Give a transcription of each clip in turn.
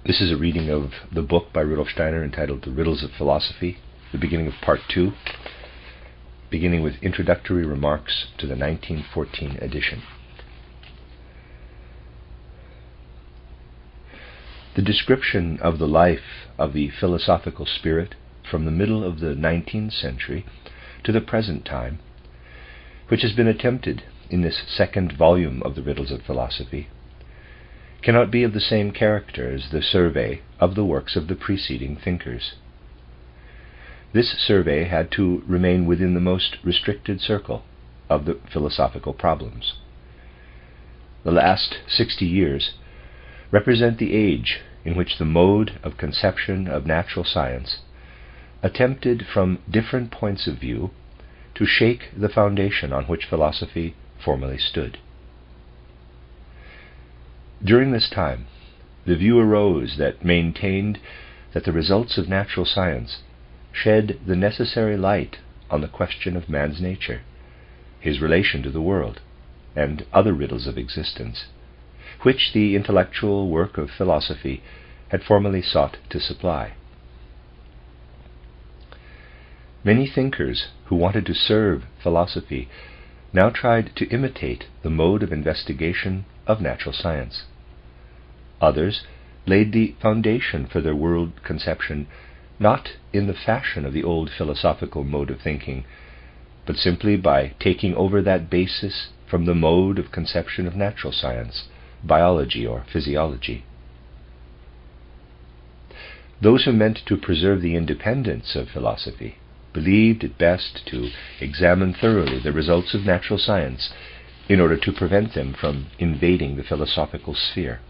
This is a reading of the book by Rudolf Steiner entitled Riddles of Philosophy, the beginning of Part 2, beginning with introductory remarks to the 1914 edition. The description of the life of the philosophical spirit from the middle of the 19th century to the present time, which has been attempted in this second volume of the Riddles of Philosophy, cannot be of the same character as the survey of the works of the preceding thinkers. This survey had to remain within the most restricted circle of the philosophical problems. The last 60 years represent the age in which the mode of conception of natural science attempted from different points of view to shake the foundation on which philosophy formerly stood. During this time, the view arose that maintained that the results of natural science shed the necessary light on the question of man's nature, his relation to the world, and other riddles of existence, which the intellectual work of philosophy had formerly sought to supply. Many thinkers who wanted to serve philosophy now tried to imitate the mode of investigation of natural science. Others laid the foundation for their world conception not in the fashion of the old philosophical mode of thinking, but simply by taking over that basis from the mode of conception of natural science, biology or physiology. Those who meant to preserve the independence of philosophy believed it best to examine thoroughly the results of natural science in order to prevent them from invading the philosophical sphere.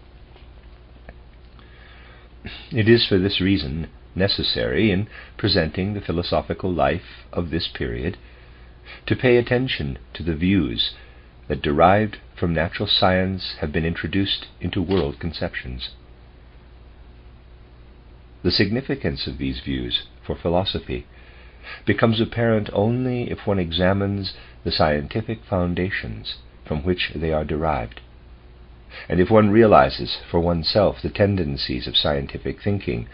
It is for this reason necessary, in presenting the philosophical life of this period, to pay attention to the views that derived from natural science have been introduced into world conceptions. The significance of these views for philosophy becomes apparent only if one examines the scientific foundations from which they are derived, and if one realizes for oneself the tendencies of scientific thinking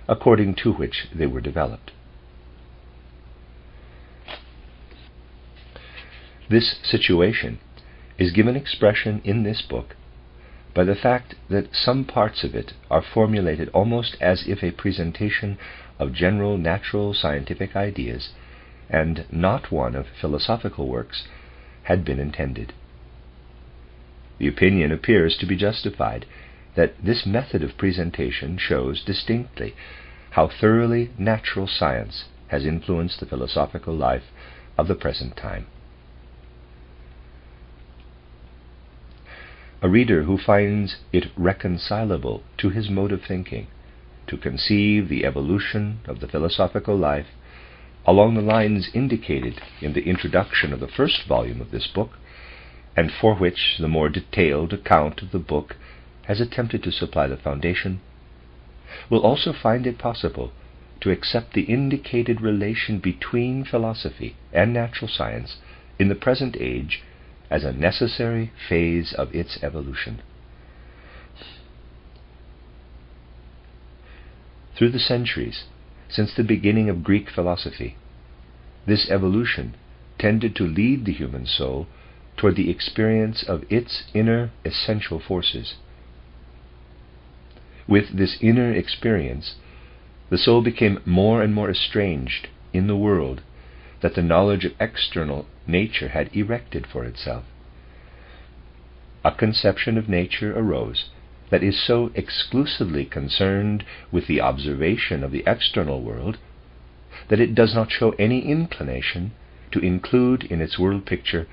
according to which they were developed. This situation is given expression in this book by the fact that some parts of it are formulated almost as if a presentation of general natural scientific ideas, and not one of philosophical works, had been intended. The opinion appears to be justified that this method of presentation shows distinctly how thoroughly natural science has influenced the philosophical life of the present time. A reader who finds it reconcilable to his mode of thinking to conceive the evolution of the philosophical life along the lines indicated in the introduction of the first volume of this book, and for which the more detailed account of the book has attempted to supply the foundation, will also find it possible to accept the indicated relation between philosophy and natural science in the present age as a necessary phase of its evolution. Through the centuries, since the beginning of Greek philosophy, this evolution tended to lead the human soul toward the experience of its inner essential forces. With this inner experience, the soul became more and more estranged in the world that the knowledge of external nature had erected for itself. A conception of nature arose that is so exclusively concerned with the observation of the external world that it does not show any inclination to include in its world picture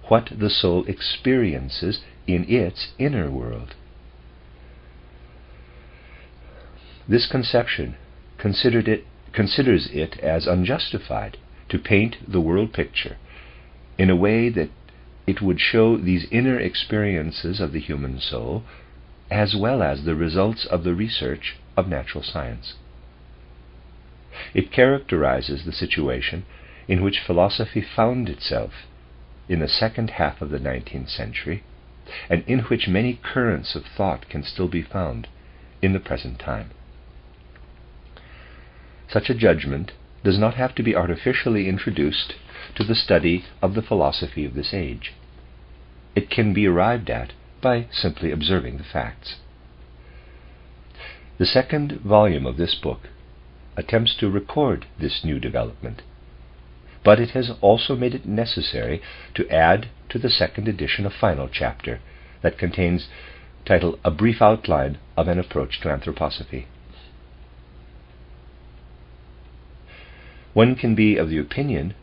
what the soul experiences in its inner world. This conception considers it as unjustified to paint the world picture in a way that it would show these inner experiences of the human soul as well as the results of the research of natural science. It characterizes the situation in which philosophy found itself in the second half of the 19th century, and in which many currents of thought can still be found in the present time. Such a judgment does not have to be artificially introduced to the study of the philosophy of this age. It can be arrived at by simply observing the facts. The second volume of this book attempts to record this new development, but it has also made it necessary to add to the second edition a final chapter that contains titled A Brief Outline of an Approach to Anthroposophy. One can be of the opinion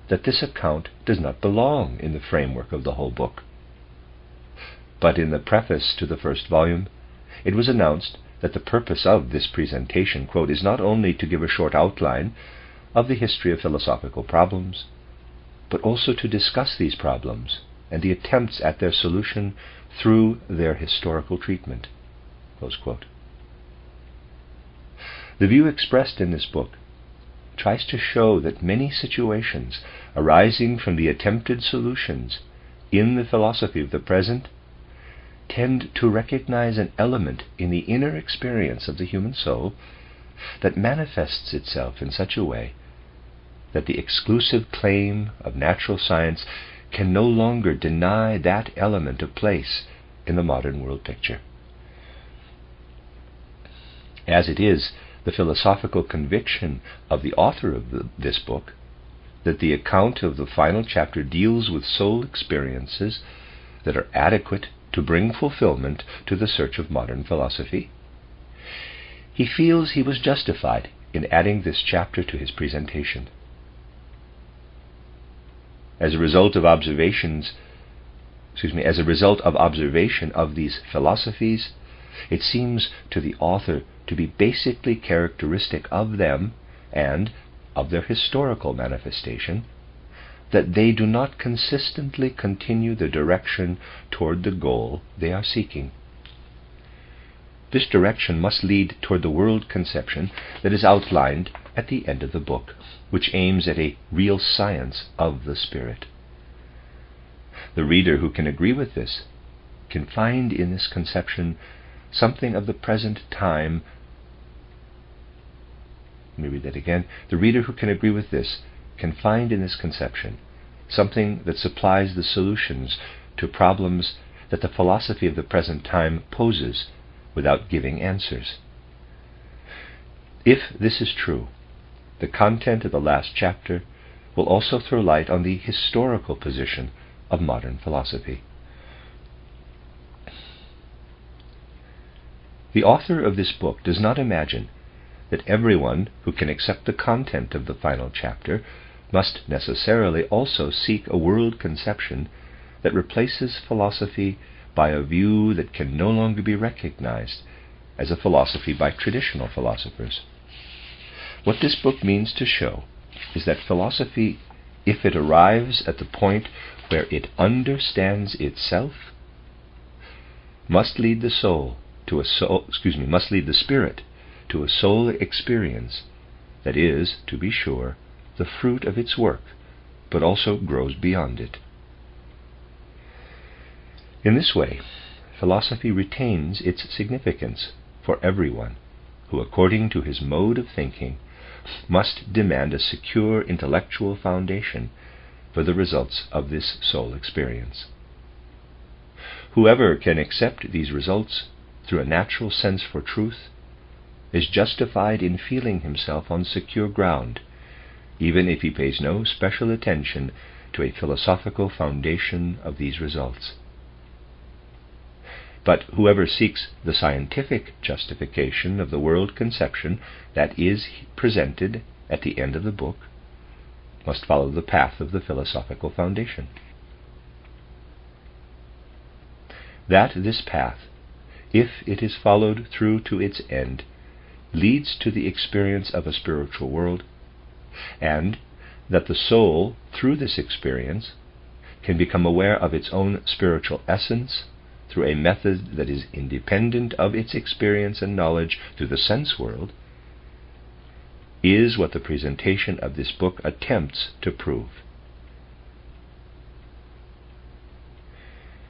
that this account does not belong in the framework of the whole book. But in the preface to the first volume, it was announced that the purpose of this presentation, quote, is not only to give a short outline of the history of philosophical problems, but also to discuss these problems and the attempts at their solution through their historical treatment, close quote. The view expressed in this book tries to show that many situations arising from the attempted solutions in the philosophy of the present tend to recognize an element in the inner experience of the human soul that manifests itself in such a way that the exclusive claim of natural science can no longer deny that element a place in the modern world picture. As it is the philosophical conviction of the author of this book that the account of the final chapter deals with soul experiences that are adequate to bring fulfillment to the search of modern philosophy, he feels he was justified in adding this chapter to his presentation. As a result of observation of these philosophies, it seems to the author to be basically characteristic of them and of their historical manifestation that they do not consistently continue the direction toward the goal they are seeking. This direction must lead toward the world conception that is outlined at the end of the book, which aims at a real science of the spirit. The reader who can agree with this can find in this conception something of the present time. Let me read that again. The reader who can agree with this can find in this conception something that supplies the solutions to problems that the philosophy of the present time poses without giving answers. If this is true, the content of the last chapter will also throw light on the historical position of modern philosophy. The author of this book does not imagine that everyone who can accept the content of the final chapter must necessarily also seek a world conception that replaces philosophy by a view that can no longer be recognized as a philosophy by traditional philosophers. What this book means to show is that philosophy, if it arrives at the point where it understands itself, must lead the spirit to a soul experience that is, to be sure, the fruit of its work, but also grows beyond it. In this way, philosophy retains its significance for everyone who, according to his mode of thinking, must demand a secure intellectual foundation for the results of this soul experience. Whoever can accept these results through a natural sense for truth is justified in feeling himself on secure ground, even if he pays no special attention to a philosophical foundation of these results. But whoever seeks the scientific justification of the world conception that is presented at the end of the book must follow the path of the philosophical foundation. That this path, if it is followed through to its end, leads to the experience of a spiritual world, and that the soul, through this experience, can become aware of its own spiritual essence through a method that is independent of its experience and knowledge through the sense world, is what the presentation of this book attempts to prove.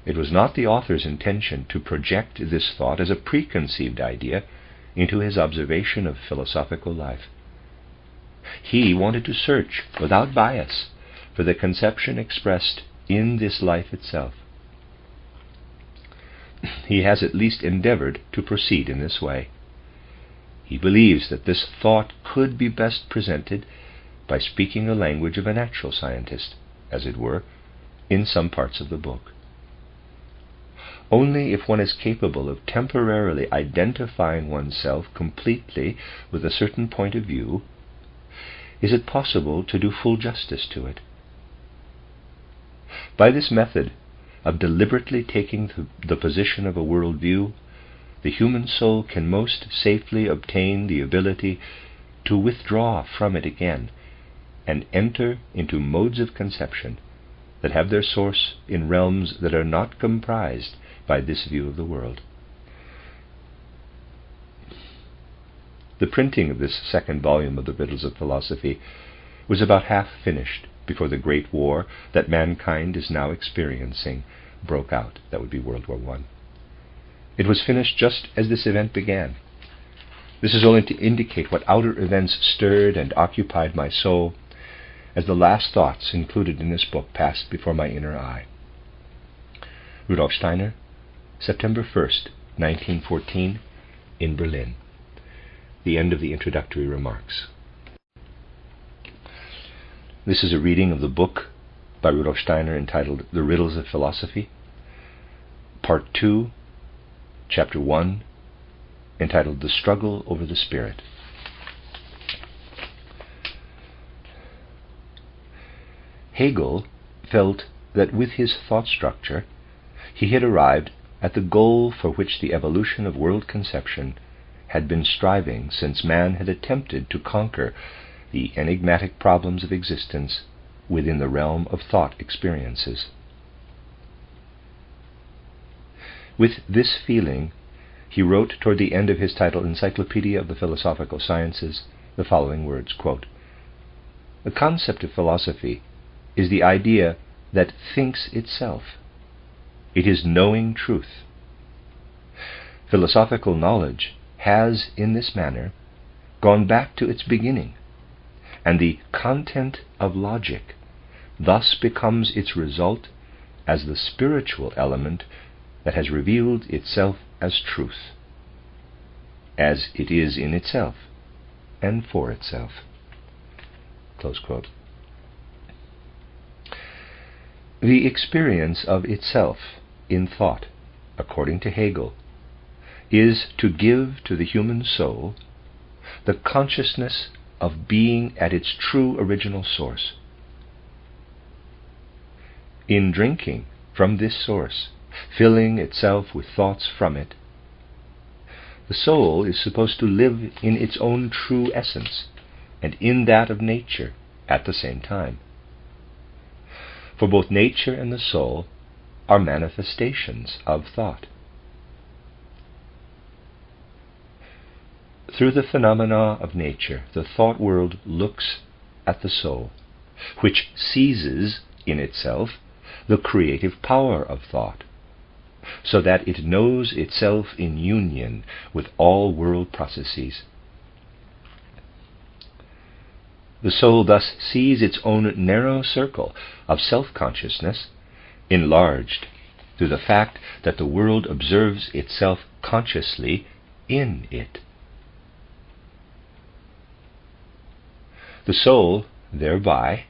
it was not the author's intention to project this thought as a preconceived idea into his observation of philosophical life. He wanted to search, without bias, for the conception expressed in this life itself. He has at least endeavored to proceed in this way. He believes that this thought could be best presented by speaking the language of a natural scientist, as it were, in some parts of the book. Only if one is capable of temporarily identifying oneself completely with a certain point of view is it possible to do full justice to it. By this method of deliberately taking the position of a worldview, the human soul can most safely obtain the ability to withdraw from it again and enter into modes of conception that have their source in realms that are not comprised by this view of the world. The printing of this second volume of the Riddles of Philosophy was about half finished before the great war that mankind is now experiencing broke out. That would be World War I. It was finished just as this event began. This is only to indicate what outer events stirred and occupied my soul as the last thoughts included in this book passed before my inner eye. Rudolf Steiner, September 1st, 1914, in Berlin. The end of the introductory remarks. This is a reading of the book by Rudolf Steiner entitled The Riddles of Philosophy, Part 2, Chapter 1, entitled The Struggle over the Spirit. Hegel felt that with his thought structure he had arrived at the goal for which the evolution of world conception had been striving since man had attempted to conquer the enigmatic problems of existence within the realm of thought experiences. With this feeling, he wrote toward the end of his titled Encyclopedia of the Philosophical Sciences the following words, quote, "The concept of philosophy is the idea that thinks itself. It is knowing truth. Philosophical knowledge has, in this manner, gone back to its beginning, and the content of logic thus becomes its result as the spiritual element that has revealed itself as truth, as it is in itself and for itself." Close quote. The experience of itself in thought, according to Hegel, is to give to the human soul the consciousness of being at its true original source. In drinking from this source, filling itself with thoughts from it, the soul is supposed to live in its own true essence and in that of nature at the same time. For both nature and the soul are manifestations of thought. Through the phenomena of nature, the thought world looks at the soul, which seizes in itself the creative power of thought, so that it knows itself in union with all world processes. The soul thus sees its own narrow circle of self-consciousness enlarged through the fact that the world observes itself consciously in it. The soul, thereby,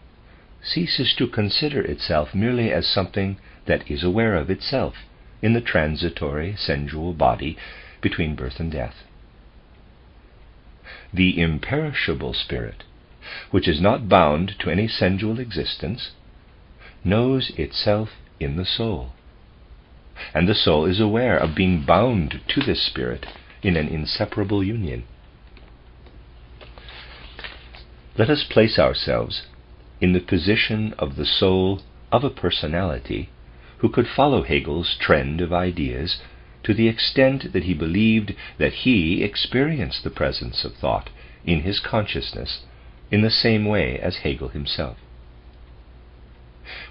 ceases to consider itself merely as something that is aware of itself in the transitory, sensual body between birth and death. The imperishable spirit, which is not bound to any sensual existence, knows itself in the soul, and the soul is aware of being bound to this spirit in an inseparable union. Let us place ourselves in the position of the soul of a personality who could follow Hegel's trend of ideas to the extent that he believed that he experienced the presence of thought in his consciousness in the same way as Hegel himself.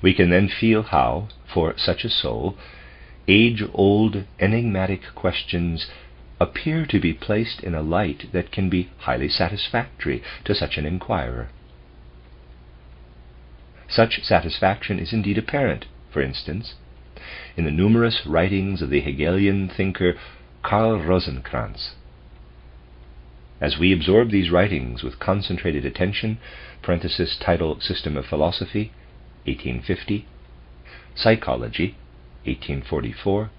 We can then feel how, for such a soul, age-old enigmatic questions appear to be placed in a light that can be highly satisfactory to such an inquirer. Such satisfaction is indeed apparent, for instance, in the numerous writings of the Hegelian thinker Karl Rosenkranz. As we absorb these writings with concentrated attention, title System of Philosophy, 1850, Psychology, 1844,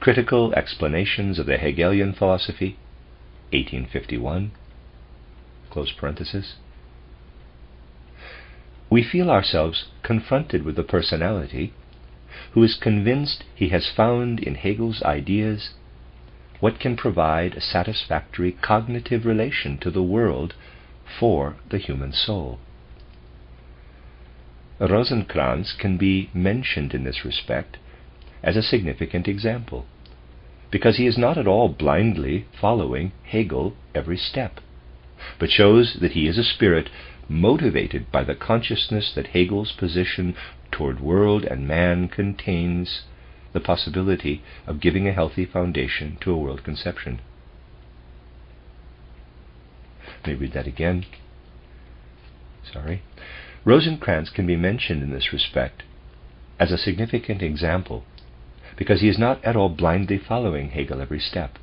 Critical Explanations of the Hegelian Philosophy, 1851, close parenthesis, we feel ourselves confronted with a personality who is convinced he has found in Hegel's ideas what can provide a satisfactory cognitive relation to the world for the human soul. Rosenkranz can be mentioned in this respect as a significant example, because he is not at all blindly following Hegel every step, but shows that he is a spirit motivated by the consciousness that Hegel's position toward world and man contains the possibility of giving a healthy foundation to a world conception. Let me read that again. Rosenkranz can be mentioned in this respect as a significant example because he is not at all blindly following Hegel every step,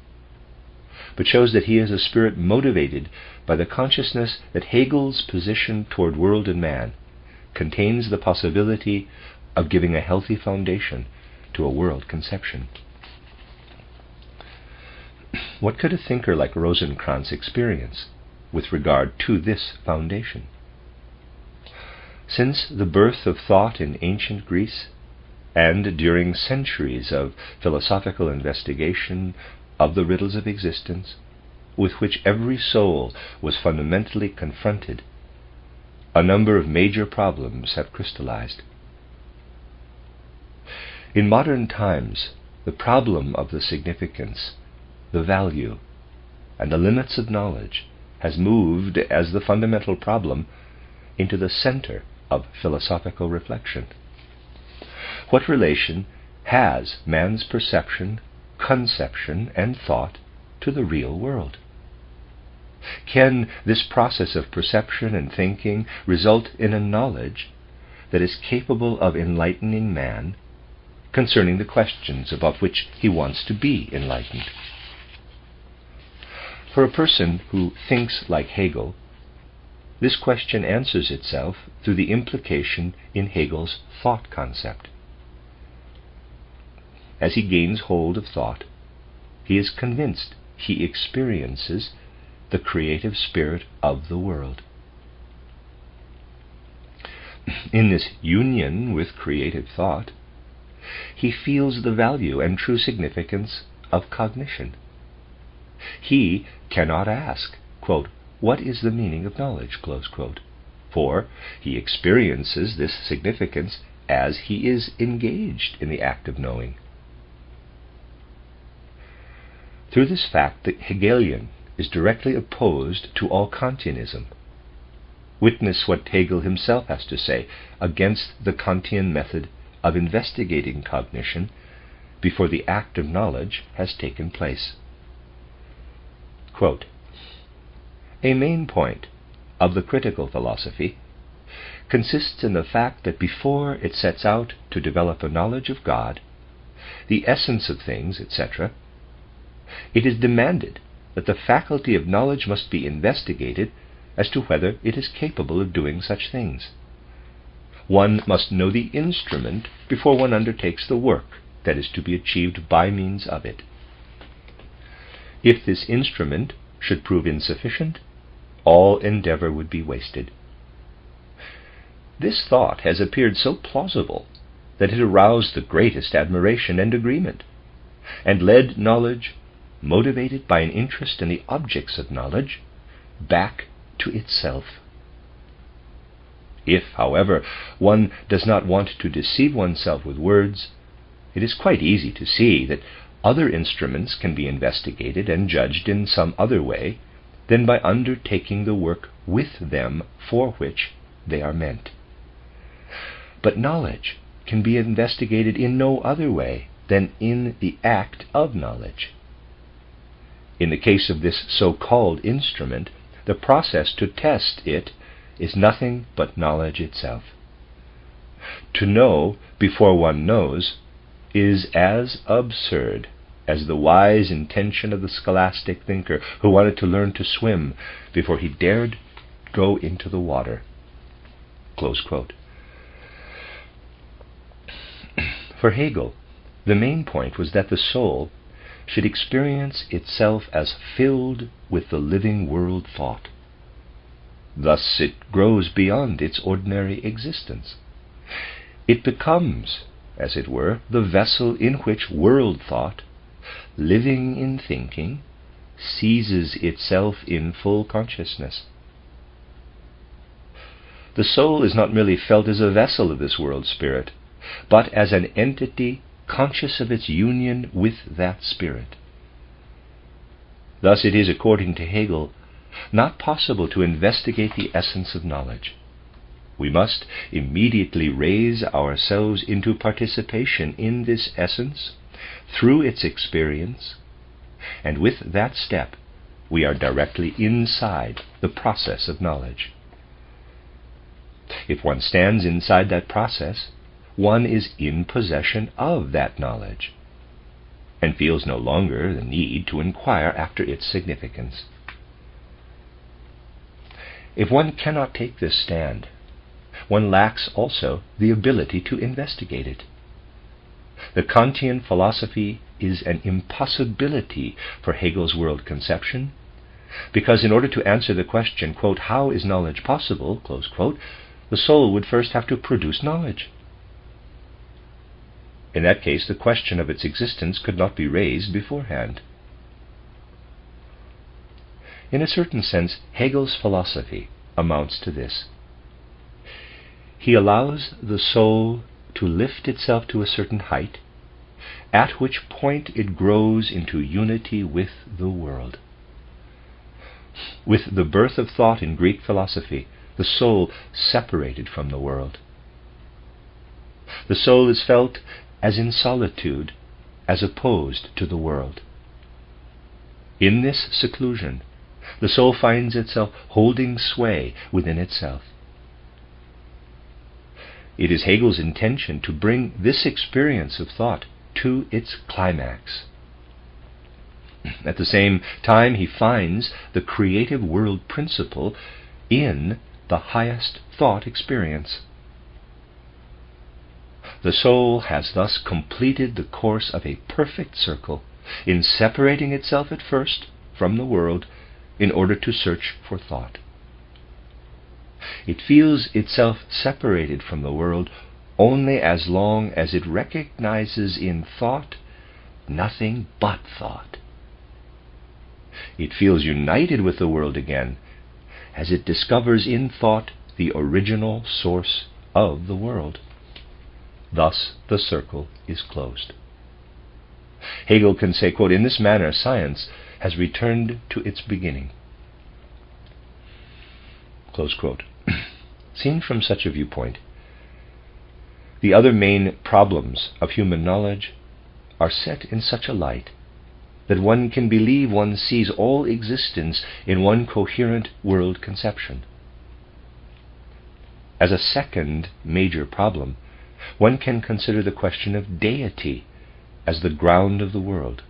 but shows that he is a spirit motivated by the consciousness that Hegel's position toward world and man contains the possibility of giving a healthy foundation to a world conception. What could a thinker like Rosenkranz experience with regard to this foundation? Since the birth of thought in ancient Greece, and during centuries of philosophical investigation of the riddles of existence, with which every soul was fundamentally confronted, a number of major problems have crystallized. In modern times, the problem of the significance, the value, and the limits of knowledge has moved as the fundamental problem into the center of philosophical reflection. What relation has man's perception, conception, and thought to the real world? Can this process of perception and thinking result in a knowledge that is capable of enlightening man concerning the questions about which he wants to be enlightened? For a person who thinks like Hegel, this question answers itself through the implication in Hegel's thought concept. As he gains hold of thought, he is convinced he experiences the creative spirit of the world. In this union with creative thought, he feels the value and true significance of cognition. He cannot ask, quote, "What is the meaning of knowledge?" close quote, for he experiences this significance as he is engaged in the act of knowing. Through this fact, the Hegelian is directly opposed to all Kantianism. Witness what Hegel himself has to say against the Kantian method of investigating cognition before the act of knowledge has taken place. Quote, "A main point of the critical philosophy consists in the fact that before it sets out to develop a knowledge of God, the essence of things, etc., it is demanded that the faculty of knowledge must be investigated as to whether it is capable of doing such things. One must know the instrument before one undertakes the work that is to be achieved by means of it. If this instrument should prove insufficient, all endeavor would be wasted." This thought has appeared so plausible that it aroused the greatest admiration and agreement, and led knowledge, motivated by an interest in the objects of knowledge, back to itself. If, however, one does not want to deceive oneself with words, it is quite easy to see that other instruments can be investigated and judged in some other way than by undertaking the work with them for which they are meant. But knowledge can be investigated in no other way than in the act of knowledge. In the case of this so-called instrument, the process to test it is nothing but knowledge itself. To know before one knows is as absurd as the wise intention of the scholastic thinker who wanted to learn to swim before he dared go into the water. Close quote. For Hegel, the main point was that the soul should experience itself as filled with the living world thought. Thus it grows beyond its ordinary existence. It becomes, as it were, the vessel in which world thought, living in thinking, seizes itself in full consciousness. The soul is not merely felt as a vessel of this world spirit, but as an entity conscious of its union with that spirit. Thus it is, according to Hegel, not possible to investigate the essence of knowledge. We must immediately raise ourselves into participation in this essence through its experience, and with that step we are directly inside the process of knowledge. If one stands inside that process, one is in possession of that knowledge, and feels no longer the need to inquire after its significance. If one cannot take this stand, one lacks also the ability to investigate it. The Kantian philosophy is an impossibility for Hegel's world conception, because in order to answer the question, quote, how is knowledge possible, close quote, the soul would first have to produce knowledge. In that case, the question of its existence could not be raised beforehand. In a certain sense, Hegel's philosophy amounts to this. He allows the soul to lift itself to a certain height, at which point it grows into unity with the world. With the birth of thought in Greek philosophy, the soul separated from the world. The soul is felt as in solitude, as opposed to the world. In this seclusion, the soul finds itself holding sway within itself. It is Hegel's intention to bring this experience of thought to its climax. At the same time, he finds the creative world principle in the highest thought experience. The soul has thus completed the course of a perfect circle in separating itself at first from the world in order to search for thought. It feels itself separated from the world only as long as it recognizes in thought nothing but thought. It feels united with the world again as it discovers in thought the original source of the world. Thus the circle is closed. Hegel can say, quote, in this manner science has returned to its beginning. Close quote. Seen from such a viewpoint, the other main problems of human knowledge are set in such a light that one can believe one sees all existence in one coherent world conception. As a second major problem, one can consider the question of deity as the ground of the world.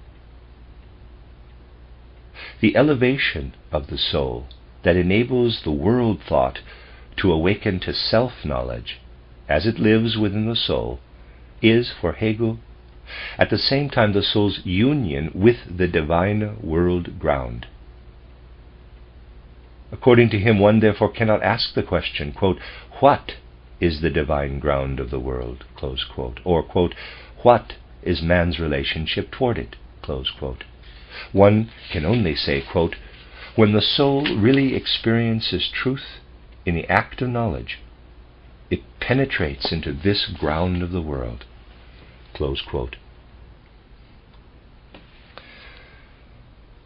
The elevation of the soul that enables the world thought to awaken to self-knowledge as it lives within the soul is, for Hegel, at the same time the soul's union with the divine world ground. According to him, one therefore cannot ask the question, quote, what is the divine ground of the world, close quote, or, quote, what is man's relationship toward it, close quote. One can only say, quote, when the soul really experiences truth in the act of knowledge, it penetrates into this ground of the world, close quote.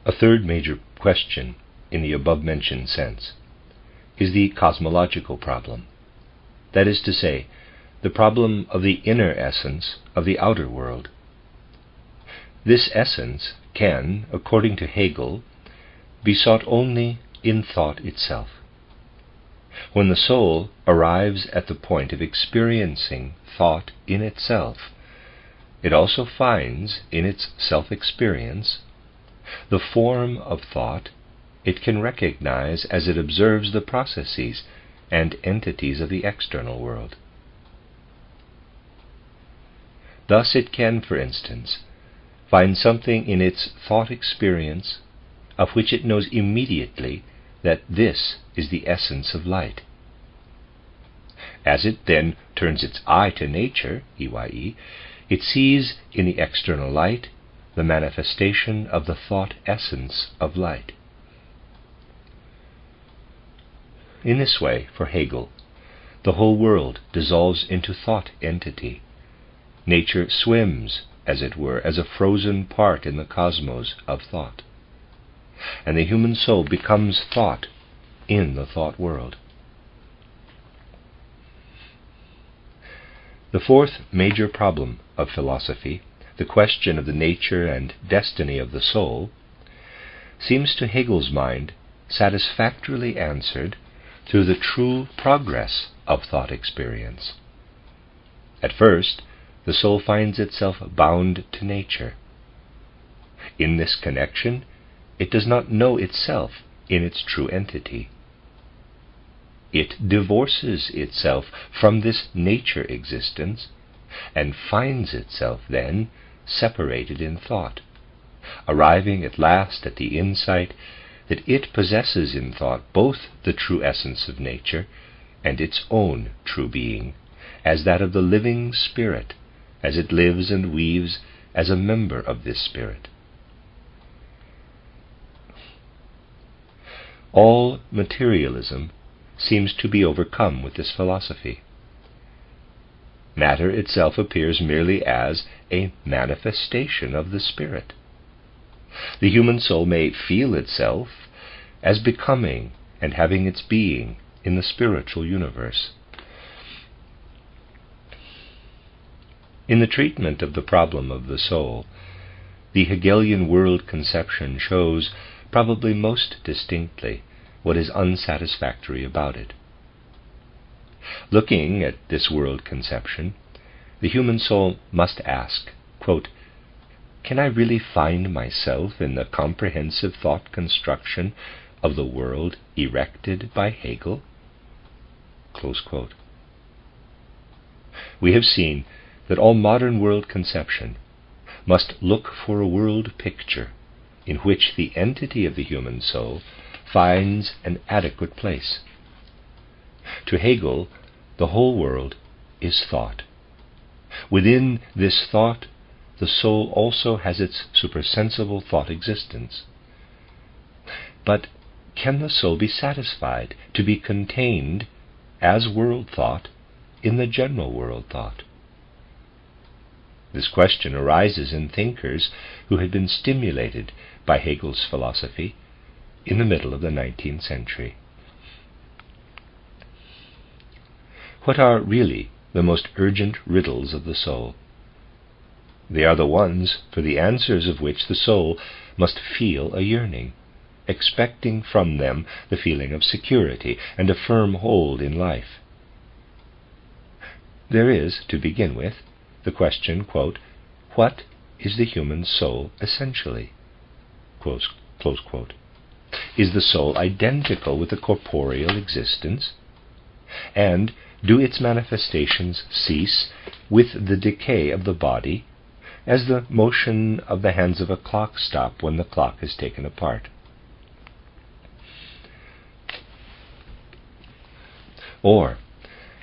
A third major question in the above-mentioned sense is the cosmological problem. That is to say, the problem of the inner essence of the outer world. This essence can, according to Hegel, be sought only in thought itself. When the soul arrives at the point of experiencing thought in itself, it also finds in its self-experience the form of thought it can recognize as it observes the processes and entities of the external world. Thus it can, for instance, find something in its thought experience of which it knows immediately that this is the essence of light. As it then turns its eye to nature, EYE, it sees in the external light the manifestation of the thought essence of light. In this way, for Hegel, the whole world dissolves into thought entity. Nature swims, as it were, as a frozen part in the cosmos of thought, and the human soul becomes thought in the thought world. The fourth major problem of philosophy, the question of the nature and destiny of the soul, seems to Hegel's mind satisfactorily answered through the true progress of thought experience. At first, the soul finds itself bound to nature. In this connection, it does not know itself in its true entity. It divorces itself from this nature existence and finds itself then separated in thought, arriving at last at the insight that it possesses in thought both the true essence of nature and its own true being, as that of the living spirit, as it lives and weaves as a member of this spirit. All materialism seems to be overcome with this philosophy. Matter itself appears merely as a manifestation of the spirit. The human soul may feel itself as becoming and having its being in the spiritual universe. In the treatment of the problem of the soul, the Hegelian world conception shows probably most distinctly what is unsatisfactory about it. Looking at this world conception, the human soul must ask, quote, "Can I really find myself in the comprehensive thought construction of the world erected by Hegel?" Close quote. We have seen that all modern world conception must look for a world picture in which the entity of the human soul finds an adequate place. To Hegel, the whole world is thought. Within this thought, the soul also has its supersensible thought existence. But can the soul be satisfied to be contained as world thought in the general world thought? This question arises in thinkers who had been stimulated by Hegel's philosophy in the middle of the 19th century. What are really the most urgent riddles of the soul? They are the ones for the answers of which the soul must feel a yearning, expecting from them the feeling of security and a firm hold in life. There is, to begin with, the question, quote, "What is the human soul essentially?" Close quote. Is the soul identical with the corporeal existence? And do its manifestations cease with the decay of the body, as the motion of the hands of a clock stop when the clock is taken apart? Or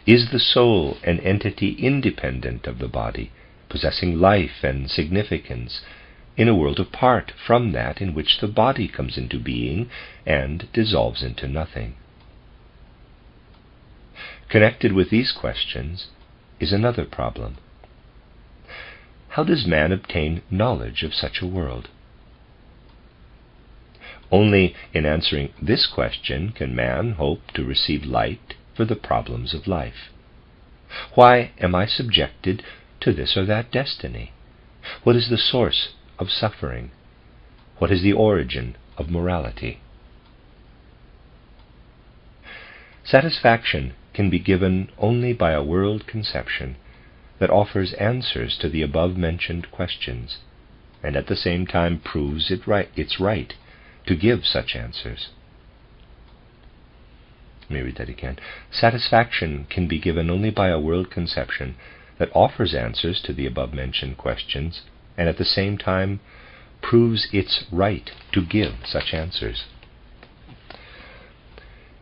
is the soul an entity independent of the body, possessing life and significance, in a world apart from that in which the body comes into being and dissolves into nothing? Connected with these questions is another problem. How does man obtain knowledge of such a world? Only in answering this question can man hope to receive light for the problems of life. Why am I subjected to this or that destiny? What is the source of suffering? What is the origin of morality? Satisfaction can be given only by a world conception that offers answers to the above-mentioned questions, and at the same time proves its right to give such answers. Let me read that again. Satisfaction can be given only by a world conception that offers answers to the above-mentioned questions, and at the same time proves its right to give such answers.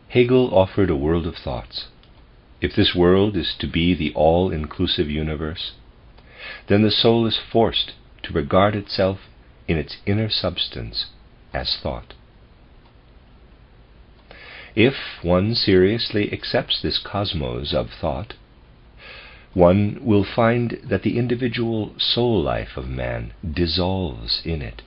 Hegel offered a world of thoughts. If this world is to be the all-inclusive universe, then the soul is forced to regard itself in its inner substance as thought. If one seriously accepts this cosmos of thought, one will find that the individual soul life of man dissolves in it.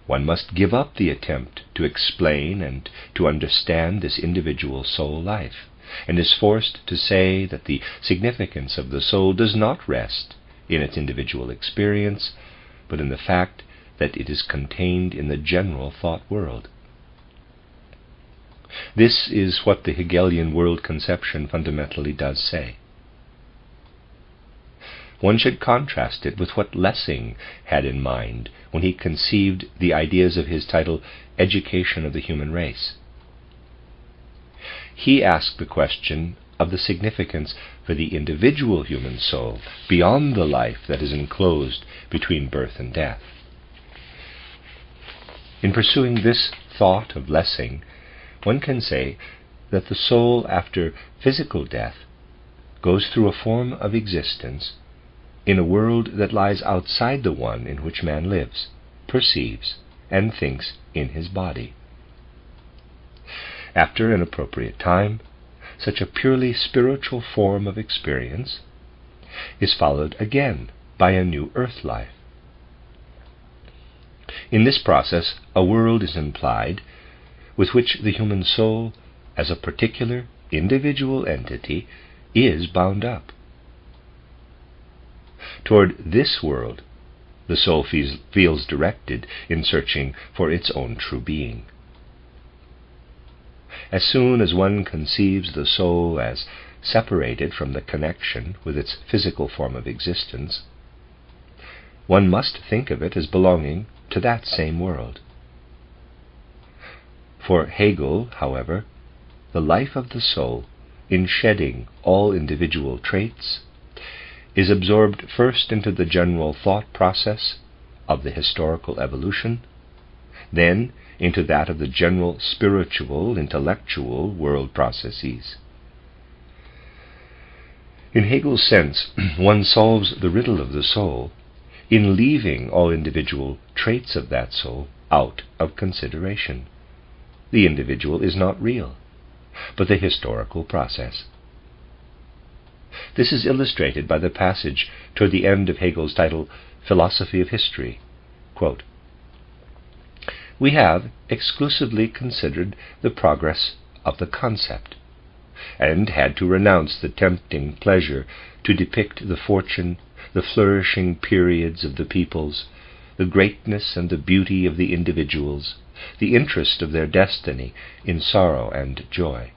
One must give up the attempt to explain and to understand this individual soul life, and is forced to say that the significance of the soul does not rest in its individual experience, but in the fact that it is contained in the general thought world. This is what the Hegelian world conception fundamentally does say. One should contrast it with what Lessing had in mind when he conceived the ideas of his title, Education of the Human Race. He asked the question of the significance for the individual human soul beyond the life that is enclosed between birth and death. In pursuing this thought of Lessing, one can say that the soul after physical death goes through a form of existence in a world that lies outside the one in which man lives, perceives, and thinks in his body. After an appropriate time, such a purely spiritual form of experience is followed again by a new earth life. In this process, a world is implied with which the human soul, as a particular individual entity, is bound up. Toward this world, the soul feels directed in searching for its own true being. As soon as one conceives the soul as separated from the connection with its physical form of existence, one must think of it as belonging to that same world. For Hegel, however, the life of the soul, in shedding all individual traits, is absorbed first into the general thought process of the historical evolution, then into that of the general spiritual, intellectual world processes. In Hegel's sense, one solves the riddle of the soul in leaving all individual traits of that soul out of consideration. The individual is not real, but the historical process. This is illustrated by the passage toward the end of Hegel's title, Philosophy of History. Quote, "We have exclusively considered the progress of the concept, and had to renounce the tempting pleasure to depict the fortune, the flourishing periods of the peoples, the greatness and the beauty of the individuals, the interest of their destiny in sorrow and joy.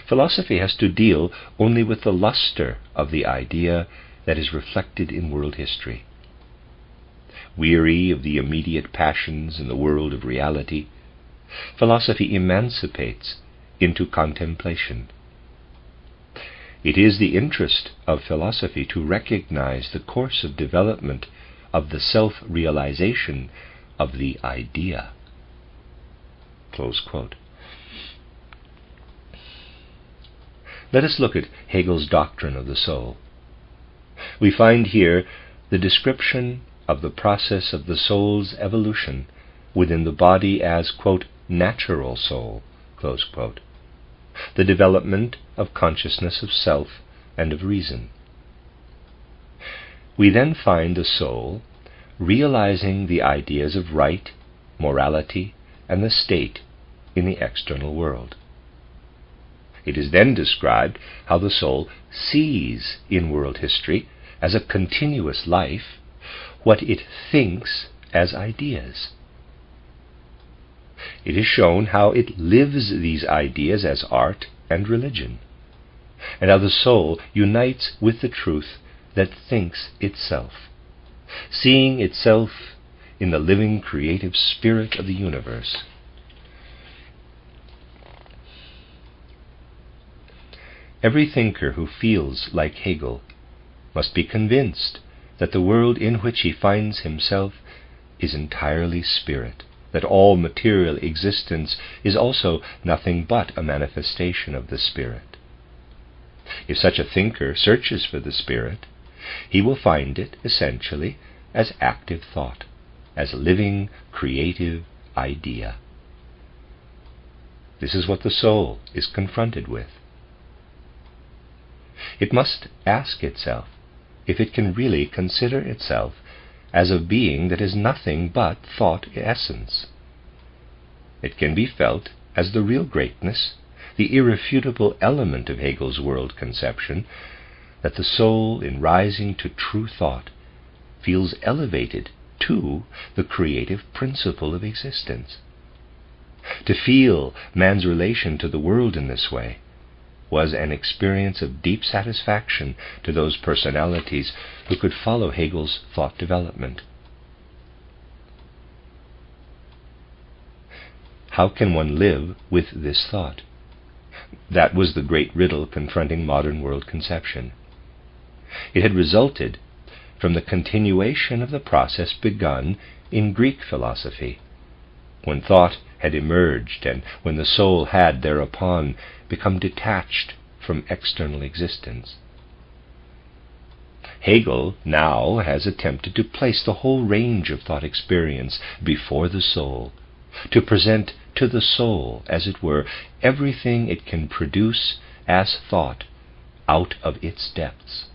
Philosophy has to deal only with the luster of the idea that is reflected in world history. Weary of the immediate passions in the world of reality, philosophy emancipates into contemplation. It is the interest of philosophy to recognize the course of development of the self-realization of the idea." Close quote. Let us look at Hegel's doctrine of the soul. We find here the description of the process of the soul's evolution within the body as, quote, "natural soul," close quote, the development of consciousness of self and of reason. We then find the soul realizing the ideas of right, morality, and the state in the external world. It is then described how the soul sees in world history as a continuous life what it thinks as ideas. It is shown how it lives these ideas as art and religion, and how the soul unites with the truth that thinks itself, seeing itself in the living creative spirit of the universe. Every thinker who feels like Hegel must be convinced that the world in which he finds himself is entirely spirit, that all material existence is also nothing but a manifestation of the spirit. If such a thinker searches for the spirit, he will find it essentially as active thought, as living, creative idea. This is what the soul is confronted with. It must ask itself if it can really consider itself as a being that is nothing but thought essence. It can be felt as the real greatness, the irrefutable element of Hegel's world conception, that the soul, in rising to true thought, feels elevated to the creative principle of existence. To feel man's relation to the world in this way was an experience of deep satisfaction to those personalities who could follow Hegel's thought development. How can one live with this thought? That was the great riddle confronting modern world conception. It had resulted from the continuation of the process begun in Greek philosophy, when thought had emerged and when the soul had thereupon become detached from external existence. Hegel now has attempted to place the whole range of thought experience before the soul, to present to the soul, as it were, everything it can produce as thought out of its depths.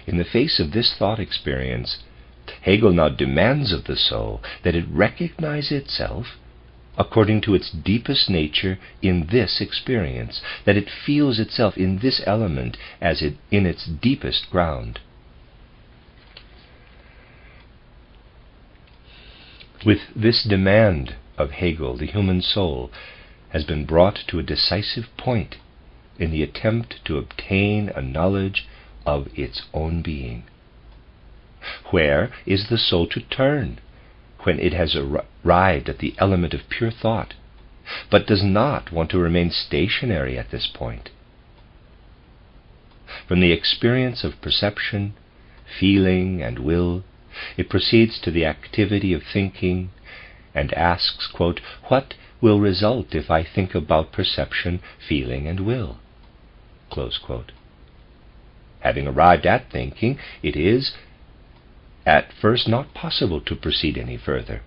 In the face of this thought experience, Hegel now demands of the soul that it recognize itself according to its deepest nature in this experience, that it feels itself in this element as in its deepest ground. With this demand of Hegel, the human soul has been brought to a decisive point in the attempt to obtain a knowledge of its own being. Where is the soul to turn when it has arrived at the element of pure thought, but does not want to remain stationary at this point? From the experience of perception, feeling, and will, it proceeds to the activity of thinking and asks, quote, "What will result if I think about perception, feeling, and will?" Close quote. Having arrived at thinking, it is at first not possible to proceed any further.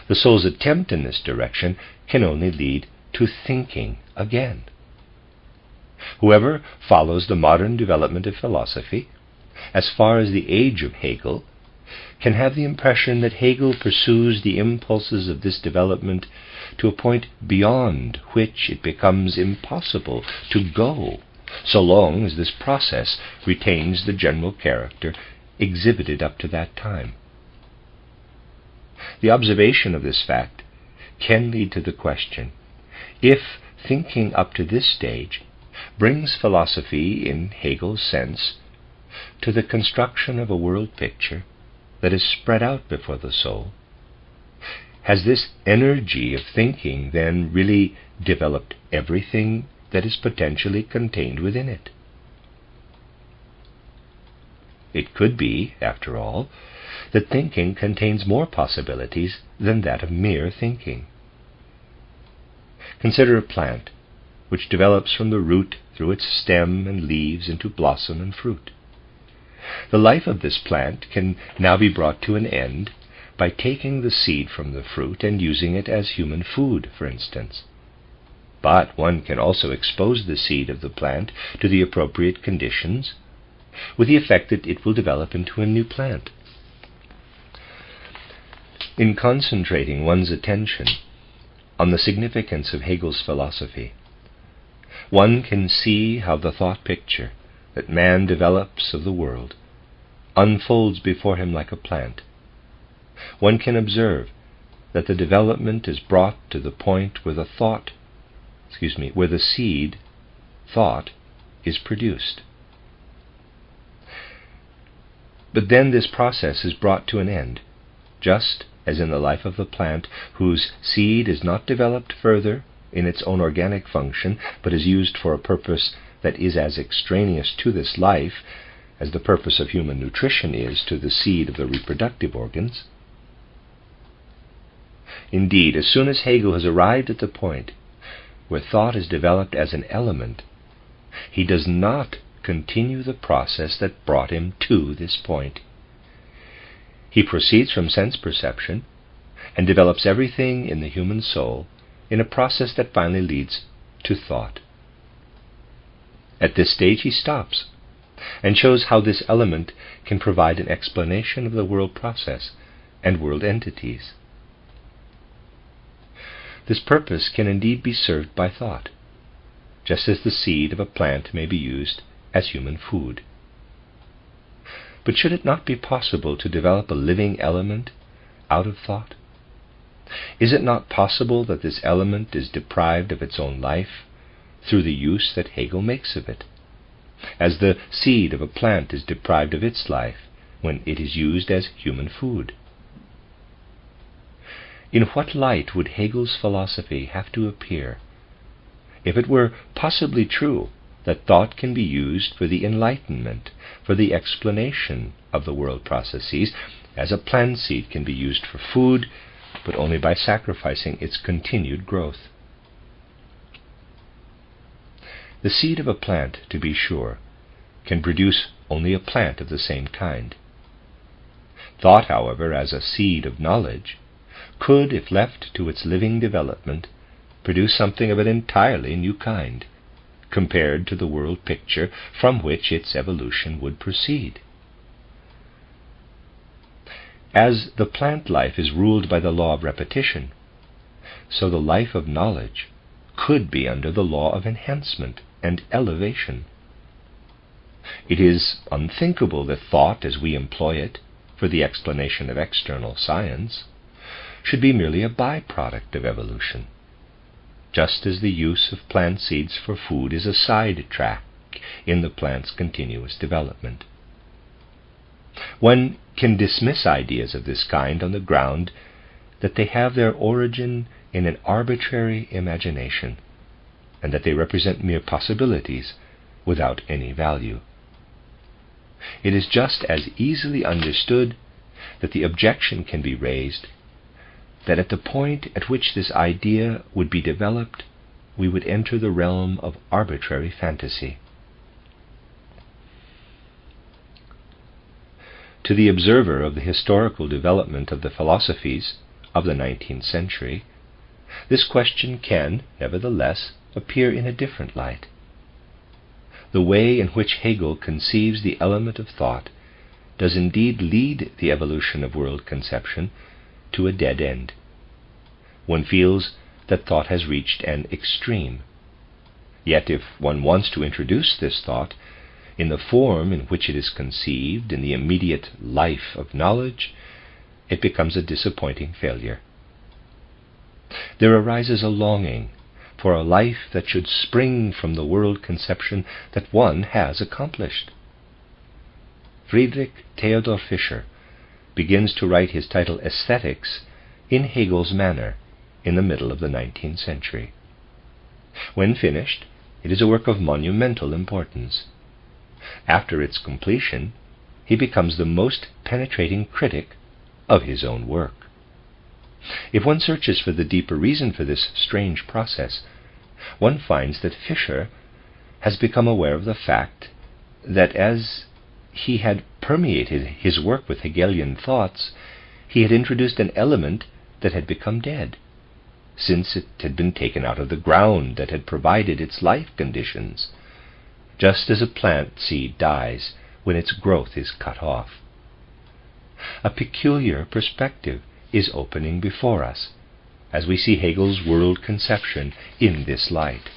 The soul's attempt in this direction can only lead to thinking again. Whoever follows the modern development of philosophy, as far as the age of Hegel, can have the impression that Hegel pursues the impulses of this development to a point beyond which it becomes impossible to go, so long as this process retains the general character exhibited up to that time. The observation of this fact can lead to the question, if thinking up to this stage brings philosophy, in Hegel's sense, to the construction of a world picture that is spread out before the soul, has this energy of thinking then really developed everything that is potentially contained within it? It could be, after all, that thinking contains more possibilities than that of mere thinking. Consider a plant which develops from the root through its stem and leaves into blossom and fruit. The life of this plant can now be brought to an end by taking the seed from the fruit and using it as human food, for instance. But one can also expose the seed of the plant to the appropriate conditions, with the effect that it will develop into a new plant. In concentrating one's attention on the significance of Hegel's philosophy, one can see how the thought picture that man develops of the world unfolds before him like a plant, one can observe that the development is brought to the point where where the seed, thought, is produced. But then this process is brought to an end, just as in the life of the plant, whose seed is not developed further in its own organic function, but is used for a purpose that is as extraneous to this life as the purpose of human nutrition is to the seed of the reproductive organs. Indeed, as soon as Hegel has arrived at the point where thought is developed as an element, he does not continue the process that brought him to this point. He proceeds from sense perception and develops everything in the human soul in a process that finally leads to thought. At this stage he stops and shows how this element can provide an explanation of the world process and world entities. This purpose can indeed be served by thought, just as the seed of a plant may be used as human food. But should it not be possible to develop a living element out of thought? Is it not possible that this element is deprived of its own life through the use that Hegel makes of it, as the seed of a plant is deprived of its life when it is used as human food? In what light would Hegel's philosophy have to appear if it were possibly true that thought can be used for the enlightenment, for the explanation of the world processes, as a plant seed can be used for food, but only by sacrificing its continued growth? The seed of a plant, to be sure, can produce only a plant of the same kind. Thought, however, as a seed of knowledge, could, if left to its living development, produce something of an entirely new kind, compared to the world picture from which its evolution would proceed. As the plant life is ruled by the law of repetition, so the life of knowledge could be under the law of enhancement and elevation. It is unthinkable that thought, as we employ it for the explanation of external science, should be merely a byproduct of evolution, just as the use of plant seeds for food is a side track in the plant's continuous development. One can dismiss ideas of this kind on the ground that they have their origin in an arbitrary imagination, and that they represent mere possibilities without any value. It is just as easily understood that the objection can be raised that at the point at which this idea would be developed, we would enter the realm of arbitrary fantasy. To the observer of the historical development of the philosophies of the 19th century, this question can, nevertheless, appear in a different light. The way in which Hegel conceives the element of thought does indeed lead the evolution of world conception to a dead end. One feels that thought has reached an extreme. Yet if one wants to introduce this thought in the form in which it is conceived in the immediate life of knowledge, it becomes a disappointing failure. There arises a longing for a life that should spring from the world conception that one has accomplished. Friedrich Theodor Fischer begins to write his title Aesthetics in Hegel's manner in the middle of the 19th century. When finished, it is a work of monumental importance. After its completion, he becomes the most penetrating critic of his own work. If one searches for the deeper reason for this strange process, one finds that Fischer has become aware of the fact that as he had permeated his work with Hegelian thoughts, he had introduced an element that had become dead, since it had been taken out of the ground that had provided its life conditions, just as a plant seed dies when its growth is cut off. A peculiar perspective is opening before us as we see Hegel's world conception in this light.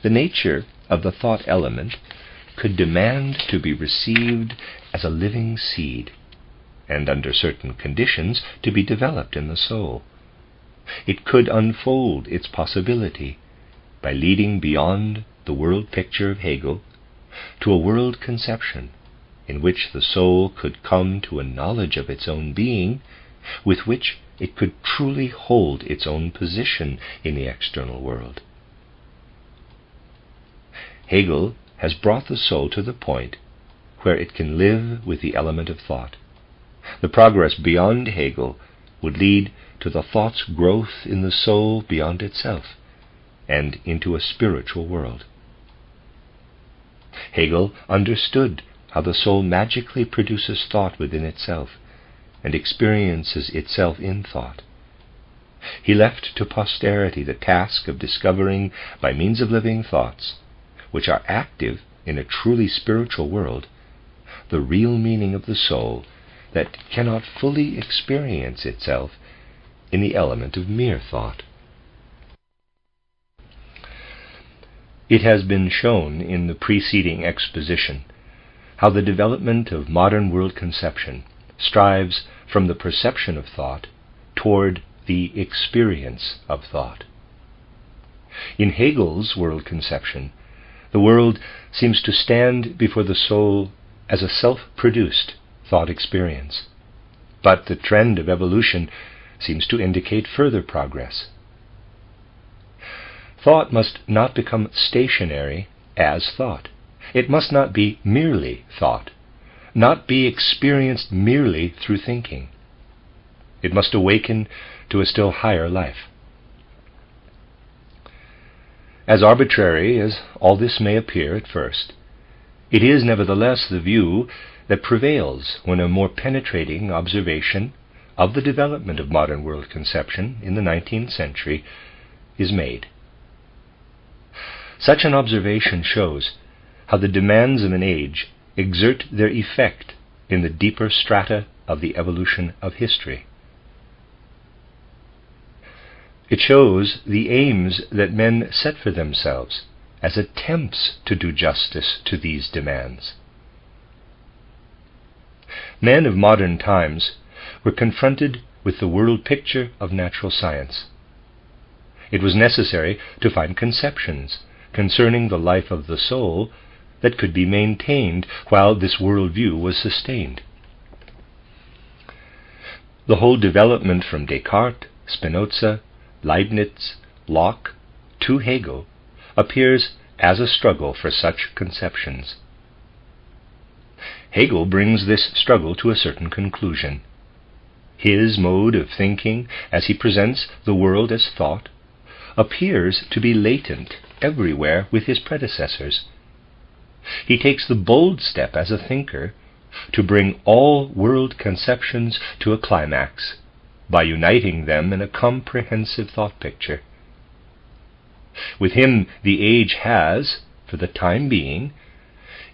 The nature of the thought element could demand to be received as a living seed, and under certain conditions to be developed in the soul. It could unfold its possibility by leading beyond the world picture of Hegel to a world conception in which the soul could come to a knowledge of its own being, with which it could truly hold its own position in the external world. Hegel has brought the soul to the point where it can live with the element of thought. The progress beyond Hegel would lead to the thought's growth in the soul beyond itself and into a spiritual world. Hegel understood how the soul magically produces thought within itself and experiences itself in thought. He left to posterity the task of discovering, by means of living thoughts, which are active in a truly spiritual world, the real meaning of the soul that cannot fully experience itself in the element of mere thought. It has been shown in the preceding exposition how the development of modern world conception strives from the perception of thought toward the experience of thought. In Hegel's world conception, the world seems to stand before the soul as a self-produced thought experience, but the trend of evolution seems to indicate further progress. Thought must not become stationary as thought. It must not be merely thought, not be experienced merely through thinking. It must awaken to a still higher life. As arbitrary as all this may appear at first, it is nevertheless the view that prevails when a more penetrating observation of the development of modern world conception in the 19th century is made. Such an observation shows how the demands of an age exert their effect in the deeper strata of the evolution of history. It shows the aims that men set for themselves as attempts to do justice to these demands. Men of modern times were confronted with the world picture of natural science. It was necessary to find conceptions concerning the life of the soul that could be maintained while this world view was sustained. The whole development from Descartes, Spinoza, Leibniz, Locke to Hegel appears as a struggle for such conceptions. Hegel brings this struggle to a certain conclusion. His mode of thinking, as he presents the world as thought, appears to be latent everywhere with his predecessors. He takes the bold step as a thinker to bring all world conceptions to a climax by uniting them in a comprehensive thought picture. With him, the age has, for the time being,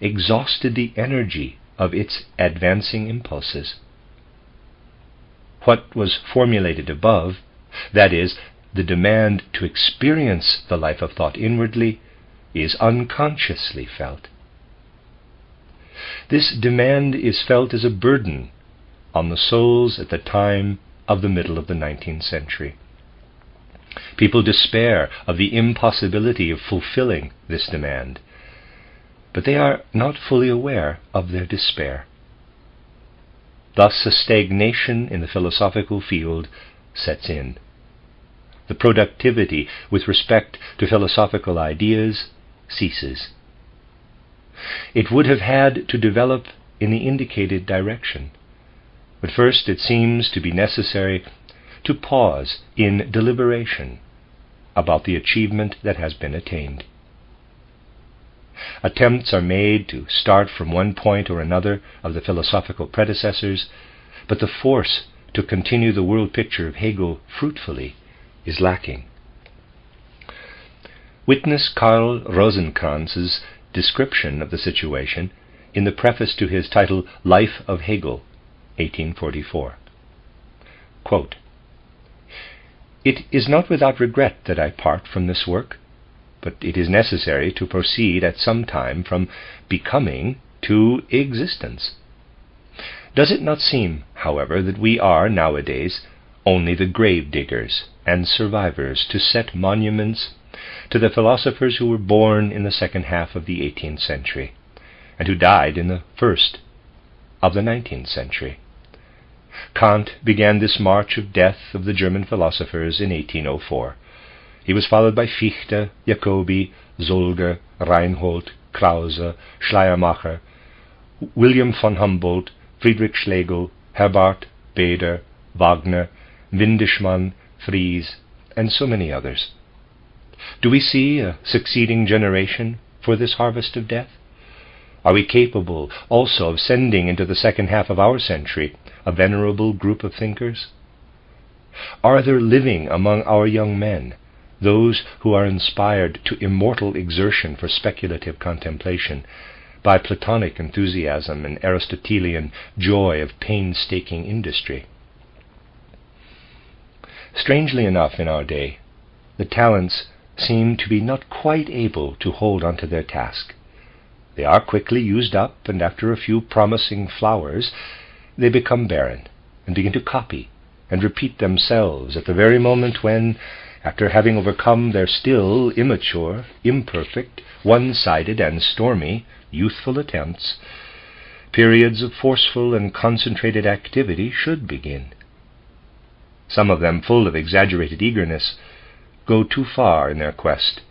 exhausted the energy of its advancing impulses. What was formulated above, that is, the demand to experience the life of thought inwardly, is unconsciously felt. This demand is felt as a burden on the souls at the time of the middle of the 19th century. People despair of the impossibility of fulfilling this demand, but they are not fully aware of their despair. Thus a stagnation in the philosophical field sets in. The productivity with respect to philosophical ideas ceases. It would have had to develop in the indicated direction, but first it seems to be necessary to pause in deliberation about the achievement that has been attained. Attempts are made to start from one point or another of the philosophical predecessors, but the force to continue the world picture of Hegel fruitfully is lacking. Witness Karl Rosenkranz's description of the situation in the preface to his title Life of Hegel, 1844. Quote, "It is not without regret that I part from this work. but it is necessary to proceed at some time from becoming to existence. Does it not seem, however, that we are nowadays only the grave diggers and survivors to set monuments to the philosophers who were born in the second half of the 18th century and who died in the first of the 19th century? Kant began this march of death of the German philosophers in 1804. He was followed by Fichte, Jacobi, Solger, Reinhold, Krause, Schleiermacher, William von Humboldt, Friedrich Schlegel, Herbart, Beder, Wagner, Windischmann, Fries, and so many others. Do we see a succeeding generation for this harvest of death? Are we capable also of sending into the second half of our century a venerable group of thinkers? Are there living among our young men those who are inspired to immortal exertion for speculative contemplation by Platonic enthusiasm and Aristotelian joy of painstaking industry? Strangely enough, in our day, the talents seem to be not quite able to hold on to their task. They are quickly used up, and after a few promising flowers, they become barren and begin to copy and repeat themselves at the very moment when, after having overcome their still immature, imperfect, one-sided and stormy youthful attempts, periods of forceful and concentrated activity should begin. Some of them, full of exaggerated eagerness, go too far in their quest,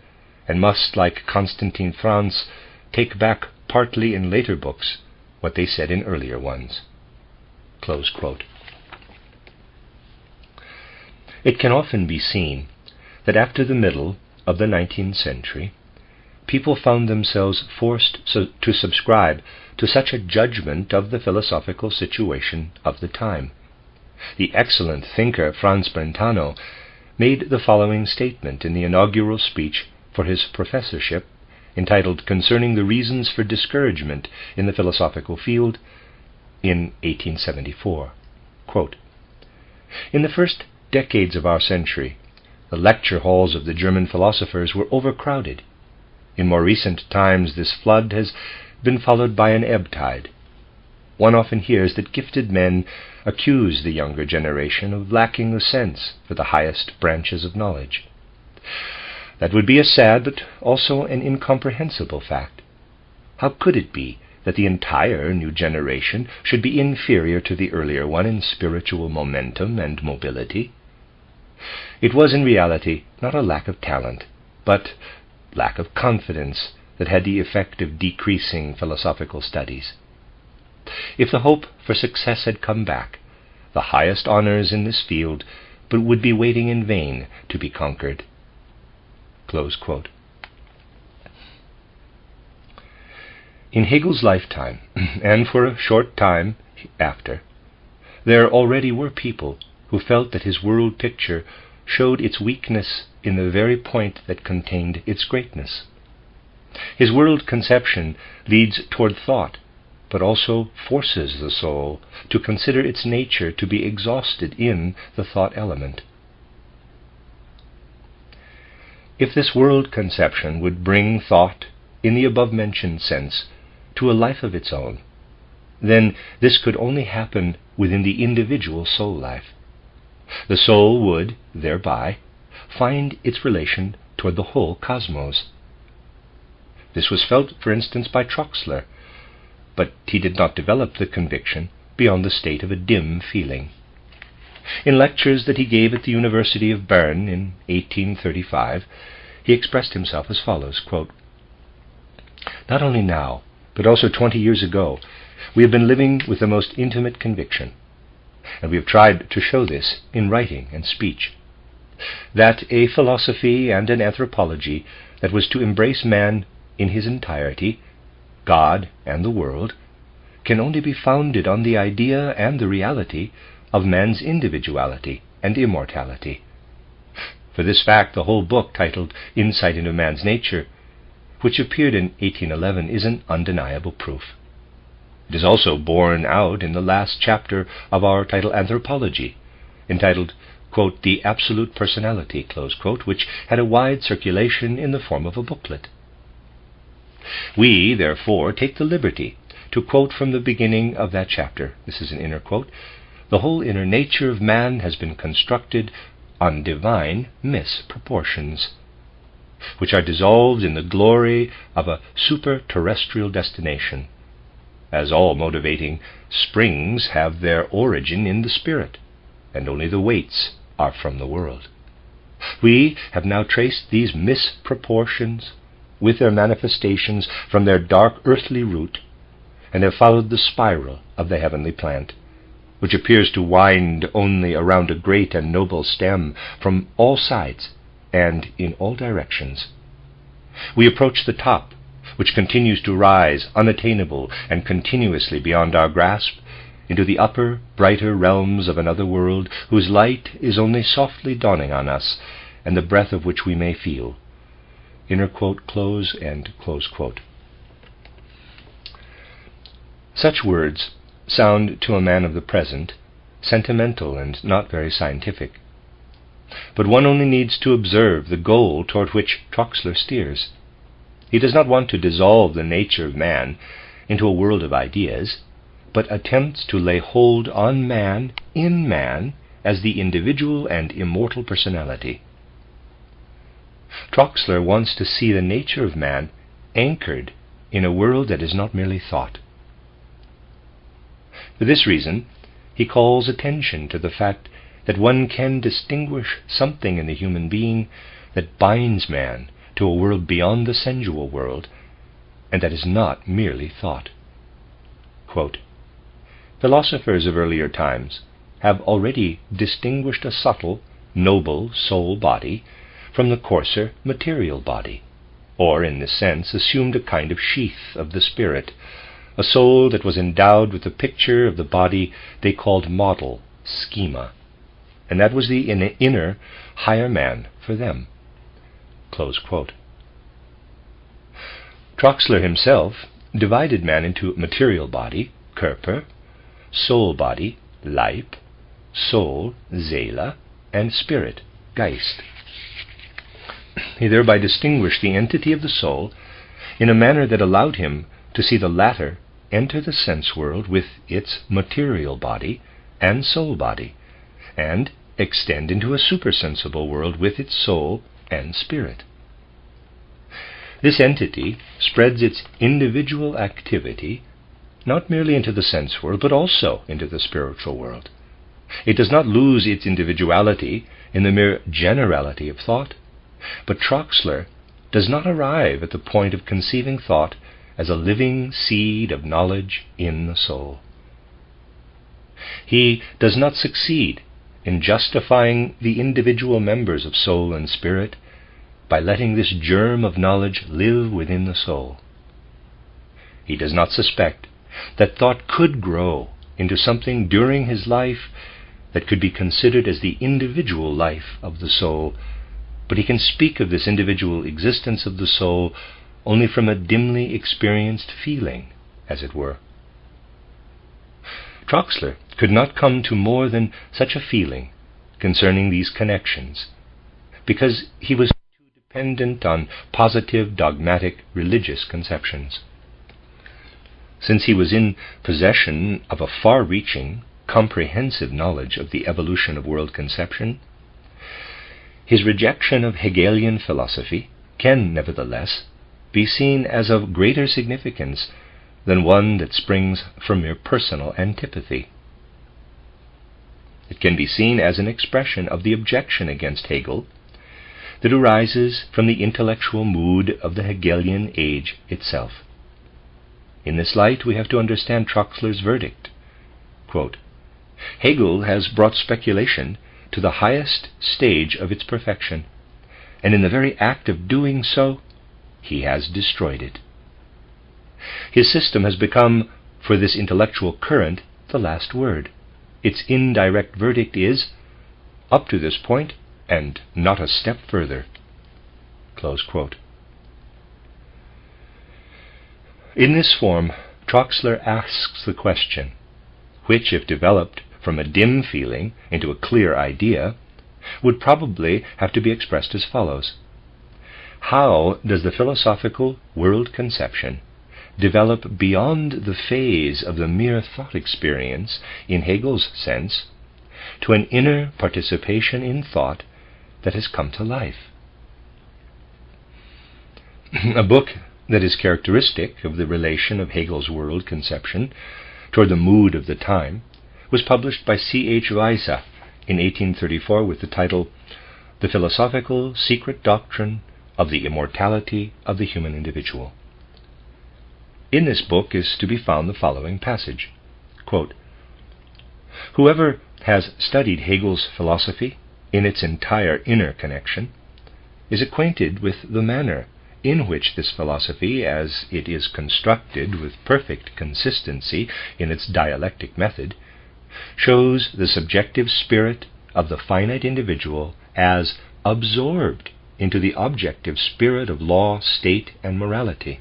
and must, like Constantine Franz, take back partly in later books what they said in earlier ones." Close quote. It can often be seen that after the middle of the 19th century, people found themselves forced to subscribe to such a judgment of the philosophical situation of the time. The excellent thinker Franz Brentano made the following statement in the inaugural speech for his professorship, entitled "Concerning the Reasons for Discouragement in the Philosophical Field," in 1874. Quote, "In the first decades of our century, the lecture halls of the German philosophers were overcrowded. In more recent times this flood has been followed by an ebb tide. One often hears that gifted men accuse the younger generation of lacking the sense for the highest branches of knowledge. That would be a sad but also an incomprehensible fact. How could it be that the entire new generation should be inferior to the earlier one in spiritual momentum and mobility? It was in reality not a lack of talent, but lack of confidence that had the effect of decreasing philosophical studies. If the hope for success had come back, the highest honors in this field would be waiting in vain to be conquered." Close quote. In Hegel's lifetime, and for a short time after, there already were people who felt that his world picture showed its weakness in the very point that contained its greatness. His world conception leads toward thought, but also forces the soul to consider its nature to be exhausted in the thought element. If this world conception would bring thought, in the above-mentioned sense, to a life of its own, then this could only happen within the individual soul life. The soul would, thereby, find its relation toward the whole cosmos. This was felt, for instance, by Troxler, but he did not develop the conviction beyond the state of a dim feeling. In lectures that he gave at the University of Bern in 1835, he expressed himself as follows, quote, "Not only now, but also 20 years ago, we have been living with the most intimate conviction, and we have tried to show this in writing and speech, that a philosophy and an anthropology that was to embrace man in his entirety, God and the world, can only be founded on the idea and the reality of man's individuality and immortality. For this fact, the whole book titled Insight into Man's Nature, which appeared in 1811, is an undeniable proof. It is also borne out in the last chapter of our title Anthropology, entitled quote, the absolute personality, close quote, which had a wide circulation in the form of a booklet. We, therefore, take the liberty to quote from the beginning of that chapter. This is an inner quote. The whole inner nature of man has been constructed on divine misproportions, which are dissolved in the glory of a super-terrestrial destination, as all motivating springs have their origin in the spirit, and only the weights are from the world. We have now traced these misproportions with their manifestations from their dark earthly root, and have followed the spiral of the heavenly plant, which appears to wind only around a great and noble stem from all sides and in all directions. We approach the top, which continues to rise unattainable and continuously beyond our grasp, into the upper, brighter realms of another world, whose light is only softly dawning on us, and the breath of which we may feel. Inner quote, close and close quote. Such words sound to a man of the present sentimental and not very scientific. But one only needs to observe the goal toward which Troxler steers. He does not want to dissolve the nature of man into a world of ideas, but attempts to lay hold on man in man as the individual and immortal personality. Troxler wants to see the nature of man anchored in a world that is not merely thought. For this reason, he calls attention to the fact that one can distinguish something in the human being that binds man to a world beyond the sensual world, and that is not merely thought. Quote, philosophers of earlier times have already distinguished a subtle, noble soul body from the coarser material body, or in this sense assumed a kind of sheath of the spirit, a soul that was endowed with a picture of the body they called model, schema, and that was the inner, higher man for them. Close quote. Troxler himself divided man into material body, Körper, soul body, Leib, soul, Seele, and spirit, Geist. He thereby distinguished the entity of the soul in a manner that allowed him to see the latter enter the sense world with its material body and soul body, and extend into a supersensible world with its soul and spirit. This entity spreads its individual activity not merely into the sense world, but also into the spiritual world. It does not lose its individuality in the mere generality of thought, but Troxler does not arrive at the point of conceiving thought as a living seed of knowledge in the soul. He does not succeed in justifying the individual members of soul and spirit by letting this germ of knowledge live within the soul. He does not suspect that thought could grow into something during his life that could be considered as the individual life of the soul, but he can speak of this individual existence of the soul only from a dimly experienced feeling, as it were. Troxler could not come to more than such a feeling concerning these connections, because he was too dependent on positive, dogmatic, religious conceptions. Since he was in possession of a far-reaching, comprehensive knowledge of the evolution of world conception, his rejection of Hegelian philosophy can, nevertheless, be seen as of greater significance than one that springs from mere personal antipathy. It can be seen as an expression of the objection against Hegel that arises from the intellectual mood of the Hegelian age itself. In this light, we have to understand Troxler's verdict. Quote, Hegel has brought speculation to the highest stage of its perfection, and in the very act of doing so, he has destroyed it. His system has become, for this intellectual current, the last word. Its indirect verdict is, up to this point, and not a step further. Close quote. In this form, Troxler asks the question, which, if developed from a dim feeling into a clear idea, would probably have to be expressed as follows. How does the philosophical world conception develop beyond the phase of the mere thought experience, in Hegel's sense, to an inner participation in thought that has come to life? A book that is characteristic of the relation of Hegel's world conception toward the mood of the time was published by C.H. Weisse in 1834 with the title The Philosophical Secret Doctrine of the Immortality of the Human Individual. In this book is to be found the following passage, quote, "Whoever has studied Hegel's philosophy in its entire inner connection is acquainted with the manner in which this philosophy, as it is constructed with perfect consistency in its dialectic method, shows the subjective spirit of the finite individual as absorbed into the objective spirit of law, state, and morality.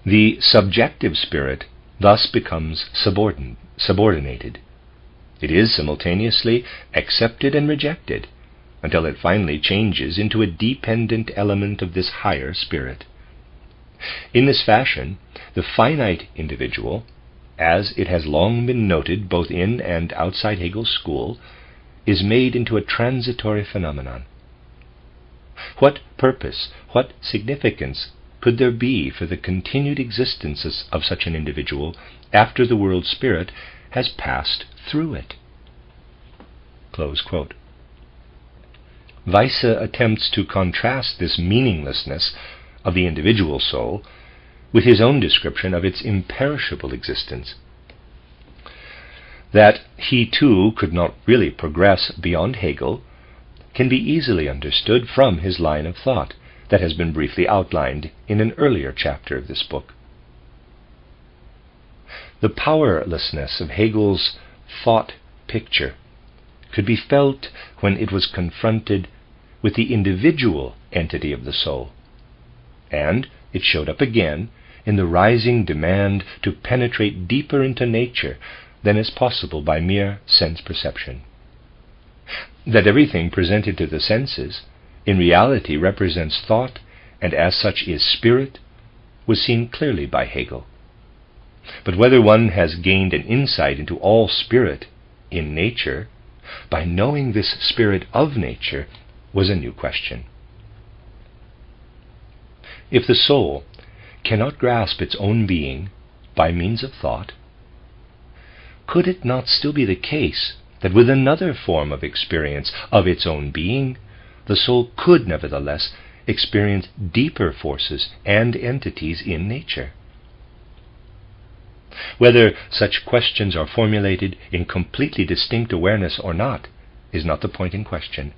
The subjective spirit thus becomes subordinated. It is simultaneously accepted and rejected until it finally changes into a dependent element of this higher spirit. In this fashion, the finite individual, as it has long been noted both in and outside Hegel's school, is made into a transitory phenomenon. What purpose, what significance could there be for the continued existence of such an individual after the world spirit has passed through it?" Close quote. Weisse attempts to contrast this meaninglessness of the individual soul with his own description of its imperishable existence. That he too could not really progress beyond Hegel can be easily understood from his line of thought that has been briefly outlined in an earlier chapter of this book. The powerlessness of Hegel's thought picture could be felt when it was confronted with the individual entity of the soul, and it showed up again in the rising demand to penetrate deeper into nature than is possible by mere sense perception. That everything presented to the senses in reality represents thought, and as such is spirit, was seen clearly by Hegel. But whether one has gained an insight into all spirit in nature by knowing this spirit of nature was a new question. If the soul cannot grasp its own being by means of thought, could it not still be the case that with another form of experience of its own being, the soul could nevertheless experience deeper forces and entities in nature? Whether such questions are formulated in completely distinct awareness or not is not the point in question.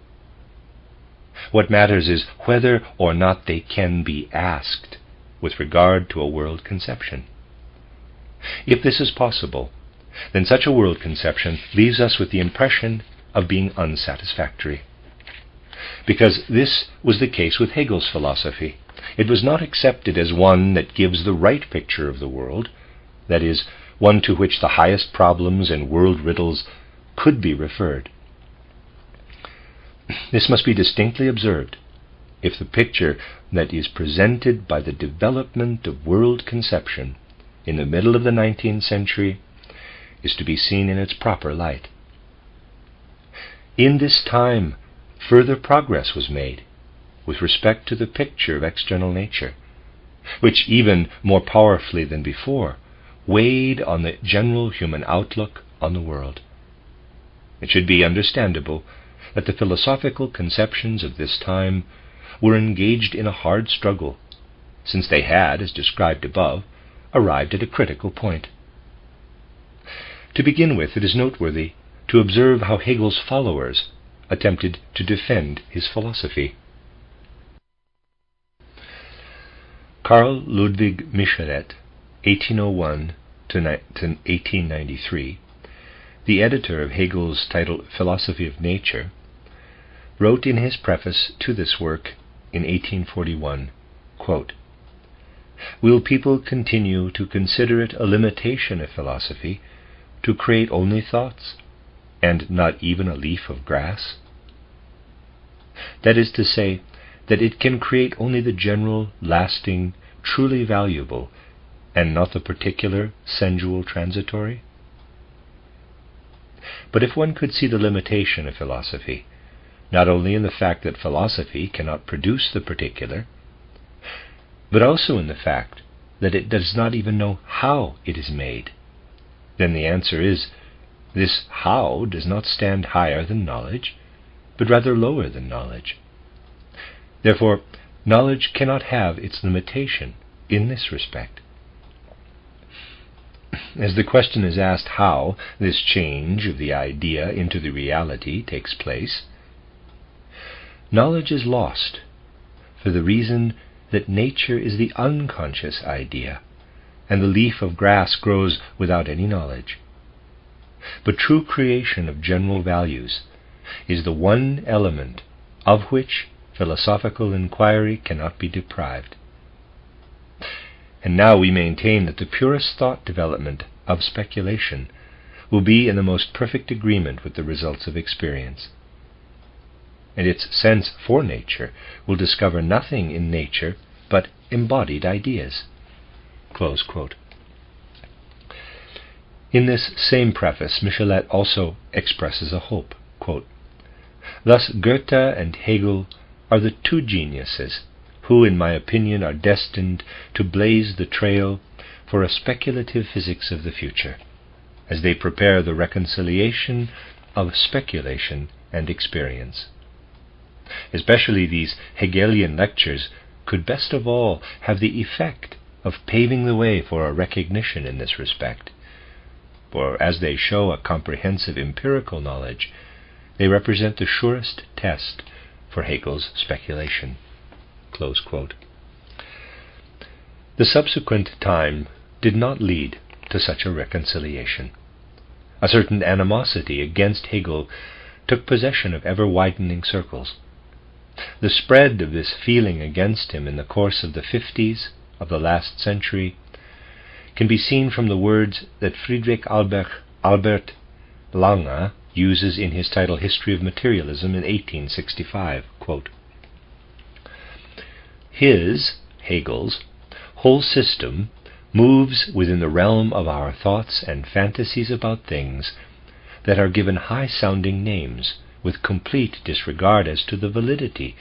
What matters is whether or not they can be asked with regard to a world conception. If this is possible, then such a world conception leaves us with the impression of being unsatisfactory. Because this was the case with Hegel's philosophy. It was not accepted as one that gives the right picture of the world, that is, one to which the highest problems and world riddles could be referred. This must be distinctly observed if the picture that is presented by the development of world conception in the middle of the 19th century is to be seen in its proper light. In this time, further progress was made with respect to the picture of external nature, which even more powerfully than before weighed on the general human outlook on the world. It should be understandable that the philosophical conceptions of this time were engaged in a hard struggle, since they had, as described above, arrived at a critical point. To begin with, it is noteworthy to observe how Hegel's followers attempted to defend his philosophy. Carl Ludwig Michelet, 1801 to 1893, the editor of Hegel's titled Philosophy of Nature, wrote in his preface to this work in 1841, quote, "Will people continue to consider it a limitation of philosophy to create only thoughts? and not even a leaf of grass? That is to say, that it can create only the general, lasting, truly valuable, and not the particular, sensual, transitory? But if one could see the limitation of philosophy, not only in the fact that philosophy cannot produce the particular, but also in the fact that it does not even know how it is made, then the answer is, this how does not stand higher than knowledge, but rather lower than knowledge. Therefore, knowledge cannot have its limitation in this respect. As the question is asked how this change of the idea into the reality takes place, knowledge is lost for the reason that nature is the unconscious idea, and the leaf of grass grows without any knowledge. But true creation of general values is the one element of which philosophical inquiry cannot be deprived. And now we maintain that the purest thought development of speculation will be in the most perfect agreement with the results of experience, and its sense for nature will discover nothing in nature but embodied ideas." Close quote. In this same preface, Michelet also expresses a hope, quote, "Thus Goethe and Hegel are the two geniuses who, in my opinion, are destined to blaze the trail for a speculative physics of the future, as they prepare the reconciliation of speculation and experience. Especially these Hegelian lectures could best of all have the effect of paving the way for a recognition in this respect, for as they show a comprehensive empirical knowledge, they represent the surest test for Hegel's speculation." Close quote. The subsequent time did not lead to such a reconciliation. A certain animosity against Hegel took possession of ever-widening circles. The spread of this feeling against him in the course of the 50s of the last century can be seen from the words that Friedrich Albert Lange uses in his title History of Materialism in 1865. Quote, Hegel's, whole system moves within the realm of our thoughts and fantasies about things that are given high-sounding names, with complete disregard as to the validity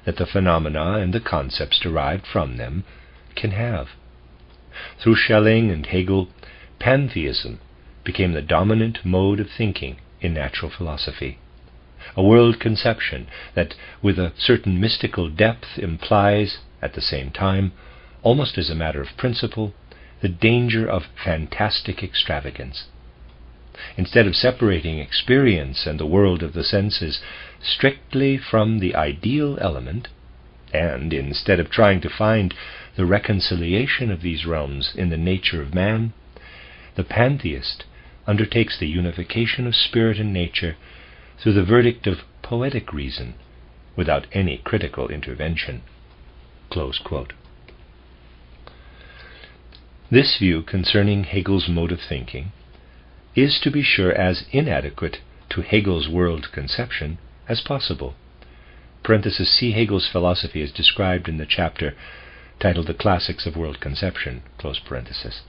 that the phenomena and the concepts derived from them can have. Through Schelling and Hegel, pantheism became the dominant mode of thinking in natural philosophy, a world conception that with a certain mystical depth implies, at the same time, almost as a matter of principle, the danger of fantastic extravagance. Instead of separating experience and the world of the senses strictly from the ideal element, and instead of trying to find the reconciliation of these realms in the nature of man, the pantheist undertakes the unification of spirit and nature through the verdict of poetic reason, without any critical intervention." Close quote. This view concerning Hegel's mode of thinking is, to be sure, as inadequate to Hegel's world conception as possible. See Hegel's philosophy is described in the chapter titled The Classics of World Conception. Close parenthesis.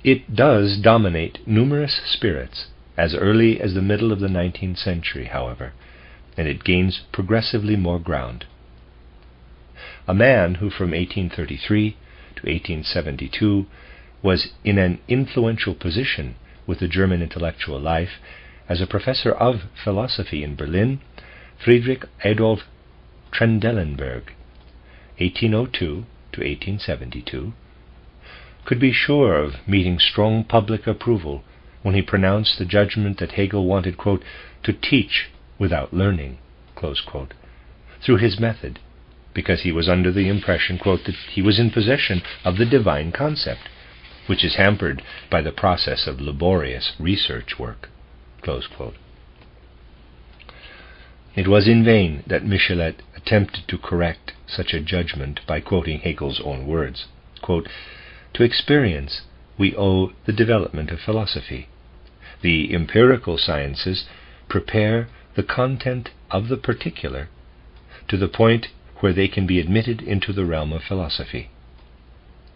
It does dominate numerous spirits as early as the middle of the 19th century, however, and it gains progressively more ground. A man who from 1833 to 1872 was in an influential position with the German intellectual life as a professor of philosophy in Berlin, Friedrich Adolf Trendelenburg, 1802 to 1872, could be sure of meeting strong public approval when he pronounced the judgment that Hegel wanted, quote, to teach without learning, close quote, through his method, because he was under the impression, quote, that he was in possession of the divine concept, which is hampered by the process of laborious research work, close quote. It was in vain that Michelet attempted to correct such a judgment by quoting Hegel's own words, quote, "To experience we owe the development of philosophy. The empirical sciences prepare the content of the particular to the point where they can be admitted into the realm of philosophy.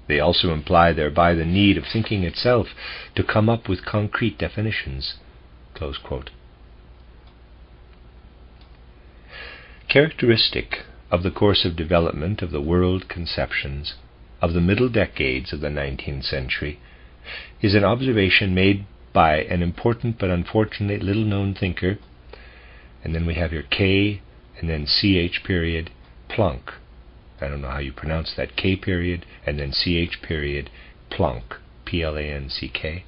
They also imply thereby the need of thinking itself to come up with concrete definitions." Close quote. Characteristic of the course of development of the world conceptions of the middle decades of the 19th century is an observation made by an important but unfortunately little-known thinker, and then we have your K and then CH period, Planck. I don't know how you pronounce that, K period and then CH period, Planck, P-L-A-N-C-K.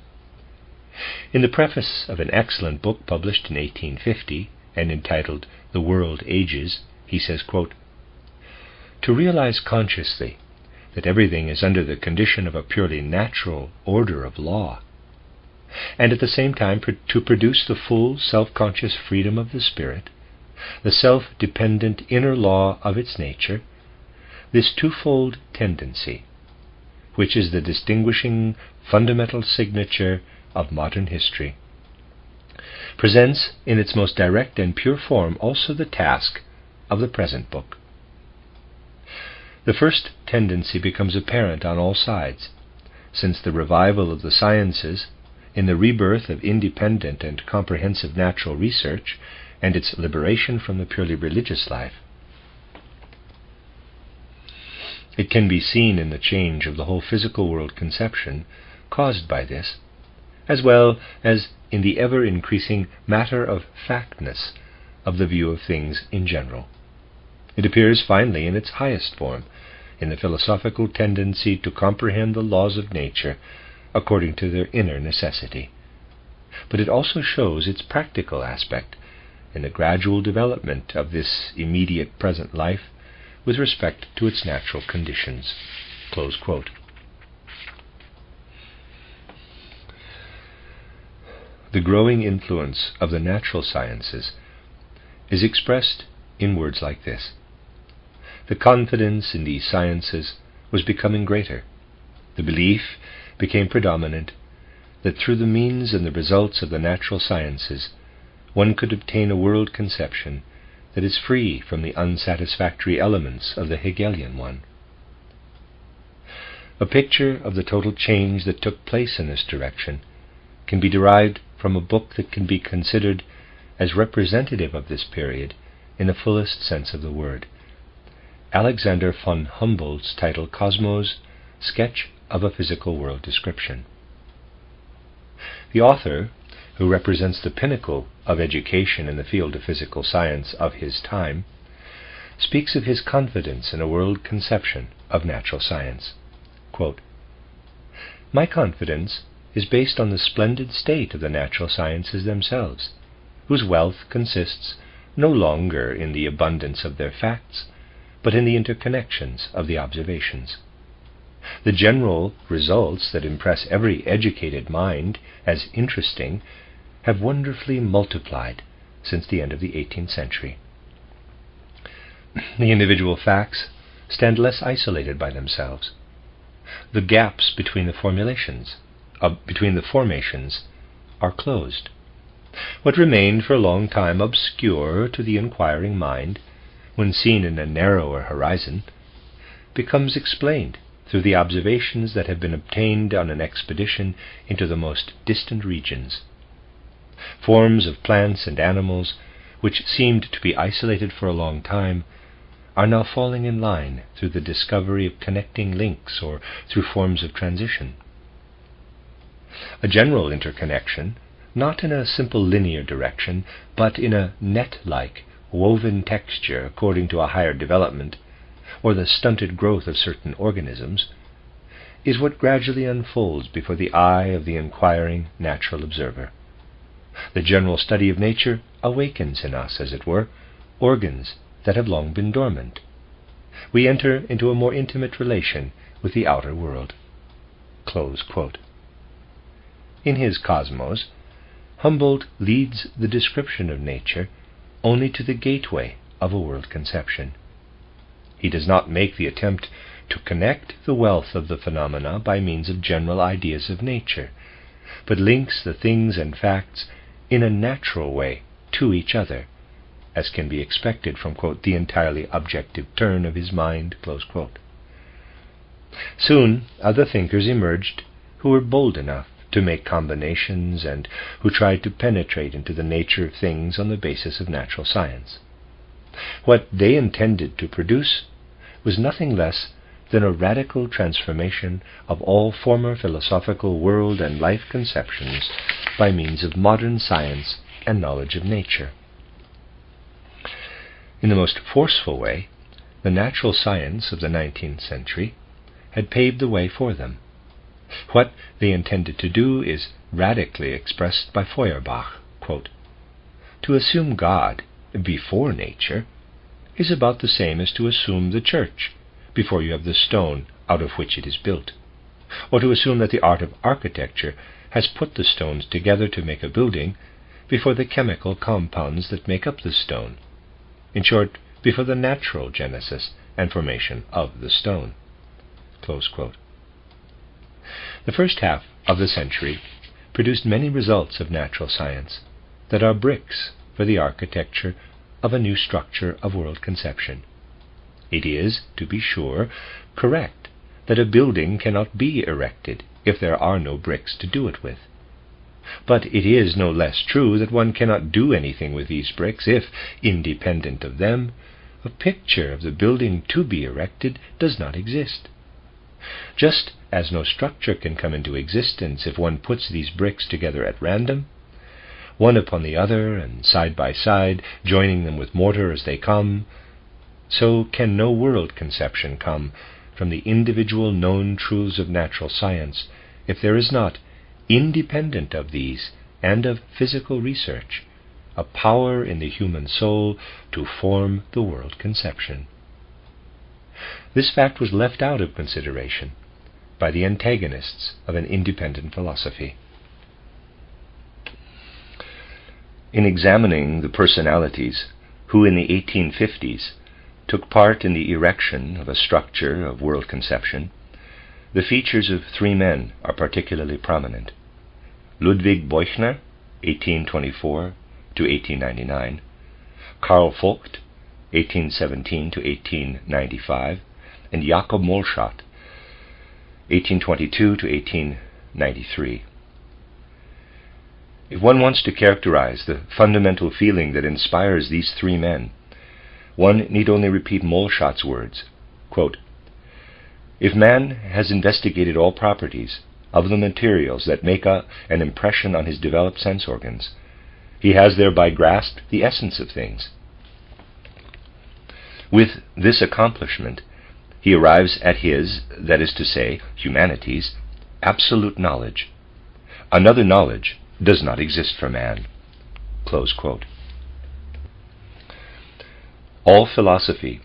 In the preface of an excellent book published in 1850 and entitled The World Ages, he says, quote, "To realize consciously that everything is under the condition of a purely natural order of law, and at the same time to produce the full self-conscious freedom of the spirit, the self-dependent inner law of its nature, this twofold tendency, which is the distinguishing fundamental signature of modern history, presents in its most direct and pure form also the task of the present book. The first tendency becomes apparent on all sides, since the revival of the sciences, in the rebirth of independent and comprehensive natural research, and its liberation from the purely religious life. It can be seen in the change of the whole physical world conception caused by this, as well as in the ever-increasing matter of factness of the view of things in general. It appears finally in its highest form, in the philosophical tendency to comprehend the laws of nature according to their inner necessity. But it also shows its practical aspect in the gradual development of this immediate present life with respect to its natural conditions." Close quote. The growing influence of the natural sciences is expressed in words like this: the confidence in these sciences was becoming greater. The belief became predominant that through the means and the results of the natural sciences one could obtain a world conception that is free from the unsatisfactory elements of the Hegelian one. A picture of the total change that took place in this direction can be derived from a book that can be considered as representative of this period in the fullest sense of the word, Alexander von Humboldt's title Cosmos, Sketch of a Physical World Description. The author, who represents the pinnacle of education in the field of physical science of his time, speaks of his confidence in a world conception of natural science. Quote, "My confidence is based on the splendid state of the natural sciences themselves, whose wealth consists no longer in the abundance of their facts, but in the interconnections of the observations. The general results that impress every educated mind as interesting have wonderfully multiplied since the end of the 18th century. The individual facts stand less isolated by themselves. The gaps between the formations are closed. What remained for a long time obscure to the inquiring mind, when seen in a narrower horizon, becomes explained through the observations that have been obtained on an expedition into the most distant regions. Forms of plants and animals, which seemed to be isolated for a long time, are now falling in line through the discovery of connecting links or through forms of transition. A general interconnection, not in a simple linear direction, but in a net-like, woven texture according to a higher development, or the stunted growth of certain organisms, is what gradually unfolds before the eye of the inquiring natural observer. The general study of nature awakens in us, as it were, organs that have long been dormant. We enter into a more intimate relation with the outer world." Close quote. In his Cosmos, Humboldt leads the description of nature only to the gateway of a world conception. He does not make the attempt to connect the wealth of the phenomena by means of general ideas of nature, but links the things and facts in a natural way to each other, as can be expected from, quote, the entirely objective turn of his mind, close quote. Soon other thinkers emerged who were bold enough to make combinations and who tried to penetrate into the nature of things on the basis of natural science. What they intended to produce was nothing less than a radical transformation of all former philosophical world and life conceptions by means of modern science and knowledge of nature. In the most forceful way, the natural science of the 19th century had paved the way for them. What they intended to do is radically expressed by Feuerbach, quote, "To assume God before nature is about the same as to assume the church before you have the stone out of which it is built, or to assume that the art of architecture has put the stones together to make a building before the chemical compounds that make up the stone, in short, before the natural genesis and formation of the stone." Close quote. The first half of the century produced many results of natural science that are bricks for the architecture of a new structure of world conception. It is, to be sure, correct that a building cannot be erected if there are no bricks to do it with. But it is no less true that one cannot do anything with these bricks if, independent of them, a picture of the building to be erected does not exist. Just as no structure can come into existence if one puts these bricks together at random, one upon the other and side by side, joining them with mortar as they come, so can no world conception come from the individual known truths of natural science if there is not, independent of these and of physical research, a power in the human soul to form the world conception. This fact was left out of consideration by the antagonists of an independent philosophy. In examining the personalities who in the 1850s took part in the erection of a structure of world conception, the features of three men are particularly prominent: Ludwig Beuchner, 1824 to 1899, Karl Vogt, 1817 to 1895, and Jakob Molschat, 1822 to 1893. If one wants to characterize the fundamental feeling that inspires these three men, one need only repeat Molschat's words, quote, "If man has investigated all properties of the materials that make an impression on his developed sense organs, he has thereby grasped the essence of things. With this accomplishment, he arrives at his, that is to say, humanity's, absolute knowledge. Another knowledge does not exist for man." Close quote. All philosophy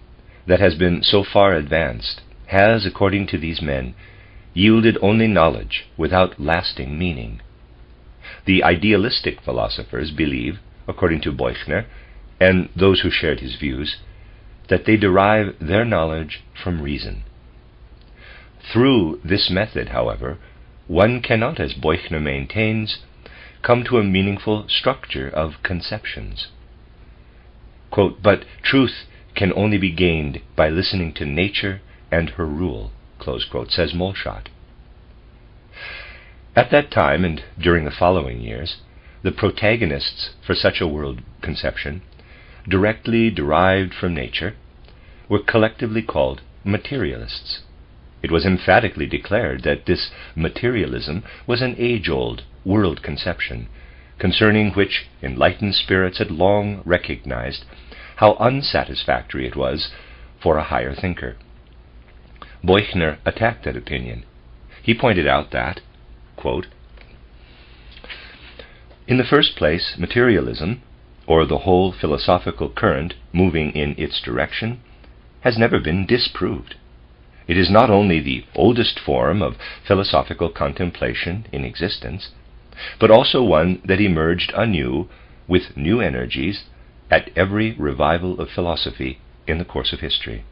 that has been so far advanced has, according to these men, yielded only knowledge without lasting meaning. The idealistic philosophers believe, according to Beuchner, and those who shared his views, that they derive their knowledge from reason. Through this method, however, one cannot, as Beuchner maintains, come to a meaningful structure of conceptions. Quote, "But truth can only be gained by listening to nature and her rule," close quote, says Molschat. At that time, and during the following years, the protagonists for such a world conception, directly derived from nature, were collectively called materialists. It was emphatically declared that this materialism was an age-old world conception, concerning which enlightened spirits had long recognized how unsatisfactory it was for a higher thinker. Beuchner attacked that opinion. He pointed out that, quote, "In the first place, materialism, or the whole philosophical current moving in its direction, has never been disproved. It is not only the oldest form of philosophical contemplation in existence, but also one that emerged anew with new energies at every revival of philosophy in the course of history.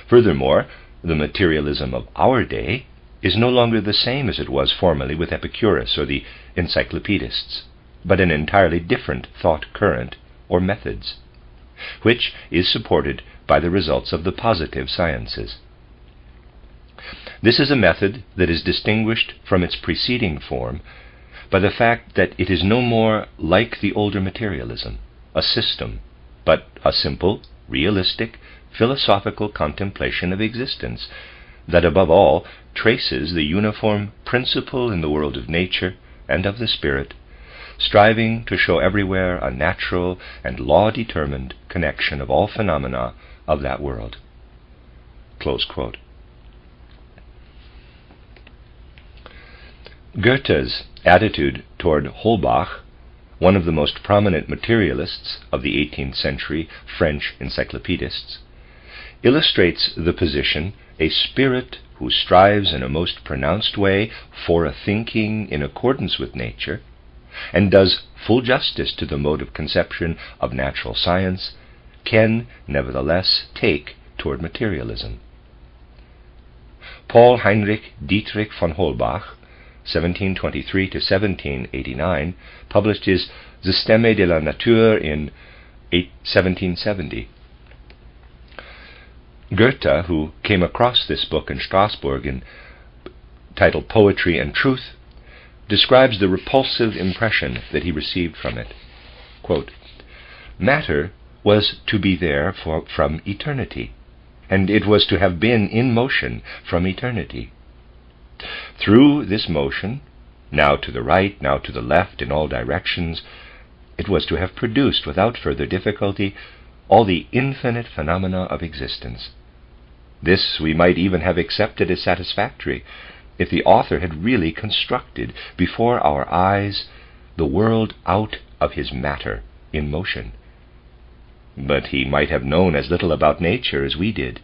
Furthermore, the materialism of our day is no longer the same as it was formerly with Epicurus or the encyclopedists, but an entirely different thought current or methods, which is supported by the results of the positive sciences. This is a method that is distinguished from its preceding form by the fact that it is no more like the older materialism, a system, but a simple, realistic, philosophical contemplation of existence that above all traces the uniform principle in the world of nature and of the spirit, striving to show everywhere a natural and law-determined connection of all phenomena of that world. Close quote. Goethe's attitude toward Holbach, one of the most prominent materialists of the 18th century French encyclopedists, illustrates the position a spirit who strives in a most pronounced way for a thinking in accordance with nature, and does full justice to the mode of conception of natural science, can nevertheless take toward materialism. Paul Heinrich Dietrich von Holbach, 1723 to 1789, published his Systeme de la Nature in 1770. Goethe, who came across this book in Strasbourg titled Poetry and Truth, describes the repulsive impression that he received from it. Quote, "Matter was to be there from eternity, and it was to have been in motion from eternity. Through this motion, now to the right, now to the left, in all directions, it was to have produced without further difficulty all the infinite phenomena of existence. This we might even have accepted as satisfactory if the author had really constructed before our eyes the world out of his matter in motion. But he might have known as little about nature as we did,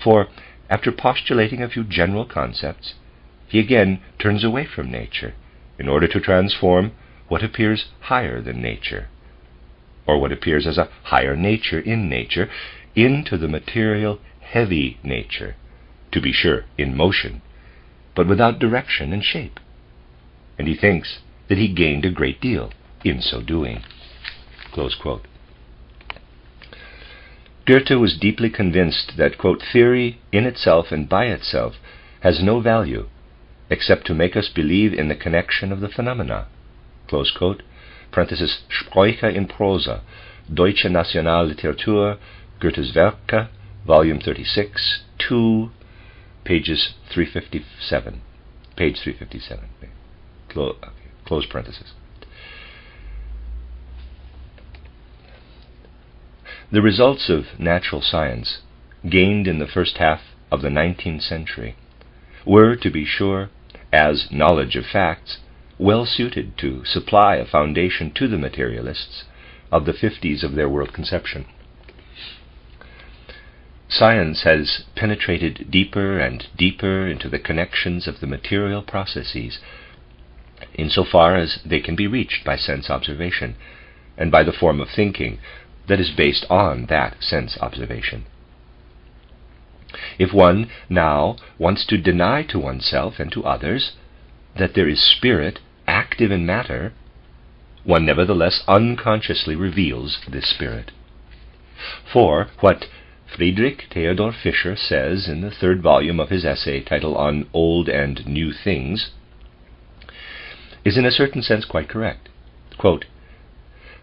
for after postulating a few general concepts, he again turns away from nature in order to transform what appears higher than nature, or what appears as a higher nature in nature, into the material heavy nature, to be sure in motion, but without direction and shape. And he thinks that he gained a great deal in so doing." Close quote. Goethe was deeply convinced that, quote, "theory in itself and by itself has no value except to make us believe in the connection of the phenomena." Close quote. Parenthesis, Sprüche in Prosa, Deutsche Nationalliteratur, Goethes Werke, Volume 36, 2, pages 357. Page 357. Close parenthesis. The results of natural science, gained in the first half of the 19th century, were, to be sure, as knowledge of facts, well suited to supply a foundation to the materialists of the 50s of their world conception. Science has penetrated deeper and deeper into the connections of the material processes, insofar as they can be reached by sense observation, and by the form of thinking that is based on that sense observation. If one now wants to deny to oneself and to others that there is spirit active in matter, one nevertheless unconsciously reveals this spirit. For what Friedrich Theodor Fischer says in the 3rd volume of his essay titled On Old and New Things is in a certain sense quite correct. Quote,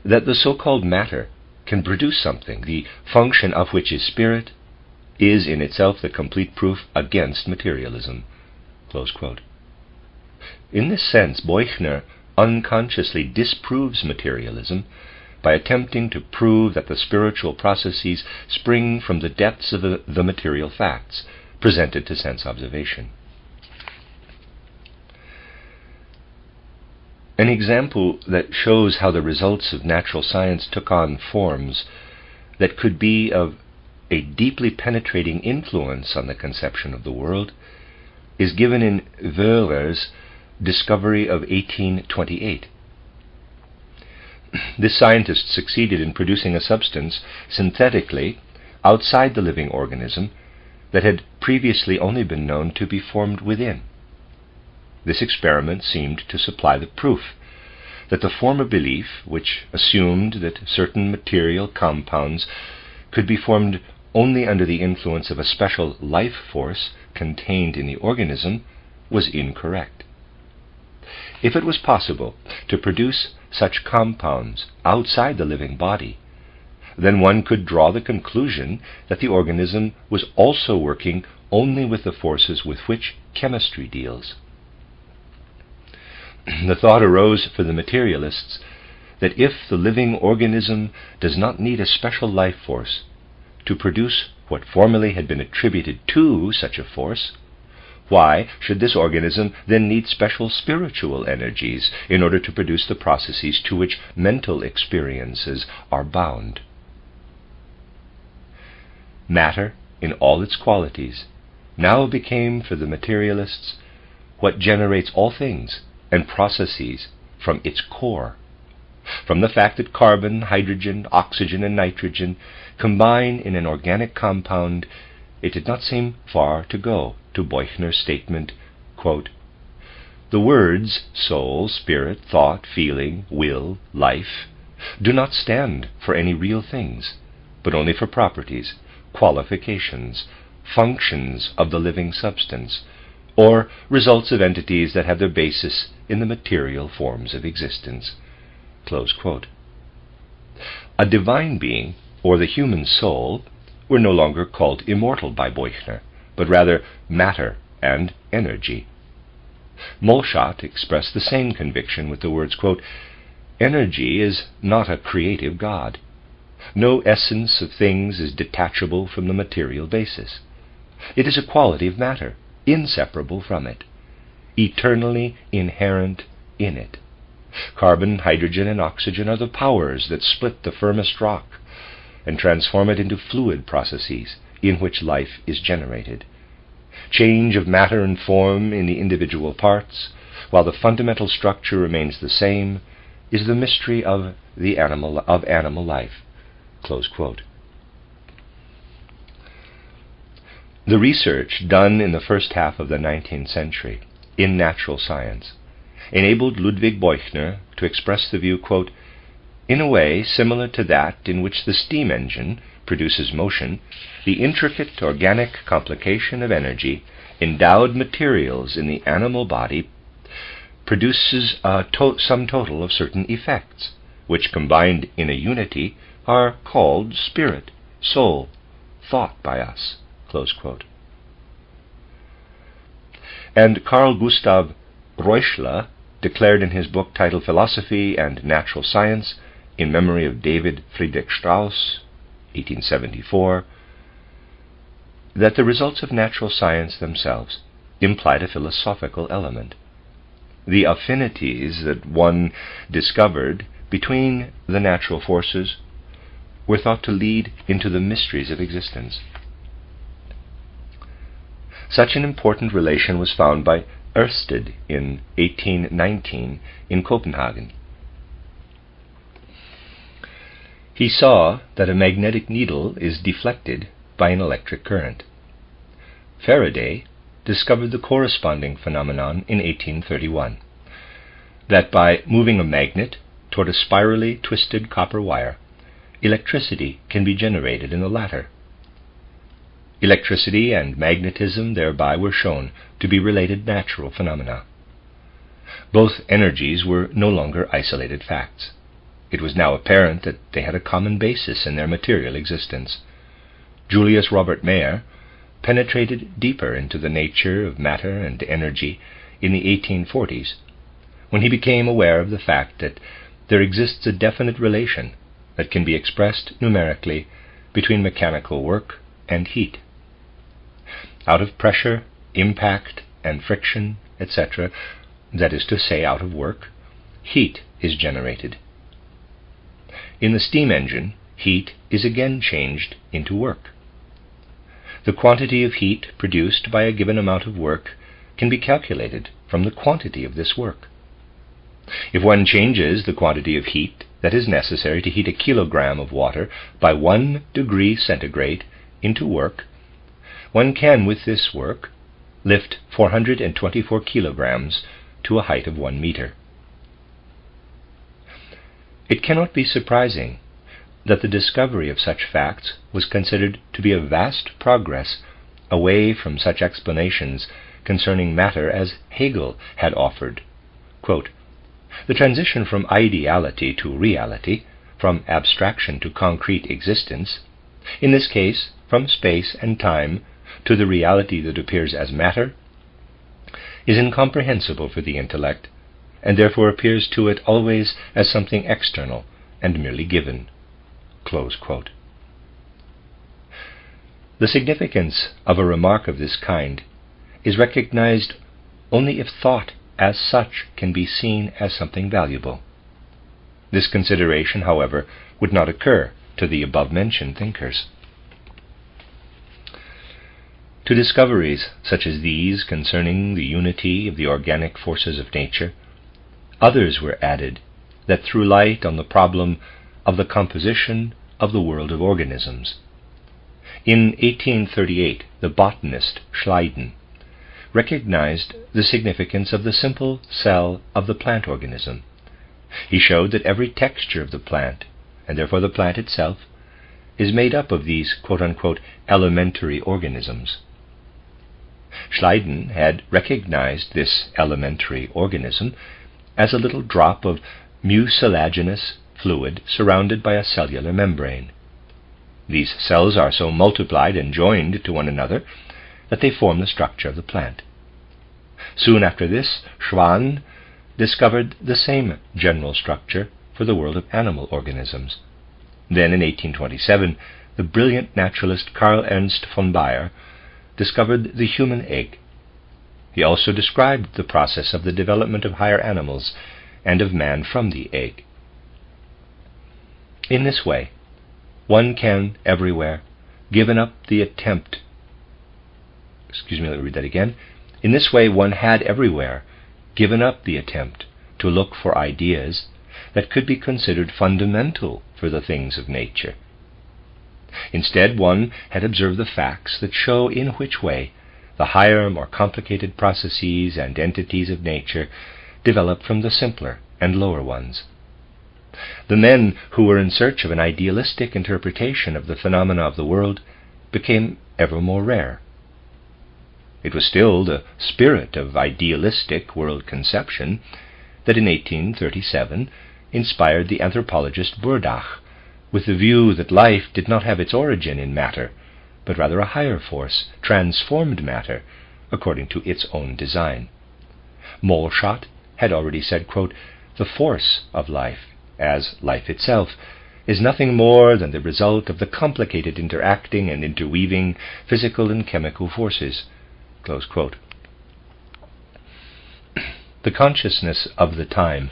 "That the so-called matter can produce something, the function of which is spirit, is in itself the complete proof against materialism." Close quote. In this sense, Beuchner unconsciously disproves materialism by attempting to prove that the spiritual processes spring from the depths of the material facts presented to sense observation. An example that shows how the results of natural science took on forms that could be of a deeply penetrating influence on the conception of the world is given in Wöhrer's discovery of 1828. This scientist succeeded in producing a substance synthetically outside the living organism that had previously only been known to be formed within. This experiment seemed to supply the proof that the former belief, which assumed that certain material compounds could be formed only under the influence of a special life force contained in the organism, was incorrect. If it was possible to produce such compounds outside the living body, then one could draw the conclusion that the organism was also working only with the forces with which chemistry deals. The thought arose for the materialists that if the living organism does not need a special life force to produce what formerly had been attributed to such a force, why should this organism then need special spiritual energies in order to produce the processes to which mental experiences are bound? Matter, in all its qualities, now became for the materialists what generates all things and processes from its core. From the fact that carbon, hydrogen, oxygen, and nitrogen combine in an organic compound, it did not seem far to go to Beuchner's statement, quote, "The words soul, spirit, thought, feeling, will, life do not stand for any real things, but only for properties, qualifications, functions of the living substance, or results of entities that have their basis in the material forms of existence." Close quote. A divine being, or the human soul, were no longer called immortal by Beuchner, but rather matter and energy. Molschat expressed the same conviction with the words, quote, "Energy is not a creative God. No essence of things is detachable from the material basis. It is a quality of matter, inseparable from it, eternally inherent in it. Carbon, hydrogen, and oxygen are the powers that split the firmest rock and transform it into fluid processes in which life is generated. Change of matter and form in the individual parts, while the fundamental structure remains the same, is the mystery of animal life." Close quote. The research done in the first half of the 19th century in natural science enabled Ludwig Beuchner to express the view, quote, "In a way similar to that in which the steam engine produces motion, the intricate organic complication of energy endowed materials in the animal body produces a sum total of certain effects, which combined in a unity are called spirit, soul, thought by us." Close quote. And Carl Gustav Reuschler declared in his book titled Philosophy and Natural Science, in memory of David Friedrich Strauss, 1874, that the results of natural science themselves implied a philosophical element. The affinities that one discovered between the natural forces were thought to lead into the mysteries of existence. Such an important relation was found by Ørsted in 1819 in Copenhagen. He saw that a magnetic needle is deflected by an electric current. Faraday discovered the corresponding phenomenon in 1831, that by moving a magnet toward a spirally twisted copper wire, electricity can be generated in the latter. Electricity and magnetism thereby were shown to be related natural phenomena. Both energies were no longer isolated facts. It was now apparent that they had a common basis in their material existence. Julius Robert Mayer penetrated deeper into the nature of matter and energy in the 1840s, when he became aware of the fact that there exists a definite relation that can be expressed numerically between mechanical work and heat. Out of pressure, impact, and friction, etc., that is to say, out of work, heat is generated. In the steam engine, heat is again changed into work. The quantity of heat produced by a given amount of work can be calculated from the quantity of this work. If one changes the quantity of heat that is necessary to heat a kilogram of water by 1 degree centigrade into work, one can, with this work, lift 424 kilograms to a height of 1 meter. It cannot be surprising that the discovery of such facts was considered to be a vast progress away from such explanations concerning matter as Hegel had offered. Quote, "The transition from ideality to reality, from abstraction to concrete existence, in this case from space and time to the reality that appears as matter, is incomprehensible for the intellect, and therefore appears to it always as something external and merely given." Close quote. The significance of a remark of this kind is recognized only if thought as such can be seen as something valuable. This consideration, however, would not occur to the above-mentioned thinkers. To discoveries such as these concerning the unity of the organic forces of nature, others were added that threw light on the problem of the composition of the world of organisms. In 1838, the botanist Schleiden recognized the significance of the simple cell of the plant organism. He showed that every texture of the plant, and therefore the plant itself, is made up of these quote-unquote elementary organisms. Schleiden had recognized this elementary organism as a little drop of mucilaginous fluid surrounded by a cellular membrane. These cells are so multiplied and joined to one another that they form the structure of the plant. Soon after this, Schwann discovered the same general structure for the world of animal organisms. Then, in 1827, the brilliant naturalist Karl Ernst von Baer discovered the human egg. He also described the process of the development of higher animals and of man from the egg. In this way, one can everywhere given up the attempt In this way, one had everywhere given up the attempt to look for ideas that could be considered fundamental for the things of nature. Instead, one had observed the facts that show in which way the higher, more complicated processes and entities of nature develop from the simpler and lower ones. The men who were in search of an idealistic interpretation of the phenomena of the world became ever more rare. It was still the spirit of idealistic world conception that in 1837 inspired the anthropologist Burdach with the view that life did not have its origin in matter, but rather a higher force transformed matter according to its own design. Mohlschott had already said, quote, "The force of life, as life itself, is nothing more than the result of the complicated interacting and interweaving physical and chemical forces." Close quote. The consciousness of the time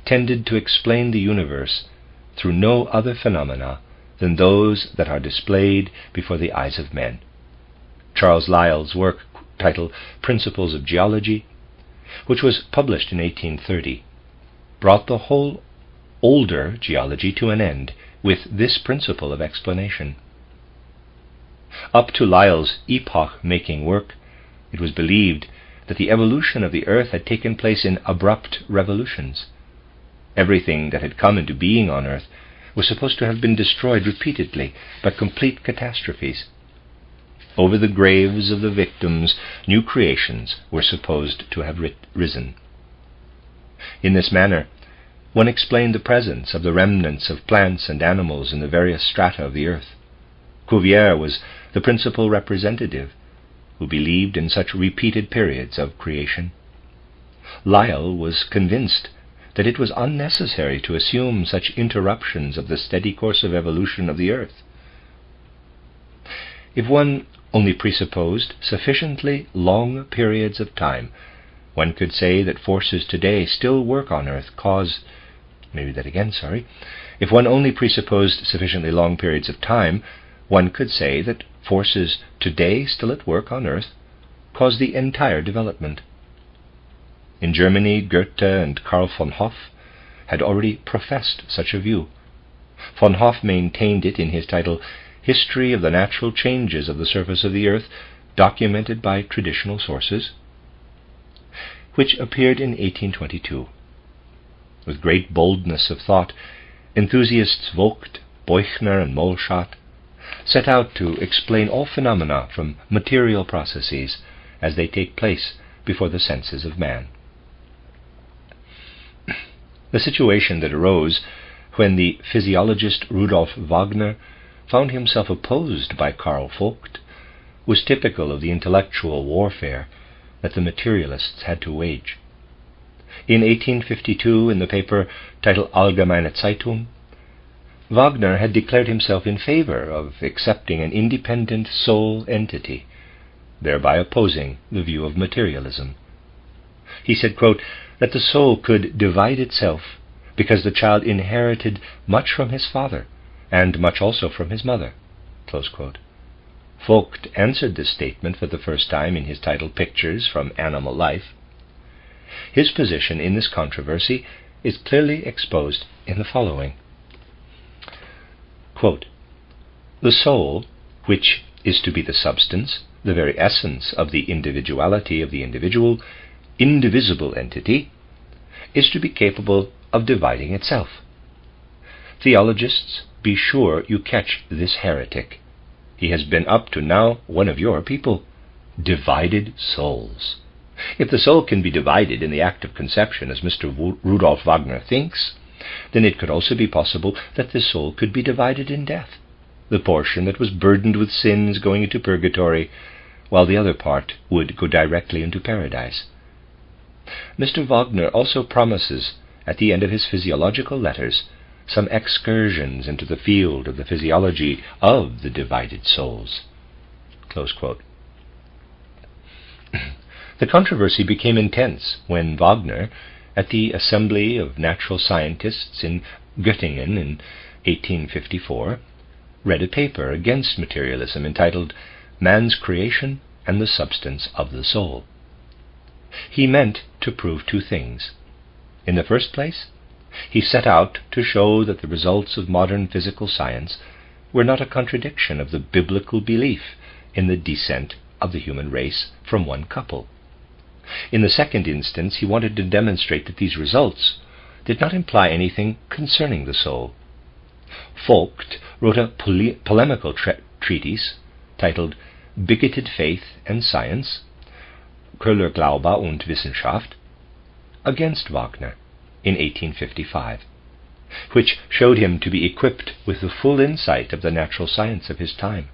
tended to explain the universe through no other phenomena than those that are displayed before the eyes of men. Charles Lyell's work, titled Principles of Geology, which was published in 1830, brought the whole older geology to an end with this principle of explanation. Up to Lyell's epoch-making work, it was believed that the evolution of the earth had taken place in abrupt revolutions. Everything that had come into being on earth was supposed to have been destroyed repeatedly by complete catastrophes. Over the graves of the victims, new creations were supposed to have risen. In this manner, one explained the presence of the remnants of plants and animals in the various strata of the earth. Cuvier was the principal representative who believed in such repeated periods of creation. Lyell was convinced that it was unnecessary to assume such interruptions of the steady course of evolution of the earth. If one only presupposed sufficiently long periods of time, one could say that forces today still work on earth If one only presupposed sufficiently long periods of time, one could say that forces today still at work on earth cause the entire development. In Germany, Goethe and Karl von Hoff had already professed such a view. Von Hoff maintained it in his title history of the natural changes of the surface of the earth documented by traditional sources, which appeared in 1822. With great boldness of thought, enthusiasts Vogt, Beuchner, and Molschat set out to explain all phenomena from material processes as they take place before the senses of man. The situation that arose when the physiologist Rudolf Wagner found himself opposed by Karl Vogt was typical of the intellectual warfare that the materialists had to wage. In 1852, in the paper titled Allgemeine Zeitung, Wagner had declared himself in favor of accepting an independent soul entity, thereby opposing the view of materialism. He said, quote, that the soul could divide itself because the child inherited much from his father and much also from his mother. Close quote. Vogt answered this statement for the first time in his title Pictures from Animal Life. His position in this controversy is clearly exposed in the following. Quote, the soul, which is to be the substance, the very essence of the individuality of the individual, indivisible entity, is to be capable of dividing itself. Theologists, be sure you catch this heretic. He has been up to now one of your people. Divided souls. If the soul can be divided in the act of conception, as Mr. Rudolf Wagner thinks, then it could also be possible that the soul could be divided in death, the portion that was burdened with sins going into purgatory, while the other part would go directly into paradise. Mr. Wagner also promises, at the end of his physiological letters, some excursions into the field of the physiology of the divided souls. Close quote. The controversy became intense when Wagner, at the Assembly of Natural Scientists in Göttingen in 1854, read a paper against materialism entitled Man's Creation and the Substance of the Soul. He meant to prove two things. In the first place, he set out to show that the results of modern physical science were not a contradiction of the biblical belief in the descent of the human race from one couple. In the second instance, he wanted to demonstrate that these results did not imply anything concerning the soul. Vogt wrote a polemical treatise titled Bigoted Faith and Science, Köhler Glaube und Wissenschaft, against Wagner in 1855, which showed him to be equipped with the full insight of the natural science of his time.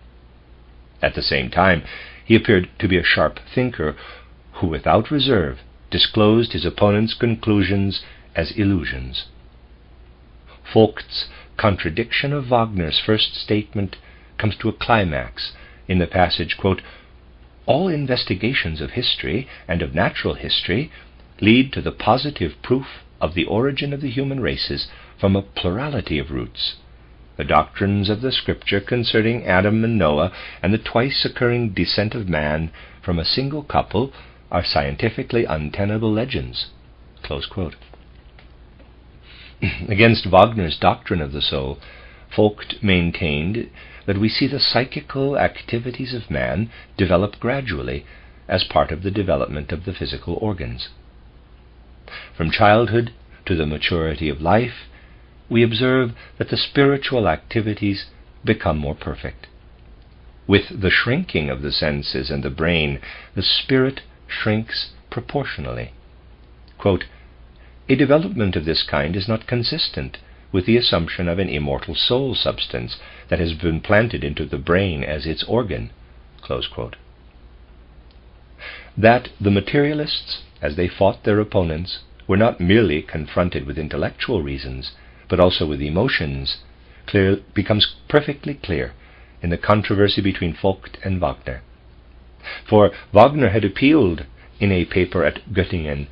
At the same time, he appeared to be a sharp thinker who without reserve disclosed his opponent's conclusions as illusions. Vogt's contradiction of Wagner's first statement comes to a climax in the passage, quote, all investigations of history and of natural history lead to the positive proof of the origin of the human races from a plurality of roots. The doctrines of the Scripture concerning Adam and Noah and the twice occurring descent of man from a single couple are scientifically untenable legends. Close quote. Against Wagner's doctrine of the soul, Vogt maintained that we see the psychical activities of man develop gradually as part of the development of the physical organs. From childhood to the maturity of life, we observe that the spiritual activities become more perfect. With the shrinking of the senses and the brain, the spirit shrinks proportionally. Quote, a development of this kind is not consistent with the assumption of an immortal soul substance that has been planted into the brain as its organ. Close quote. That the materialists, as they fought their opponents, were not merely confronted with intellectual reasons, but also with emotions, becomes perfectly clear in the controversy between Vogt and Wagner. For Wagner had appealed in a paper at Göttingen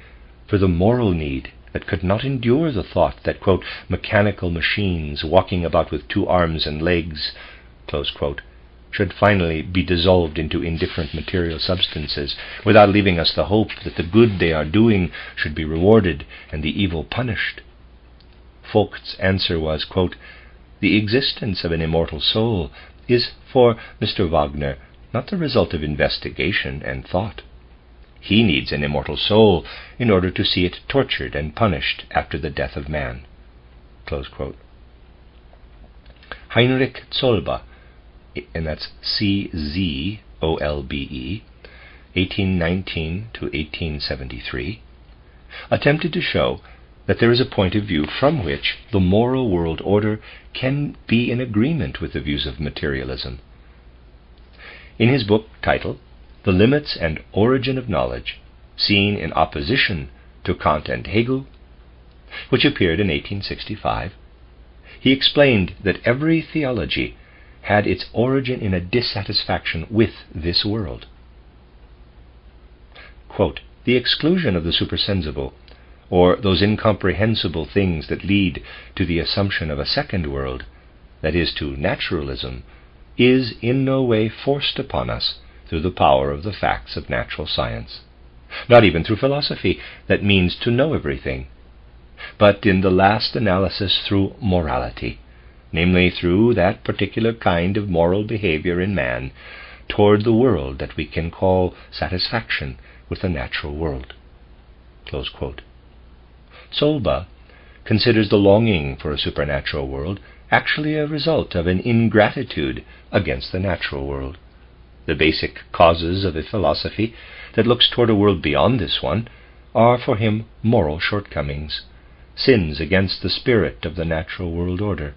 for the moral need that could not endure the thought that, quote, mechanical machines walking about with 2 arms and legs, close quote, should finally be dissolved into indifferent material substances, without leaving us the hope that the good they are doing should be rewarded and the evil punished. Vogt's answer was, quote, the existence of an immortal soul is for Mr. Wagner not the result of investigation and thought. He needs an immortal soul in order to see it tortured and punished after the death of man." Close quote. Heinrich Zolbe, and that's Czolbe, 1819 to 1873, attempted to show that there is a point of view from which the moral world order can be in agreement with the views of materialism. In his book titled "The Limits and Origin of Knowledge, Seen in Opposition to Kant and Hegel," which appeared in 1865, he explained that every theology had its origin in a dissatisfaction with this world. Quote, "The exclusion of the supersensible, or those incomprehensible things that lead to the assumption of a second world, that is, to naturalism, is in no way forced upon us through the power of the facts of natural science, not even through philosophy that means to know everything, but in the last analysis through morality, namely through that particular kind of moral behavior in man toward the world that we can call satisfaction with the natural world." Close quote. Zolbe considers the longing for a supernatural world actually a result of an ingratitude against the natural world. The basic causes of a philosophy that looks toward a world beyond this one are for him moral shortcomings, sins against the spirit of the natural world order.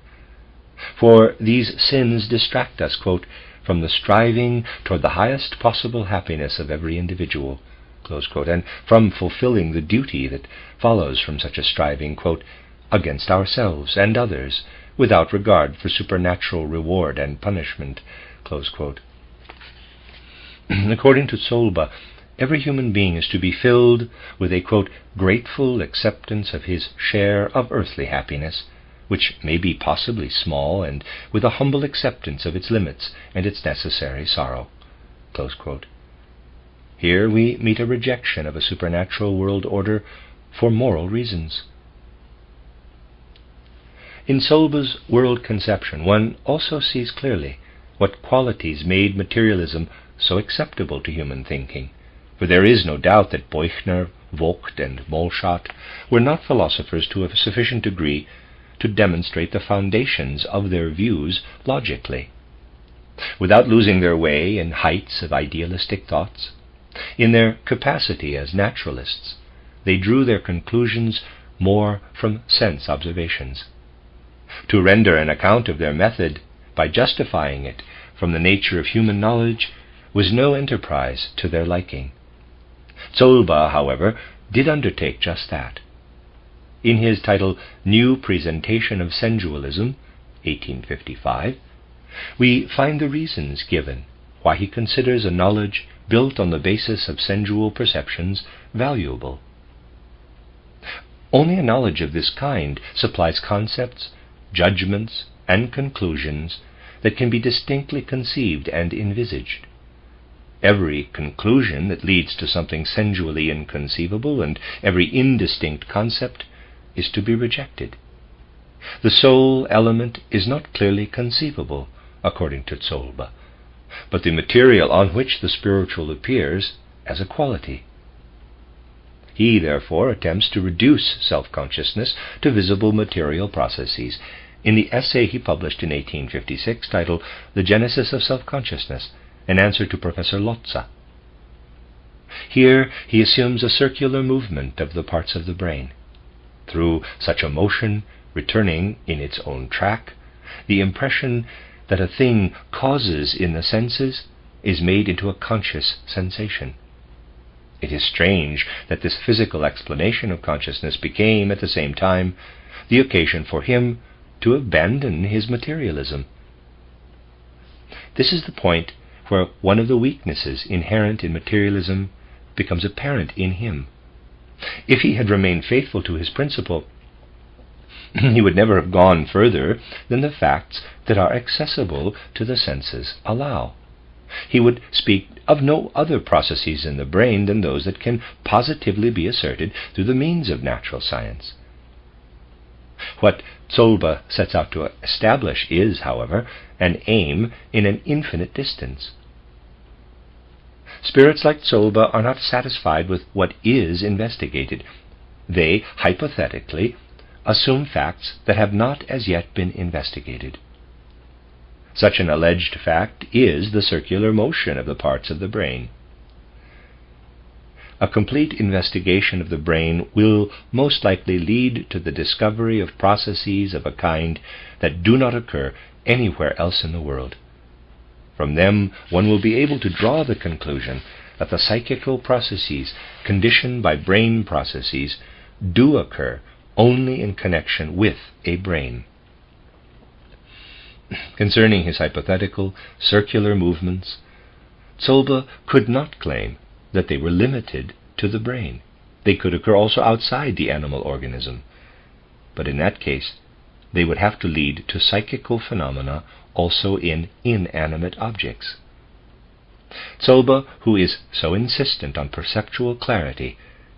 For these sins distract us, quote, "from the striving toward the highest possible happiness of every individual," close quote, and from fulfilling the duty that follows from such a striving, quote, "against ourselves and others, without regard for supernatural reward and punishment," close quote. According to Zolbe, every human being is to be filled with a, quote, "grateful acceptance of his share of earthly happiness, which may be possibly small, and with a humble acceptance of its limits and its necessary sorrow," close quote. Here we meet a rejection of a supernatural world order for moral reasons. In Zolbe's world conception, one also sees clearly what qualities made materialism so acceptable to human thinking, for there is no doubt that Beuchner, Vogt, and Mohlschott were not philosophers to a sufficient degree to demonstrate the foundations of their views logically, without losing their way in heights of idealistic thoughts. In their capacity as naturalists, they drew their conclusions more from sense observations. To render an account of their method by justifying it from the nature of human knowledge was no enterprise to their liking. Zolbe, however, did undertake just that. In his title "New Presentation of Sensualism," 1855, we find the reasons given why he considers a knowledge built on the basis of sensual perceptions valuable. Only a knowledge of this kind supplies concepts, judgments, and conclusions that can be distinctly conceived and envisaged. Every conclusion that leads to something sensually inconceivable, and every indistinct concept, is to be rejected. The soul element is not clearly conceivable, according to Zolbe, but the material on which the spiritual appears as a quality. He, therefore, attempts to reduce self-consciousness to visible material processes in the essay he published in 1856 titled "The Genesis of Self-Consciousness, an Answer to Professor Lotze." Here he assumes a circular movement of the parts of the brain. Through such a motion, returning in its own track, the impression that a thing causes in the senses is made into a conscious sensation. It is strange that this physical explanation of consciousness became, at the same time, the occasion for him to abandon his materialism. This is the point where one of the weaknesses inherent in materialism becomes apparent in him. If he had remained faithful to his principle, he would never have gone further than the facts that are accessible to the senses allow. He would speak of no other processes in the brain than those that can positively be asserted through the means of natural science. What Solba sets out to establish is, however, an aim in an infinite distance. Spirits like Solba are not satisfied with what is investigated. They, hypothetically, assume facts that have not as yet been investigated. Such an alleged fact is the circular motion of the parts of the brain. A complete investigation of the brain will most likely lead to the discovery of processes of a kind that do not occur anywhere else in the world. From them, one will be able to draw the conclusion that the psychical processes conditioned by brain processes do occur only in connection with a brain. Concerning his hypothetical circular movements, Solba could not claim that they were limited to the brain. They could occur also outside the animal organism, but in that case they would have to lead to psychical phenomena also in inanimate objects. Solba, who is so insistent on perceptual clarity,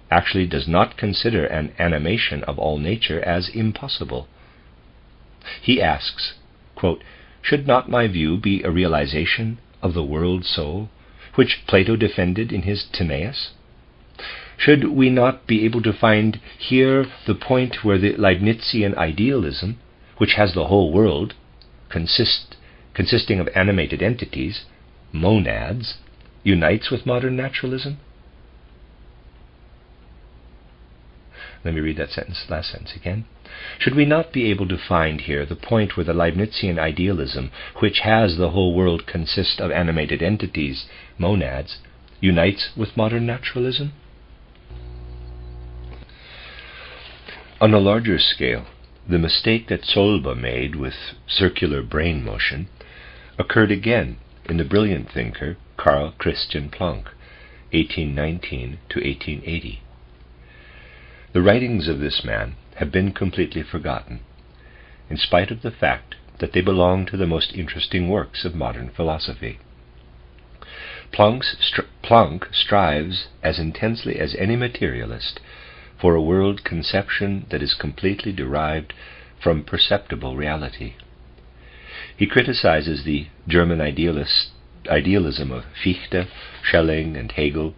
actually does not consider an animation of all nature as impossible. He asks, quote, "Should not my view be a realization of the world soul, which Plato defended in his Timaeus? Should we not be able to find here the point where the Leibnizian idealism, which has the whole world, consisting of animated entities, monads, unites with modern naturalism?" Let me read that last sentence again. Should we not be able to find here the point where the Leibnizian idealism, which has the whole world consist of animated entities, monads, unites with modern naturalism? On a larger scale, the mistake that Solba made with circular brain motion occurred again in the brilliant thinker Karl Christian Planck, 1819 to 1880. The writings of this man have been completely forgotten, in spite of the fact that they belong to the most interesting works of modern philosophy. Planck strives as intensely as any materialist for a world conception that is completely derived from perceptible reality. He criticizes the German idealism of Fichte, Schelling, and Hegel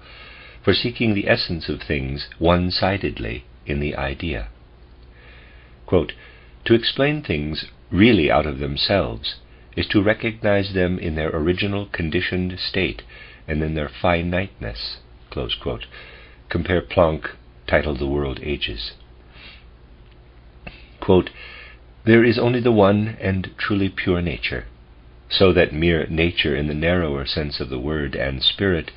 for seeking the essence of things one-sidedly in the idea. Quote, "To explain things really out of themselves is to recognize them in their original conditioned state and in their finiteness." Close quote. Compare Planck, titled The World Ages. Quote, "There is only the one and truly pure nature, so that mere nature in the narrower sense of the word and spirit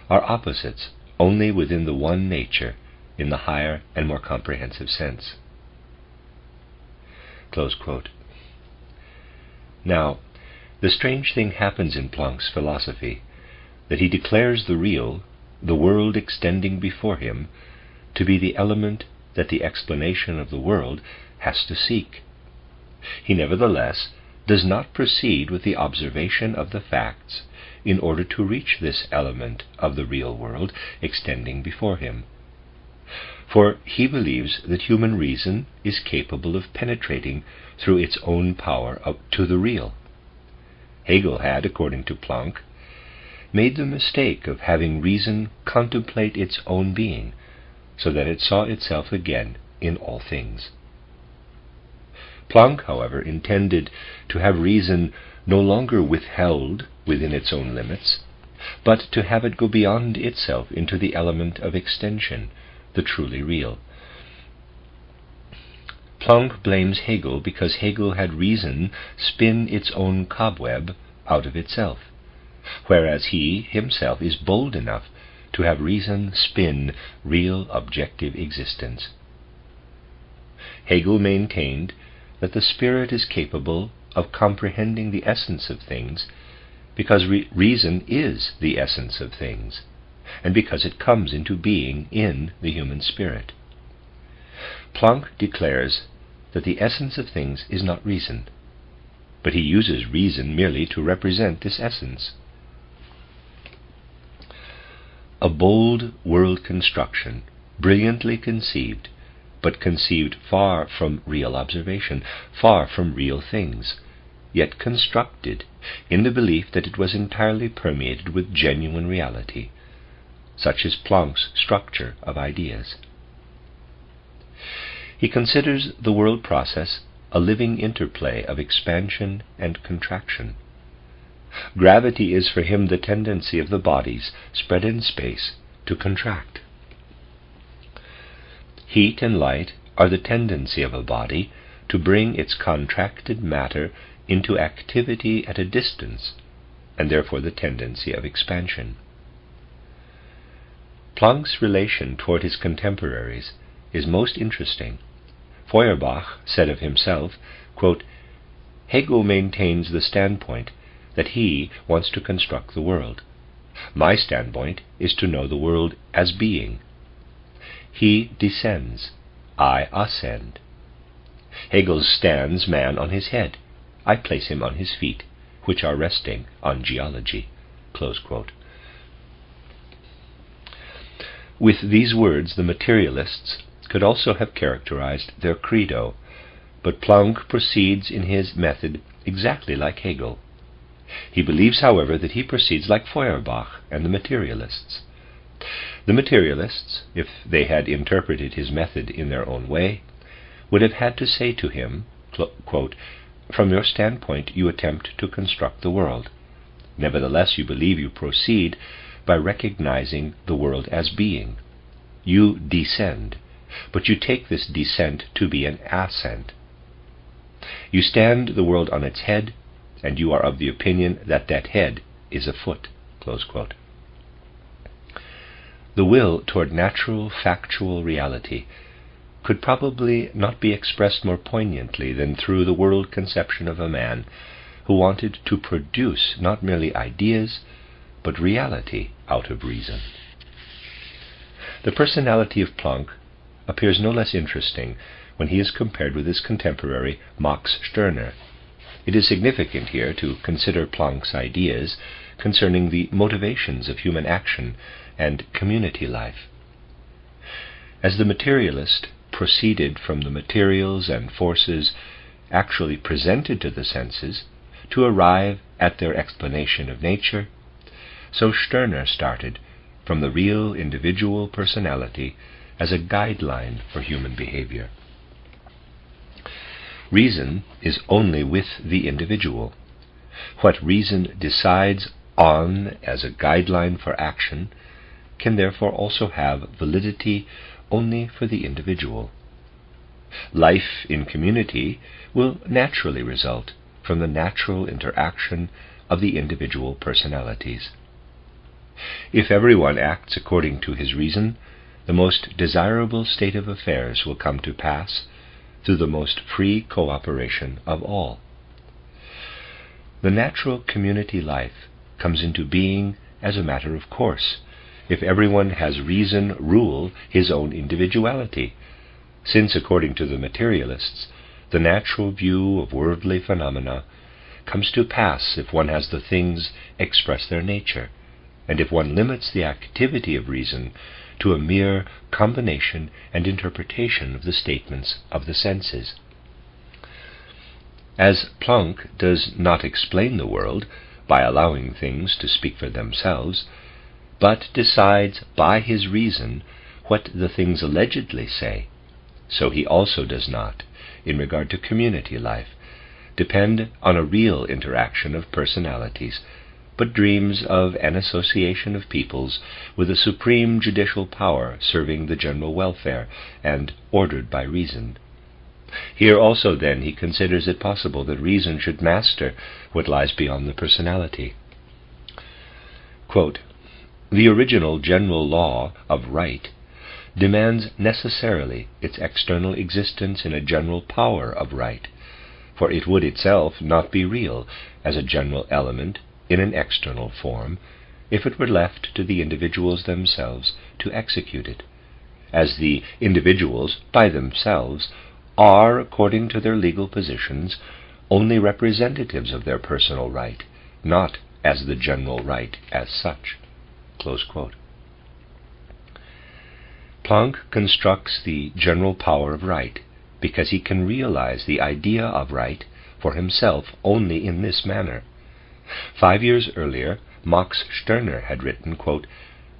are opposites only within the one nature in the higher and more comprehensive sense." Close quote. Now, the strange thing happens in Planck's philosophy that he declares the real, the world extending before him, to be the element that the explanation of the world has to seek. He nevertheless does not proceed with the observation of the facts in order to reach this element of the real world extending before him. For he believes that human reason is capable of penetrating through its own power up to the real. Hegel had, according to Planck, made the mistake of having reason contemplate its own being, so that it saw itself again in all things. Planck, however, intended to have reason no longer withheld within its own limits, but to have it go beyond itself into the element of extension, the truly real. Planck blames Hegel because Hegel had reason spin its own cobweb out of itself, whereas he himself is bold enough to have reason spin real objective existence. Hegel maintained that the spirit is capable of comprehending the essence of things because reason is the essence of things, and because it comes into being in the human spirit. Planck declares that the essence of things is not reason, but he uses reason merely to represent this essence. A bold world construction, brilliantly conceived, but conceived far from real observation, far from real things, yet constructed in the belief that it was entirely permeated with genuine reality. Such is Planck's structure of ideas. He considers the world process a living interplay of expansion and contraction. Gravity is for him the tendency of the bodies spread in space to contract. Heat and light are the tendency of a body to bring its contracted matter into activity at a distance, and therefore the tendency of expansion. Planck's relation toward his contemporaries is most interesting. Feuerbach said of himself, quote, "Hegel maintains the standpoint that he wants to construct the world. My standpoint is to know the world as being. He descends, I ascend. Hegel stands man on his head, I place him on his feet, which are resting on geology." Close quote. With these words, the materialists could also have characterized their credo, but Planck proceeds in his method exactly like Hegel. He believes, however, that he proceeds like Feuerbach and the materialists. The materialists, if they had interpreted his method in their own way, would have had to say to him, quote, "From your standpoint you attempt to construct the world. Nevertheless you believe you proceed by recognizing the world as being. You descend, but you take this descent to be an ascent. You stand the world on its head, and you are of the opinion that that head is a foot." Close quote. The will toward natural, factual reality could probably not be expressed more poignantly than through the world conception of a man who wanted to produce not merely ideas, but reality out of reason. The personality of Planck appears no less interesting when he is compared with his contemporary Max Stirner. It is significant here to consider Planck's ideas concerning the motivations of human action and community life. As the materialist proceeded from the materials and forces actually presented to the senses to arrive at their explanation of nature, so Stirner started from the real individual personality as a guideline for human behavior. Reason is only with the individual. What reason decides on as a guideline for action can therefore also have validity only for the individual. Life in community will naturally result from the natural interaction of the individual personalities. If everyone acts according to his reason, the most desirable state of affairs will come to pass through the most free cooperation of all. The natural community life comes into being as a matter of course if everyone has reason rule his own individuality, since according to the materialists, the natural view of worldly phenomena comes to pass if one has the things express their nature, and if one limits the activity of reason to a mere combination and interpretation of the statements of the senses. As Planck does not explain the world by allowing things to speak for themselves, but decides by his reason what the things allegedly say, so he also does not, in regard to community life, depend on a real interaction of personalities, but dreams of an association of peoples with a supreme judicial power serving the general welfare and ordered by reason. Here also, then, he considers it possible that reason should master what lies beyond the personality. Quote, "The original general law of right demands necessarily its external existence in a general power of right, for it would itself not be real as a general element in an external form if it were left to the individuals themselves to execute it, as the individuals by themselves are, according to their legal positions, only representatives of their personal right, not as the general right as such." Close quote. Planck constructs the general power of right because he can realize the idea of right for himself only in this manner. 5 years earlier, Max Stirner had written, quote,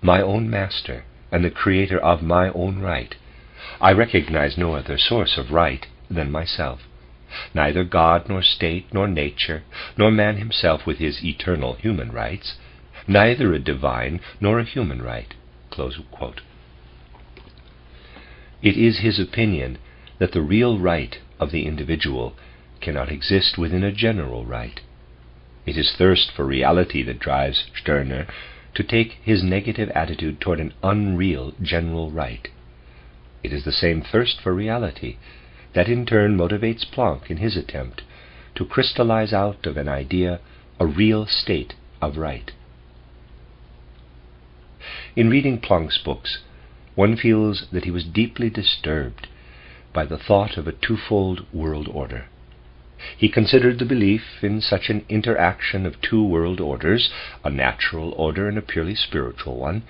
"My own master and the creator of my own right, I recognize no other source of right than myself. Neither God, nor state, nor nature, nor man himself with his eternal human rights, neither a divine nor a human right." Close quote. It is his opinion that the real right of the individual cannot exist within a general right. It is thirst for reality that drives Stirner to take his negative attitude toward an unreal general right. It is the same thirst for reality that in turn motivates Planck in his attempt to crystallize out of an idea a real state of right. In reading Planck's books, one feels that he was deeply disturbed by the thought of a twofold world order. He considered the belief in such an interaction of two world orders, a natural order and a purely spiritual one,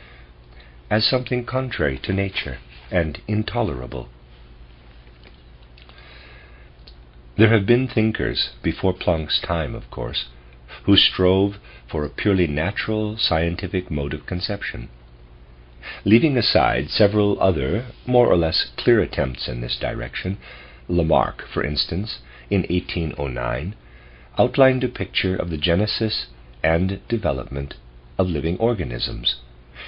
as something contrary to nature and intolerable. There have been thinkers before Planck's time, of course, who strove for a purely natural scientific mode of conception. Leaving aside several other, more or less clear attempts in this direction, Lamarck, for instance, in 1809, outlined a picture of the genesis and development of living organisms,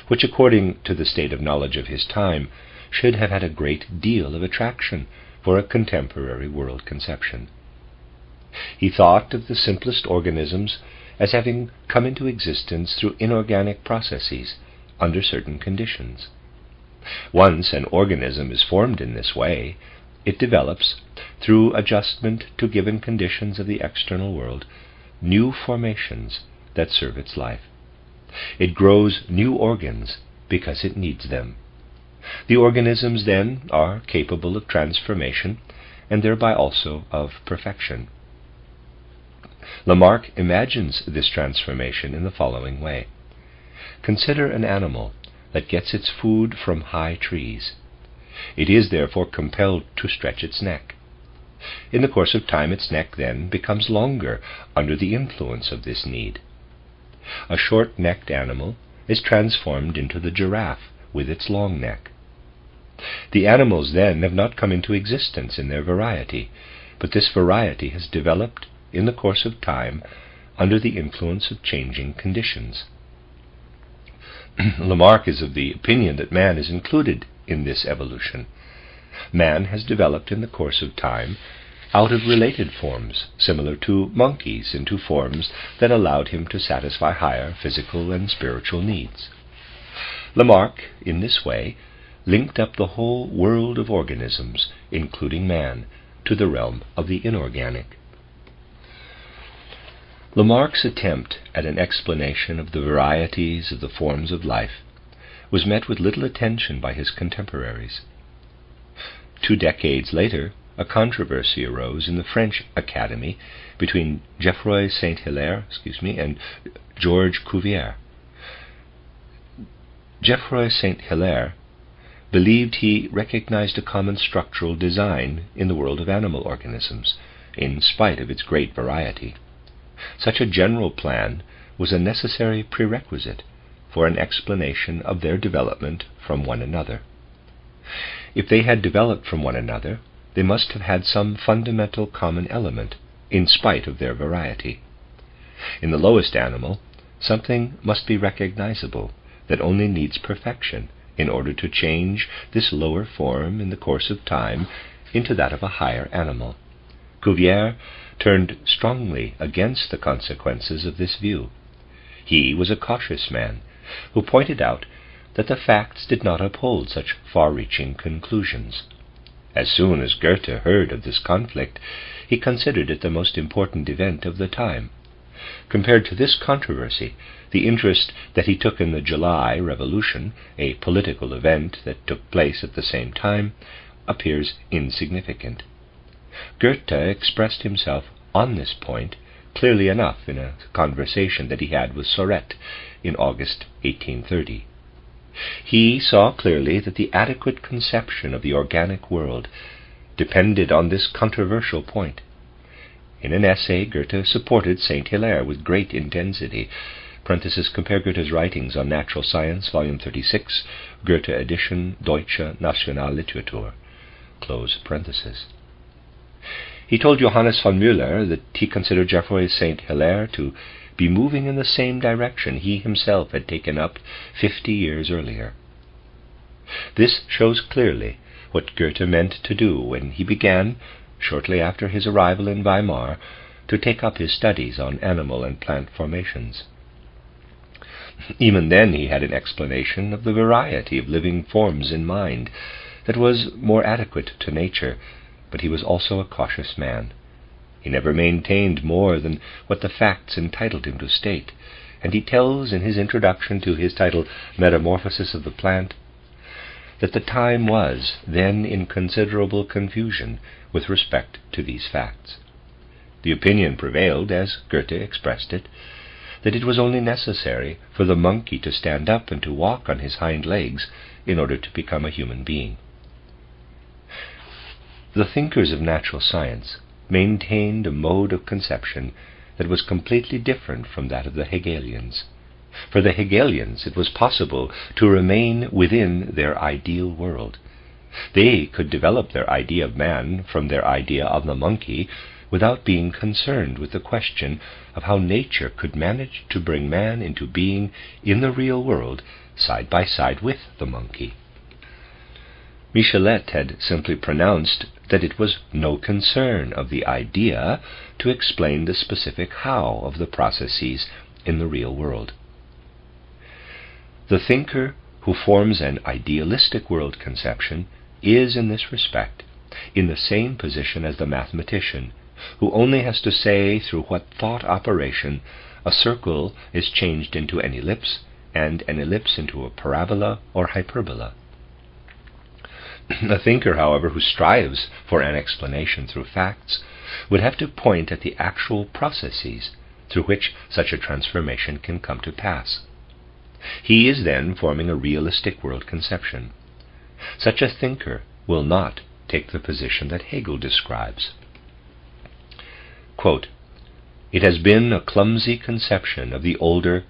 which, according to the state of knowledge of his time, should have had a great deal of attraction for a contemporary world conception. He thought of the simplest organisms as having come into existence through inorganic processes under certain conditions. Once an organism is formed in this way, it develops, through adjustment to given conditions of the external world, new formations that serve its life. It grows new organs because it needs them. The organisms then are capable of transformation and thereby also of perfection. Lamarck imagines this transformation in the following way. Consider an animal that gets its food from high trees. It is therefore compelled to stretch its neck. In the course of time, its neck then becomes longer under the influence of this need. A short-necked animal is transformed into the giraffe with its long neck. The animals then have not come into existence in their variety, but this variety has developed in the course of time under the influence of changing conditions. Lamarck is of the opinion that man is included in this evolution. Man has developed in the course of time out of related forms, similar to monkeys, into forms that allowed him to satisfy higher physical and spiritual needs. Lamarck, in this way, linked up the whole world of organisms, including man, to the realm of the inorganic. Lamarck's attempt at an explanation of the varieties of the forms of life was met with little attention by his contemporaries. 2 decades later, a controversy arose in the French Academy between Geoffroy Saint-Hilaire and Georges Cuvier. Geoffroy Saint-Hilaire believed he recognized a common structural design in the world of animal organisms, in spite of its great variety. Such a general plan was a necessary prerequisite for an explanation of their development from one another. If they had developed from one another, they must have had some fundamental common element, in spite of their variety. In the lowest animal, something must be recognizable that only needs perfection in order to change this lower form in the course of time into that of a higher animal. Cuvier turned strongly against the consequences of this view. He was a cautious man who pointed out that the facts did not uphold such far-reaching conclusions. As soon as Goethe heard of this conflict, he considered it the most important event of the time. Compared to this controversy, the interest that he took in the July Revolution, a political event that took place at the same time, appears insignificant. Goethe expressed himself on this point clearly enough in a conversation that he had with Sorette in August 1830. He saw clearly that the adequate conception of the organic world depended on this controversial point. In an essay, Goethe supported Saint Hilaire with great intensity. Compare Goethe's writings on natural science, volume 36, Goethe edition, Deutsche Nationalliteratur. He told Johannes von Müller that he considered Geoffroy Saint Hilaire to be moving in the same direction he himself had taken up 50 years earlier. This shows clearly what Goethe meant to do when he began, shortly after his arrival in Weimar, to take up his studies on animal and plant formations. Even then he had an explanation of the variety of living forms in mind that was more adequate to nature, but he was also a cautious man. He never maintained more than what the facts entitled him to state, and he tells in his introduction to his title Metamorphosis of the Plant that the time was then in considerable confusion with respect to these facts. The opinion prevailed, as Goethe expressed it, that it was only necessary for the monkey to stand up and to walk on his hind legs in order to become a human being. The thinkers of natural science maintained a mode of conception that was completely different from that of the Hegelians. For the Hegelians it was possible to remain within their ideal world. They could develop their idea of man from their idea of the monkey without being concerned with the question of how nature could manage to bring man into being in the real world side by side with the monkey. Michelet had simply pronounced that it was no concern of the idea to explain the specific how of the processes in the real world. The thinker who forms an idealistic world conception is, in this respect, in the same position as the mathematician, who only has to say through what thought operation a circle is changed into an ellipse, and an ellipse into a parabola or hyperbola. A thinker, however, who strives for an explanation through facts would have to point at the actual processes through which such a transformation can come to pass. He is then forming a realistic world conception. Such a thinker will not take the position that Hegel describes. Quote, "It has been a clumsy conception of the older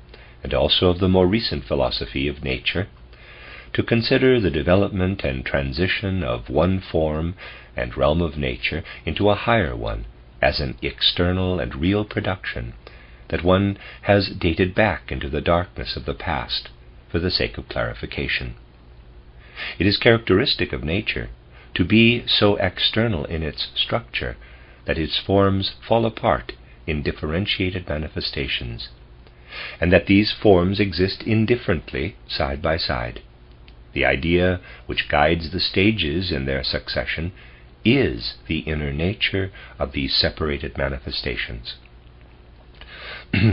and also of the more recent philosophy of nature to consider the development and transition of one form and realm of nature into a higher one as an external and real production that one has dated back into the darkness of the past for the sake of clarification. It is characteristic of nature to be so external in its structure that its forms fall apart in differentiated manifestations, and that these forms exist indifferently side by side. The idea which guides the stages in their succession is the inner nature of these separated manifestations."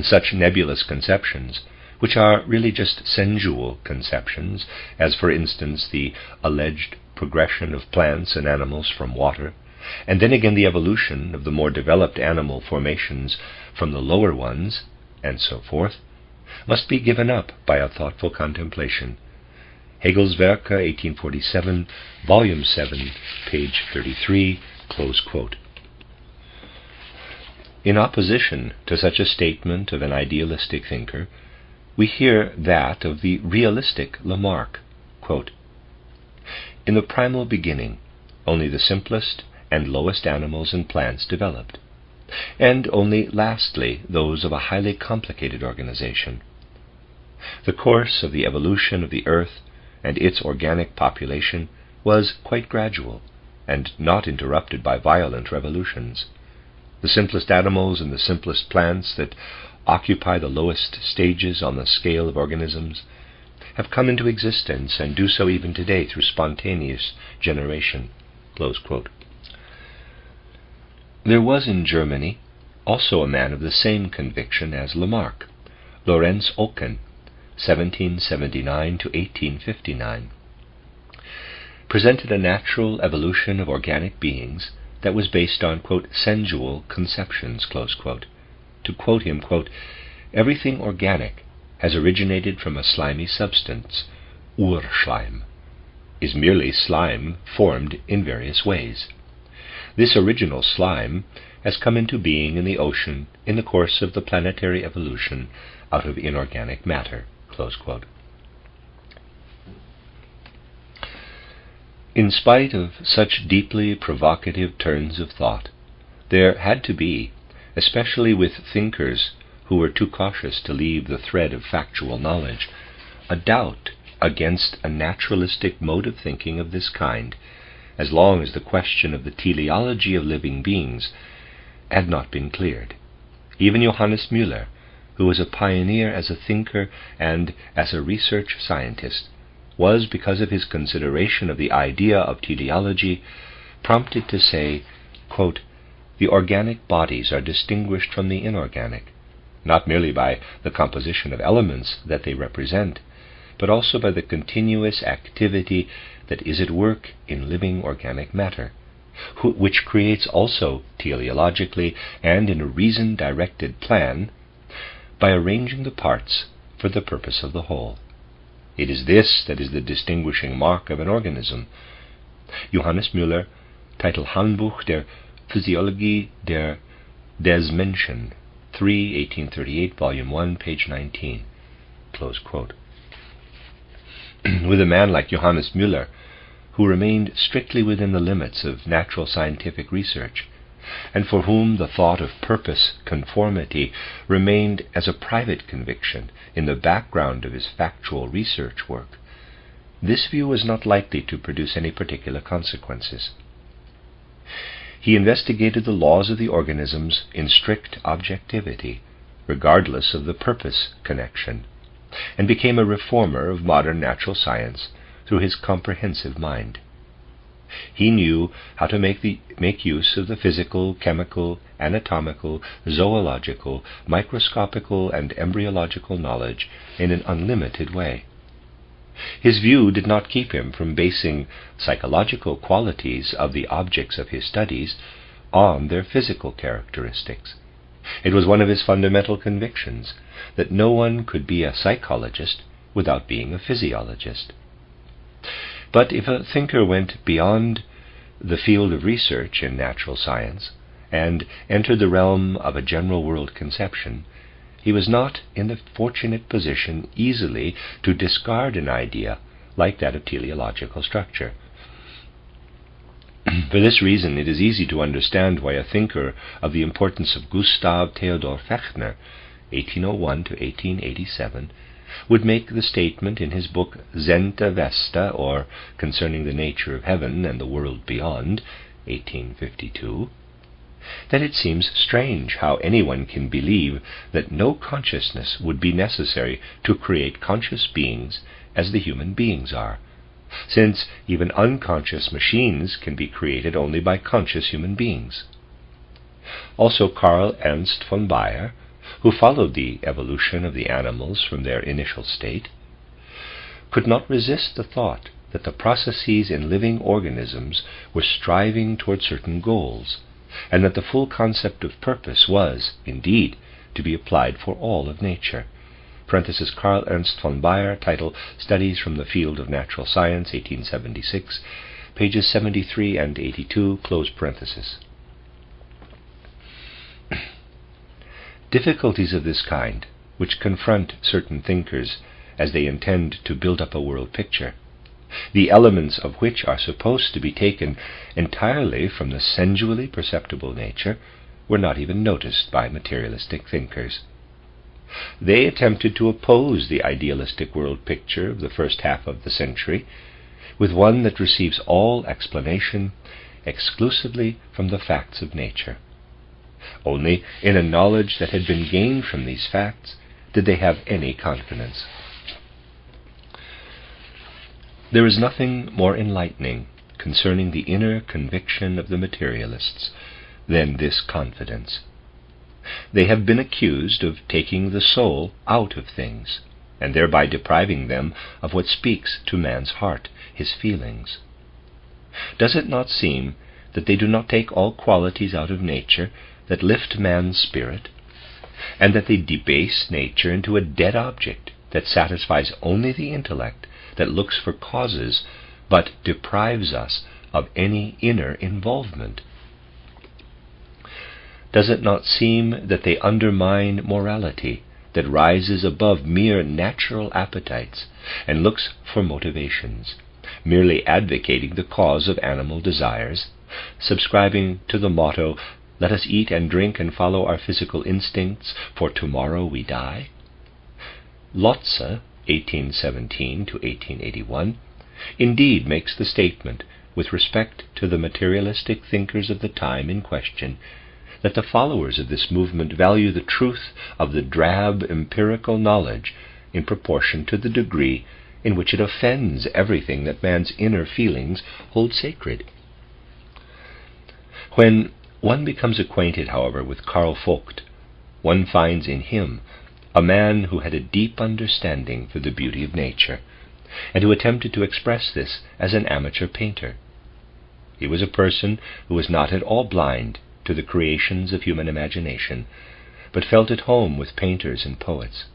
Such nebulous conceptions, which are really just sensual conceptions, as for instance the alleged progression of plants and animals from water, and then again the evolution of the more developed animal formations from the lower ones, and so forth, must be given up by a thoughtful contemplation. Hegel's Werke, 1847, volume 7, page 33, close quote. In opposition to such a statement of an idealistic thinker, we hear that of the realistic Lamarck. Quote, "In the primal beginning, only the simplest and lowest animals and plants developed, and only lastly those of a highly complicated organization. The course of the evolution of the earth and its organic population was quite gradual, and not interrupted by violent revolutions. The simplest animals and the simplest plants that occupy the lowest stages on the scale of organisms have come into existence and do so even today through spontaneous generation." Close quote. There was in Germany also a man of the same conviction as Lamarck, Lorenz Oken, 1779 to 1859, presented a natural evolution of organic beings that was based on, quote, "sensual conceptions," close quote. To quote him, quote, "Everything organic has originated from a slimy substance, Urschleim, is merely slime formed in various ways. This original slime has come into being in the ocean in the course of the planetary evolution out of inorganic matter." Close quote. In spite of such deeply provocative turns of thought, there had to be, especially with thinkers who were too cautious to leave the thread of factual knowledge, a doubt against a naturalistic mode of thinking of this kind, as long as the question of the teleology of living beings had not been cleared. Even Johannes Müller, who was a pioneer as a thinker and as a research scientist, was, because of his consideration of the idea of teleology, prompted to say, quote, "The organic bodies are distinguished from the inorganic, not merely by the composition of elements that they represent, but also by the continuous activity that is at work in living organic matter, which creates also teleologically and in a reason-directed plan by arranging the parts for the purpose of the whole. It is this that is the distinguishing mark of an organism." Johannes Müller, title Handbuch der Physiologie des Menschen, 3, 1838, Volume 1, page 19. Close quote. With a man like Johannes Müller, who remained strictly within the limits of natural scientific research, and for whom the thought of purpose conformity remained as a private conviction in the background of his factual research work, this view was not likely to produce any particular consequences. He investigated the laws of the organisms in strict objectivity, regardless of the purpose connection, and became a reformer of modern natural science through his comprehensive mind. He knew how to make use of the physical, chemical, anatomical, zoological, microscopical, and embryological knowledge in an unlimited way. His view did not keep him from basing psychological qualities of the objects of his studies on their physical characteristics. It was one of his fundamental convictions that no one could be a psychologist without being a physiologist. But if a thinker went beyond the field of research in natural science and entered the realm of a general world conception, he was not in the fortunate position easily to discard an idea like that of teleological structure. For this reason, it is easy to understand why a thinker of the importance of Gustav Theodor Fechner, 1801 to 1887, would make the statement in his book Zenta Vesta, or Concerning the Nature of Heaven and the World Beyond, 1852, that it seems strange how anyone can believe that no consciousness would be necessary to create conscious beings as the human beings are, since even unconscious machines can be created only by conscious human beings. Also Karl Ernst von Baer, who followed the evolution of the animals from their initial state, could not resist the thought that the processes in living organisms were striving toward certain goals, and that the full concept of purpose was, indeed, to be applied for all of nature. Karl Ernst von Baer, title Studies from the Field of Natural Science, 1876, pages 73 and 82, close parenthesis. Difficulties of this kind, which confront certain thinkers as they intend to build up a world picture, the elements of which are supposed to be taken entirely from the sensually perceptible nature, were not even noticed by materialistic thinkers. They attempted to oppose the idealistic world picture of the first half of the century with one that receives all explanation exclusively from the facts of nature. Only in a knowledge that had been gained from these facts did they have any confidence. There is nothing more enlightening concerning the inner conviction of the materialists than this confidence. They have been accused of taking the soul out of things, and thereby depriving them of what speaks to man's heart, his feelings. Does it not seem that they do not take all qualities out of nature that lift man's spirit, and that they debase nature into a dead object that satisfies only the intellect, that looks for causes, but deprives us of any inner involvement? Does it not seem that they undermine morality, that rises above mere natural appetites and looks for motivations, merely advocating the cause of animal desires, subscribing to the motto, "Let us eat and drink and follow our physical instincts, for tomorrow we die"? Lotze, 1817 to 1881, indeed makes the statement, with respect to the materialistic thinkers of the time in question, that the followers of this movement value the truth of the drab empirical knowledge in proportion to the degree in which it offends everything that man's inner feelings hold sacred. When one becomes acquainted, however, with Carl Vogt, one finds in him a man who had a deep understanding for the beauty of nature, and who attempted to express this as an amateur painter. He was a person who was not at all blind to the creations of human imagination, but felt at home with painters and poets.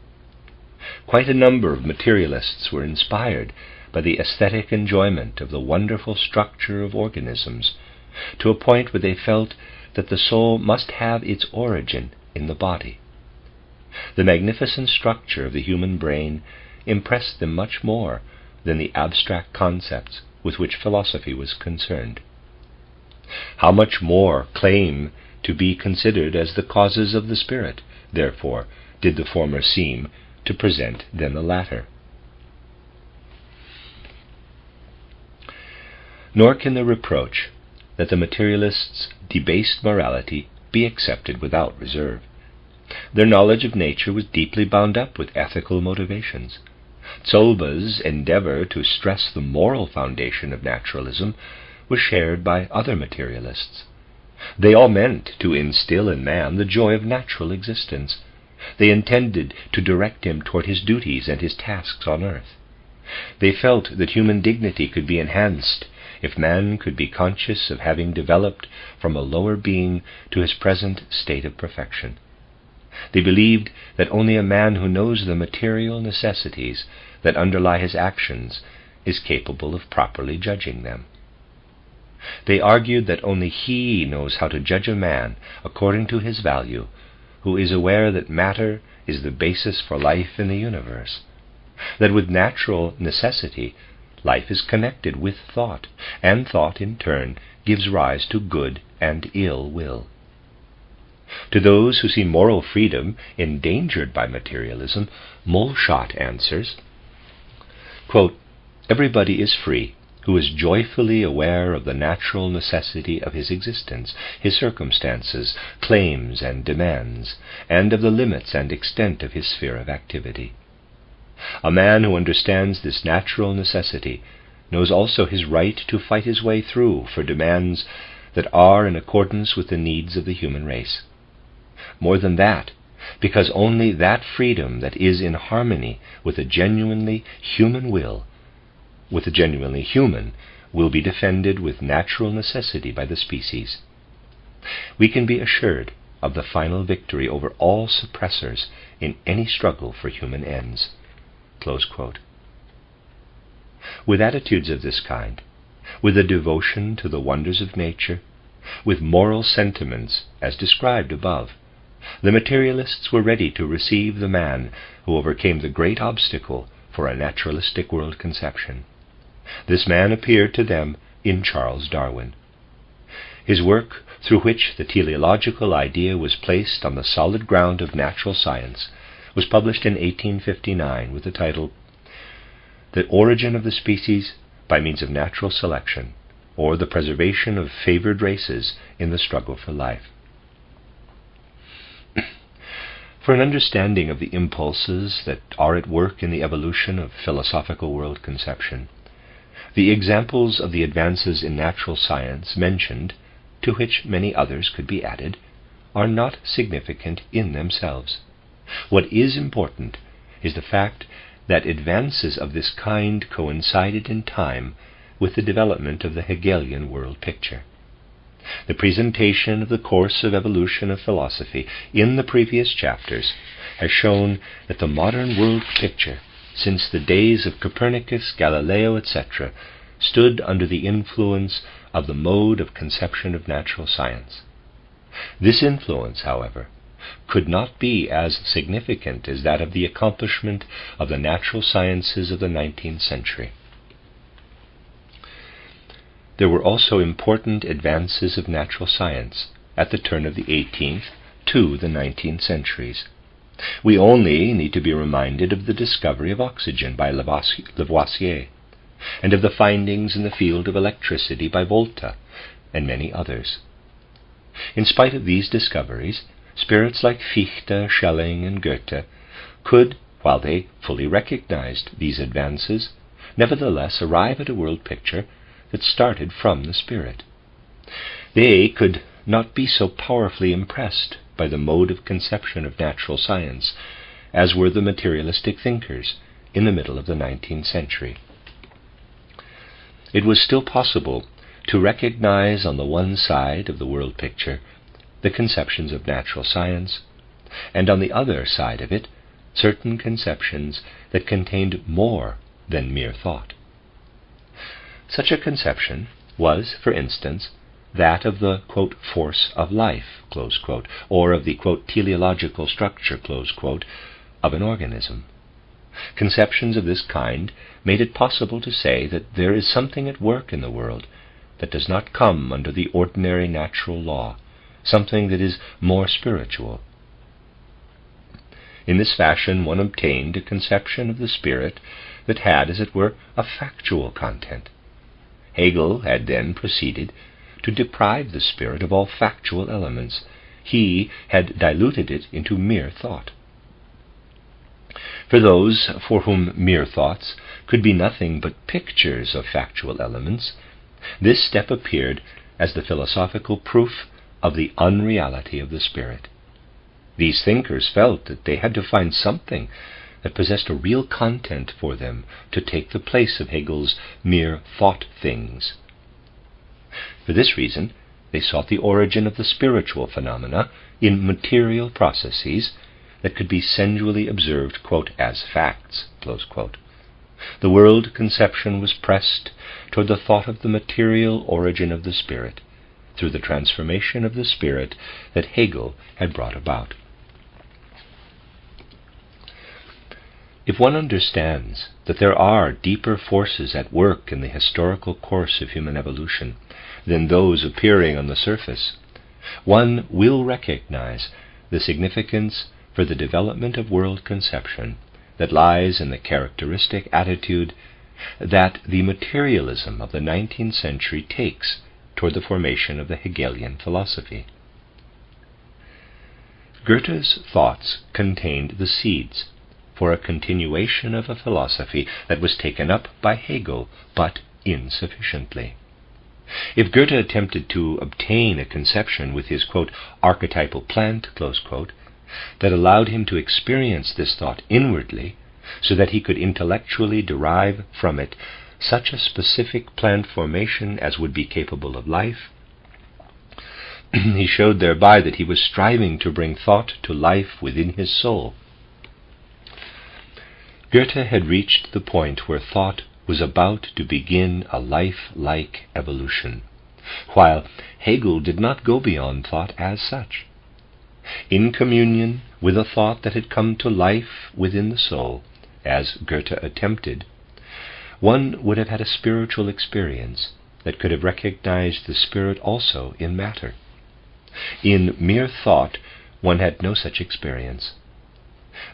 Quite a number of materialists were inspired by the aesthetic enjoyment of the wonderful structure of organisms, to a point where they felt that the soul must have its origin in the body. The magnificent structure of the human brain impressed them much more than the abstract concepts with which philosophy was concerned. How much more claim to be considered as the causes of the spirit, therefore, did the former seem to present than the latter. Nor can the reproach that the materialists debased morality be accepted without reserve. Their knowledge of nature was deeply bound up with ethical motivations. Zolber's endeavor to stress the moral foundation of naturalism was shared by other materialists. They all meant to instill in man the joy of natural existence. They intended to direct him toward his duties and his tasks on earth. They felt that human dignity could be enhanced if man could be conscious of having developed from a lower being to his present state of perfection. They believed that only a man who knows the material necessities that underlie his actions is capable of properly judging them. They argued that only he knows how to judge a man according to his value, who is aware that matter is the basis for life in the universe, that with natural necessity life is connected with thought, and thought in turn gives rise to good and ill will. To those who see moral freedom endangered by materialism, Mollschott answers, quote, "Everybody is free who is joyfully aware of the natural necessity of his existence, his circumstances, claims and demands, and of the limits and extent of his sphere of activity. A man who understands this natural necessity knows also his right to fight his way through for demands that are in accordance with the needs of the human race. More than that, because only that freedom that is in harmony with a genuinely human will be defended with natural necessity by the species. We can be assured of the final victory over all suppressors in any struggle for human ends." Close quote. With attitudes of this kind, with a devotion to the wonders of nature, with moral sentiments as described above, the materialists were ready to receive the man who overcame the great obstacle for a naturalistic world conception. This man appeared to them in Charles Darwin. His work, through which the teleological idea was placed on the solid ground of natural science, was published in 1859 with the title "The Origin of the Species by Means of Natural Selection, or the Preservation of Favored Races in the Struggle for Life." For an understanding of the impulses that are at work in the evolution of philosophical world conception, the examples of the advances in natural science mentioned, to which many others could be added, are not significant in themselves. What is important is the fact that advances of this kind coincided in time with the development of the Hegelian world picture. The presentation of the course of evolution of philosophy in the previous chapters has shown that the modern world picture since the days of Copernicus, Galileo, etc., stood under the influence of the mode of conception of natural science. This influence, however, could not be as significant as that of the accomplishment of the natural sciences of the 19th century. There were also important advances of natural science at the turn of the 18th to the 19th centuries. We only need to be reminded of the discovery of oxygen by Lavoisier, and of the findings in the field of electricity by Volta, and many others. In spite of these discoveries, spirits like Fichte, Schelling, and Goethe could, while they fully recognized these advances, nevertheless arrive at a world picture that started from the spirit. They could not be so powerfully impressed by the mode of conception of natural science as were the materialistic thinkers in the middle of the 19th century. It was still possible to recognize on the one side of the world picture the conceptions of natural science, and on the other side of it certain conceptions that contained more than mere thought. Such a conception was, for instance, that of the, quote, force of life, close quote, or of the, quote, teleological structure, close quote, of an organism. Conceptions of this kind made it possible to say that there is something at work in the world that does not come under the ordinary natural law, something that is more spiritual. In this fashion one obtained a conception of the spirit that had, as it were, a factual content. Hegel had then proceeded to deprive the spirit of all factual elements. He had diluted it into mere thought. For those for whom mere thoughts could be nothing but pictures of factual elements, this step appeared as the philosophical proof of the unreality of the spirit. These thinkers felt that they had to find something that possessed a real content for them to take the place of Hegel's mere thought things. For this reason, they sought the origin of the spiritual phenomena in material processes that could be sensually observed, quote, as facts, close quote. The world conception was pressed toward the thought of the material origin of the spirit, through the transformation of the spirit that Hegel had brought about. If one understands that there are deeper forces at work in the historical course of human evolution than those appearing on the surface, one will recognize the significance for the development of world conception that lies in the characteristic attitude that the materialism of the 19th century takes toward the formation of the Hegelian philosophy. Goethe's thoughts contained the seeds for a continuation of a philosophy that was taken up by Hegel, but insufficiently. If Goethe attempted to obtain a conception with his, quote, archetypal plant, close quote, that allowed him to experience this thought inwardly, so that he could intellectually derive from it such a specific plant formation as would be capable of life, he showed thereby that he was striving to bring thought to life within his soul. Goethe had reached the point where thought was about to begin a life-like evolution, while Hegel did not go beyond thought as such. In communion with a thought that had come to life within the soul, as Goethe attempted, one would have had a spiritual experience that could have recognized the spirit also in matter. In mere thought, one had no such experience.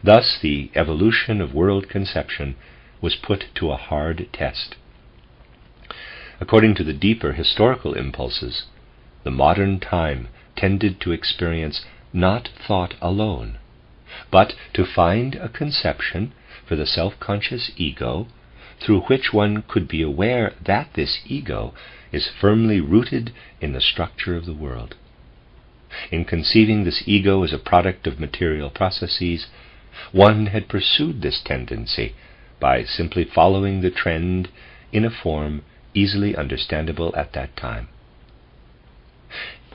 Thus the evolution of world conception was put to a hard test. According to the deeper historical impulses, the modern time tended to experience not thought alone, but to find a conception for the self-conscious ego through which one could be aware that this ego is firmly rooted in the structure of the world. In conceiving this ego as a product of material processes, one had pursued this tendency by simply following the trend in a form easily understandable at that time.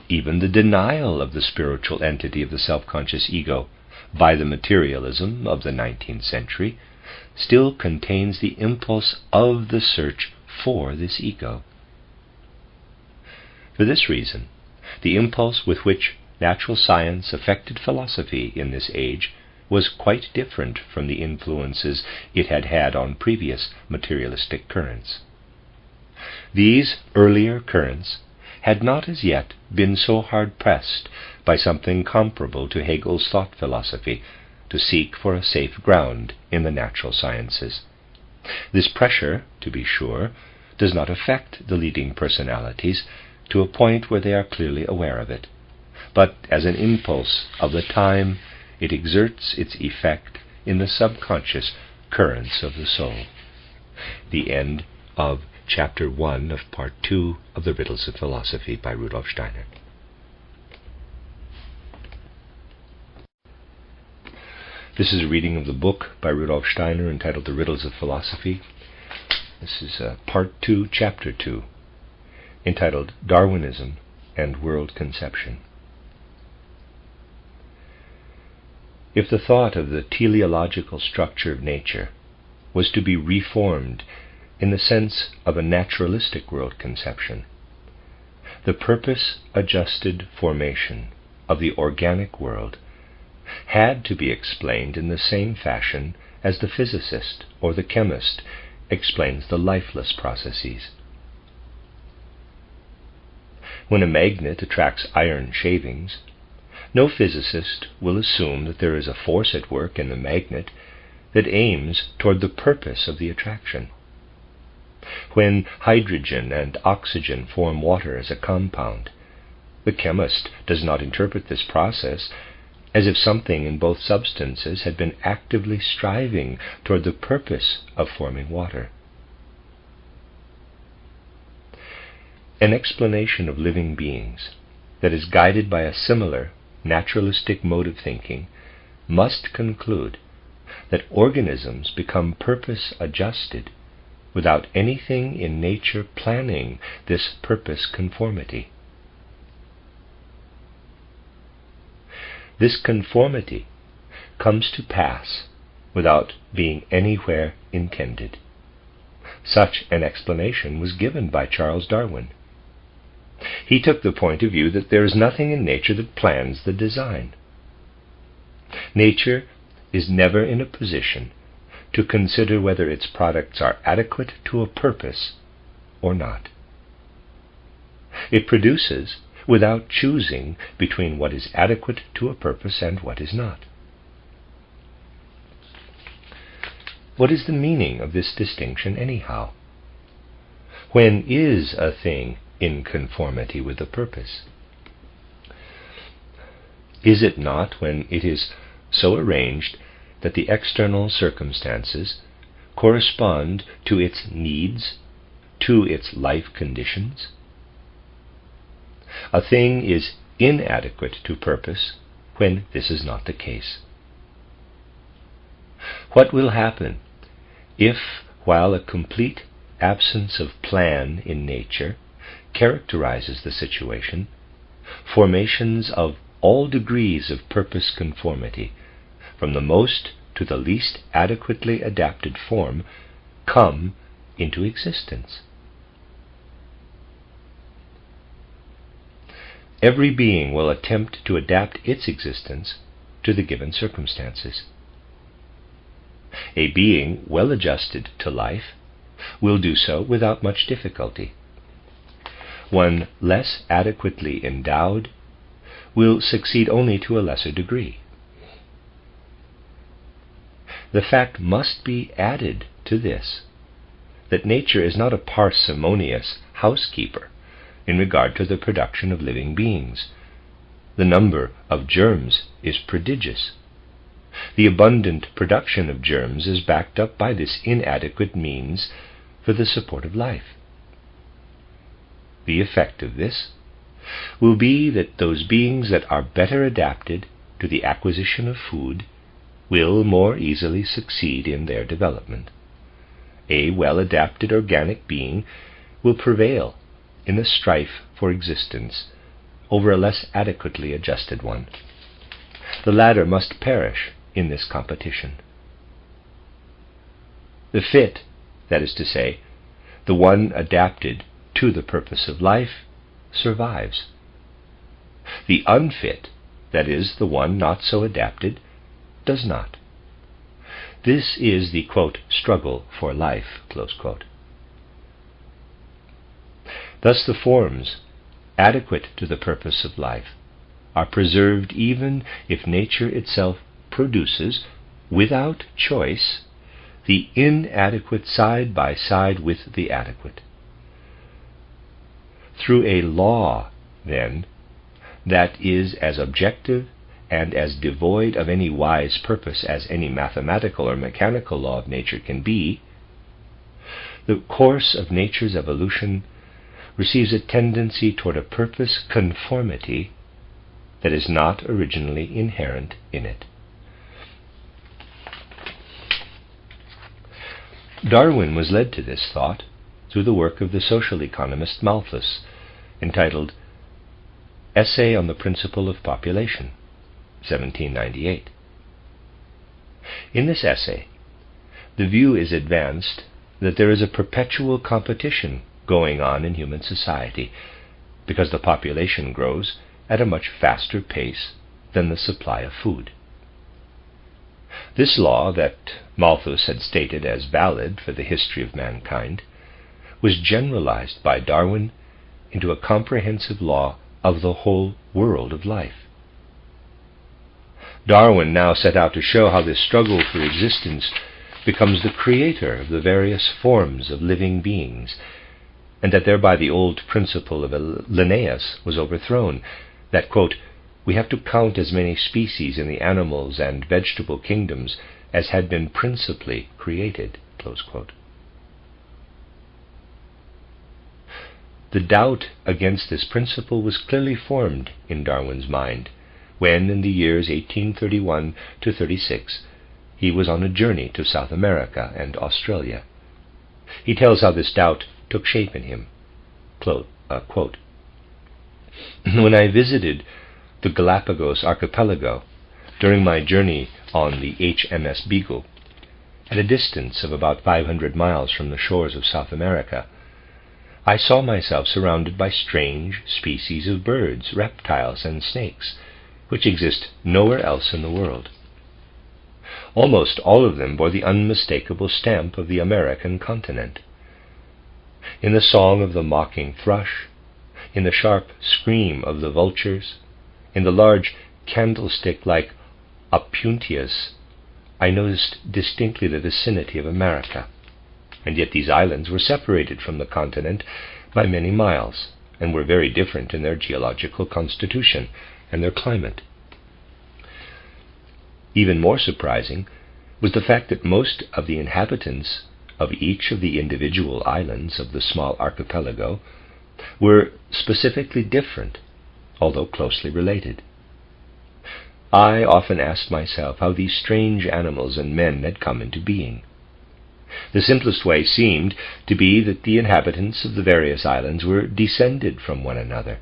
Even the denial of the spiritual entity of the self-conscious ego by the materialism of the 19th century still contains the impulse of the search for this ego. For this reason, the impulse with which natural science affected philosophy in this age was quite different from the influences it had had on previous materialistic currents. These earlier currents had not as yet been so hard-pressed by something comparable to Hegel's thought philosophy to seek for a safe ground in the natural sciences. This pressure, to be sure, does not affect the leading personalities to a point where they are clearly aware of it, but as an impulse of the time, it exerts its effect in the subconscious currents of the soul. The end of Chapter 1 of Part 2 of the Riddles of Philosophy by Rudolf Steiner. This is a reading of the book by Rudolf Steiner entitled The Riddles of Philosophy. This is Part 2, Chapter 2, entitled Darwinism and World Conception. If the thought of the teleological structure of nature was to be reformed in the sense of a naturalistic world conception, the purpose-adjusted formation of the organic world had to be explained in the same fashion as the physicist or the chemist explains the lifeless processes. When a magnet attracts iron shavings, no physicist will assume that there is a force at work in the magnet that aims toward the purpose of the attraction. When hydrogen and oxygen form water as a compound, the chemist does not interpret this process as if something in both substances had been actively striving toward the purpose of forming water. An explanation of living beings that is guided by a similar naturalistic mode of thinking must conclude that organisms become purpose-adjusted without anything in nature planning this purpose conformity. This conformity comes to pass without being anywhere intended. Such an explanation was given by Charles Darwin. He took the point of view that there is nothing in nature that plans the design. Nature is never in a position to consider whether its products are adequate to a purpose or not. It produces without choosing between what is adequate to a purpose and what is not. What is the meaning of this distinction anyhow? When is a thing in conformity with the purpose? Is it not when it is so arranged that the external circumstances correspond to its needs, to its life conditions? A thing is inadequate to purpose when this is not the case. What will happen if, while a complete absence of plan in nature characterizes the situation, formations of all degrees of purpose conformity, from the most to the least adequately adapted form, come into existence? Every being will attempt to adapt its existence to the given circumstances. A being well adjusted to life will do so without much difficulty. One less adequately endowed will succeed only to a lesser degree. The fact must be added to this, that nature is not a parsimonious housekeeper in regard to the production of living beings. The number of germs is prodigious. The abundant production of germs is backed up by this inadequate means for the support of life. The effect of this will be that those beings that are better adapted to the acquisition of food will more easily succeed in their development. A well-adapted organic being will prevail in the strife for existence over a less adequately adjusted one. The latter must perish in this competition. The fit, that is to say, the one adapted to the purpose of life, survives. The unfit, that is, the one not so adapted, does not. This is the, quote, struggle for life, close quote. Thus the forms, adequate to the purpose of life, are preserved even if nature itself produces, without choice, the inadequate side by side with the adequate. Through a law, then, that is as objective and as devoid of any wise purpose as any mathematical or mechanical law of nature can be, the course of nature's evolution receives a tendency toward a purpose conformity that is not originally inherent in it. Darwin was led to this thought through the work of the social economist Malthus, entitled Essay on the Principle of Population, 1798. In this essay, the view is advanced that there is a perpetual competition going on in human society, because the population grows at a much faster pace than the supply of food. This law, that Malthus had stated as valid for the history of mankind, was generalized by Darwin into a comprehensive law of the whole world of life. Darwin now set out to show how this struggle for existence becomes the creator of the various forms of living beings, and that thereby the old principle of Linnaeus was overthrown, that, quote, we have to count as many species in the animals and vegetable kingdoms as had been principally created, close quote. The doubt against this principle was clearly formed in Darwin's mind when, in the years 1831 to 36, he was on a journey to South America and Australia. He tells how this doubt took shape in him. Quote, when I visited the Galapagos archipelago during my journey on the HMS Beagle, at a distance of about 500 miles from the shores of South America, I saw myself surrounded by strange species of birds, reptiles, and snakes, which exist nowhere else in the world. Almost all of them bore the unmistakable stamp of the American continent. In the song of the mocking thrush, in the sharp scream of the vultures, in the large candlestick-like Opuntias, I noticed distinctly the vicinity of America, and yet these islands were separated from the continent by many miles, and were very different in their geological constitution and their climate. Even more surprising was the fact that most of the inhabitants of each of the individual islands of the small archipelago were specifically different, although closely related. I often asked myself how these strange animals and men had come into being. The simplest way seemed to be that the inhabitants of the various islands were descended from one another,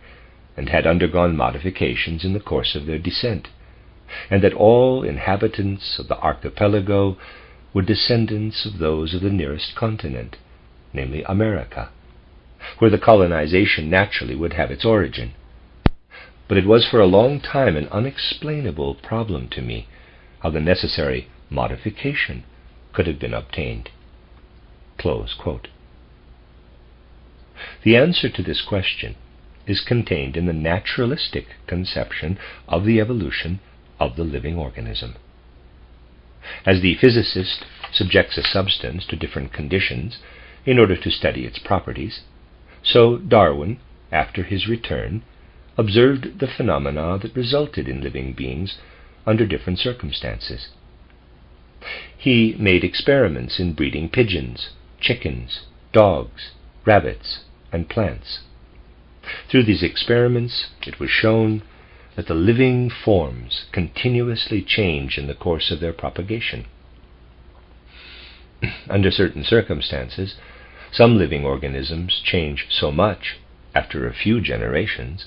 and had undergone modifications in the course of their descent, and that all inhabitants of the archipelago were descendants of those of the nearest continent, namely America, where the colonization naturally would have its origin. But it was for a long time an unexplainable problem to me how the necessary modification could have been obtained. Close quote. The answer to this question is contained in the naturalistic conception of the evolution of the living organism. As the physicist subjects a substance to different conditions in order to study its properties, so Darwin, after his return, observed the phenomena that resulted in living beings under different circumstances. He made experiments in breeding pigeons, chickens, dogs, rabbits, and plants. Through these experiments, it was shown that the living forms continuously change in the course of their propagation. Under certain circumstances, some living organisms change so much after a few generations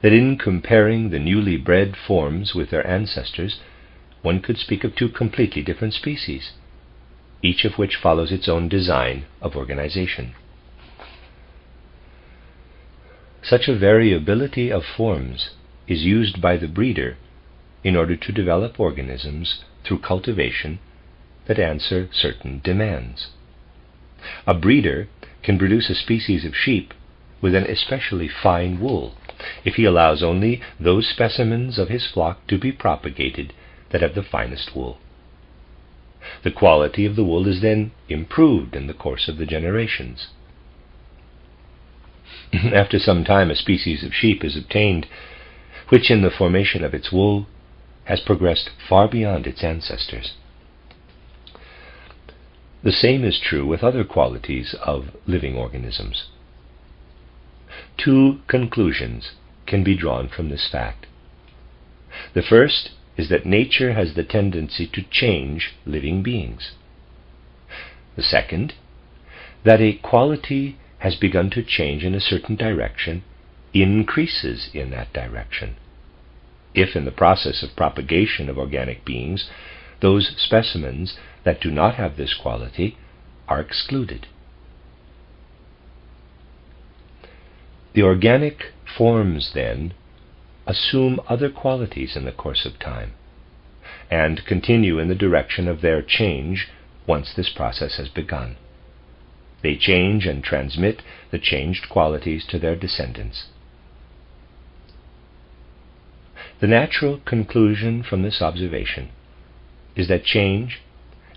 that in comparing the newly bred forms with their ancestors, one could speak of two completely different species. each of which follows its own design of organization. Such a variability of forms is used by the breeder in order to develop organisms through cultivation that answer certain demands. A breeder can produce a species of sheep with an especially fine wool if he allows only those specimens of his flock to be propagated that have the finest wool. The quality of the wool is then improved in the course of the generations. After some time, a species of sheep is obtained which in the formation of its wool has progressed far beyond its ancestors. The same is true with other qualities of living organisms. Two conclusions can be drawn from this fact. The first is that nature has the tendency to change living beings. The second, that a quality has begun to change in a certain direction, increases in that direction, if in the process of propagation of organic beings, those specimens that do not have this quality are excluded. The organic forms, then, assume other qualities in the course of time, and continue in the direction of their change once this process has begun. They change and transmit the changed qualities to their descendants. The natural conclusion from this observation is that change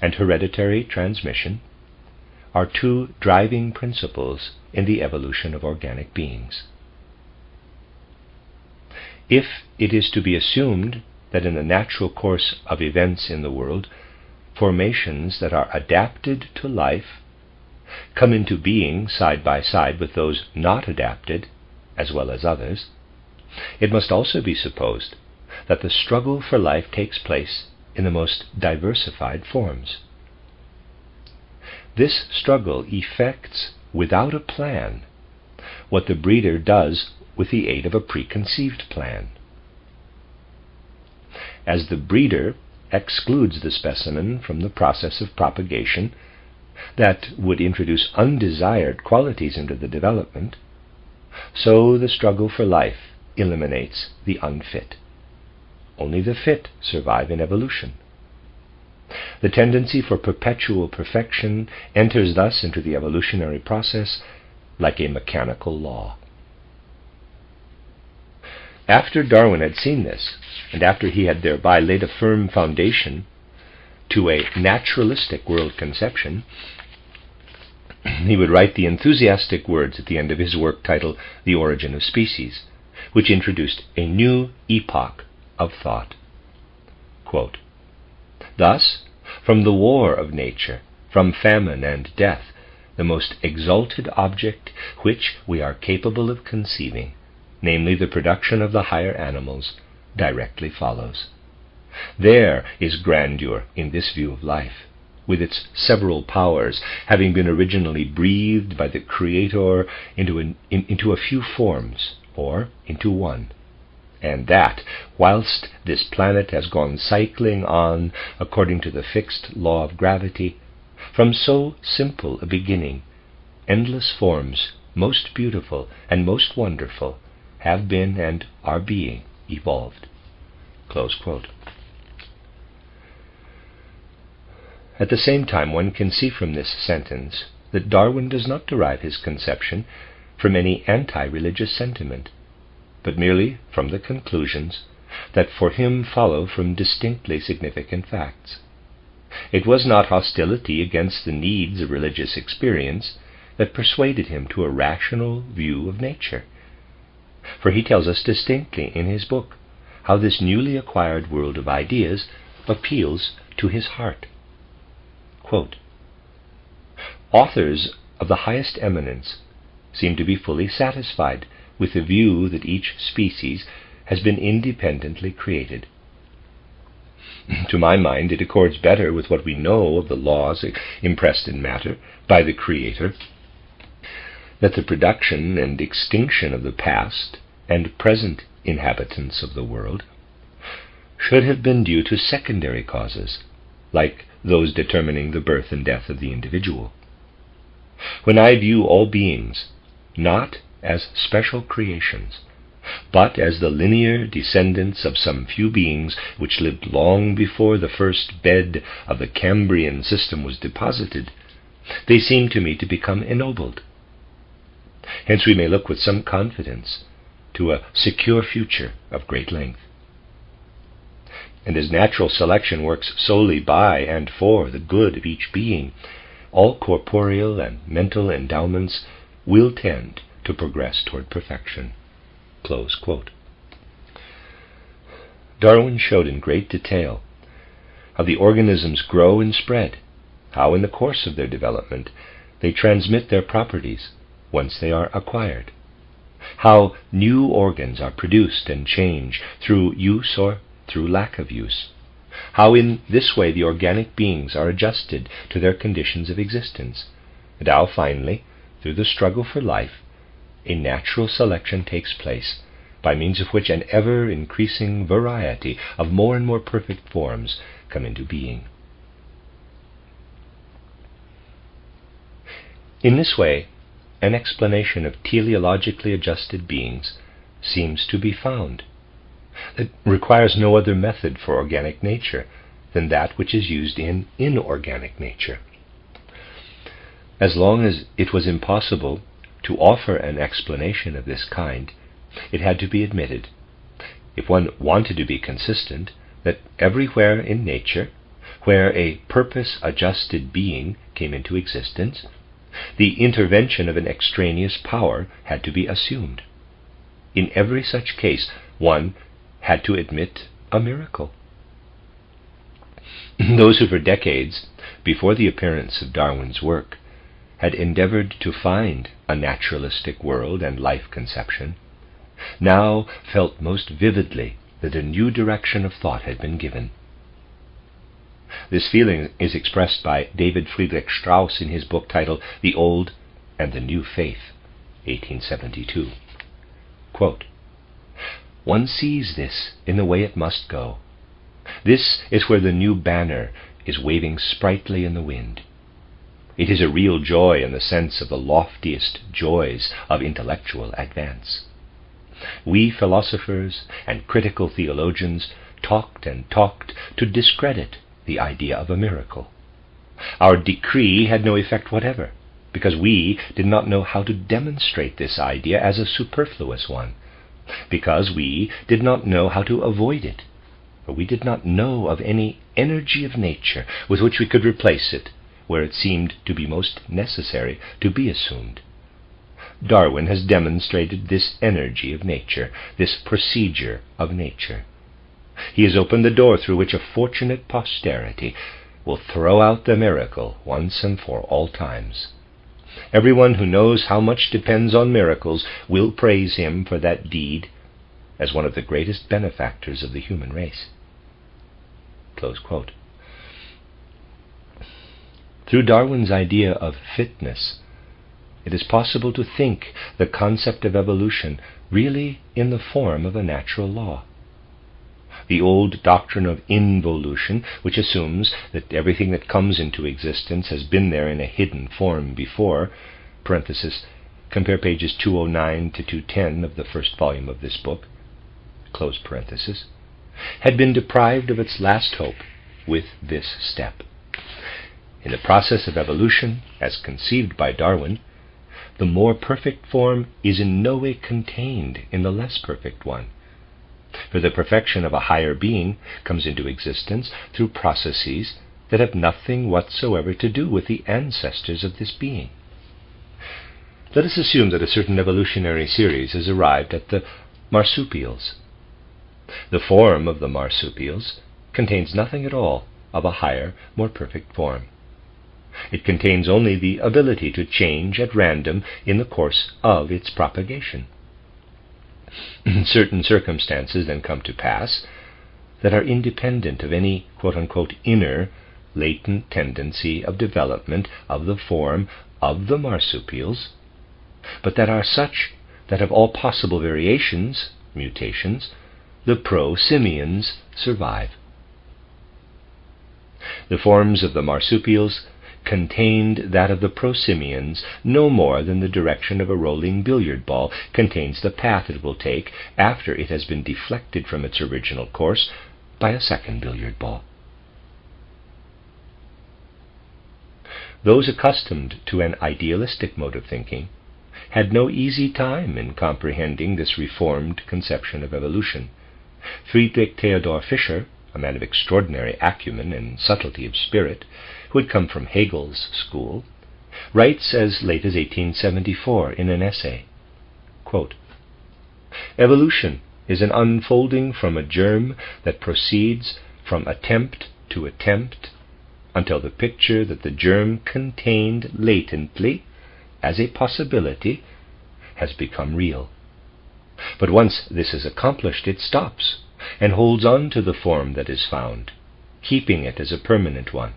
and hereditary transmission are two driving principles in the evolution of organic beings. If it is to be assumed that in the natural course of events in the world, formations that are adapted to life come into being side by side with those not adapted, as well as others, it must also be supposed that the struggle for life takes place in the most diversified forms. This struggle effects, without a plan, what the breeder does with the aid of a preconceived plan. As the breeder excludes the specimen from the process of propagation that would introduce undesired qualities into the development, so the struggle for life eliminates the unfit. Only the fit survive in evolution. The tendency for perpetual perfection enters thus into the evolutionary process like a mechanical law. After Darwin had seen this, and after he had thereby laid a firm foundation to a naturalistic world conception, he would write the enthusiastic words at the end of his work titled The Origin of Species, which introduced a new epoch of thought. Quote, "Thus, from the war of nature, from famine and death, the most exalted object which we are capable of conceiving, namely the production of the higher animals, directly follows. There is grandeur in this view of life, with its several powers having been originally breathed by the Creator into a few forms, or into one, and that, whilst this planet has gone cycling on according to the fixed law of gravity, from so simple a beginning, endless forms, most beautiful and most wonderful, have been and are being evolved." Close quote. At the same time, one can see from this sentence that Darwin does not derive his conception from any anti-religious sentiment, but merely from the conclusions that for him follow from distinctly significant facts. It was not hostility against the needs of religious experience that persuaded him to a rational view of nature, for he tells us distinctly in his book how this newly acquired world of ideas appeals to his heart. Quote, "Authors of the highest eminence seem to be fully satisfied with the view that each species has been independently created. To my mind, it accords better with what we know of the laws impressed in matter by the Creator, that the production and extinction of the past and present inhabitants of the world should have been due to secondary causes, like those determining the birth and death of the individual. When I view all beings not as special creations, but as the linear descendants of some few beings which lived long before the first bed of the Cambrian system was deposited, they seem to me to become ennobled. Hence we may look with some confidence to a secure future of great length. And as natural selection works solely by and for the good of each being, all corporeal and mental endowments will tend to progress toward perfection." Close quote. Darwin showed in great detail how the organisms grow and spread, how in the course of their development they transmit their properties once they are acquired, how new organs are produced and change through use or through lack of use, how in this way the organic beings are adjusted to their conditions of existence, and how finally, through the struggle for life, a natural selection takes place, by means of which an ever-increasing variety of more and more perfect forms come into being. In this way, an explanation of teleologically adjusted beings seems to be found. It requires no other method for organic nature than that which is used in inorganic nature. As long as it was impossible to offer an explanation of this kind, it had to be admitted, if one wanted to be consistent, that everywhere in nature, where a purpose-adjusted being came into existence, the intervention of an extraneous power had to be assumed. In every such case, one had to admit a miracle. Those who for decades, before the appearance of Darwin's work, had endeavored to find a naturalistic world and life conception, now felt most vividly that a new direction of thought had been given. This feeling is expressed by David Friedrich Strauss in his book titled The Old and the New Faith, 1872. Quote, "One sees this in the way it must go. This is where the new banner is waving sprightly in the wind. It is a real joy in the sense of the loftiest joys of intellectual advance. We philosophers and critical theologians talked and talked to discredit the idea of a miracle. Our decree had no effect whatever, because we did not know how to demonstrate this idea as a superfluous one, because we did not know how to avoid it, for we did not know of any energy of nature with which we could replace it where it seemed to be most necessary to be assumed. Darwin has demonstrated this energy of nature, this procedure of nature. He has opened the door through which a fortunate posterity will throw out the miracle once and for all times. Everyone who knows how much depends on miracles will praise him for that deed as one of the greatest benefactors of the human race." Close quote. Through Darwin's idea of fitness, it is possible to think the concept of evolution really in the form of a natural law. The old doctrine of involution, which assumes that everything that comes into existence has been there in a hidden form before, parenthesis, compare pages 209 to 210 of the first volume of this book, close parenthesis, had been deprived of its last hope with this step. In the process of evolution, as conceived by Darwin, the more perfect form is in no way contained in the less perfect one. For the perfection of a higher being comes into existence through processes that have nothing whatsoever to do with the ancestors of this being. Let us assume that a certain evolutionary series has arrived at the marsupials. The form of the marsupials contains nothing at all of a higher, more perfect form. It contains only the ability to change at random in the course of its propagation. Certain circumstances then come to pass that are independent of any quote-unquote inner, latent tendency of development of the form of the marsupials, but that are such that of all possible variations, mutations, the pro-simians survive. The forms of the marsupials contained that of the prosimians no more than the direction of a rolling billiard ball contains the path it will take after it has been deflected from its original course by a second billiard ball. Those accustomed to an idealistic mode of thinking had no easy time in comprehending this reformed conception of evolution. Friedrich Theodor Fischer, a man of extraordinary acumen and subtlety of spirit, who had come from Hegel's school, writes as late as 1874 in an essay, quote, "Evolution is an unfolding from a germ that proceeds from attempt to attempt until the picture that the germ contained latently as a possibility has become real. But once this is accomplished, it stops and holds on to the form that is found, keeping it as a permanent one.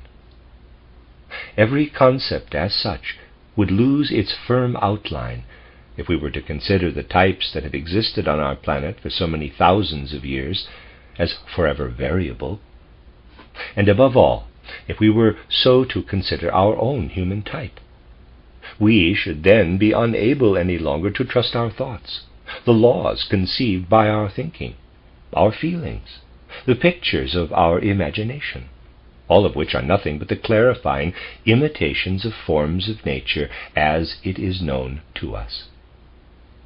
Every concept as such would lose its firm outline if we were to consider the types that have existed on our planet for so many thousands of years as forever variable, and above all, if we were so to consider our own human type. We should then be unable any longer to trust our thoughts, the laws conceived by our thinking, our feelings, the pictures of our imagination, all of which are nothing but the clarifying imitations of forms of nature as it is known to us.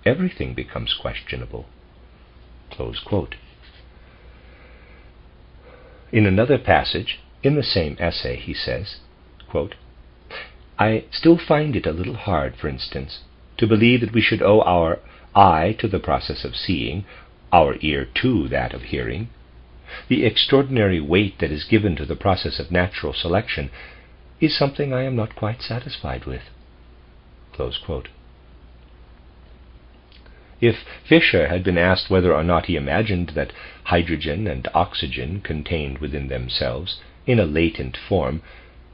Everything becomes questionable." Close quote. In another passage, in the same essay, he says, quote, "I still find it a little hard, for instance, to believe that we should owe our eye to the process of seeing, our ear to that of hearing. The extraordinary weight that is given to the process of natural selection is something I am not quite satisfied with." Close quote. If Fischer had been asked whether or not he imagined that hydrogen and oxygen contained within themselves, in a latent form,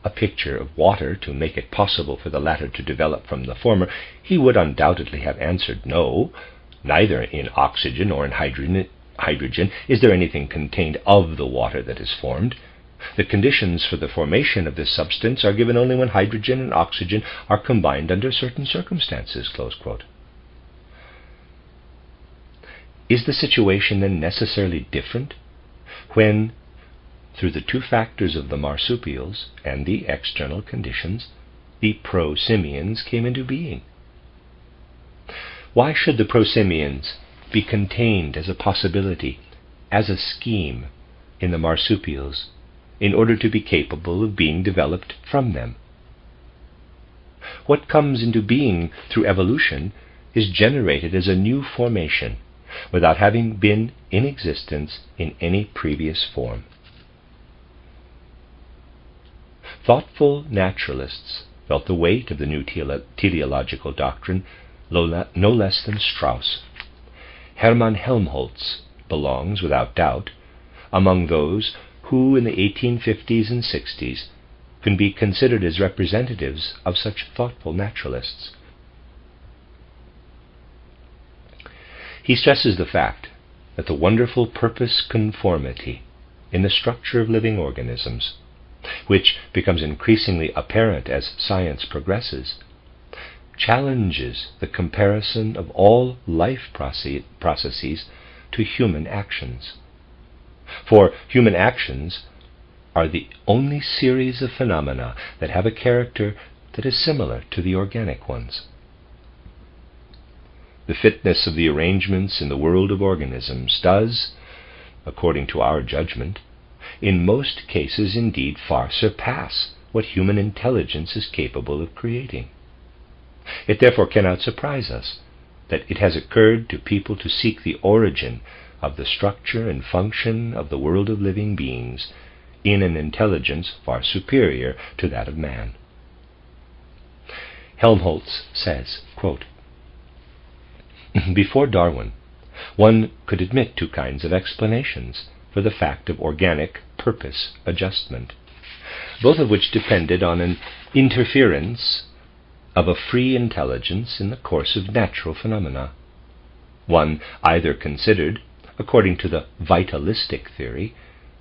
a picture of water to make it possible for the latter to develop from the former, he would undoubtedly have answered no. Neither in oxygen or in hydrogen is there anything contained of the water that is formed. The conditions for the formation of this substance are given only when hydrogen and oxygen are combined under certain circumstances. Close quote. Is the situation then necessarily different when, through the two factors of the marsupials and the external conditions, the prosimians came into being? Why should the prosimians be contained as a possibility, as a scheme, in the marsupials, in order to be capable of being developed from them? What comes into being through evolution is generated as a new formation, without having been in existence in any previous form. Thoughtful naturalists felt the weight of the new teleological doctrine no less than Strauss. Hermann Helmholtz belongs, without doubt, among those who in the 1850s and 60s can be considered as representatives of such thoughtful naturalists. He stresses the fact that the wonderful purpose conformity in the structure of living organisms, which becomes increasingly apparent as science progresses, challenges the comparison of all life processes to human actions. For human actions are the only series of phenomena that have a character that is similar to the organic ones. The fitness of the arrangements in the world of organisms does, according to our judgment, in most cases indeed far surpass what human intelligence is capable of creating. It therefore cannot surprise us that it has occurred to people to seek the origin of the structure and function of the world of living beings in an intelligence far superior to that of man. Helmholtz says, quote, "Before Darwin, one could admit two kinds of explanations for the fact of organic purpose adjustment, both of which depended on an interference of a free intelligence in the course of natural phenomena. One either considered, according to the vitalistic theory,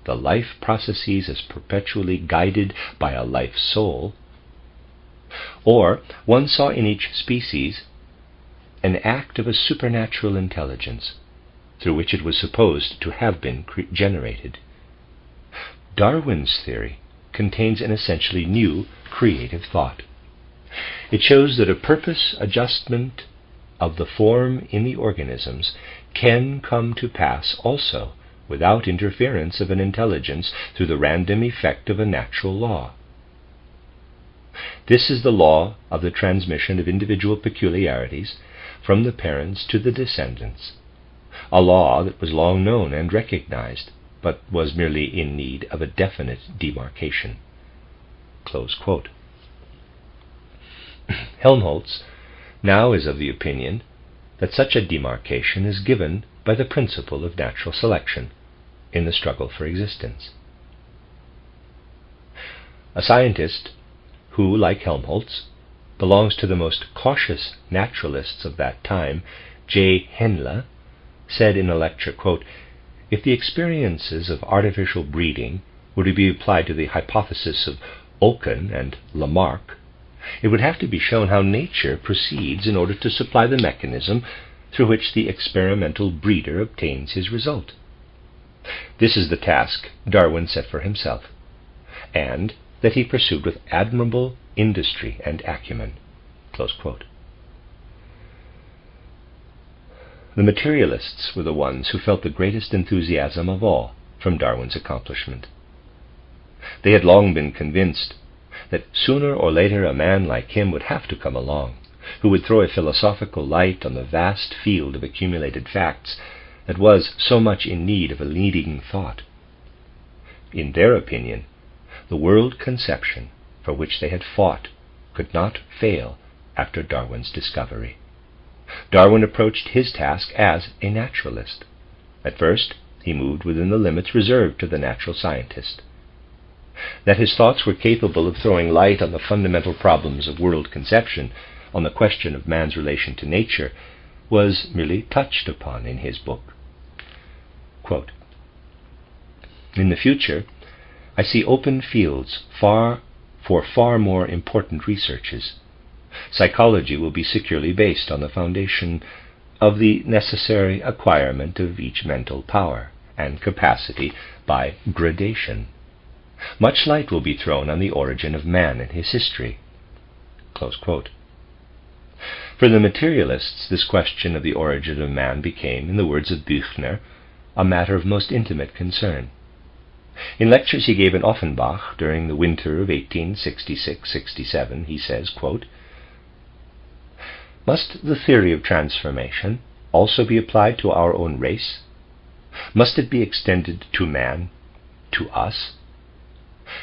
the life processes as perpetually guided by a life soul, or one saw in each species an act of a supernatural intelligence through which it was supposed to have been generated. Darwin's theory contains an essentially new creative thought. It shows that a purpose adjustment of the form in the organisms can come to pass also without interference of an intelligence through the random effect of a natural law. This is the law of the transmission of individual peculiarities from the parents to the descendants, a law that was long known and recognized, but was merely in need of a definite demarcation. Close quote. Helmholtz now is of the opinion that such a demarcation is given by the principle of natural selection in the struggle for existence. A scientist who, like Helmholtz, belongs to the most cautious naturalists of that time, J. Henle, said in a lecture, quote, "If the experiences of artificial breeding were to be applied to the hypothesis of Oken and Lamarck, it would have to be shown how nature proceeds in order to supply the mechanism through which the experimental breeder obtains his result. This is the task Darwin set for himself, and that he pursued with admirable industry and acumen." Close quote. The materialists were the ones who felt the greatest enthusiasm of all from Darwin's accomplishment. They had long been convinced that sooner or later a man like him would have to come along, who would throw a philosophical light on the vast field of accumulated facts that was so much in need of a leading thought. In their opinion, the world conception for which they had fought could not fail after Darwin's discovery. Darwin approached his task as a naturalist. At first, he moved within the limits reserved to the natural scientist. That his thoughts were capable of throwing light on the fundamental problems of world conception, on the question of man's relation to nature, was merely touched upon in his book. Quote, "In the future, I see open fields for far more important researches. Psychology will be securely based on the foundation of the necessary acquirement of each mental power and capacity by gradation. Much light will be thrown on the origin of man and his history." Close quote. For the materialists, this question of the origin of man became, in the words of Büchner, a matter of most intimate concern. In lectures he gave in Offenbach during the winter of 1866-67, he says, quote, "Must the theory of transformation also be applied to our own race? Must it be extended to man, to us?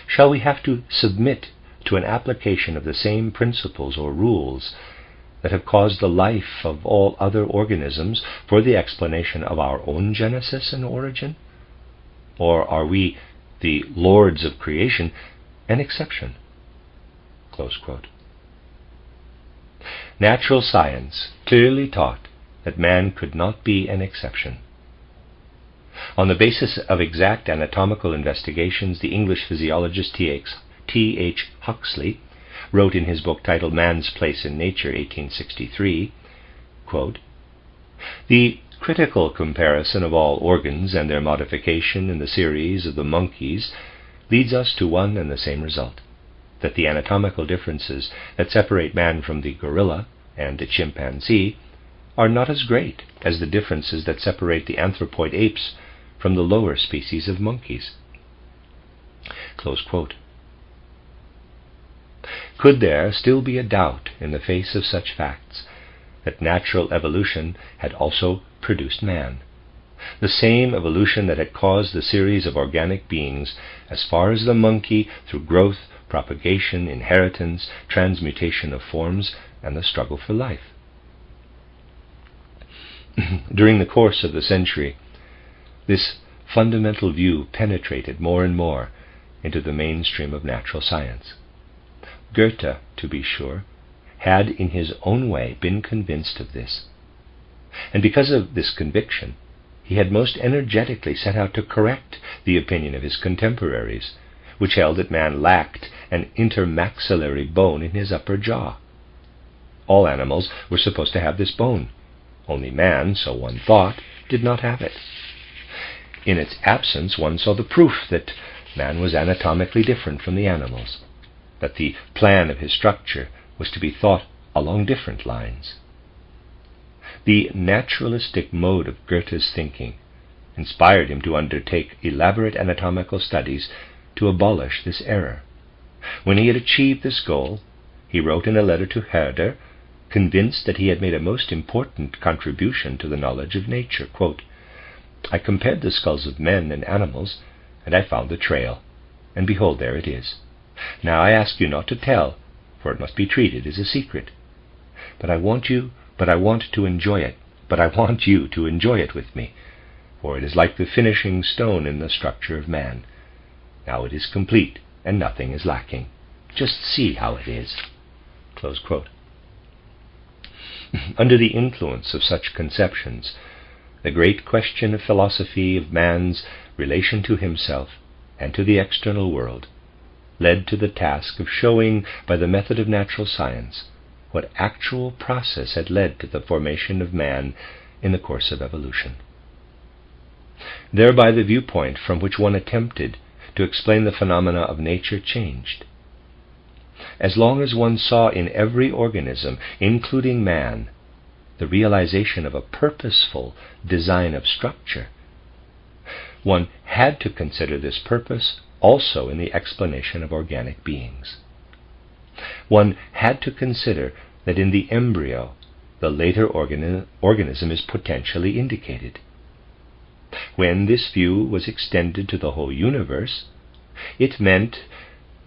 Shall we have to submit to an application of the same principles or rules that have caused the life of all other organisms for the explanation of our own genesis and origin? Or are we, the lords of creation, an exception?" Close quote. Natural science clearly taught that man could not be an exception. On the basis of exact anatomical investigations, the English physiologist T.H. Huxley wrote in his book titled Man's Place in Nature, 1863, quote, "The critical comparison of all organs and their modification in the series of the monkeys leads us to one and the same result, that the anatomical differences that separate man from the gorilla and the chimpanzee are not as great as the differences that separate the anthropoid apes from the lower species of monkeys." Close quote. Could there still be a doubt in the face of such facts that natural evolution had also produced man, the same evolution that had caused the series of organic beings as far as the monkey through growth, propagation, inheritance, transmutation of forms, and the struggle for life? During the course of the century, this fundamental view penetrated more and more into the mainstream of natural science. Goethe, to be sure, had in his own way been convinced of this, and because of this conviction, he had most energetically set out to correct the opinion of his contemporaries, which held that man lacked an intermaxillary bone in his upper jaw. All animals were supposed to have this bone. Only man, so one thought, did not have it. In its absence, one saw the proof that man was anatomically different from the animals, that the plan of his structure was to be thought along different lines. The naturalistic mode of Goethe's thinking inspired him to undertake elaborate anatomical studies to abolish this error. When he had achieved this goal, he wrote in a letter to Herder, convinced that he had made a most important contribution to the knowledge of nature, quote, "I compared the skulls of men and animals, and I found the trail, and behold, there it is. Now I ask you not to tell, for it must be treated as a secret. But I want you to enjoy it with me, for it is like the finishing stone in the structure of man. Now it is complete, and nothing is lacking. Just see how it is." Close quote. Under the influence of such conceptions, the great question of philosophy of man's relation to himself and to the external world led to the task of showing by the method of natural science what actual process had led to the formation of man in the course of evolution. Thereby the viewpoint from which one attempted to explain the phenomena of nature changed. As long as one saw in every organism, including man, the realization of a purposeful design of structure, one had to consider this purpose also in the explanation of organic beings. One had to consider that in the embryo, the later organism is potentially indicated. When this view was extended to the whole universe, it meant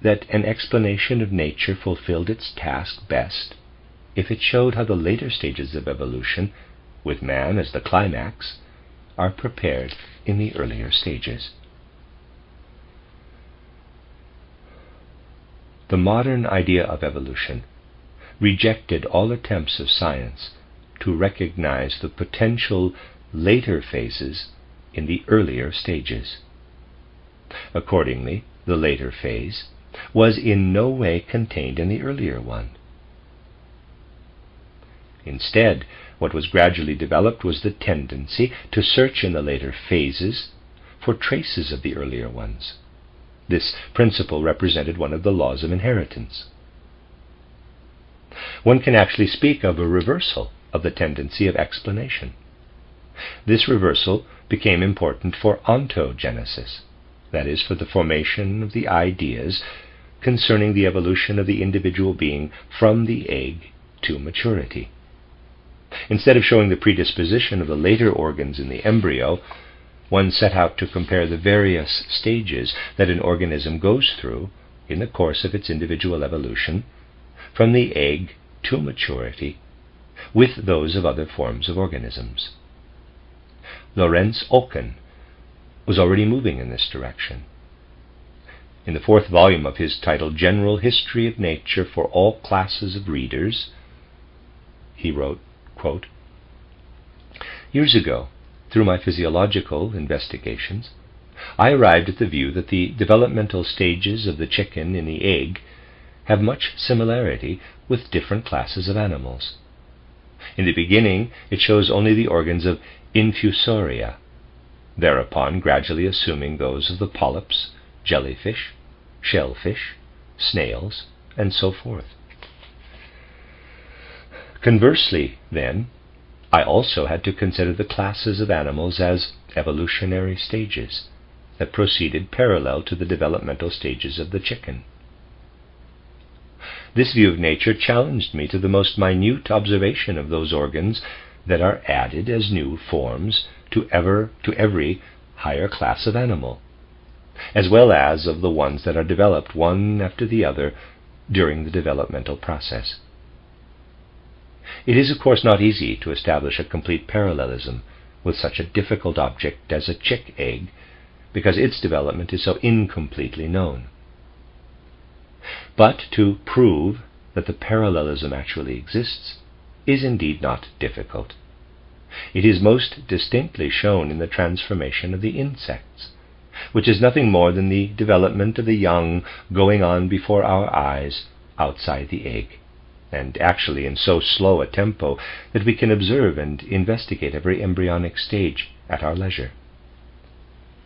that an explanation of nature fulfilled its task best if it showed how the later stages of evolution, with man as the climax, are prepared in the earlier stages. The modern idea of evolution rejected all attempts of science to recognize the potential later phases in the earlier stages. Accordingly, the later phase was in no way contained in the earlier one. Instead, what was gradually developed was the tendency to search in the later phases for traces of the earlier ones. This principle represented one of the laws of inheritance. One can actually speak of a reversal of the tendency of explanation. This reversal became important for ontogenesis, that is, for the formation of the ideas concerning the evolution of the individual being from the egg to maturity. Instead of showing the predisposition of the later organs in the embryo, one set out to compare the various stages that an organism goes through in the course of its individual evolution, from the egg to maturity, with those of other forms of organisms. Lorenz Oken was already moving in this direction. In the 4th volume of his titled General History of Nature for All Classes of Readers, he wrote, quote, "Years ago, through my physiological investigations, I arrived at the view that the developmental stages of the chicken in the egg have much similarity with different classes of animals. In the beginning, it shows only the organs of infusoria, thereupon gradually assuming those of the polyps, jellyfish, shellfish, snails, and so forth. Conversely, then, I also had to consider the classes of animals as evolutionary stages that proceeded parallel to the developmental stages of the chicken. This view of nature challenged me to the most minute observation of those organs that are added as new forms to every higher class of animal, as well as of the ones that are developed one after the other during the developmental process. It is, of course, not easy to establish a complete parallelism with such a difficult object as a chick egg, because its development is so incompletely known. But to prove that the parallelism actually exists is indeed not difficult. It is most distinctly shown in the transformation of the insects, which is nothing more than the development of the young going on before our eyes outside the egg, and actually in so slow a tempo that we can observe and investigate every embryonic stage at our leisure.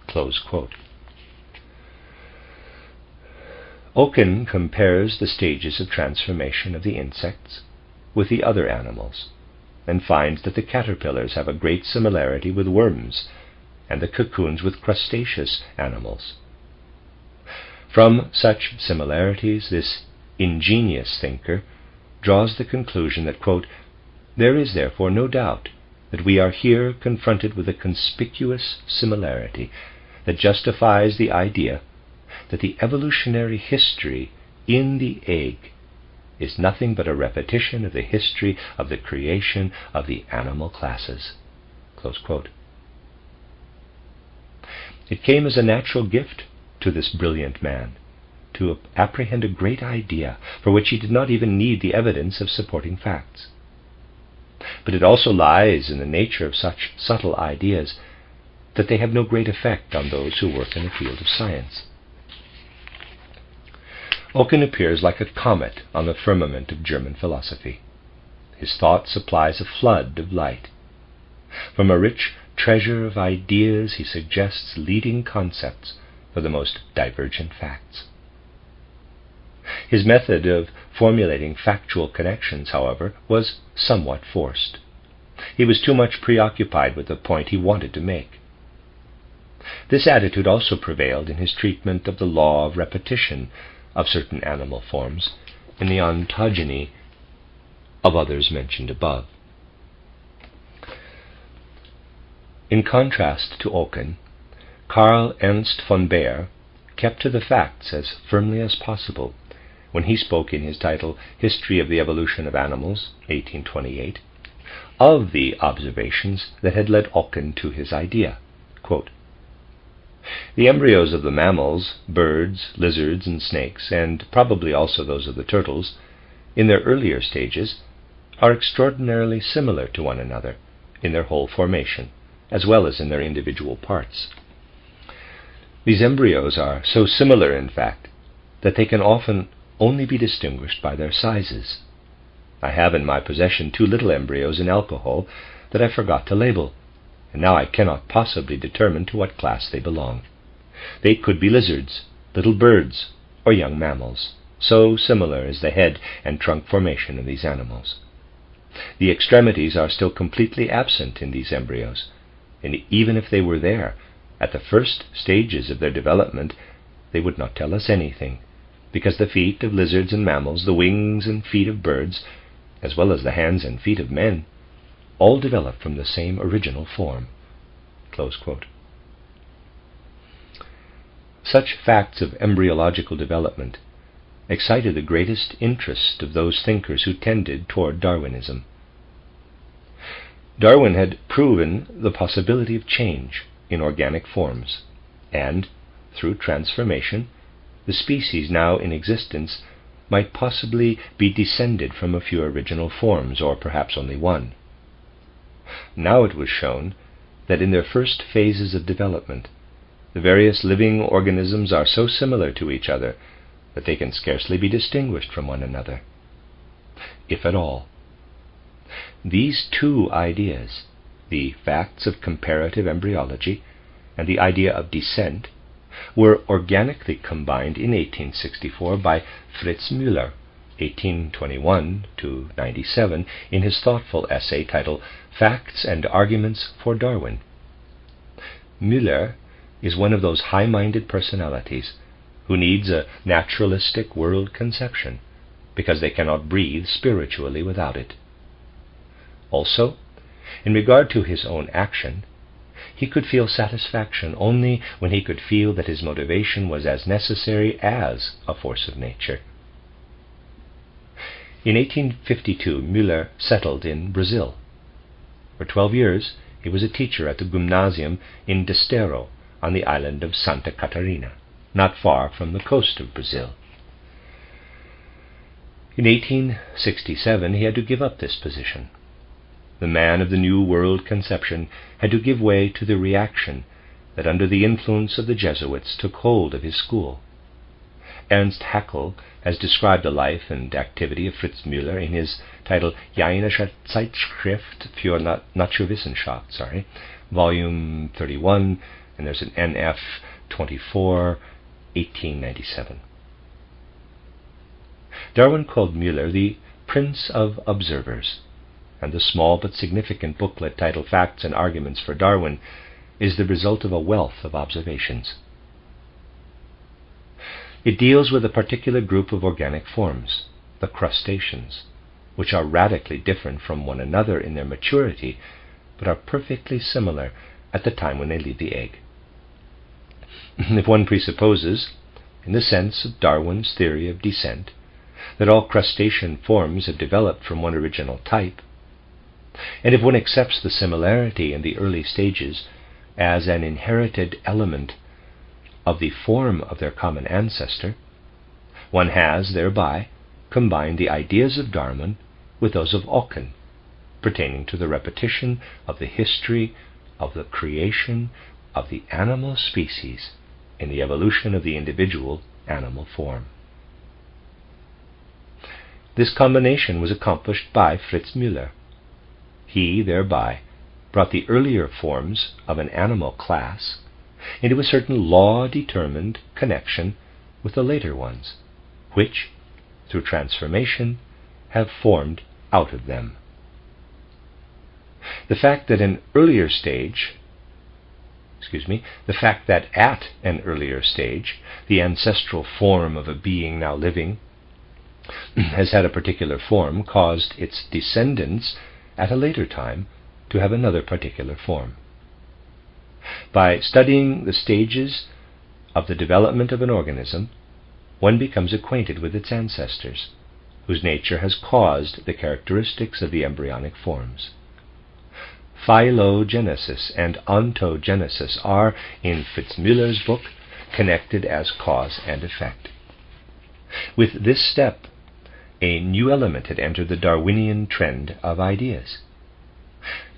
Close quote. Oken compares the stages of transformation of the insects with the other animals, and finds that the caterpillars have a great similarity with worms, and the cocoons with crustaceous animals. From such similarities, this ingenious thinker draws the conclusion that, quote, "There is therefore no doubt that we are here confronted with a conspicuous similarity that justifies the idea that the evolutionary history in the egg is nothing but a repetition of the history of the creation of the animal classes." Close quote. It came as a natural gift to this brilliant man to apprehend a great idea for which he did not even need the evidence of supporting facts. But it also lies in the nature of such subtle ideas that they have no great effect on those who work in the field of science. Oken appears like a comet on the firmament of German philosophy. His thought supplies a flood of light. From a rich treasure of ideas he suggests leading concepts for the most divergent facts. His method of formulating factual connections, however, was somewhat forced. He was too much preoccupied with the point he wanted to make. This attitude also prevailed in his treatment of the law of repetition of certain animal forms in the ontogeny of others mentioned above. In contrast to Oken, Karl Ernst von Baer kept to the facts as firmly as possible when he spoke in his title History of the Evolution of Animals, 1828, of the observations that had led Oken to his idea. Quote, "The embryos of the mammals, birds, lizards, and snakes, and probably also those of the turtles, in their earlier stages, are extraordinarily similar to one another in their whole formation, as well as in their individual parts. These embryos are so similar, in fact, that they can often only be distinguished by their sizes. I have in my possession 2 little embryos in alcohol that I forgot to label, and now I cannot possibly determine to what class they belong. They could be lizards, little birds, or young mammals. So similar is the head and trunk formation of these animals. The extremities are still completely absent in these embryos, and even if they were there, at the first stages of their development, they would not tell us anything, because the feet of lizards and mammals, the wings and feet of birds, as well as the hands and feet of men, all developed from the same original form." Close quote. Such facts of embryological development excited the greatest interest of those thinkers who tended toward Darwinism. Darwin had proven the possibility of change in organic forms, and, through transformation, the species now in existence might possibly be descended from a few original forms, or perhaps only one. Now it was shown that in their first phases of development, the various living organisms are so similar to each other that they can scarcely be distinguished from one another, if at all. These 2 ideas, the facts of comparative embryology and the idea of descent, were organically combined in 1864 by Fritz Müller, 1821-97, in his thoughtful essay titled Facts and Arguments for Darwin. Müller is one of those high-minded personalities who needs a naturalistic world conception because they cannot breathe spiritually without it. Also, in regard to his own action, he could feel satisfaction only when he could feel that his motivation was as necessary as a force of nature. In 1852, Müller settled in Brazil. For 12 years, he was a teacher at the gymnasium in Desterro on the island of Santa Catarina, not far from the coast of Brazil. In 1867, he had to give up this position. the man of the New World conception had to give way to the reaction that under the influence of the Jesuits took hold of his school. Ernst Haeckel has described the life and activity of Fritz Müller in his title Jainische Zeitschrift für Naturwissenschaft, volume 31, and there's an NF 24, 1897. Darwin called Müller the Prince of Observers, and the small but significant booklet titled Facts and Arguments for Darwin is the result of a wealth of observations. It deals with a particular group of organic forms, the crustaceans, which are radically different from one another in their maturity, but are perfectly similar at the time when they leave the egg. If one presupposes, in the sense of Darwin's theory of descent, that all crustacean forms have developed from one original type, and if one accepts the similarity in the early stages as an inherited element of the form of their common ancestor, one has thereby combined the ideas of Darwin with those of Oken, pertaining to the repetition of the history of the creation of the animal species in the evolution of the individual animal form. This combination was accomplished by Fritz Müller. He thereby brought the earlier forms of an animal class into a certain law-determined connection with the later ones, which, through transformation, have formed out of them. The fact that at an earlier stage, the ancestral form of a being now living has had a particular form caused its descendants at a later time to have another particular form. By studying the stages of the development of an organism, one becomes acquainted with its ancestors, whose nature has caused the characteristics of the embryonic forms. Phylogenesis and ontogenesis are, in Fritz Müller's book, connected as cause and effect. With this step, a new element had entered the Darwinian trend of ideas.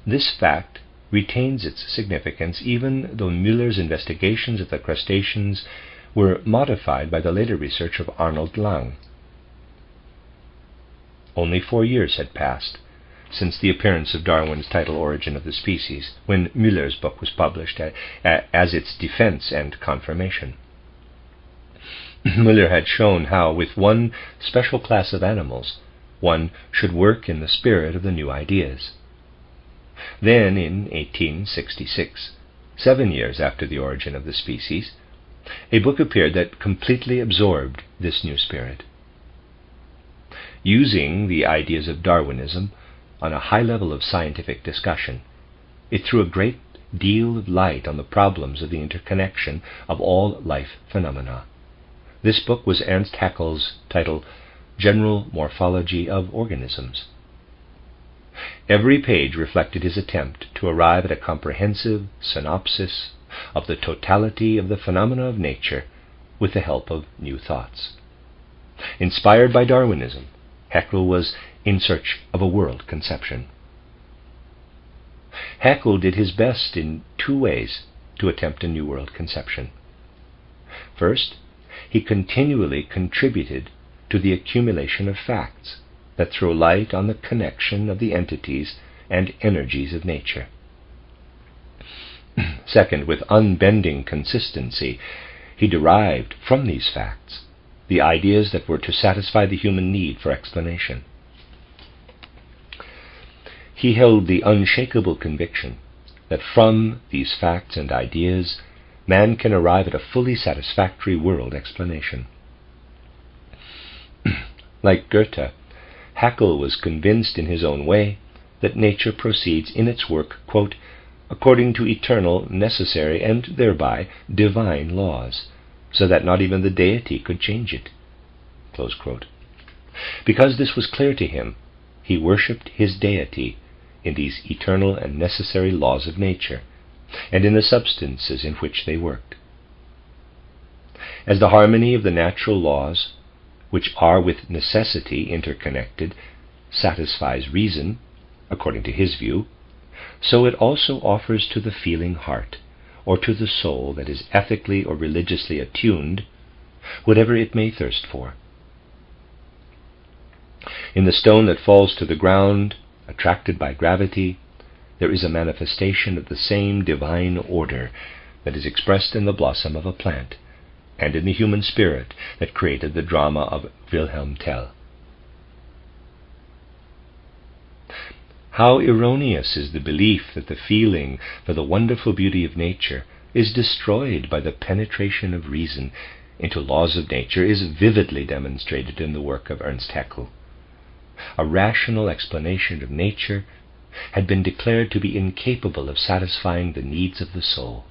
This fact retains its significance even though Müller's investigations of the crustaceans were modified by the later research of Arnold Lang. Only 4 years had passed since the appearance of Darwin's title Origin of the Species, when Müller's book was published as its defense and confirmation. Müller had shown how, with one special class of animals, one should work in the spirit of the new ideas. Then, in 1866, 7 years after the Origin of the Species, a book appeared that completely absorbed this new spirit. Using the ideas of Darwinism on a high level of scientific discussion, it threw a great deal of light on the problems of the interconnection of all life phenomena. This book was Ernst Haeckel's title, General Morphology of Organisms. Every page reflected his attempt to arrive at a comprehensive synopsis of the totality of the phenomena of nature with the help of new thoughts. Inspired by Darwinism, Haeckel was in search of a world conception. Haeckel did his best in 2 ways to attempt a new world conception. First, he continually contributed to the accumulation of facts that throw light on the connection of the entities and energies of nature. Second, with unbending consistency, he derived from these facts the ideas that were to satisfy the human need for explanation. He held the unshakable conviction that from these facts and ideas, man can arrive at a fully satisfactory world explanation. Like Goethe, Haeckel was convinced in his own way that nature proceeds in its work, quote, according to eternal, necessary, and thereby divine laws, so that not even the deity could change it. Close quote. Because this was clear to him, he worshipped his deity in these eternal and necessary laws of nature, and in the substances in which they worked. As the harmony of the natural laws, which are with necessity interconnected, satisfies reason, according to his view, so it also offers to the feeling heart, or to the soul that is ethically or religiously attuned, whatever it may thirst for. In the stone that falls to the ground, attracted by gravity, there is a manifestation of the same divine order that is expressed in the blossom of a plant, and in the human spirit that created the drama of Wilhelm Tell. How erroneous is the belief that the feeling for the wonderful beauty of nature is destroyed by the penetration of reason into laws of nature is vividly demonstrated in the work of Ernst Haeckel. A rational explanation of nature had been declared to be incapable of satisfying the needs of the soul.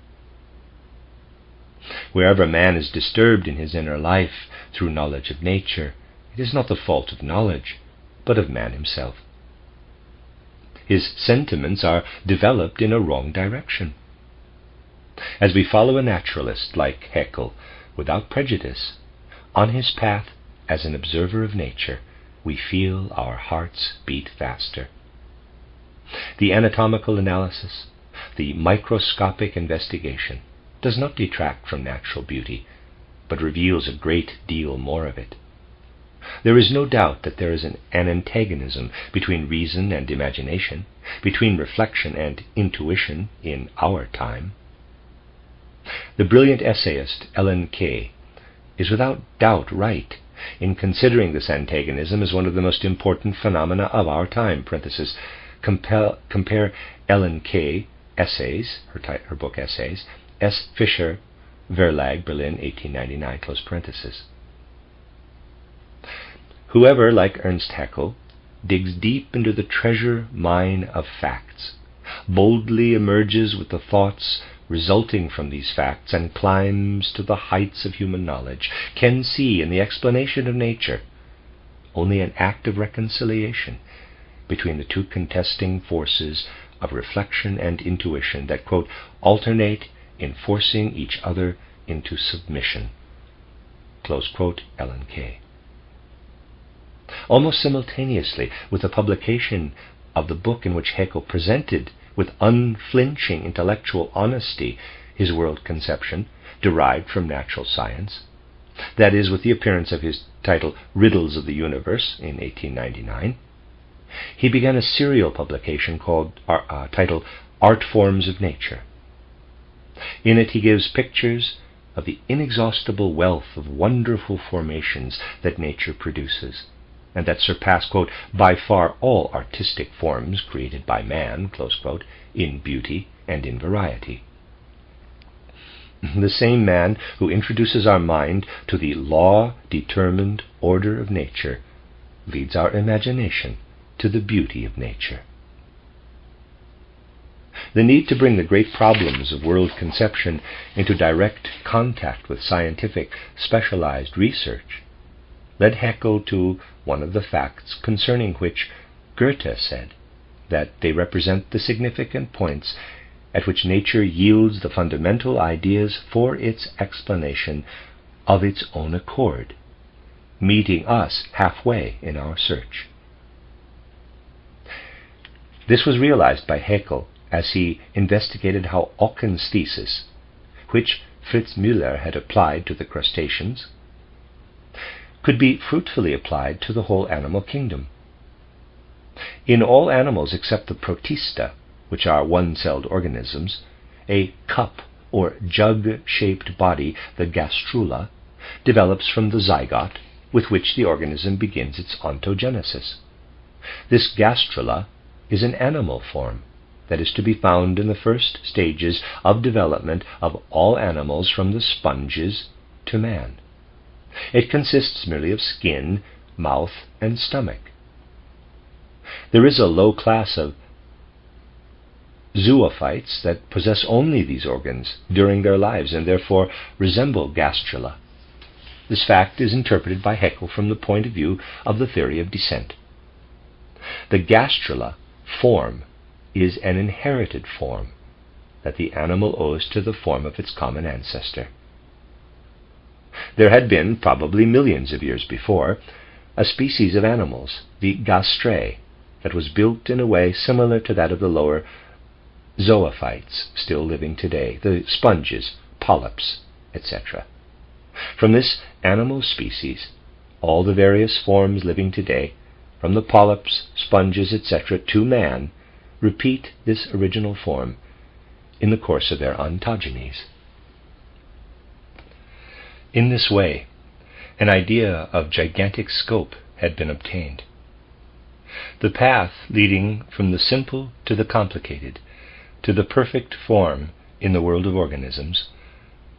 Wherever man is disturbed in his inner life through knowledge of nature, it is not the fault of knowledge, but of man himself. His sentiments are developed in a wrong direction. As we follow a naturalist like Haeckel, without prejudice, on his path as an observer of nature, we feel our hearts beat faster. The anatomical analysis, the microscopic investigation, does not detract from natural beauty, but reveals a great deal more of it. There is no doubt that there is an antagonism between reason and imagination, between reflection and intuition in our time. The brilliant essayist Ellen Key is without doubt right in considering this antagonism as one of the most important phenomena of our time. Compare Ellen Key Essays, her book Essays, S. Fischer, Verlag, Berlin, 1899, . Whoever, like Ernst Haeckel, digs deep into the treasure mine of facts, boldly emerges with the thoughts resulting from these facts, and climbs to the heights of human knowledge, can see in the explanation of nature only an act of reconciliation between the two contesting forces of reflection and intuition that, quote, alternate in forcing each other into submission. Close quote, Ellen Key. Almost simultaneously with the publication of the book in which Haeckel presented with unflinching intellectual honesty his world conception derived from natural science, that is, with the appearance of his title Riddles of the Universe in 1899, he began a serial publication titled Art Forms of Nature. In it he gives pictures of the inexhaustible wealth of wonderful formations that nature produces, and that surpass, quote, by far all artistic forms created by man, close quote, in beauty and in variety. The same man who introduces our mind to the law-determined order of nature leads our imagination to the beauty of nature. The need to bring the great problems of world conception into direct contact with scientific, specialized research led Haeckel to one of the facts concerning which Goethe said that they represent the significant points at which nature yields the fundamental ideas for its explanation of its own accord, meeting us halfway in our search. This was realized by Haeckel as he investigated how Ocken's thesis, which Fritz Müller had applied to the crustaceans, could be fruitfully applied to the whole animal kingdom. In all animals except the protista, which are one-celled organisms, a cup or jug-shaped body, the gastrula, develops from the zygote with which the organism begins its ontogenesis. This gastrula is an animal form that is to be found in the first stages of development of all animals from the sponges to man. It consists merely of skin, mouth, and stomach. There is a low class of zoophytes that possess only these organs during their lives and therefore resemble gastrula. This fact is interpreted by Haeckel from the point of view of the theory of descent. The gastrula form is an inherited form that the animal owes to the form of its common ancestor. There had been, probably millions of years before, a species of animals, the gastrae, that was built in a way similar to that of the lower zoophytes still living today, the sponges, polyps, etc. From this animal species, all the various forms living today, from the polyps, sponges, etc., to man, repeat this original form in the course of their ontogenies. In this way, an idea of gigantic scope had been obtained. The path leading from the simple to the complicated, to the perfect form in the world of organisms,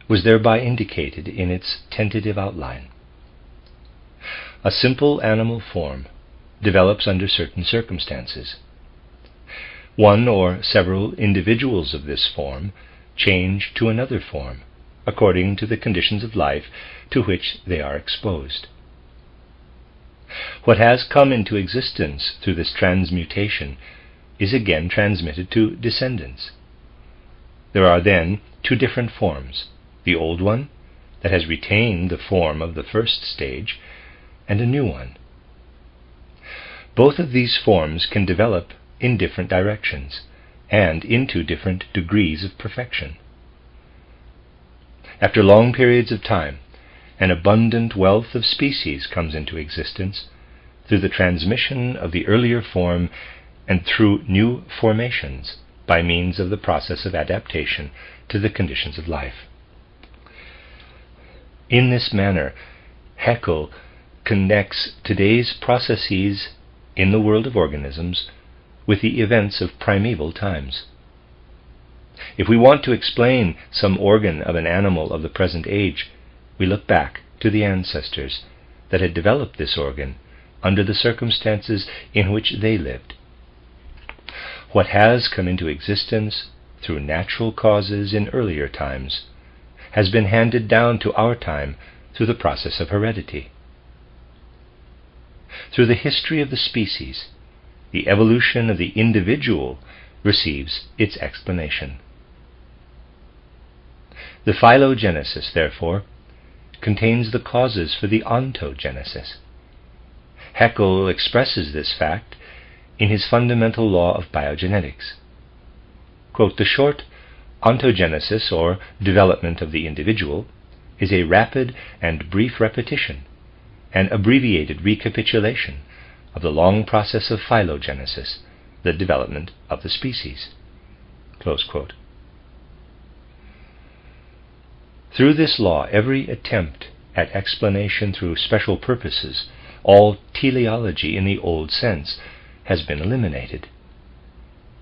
was thereby indicated in its tentative outline. A simple animal form develops under certain circumstances. One or several individuals of this form change to another form, according to the conditions of life to which they are exposed. What has come into existence through this transmutation is again transmitted to descendants. There are then two different forms, the old one, that has retained the form of the first stage, and a new one. Both of these forms can develop in different directions, and into different degrees of perfection. After long periods of time, an abundant wealth of species comes into existence through the transmission of the earlier form and through new formations by means of the process of adaptation to the conditions of life. In this manner, Haeckel connects today's processes in the world of organisms with the events of primeval times. If we want to explain some organ of an animal of the present age, we look back to the ancestors that had developed this organ under the circumstances in which they lived. What has come into existence through natural causes in earlier times has been handed down to our time through the process of heredity. Through the history of the species, the evolution of the individual receives its explanation. The phylogenesis, therefore, contains the causes for the ontogenesis. Haeckel expresses this fact in his fundamental law of biogenetics. Quote, "The short ontogenesis, or development of the individual, is a rapid and brief repetition, an abbreviated recapitulation of the long process of phylogenesis, the development of the species." Close quote. Through this law, every attempt at explanation through special purposes, all teleology in the old sense, has been eliminated.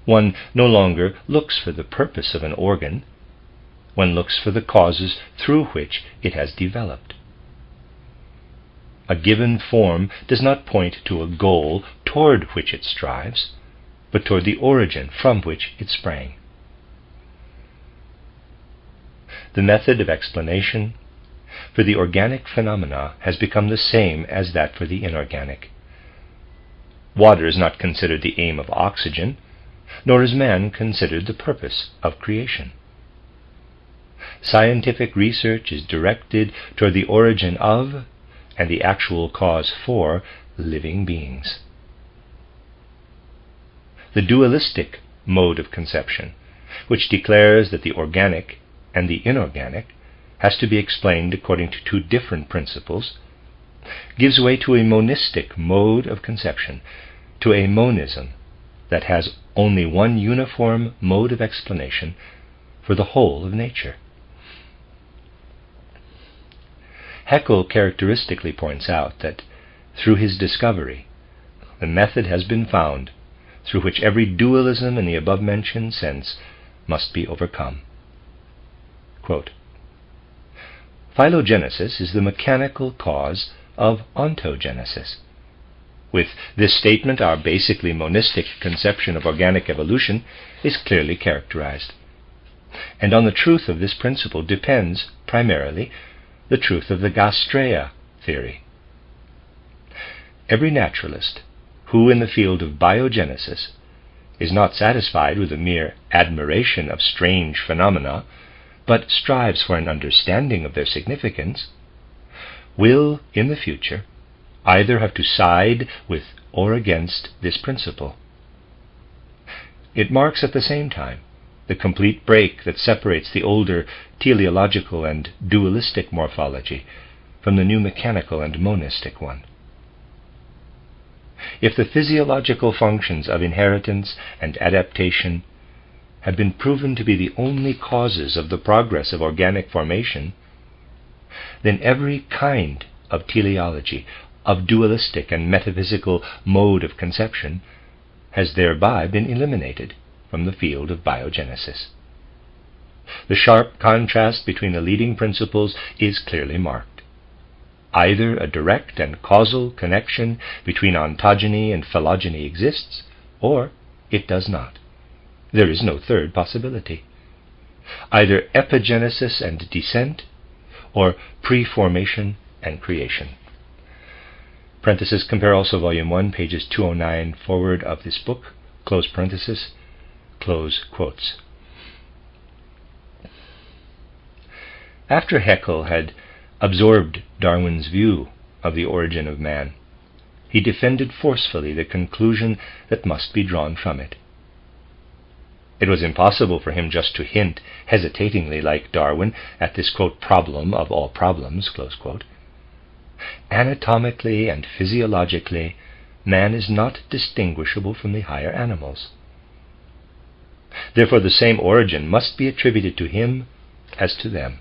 One no longer looks for the purpose of an organ, one looks for the causes through which it has developed. A given form does not point to a goal toward which it strives, but toward the origin from which it sprang. The method of explanation for the organic phenomena has become the same as that for the inorganic. Water is not considered the aim of oxygen, nor is man considered the purpose of creation. Scientific research is directed toward the origin of and the actual cause for living beings. The dualistic mode of conception, which declares that the organic and the inorganic has to be explained according to two different principles, gives way to a monistic mode of conception, to a monism that has only one uniform mode of explanation for the whole of nature. Haeckel characteristically points out that through his discovery, the method has been found through which every dualism in the above-mentioned sense must be overcome. Quote, "Phylogenesis is the mechanical cause of ontogenesis. With this statement, our basically monistic conception of organic evolution is clearly characterized. And on the truth of this principle depends, primarily, the truth of the gastraea theory. Every naturalist who, in the field of biogenesis, is not satisfied with a mere admiration of strange phenomena, but strives for an understanding of their significance, will, in the future, either have to side with or against this principle. It marks at the same time the complete break that separates the older teleological and dualistic morphology from the new mechanical and monistic one. If the physiological functions of inheritance and adaptation have been proven to be the only causes of the progress of organic formation, then every kind of teleology, of dualistic and metaphysical mode of conception, has thereby been eliminated from the field of biogenesis. The sharp contrast between the leading principles is clearly marked. Either a direct and causal connection between ontogeny and phylogeny exists, or it does not. There is no third possibility. Either epigenesis and descent, or pre-formation and creation. Parenthesis, compare also Volume 1, pages 209 forward of this book, close parenthesis, close quotes. After Haeckel had absorbed Darwin's view of the origin of man, he defended forcefully the conclusion that must be drawn from it. It was impossible for him just to hint, hesitatingly like Darwin, at this, quote, problem of all problems, close quote. Anatomically and physiologically, man is not distinguishable from the higher animals. Therefore, the same origin must be attributed to him as to them.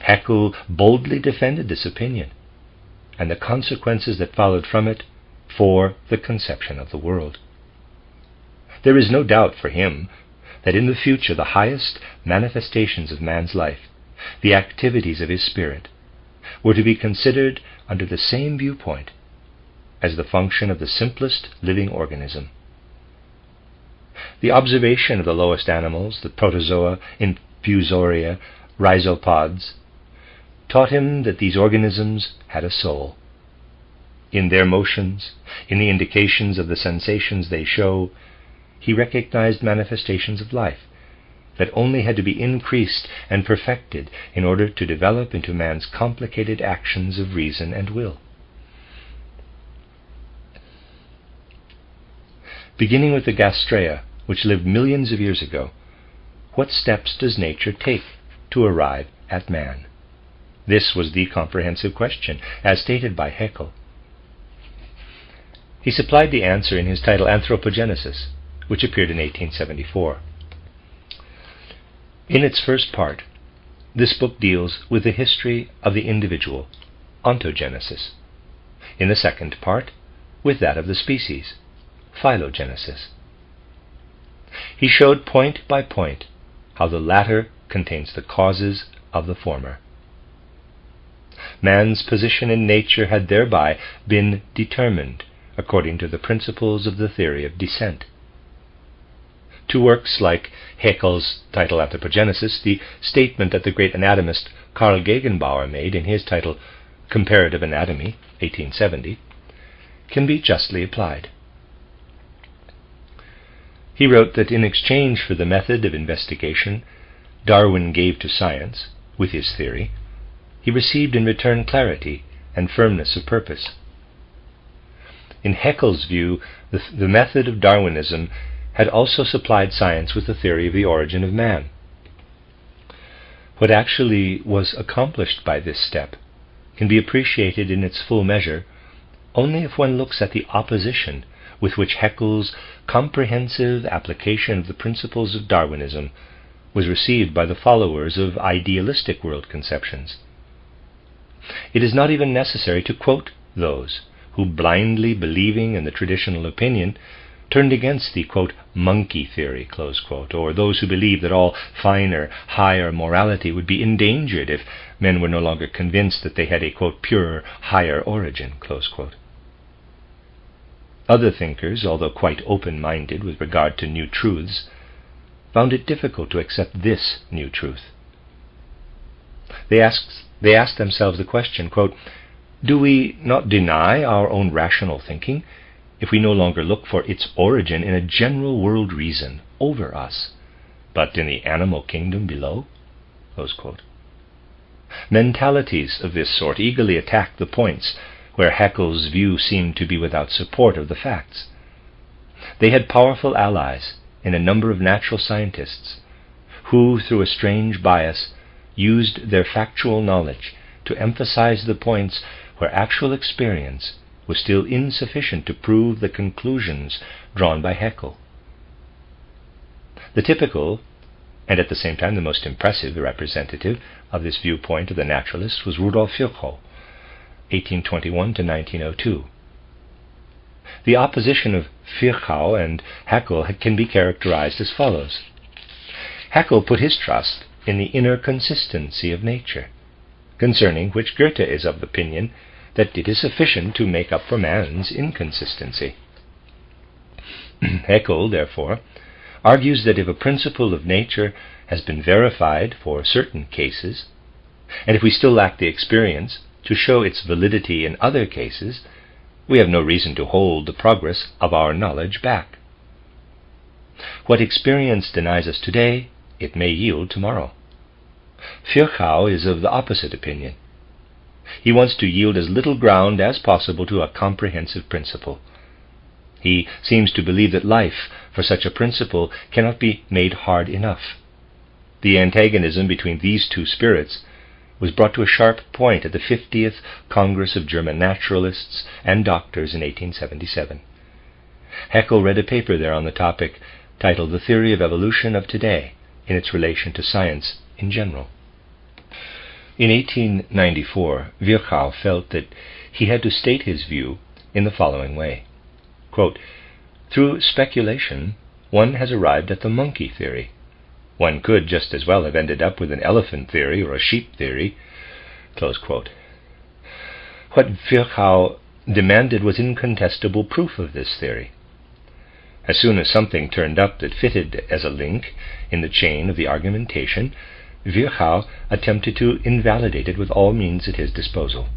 Haeckel boldly defended this opinion, and the consequences that followed from it for the conception of the world. There is no doubt for him that in the future the highest manifestations of man's life, the activities of his spirit, were to be considered under the same viewpoint as the function of the simplest living organism. The observation of the lowest animals, the protozoa, infusoria, rhizopods, taught him that these organisms had a soul. In their motions, in the indications of the sensations they show, he recognized manifestations of life that only had to be increased and perfected in order to develop into man's complicated actions of reason and will. Beginning with the gastraea, which lived millions of years ago, what steps does nature take to arrive at man? This was the comprehensive question, as stated by Haeckel. He supplied the answer in his title Anthropogenesis, which appeared in 1874. In its first part, this book deals with the history of the individual, ontogenesis. In the second part, with that of the species, phylogenesis. He showed point by point how the latter contains the causes of the former. Man's position in nature had thereby been determined according to the principles of the theory of descent. To works like Haeckel's title Anthropogenesis, the statement that the great anatomist Carl Gegenbauer made in his title Comparative Anatomy, 1870, can be justly applied. He wrote that in exchange for the method of investigation Darwin gave to science, with his theory, he received in return clarity and firmness of purpose. In Haeckel's view, the method of Darwinism had also supplied science with the theory of the origin of man. What actually was accomplished by this step can be appreciated in its full measure only if one looks at the opposition with which Haeckel's comprehensive application of the principles of Darwinism was received by the followers of idealistic world conceptions. It is not even necessary to quote those who, blindly believing in the traditional opinion, turned against the, quote, monkey theory, close quote, or those who believed that all finer, higher morality would be endangered if men were no longer convinced that they had a, quote, purer, higher origin, close quote. Other thinkers, although quite open-minded with regard to new truths, found it difficult to accept this new truth. They asked themselves the question, quote, do we not deny our own rational thinking if we no longer look for its origin in a general world reason over us, but in the animal kingdom below? Close quote. Mentalities of this sort eagerly attack the points where Haeckel's view seemed to be without support of the facts. They had powerful allies in a number of natural scientists who, through a strange bias, used their factual knowledge to emphasize the points where actual experience was still insufficient to prove the conclusions drawn by Haeckel. The typical, and at the same time the most impressive representative of this viewpoint of the naturalists was Rudolf Virchow, 1821 to 1902. The opposition of Virchow and Haeckel can be characterized as follows. Haeckel put his trust in the inner consistency of nature, concerning which Goethe is of the opinion that it is sufficient to make up for man's inconsistency. Haeckel, therefore, argues that if a principle of nature has been verified for certain cases, and if we still lack the experience to show its validity in other cases, we have no reason to hold the progress of our knowledge back. What experience denies us today, it may yield tomorrow. Virchow is of the opposite opinion. He wants to yield as little ground as possible to a comprehensive principle. He seems to believe that life, for such a principle, cannot be made hard enough. The antagonism between these two spirits was brought to a sharp point at the 50th Congress of German Naturalists and Doctors in 1877. Haeckel read a paper there on the topic titled The Theory of Evolution of Today in its relation to science in general. In 1894, Virchow felt that he had to state his view in the following way. Quote, "Through speculation, one has arrived at the monkey theory. One could just as well have ended up with an elephant theory or a sheep theory." Close quote. What Virchow demanded was incontestable proof of this theory. As soon as something turned up that fitted as a link in the chain of the argumentation, Virchow attempted to invalidate it with all means at his disposal.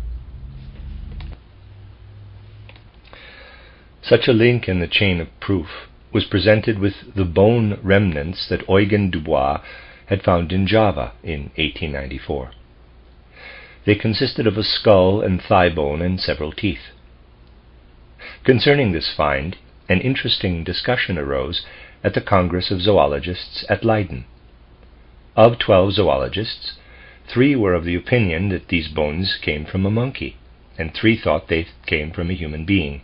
Such a link in the chain of proof was presented with the bone remnants that Eugen Dubois had found in Java in 1894. They consisted of a skull and thigh bone and several teeth. Concerning this find, an interesting discussion arose at the Congress of Zoologists at Leiden. Of 12 zoologists, 3 were of the opinion that these bones came from a monkey, and 3 thought they came from a human being.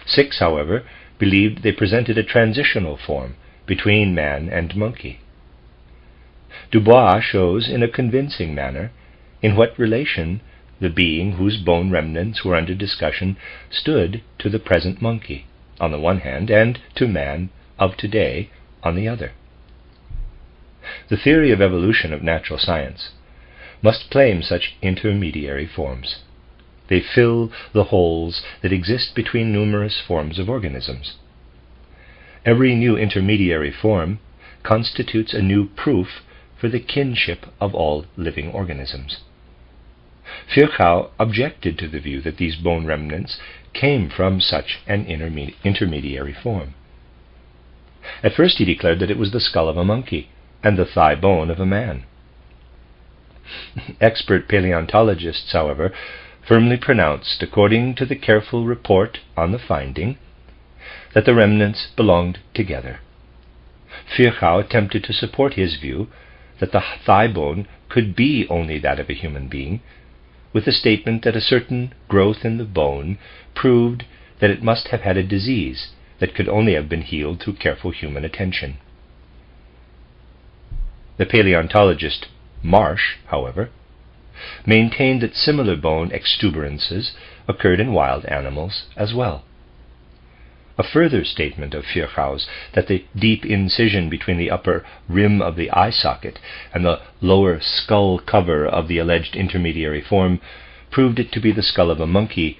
6, however, believed they presented a transitional form between man and monkey. Dubois shows in a convincing manner in what relation the being whose bone remnants were under discussion stood to the present monkey, on the one hand, and to man of today on the other. The theory of evolution of natural science must claim such intermediary forms. They fill the holes that exist between numerous forms of organisms. Every new intermediary form constitutes a new proof for the kinship of all living organisms. Virchow objected to the view that these bone remnants came from such an intermediary form. At first he declared that it was the skull of a monkey and the thigh bone of a man. Expert paleontologists, however, firmly pronounced, according to the careful report on the finding, that the remnants belonged together. Virchow attempted to support his view that the thigh bone could be only that of a human being, with the statement that a certain growth in the bone proved that it must have had a disease that could only have been healed through careful human attention. The paleontologist Marsh, however, maintained that similar bone extuberances occurred in wild animals as well. A further statement of Virchow's that the deep incision between the upper rim of the eye socket and the lower skull cover of the alleged intermediary form proved it to be the skull of a monkey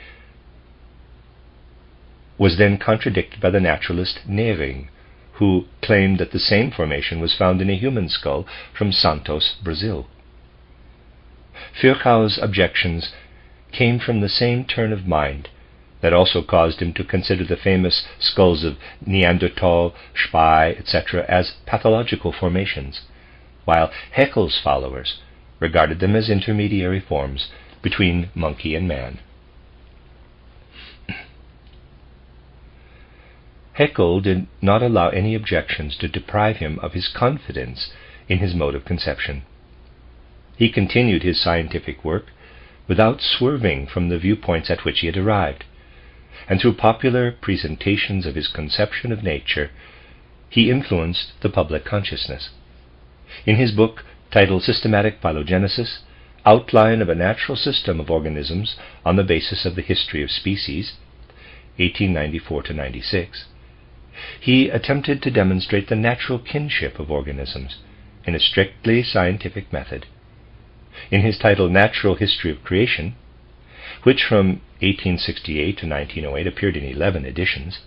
was then contradicted by the naturalist Nering, who claimed that the same formation was found in a human skull from Santos, Brazil. Virchow's objections came from the same turn of mind that also caused him to consider the famous skulls of Neanderthal, Spey, etc. as pathological formations, while Haeckel's followers regarded them as intermediary forms between monkey and man. Haeckel did not allow any objections to deprive him of his confidence in his mode of conception. He continued his scientific work without swerving from the viewpoints at which he had arrived, and through popular presentations of his conception of nature, he influenced the public consciousness. In his book titled Systematic Phylogenesis, Outline of a Natural System of Organisms on the Basis of the History of Species, 1894-96, he attempted to demonstrate the natural kinship of organisms in a strictly scientific method. In his title Natural History of Creation, which from 1868 to 1908 appeared in 11 editions,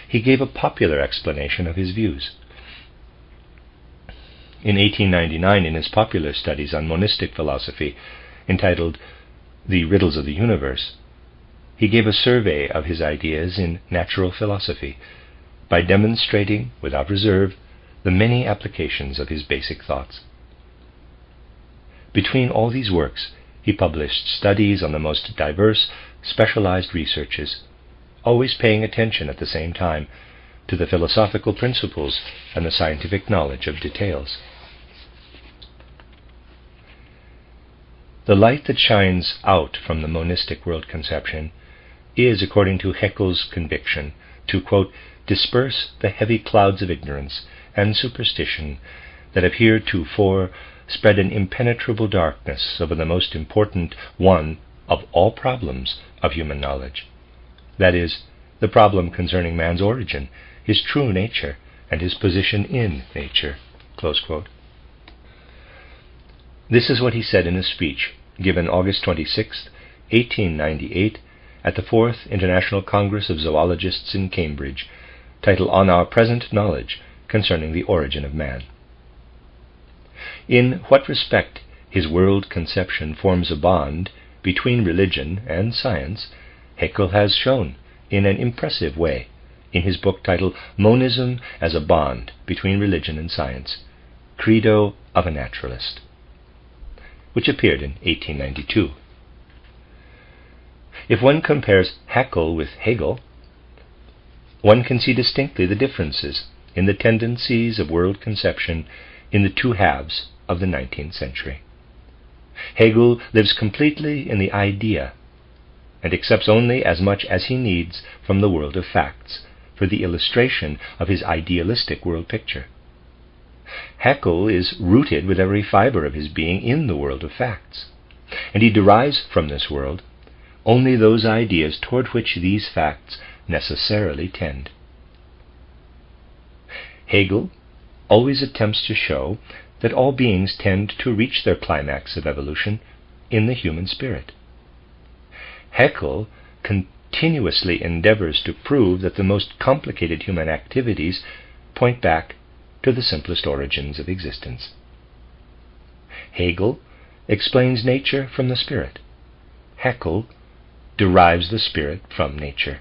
he gave a popular explanation of his views. In 1899, in his popular studies on monistic philosophy, entitled The Riddles of the Universe, he gave a survey of his ideas in natural philosophy by demonstrating, without reserve, the many applications of his basic thoughts. Between all these works, he published studies on the most diverse, specialized researches, always paying attention at the same time to the philosophical principles and the scientific knowledge of details. The light that shines out from the monistic world conception is, according to Haeckel's conviction, to, quote, disperse the heavy clouds of ignorance and superstition that have heretofore spread an impenetrable darkness over the most important one of all problems of human knowledge, that is, the problem concerning man's origin, his true nature, and his position in nature. Close quote. This is what he said in a speech given August 26, 1898, at the 4th International Congress of Zoologists in Cambridge, titled On Our Present Knowledge Concerning the Origin of Man. In what respect his world conception forms a bond between religion and science, Haeckel has shown in an impressive way in his book titled Monism as a Bond Between Religion and Science, Credo of a Naturalist, which appeared in 1892. If one compares Haeckel with Hegel, one can see distinctly the differences in the tendencies of world conception in the two halves of the 19th century. Hegel lives completely in the idea and accepts only as much as he needs from the world of facts for the illustration of his idealistic world picture. Haeckel is rooted with every fiber of his being in the world of facts, and he derives from this world only those ideas toward which these facts necessarily tend. Hegel always attempts to show that all beings tend to reach their climax of evolution in the human spirit. Haeckel continuously endeavors to prove that the most complicated human activities point back to the simplest origins of existence. Hegel explains nature from the spirit. Haeckel derives the spirit from nature.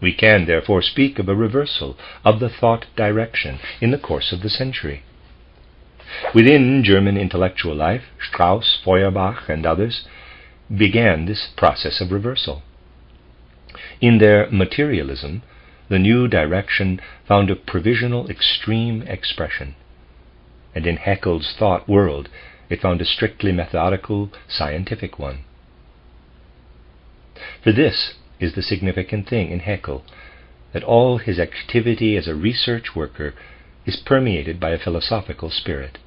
We can therefore speak of a reversal of the thought direction in the course of the century. Within German intellectual life, Strauss, Feuerbach, and others began this process of reversal. In their materialism, the new direction found a provisional extreme expression, and in Haeckel's thought world it found a strictly methodical, scientific one. For this is the significant thing in Haeckel, that all his activity as a research worker is permeated by a philosophical spirit.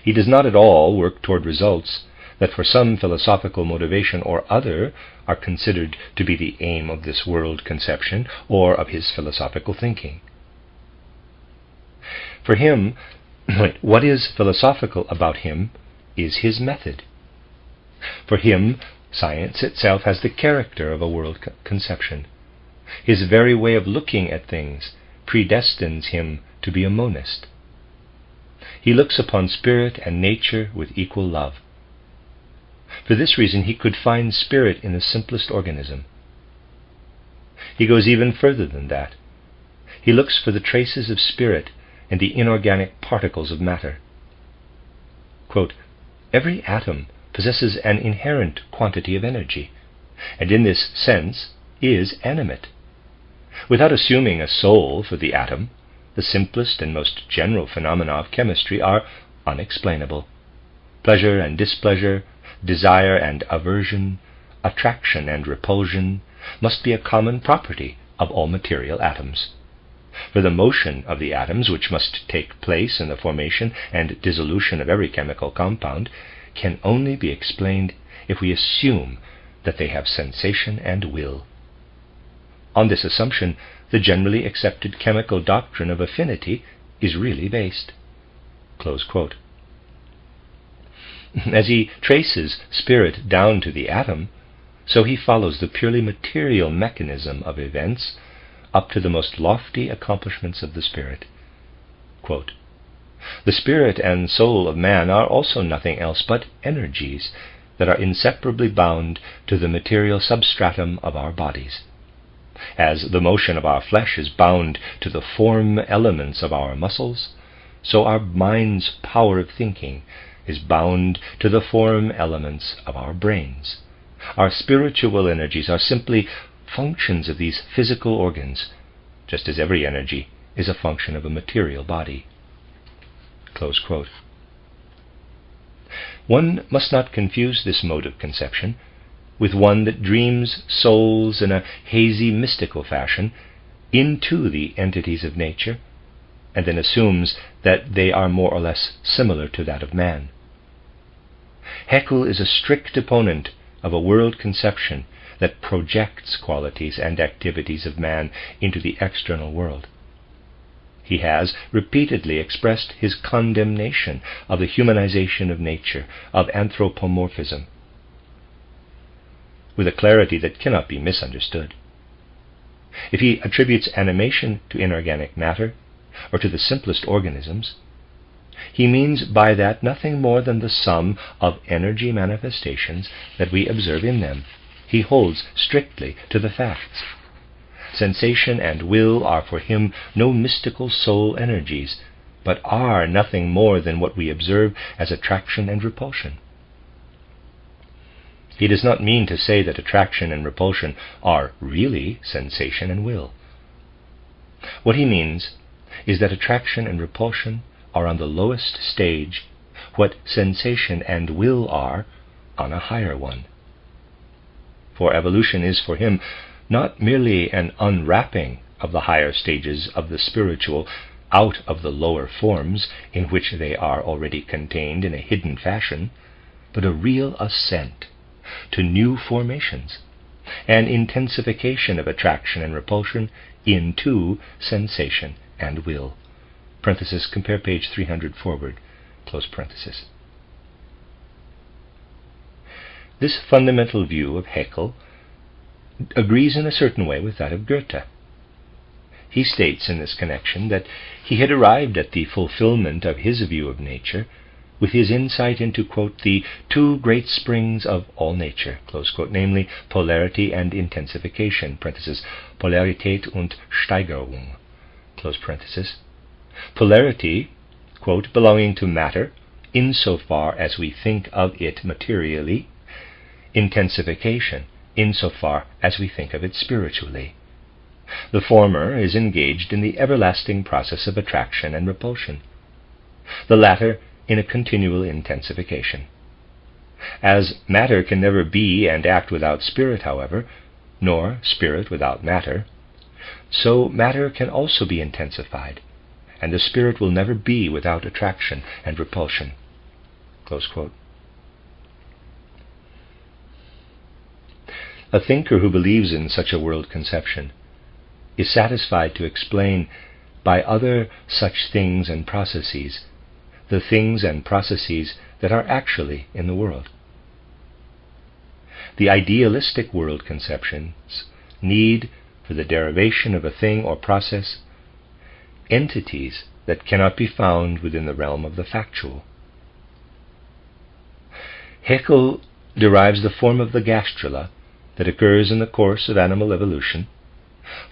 He does not at all work toward results that for some philosophical motivation or other are considered to be the aim of this world conception or of his philosophical thinking. For him, what is philosophical about him is his method. For him, science itself has the character of a world conception. His very way of looking at things predestines him to be a monist. He looks upon spirit and nature with equal love. For this reason he could find spirit in the simplest organism. He goes even further than that. He looks for the traces of spirit in the inorganic particles of matter. Quote, every atom possesses an inherent quantity of energy, and in this sense is animate. Without assuming a soul for the atom, the simplest and most general phenomena of chemistry are unexplainable. Pleasure and displeasure, desire and aversion, attraction and repulsion must be a common property of all material atoms. For the motion of the atoms, which must take place in the formation and dissolution of every chemical compound, can only be explained if we assume that they have sensation and will. On this assumption, the generally accepted chemical doctrine of affinity is really based." Close quote. As he traces spirit down to the atom, so he follows the purely material mechanism of events up to the most lofty accomplishments of the spirit. Quote, "The spirit and soul of man are also nothing else but energies that are inseparably bound to the material substratum of our bodies. As the motion of our flesh is bound to the form elements of our muscles, so our mind's power of thinking is bound to the form elements of our brains. Our spiritual energies are simply functions of these physical organs, just as every energy is a function of a material body." Close quote. One must not confuse this mode of conception with one that dreams souls in a hazy mystical fashion into the entities of nature, and then assumes that they are more or less similar to that of man. Haeckel is a strict opponent of a world conception that projects qualities and activities of man into the external world. He has repeatedly expressed his condemnation of the humanization of nature, of anthropomorphism, with a clarity that cannot be misunderstood. If he attributes animation to inorganic matter, or to the simplest organisms, he means by that nothing more than the sum of energy manifestations that we observe in them. He holds strictly to the facts. Sensation and will are for him no mystical soul energies, but are nothing more than what we observe as attraction and repulsion. He does not mean to say that attraction and repulsion are really sensation and will. What he means is that attraction and repulsion are on the lowest stage, what sensation and will are on a higher one. For evolution is for him not merely an unwrapping of the higher stages of the spiritual out of the lower forms in which they are already contained in a hidden fashion, but a real ascent to new formations, an intensification of attraction and repulsion into sensation and will. Parenthesis, compare page 300 forward, close parenthesis. This fundamental view of Haeckel agrees in a certain way with that of Goethe. He states in this connection that he had arrived at the fulfillment of his view of nature with his insight into, quote, "the two great springs of all nature," close quote, namely polarity and intensification, parenthesis, Polarität und Steigerung, close parenthesis. Polarity, quote, belonging to matter, insofar as we think of it materially, intensification, insofar as we think of it spiritually. The former is engaged in the everlasting process of attraction and repulsion, the latter in a continual intensification. As matter can never be and act without spirit, however, nor spirit without matter, so matter can also be intensified, and the spirit will never be without attraction and repulsion. Close quote. A thinker who believes in such a world conception is satisfied to explain by other such things and processes the things and processes that are actually in the world. The idealistic world conceptions need, for the derivation of a thing or process, entities that cannot be found within the realm of the factual. Haeckel derives the form of the gastrula that occurs in the course of animal evolution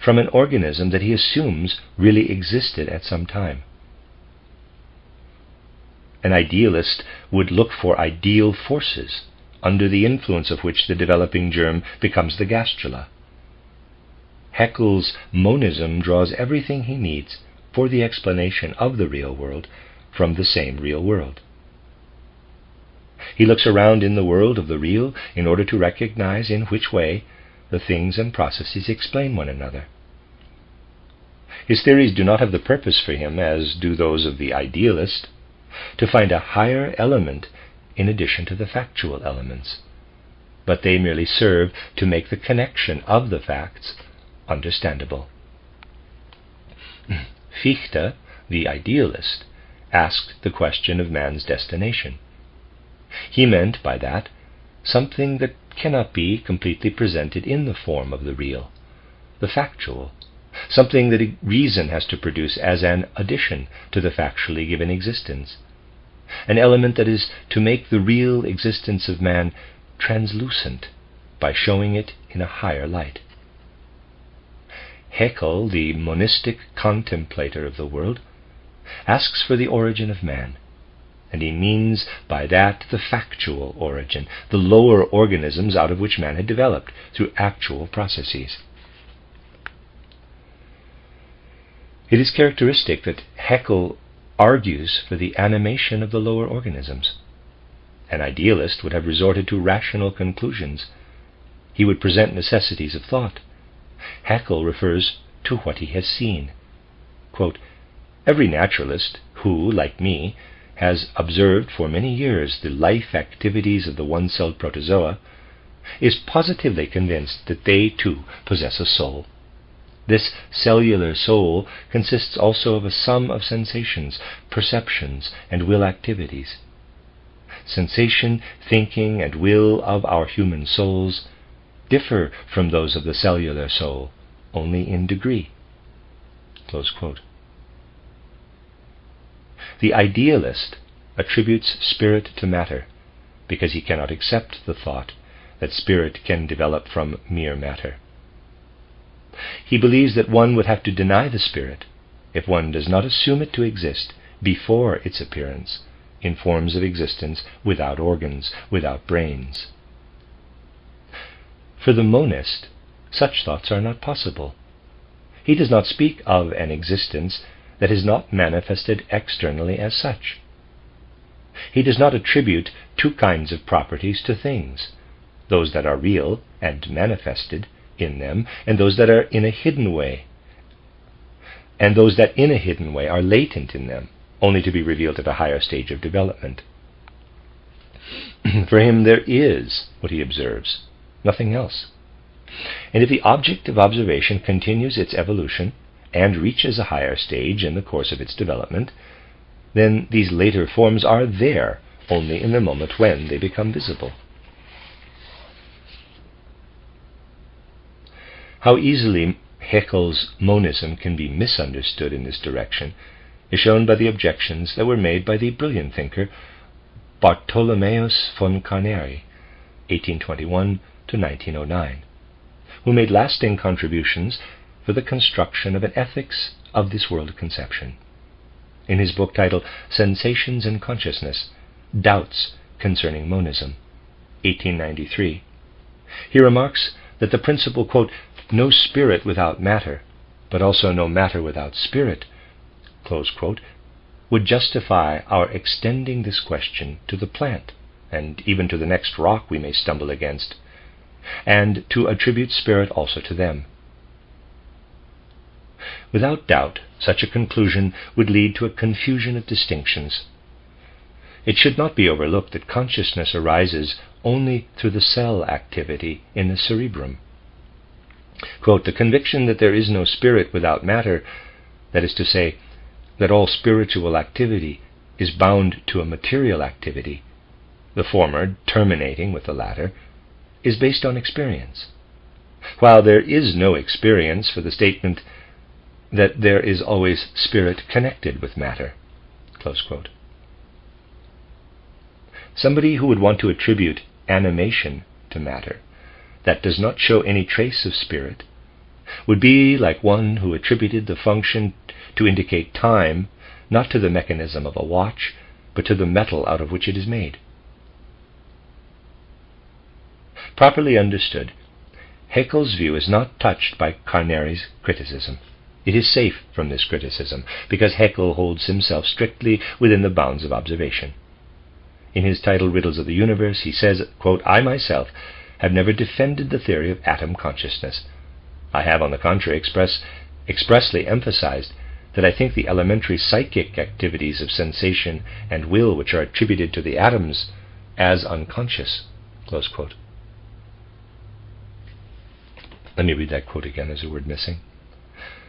from an organism that he assumes really existed at some time. An idealist would look for ideal forces under the influence of which the developing germ becomes the gastrula. Haeckel's monism draws everything he needs for the explanation of the real world from the same real world. He looks around in the world of the real in order to recognize in which way the things and processes explain one another. His theories do not have the purpose for him, as do those of the idealist, to find a higher element in addition to the factual elements, but they merely serve to make the connection of the facts understandable. Fichte, the idealist, asked the question of man's destination. He meant by that something that cannot be completely presented in the form of the real, the factual, something that reason has to produce as an addition to the factually given existence, an element that is to make the real existence of man translucent by showing it in a higher light. Haeckel, the monistic contemplator of the world, asks for the origin of man, and he means by that the factual origin, the lower organisms out of which man had developed through actual processes. It is characteristic that Haeckel argues for the animation of the lower organisms. An idealist would have resorted to rational conclusions. He would present necessities of thought. Haeckel refers to what he has seen. Quote, "Every naturalist who, like me, has observed for many years the life activities of the one-celled protozoa is positively convinced that they too possess a soul. This cellular soul consists also of a sum of sensations, perceptions, and will activities. Sensation, thinking, and will of our human souls differ from those of the cellular soul only in degree." Close quote. The idealist attributes spirit to matter because he cannot accept the thought that spirit can develop from mere matter. He believes that one would have to deny the spirit if one does not assume it to exist before its appearance in forms of existence without organs, without brains. For the monist, such thoughts are not possible. He does not speak of an existence that is not manifested externally as such. He does not attribute two kinds of properties to things, those that are real and manifested in them, and those that are in a hidden way, and those that in a hidden way are latent in them, only to be revealed at a higher stage of development. For him there is what he observes, nothing else. And if the object of observation continues its evolution and reaches a higher stage in the course of its development, then these later forms are there only in the moment when they become visible. How easily Haeckel's monism can be misunderstood in this direction is shown by the objections that were made by the brilliant thinker Bartholomeus von Carneri, 1821 to 1909, who made lasting contributions for the construction of an ethics of this world conception. In his book titled Sensations and Consciousness, Doubts Concerning Monism, 1893, he remarks that the principle, quote, "no spirit without matter, but also no matter without spirit," close quote, would justify our extending this question to the plant, and even to the next rock we may stumble against, and to attribute spirit also to them. Without doubt, such a conclusion would lead to a confusion of distinctions. It should not be overlooked that consciousness arises only through the cell activity in the cerebrum. Quote, "The conviction that there is no spirit without matter, that is to say, that all spiritual activity is bound to a material activity, the former terminating with the latter, is based on experience, while there is no experience for the statement that there is always spirit connected with matter." Close quote. Somebody who would want to attribute animation to matter that does not show any trace of spirit would be like one who attributed the function to indicate time not to the mechanism of a watch, but to the metal out of which it is made. Properly understood, Haeckel's view is not touched by Carneri's criticism. It is safe from this criticism, because Haeckel holds himself strictly within the bounds of observation. In his title Riddles of the Universe, he says, quote, "I myself have never defended the theory of atom consciousness. I have, on the contrary, expressly emphasized that I think the elementary psychic activities of sensation and will which are attributed to the atoms as unconscious." Close quote. Let me read that quote again. There's a word missing.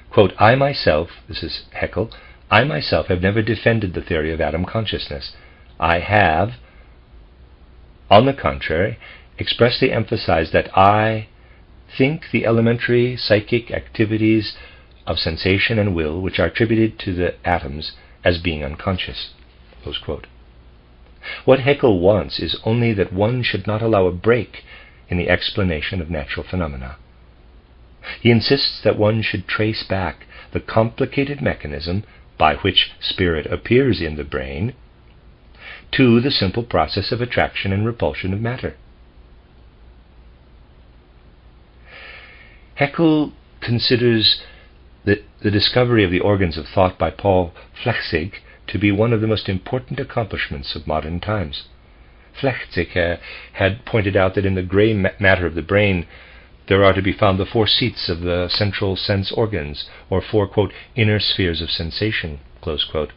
Quote, "I myself," this is Haeckel, "I myself have never defended the theory of atom consciousness. I have, on the contrary, expressly emphasized that I think the elementary psychic activities of sensation and will which are attributed to the atoms as being unconscious." Close quote. What Haeckel wants is only that one should not allow a break in the explanation of natural phenomena. He insists that one should trace back the complicated mechanism by which spirit appears in the brain to the simple process of attraction and repulsion of matter. Haeckel considers the discovery of the organs of thought by Paul Flechsig to be one of the most important accomplishments of modern times. Flechsig had pointed out that in the gray matter of the brain there are to be found the four seats of the central sense organs, or four, quote, "inner spheres of sensation," close quote,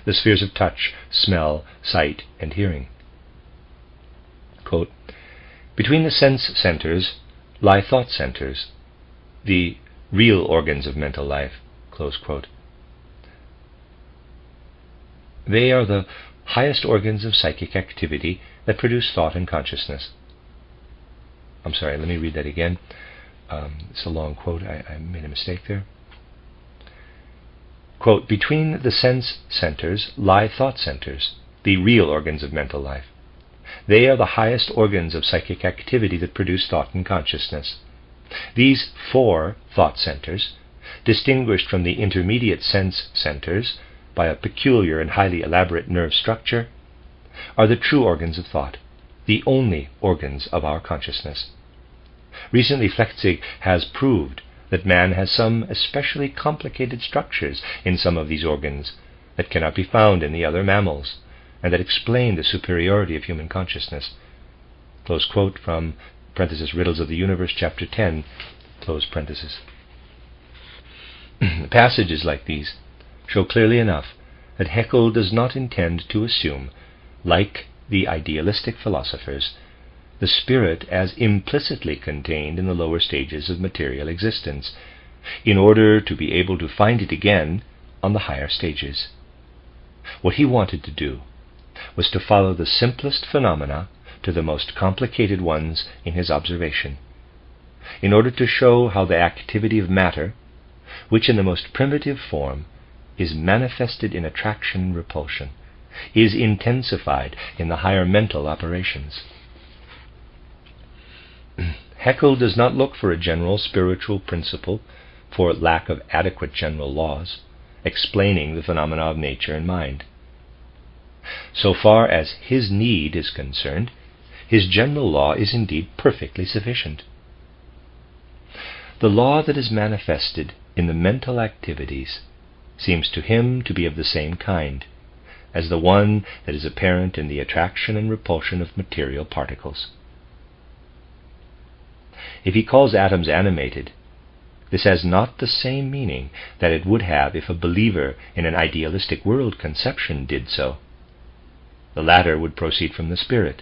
the spheres of touch, smell, sight, and hearing. Quote, "Between the sense centers lie thought centers, the real organs of mental life," close quote. They are the highest organs of psychic activity that produce thought and consciousness. I'm sorry, let me read that again. It's a long quote. I made a mistake there. Quote, "Between the sense centers lie thought centers, the real organs of mental life. They are the highest organs of psychic activity that produce thought and consciousness. These four thought centers, distinguished from the intermediate sense centers by a peculiar and highly elaborate nerve structure, are the true organs of thought, the only organs of our consciousness. Recently, Flechsig has proved that man has some especially complicated structures in some of these organs that cannot be found in the other mammals, and that explain the superiority of human consciousness." Close quote from parenthesis, Riddles of the Universe, Chapter 10, close parenthesis. Passages like these show clearly enough that Haeckel does not intend to assume, like the idealistic philosophers, the spirit as implicitly contained in the lower stages of material existence, in order to be able to find it again on the higher stages. What he wanted to do was to follow the simplest phenomena to the most complicated ones in his observation, in order to show how the activity of matter, which in the most primitive form is manifested in attraction and repulsion, is intensified in the higher mental operations. Haeckel does not look for a general spiritual principle for lack of adequate general laws explaining the phenomena of nature and mind. So far as his need is concerned, his general law is indeed perfectly sufficient. The law that is manifested in the mental activities seems to him to be of the same kind as the one that is apparent in the attraction and repulsion of material particles. If he calls atoms animated, this has not the same meaning that it would have if a believer in an idealistic world conception did so. The latter would proceed from the spirit.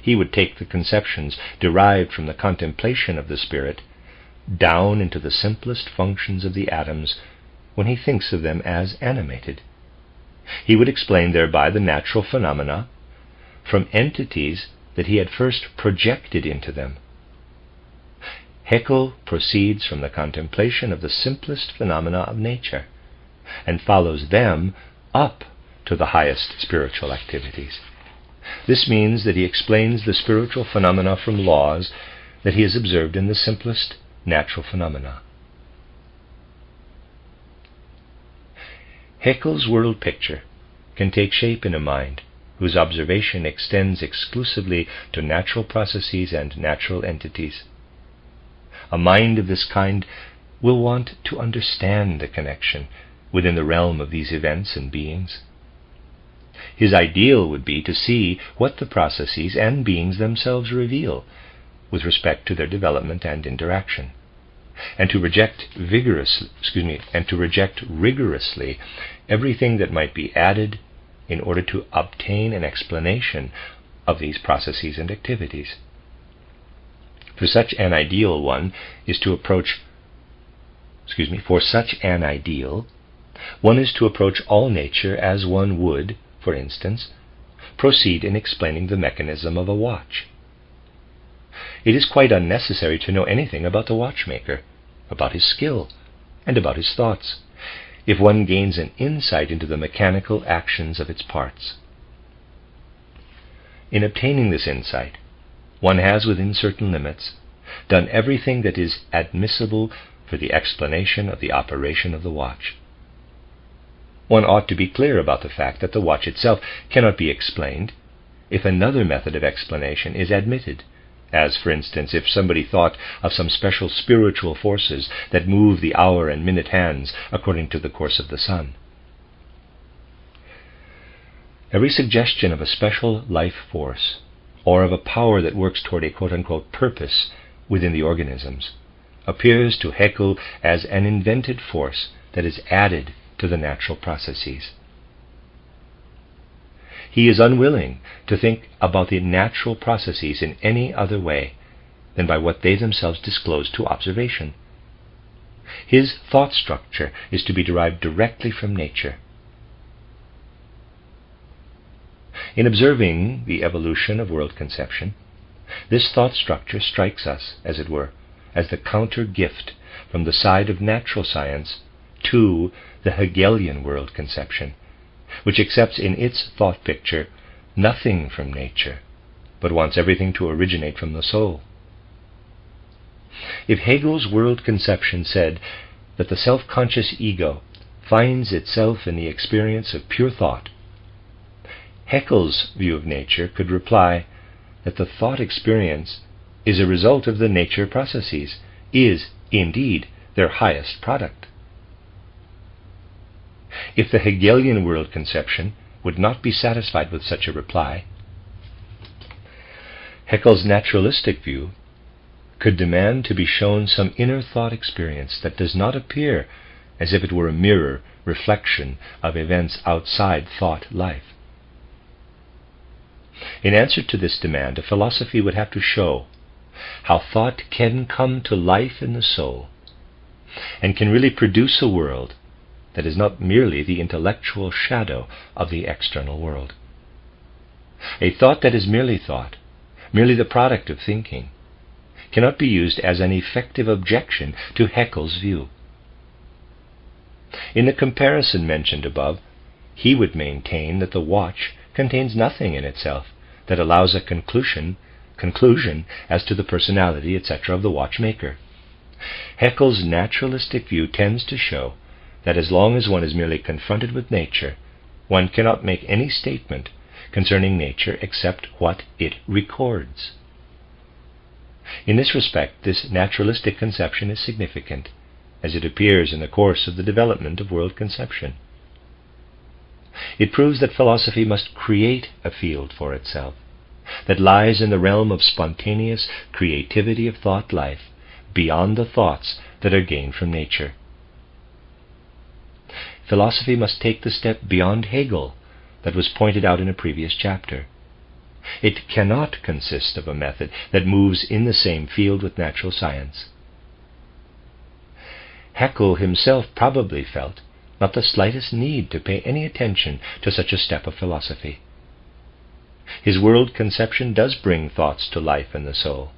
He would take the conceptions derived from the contemplation of the spirit down into the simplest functions of the atoms when he thinks of them as animated. He would explain thereby the natural phenomena from entities that he had first projected into them. Haeckel proceeds from the contemplation of the simplest phenomena of nature and follows them up to the highest spiritual activities. This means that he explains the spiritual phenomena from laws that he has observed in the simplest natural phenomena. Haeckel's world picture can take shape in a mind whose observation extends exclusively to natural processes and natural entities. A mind of this kind will want to understand the connection within the realm of these events and beings. His ideal would be to see what the processes and beings themselves reveal with respect to their development and interaction, and to reject rigorously everything that might be added in order to obtain an explanation of these processes and activities. For such an ideal, one is to approach all nature as one would, for instance, proceed in explaining the mechanism of a watch. It is quite unnecessary to know anything about the watchmaker, about his skill, and about his thoughts, if one gains an insight into the mechanical actions of its parts. In obtaining this insight, one has, within certain limits, done everything that is admissible for the explanation of the operation of the watch. One ought to be clear about the fact that the watch itself cannot be explained if another method of explanation is admitted, as, for instance, if somebody thought of some special spiritual forces that move the hour and minute hands according to the course of the sun. Every suggestion of a special life force, or of a power that works toward a quote-unquote purpose within the organisms, appears to Haeckel as an invented force that is added to the natural processes. He is unwilling to think about the natural processes in any other way than by what they themselves disclose to observation. His thought structure is to be derived directly from nature. In observing the evolution of world conception, this thought structure strikes us, as it were, as the counter gift from the side of natural science to the Hegelian world conception, which accepts in its thought picture nothing from nature, but wants everything to originate from the soul. If Hegel's world conception said that the self-conscious ego finds itself in the experience of pure thought, Haeckel's view of nature could reply that the thought experience is a result of the nature processes, is, indeed, their highest product. If the Hegelian world conception would not be satisfied with such a reply, Haeckel's naturalistic view could demand to be shown some inner thought experience that does not appear as if it were a mirror reflection of events outside thought life. In answer to this demand, a philosophy would have to show how thought can come to life in the soul and can really produce a world that is not merely the intellectual shadow of the external world. A thought that is merely thought, merely the product of thinking, cannot be used as an effective objection to Haeckel's view. In the comparison mentioned above, he would maintain that the watch contains nothing in itself that allows a conclusion as to the personality, etc., of the watchmaker. Haeckel's naturalistic view tends to show that as long as one is merely confronted with nature, one cannot make any statement concerning nature except what it records. In this respect, this naturalistic conception is significant, as it appears in the course of the development of world conception. It proves that philosophy must create a field for itself that lies in the realm of spontaneous creativity of thought life, beyond the thoughts that are gained from nature. Philosophy must take the step beyond Hegel that was pointed out in a previous chapter. It cannot consist of a method that moves in the same field with natural science. Haeckel himself probably felt not the slightest need to pay any attention to such a step of philosophy. His world conception does bring thoughts to life in the soul,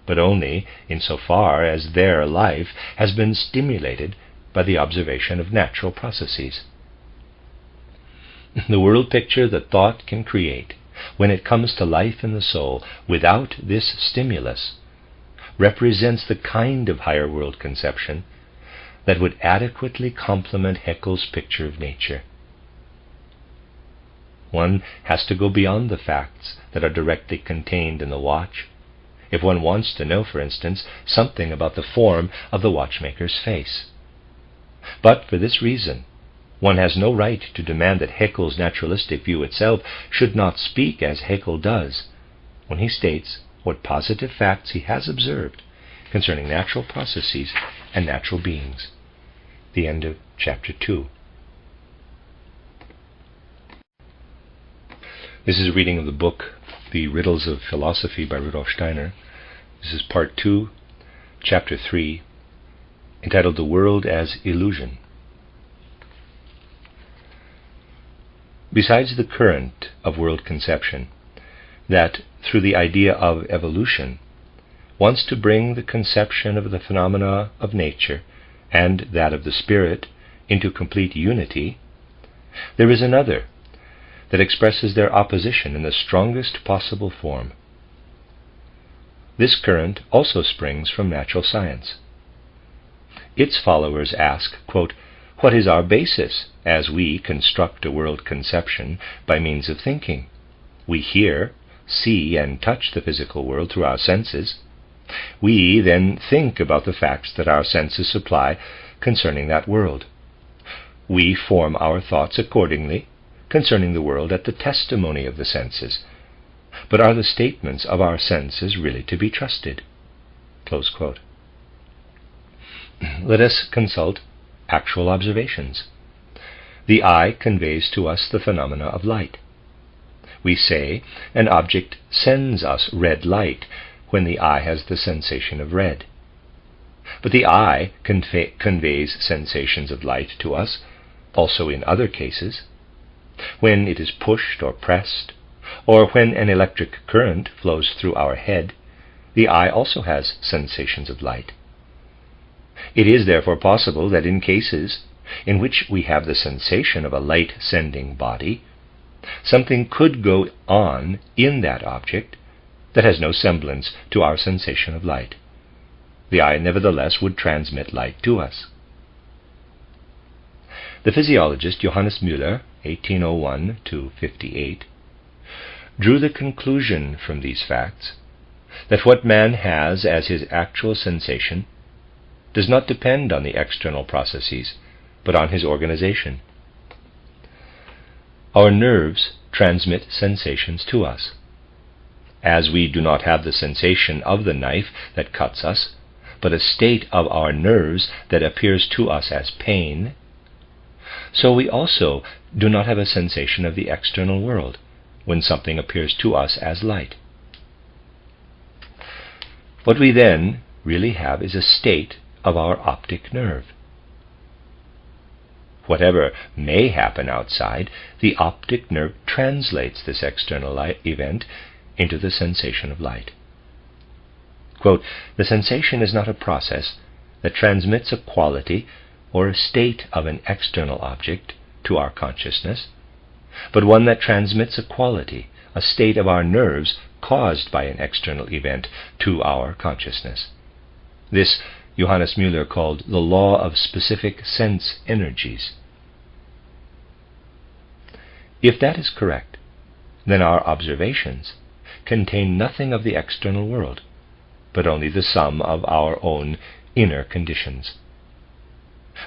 but only in so far as their life has been stimulated by the observation of natural processes. The world picture that thought can create, when it comes to life in the soul without this stimulus, represents the kind of higher world conception that would adequately complement Haeckel's picture of nature. One has to go beyond the facts that are directly contained in the watch if one wants to know, for instance, something about the form of the watchmaker's face. But for this reason, one has no right to demand that Haeckel's naturalistic view itself should not speak as Haeckel does, when he states what positive facts he has observed concerning natural processes and natural beings. The end of chapter 2. This is a reading of the book, The Riddles of Philosophy by Rudolf Steiner. This is part 2, chapter 3, entitled The World as Illusion. Besides the current of world conception, that, through the idea of evolution, wants to bring the conception of the phenomena of nature and that of the spirit into complete unity, there is another that expresses their opposition in the strongest possible form. This current also springs from natural science. Its followers ask, quote, "What is our basis as we construct a world conception by means of thinking? We hear, see, and touch the physical world through our senses. We then think about the facts that our senses supply concerning that world. We form our thoughts accordingly concerning the world at the testimony of the senses. But are the statements of our senses really to be trusted?" Close quote. Let us consult actual observations. The eye conveys to us the phenomena of light. We say an object sends us red light when the eye has the sensation of red. But the eye conveys sensations of light to us also in other cases. When it is pushed or pressed, or when an electric current flows through our head, the eye also has sensations of light. It is therefore possible that in cases in which we have the sensation of a light-sending body, something could go on in that object that has no semblance to our sensation of light. The eye nevertheless would transmit light to us. The physiologist Johannes Müller, 1801 to 58, drew the conclusion from these facts that what man has as his actual sensation does not depend on the external processes, but on his organization. Our nerves transmit sensations to us. As we do not have the sensation of the knife that cuts us, but a state of our nerves that appears to us as pain, so we also do not have a sensation of the external world when something appears to us as light. What we then really have is a state of our optic nerve. Whatever may happen outside, the optic nerve translates this external event into the sensation of light. Quote, "The sensation is not a process that transmits a quality or a state of an external object to our consciousness, but one that transmits a quality, a state of our nerves caused by an external event to our consciousness." This Johannes Müller called the law of specific sense energies. If that is correct, then our observations contain nothing of the external world, but only the sum of our own inner conditions.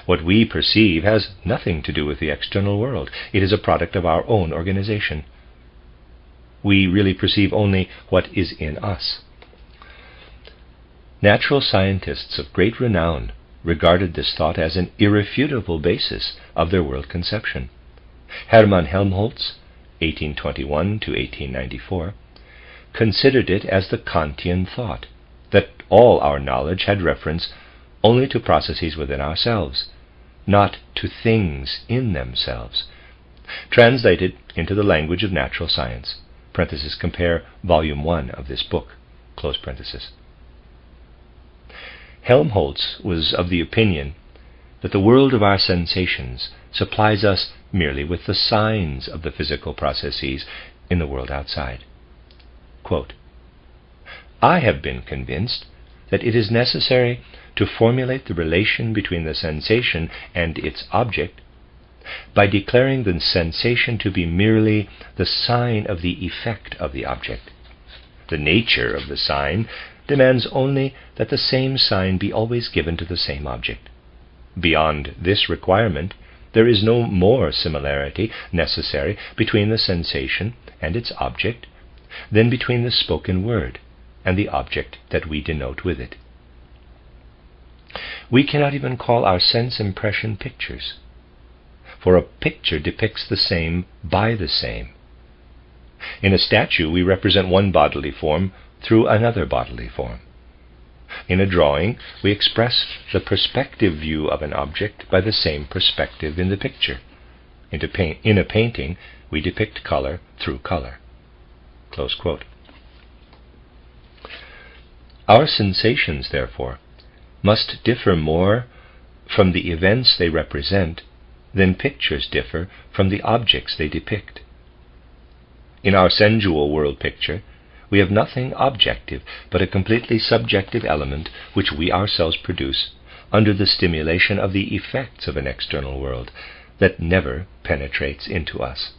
What we perceive has nothing to do with the external world. It is a product of our own organization. We really perceive only what is in us. Natural scientists of great renown regarded this thought as an irrefutable basis of their world conception. Hermann Helmholtz, 1821 to 1894, considered it as the Kantian thought, that all our knowledge had reference only to processes within ourselves, not to things in themselves. Translated into the language of natural science. Compare Volume 1 of this book. Close parenthesis. Helmholtz was of the opinion that the world of our sensations supplies us merely with the signs of the physical processes in the world outside. Quote, "I have been convinced that it is necessary to formulate the relation between the sensation and its object by declaring the sensation to be merely the sign of the effect of the object. The nature of the sign demands only that the same sign be always given to the same object. Beyond this requirement, there is no more similarity necessary between the sensation and its object than between the spoken word and the object that we denote with it. We cannot even call our sense impression pictures, for a picture depicts the same by the same. In a statue, we represent one bodily form through another bodily form. In a drawing, we express the perspective view of an object by the same perspective in the picture. In a painting, we depict color through color. Close quote. Our sensations, therefore, must differ more from the events they represent than pictures differ from the objects they depict. In our sensual world picture, we have nothing objective but a completely subjective element which we ourselves produce under the stimulation of the effects of an external world that never penetrates into us.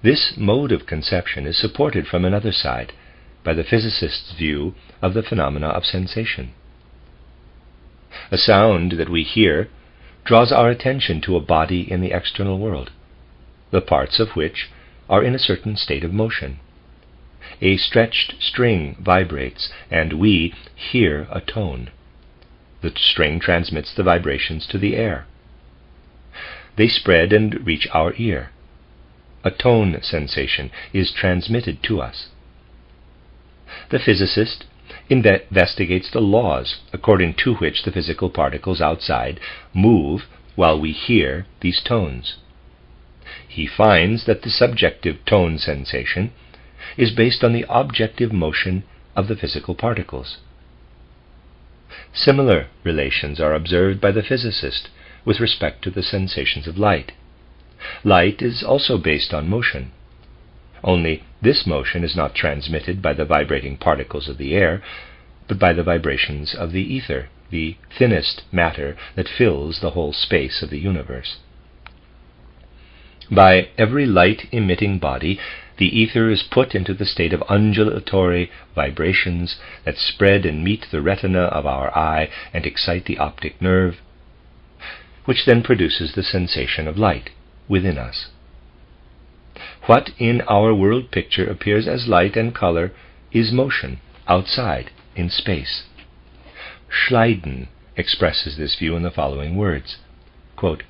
This mode of conception is supported from another side by the physicist's view of the phenomena of sensation. A sound that we hear draws our attention to a body in the external world, the parts of which are in a certain state of motion. A stretched string vibrates, and we hear a tone. The string transmits the vibrations to the air. They spread and reach our ear. A tone sensation is transmitted to us. The physicist investigates the laws according to which the physical particles outside move while we hear these tones. He finds that the subjective tone sensation is based on the objective motion of the physical particles. Similar relations are observed by the physicist with respect to the sensations of light. Light is also based on motion, only this motion is not transmitted by the vibrating particles of the air, but by the vibrations of the ether, the thinnest matter that fills the whole space of the universe. By every light-emitting body, the ether is put into the state of undulatory vibrations that spread and meet the retina of our eye and excite the optic nerve, which then produces the sensation of light within us. What in our world picture appears as light and color is motion outside in space. Schleiden expresses this view in the following words, quote,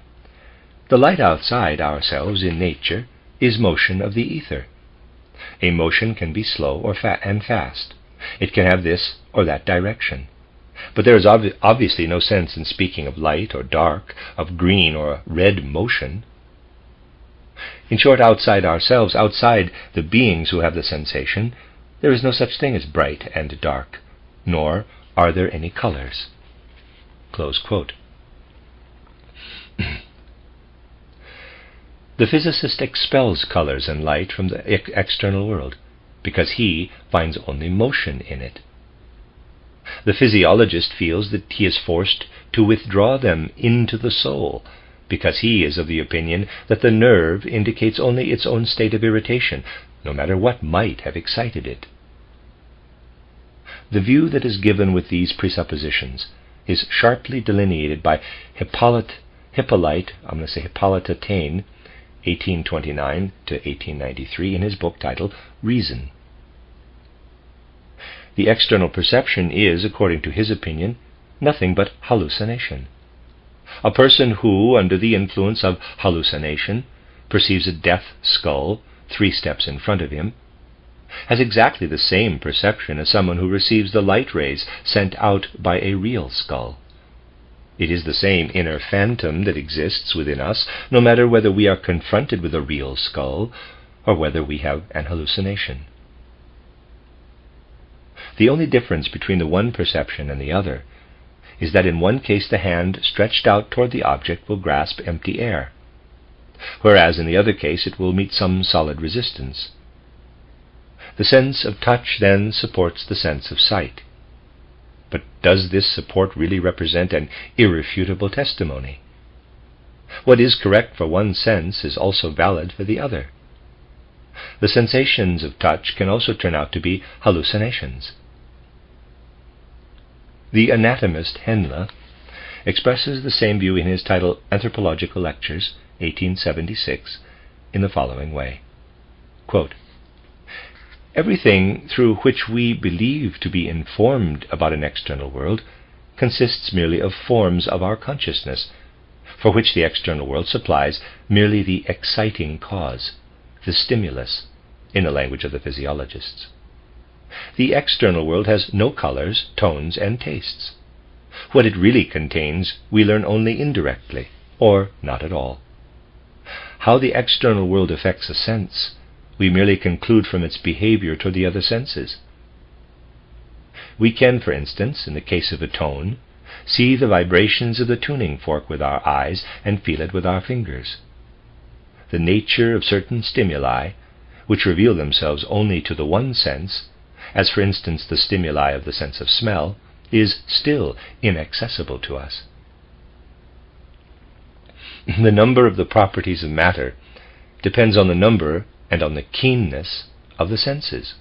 "The light outside ourselves in nature is motion of the ether. A motion can be slow or fast. It can have this or that direction. But there is obviously no sense in speaking of light or dark, of green or red motion. In short, outside ourselves, outside the beings who have the sensation, there is no such thing as bright and dark, nor are there any colors." Close quote. The physicist expels colors and light from the external world because he finds only motion in it. The physiologist feels that he is forced to withdraw them into the soul because he is of the opinion that the nerve indicates only its own state of irritation, no matter what might have excited it. The view that is given with these presuppositions is sharply delineated by Hippolyte Taine, 1829 to 1893, in his book titled Reason. The external perception is, according to his opinion, nothing but hallucination. A person who, under the influence of hallucination, perceives a death skull 3 steps in front of him, has exactly the same perception as someone who receives the light rays sent out by a real skull. It is the same inner phantom that exists within us, no matter whether we are confronted with a real skull or whether we have an hallucination. The only difference between the one perception and the other is that in one case the hand stretched out toward the object will grasp empty air, whereas in the other case it will meet some solid resistance. The sense of touch then supports the sense of sight. But does this support really represent an irrefutable testimony? What is correct for one sense is also valid for the other. The sensations of touch can also turn out to be hallucinations. The anatomist Henle expresses the same view in his title Anthropological Lectures, 1876, in the following way. Quote, "Everything through which we believe to be informed about an external world consists merely of forms of our consciousness, for which the external world supplies merely the exciting cause, the stimulus, in the language of the physiologists. The external world has no colors, tones, and tastes. What it really contains we learn only indirectly, or not at all. How the external world affects a sense, we merely conclude from its behavior toward the other senses. We can, for instance, in the case of a tone, see the vibrations of the tuning fork with our eyes and feel it with our fingers. The nature of certain stimuli, which reveal themselves only to the one sense, as for instance the stimuli of the sense of smell, is still inaccessible to us. The number of the properties of matter depends on the number and on the keenness of the senses.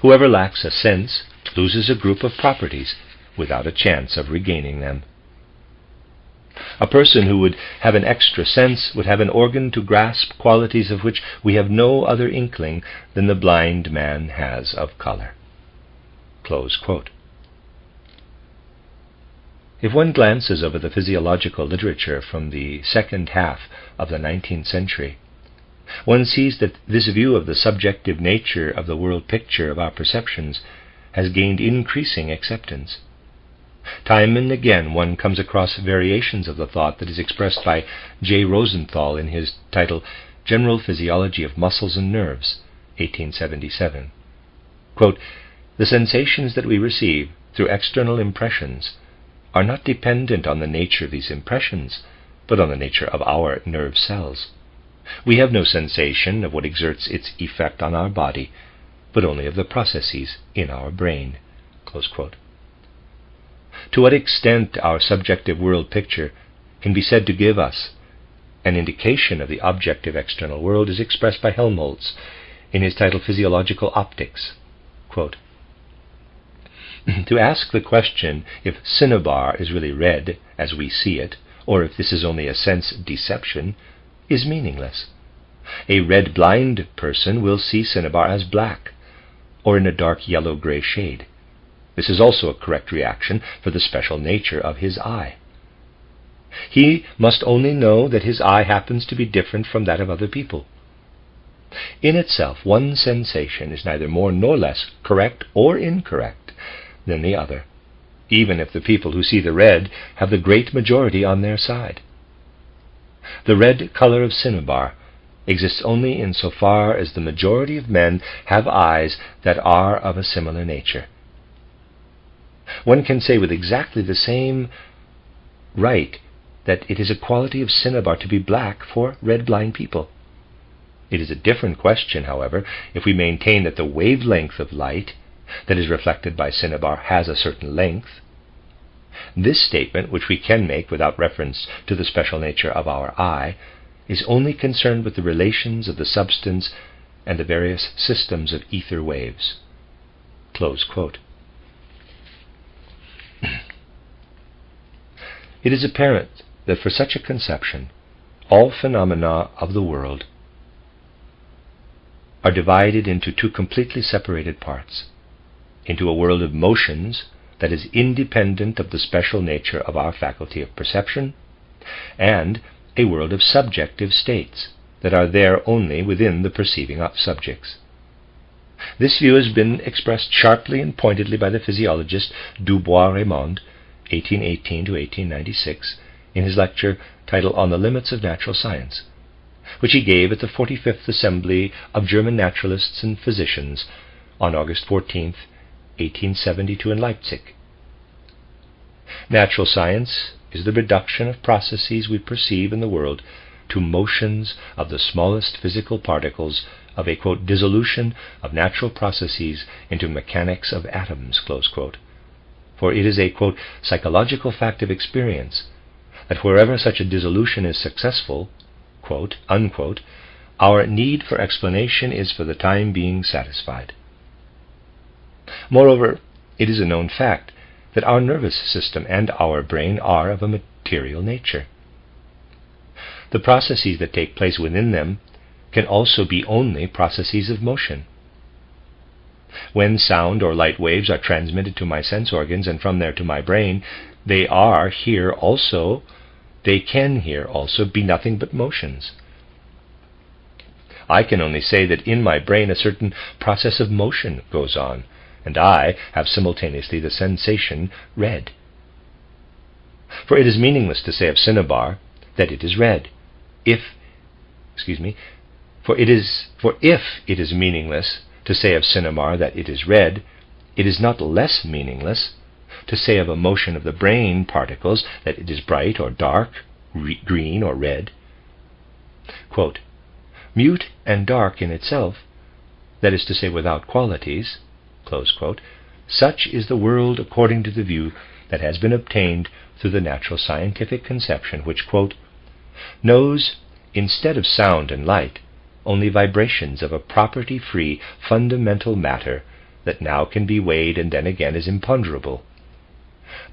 Whoever lacks a sense loses a group of properties without a chance of regaining them. A person who would have an extra sense would have an organ to grasp qualities of which we have no other inkling than the blind man has of color." Close quote. If one glances over the physiological literature from the second half of the 19th century, one sees that this view of the subjective nature of the world picture of our perceptions has gained increasing acceptance. Time and again one comes across variations of the thought that is expressed by J. Rosenthal in his title General Physiology of Muscles and Nerves, 1877. Quote, "The sensations that we receive through external impressions are not dependent on the nature of these impressions, but on the nature of our nerve cells. We have no sensation of what exerts its effect on our body, but only of the processes in our brain." Close quote. To what extent our subjective world picture can be said to give us an indication of the objective external world is expressed by Helmholtz in his title Physiological Optics. Quote, "To ask the question if cinnabar is really red as we see it, or if this is only a sense deception, is meaningless. A red blind person will see cinnabar as black, or in a dark yellow-gray shade. This is also a correct reaction for the special nature of his eye. He must only know that his eye happens to be different from that of other people. In itself, one sensation is neither more nor less correct or incorrect than the other, even if the people who see the red have the great majority on their side. The red color of cinnabar exists only in so far as the majority of men have eyes that are of a similar nature. One can say with exactly the same right that it is a quality of cinnabar to be black for red blind people. It is a different question, however, if we maintain that the wavelength of light that is reflected by cinnabar has a certain length. This statement, which we can make without reference to the special nature of our eye, is only concerned with the relations of the substance and the various systems of ether waves." Close quote. It is apparent that for such a conception, all phenomena of the world are divided into two completely separated parts, into a world of motions that is independent of the special nature of our faculty of perception, and a world of subjective states that are there only within the perceiving subjects. This view has been expressed sharply and pointedly by the physiologist Dubois-Reymond, 1818 to 1896, in his lecture titled On the Limits of Natural Science, which he gave at the 45th Assembly of German Naturalists and Physicians on August 14, 1872 in Leipzig. Natural science is the reduction of processes we perceive in the world to motions of the smallest physical particles of a, quote, dissolution of natural processes into mechanics of atoms, close quote. For it is a, quote, psychological fact of experience that wherever such a dissolution is successful, quote, unquote, our need for explanation is for the time being satisfied. Moreover, it is a known fact that our nervous system and our brain are of a material nature. The processes that take place within them can also be only processes of motion. When sound or light waves are transmitted to my sense organs and from there to my brain, they can here also be nothing but motions. I can only say that in my brain a certain process of motion goes on, and I have simultaneously the sensation red. For it is meaningless to say of cinnabar that it is red. If it is meaningless to say of cinnabar that it is red, it is not less meaningless to say of a motion of the brain particles that it is bright or dark, green or red. Quote, mute and dark in itself, that is to say without qualities, close quote, such is the world according to the view that has been obtained through the natural scientific conception which, quote, knows, instead of sound and light, only vibrations of a property-free fundamental matter that now can be weighed and then again is imponderable.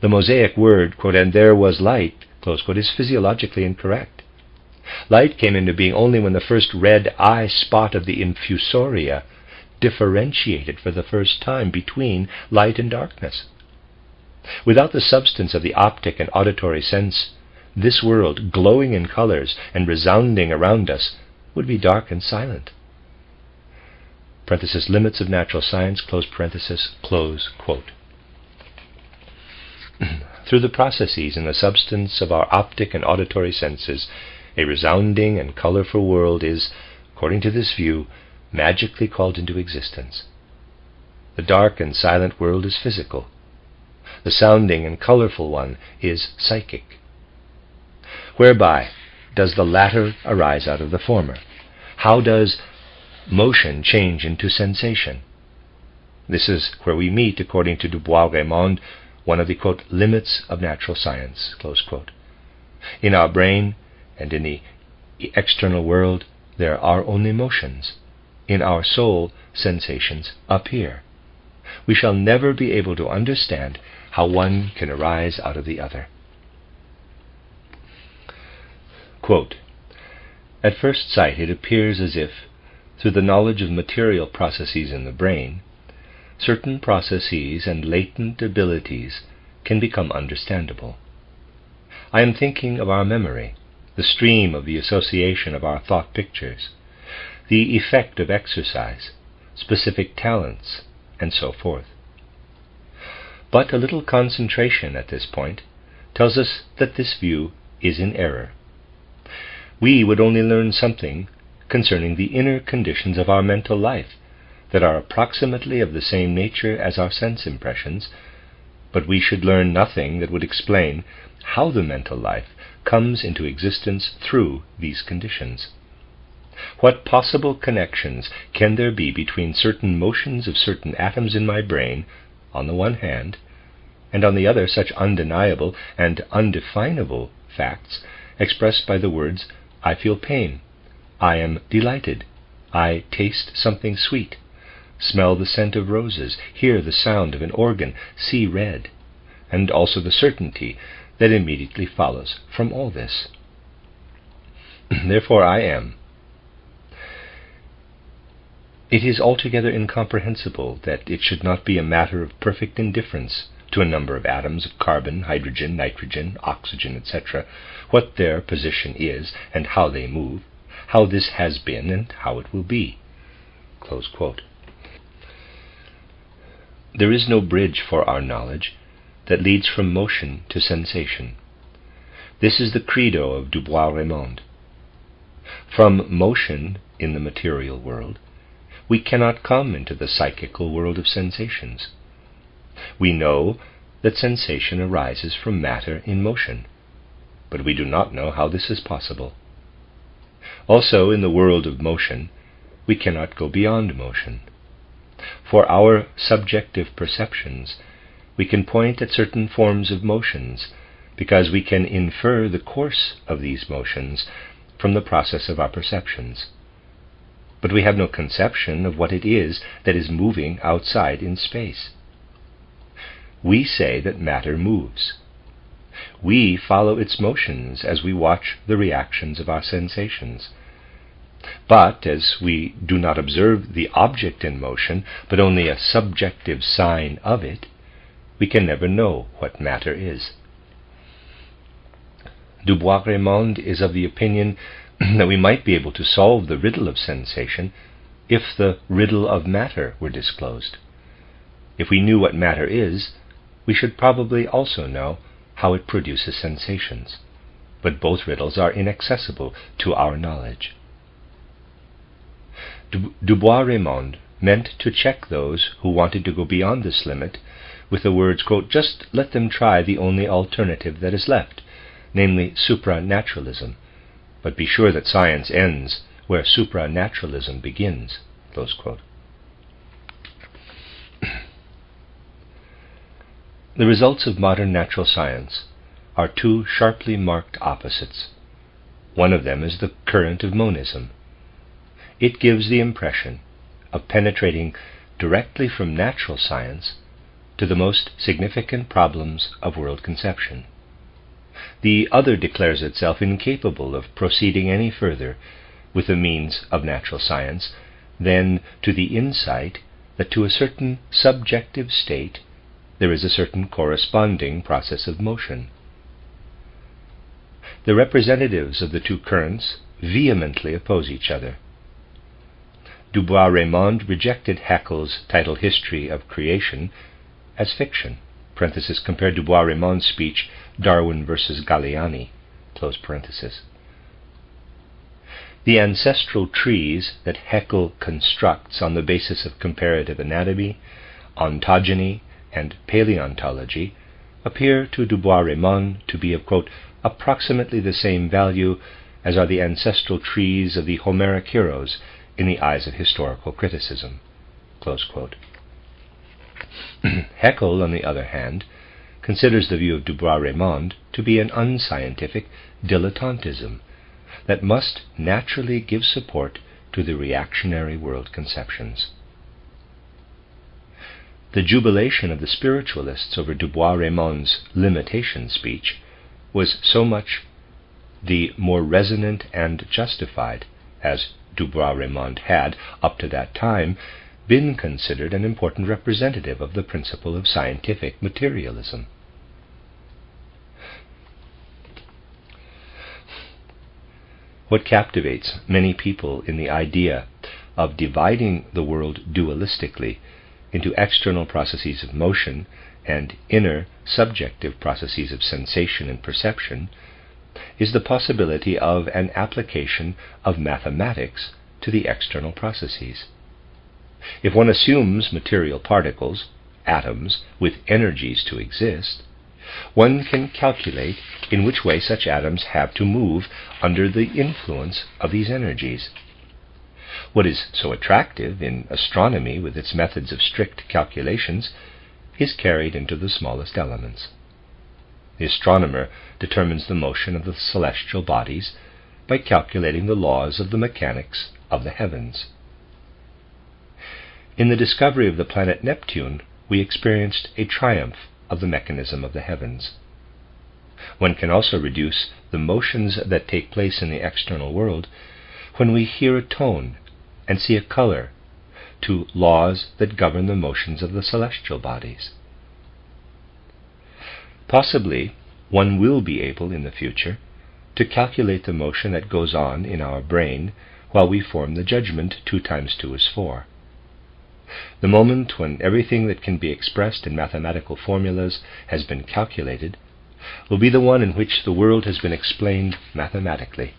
The Mosaic word, quote, and there was light, close quote, is physiologically incorrect. Light came into being only when the first red eye spot of the infusoria differentiated for the first time between light and darkness. Without the substance of the optic and auditory sense, this world, glowing in colors and resounding around us, would be dark and silent. Parenthesis, limits of natural science, close parenthesis, close quote. Through the processes in the substance of our optic and auditory senses, a resounding and colorful world is, according to this view, magically called into existence. The dark and silent world is physical. The sounding and colorful one is psychic. Whereby does the latter arise out of the former? How does motion change into sensation? This is where we meet, according to Dubois-Reymond, one of the, quote, limits of natural science, close quote. In our brain and in the external world, there are only motions. In our soul, sensations appear. We shall never be able to understand how one can arise out of the other. Quote, at first sight it appears as if, through the knowledge of material processes in the brain, certain processes and latent abilities can become understandable. I am thinking of our memory, the stream of the association of our thought pictures, the effect of exercise, specific talents, and so forth. But a little concentration at this point tells us that this view is in error. We would only learn something concerning the inner conditions of our mental life that are approximately of the same nature as our sense impressions, but we should learn nothing that would explain how the mental life comes into existence through these conditions. What possible connections can there be between certain motions of certain atoms in my brain, on the one hand, and on the other such undeniable and undefinable facts expressed by the words, I feel pain, I am delighted, I taste something sweet, smell the scent of roses, hear the sound of an organ, see red, and also the certainty that immediately follows from all this. Therefore I am. It is altogether incomprehensible that it should not be a matter of perfect indifference to a number of atoms of carbon, hydrogen, nitrogen, oxygen, etc., what their position is and how they move, how this has been and how it will be. Close quote. There is no bridge for our knowledge that leads from motion to sensation. This is the credo of Dubois-Reymond. From motion in the material world, we cannot come into the psychical world of sensations. We know that sensation arises from matter in motion, but we do not know how this is possible. Also, in the world of motion, we cannot go beyond motion. For our subjective perceptions, we can point at certain forms of motions, because we can infer the course of these motions from the process of our perceptions. but we have no conception of what it is that is moving outside in space. We say that matter moves. We follow its motions as we watch the reactions of our sensations. But as we do not observe the object in motion, but only a subjective sign of it, we can never know what matter is. Du Bois-Reymond is of the opinion that we might be able to solve the riddle of sensation if the riddle of matter were disclosed. If we knew what matter is, we should probably also know how it produces sensations, but both riddles are inaccessible to our knowledge. Du Bois-Reymond meant to check those who wanted to go beyond this limit with the words, quote, "Just let them try the only alternative that is left, namely supranaturalism, but be sure that science ends where supranaturalism begins," close quote. The results of modern natural science are two sharply marked opposites. One of them is the current of monism. It gives the impression of penetrating directly from natural science to the most significant problems of world conception. The other declares itself incapable of proceeding any further with the means of natural science than to the insight that to a certain subjective state there is a certain corresponding process of motion. The representatives of the two currents vehemently oppose each other. Du Bois-Reymond rejected Haeckel's titled History of Creation as fiction, compare Du Bois-Reymond's speech, Darwin versus Galliani, close parenthesis. The ancestral trees that Haeckel constructs on the basis of comparative anatomy, ontogeny, and paleontology appear to Du Bois-Reymond to be of, quote, approximately the same value as are the ancestral trees of the Homeric heroes in the eyes of historical criticism, close quote. Haeckel, on the other hand, considers the view of Du Bois-Reymond to be an unscientific dilettantism that must naturally give support to the reactionary world conceptions. The jubilation of the spiritualists over Du Bois-Reymond's limitation speech was so much the more resonant and justified as Du Bois-Reymond had, up to that time, been considered an important representative of the principle of scientific materialism. What captivates many people in the idea of dividing the world dualistically into external processes of motion and inner subjective processes of sensation and perception is the possibility of an application of mathematics to the external processes. If one assumes material particles, atoms, with energies to exist, one can calculate in which way such atoms have to move under the influence of these energies. What is so attractive in astronomy with its methods of strict calculations is carried into the smallest elements. The astronomer determines the motion of the celestial bodies by calculating the laws of the mechanics of the heavens. In the discovery of the planet Neptune, we experienced a triumph of the mechanism of the heavens. One can also reduce the motions that take place in the external world when we hear a tone and see a color to laws that govern the motions of the celestial bodies. Possibly one will be able in the future to calculate the motion that goes on in our brain while we form the judgment 2 times 2 is 4. The moment when everything that can be expressed in mathematical formulas has been calculated will be the one in which the world has been explained mathematically.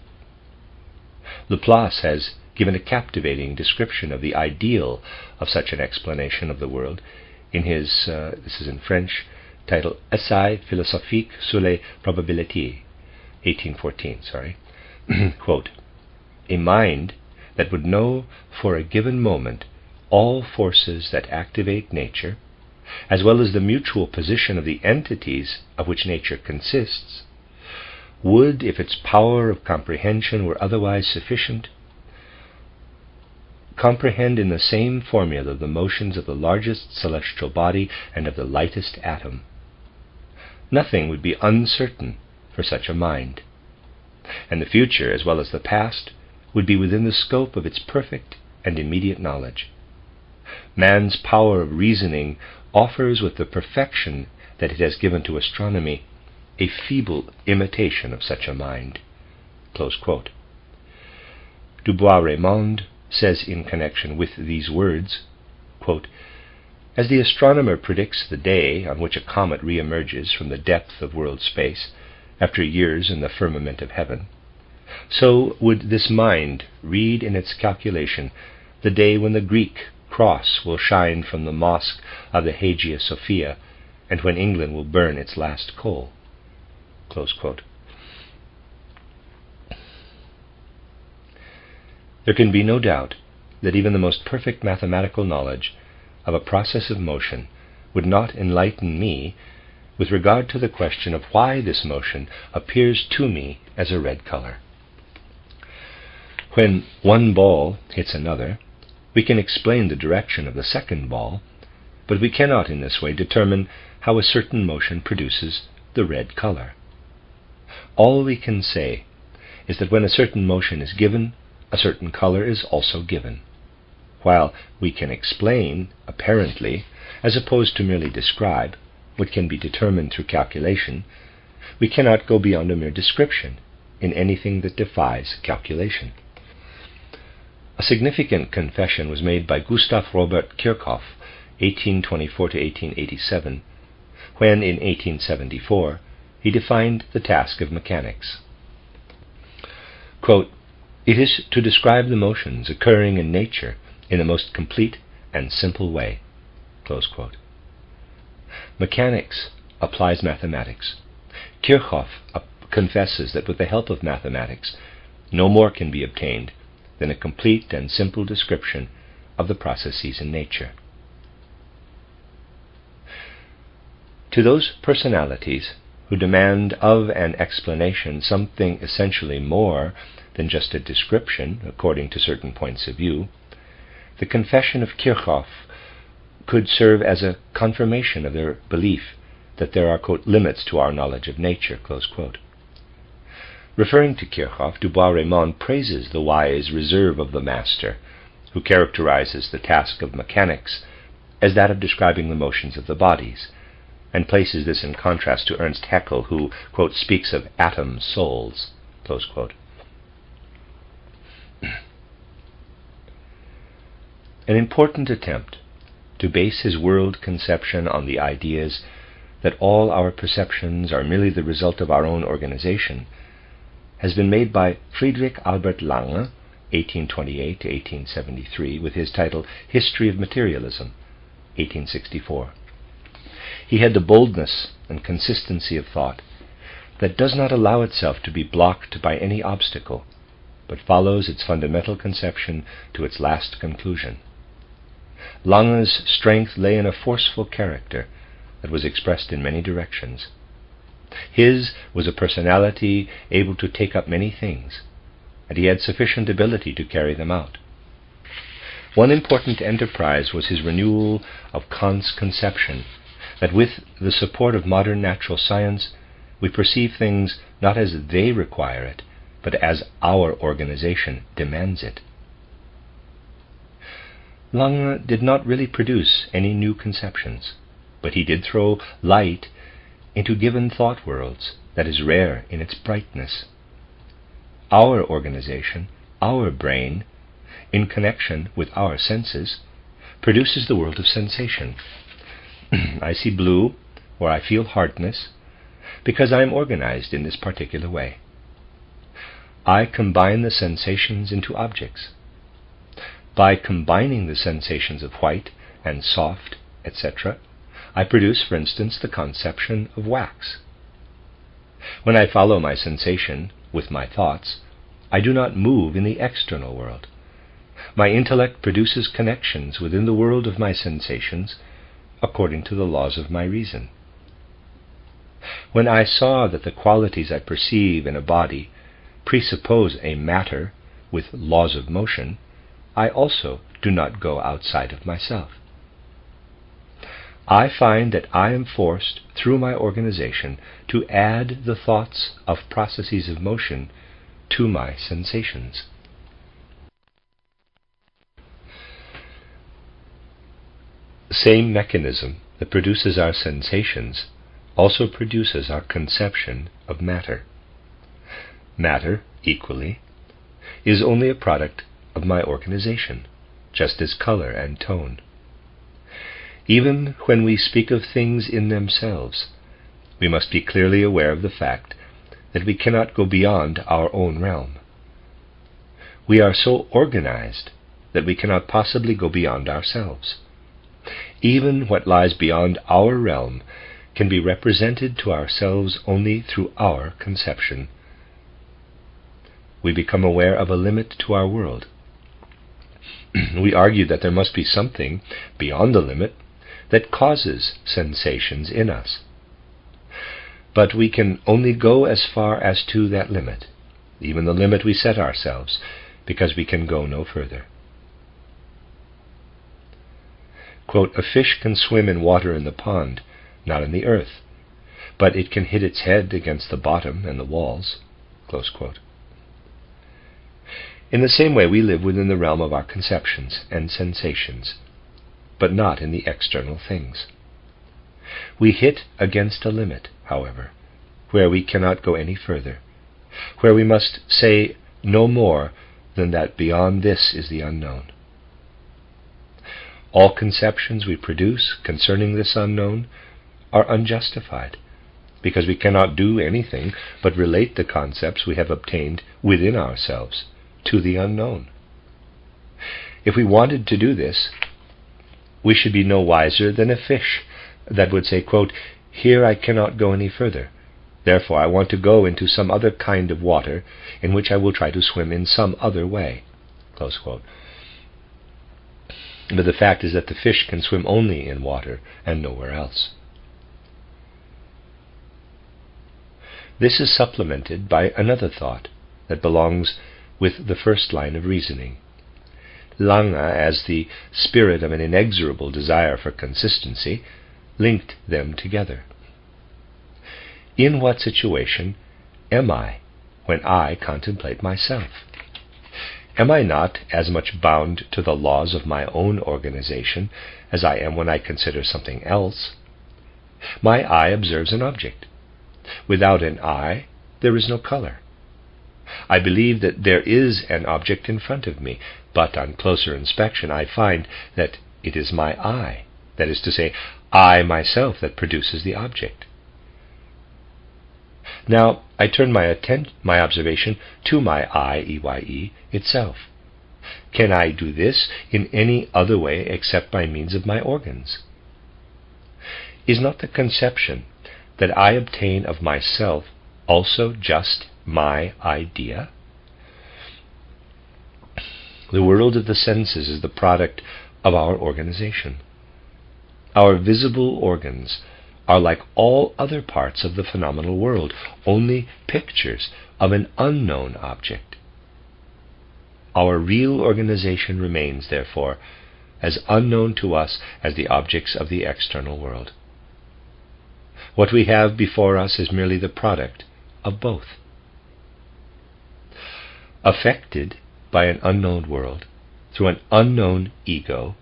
Laplace has given a captivating description of the ideal of such an explanation of the world in his, this is in French, titled Essai philosophique sur les probabilités, 1814, Quote, a mind that would know for a given moment all forces that activate nature, as well as the mutual position of the entities of which nature consists, would, if its power of comprehension were otherwise sufficient, comprehend in the same formula the motions of the largest celestial body and of the lightest atom. Nothing would be uncertain for such a mind, and the future, as well as the past, would be within the scope of its perfect and immediate knowledge. Man's power of reasoning offers, with the perfection that it has given to astronomy, a feeble imitation of such a mind." Close quote. Du Bois-Reymond says in connection with these words, quote, "As the astronomer predicts the day on which a comet re-emerges from the depth of world space after years in the firmament of heaven, so would this mind read in its calculation the day when the Greek cross will shine from the mosque of the Hagia Sophia, and when England will burn its last coal." Close quote. There can be no doubt that even the most perfect mathematical knowledge of a process of motion would not enlighten me with regard to the question of why this motion appears to me as a red color. When one ball hits another, we can explain the direction of the second ball, but we cannot in this way determine how a certain motion produces the red color. All we can say is that when a certain motion is given, a certain color is also given. While we can explain, apparently, as opposed to merely describe, what can be determined through calculation, we cannot go beyond a mere description in anything that defies calculation. A significant confession was made by Gustav Robert Kirchhoff, 1824 to 1887, when in 1874 he defined the task of mechanics. Quote, "It is to describe the motions occurring in nature in the most complete and simple way." Close quote. Mechanics applies mathematics. Kirchhoff confesses that with the help of mathematics, no more can be obtained than a complete and simple description of the processes in nature. To those personalities who demand of an explanation something essentially more than just a description according to certain points of view, the confession of Kirchhoff could serve as a confirmation of their belief that there are, quote, "limits to our knowledge of nature," close quote. Referring to Kirchhoff, Du Bois-Reymond praises the wise reserve of the master, who characterizes the task of mechanics as that of describing the motions of the bodies, and places this in contrast to Ernst Haeckel, who, quote, "speaks of atom souls," close quote. An important attempt to base his world conception on the ideas that all our perceptions are merely the result of our own organization has been made by Friedrich Albert Lange, 1828 to 1873, with his title History of Materialism, 1864. He had the boldness and consistency of thought that does not allow itself to be blocked by any obstacle, but follows its fundamental conception to its last conclusion. Lange's strength lay in a forceful character that was expressed in many directions. His was a personality able to take up many things, and he had sufficient ability to carry them out. One important enterprise was his renewal of Kant's conception that with the support of modern natural science we perceive things not as they require it, but as our organization demands it. Lange did not really produce any new conceptions, but he did throw light into given thought worlds that is rare in its brightness. Our organization, our brain, in connection with our senses, produces the world of sensation. I see blue, or I feel hardness, because I am organized in this particular way. I combine the sensations into objects. By combining the sensations of white and soft, etc., I produce, for instance, the conception of wax. When I follow my sensation with my thoughts, I do not move in the external world. My intellect produces connections within the world of my sensations according to the laws of my reason. When I saw that the qualities I perceive in a body presuppose a matter with laws of motion, I also do not go outside of myself. I find that I am forced, through my organization, to add the thoughts of processes of motion to my sensations. The same mechanism that produces our sensations also produces our conception of matter. Matter, equally, is only a product of my organization, just as color and tone. Even when we speak of things in themselves, we must be clearly aware of the fact that we cannot go beyond our own realm. We are so organized that we cannot possibly go beyond ourselves. Even what lies beyond our realm can be represented to ourselves only through our conception. We become aware of a limit to our world. We argue that there must be something beyond the limit that causes sensations in us. But we can only go as far as to that limit, even the limit we set ourselves, because we can go no further. Quote, "A fish can swim in water in the pond, not in the earth, but it can hit its head against the bottom and the walls." Close quote. In the same way, we live within the realm of our conceptions and sensations, but not in the external things. We hit against a limit, however, where we cannot go any further, where we must say no more than that beyond this is the unknown. All conceptions we produce concerning this unknown are unjustified, because we cannot do anything but relate the concepts we have obtained within ourselves to the unknown. If we wanted to do this, we should be no wiser than a fish that would say, quote, "Here I cannot go any further. Therefore I want to go into some other kind of water in which I will try to swim in some other way." Close quote. But the fact is that the fish can swim only in water and nowhere else. This is supplemented by another thought that belongs with the first line of reasoning. Lange, as the spirit of an inexorable desire for consistency, linked them together. In what situation am I when I contemplate myself? Am I not as much bound to the laws of my own organization as I am when I consider something else? My eye observes an object. Without an eye, there is no color. I believe that there is an object in front of me, but on closer inspection I find that it is my eye, that is to say, I myself, that produces the object. Now I turn my observation to my eye, EYE, itself. Can I do this in any other way except by means of my organs? Is not the conception that I obtain of myself also just my idea? The world of the senses is the product of our organization. Our visible organs are like all other parts of the phenomenal world, only pictures of an unknown object. Our real organization remains, therefore, as unknown to us as the objects of the external world. What we have before us is merely the product of both. Affected by an unknown world, through an unknown ego,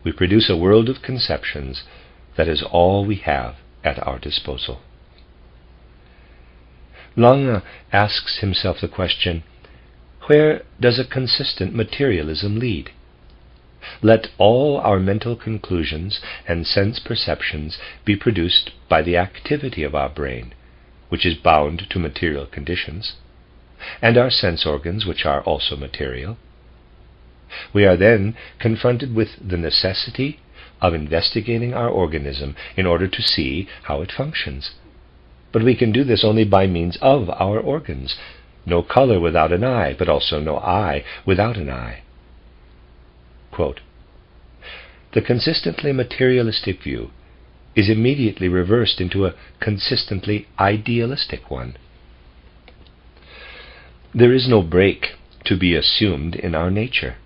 we produce a world of conceptions that is all we have at our disposal. Lange asks himself the question, where does a consistent materialism lead? Let all our mental conclusions and sense perceptions be produced by the activity of our brain, which is bound to material conditions, and our sense organs, which are also material. We are then confronted with the necessity of investigating our organism in order to see how it functions. But we can do this only by means of our organs. No color without an eye, but also no eye without an eye. Quote, "The consistently materialistic view is immediately reversed into a consistently idealistic one. There is no break to be assumed in our nature.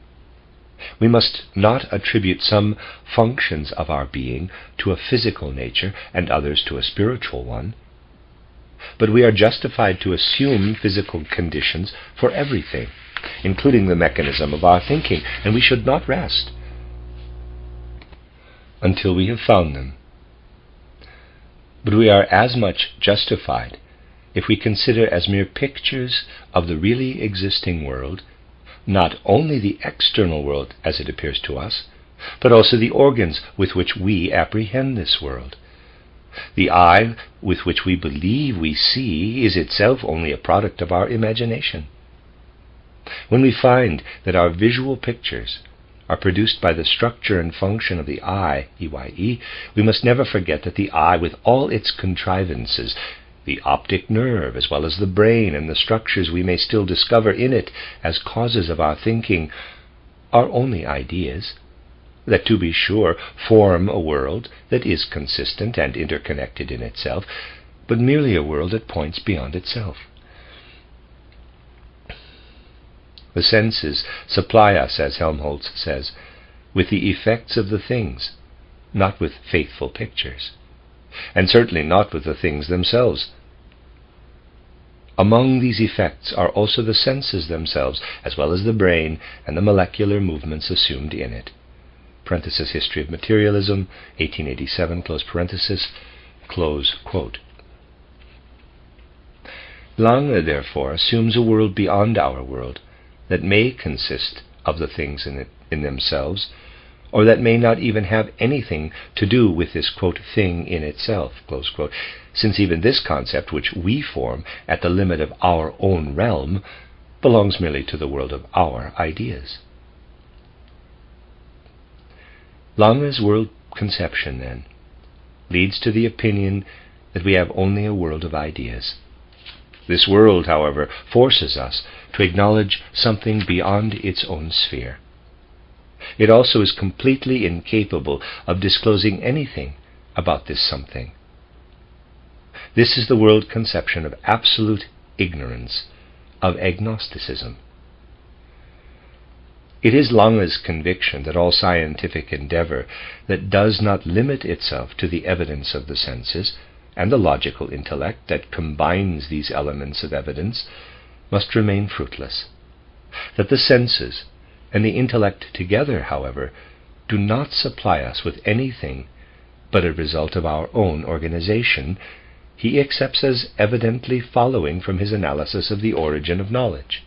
We must not attribute some functions of our being to a physical nature and others to a spiritual one, but we are justified to assume physical conditions for everything, including the mechanism of our thinking, and we should not rest until we have found them. But we are as much justified if we consider as mere pictures of the really existing world not only the external world as it appears to us, but also the organs with which we apprehend this world. The eye with which we believe we see is itself only a product of our imagination. When we find that our visual pictures are produced by the structure and function of the eye, EYE, we must never forget that the eye, with all its contrivances, the optic nerve, as well as the brain and the structures we may still discover in it as causes of our thinking, are only ideas, that, to be sure, form a world that is consistent and interconnected in itself, but merely a world at points beyond itself. The senses supply us, as Helmholtz says, with the effects of the things, not with faithful pictures, and certainly not with the things themselves. Among these effects are also the senses themselves, as well as the brain and the molecular movements assumed in it. Parenthesis, History of Materialism, 1887, close parenthesis, close quote. Lange, therefore, assumes a world beyond our world that may consist of the things in themselves, or that may not even have anything to do with this, quote, thing in itself, close quote, since even this concept, which we form at the limit of our own realm, belongs merely to the world of our ideas. Lange's world conception, then, leads to the opinion that we have only a world of ideas. This world, however, forces us to acknowledge something beyond its own sphere. It also is completely incapable of disclosing anything about this something. This is the world conception of absolute ignorance, of agnosticism. It is Lange's conviction that all scientific endeavor that does not limit itself to the evidence of the senses and the logical intellect that combines these elements of evidence must remain fruitless. That the senses and the intellect together, however, do not supply us with anything but a result of our own organization, he accepts as evidently following from his analysis of the origin of knowledge.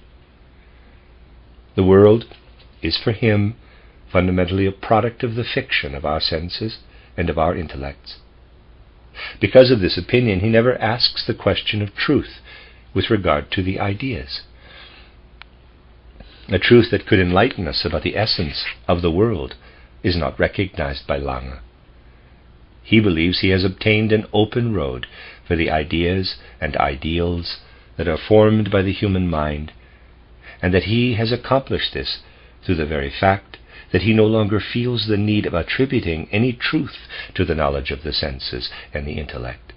The world is for him fundamentally a product of the fiction of our senses and of our intellects. Because of this opinion, he never asks the question of truth with regard to the ideas. A truth that could enlighten us about the essence of the world is not recognized by Lange. He believes he has obtained an open road for the ideas and ideals that are formed by the human mind, and that he has accomplished this through the very fact that he no longer feels the need of attributing any truth to the knowledge of the senses and the intellect.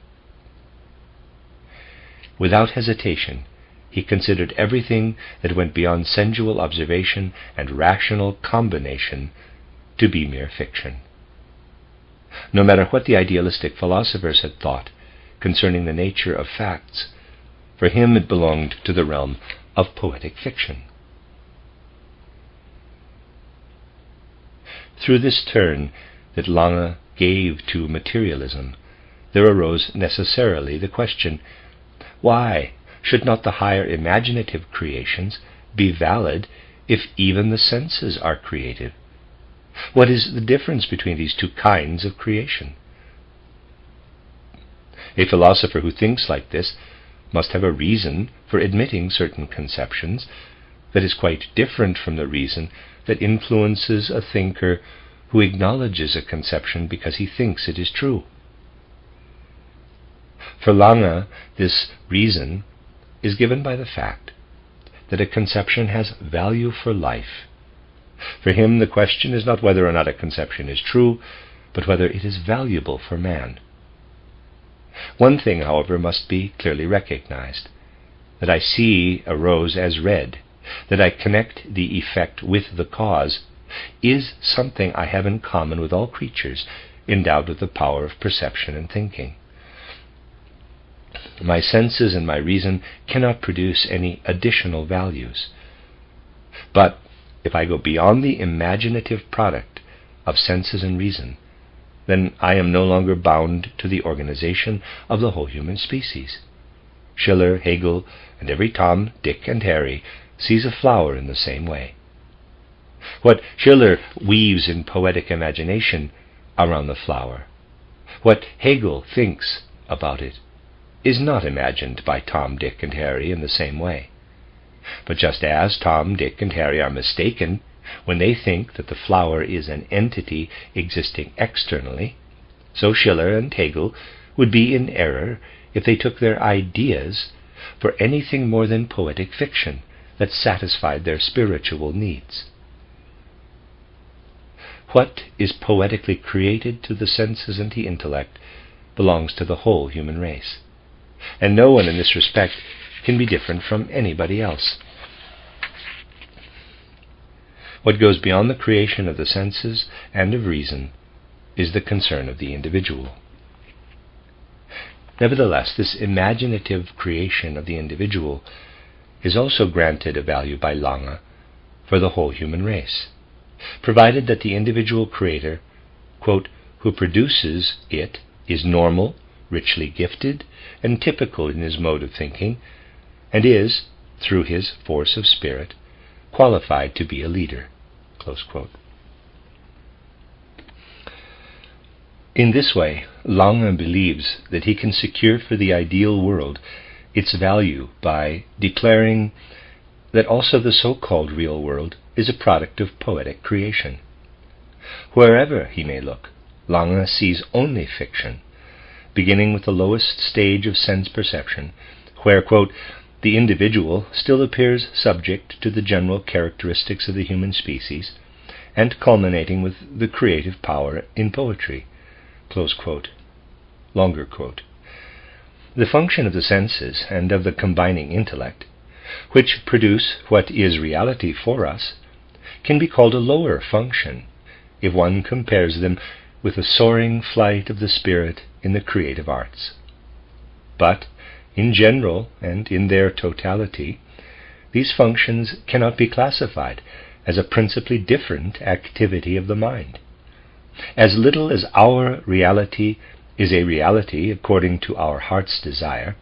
Without hesitation, he considered everything that went beyond sensual observation and rational combination to be mere fiction. No matter what the idealistic philosophers had thought concerning the nature of facts, for him it belonged to the realm of poetic fiction. Through this turn that Lange gave to materialism, there arose necessarily the question, why should not the higher imaginative creations be valid if even the senses are creative? What is the difference between these two kinds of creation? A philosopher who thinks like this must have a reason for admitting certain conceptions that is quite different from the reason that influences a thinker who acknowledges a conception because he thinks it is true. For Lange, this reason is given by the fact that a conception has value for life. For him, the question is not whether or not a conception is true, but whether it is valuable for man. One thing, however, must be clearly recognized, that I see a rose as red, that I connect the effect with the cause, is something I have in common with all creatures endowed with the power of perception and thinking. My senses and my reason cannot produce any additional values. But if I go beyond the imaginative product of senses and reason, then I am no longer bound to the organization of the whole human species. Schiller, Hegel, and every Tom, Dick, and Harry sees a flower in the same way. What Schiller weaves in poetic imagination around the flower, what Hegel thinks about it, is not imagined by Tom, Dick, and Harry in the same way. But just as Tom, Dick, and Harry are mistaken when they think that the flower is an entity existing externally, so Schiller and Hegel would be in error if they took their ideas for anything more than poetic fiction that satisfied their spiritual needs. What is poetically created to the senses and the intellect belongs to the whole human race, and no one in this respect can be different from anybody else. What goes beyond the creation of the senses and of reason is the concern of the individual. Nevertheless, this imaginative creation of the individual is also granted a value by Lange for the whole human race, provided that the individual creator, quote, who produces it is normal, richly gifted, and typical in his mode of thinking, and is, through his force of spirit, qualified to be a leader. Close quote. In this way, Lange believes that he can secure for the ideal world its value by declaring that also the so-called real world is a product of poetic creation. Wherever he may look, Lange sees only fiction, beginning with the lowest stage of sense perception, where, quote, the individual still appears subject to the general characteristics of the human species, and culminating with the creative power in poetry. Close quote. Longer quote. The function of the senses and of the combining intellect, which produce what is reality for us, can be called a lower function if one compares them with the soaring flight of the spirit in the creative arts. But in general and in their totality, these functions cannot be classified as a principally different activity of the mind. As little as our reality is a reality according to our heart's desire,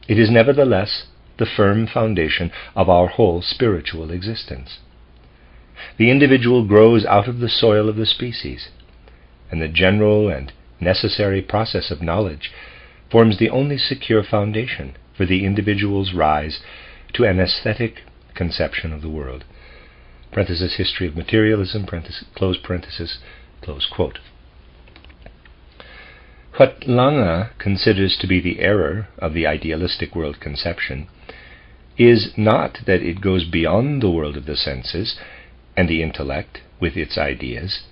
it is nevertheless the firm foundation of our whole spiritual existence. The individual grows out of the soil of the species, and the general and necessary process of knowledge forms the only secure foundation for the individual's rise to an aesthetic conception of the world. Parenthesis, History of Materialism, close parenthesis, close quote. What Lange considers to be the error of the idealistic world conception is not that it goes beyond the world of the senses and the intellect with its ideas,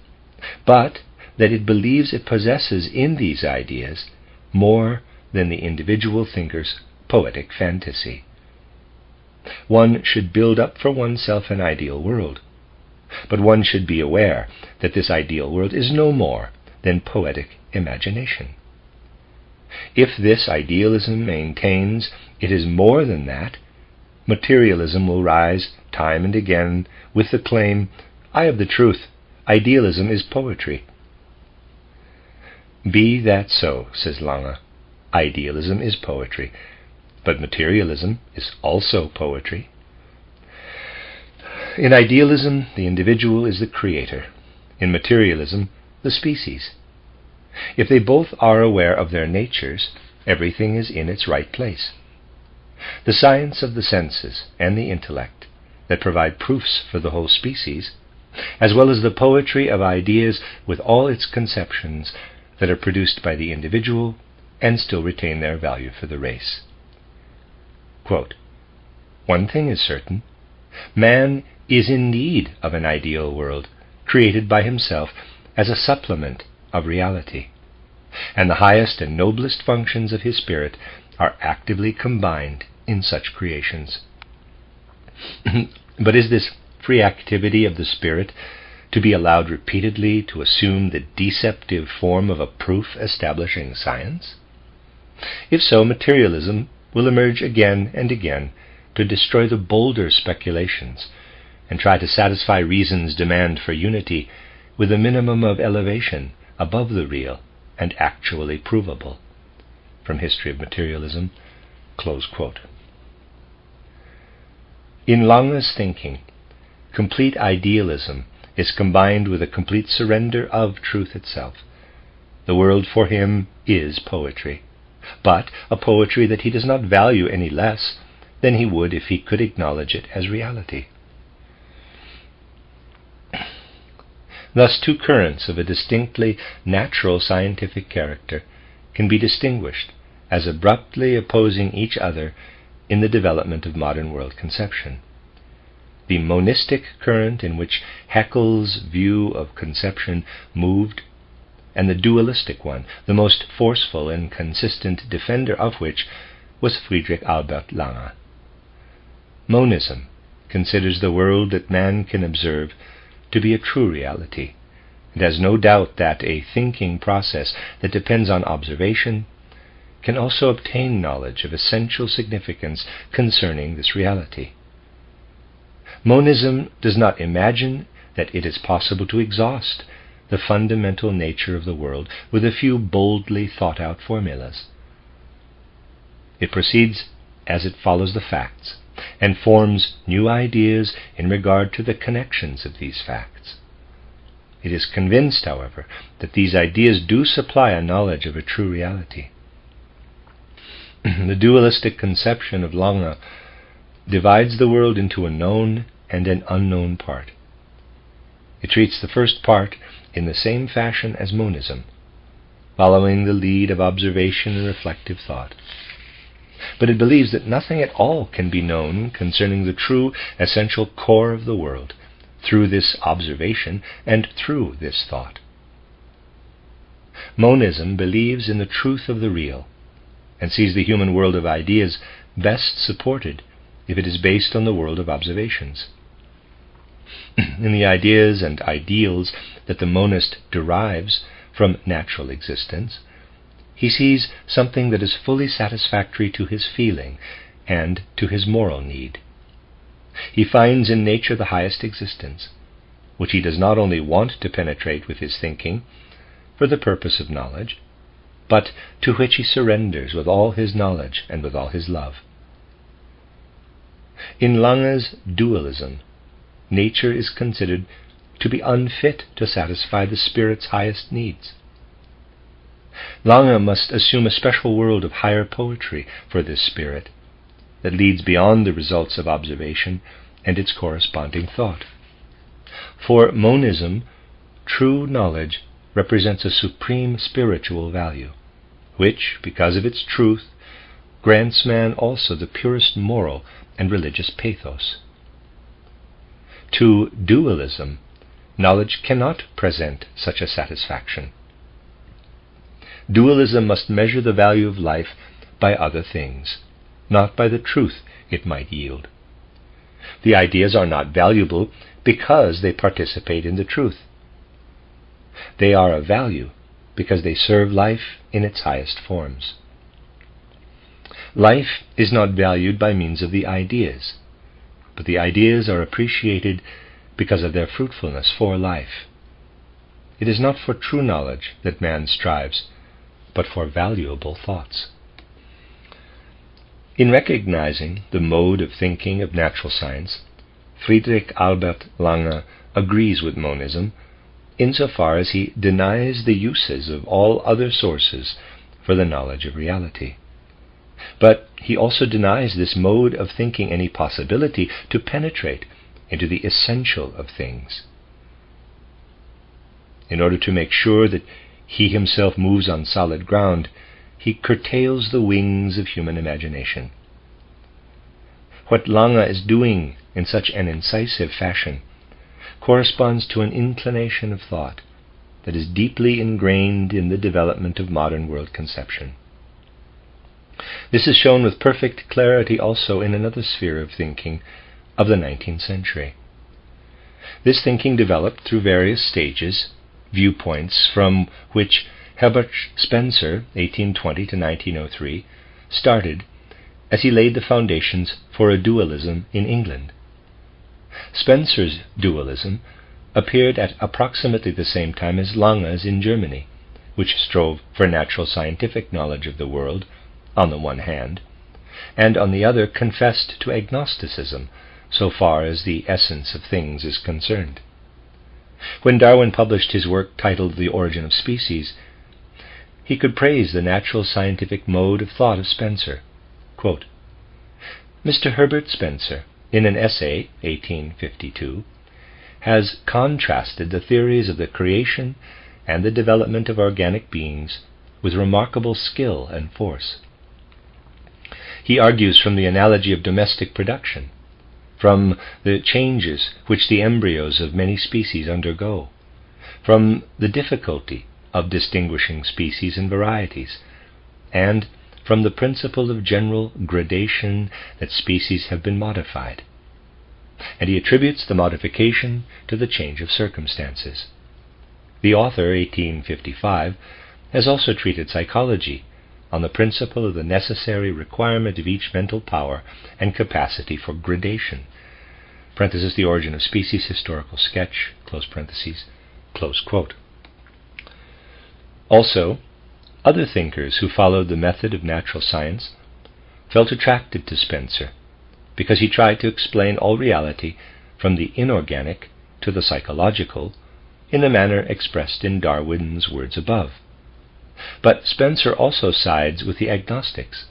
but that it believes it possesses in these ideas more than the individual thinker's poetic fantasy. One should build up for oneself an ideal world, but one should be aware that this ideal world is no more than poetic imagination. If this idealism maintains it is more than that, materialism will rise time and again with the claim, I have the truth, idealism is poetry. Be that so, says Lange. Idealism is poetry, but materialism is also poetry. In idealism, the individual is the creator. In materialism, the species. If they both are aware of their natures, everything is in its right place. The science of the senses and the intellect that provide proofs for the whole species, as well as the poetry of ideas with all its conceptions that are produced by the individual and still retain their value for the race. Quote, one thing is certain, man is in need of an ideal world created by himself as a supplement of reality, and the highest and noblest functions of his spirit are actively combined in such creations. But is this free activity of the spirit to be allowed repeatedly to assume the deceptive form of a proof establishing science? If so, materialism will emerge again and again to destroy the bolder speculations and try to satisfy reason's demand for unity with a minimum of elevation above the real and actually provable. From History of Materialism, close quote. In Lange's thinking, complete idealism is combined with a complete surrender of truth itself. The world for him is poetry, but a poetry that he does not value any less than he would if he could acknowledge it as reality. Thus, two currents of a distinctly natural scientific character can be distinguished as abruptly opposing each other in the development of modern world conception. The monistic current in which Haeckel's view of conception moved, and the dualistic one, the most forceful and consistent defender of which was Friedrich Albert Lange. Monism considers the world that man can observe to be a true reality, and has no doubt that a thinking process that depends on observation can also obtain knowledge of essential significance concerning this reality. Monism does not imagine that it is possible to exhaust the fundamental nature of the world with a few boldly thought-out formulas. It proceeds as it follows the facts, and forms new ideas in regard to the connections of these facts. It is convinced, however, that these ideas do supply a knowledge of a true reality. The dualistic conception of Lange divides the world into a known and an unknown part. It treats the first part in the same fashion as monism, following the lead of observation and reflective thought. But it believes that nothing at all can be known concerning the true essential core of the world through this observation and through this thought. Monism believes in the truth of the real, and sees the human world of ideas best supported if it is based on the world of observations. In the ideas and ideals that the monist derives from natural existence, he sees something that is fully satisfactory to his feeling and to his moral need. He finds in nature the highest existence, which he does not only want to penetrate with his thinking for the purpose of knowledge, but to which he surrenders with all his knowledge and with all his love. In Lange's dualism, nature is considered to be unfit to satisfy the spirit's highest needs. Lange must assume a special world of higher poetry for this spirit that leads beyond the results of observation and its corresponding thought. For monism, true knowledge represents a supreme spiritual value, which, because of its truth, grants man also the purest moral and religious pathos. To dualism, knowledge cannot present such a satisfaction. Dualism must measure the value of life by other things, not by the truth it might yield. The ideas are not valuable because they participate in the truth. They are of value because they serve life in its highest forms. Life is not valued by means of the ideas, but the ideas are appreciated because of their fruitfulness for life. It is not for true knowledge that man strives, but for valuable thoughts. In recognizing the mode of thinking of natural science, Friedrich Albert Lange agrees with monism insofar as he denies the uses of all other sources for the knowledge of reality. But he also denies this mode of thinking any possibility to penetrate into the essential of things. In order to make sure that he himself moves on solid ground, he curtails the wings of human imagination. What Lange is doing in such an incisive fashion corresponds to an inclination of thought that is deeply ingrained in the development of modern world conception. This is shown with perfect clarity also in another sphere of thinking of the 19th century. This thinking developed through various stages, viewpoints from which Herbert Spencer, 1820 to 1903, started as he laid the foundations for a dualism in England. Spencer's dualism appeared at approximately the same time as Lange's in Germany, which strove for natural scientific knowledge of the world, on the one hand, and on the other confessed to agnosticism so far as the essence of things is concerned. When Darwin published his work titled The Origin of Species, he could praise the natural scientific mode of thought of Spencer. Quote, Mr. Herbert Spencer, in an essay, 1852, has contrasted the theories of the creation and the development of organic beings with remarkable skill and force. He argues from the analogy of domestic production, from the changes which the embryos of many species undergo, from the difficulty of distinguishing species and varieties, and from the principle of general gradation that species have been modified. And he attributes the modification to the change of circumstances. The author, 1855, has also treated psychology on the principle of the necessary requirement of each mental power and capacity for gradation. Parenthesis, The Origin of Species, Historical Sketch, close parentheses, close quote. Also, other thinkers who followed the method of natural science felt attracted to Spencer because he tried to explain all reality from the inorganic to the psychological in the manner expressed in Darwin's words above. But Spencer also sides with the agnostics,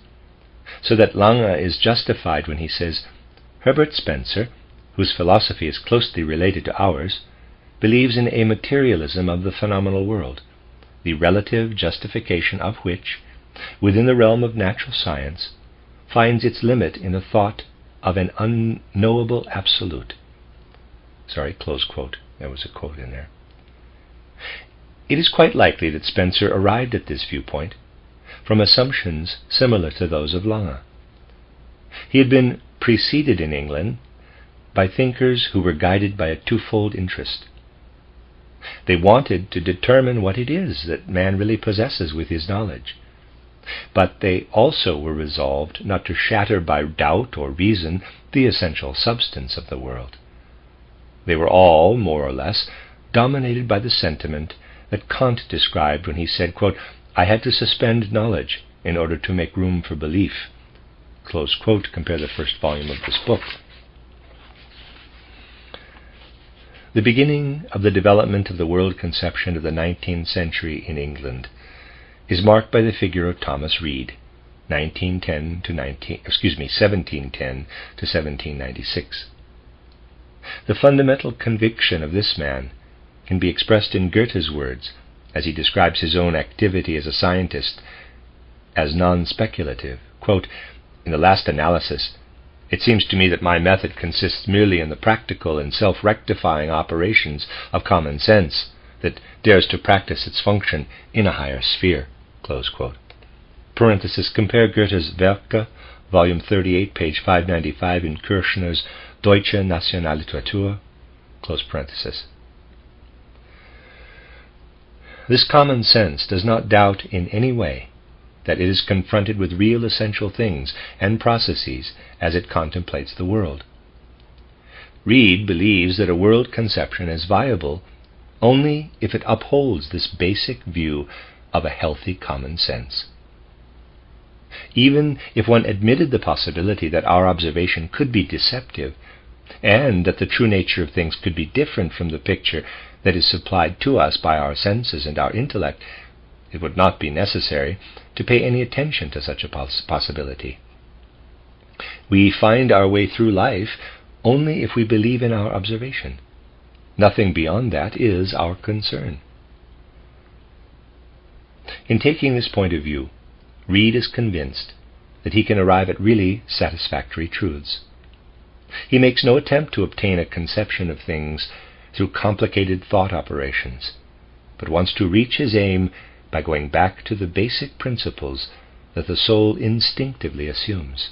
so that Lange is justified when he says, Herbert Spencer, whose philosophy is closely related to ours, believes in a materialism of the phenomenal world, the relative justification of which, within the realm of natural science, finds its limit in the thought of an unknowable absolute. Close quote. There was a quote in there. It is quite likely that Spencer arrived at this viewpoint from assumptions similar to those of Lange. He had been preceded in England by thinkers who were guided by a twofold interest. They wanted to determine what it is that man really possesses with his knowledge, but they also were resolved not to shatter by doubt or reason the essential substance of the world. They were all, more or less, dominated by the sentiment that Kant described when he said, quote, I had to suspend knowledge in order to make room for belief. Close quote, compare the first volume of this book. The beginning of the development of the world conception of the 19th century in England is marked by the figure of Thomas Reid, 1710 to 1796. The fundamental conviction of this man can be expressed in Goethe's words, as he describes his own activity as a scientist as non-speculative. Quote, in the last analysis, it seems to me that my method consists merely in the practical and self-rectifying operations of common sense that dares to practice its function in a higher sphere. Close quote. Parenthesis, compare Goethe's Werke, volume 38, page 595 in Kirchner's Deutsche Nationalliteratur. Close parenthesis. This common sense does not doubt in any way that it is confronted with real essential things and processes as it contemplates the world. Reid believes that a world conception is viable only if it upholds this basic view of a healthy common sense. Even if one admitted the possibility that our observation could be deceptive, and that the true nature of things could be different from the picture that is supplied to us by our senses and our intellect, it would not be necessary to pay any attention to such a possibility. We find our way through life only if we believe in our observation. Nothing beyond that is our concern. In taking this point of view, Reid is convinced that he can arrive at really satisfactory truths. He makes no attempt to obtain a conception of things through complicated thought operations, but wants to reach his aim by going back to the basic principles that the soul instinctively assumes.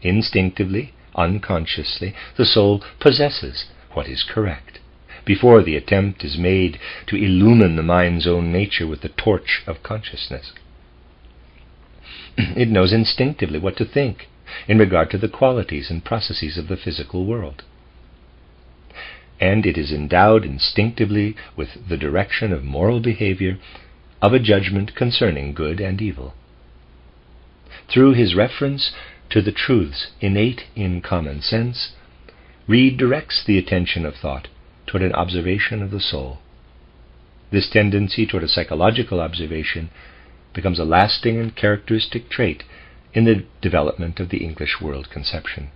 Instinctively, unconsciously, the soul possesses what is correct. before the attempt is made to illumine the mind's own nature with the torch of consciousness. It knows instinctively what to think in regard to the qualities and processes of the physical world. And it is endowed instinctively with the direction of moral behavior, of a judgment concerning good and evil. Through his reference to the truths innate in common sense, Reid directs the attention of thought toward an observation of the soul. This tendency toward a psychological observation becomes a lasting and characteristic trait in the development of the English world conception.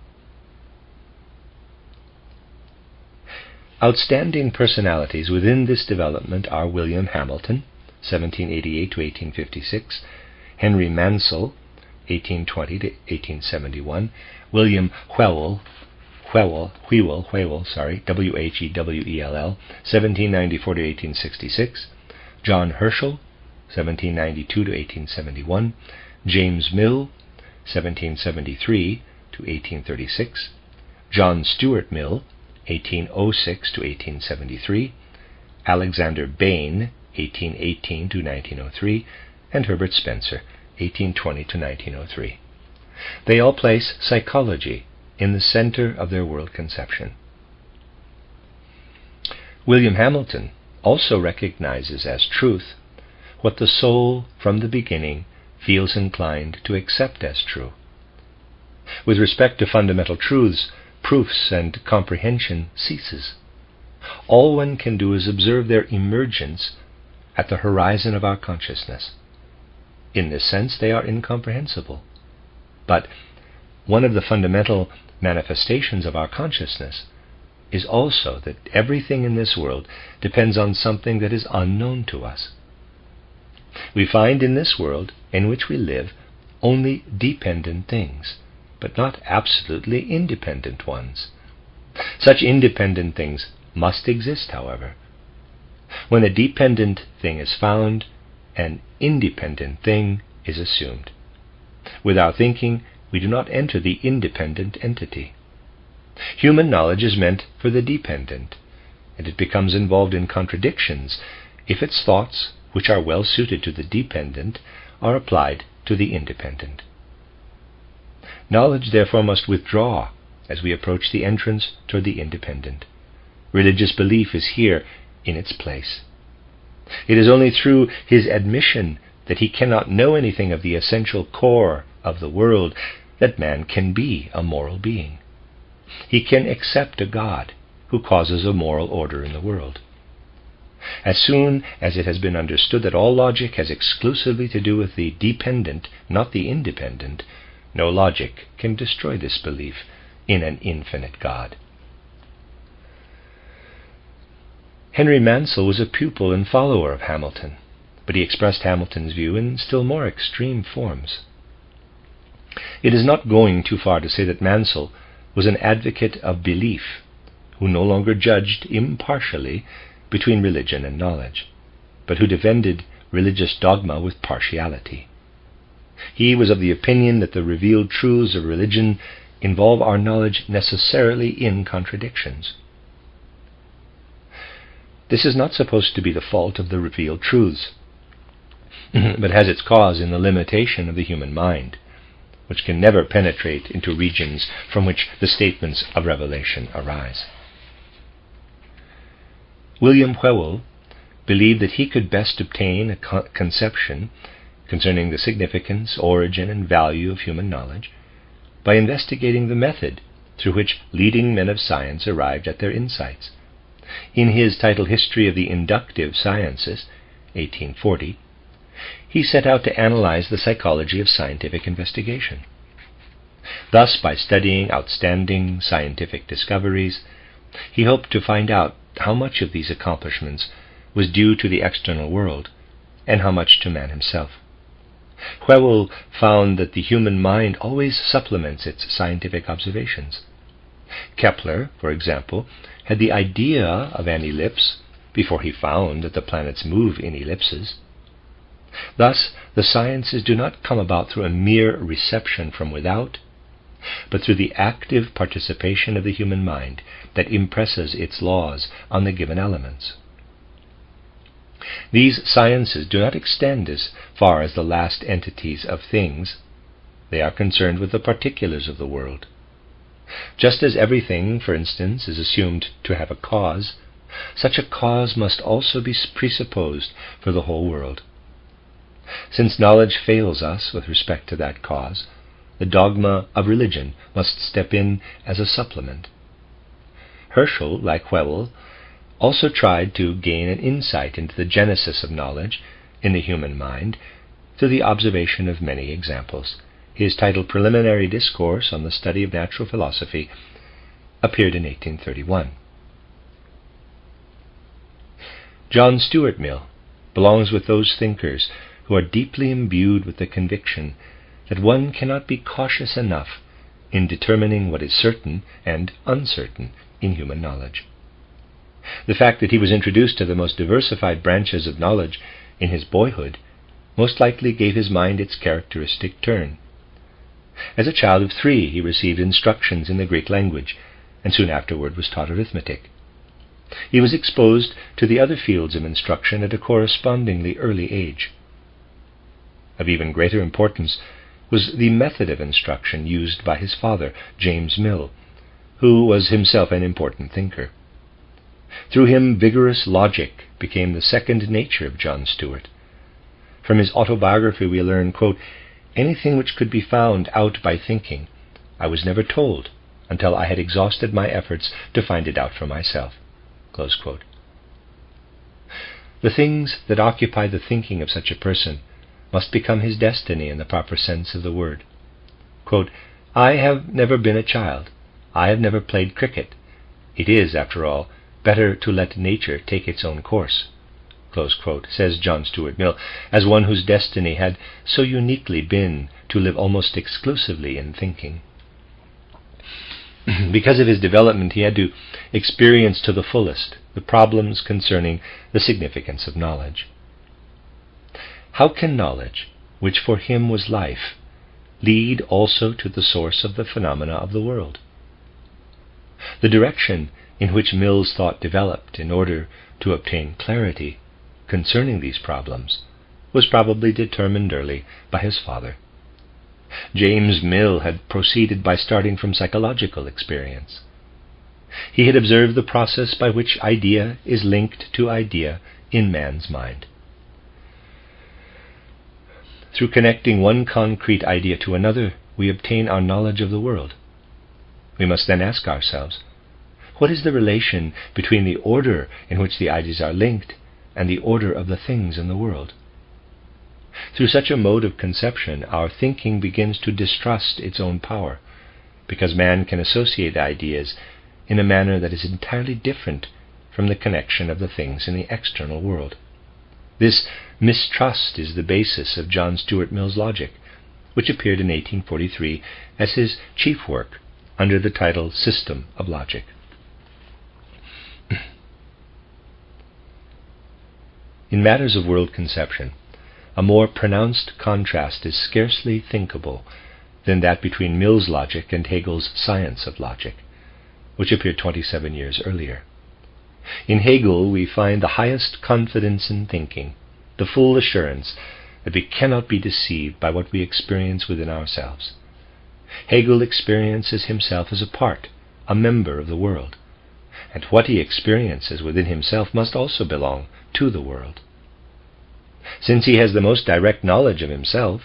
Outstanding personalities within this development are William Hamilton, 1788 to 1856, Henry Mansell, 1820 to 1871, William Whewell, W-H-E-W-E-L-L, 1794 to 1866, John Herschel, 1792 to 1871, James Mill, 1773 to 1836, John Stuart Mill, 1806 to 1873, Alexander Bain, 1818 to 1903, and Herbert Spencer, 1820 to 1903. They all place psychology in the center of their world conception. William Hamilton also recognizes as truth what the soul from the beginning feels inclined to accept as true. With respect to fundamental truths, proofs and comprehension ceases. All one can do is observe their emergence at the horizon of our consciousness. In this sense, they are incomprehensible. But one of the fundamental manifestations of our consciousness is also that everything in this world depends on something that is unknown to us. We find in this world in which we live only dependent things, but not absolutely independent ones. Such independent things must exist, however. When a dependent thing is found, an independent thing is assumed. With our thinking, we do not enter the independent entity. Human knowledge is meant for the dependent, and it becomes involved in contradictions if its thoughts, which are well suited to the dependent, are applied to the independent. Knowledge, therefore, must withdraw as we approach the entrance toward the independent. Religious belief is here in its place. It is only through his admission that he cannot know anything of the essential core of the world that man can be a moral being. He can accept a God who causes a moral order in the world. As soon as it has been understood that all logic has exclusively to do with the dependent, not the independent, no logic can destroy this belief in an infinite God. Henry Mansell was a pupil and follower of Hamilton, but he expressed Hamilton's view in still more extreme forms. It is not going too far to say that Mansell was an advocate of belief, who no longer judged impartially between religion and knowledge, but who defended religious dogma with partiality. He was of the opinion that the revealed truths of religion involve our knowledge necessarily in contradictions. This is not supposed to be the fault of the revealed truths, but has its cause in the limitation of the human mind, which can never penetrate into regions from which the statements of revelation arise. William Whewell believed that he could best obtain a conception concerning the significance, origin, and value of human knowledge by investigating the method through which leading men of science arrived at their insights. In his titled History of the Inductive Sciences, 1840, he set out to analyze the psychology of scientific investigation. Thus, by studying outstanding scientific discoveries, he hoped to find out how much of these accomplishments was due to the external world and how much to man himself. Whewell found that the human mind always supplements its scientific observations. Kepler, for example, had the idea of an ellipse before he found that the planets move in ellipses. Thus, the sciences do not come about through a mere reception from without, but through the active participation of the human mind that impresses its laws on the given elements. These sciences do not extend as far as the last entities of things. They are concerned with the particulars of the world. Just as everything, for instance, is assumed to have a cause, such a cause must also be presupposed for the whole world. Since knowledge fails us with respect to that cause, the dogma of religion must step in as a supplement. Herschel, like Whewell, also tried to gain an insight into the genesis of knowledge in the human mind through the observation of many examples. His titled Preliminary Discourse on the Study of Natural Philosophy appeared in 1831. John Stuart Mill belongs with those thinkers who are deeply imbued with the conviction that one cannot be cautious enough in determining what is certain and uncertain in human knowledge. The fact that he was introduced to the most diversified branches of knowledge in his boyhood most likely gave his mind its characteristic turn. As a child of 3, he received instructions in the Greek language, and soon afterward was taught arithmetic. He was exposed to the other fields of instruction at a correspondingly early age. Of even greater importance was the method of instruction used by his father, James Mill, who was himself an important thinker. Through him, vigorous logic became the second nature of John Stuart. From his autobiography we learn, quote, "Anything which could be found out by thinking, I was never told until I had exhausted my efforts to find it out for myself." Close quote. The things that occupy the thinking of such a person must become his destiny in the proper sense of the word. Quote, "I have never been a child. I have never played cricket. It is, after all, better to let nature take its own course," close quote, says John Stuart Mill, as one whose destiny had so uniquely been to live almost exclusively in thinking. Because of his development, he had to experience to the fullest the problems concerning the significance of knowledge. How can knowledge, which for him was life, lead also to the source of the phenomena of the world? The direction in which Mill's thought developed in order to obtain clarity concerning these problems was probably determined early by his father. James Mill had proceeded by starting from psychological experience. He had observed the process by which idea is linked to idea in man's mind. Through connecting one concrete idea to another, we obtain our knowledge of the world. We must then ask ourselves, what is the relation between the order in which the ideas are linked and the order of the things in the world? Through such a mode of conception, our thinking begins to distrust its own power, because man can associate ideas in a manner that is entirely different from the connection of the things in the external world. This mistrust is the basis of John Stuart Mill's logic, which appeared in 1843 as his chief work under the title System of Logic. In matters of world conception, a more pronounced contrast is scarcely thinkable than that between Mill's logic and Hegel's Science of Logic, which appeared 27 years earlier. In Hegel we find the highest confidence in thinking, the full assurance that we cannot be deceived by what we experience within ourselves. Hegel experiences himself as a part, a member of the world, and what he experiences within himself must also belong to the world. Since he has the most direct knowledge of himself,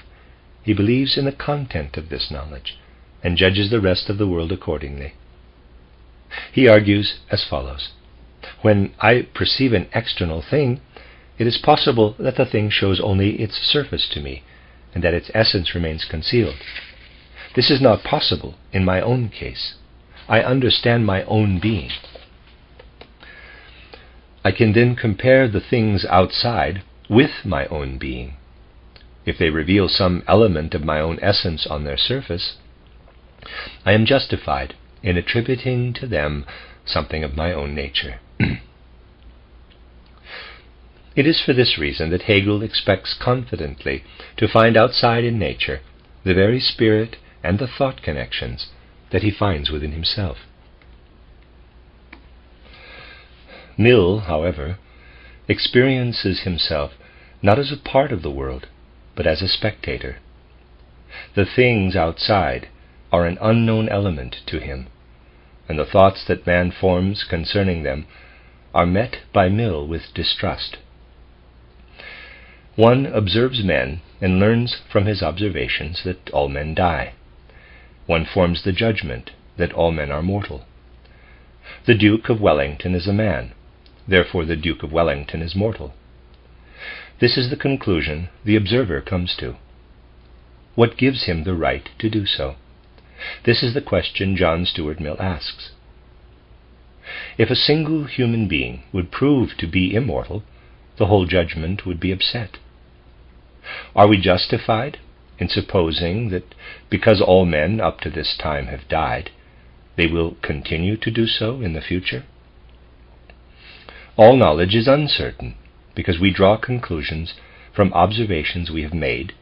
he believes in the content of this knowledge and judges the rest of the world accordingly. He argues as follows: when I perceive an external thing, it is possible that the thing shows only its surface to me, and that its essence remains concealed. This is not possible in my own case. I understand my own being. I can then compare the things outside with my own being. If they reveal some element of my own essence on their surface, I am justified in attributing to them something of my own nature. It is for this reason that Hegel expects confidently to find outside in nature the very spirit and the thought connections that he finds within himself. Mill, however, experiences himself not as a part of the world, but as a spectator. The things outside are an unknown element to him, and the thoughts that man forms concerning them are met by Mill with distrust. One observes men and learns from his observations that all men die. One forms the judgment that all men are mortal. The Duke of Wellington is a man, therefore the Duke of Wellington is mortal. This is the conclusion the observer comes to. What gives him the right to do so? This is the question John Stuart Mill asks. If a single human being would prove to be immortal, the whole judgment would be upset. Are we justified in supposing that because all men up to this time have died, they will continue to do so in the future? All knowledge is uncertain because we draw conclusions from observations we have made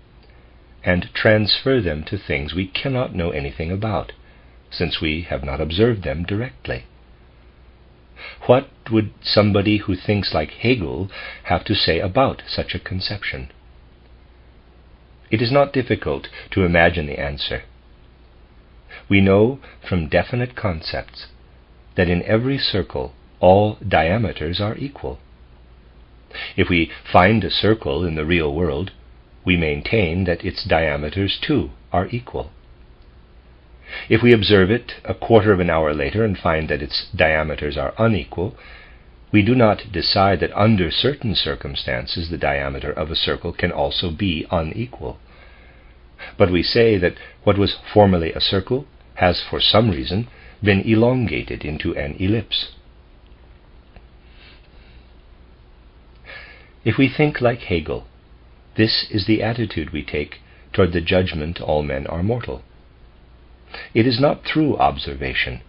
and transfer them to things we cannot know anything about, since we have not observed them directly. What would somebody who thinks like Hegel have to say about such a conception? It is not difficult to imagine the answer. We know from definite concepts that in every circle all diameters are equal. If we find a circle in the real world, we maintain that its diameters too are equal. If we observe it a quarter of an hour later and find that its diameters are unequal, we do not decide that under certain circumstances the diameter of a circle can also be unequal. But we say that what was formerly a circle has for some reason been elongated into an ellipse. If we think like Hegel, this is the attitude we take toward the judgment all men are mortal. It is not through observation,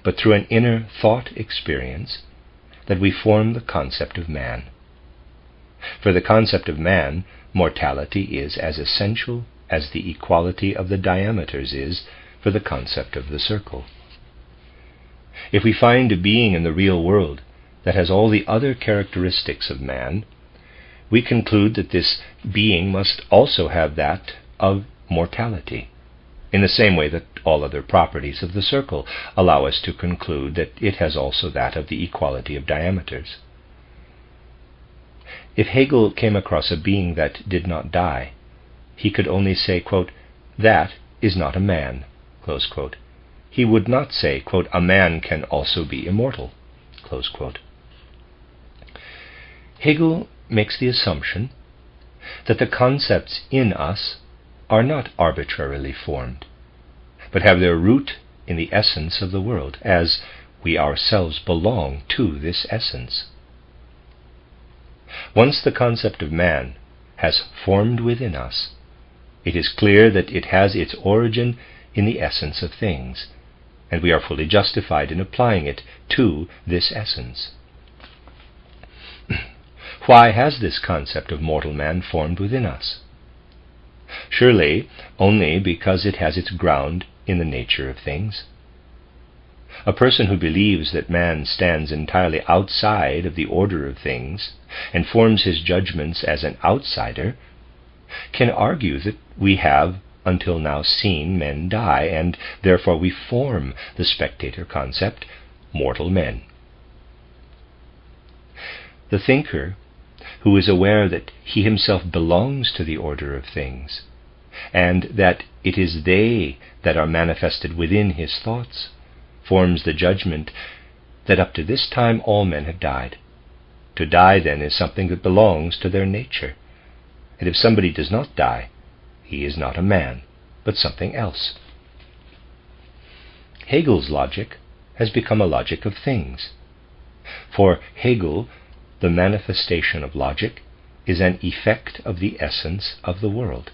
but through an inner thought experience that we form the concept of man. For the concept of man, mortality is as essential as the equality of the diameters is for the concept of the circle. If we find a being in the real world that has all the other characteristics of man, we conclude that this being must also have that of mortality, in the same way that all other properties of the circle allow us to conclude that it has also that of the equality of diameters. If Hegel came across a being that did not die, he could only say, quote, "That is not a man," close quote. He would not say, quote, "A man can also be immortal," close quote. Hegel makes the assumption that the concepts in us are not arbitrarily formed, but have their root in the essence of the world, as we ourselves belong to this essence. Once the concept of man has formed within us, it is clear that it has its origin in the essence of things, and we are fully justified in applying it to this essence. Why has this concept of mortal man formed within us? Surely only because it has its ground in the nature of things. A person who believes that man stands entirely outside of the order of things and forms his judgments as an outsider can argue that we have until now seen men die, and therefore we form the spectator concept, mortal men. The thinker who is aware that he himself belongs to the order of things, and that it is they that are manifested within his thoughts, forms the judgment that up to this time all men have died. To die, then, is something that belongs to their nature. And if somebody does not die, he is not a man, but something else. Hegel's logic has become a logic of things. For Hegel, the manifestation of logic is an effect of the essence of the world.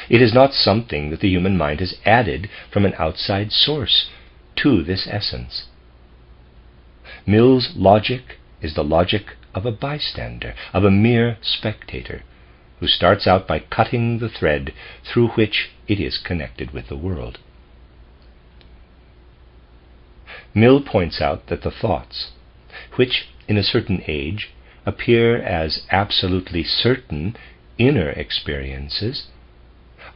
It is not something that the human mind has added from an outside source to this essence. Mill's logic is the logic of a bystander, of a mere spectator, who starts out by cutting the thread through which it is connected with the world. Mill points out that the thoughts, which in a certain age appear as absolutely certain inner experiences,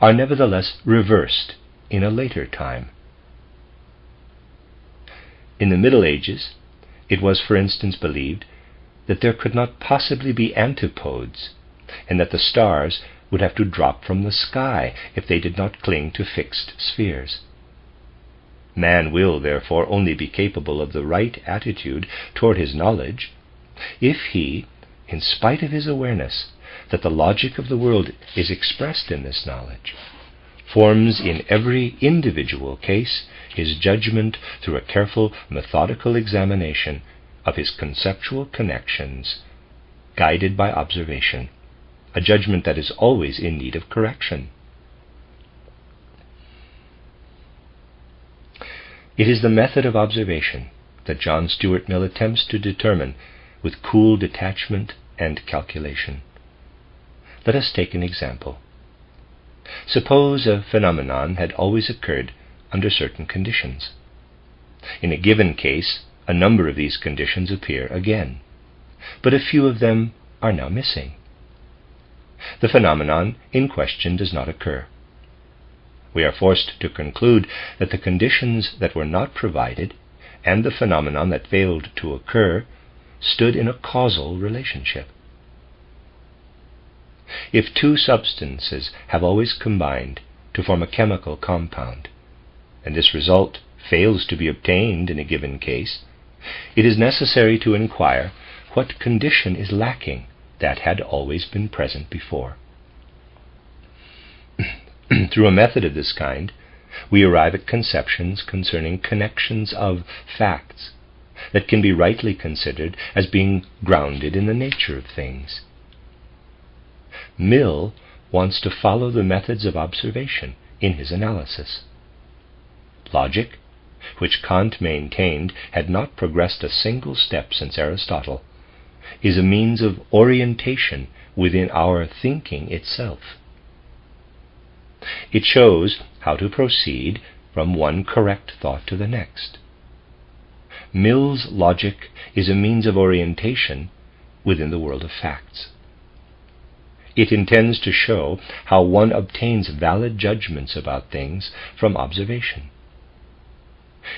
are nevertheless reversed in a later time. In the Middle Ages, it was, for instance, believed that there could not possibly be antipodes, and that the stars would have to drop from the sky if they did not cling to fixed spheres. Man will, therefore, only be capable of the right attitude toward his knowledge if he, in spite of his awareness that the logic of the world is expressed in this knowledge, forms in every individual case his judgment through a careful, methodical examination of his conceptual connections, guided by observation, a judgment that is always in need of correction. It is the method of observation that John Stuart Mill attempts to determine with cool detachment and calculation. Let us take an example. Suppose a phenomenon had always occurred under certain conditions. In a given case, a number of these conditions appear again, but a few of them are now missing. The phenomenon in question does not occur. We are forced to conclude that the conditions that were not provided and the phenomenon that failed to occur stood in a causal relationship. If two substances have always combined to form a chemical compound, and this result fails to be obtained in a given case, it is necessary to inquire what condition is lacking that had always been present before. Through a method of this kind, we arrive at conceptions concerning connections of facts that can be rightly considered as being grounded in the nature of things. Mill wants to follow the methods of observation in his analysis. Logic, which Kant maintained had not progressed a single step since Aristotle, is a means of orientation within our thinking itself. It shows how to proceed from one correct thought to the next. Mill's logic is a means of orientation within the world of facts. It intends to show how one obtains valid judgments about things from observation.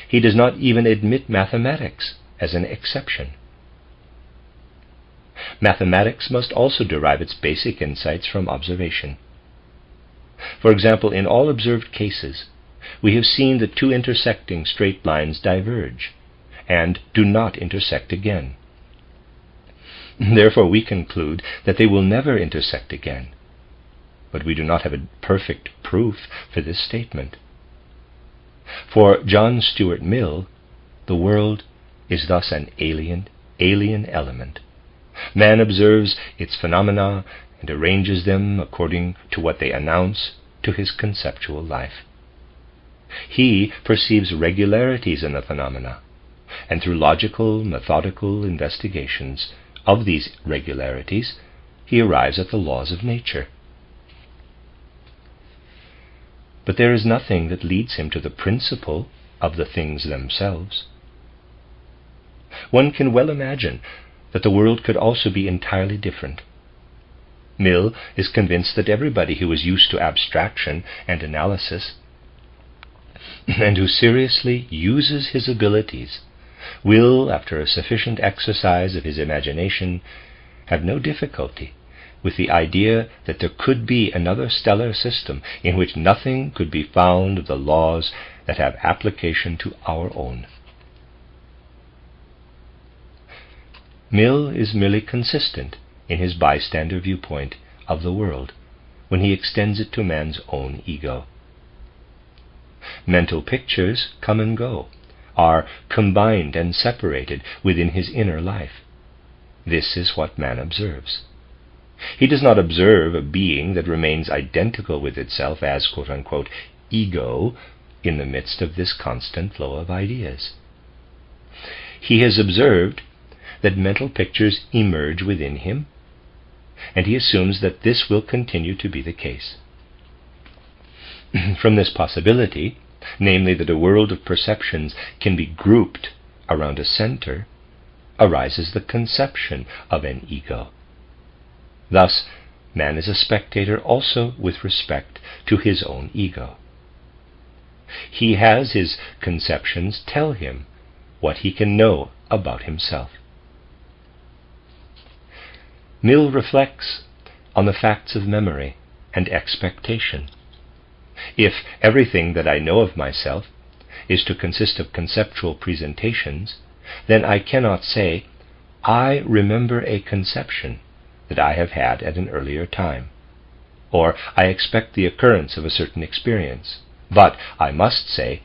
He does not even admit mathematics as an exception. Mathematics must also derive its basic insights from observation. For example, in all observed cases, we have seen that two intersecting straight lines diverge and do not intersect again. Therefore, we conclude that they will never intersect again. But we do not have a perfect proof for this statement. For John Stuart Mill, the world is thus an alien element. Man observes its phenomena and arranges them according to what they announce to his conceptual life. He perceives regularities in the phenomena, and through logical, methodical investigations of these regularities, he arrives at the laws of nature. But there is nothing that leads him to the principle of the things themselves. One can well imagine that the world could also be entirely different. Mill is convinced that everybody who is used to abstraction and analysis, and who seriously uses his abilities, will, after a sufficient exercise of his imagination, have no difficulty with the idea that there could be another stellar system in which nothing could be found of the laws that have application to our own. Mill is merely consistent in his bystander viewpoint of the world when he extends it to man's own ego. Mental pictures come and go, are combined and separated within his inner life. This is what man observes. He does not observe a being that remains identical with itself as, quote-unquote, ego in the midst of this constant flow of ideas. He has observed that mental pictures emerge within him, and he assumes that this will continue to be the case. From this possibility, namely that a world of perceptions can be grouped around a center, arises the conception of an ego. Thus, man is a spectator also with respect to his own ego. He has his conceptions tell him what he can know about himself. Mill reflects on the facts of memory and expectation. If everything that I know of myself is to consist of conceptual presentations, then I cannot say, I remember a conception that I have had at an earlier time, or I expect the occurrence of a certain experience, but I must say,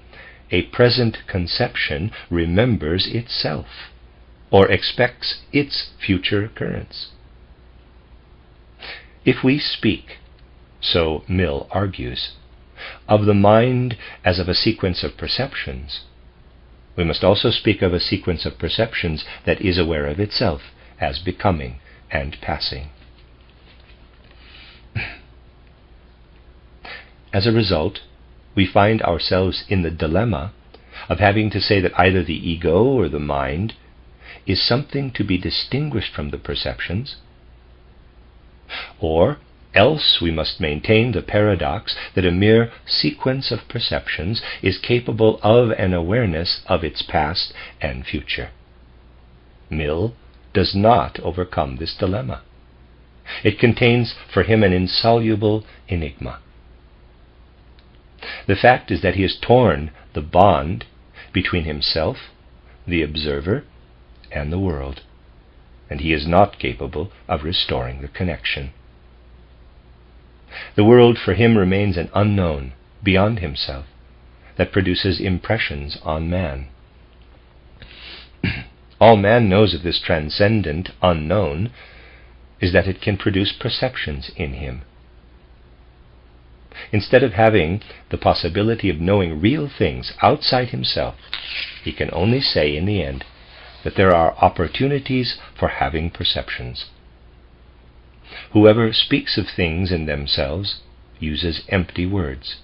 a present conception remembers itself, or expects its future occurrence. If we speak, so Mill argues, of the mind as of a sequence of perceptions, we must also speak of a sequence of perceptions that is aware of itself as becoming and passing. As a result, we find ourselves in the dilemma of having to say that either the ego or the mind is something to be distinguished from the perceptions, or else we must maintain the paradox that a mere sequence of perceptions is capable of an awareness of its past and future. Mill does not overcome this dilemma. It contains for him an insoluble enigma. The fact is that he has torn the bond between himself, the observer, and the world, and he is not capable of restoring the connection. The world for him remains an unknown beyond himself that produces impressions on man. All man knows of this transcendent unknown is that it can produce perceptions in him. Instead of having the possibility of knowing real things outside himself, he can only say in the end that there are opportunities for having perceptions. Whoever speaks of things in themselves uses empty words.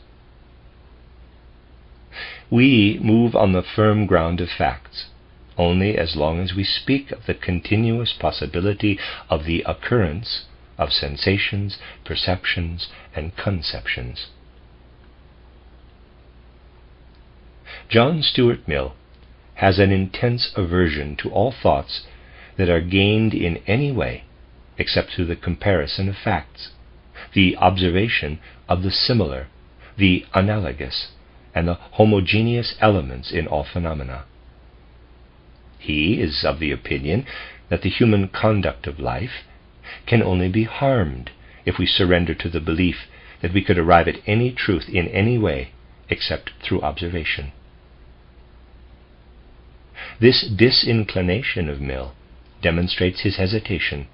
We move on the firm ground of facts only as long as we speak of the continuous possibility of the occurrence of sensations, perceptions, and conceptions. John Stuart Mill has an intense aversion to all thoughts that are gained in any way except through the comparison of facts, the observation of the similar, the analogous, and the homogeneous elements in all phenomena. He is of the opinion that the human conduct of life can only be harmed if we surrender to the belief that we could arrive at any truth in any way except through observation. This disinclination of Mill demonstrates his hesitation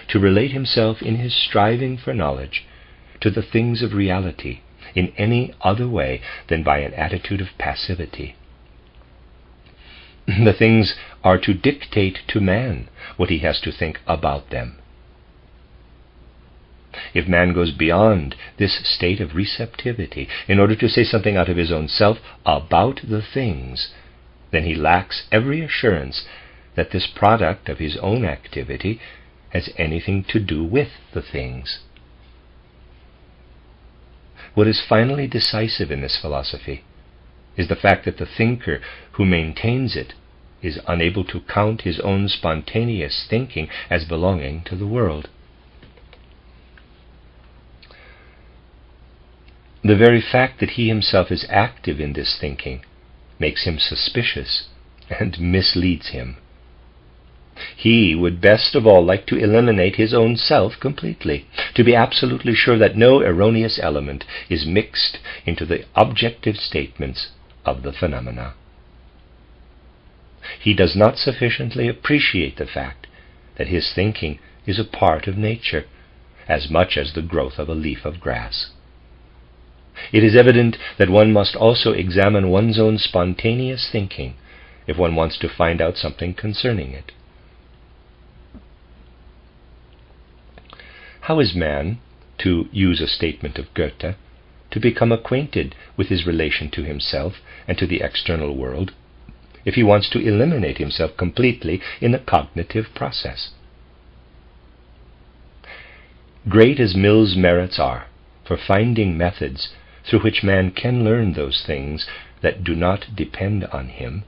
to relate himself in his striving for knowledge to the things of reality in any other way than by an attitude of passivity. The things are to dictate to man what he has to think about them. If man goes beyond this state of receptivity in order to say something out of his own self about the things, then he lacks every assurance that this product of his own activity has anything to do with the things. What is finally decisive in this philosophy is the fact that the thinker who maintains it is unable to count his own spontaneous thinking as belonging to the world. The very fact that he himself is active in this thinking makes him suspicious and misleads him. He would best of all like to eliminate his own self completely, to be absolutely sure that no erroneous element is mixed into the objective statements of the phenomena. He does not sufficiently appreciate the fact that his thinking is a part of nature, as much as the growth of a leaf of grass. It is evident that one must also examine one's own spontaneous thinking if one wants to find out something concerning it. How is man, to use a statement of Goethe, to become acquainted with his relation to himself and to the external world if he wants to eliminate himself completely in the cognitive process? Great as Mill's merits are for finding methods through which man can learn those things that do not depend on him,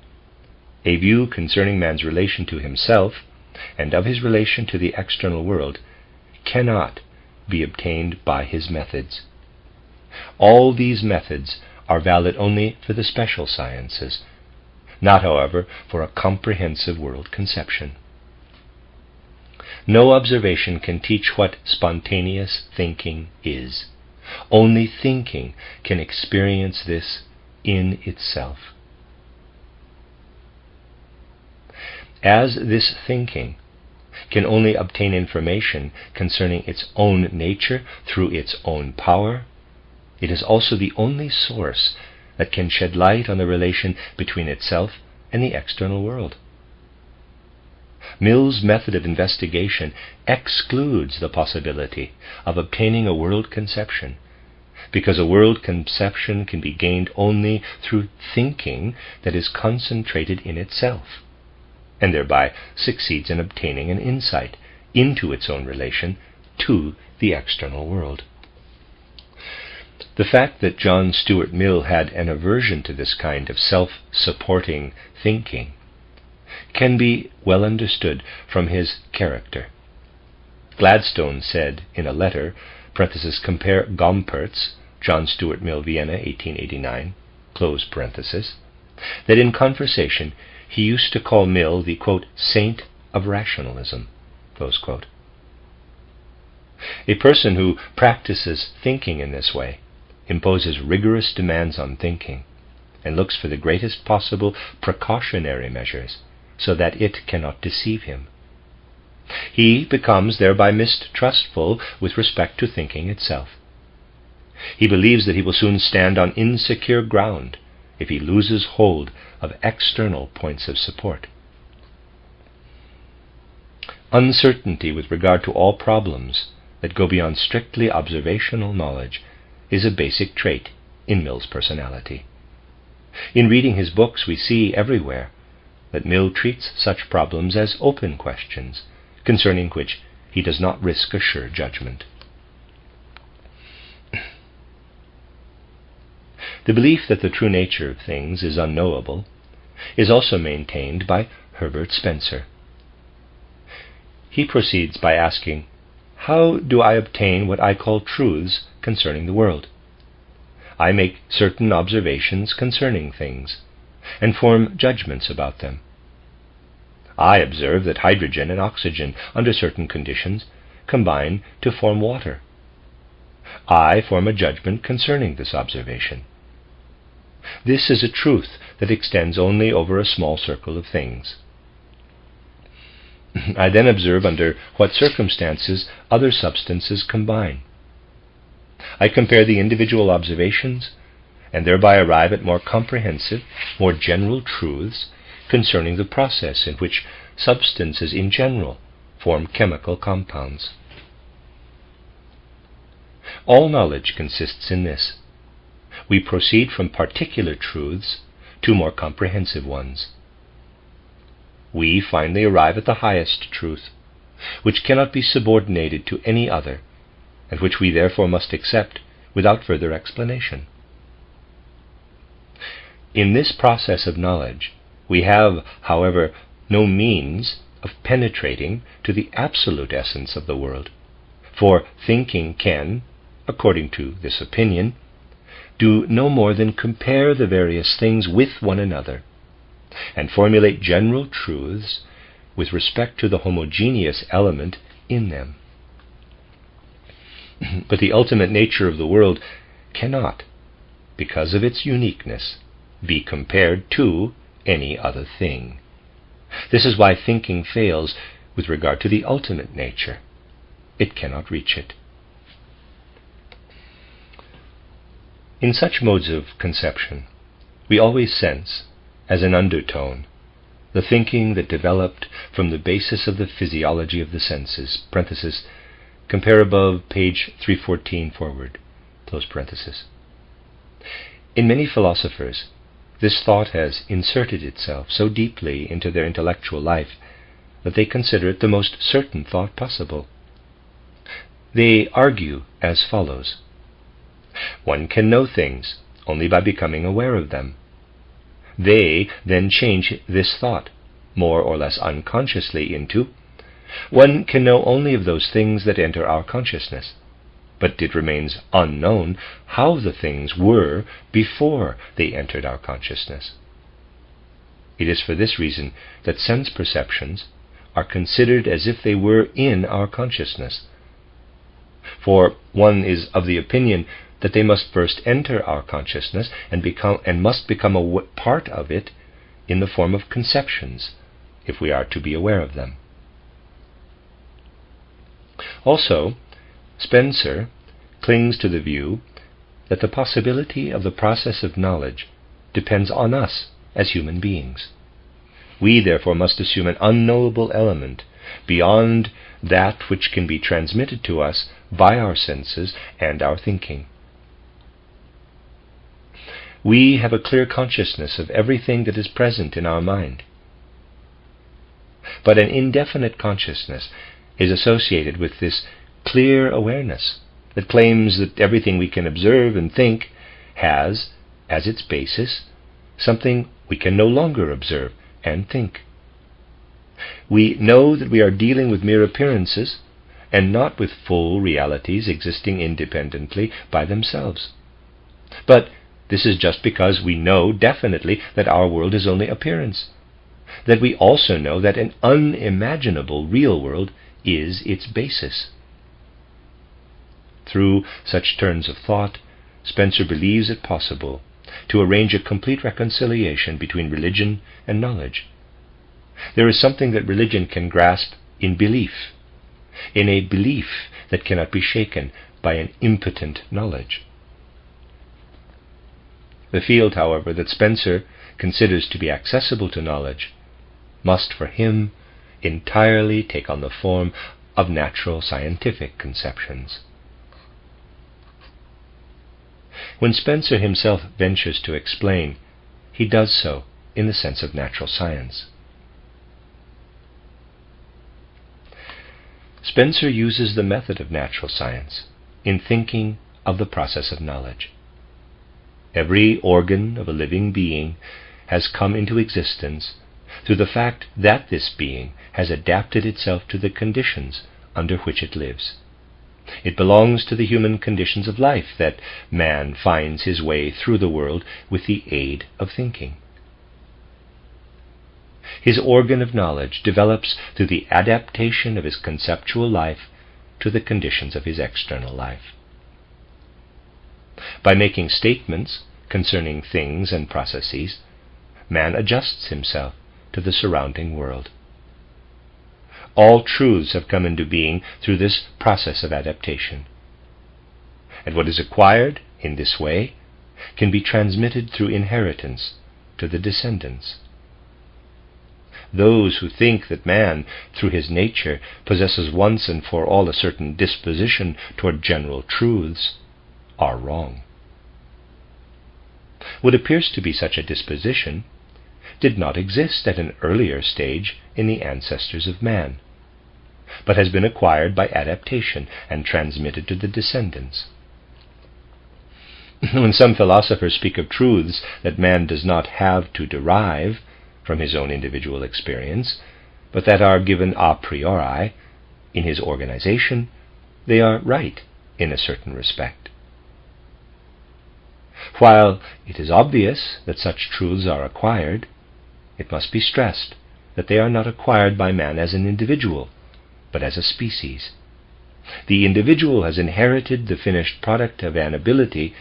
a view concerning man's relation to himself and of his relation to the external world cannot be obtained by his methods. All these methods are valid only for the special sciences, not, however, for a comprehensive world conception. No observation can teach what spontaneous thinking is. Only thinking can experience this in itself. As this thinking can only obtain information concerning its own nature through its own power, it is also the only source that can shed light on the relation between itself and the external world. Mill's method of investigation excludes the possibility of obtaining a world conception, because a world conception can be gained only through thinking that is concentrated in itself, and thereby succeeds in obtaining an insight into its own relation to the external world. The fact that John Stuart Mill had an aversion to this kind of self-supporting thinking can be well understood from his character. Gladstone said in a letter, compare Gompertz, John Stuart Mill, Vienna, 1889, that in conversation he used to call Mill the, quote, saint of rationalism, close quote. A person who practices thinking in this way imposes rigorous demands on thinking and looks for the greatest possible precautionary measures so that it cannot deceive him. He becomes thereby mistrustful with respect to thinking itself. He believes that he will soon stand on insecure ground if he loses hold of external points of support. Uncertainty with regard to all problems that go beyond strictly observational knowledge is a basic trait in Mill's personality. In reading his books, we see everywhere that Mill treats such problems as open questions, concerning which he does not risk a sure judgment. The belief that the true nature of things is unknowable is also maintained by Herbert Spencer. He proceeds by asking, "How do I obtain what I call truths concerning the world? I make certain observations concerning things, and form judgments about them. I observe that hydrogen and oxygen, under certain conditions, combine to form water. I form a judgment concerning this observation. This is a truth that extends only over a small circle of things. I then observe under what circumstances other substances combine. I compare the individual observations and thereby arrive at more comprehensive, more general truths concerning the process in which substances in general form chemical compounds. All knowledge consists in this. We proceed from particular truths to more comprehensive ones. We finally arrive at the highest truth, which cannot be subordinated to any other, and which we therefore must accept without further explanation. In this process of knowledge, we have, however, no means of penetrating to the absolute essence of the world, for thinking can, according to this opinion, do no more than compare the various things with one another, and formulate general truths with respect to the homogeneous element in them. But the ultimate nature of the world cannot, because of its uniqueness, be compared to any other thing. This is why thinking fails with regard to the ultimate nature. It cannot reach it. In such modes of conception, we always sense, as an undertone, the thinking that developed from the basis of the physiology of the senses, Compare above, page 314 forward. Close parenthesis. In many philosophers, this thought has inserted itself so deeply into their intellectual life that they consider it the most certain thought possible. They argue as follows. One can know things only by becoming aware of them. They then change this thought, more or less unconsciously, into, one can know only of those things that enter our consciousness, but it remains unknown how the things were before they entered our consciousness. It is for this reason that sense perceptions are considered as if they were in our consciousness. For one is of the opinion that they must first enter our consciousness and must become a part of it in the form of conceptions, if we are to be aware of them. Also, Spencer clings to the view that the possibility of the process of knowledge depends on us as human beings. We therefore must assume an unknowable element beyond that which can be transmitted to us by our senses and our thinking. We have a clear consciousness of everything that is present in our mind. But an indefinite consciousness is associated with this clear awareness that claims that everything we can observe and think has, as its basis, something we can no longer observe and think. We know that we are dealing with mere appearances and not with full realities existing independently by themselves. But this is just because we know definitely that our world is only appearance, that we also know that an unimaginable real world is its basis. Through such turns of thought, Spencer believes it possible to arrange a complete reconciliation between religion and knowledge. There is something that religion can grasp in belief, in a belief that cannot be shaken by an impotent knowledge. The field, however, that Spencer considers to be accessible to knowledge must, for him, entirely take on the form of natural scientific conceptions. When Spencer himself ventures to explain, he does so in the sense of natural science. Spencer uses the method of natural science in thinking of the process of knowledge. Every organ of a living being has come into existence through the fact that this being has adapted itself to the conditions under which it lives. It belongs to the human conditions of life that man finds his way through the world with the aid of thinking. His organ of knowledge develops through the adaptation of his conceptual life to the conditions of his external life. By making statements concerning things and processes, man adjusts himself to the surrounding world. All truths have come into being through this process of adaptation. And what is acquired in this way can be transmitted through inheritance to the descendants. Those who think that man, through his nature, possesses once and for all a certain disposition toward general truths, are wrong. What appears to be such a disposition did not exist at an earlier stage in the ancestors of man, but has been acquired by adaptation and transmitted to the descendants. When some philosophers speak of truths that man does not have to derive from his own individual experience, but that are given a priori in his organization, they are right in a certain respect. While it is obvious that such truths are acquired, it must be stressed that they are not acquired by man as an individual, but as a species. The individual has inherited the finished product of an ability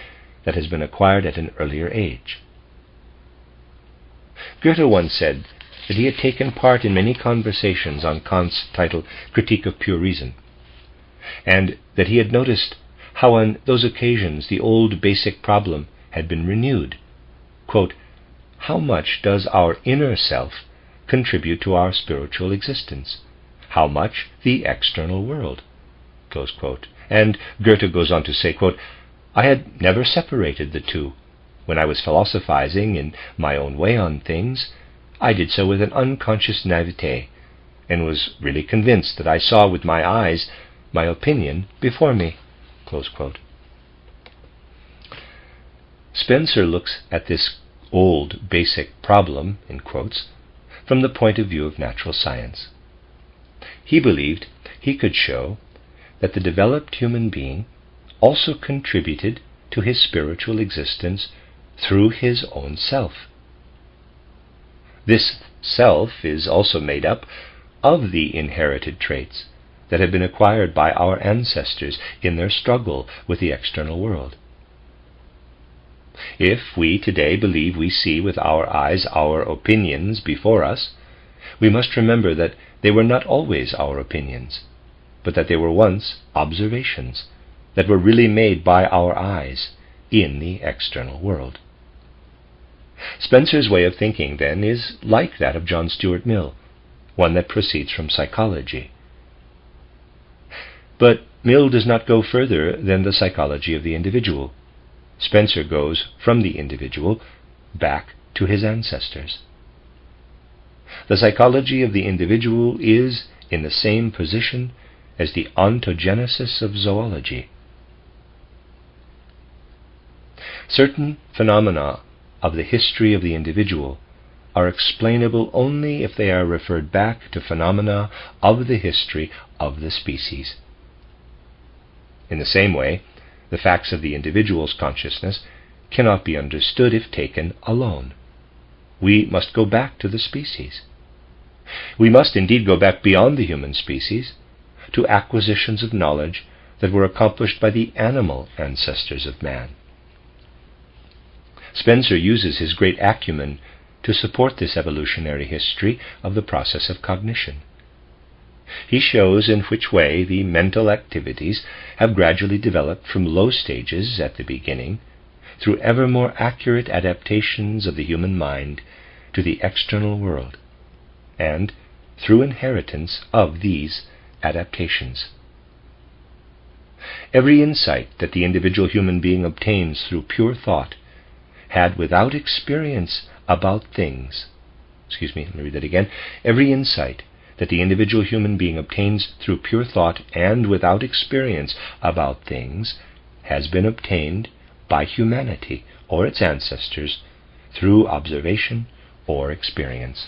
that has been acquired at an earlier age. Goethe once said that he had taken part in many conversations on Kant's titled Critique of Pure Reason, and that he had noticed how on those occasions the old basic problem had been renewed. Quote, how much does our inner self contribute to our spiritual existence? How much the external world? close quote. And Goethe goes on to say, quote, I had never separated the two. When I was philosophizing in my own way on things, I did so with an unconscious naivete, and was really convinced that I saw with my eyes my opinion before me. Close quote. Spencer looks at this old basic problem, in quotes, from the point of view of natural science. He believed he could show that the developed human being also contributed to his spiritual existence through his own self. This self is also made up of the inherited traits that have been acquired by our ancestors in their struggle with the external world. If we today believe we see with our eyes our opinions before us, we must remember that they were not always our opinions, but that they were once observations that were really made by our eyes in the external world. Spencer's way of thinking, then, is like that of John Stuart Mill, one that proceeds from psychology. But Mill does not go further than the psychology of the individual. Spencer goes from the individual back to his ancestors. The psychology of the individual is in the same position as the ontogenesis of zoology. Certain phenomena of the history of the individual are explainable only if they are referred back to phenomena of the history of the species. In the same way, the facts of the individual's consciousness cannot be understood if taken alone. We must go back to the species. We must indeed go back beyond the human species to acquisitions of knowledge that were accomplished by the animal ancestors of man. Spencer uses his great acumen to support this evolutionary history of the process of cognition. He shows in which way the mental activities have gradually developed from low stages at the beginning through ever more accurate adaptations of the human mind to the external world, and through inheritance of these adaptations. Every insight that the individual human being obtains through pure thought had without experience about things. Let me read that again. Every insight that the individual human being obtains through pure thought and without experience about things has been obtained by humanity or its ancestors through observation or experience.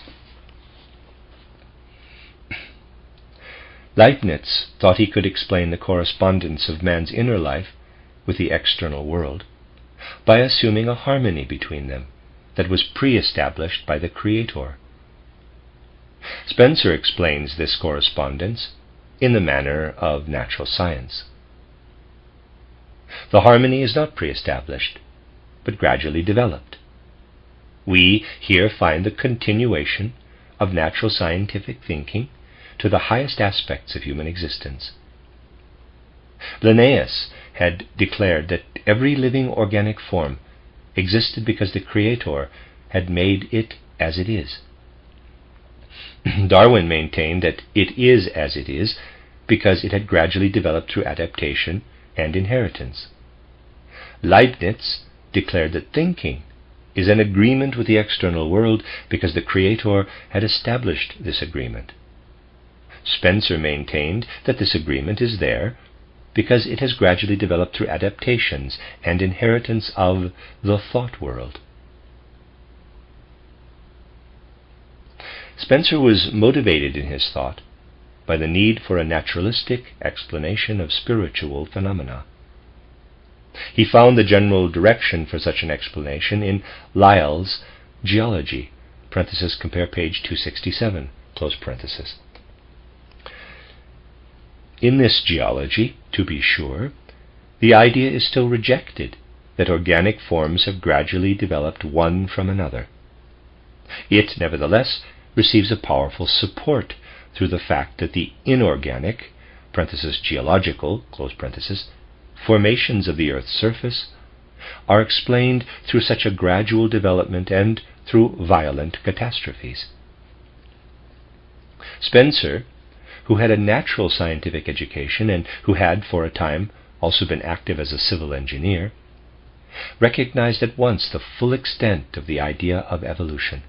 Leibniz thought he could explain the correspondence of man's inner life with the external world by assuming a harmony between them that was pre-established by the Creator. Spencer explains this correspondence in the manner of natural science. The harmony is not pre-established, but gradually developed. We here find the continuation of natural scientific thinking to the highest aspects of human existence. Linnaeus had declared that every living organic form existed because the Creator had made it as it is. Darwin maintained that it is as it is because it had gradually developed through adaptation and inheritance. Leibniz declared that thinking is an agreement with the external world because the Creator had established this agreement. Spencer maintained that this agreement is there because it has gradually developed through adaptations and inheritance of the thought world. Spencer was motivated in his thought by the need for a naturalistic explanation of spiritual phenomena. He found the general direction for such an explanation in Lyell's Geology, compare page 267, close parenthesis. In this geology, to be sure, the idea is still rejected that organic forms have gradually developed one from another. It, nevertheless, receives a powerful support through the fact that the inorganic (geological) formations of the Earth's surface are explained through such a gradual development and through violent catastrophes. Spencer, who had a natural scientific education and who had, for a time, also been active as a civil engineer, recognized at once the full extent of the idea of evolution,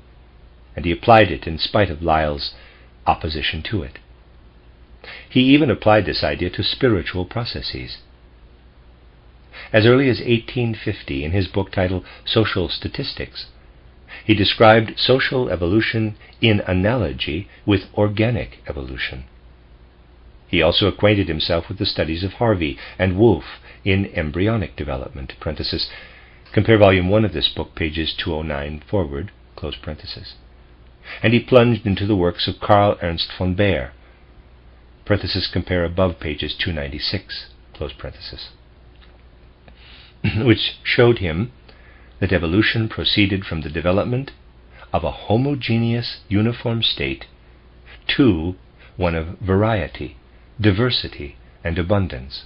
and he applied it in spite of Lyell's opposition to it. He even applied this idea to spiritual processes. As early as 1850, in his book titled Social Statistics, he described social evolution in analogy with organic evolution. He also acquainted himself with the studies of Harvey and Wolff in embryonic development, parenthesis, compare volume 1 of this book, pages 209 forward, close parenthesis. And he plunged into the works of Karl Ernst von Baer, parenthesis, compare above pages 296, close parenthesis, which showed him that evolution proceeded from the development of a homogeneous uniform state to one of variety, diversity, and abundance.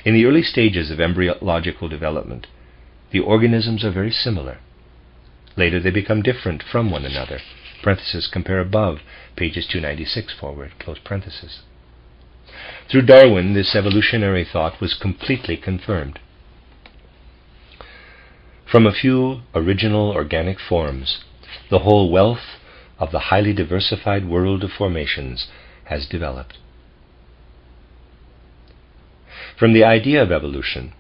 In the early stages of embryological development, the organisms are very similar. Later they become different from one another, parenthesis, compare above, pages 296 forward, close parenthesis. Through Darwin, this evolutionary thought was completely confirmed. From a few original organic forms, the whole wealth of the highly diversified world of formations has developed. From the idea of evolution,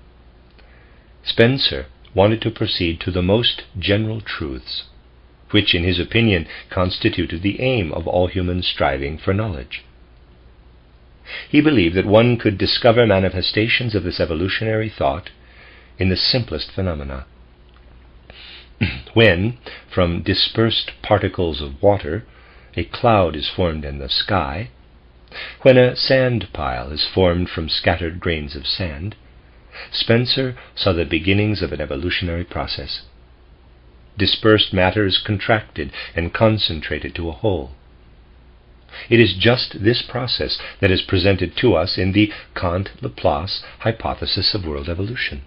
Spencer wanted to proceed to the most general truths, which, in his opinion, constituted the aim of all human striving for knowledge. He believed that one could discover manifestations of this evolutionary thought in the simplest phenomena. When, from dispersed particles of water, a cloud is formed in the sky, when a sand pile is formed from scattered grains of sand, Spencer saw the beginnings of an evolutionary process. Dispersed matter is contracted and concentrated to a whole. It is just this process that is presented to us in the Kant-Laplace hypothesis of world evolution.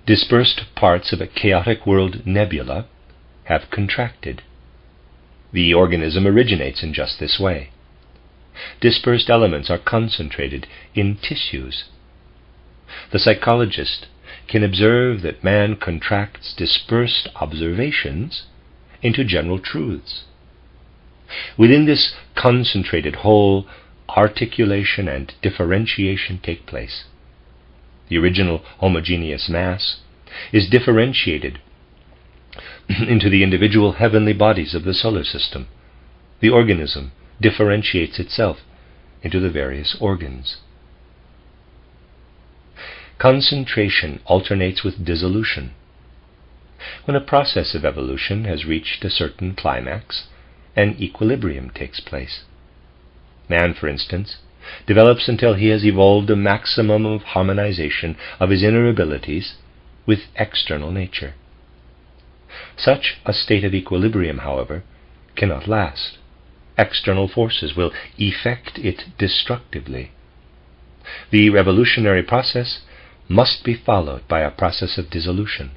Dispersed parts of a chaotic world nebula have contracted. The organism originates in just this way. Dispersed elements are concentrated in tissues. The psychologist can observe that man contracts dispersed observations into general truths. Within this concentrated whole, articulation and differentiation take place. The original homogeneous mass is differentiated into the individual heavenly bodies of the solar system. The organism differentiates itself into the various organs. Concentration alternates with dissolution. When a process of evolution has reached a certain climax, an equilibrium takes place. Man, for instance, develops until he has evolved a maximum of harmonization of his inner abilities with external nature. Such a state of equilibrium, however, cannot last. External forces will effect it destructively. The revolutionary process must be followed by a process of dissolution.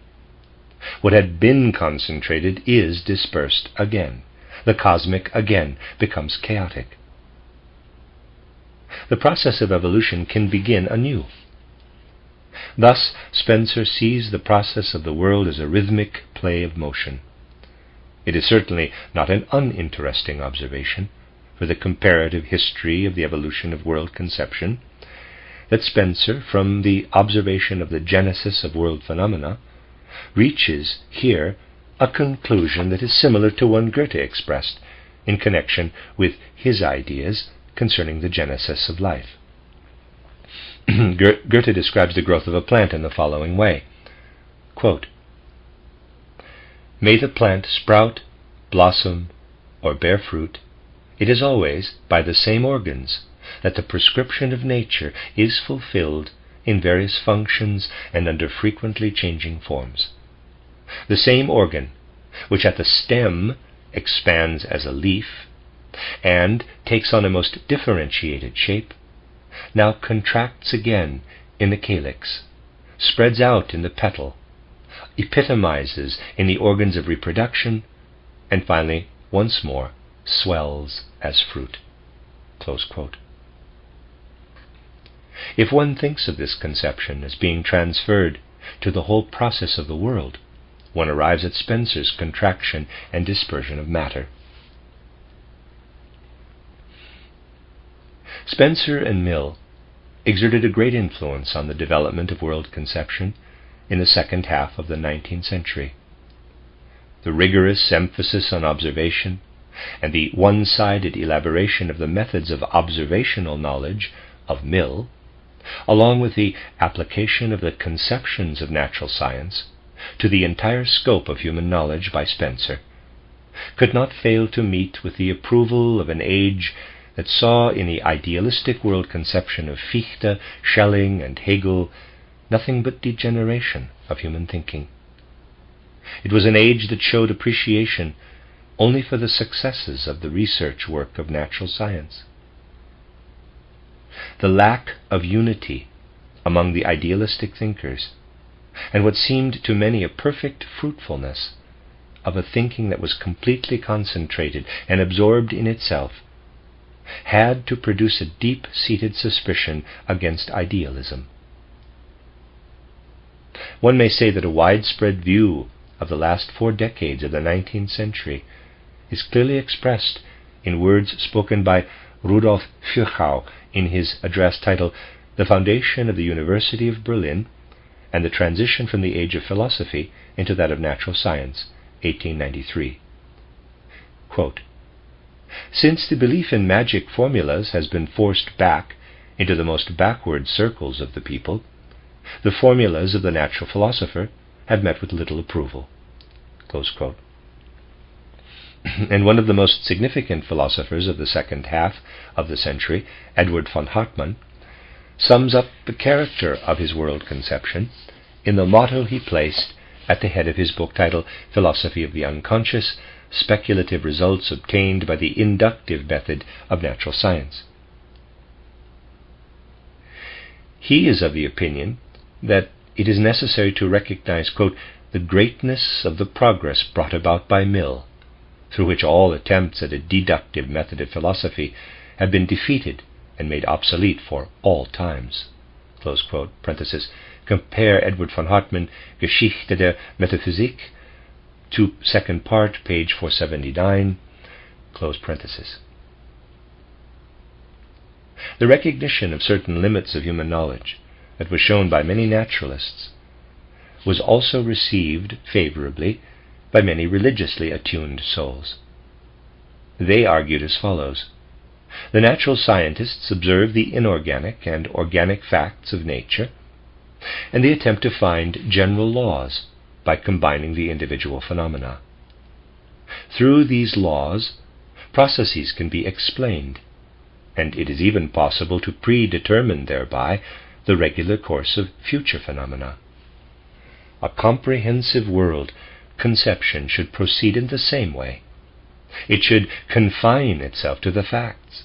What had been concentrated is dispersed again. The cosmic again becomes chaotic. The process of evolution can begin anew. Thus, Spencer sees the process of the world as a rhythmic play of motion. It is certainly not an uninteresting observation for the comparative history of the evolution of world conception that Spencer, from the observation of the genesis of world phenomena, reaches here a conclusion that is similar to one Goethe expressed in connection with his ideas concerning the genesis of life. Goethe describes the growth of a plant in the following way, quote, "May the plant sprout, blossom, or bear fruit, it is always by the same organs that the prescription of nature is fulfilled in various functions and under frequently changing forms. The same organ, which at the stem expands as a leaf and takes on a most differentiated shape, now contracts again in the calyx, spreads out in the petal, epitomizes in the organs of reproduction, and finally once more swells as fruit." Close quote. If one thinks of this conception as being transferred to the whole process of the world, one arrives at Spencer's contraction and dispersion of matter. Spencer and Mill exerted a great influence on the development of world conception in the second half of the 19th century. The rigorous emphasis on observation and the one-sided elaboration of the methods of observational knowledge of Mill, along with the application of the conceptions of natural science to the entire scope of human knowledge by Spencer, could not fail to meet with the approval of an age that saw in the idealistic world conception of Fichte, Schelling, and Hegel nothing but degeneration of human thinking. It was an age that showed appreciation only for the successes of the research work of natural science. The lack of unity among the idealistic thinkers, and what seemed to many a perfect fruitfulness of a thinking that was completely concentrated and absorbed in itself, had to produce a deep-seated suspicion against idealism. One may say that a widespread view of the last 4 decades of the 19th century is clearly expressed in words spoken by Rudolf Steiner in his address titled "The Foundation of the University of Berlin and the Transition from the Age of Philosophy into that of Natural Science, 1893. Quote, "Since the belief in magic formulas has been forced back into the most backward circles of the people, the formulas of the natural philosopher have met with little approval." Close quote. And one of the most significant philosophers of the second half of the century, Edward von Hartmann, sums up the character of his world conception in the motto he placed at the head of his book titled "Philosophy of the Unconscious, Speculative Results Obtained by the Inductive Method of Natural Science." He is of the opinion that it is necessary to recognize, quote, "the greatness of the progress brought about by Mill, through which all attempts at a deductive method of philosophy have been defeated and made obsolete for all times." Close quote. Parenthesis. Compare Edward von Hartmann, Geschichte der Metaphysik, to second part, page 479. Close parenthesis. The recognition of certain limits of human knowledge that was shown by many naturalists was also received favorably by many religiously attuned souls. They argued as follows: the natural scientists observe the inorganic and organic facts of nature, and they attempt to find general laws by combining the individual phenomena. Through these laws, processes can be explained, and it is even possible to predetermine thereby the regular course of future phenomena. A comprehensive world conception should proceed in the same way. It should confine itself to the facts,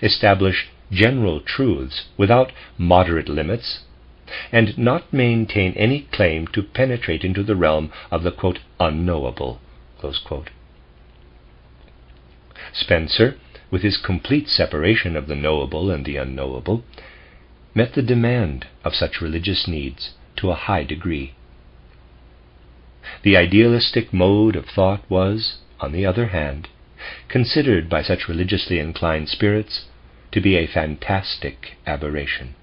establish general truths without moderate limits, and not maintain any claim to penetrate into the realm of the, quote, unknowable, close quote. Spencer, with his complete separation of the knowable and the unknowable, met the demand of such religious needs to a high degree. The idealistic mode of thought was, on the other hand, considered by such religiously inclined spirits to be a fantastic aberration.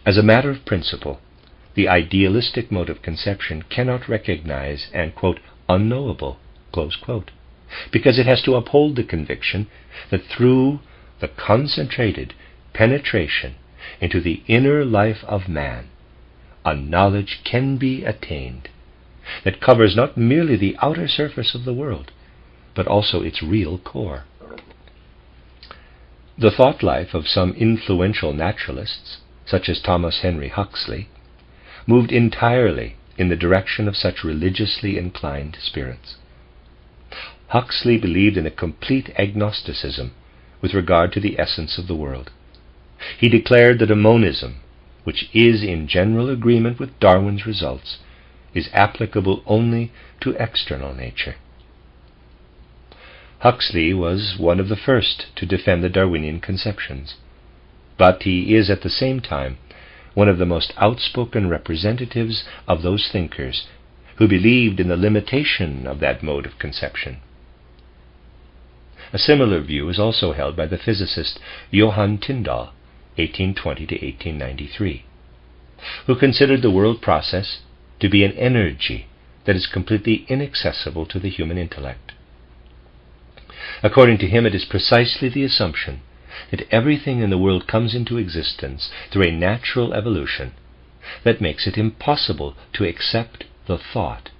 As a matter of principle, the idealistic mode of conception cannot recognize an, quote, unknowable, close quote, because it has to uphold the conviction that through the concentrated penetration into the inner life of man, a knowledge can be attained that covers not merely the outer surface of the world, but also its real core. The thought life of some influential naturalists, such as Thomas Henry Huxley, moved entirely in the direction of such religiously inclined spirits. Huxley believed in a complete agnosticism with regard to the essence of the world. He declared that a monism, which is in general agreement with Darwin's results, is applicable only to external nature. Huxley was one of the first to defend the Darwinian conceptions, but he is at the same time one of the most outspoken representatives of those thinkers who believed in the limitation of that mode of conception. A similar view is also held by the physicist Johann Tyndall, 1820 to 1893, who considered the world process to be an energy that is completely inaccessible to the human intellect. According to him, it is precisely the assumption that everything in the world comes into existence through a natural evolution that makes it impossible to accept the thought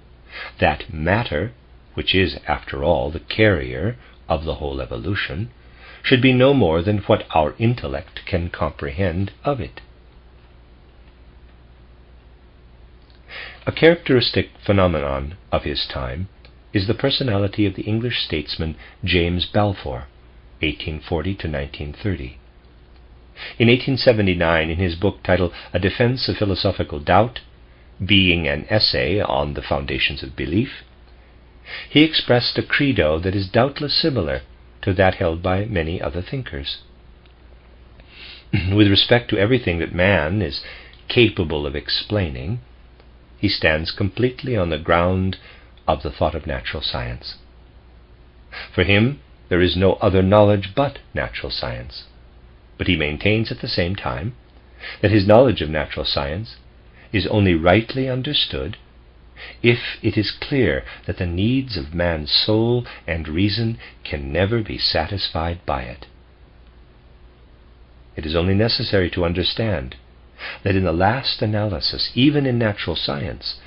that matter, which is, after all, the carrier of the whole evolution, should be no more than what our intellect can comprehend of it. A characteristic phenomenon of his time is the personality of the English statesman James Balfour, 1840 to 1930. In 1879, in his book titled A Defense of Philosophical Doubt, being an essay on the foundations of belief, he expressed a credo that is doubtless similar to that held by many other thinkers. With respect to everything that man is capable of explaining, he stands completely on the ground of the thought of natural science. For him, there is no other knowledge but natural science, but he maintains at the same time that his knowledge of natural science is only rightly understood if it is clear that the needs of man's soul and reason can never be satisfied by it. It is only necessary to understand that in the last analysis, even in natural science,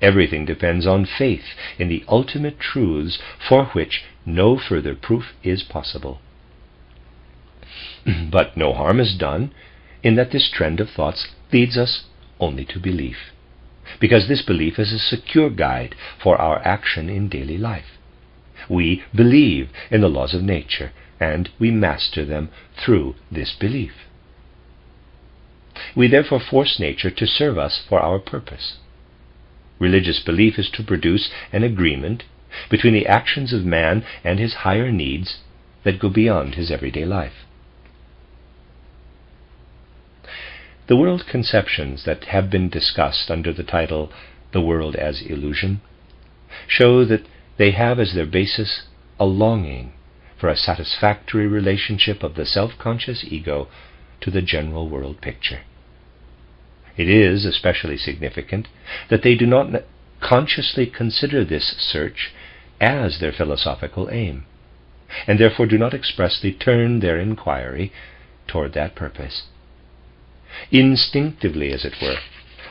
everything depends on faith in the ultimate truths for which no further proof is possible. But no harm is done in that this trend of thoughts leads us only to belief, because this belief is a secure guide for our action in daily life. We believe in the laws of nature, and we master them through this belief. We therefore force nature to serve us for our purpose. Religious belief is to produce an agreement between the actions of man and his higher needs that go beyond his everyday life. The world conceptions that have been discussed under the title The World as Illusion show that they have as their basis a longing for a satisfactory relationship of the self-conscious ego to the general world picture. It is especially significant that they do not consciously consider this search as their philosophical aim, and therefore do not expressly turn their inquiry toward that purpose. Instinctively, as it were,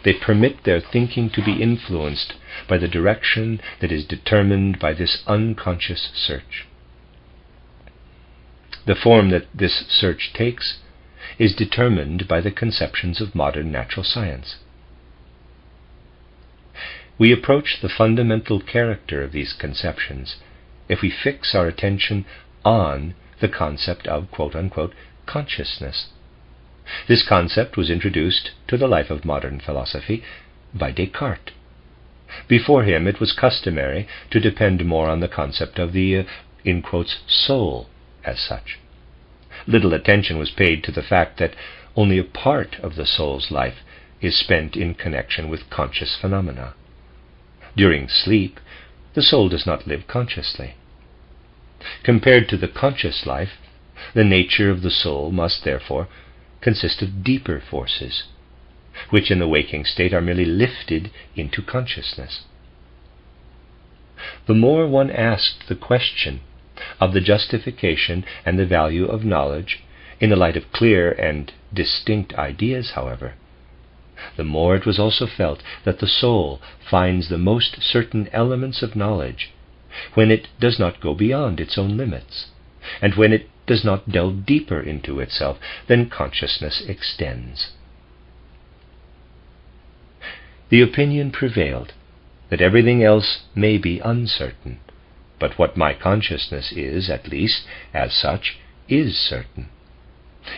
they permit their thinking to be influenced by the direction that is determined by this unconscious search. The form that this search takes is determined by the conceptions of modern natural science. We approach the fundamental character of these conceptions if we fix our attention on the concept of quote-unquote consciousness. This concept was introduced to the life of modern philosophy by Descartes. Before him, it was customary to depend more on the concept of the, in quotes, soul as such. Little attention was paid to the fact that only a part of the soul's life is spent in connection with conscious phenomena. During sleep, the soul does not live consciously. Compared to the conscious life, the nature of the soul must therefore consist of deeper forces, which in the waking state are merely lifted into consciousness. The more one asked the question of the justification and the value of knowledge in the light of clear and distinct ideas, however, the more it was also felt that the soul finds the most certain elements of knowledge when it does not go beyond its own limits, and when it does not delve deeper into itself than consciousness extends. The opinion prevailed that everything else may be uncertain, but what my consciousness is, at least, as such, is certain.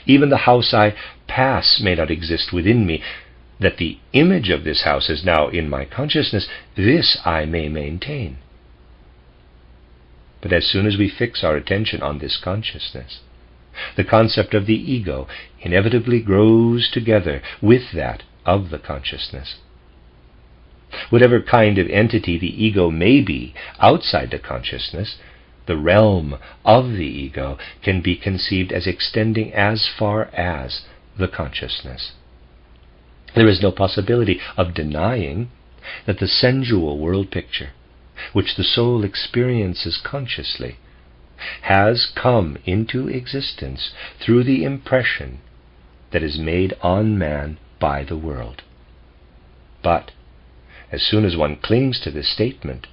Even the house I pass may not exist within me, that the image of this house is now in my consciousness, this I may maintain. But as soon as we fix our attention on this consciousness, the concept of the ego inevitably grows together with that of the consciousness. Whatever kind of entity the ego may be outside the consciousness, the realm of the ego can be conceived as extending as far as the consciousness. There is no possibility of denying that the sensual world picture, which the soul experiences consciously, has come into existence through the impression that is made on man by the world. But as soon as one clings to this statement,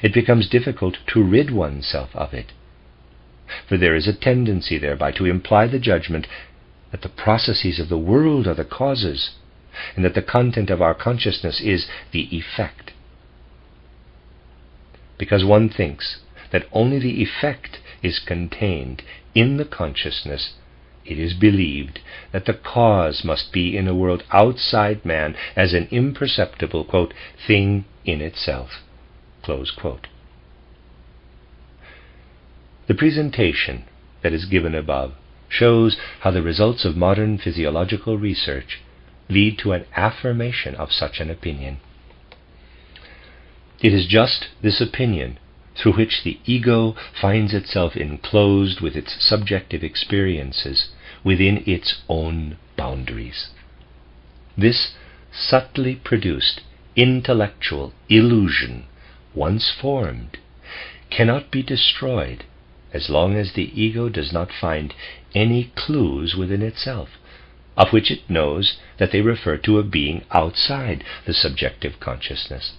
it becomes difficult to rid oneself of it, for there is a tendency thereby to imply the judgment that the processes of the world are the causes, and that the content of our consciousness is the effect. Because one thinks that only the effect is contained in the consciousness, it is believed that the cause must be in a world outside man as an imperceptible, quote, thing in itself, close quote. The presentation that is given above shows how the results of modern physiological research lead to an affirmation of such an opinion. It is just this opinion through which the ego finds itself enclosed with its subjective experiences within its own boundaries. This subtly produced intellectual illusion, once formed, cannot be destroyed as long as the ego does not find any clues within itself, of which it knows that they refer to a being outside the subjective consciousness,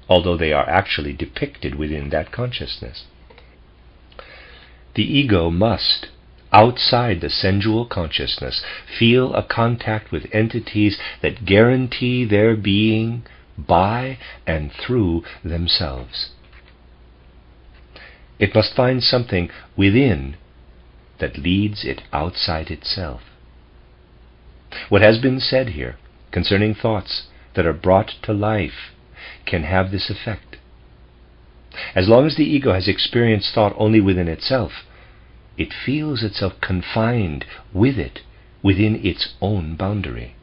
although they are actually depicted within that consciousness. The ego must, outside the sensual consciousness, feel a contact with entities that guarantee their being by and through themselves. It must find something within that leads it outside itself. What has been said here concerning thoughts that are brought to life can have this effect. As long as the ego has experienced thought only within itself, it feels itself confined with it within its own boundary.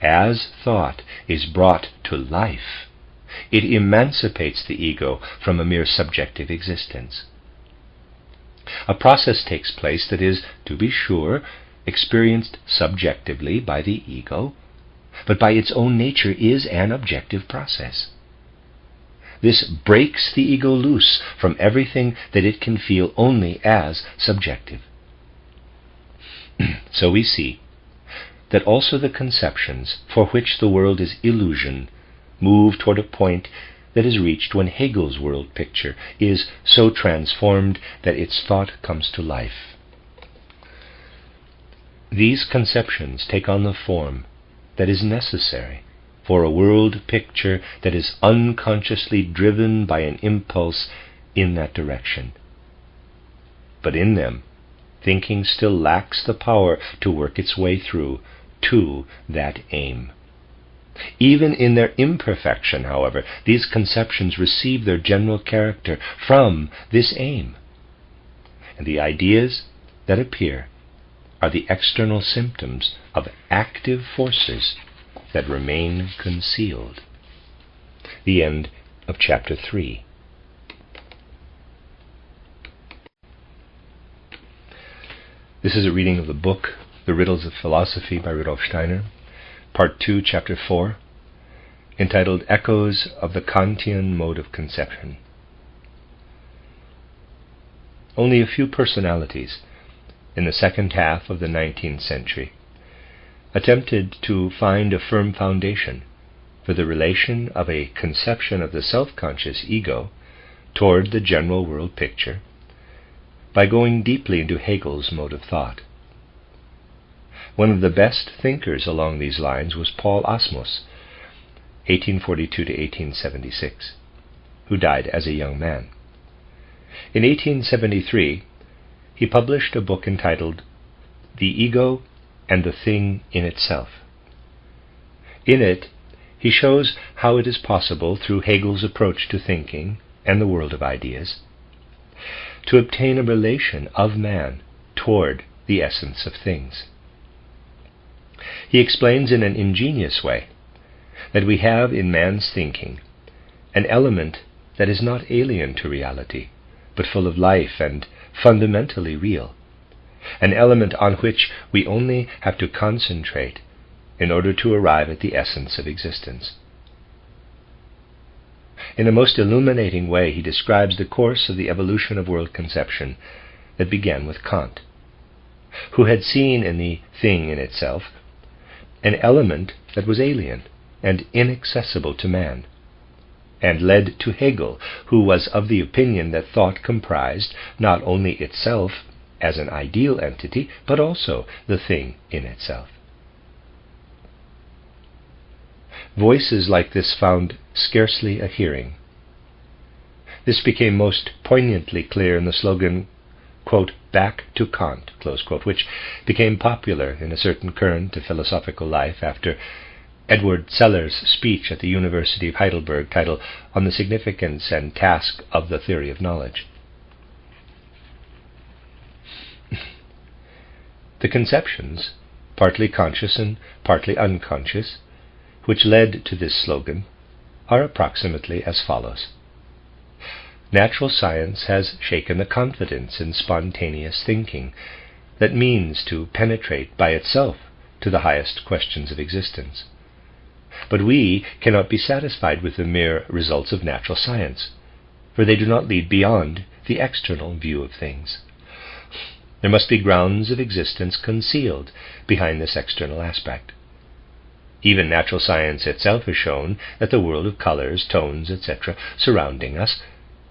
As thought is brought to life, it emancipates the ego from a mere subjective existence. A process takes place that is, to be sure, experienced subjectively by the ego, but by its own nature is an objective process. This breaks the ego loose from everything that it can feel only as subjective. So we see that also the conceptions for which the world is illusion move toward a point that is reached when Hegel's world picture is so transformed that its thought comes to life. These conceptions take on the form that is necessary for a world picture that is unconsciously driven by an impulse in that direction. But in them, thinking still lacks the power to work its way through to that aim. Even in their imperfection, however, these conceptions receive their general character from this aim, and the ideas that appear are the external symptoms of active forces that remain concealed. The end of chapter 3. This is a reading of the book, The Riddles of Philosophy by Rudolf Steiner, Part 2, Chapter 4, entitled Echoes of the Kantian Mode of Conception. Only a few personalities in the second half of the 19th century attempted to find a firm foundation for the relation of a conception of the self-conscious ego toward the general world picture by going deeply into Hegel's mode of thought. One of the best thinkers along these lines was Paul Asmus, 1842 to 1876, who died as a young man. In 1873, he published a book entitled The Ego and the Thing in Itself, In it, he shows how it is possible, through Hegel's approach to thinking and the world of ideas, to obtain a relation of man toward the essence of things. He explains in an ingenious way that we have in man's thinking an element that is not alien to reality, but full of life and fundamentally real, an element on which we only have to concentrate in order to arrive at the essence of existence. In a most illuminating way, he describes the course of the evolution of world conception that began with Kant, who had seen in the thing in itself an element that was alien and inaccessible to man, and led to Hegel, who was of the opinion that thought comprised not only itself as an ideal entity, but also the thing in itself. Voices like this found scarcely a hearing. This became most poignantly clear in the slogan, quote, "Back to Kant," close quote, which became popular in a certain current of philosophical life after Edward Seller's speech at the University of Heidelberg, titled "On the Significance and Task of the Theory of Knowledge." The conceptions, partly conscious and partly unconscious, which led to this slogan, are approximately as follows. Natural science has shaken the confidence in spontaneous thinking that means to penetrate by itself to the highest questions of existence. But we cannot be satisfied with the mere results of natural science, for they do not lead beyond the external view of things. There must be grounds of existence concealed behind this external aspect. Even natural science itself has shown that the world of colors, tones, etc., surrounding us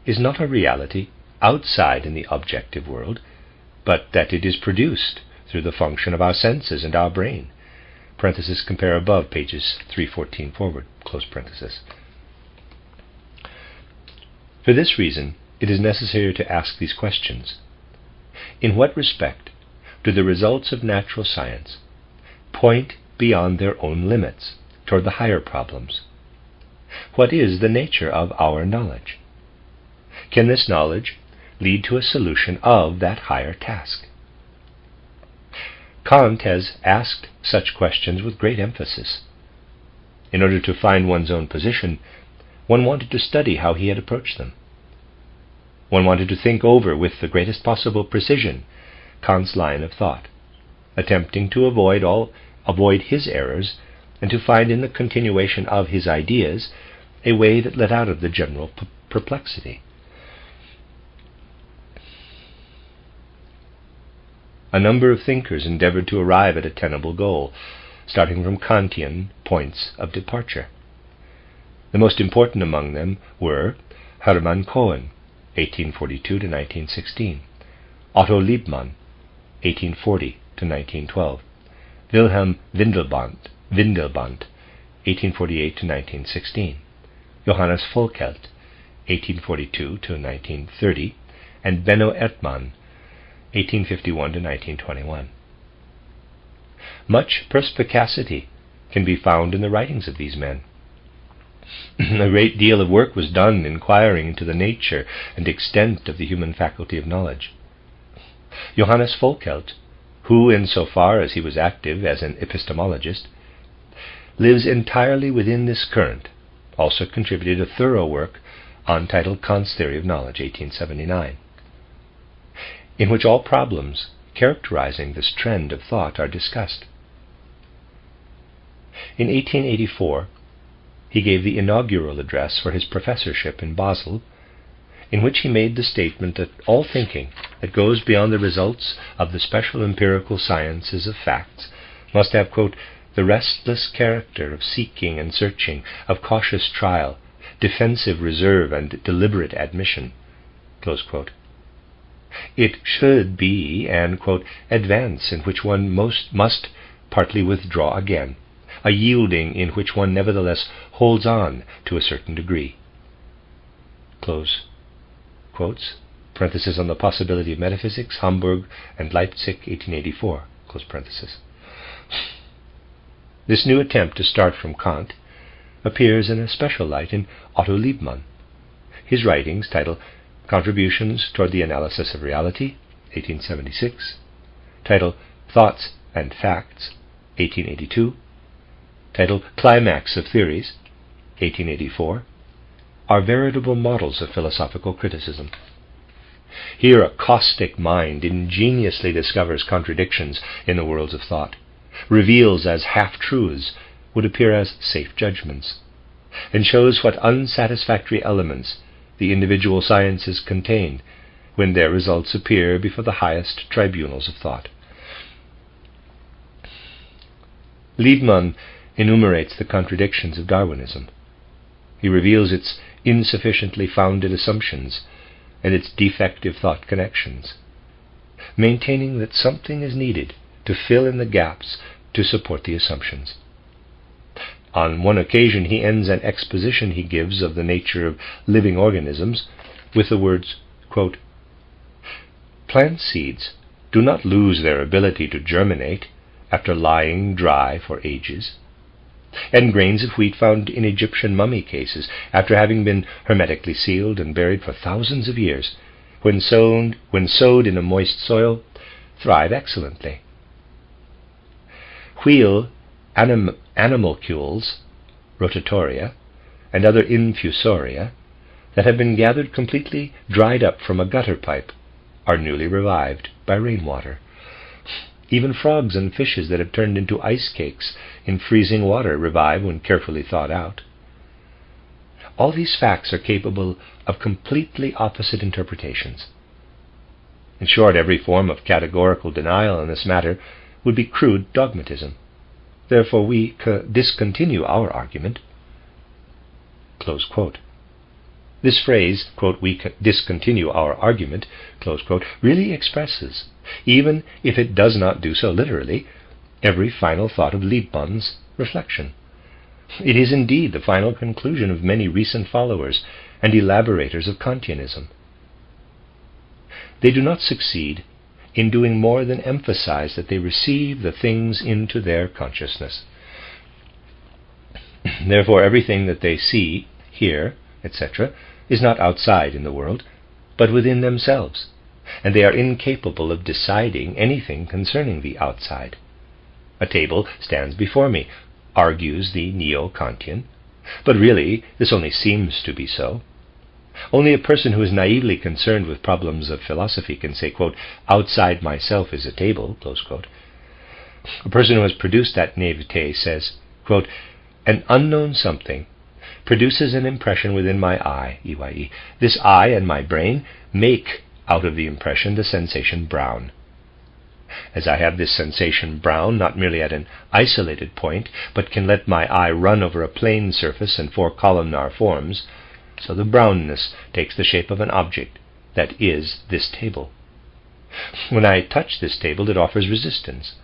is not a reality outside in the objective world, but that it is produced through the function of our senses and our brain. Parenthesis, compare above, pages 314 forward, close parenthesis. For this reason, it is necessary to ask these questions. In what respect do the results of natural science point beyond their own limits toward the higher problems? What is the nature of our knowledge? Can this knowledge lead to a solution of that higher task? Kant has asked such questions with great emphasis. In order to find one's own position, one wanted to study how he had approached them. One wanted to think over with the greatest possible precision Kant's line of thought, attempting to avoid his errors and to find in the continuation of his ideas a way that led out of the general perplexity. A number of thinkers endeavored to arrive at a tenable goal, starting from Kantian points of departure. The most important among them were Hermann Cohen, 1842 to 1916, Otto Liebmann, 1840 to 1912, Wilhelm Windelband, 1848 to 1916, Johannes Volkelt, 1842 to 1930, and Benno Erdmann, 1851 to 1921. Much perspicacity can be found in the writings of these men. A great deal of work was done inquiring into the nature and extent of the human faculty of knowledge. Johannes Volkelt, who, in so far as he was active as an epistemologist, lives entirely within this current, also contributed a thorough work entitled Kant's Theory of Knowledge, 1879. In which all problems characterizing this trend of thought are discussed. In 1884, he gave the inaugural address for his professorship in Basel, in which he made the statement that all thinking that goes beyond the results of the special empirical sciences of facts must have, quote, the restless character of seeking and searching, of cautious trial, defensive reserve, and deliberate admission, close quote. It should be an, quote, advance in which one must partly withdraw again, a yielding in which one nevertheless holds on to a certain degree. Close quotes, parenthesis on the possibility of metaphysics, Hamburg and Leipzig, 1884, close parenthesis. This new attempt to start from Kant appears in a special light in Otto Liebmann. His writings, titled Contributions Toward the Analysis of Reality, 1876, titled Thoughts and Facts, 1882, titled Climax of Theories, 1884, are veritable models of philosophical criticism. Here a caustic mind ingeniously discovers contradictions in the worlds of thought, reveals as half-truths would appear as safe judgments, and shows what unsatisfactory elements the individual sciences contain when their results appear before the highest tribunals of thought. Liebmann enumerates the contradictions of Darwinism. He reveals its insufficiently founded assumptions and its defective thought connections, maintaining that something is needed to fill in the gaps to support the assumptions. On one occasion he ends an exposition he gives of the nature of living organisms with the words, quote, "Plant seeds do not lose their ability to germinate after lying dry for ages, and grains of wheat found in Egyptian mummy cases after having been hermetically sealed and buried for thousands of years, when sowed in a moist soil, thrive excellently. Wheel animalcules, rotatoria, and other infusoria that have been gathered completely dried up from a gutter pipe are newly revived by rainwater. Even frogs and fishes that have turned into ice cakes in freezing water revive when carefully thought out. All these facts are capable of completely opposite interpretations. In short, every form of categorical denial in this matter would be crude dogmatism. Therefore we discontinue our argument." Close quote. This phrase, quote, "we discontinue our argument," close quote, really expresses, even if it does not do so literally, every final thought of Liebmann's reflection. It is indeed the final conclusion of many recent followers and elaborators of Kantianism. They do not succeed in doing more than emphasize that they receive the things into their consciousness. Therefore everything that they see, hear, etc., is not outside in the world, but within themselves, and they are incapable of deciding anything concerning the outside. A table stands before me, argues the neo-Kantian, but really this only seems to be so. Only a person who is naively concerned with problems of philosophy can say, quote, "outside myself is a table," close quote. A person who has produced that naivete says, quote, "An unknown something produces an impression within my eye, EYE. This eye and my brain make out of the impression the sensation brown. As I have this sensation brown not merely at an isolated point, but can let my eye run over a plane surface and four columnar forms, so the brownness takes the shape of an object, that is, this table. When I touch this table, it offers resistance.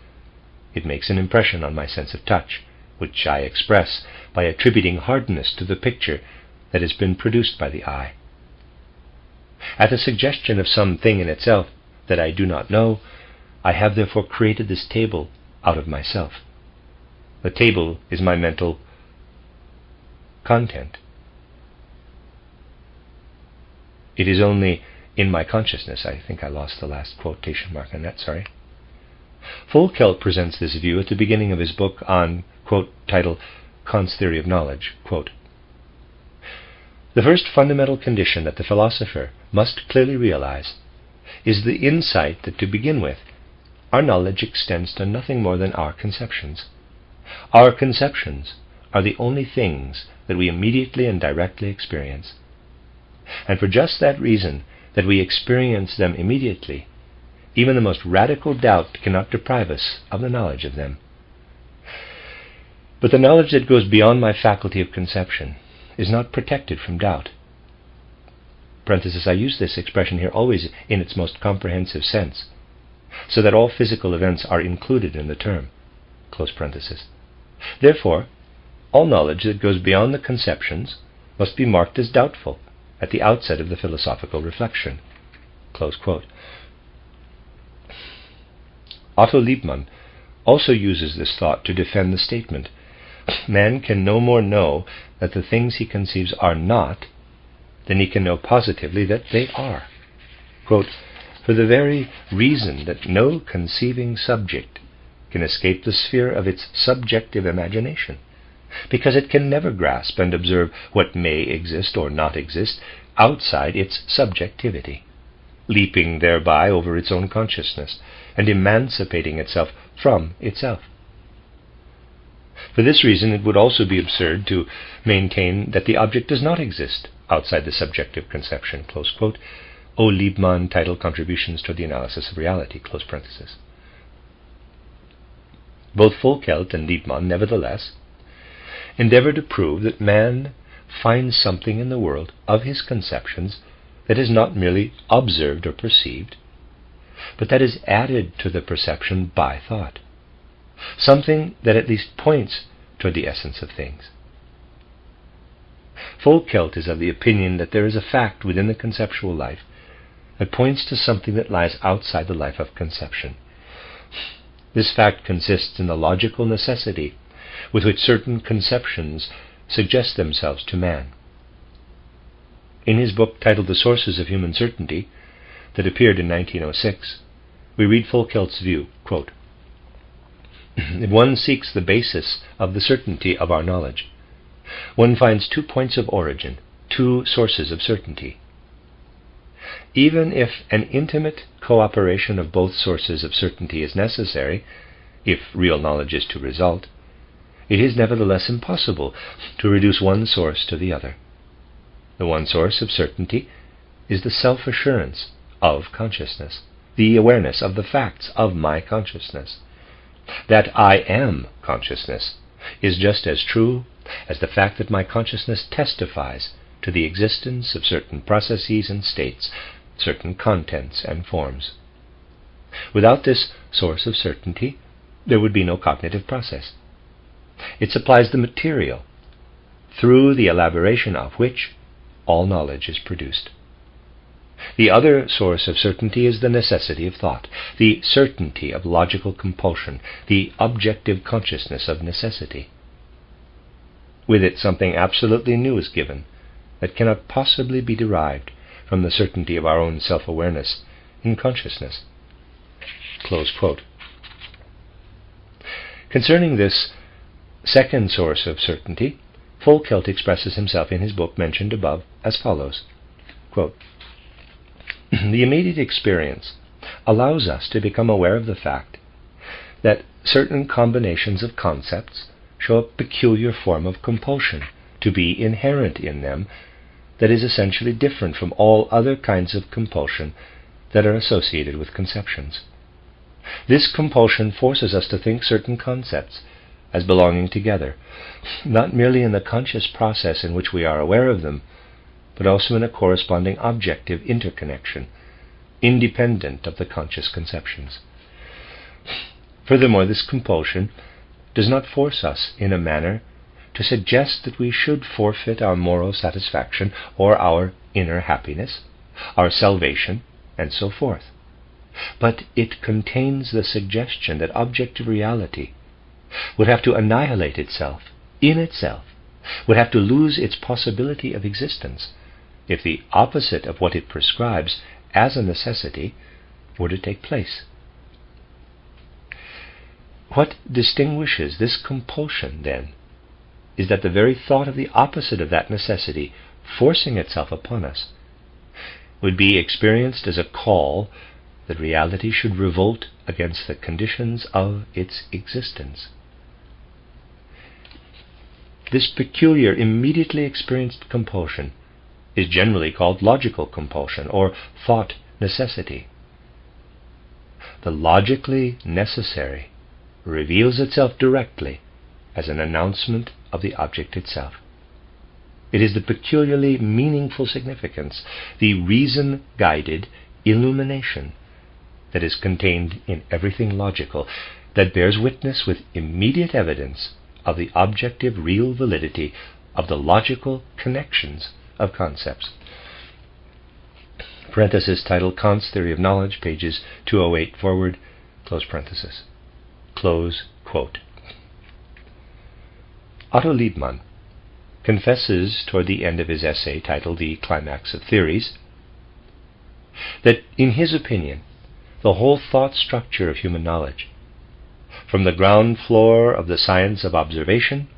It makes an impression on my sense of touch, which I express by attributing hardness to the picture that has been produced by the eye. At the suggestion of some thing in itself that I do not know, I have therefore created this table out of myself. The table is my mental content. It is only in my consciousness." I think I lost the last quotation mark on that, sorry. Volkelt presents this view at the beginning of his book on, quote, titled Kant's Theory of Knowledge, quote, "The first fundamental condition that the philosopher must clearly realize is the insight that, to begin with, our knowledge extends to nothing more than our conceptions. Our conceptions are the only things that we immediately and directly experience. And for just that reason, that we experience them immediately, even the most radical doubt cannot deprive us of the knowledge of them. But the knowledge that goes beyond my faculty of conception is not protected from doubt." Parenthesis, I use this expression here always in its most comprehensive sense, so that all physical events are included in the term. Close parenthesis. Therefore, all knowledge that goes beyond the conceptions must be marked as doubtful at the outset of the philosophical reflection. Close quote. Otto Liebmann also uses this thought to defend the statement, man can no more know that the things he conceives are not than he can know positively that they are. Quote, for the very reason that no conceiving subject can escape the sphere of its subjective imagination, because it can never grasp and observe what may exist or not exist outside its subjectivity, leaping thereby over its own consciousness and emancipating itself from itself. For this reason, it would also be absurd to maintain that the object does not exist outside the subjective conception, close quote, O. Liebman, Title Contributions to the Analysis of Reality, close parenthesis. Both Volkelt and Liebman, nevertheless, endeavor to prove that man finds something in the world of his conceptions that is not merely observed or perceived, but that is added to the perception by thought, something that at least points toward the essence of things. Volkelt is of the opinion that there is a fact within the conceptual life that points to something that lies outside the life of conception. This fact consists in the logical necessity with which certain conceptions suggest themselves to man. In his book titled The Sources of Human Certainty, that appeared in 1906, we read Volkelt's view, quote, if one seeks the basis of the certainty of our knowledge, one finds 2 points of origin, 2 sources of certainty. Even if an intimate cooperation of both sources of certainty is necessary, if real knowledge is to result, it is nevertheless impossible to reduce one source to the other. The one source of certainty is the self-assurance of consciousness, the awareness of the facts of my consciousness. That I am consciousness is just as true as the fact that my consciousness testifies to the existence of certain processes and states, certain contents and forms. Without this source of certainty, there would be no cognitive process. It supplies the material through the elaboration of which all knowledge is produced. The other source of certainty is the necessity of thought, the certainty of logical compulsion, the objective consciousness of necessity. With it, something absolutely new is given that cannot possibly be derived from the certainty of our own self-awareness in consciousness. Close quote. Concerning this second source of certainty, Volkelt expresses himself in his book mentioned above as follows, quote, the immediate experience allows us to become aware of the fact that certain combinations of concepts show a peculiar form of compulsion to be inherent in them that is essentially different from all other kinds of compulsion that are associated with conceptions. This compulsion forces us to think certain concepts as belonging together, not merely in the conscious process in which we are aware of them, but also in a corresponding objective interconnection, independent of the conscious conceptions. Furthermore, this compulsion does not force us in a manner to suggest that we should forfeit our moral satisfaction or our inner happiness, our salvation, and so forth. But it contains the suggestion that objective reality would have to annihilate itself, in itself, would have to lose its possibility of existence, if the opposite of what it prescribes as a necessity were to take place. What distinguishes this compulsion, then, is that the very thought of the opposite of that necessity forcing itself upon us would be experienced as a call that reality should revolt against the conditions of its existence. This peculiar, immediately experienced compulsion is generally called logical compulsion or thought necessity. The logically necessary reveals itself directly as an announcement of the object itself. It is the peculiarly meaningful significance, the reason-guided illumination that is contained in everything logical, that bears witness with immediate evidence of the objective real validity of the logical connections of concepts. Parenthesis titled Kant's Theory of Knowledge, pages 208 forward, close parenthesis. Close quote. Otto Liebmann confesses toward the end of his essay titled The Climax of Theories that, in his opinion, the whole thought structure of human knowledge, from the ground floor of the science of observation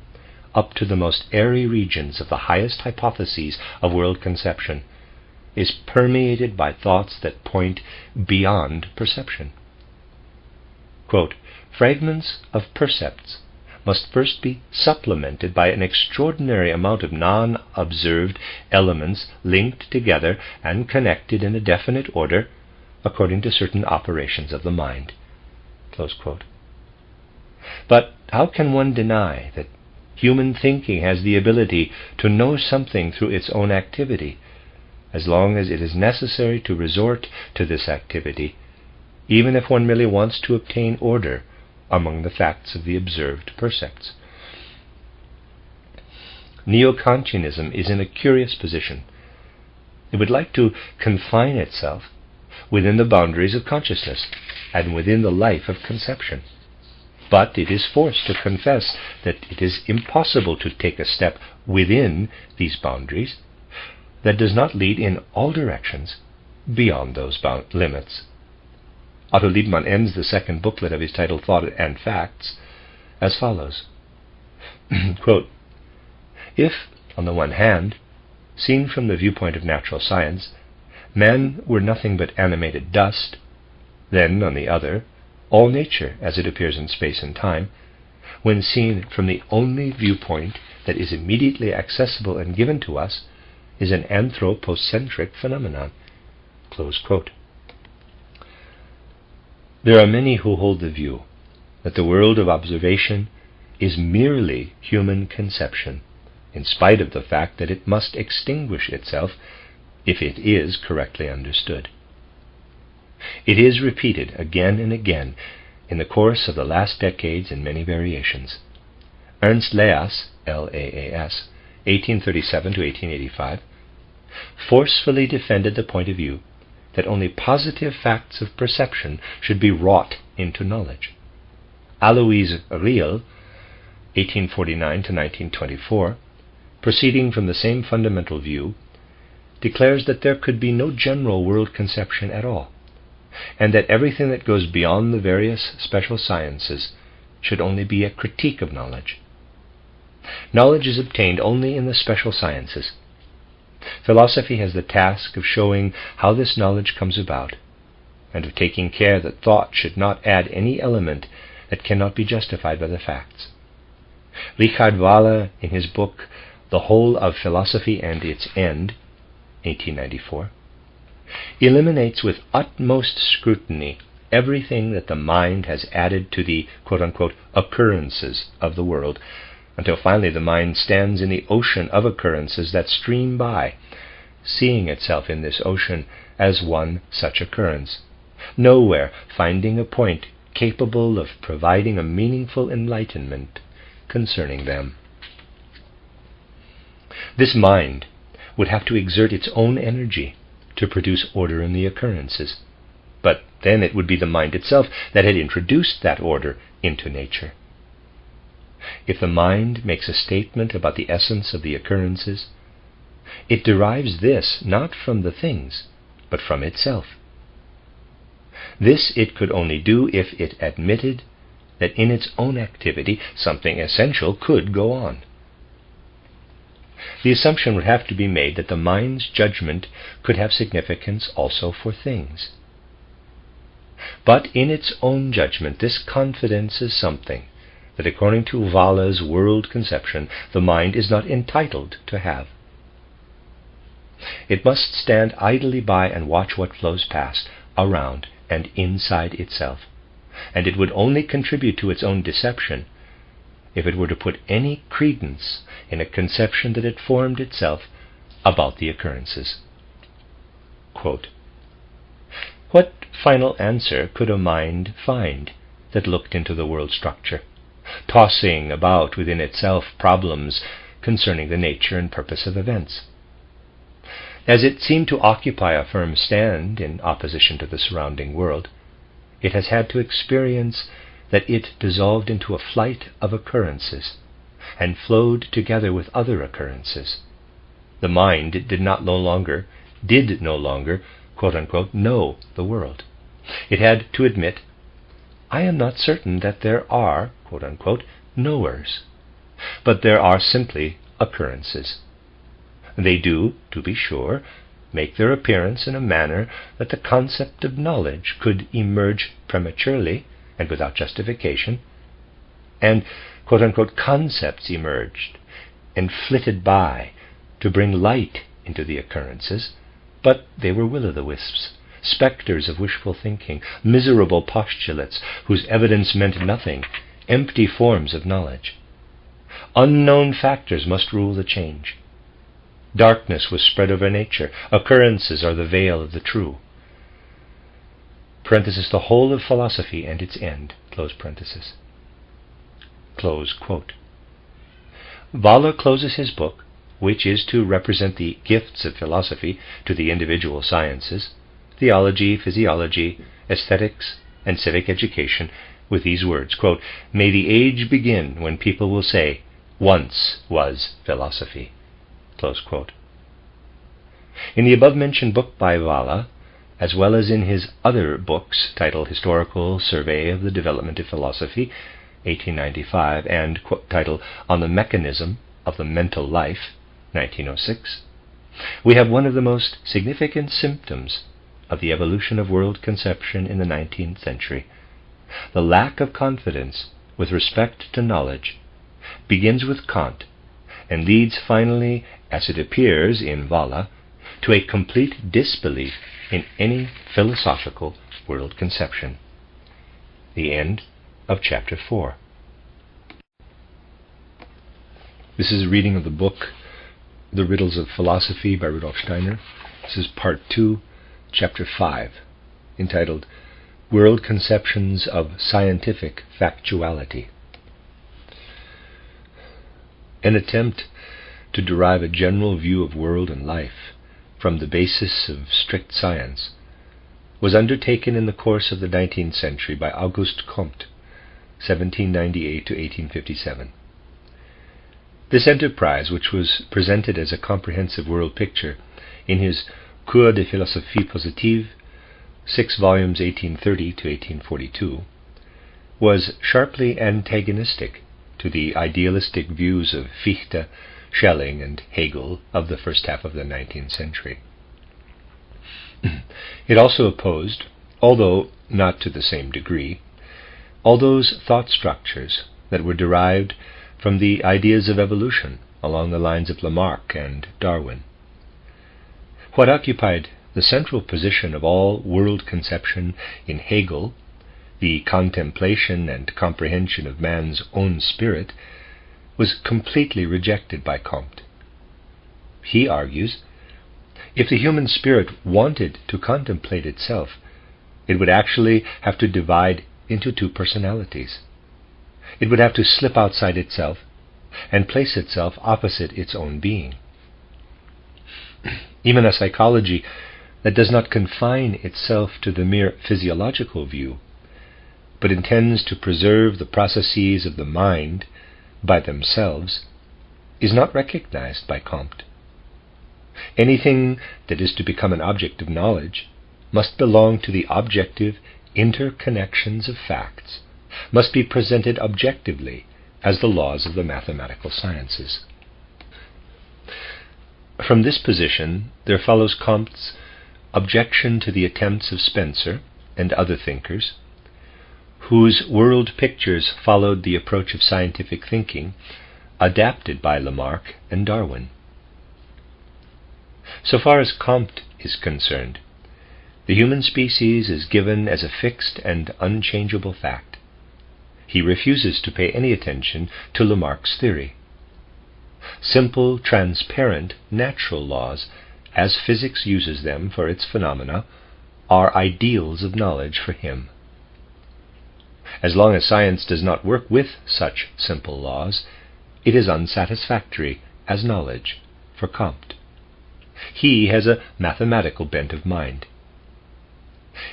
up to the most airy regions of the highest hypotheses of world conception, is permeated by thoughts that point beyond perception. Quote, fragments of percepts must first be supplemented by an extraordinary amount of non-observed elements linked together and connected in a definite order according to certain operations of the mind. Close quote. But how can one deny that human thinking has the ability to know something through its own activity, as long as it is necessary to resort to this activity, even if one merely wants to obtain order among the facts of the observed percepts? Neo-Kantianism is in a curious position. It would like to confine itself within the boundaries of consciousness and within the life of conception. But it is forced to confess that it is impossible to take a step within these boundaries that does not lead in all directions beyond those limits. Otto Liebmann ends the second booklet of his title Thought and Facts as follows. Quote, if, on the one hand, seen from the viewpoint of natural science, man were nothing but animated dust, then, on the other, all nature, as it appears in space and time, when seen from the only viewpoint that is immediately accessible and given to us, is an anthropocentric phenomenon. Close quote. There are many who hold the view that the world of observation is merely human conception, in spite of the fact that it must extinguish itself if it is correctly understood. It is repeated again and again in the course of the last decades in many variations. Ernst Leas, L-A-A-S, 1837 to 1885, forcefully defended the point of view that only positive facts of perception should be wrought into knowledge. Alois Riel, 1849 to 1924, proceeding from the same fundamental view, declares that there could be no general world conception at all, and that everything that goes beyond the various special sciences should only be a critique of knowledge. Knowledge is obtained only in the special sciences. Philosophy has the task of showing how this knowledge comes about, and of taking care that thought should not add any element that cannot be justified by the facts. Richard Wahler, in his book The Whole of Philosophy and Its End, 1894, eliminates with utmost scrutiny everything that the mind has added to the quote-unquote occurrences of the world, until finally the mind stands in the ocean of occurrences that stream by, seeing itself in this ocean as one such occurrence, nowhere finding a point capable of providing a meaningful enlightenment concerning them. This mind would have to exert its own energy to produce order in the occurrences, but then it would be the mind itself that had introduced that order into nature. If the mind makes a statement about the essence of the occurrences, it derives this not from the things, but from itself. This it could only do if it admitted that in its own activity something essential could go on. The assumption would have to be made that the mind's judgment could have significance also for things. But in its own judgment, this confidence is something that, according to Wahler's world conception, the mind is not entitled to have. It must stand idly by and watch what flows past, around, and inside itself, and it would only contribute to its own deception if it were to put any credence in a conception that had formed itself about the occurrences. Quote, what final answer could a mind find that looked into the world structure, tossing about within itself problems concerning the nature and purpose of events? As it seemed to occupy a firm stand in opposition to the surrounding world, it has had to experience that it dissolved into a flight of occurrences and flowed together with other occurrences. The mind did no longer, quote-unquote, know the world. It had to admit, I am not certain that there are, quote-unquote, knowers, but there are simply occurrences. They do, to be sure, make their appearance in a manner that the concept of knowledge could emerge prematurely and without justification, and, quote-unquote, concepts emerged and flitted by to bring light into the occurrences, but they were will-o'-the-wisps, spectres of wishful thinking, miserable postulates whose evidence meant nothing, empty forms of knowledge. Unknown factors must rule the change. Darkness was spread over nature. Occurrences are the veil of the true. Parenthesis, the whole of philosophy and its end. Close parenthesis. Close quote. Valla closes his book, which is to represent the gifts of philosophy to the individual sciences, theology, physiology, aesthetics, and civic education, with these words, quote, may the age begin when people will say, once was philosophy. Close quote. In the above-mentioned book by Valla, as well as in his other books titled Historical Survey of the Development of Philosophy, 1895, and titled On the Mechanism of the Mental Life, 1906, we have one of the most significant symptoms of the evolution of world conception in the 19th century. The lack of confidence with respect to knowledge begins with Kant and leads finally, as it appears in Valla, to a complete disbelief in any philosophical world conception. The end of Chapter 4. This is a reading of the book The Riddles of Philosophy by Rudolf Steiner. This is Part 2, Chapter 5, entitled World Conceptions of Scientific Factuality. An attempt to derive a general view of world and life from the basis of strict science was undertaken in the course of the 19th century by Auguste Comte, 1798 to 1857. This enterprise, which was presented as a comprehensive world picture in his Cours de Philosophie Positive, 6 volumes 1830 to 1842, was sharply antagonistic to the idealistic views of Fichte, Schelling, and Hegel of the first half of the 19th century. It also opposed, although not to the same degree, all those thought structures that were derived from the ideas of evolution along the lines of Lamarck and Darwin. What occupied the central position of all world conception in Hegel, the contemplation and comprehension of man's own spirit, was completely rejected by Comte. He argues, if the human spirit wanted to contemplate itself, it would actually have to divide into two personalities. It would have to slip outside itself and place itself opposite its own being. Even a psychology that does not confine itself to the mere physiological view, but intends to preserve the processes of the mind by themselves, is not recognized by Comte. Anything that is to become an object of knowledge must belong to the objective interconnections of facts, must be presented objectively as the laws of the mathematical sciences. From this position there follows Comte's objection to the attempts of Spencer and other thinkers, whose world pictures followed the approach of scientific thinking adapted by Lamarck and Darwin. So far as Comte is concerned, the human species is given as a fixed and unchangeable fact. He refuses to pay any attention to Lamarck's theory. Simple, transparent, natural laws, as physics uses them for its phenomena, are ideals of knowledge for him. As long as science does not work with such simple laws, it is unsatisfactory as knowledge for Comte. He has a mathematical bent of mind.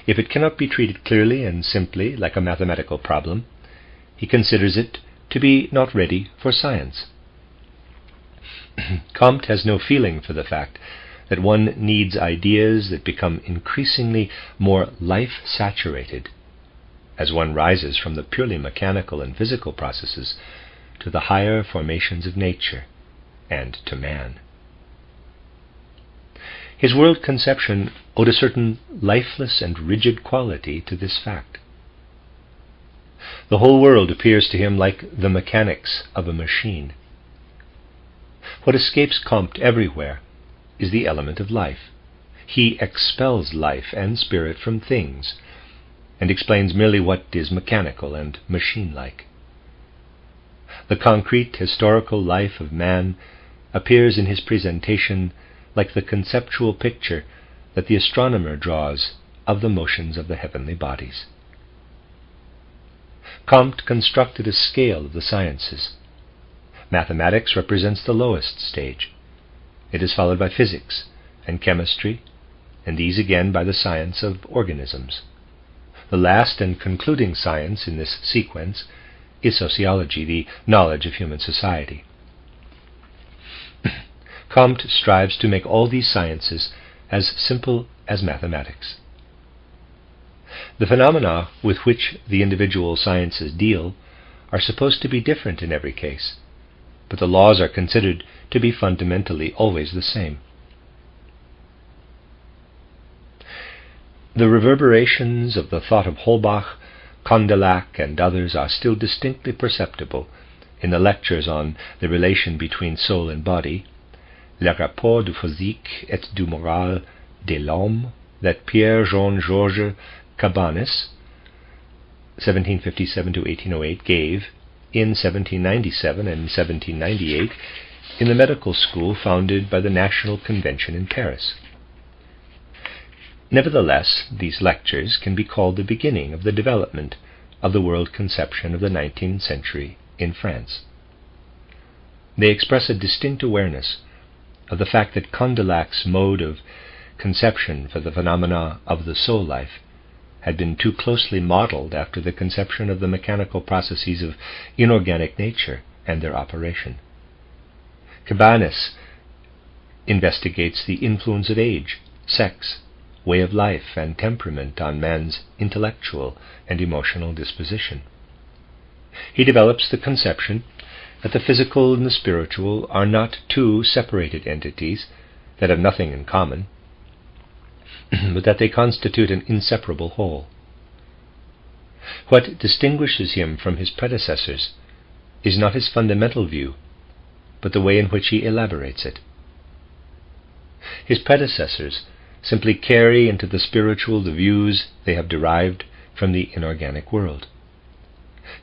If it cannot be treated clearly and simply like a mathematical problem, he considers it to be not ready for science. Comte has no feeling for the fact that one needs ideas that become increasingly more life-saturated as one rises from the purely mechanical and physical processes to the higher formations of nature and to man. His world conception owed a certain lifeless and rigid quality to this fact. The whole world appears to him like the mechanics of a machine. What escapes Comte everywhere is the element of life. He expels life and spirit from things, and explains merely what is mechanical and machine-like. The concrete historical life of man appears in his presentation like the conceptual picture that the astronomer draws of the motions of the heavenly bodies. Comte constructed a scale of the sciences. Mathematics represents the lowest stage. It is followed by physics and chemistry, and these again by the science of organisms. The last and concluding science in this sequence is sociology, the knowledge of human society. Comte strives to make all these sciences as simple as mathematics. The phenomena with which the individual sciences deal are supposed to be different in every case, but the laws are considered to be fundamentally always the same. The reverberations of the thought of Holbach, Condillac, and others are still distinctly perceptible in the lectures on the relation between soul and body, Les rapports du physique et du moral de l'homme, that Pierre-Jean-Georges Cabanis, 1757-1808, gave in 1797 and 1798 in the medical school founded by the National Convention in Paris. Nevertheless, these lectures can be called the beginning of the development of the world conception of the 19th century in France. They express a distinct awareness of the fact that Condillac's mode of conception for the phenomena of the soul life had been too closely modeled after the conception of the mechanical processes of inorganic nature and their operation. Cabanis investigates the influence of age, sex, way of life, and temperament on man's intellectual and emotional disposition. He develops the conception that the physical and the spiritual are not two separated entities that have nothing in common, but that they constitute an inseparable whole. What distinguishes him from his predecessors is not his fundamental view, but the way in which he elaborates it. His predecessors simply carry into the spiritual the views they have derived from the inorganic world.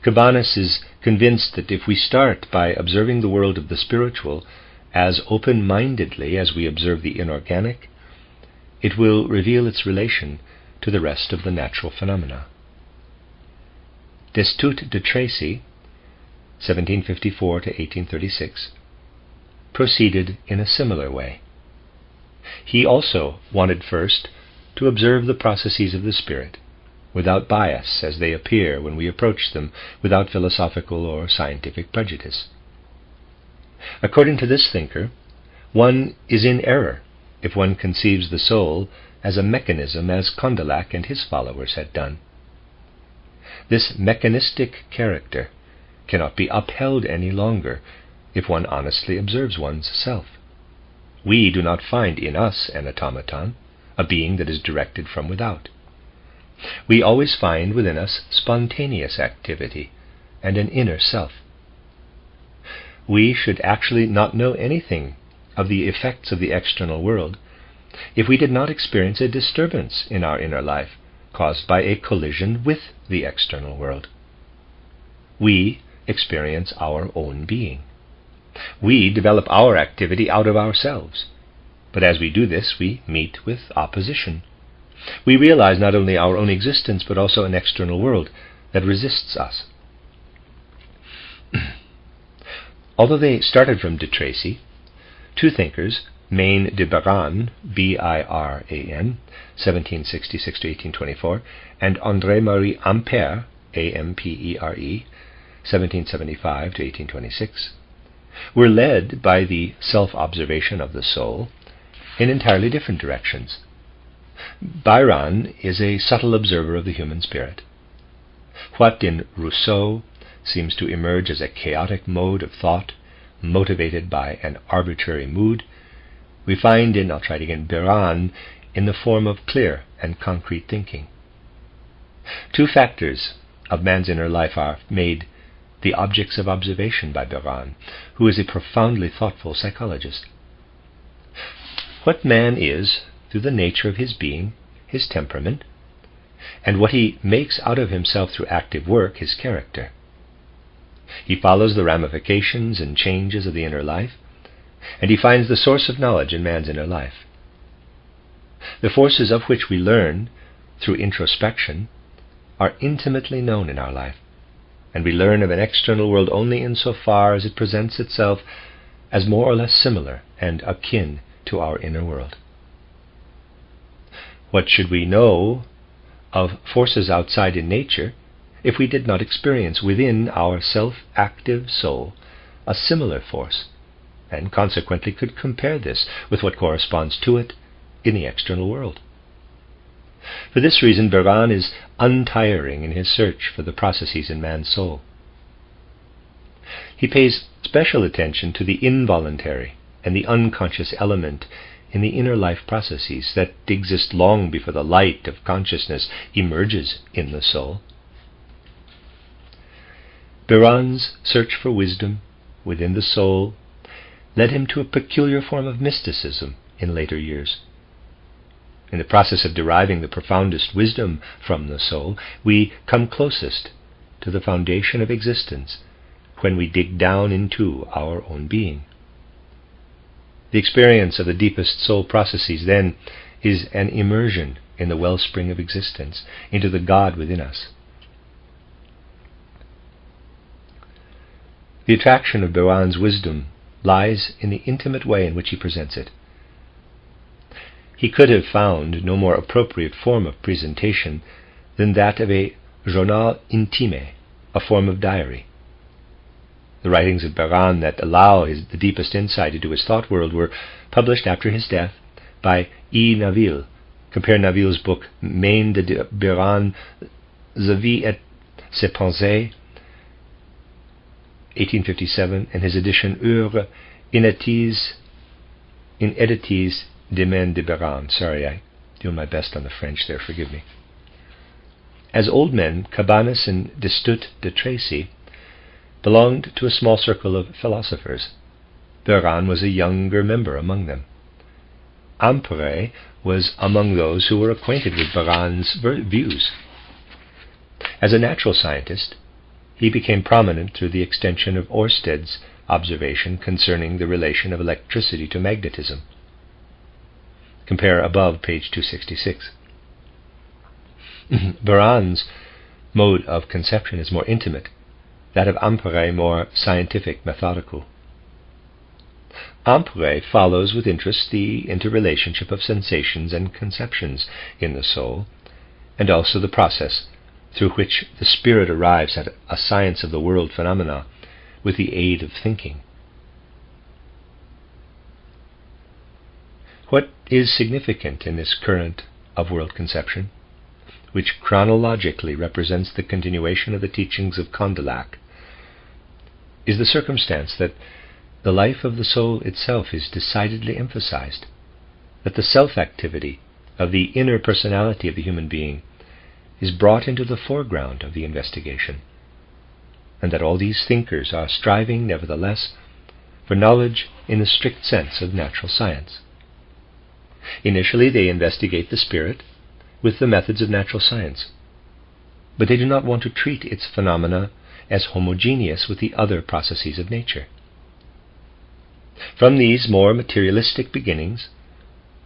Cabanis is convinced that if we start by observing the world of the spiritual as open-mindedly as we observe the inorganic, it will reveal its relation to the rest of the natural phenomena. Destutt de Tracy, 1754-1836, proceeded in a similar way. He also wanted first to observe the processes of the spirit, without bias as they appear when we approach them without philosophical or scientific prejudice. According to this thinker, one is in error if one conceives the soul as a mechanism as Condillac and his followers had done. This mechanistic character cannot be upheld any longer if one honestly observes one's self. We do not find in us an automaton, a being that is directed from without. We always find within us spontaneous activity and an inner self. We should actually not know anything of the effects of the external world if we did not experience a disturbance in our inner life caused by a collision with the external world. We experience our own being. We develop our activity out of ourselves, but as we do this, we meet with opposition. We realize not only our own existence, but also an external world that resists us. Although they started from de Tracy, two thinkers, Maine de Biran, B-I-R-A-N, 1766-1824, and André-Marie Ampère, A-M-P-E-R-E, 1775 to 1826, were led by the self-observation of the soul in entirely different directions. Byron is a subtle observer of the human spirit. What in Rousseau seems to emerge as a chaotic mode of thought motivated by an arbitrary mood, we find in, I'll try it again, Byron in the form of clear and concrete thinking. Two factors of man's inner life are made the objects of observation by Byron, who is a profoundly thoughtful psychologist. What man is, through the nature of his being, his temperament, and what he makes out of himself through active work, his character. He follows the ramifications and changes of the inner life, and he finds the source of knowledge in man's inner life. The forces of which we learn through introspection are intimately known in our life, and we learn of an external world only insofar as it presents itself as more or less similar and akin to our inner world. What should we know of forces outside in nature if we did not experience within our self-active soul a similar force, and consequently could compare this with what corresponds to it in the external world? For this reason, Byron is untiring in his search for the processes in man's soul. He pays special attention to the involuntary and the unconscious element in the inner life processes that exist long before the light of consciousness emerges in the soul. Byron's search for wisdom within the soul led him to a peculiar form of mysticism in later years. In the process of deriving the profoundest wisdom from the soul, we come closest to the foundation of existence when we dig down into our own being. The experience of the deepest soul processes, then, is an immersion in the wellspring of existence, into the God within us. The attraction of Byron's wisdom lies in the intimate way in which he presents it. He could have found no more appropriate form of presentation than that of a journal intime, a form of diary. The writings of Byron that allow the deepest insight into his thought world were published after his death by E. Naville. Compare Naville's book Maine de Byron, Sa vie et ses pensées, 1857, and his edition Œuvres inédites des mains de Byron. Sorry, I'm doing my best on the French there, forgive me. As old men, Cabanis and Destutt de Tracy belonged to a small circle of philosophers. Byron was a younger member among them. Ampère was among those who were acquainted with Byron's views. As a natural scientist, he became prominent through the extension of Ørsted's observation concerning the relation of electricity to magnetism. Compare above, page 266. Byron's mode of conception is more intimate, that of Ampère more scientific, methodical. Ampère follows with interest the interrelationship of sensations and conceptions in the soul, and also the process through which the spirit arrives at a science of the world phenomena with the aid of thinking. What is significant in this current of world conception, which chronologically represents the continuation of the teachings of Condillac, is the circumstance that the life of the soul itself is decidedly emphasized, that the self-activity of the inner personality of the human being is brought into the foreground of the investigation, and that all these thinkers are striving, nevertheless, for knowledge in the strict sense of natural science. Initially, they investigate the spirit with the methods of natural science, but they do not want to treat its phenomena as homogeneous with the other processes of nature. From these more materialistic beginnings,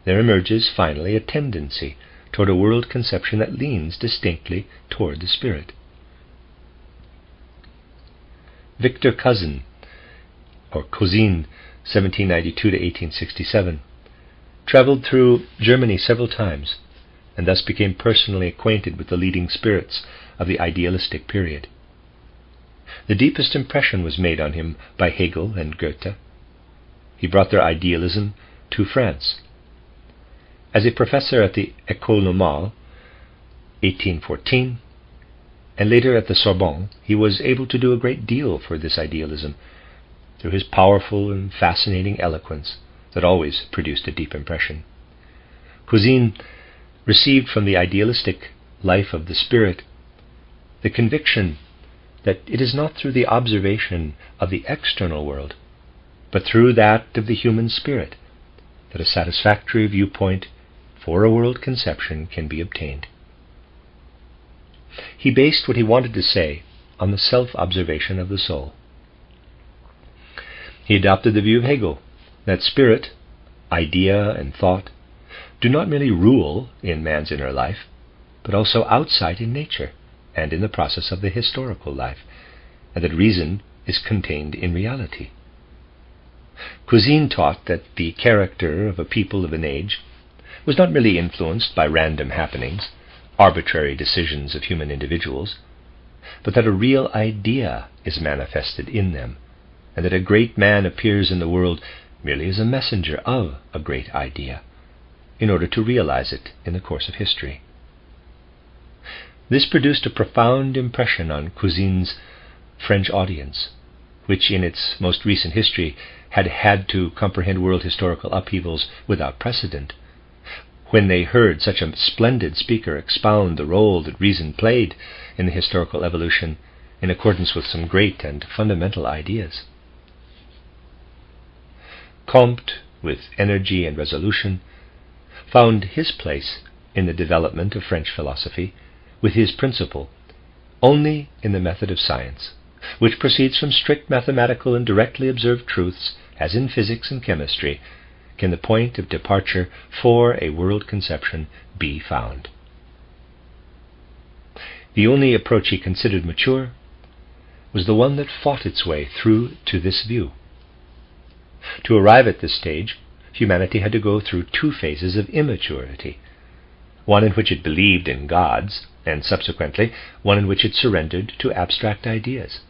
there emerges finally a tendency toward a world conception that leans distinctly toward the spirit. Victor Cousin, or Cousin, 1792 to 1867, traveled through Germany several times, and thus became personally acquainted with the leading spirits of the idealistic period. The deepest impression was made on him by Hegel and Goethe. He brought their idealism to France. As a professor at the École Normale, 1814, and later at the Sorbonne, he was able to do a great deal for this idealism through his powerful and fascinating eloquence that always produced a deep impression. Cousin received from the idealistic life of the spirit the conviction that it is not through the observation of the external world, but through that of the human spirit, that a satisfactory viewpoint for a world conception can be obtained. He based what he wanted to say on the self-observation of the soul. He adopted the view of Hegel, that spirit, idea, and thought do not merely rule in man's inner life, but also outside in nature and in the process of the historical life, and that reason is contained in reality. Cousin taught that the character of a people of an age was not merely influenced by random happenings, arbitrary decisions of human individuals, but that a real idea is manifested in them, and that a great man appears in the world merely as a messenger of a great idea, in order to realize it in the course of history. This produced a profound impression on Cousin's French audience, which in its most recent history had had to comprehend world historical upheavals without precedent. When they heard such a splendid speaker expound the role that reason played in the historical evolution in accordance with some great and fundamental ideas. Comte, with energy and resolution, found his place in the development of French philosophy with his principle: only in the method of science, which proceeds from strict mathematical and directly observed truths, as in physics and chemistry, can the point of departure for a world conception be found. The only approach he considered mature was the one that fought its way through to this view. To arrive at this stage, humanity had to go through two phases of immaturity, one in which it believed in gods, and subsequently one in which it surrendered to abstract ideas.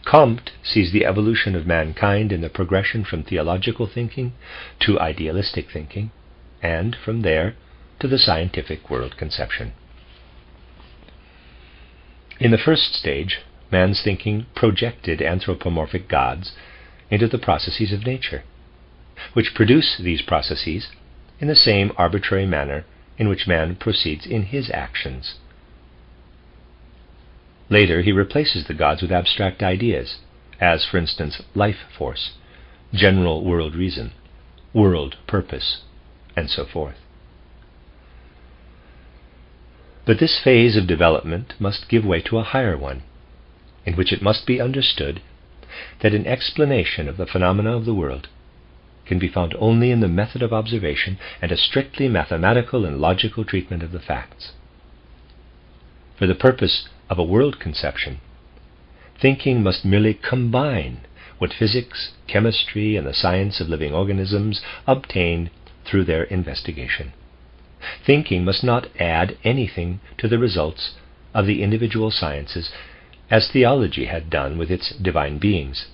Comte sees the evolution of mankind in the progression from theological thinking to idealistic thinking, and from there to the scientific world conception. In the first stage, man's thinking projected anthropomorphic gods into the processes of nature, which produce these processes in the same arbitrary manner in which man proceeds in his actions. Later, he replaces the gods with abstract ideas, as, for instance, life force, general world reason, world purpose, and so forth. But this phase of development must give way to a higher one, in which it must be understood that an explanation of the phenomena of the world can be found only in the method of observation and a strictly mathematical and logical treatment of the facts. For the purpose of a world conception, thinking must merely combine what physics, chemistry, and the science of living organisms obtain through their investigation. Thinking must not add anything to the results of the individual sciences, as theology had done with its divine beings,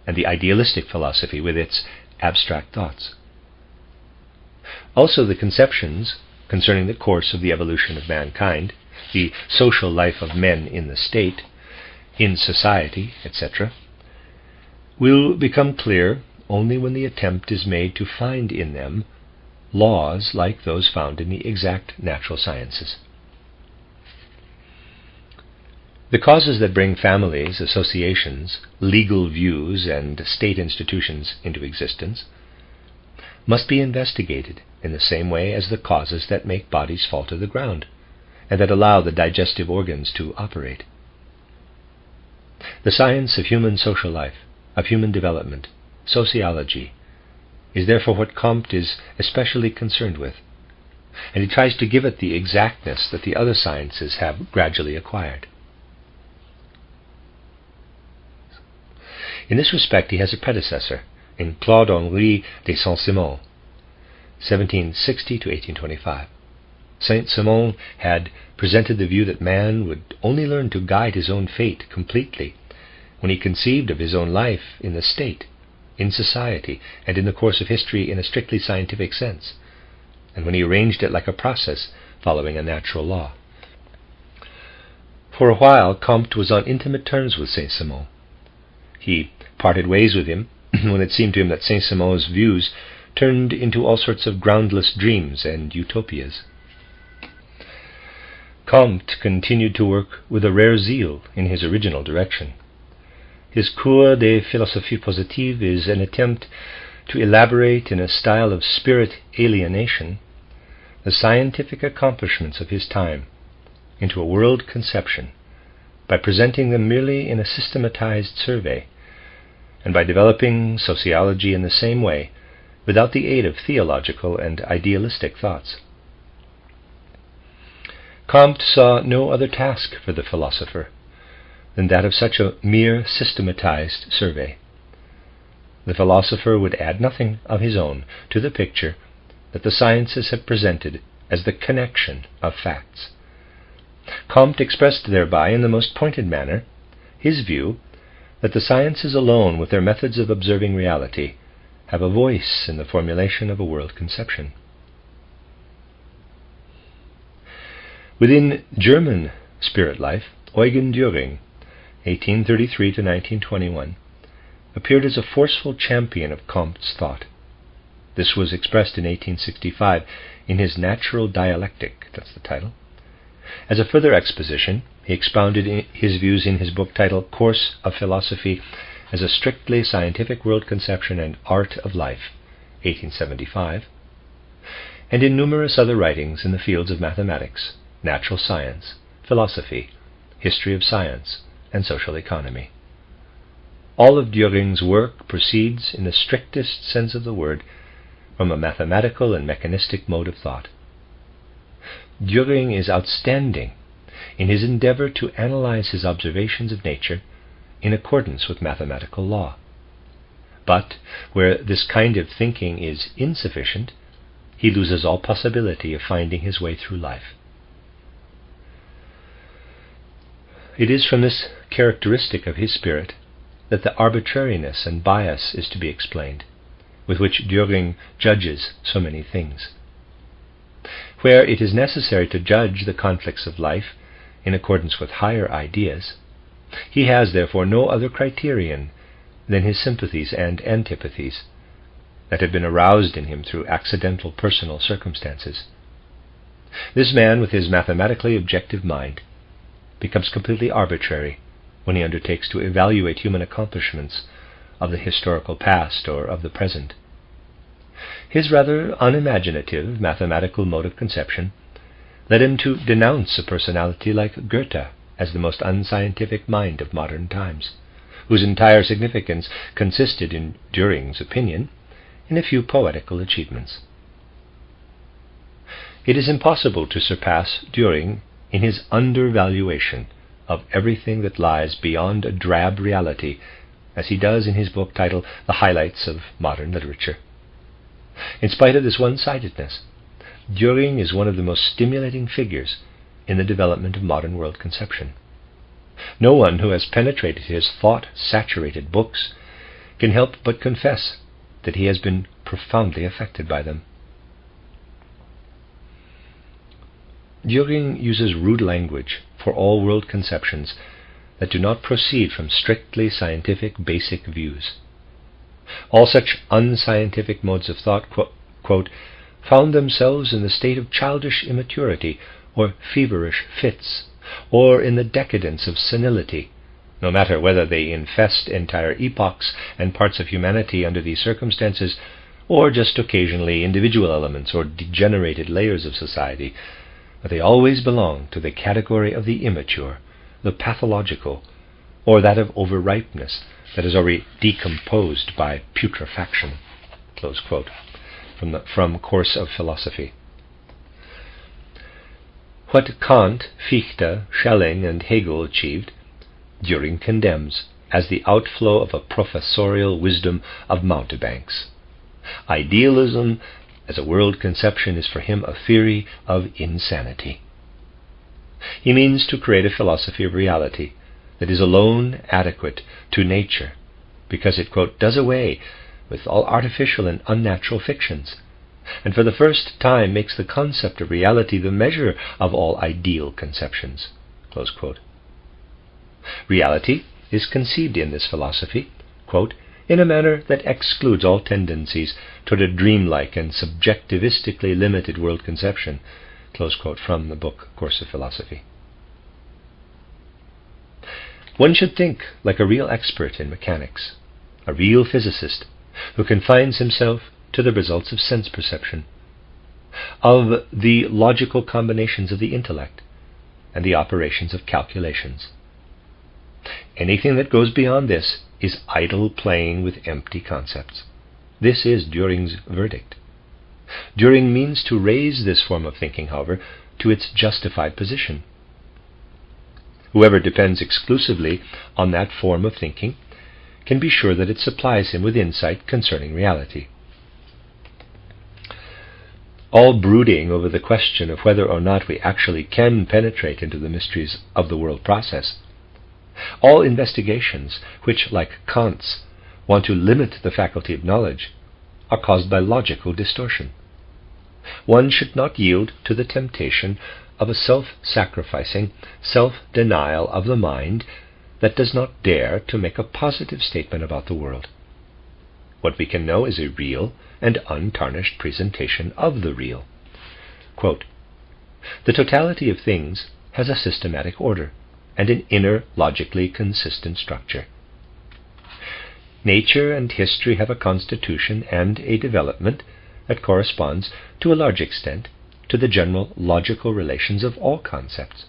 and the idealistic philosophy with its abstract thoughts. Also, the conceptions concerning the course of the evolution of mankind, the social life of men in the state, in society, etc., will become clear only when the attempt is made to find in them laws like those found in the exact natural sciences. The causes that bring families, associations, legal views, and state institutions into existence must be investigated in the same way as the causes that make bodies fall to the ground and that allow the digestive organs to operate. The science of human social life, of human development, sociology, is therefore what Comte is especially concerned with, and he tries to give it the exactness that the other sciences have gradually acquired. In this respect, he has a predecessor in Claude Henri de Saint-Simon, 1760 to 1825. Saint-Simon had presented the view that man would only learn to guide his own fate completely when he conceived of his own life in the state, in society, and in the course of history in a strictly scientific sense, and when he arranged it like a process following a natural law. For a while, Comte was on intimate terms with Saint-Simon. He parted ways with him when it seemed to him that Saint-Simon's views turned into all sorts of groundless dreams and utopias. Comte continued to work with a rare zeal in his original direction. His Cours de Philosophie Positive is an attempt to elaborate in a style of spirit alienation the scientific accomplishments of his time into a world conception by presenting them merely in a systematized survey, and by developing sociology in the same way without the aid of theological and idealistic thoughts. Comte saw no other task for the philosopher than that of such a mere systematized survey. The philosopher would add nothing of his own to the picture that the sciences have presented as the connection of facts. Comte expressed thereby in the most pointed manner his view that the sciences alone, with their methods of observing reality, have a voice in the formulation of a world conception. Within German spirit life, Eugen Dühring, 1833 to 1921, appeared as a forceful champion of Comte's thought. This was expressed in 1865 in his Natural Dialectic, that's the title. As a further exposition, he expounded his views in his book titled Course of Philosophy as a Strictly Scientific World Conception and Art of Life, 1875, and in numerous other writings in the fields of mathematics, natural science, philosophy, history of science, and social economy. All of Dühring's work proceeds, in the strictest sense of the word, from a mathematical and mechanistic mode of thought. Dühring is outstanding in his endeavor to analyze his observations of nature in accordance with mathematical law. But where this kind of thinking is insufficient, he loses all possibility of finding his way through life. It is from this characteristic of his spirit that the arbitrariness and bias is to be explained, with which Dühring judges so many things. Where it is necessary to judge the conflicts of life in accordance with higher ideas, he has therefore no other criterion than his sympathies and antipathies that have been aroused in him through accidental personal circumstances. This man, with his mathematically objective mind, becomes completely arbitrary when he undertakes to evaluate human accomplishments of the historical past or of the present. His rather unimaginative mathematical mode of conception led him to denounce a personality like Goethe as the most unscientific mind of modern times, whose entire significance consisted, in Dühring's opinion, in a few poetical achievements. It is impossible to surpass Dühring in his undervaluation of everything that lies beyond a drab reality, as he does in his book titled The Highlights of Modern Literature. In spite of this one-sidedness, Dühring is one of the most stimulating figures in the development of modern world conception. No one who has penetrated his thought-saturated books can help but confess that he has been profoundly affected by them. Dühring uses rude language for all world conceptions that do not proceed from strictly scientific basic views. All such unscientific modes of thought, quote, found themselves in the state of childish immaturity or feverish fits, or in the decadence of senility, no matter whether they infest entire epochs and parts of humanity under these circumstances, or just occasionally individual elements or degenerated layers of society. But they always belong to the category of the immature, the pathological, or that of overripeness that is already decomposed by putrefaction. Close quote from Course of Philosophy. What Kant, Fichte, Schelling, and Hegel achieved, Dühring condemns as the outflow of a professorial wisdom of mountebanks. Idealism as a world conception is for him a theory of insanity. He means to create a philosophy of reality that is alone adequate to nature, because it, quote, does away with all artificial and unnatural fictions, and for the first time makes the concept of reality the measure of all ideal conceptions, close quote. Reality is conceived in this philosophy, quote, in a manner that excludes all tendencies toward a dreamlike and subjectivistically limited world conception, close quote, from the book Course of Philosophy. One should think like a real expert in mechanics, a real physicist who confines himself to the results of sense perception, of the logical combinations of the intellect, and the operations of calculations. Anything that goes beyond this is idle playing with empty concepts. This is Dühring's verdict. Dühring means to raise this form of thinking, however, to its justified position. Whoever depends exclusively on that form of thinking can be sure that it supplies him with insight concerning reality. All brooding over the question of whether or not we actually can penetrate into the mysteries of the world process, all investigations which, like Kant's, want to limit the faculty of knowledge, are caused by logical distortion. One should not yield to the temptation of a self-sacrificing self-denial of the mind that does not dare to make a positive statement about the world. What we can know is a real and untarnished presentation of the real. Quote, the totality of things has a systematic order and an inner, logically consistent structure. Nature and history have a constitution and a development that corresponds to a large extent to the general logical relations of all concepts.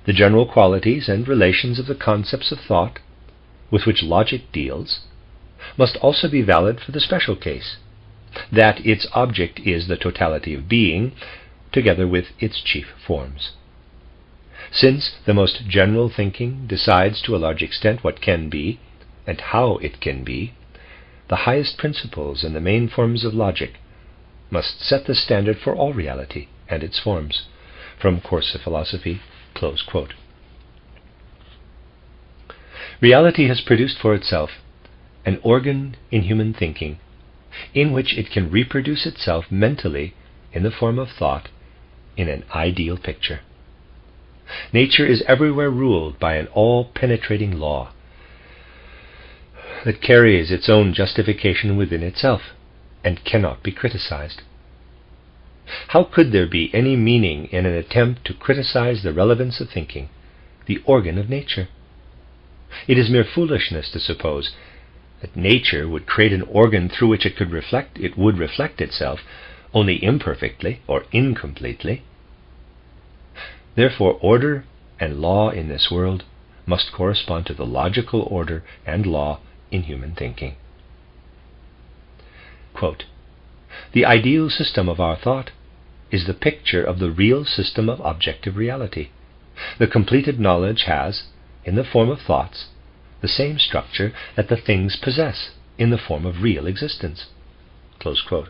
The general qualities and relations of the concepts of thought with which logic deals must also be valid for the special case, that its object is the totality of being, together with its chief forms. Since the most general thinking decides to a large extent what can be and how it can be, the highest principles and the main forms of logic must set the standard for all reality and its forms. From Course of Philosophy, close quote. Reality has produced for itself an organ in human thinking in which it can reproduce itself mentally in the form of thought in an ideal picture. Nature is everywhere ruled by an all-penetrating law that carries its own justification within itself and cannot be criticized. How could there be any meaning in an attempt to criticize the relevance of thinking, the organ of nature? It is mere foolishness to suppose that nature would create an organ through which it would reflect itself only imperfectly or incompletely. Therefore, order and law in this world must correspond to the logical order and law in human thinking. Quote, the ideal system of our thought is the picture of the real system of objective reality. The completed knowledge has, in the form of thoughts, the same structure that the things possess in the form of real existence. Close quote.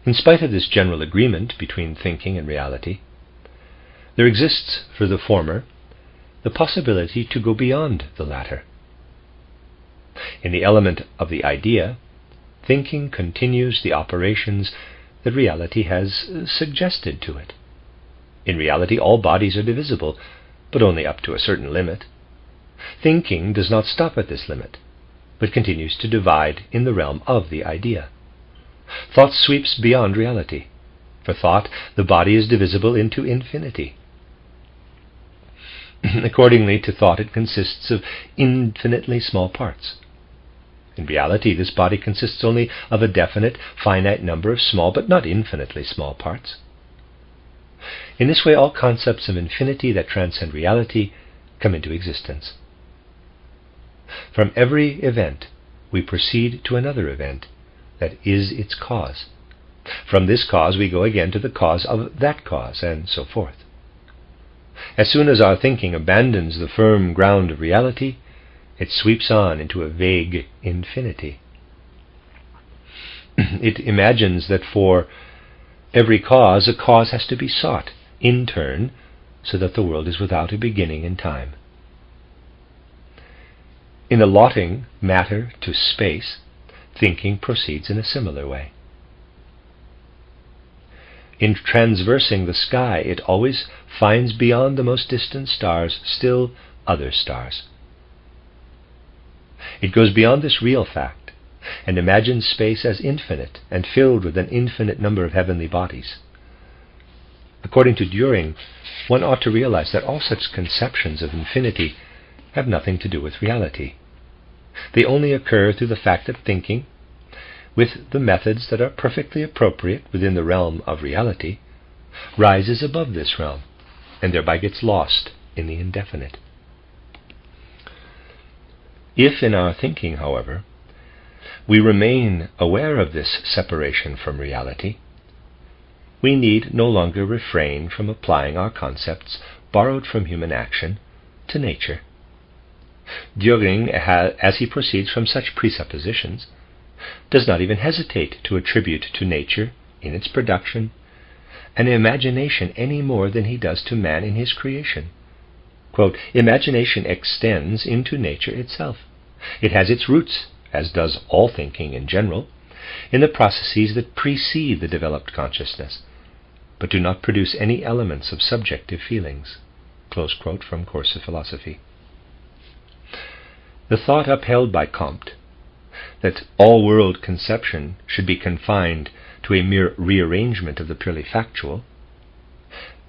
In spite of this general agreement between thinking and reality, there exists for the former the possibility to go beyond the latter. In the element of the idea, thinking continues the operations that reality has suggested to it. In reality, all bodies are divisible, but only up to a certain limit. Thinking does not stop at this limit, but continues to divide in the realm of the idea. Thought sweeps beyond reality. For thought, the body is divisible into infinity. Accordingly to thought, it consists of infinitely small parts. In reality, this body consists only of a definite, finite number of small, but not infinitely small parts. In this way, all concepts of infinity that transcend reality come into existence. From every event, we proceed to another event that is its cause. From this cause, we go again to the cause of that cause, and so forth. As soon as our thinking abandons the firm ground of reality, it sweeps on into a vague infinity. It imagines that for every cause, a cause has to be sought in turn, so that the world is without a beginning in time. In allotting matter to space, thinking proceeds in a similar way. In transversing the sky, it always finds beyond the most distant stars still other stars. It goes beyond this real fact and imagines space as infinite and filled with an infinite number of heavenly bodies. According to Düring, one ought to realize that all such conceptions of infinity have nothing to do with reality. They only occur through the fact that thinking, with the methods that are perfectly appropriate within the realm of reality, rises above this realm and thereby gets lost in the indefinite. If in our thinking, however, we remain aware of this separation from reality, we need no longer refrain from applying our concepts borrowed from human action to nature. Düring, as he proceeds from such presuppositions, does not even hesitate to attribute to nature, in its production, an imagination any more than he does to man in his creation. Quote, "Imagination extends into nature itself. It has its roots, as does all thinking in general, in the processes that precede the developed consciousness, but do not produce any elements of subjective feelings." Close quote from Course of Philosophy. The thought upheld by Comte, that all world conception should be confined to a mere rearrangement of the purely factual,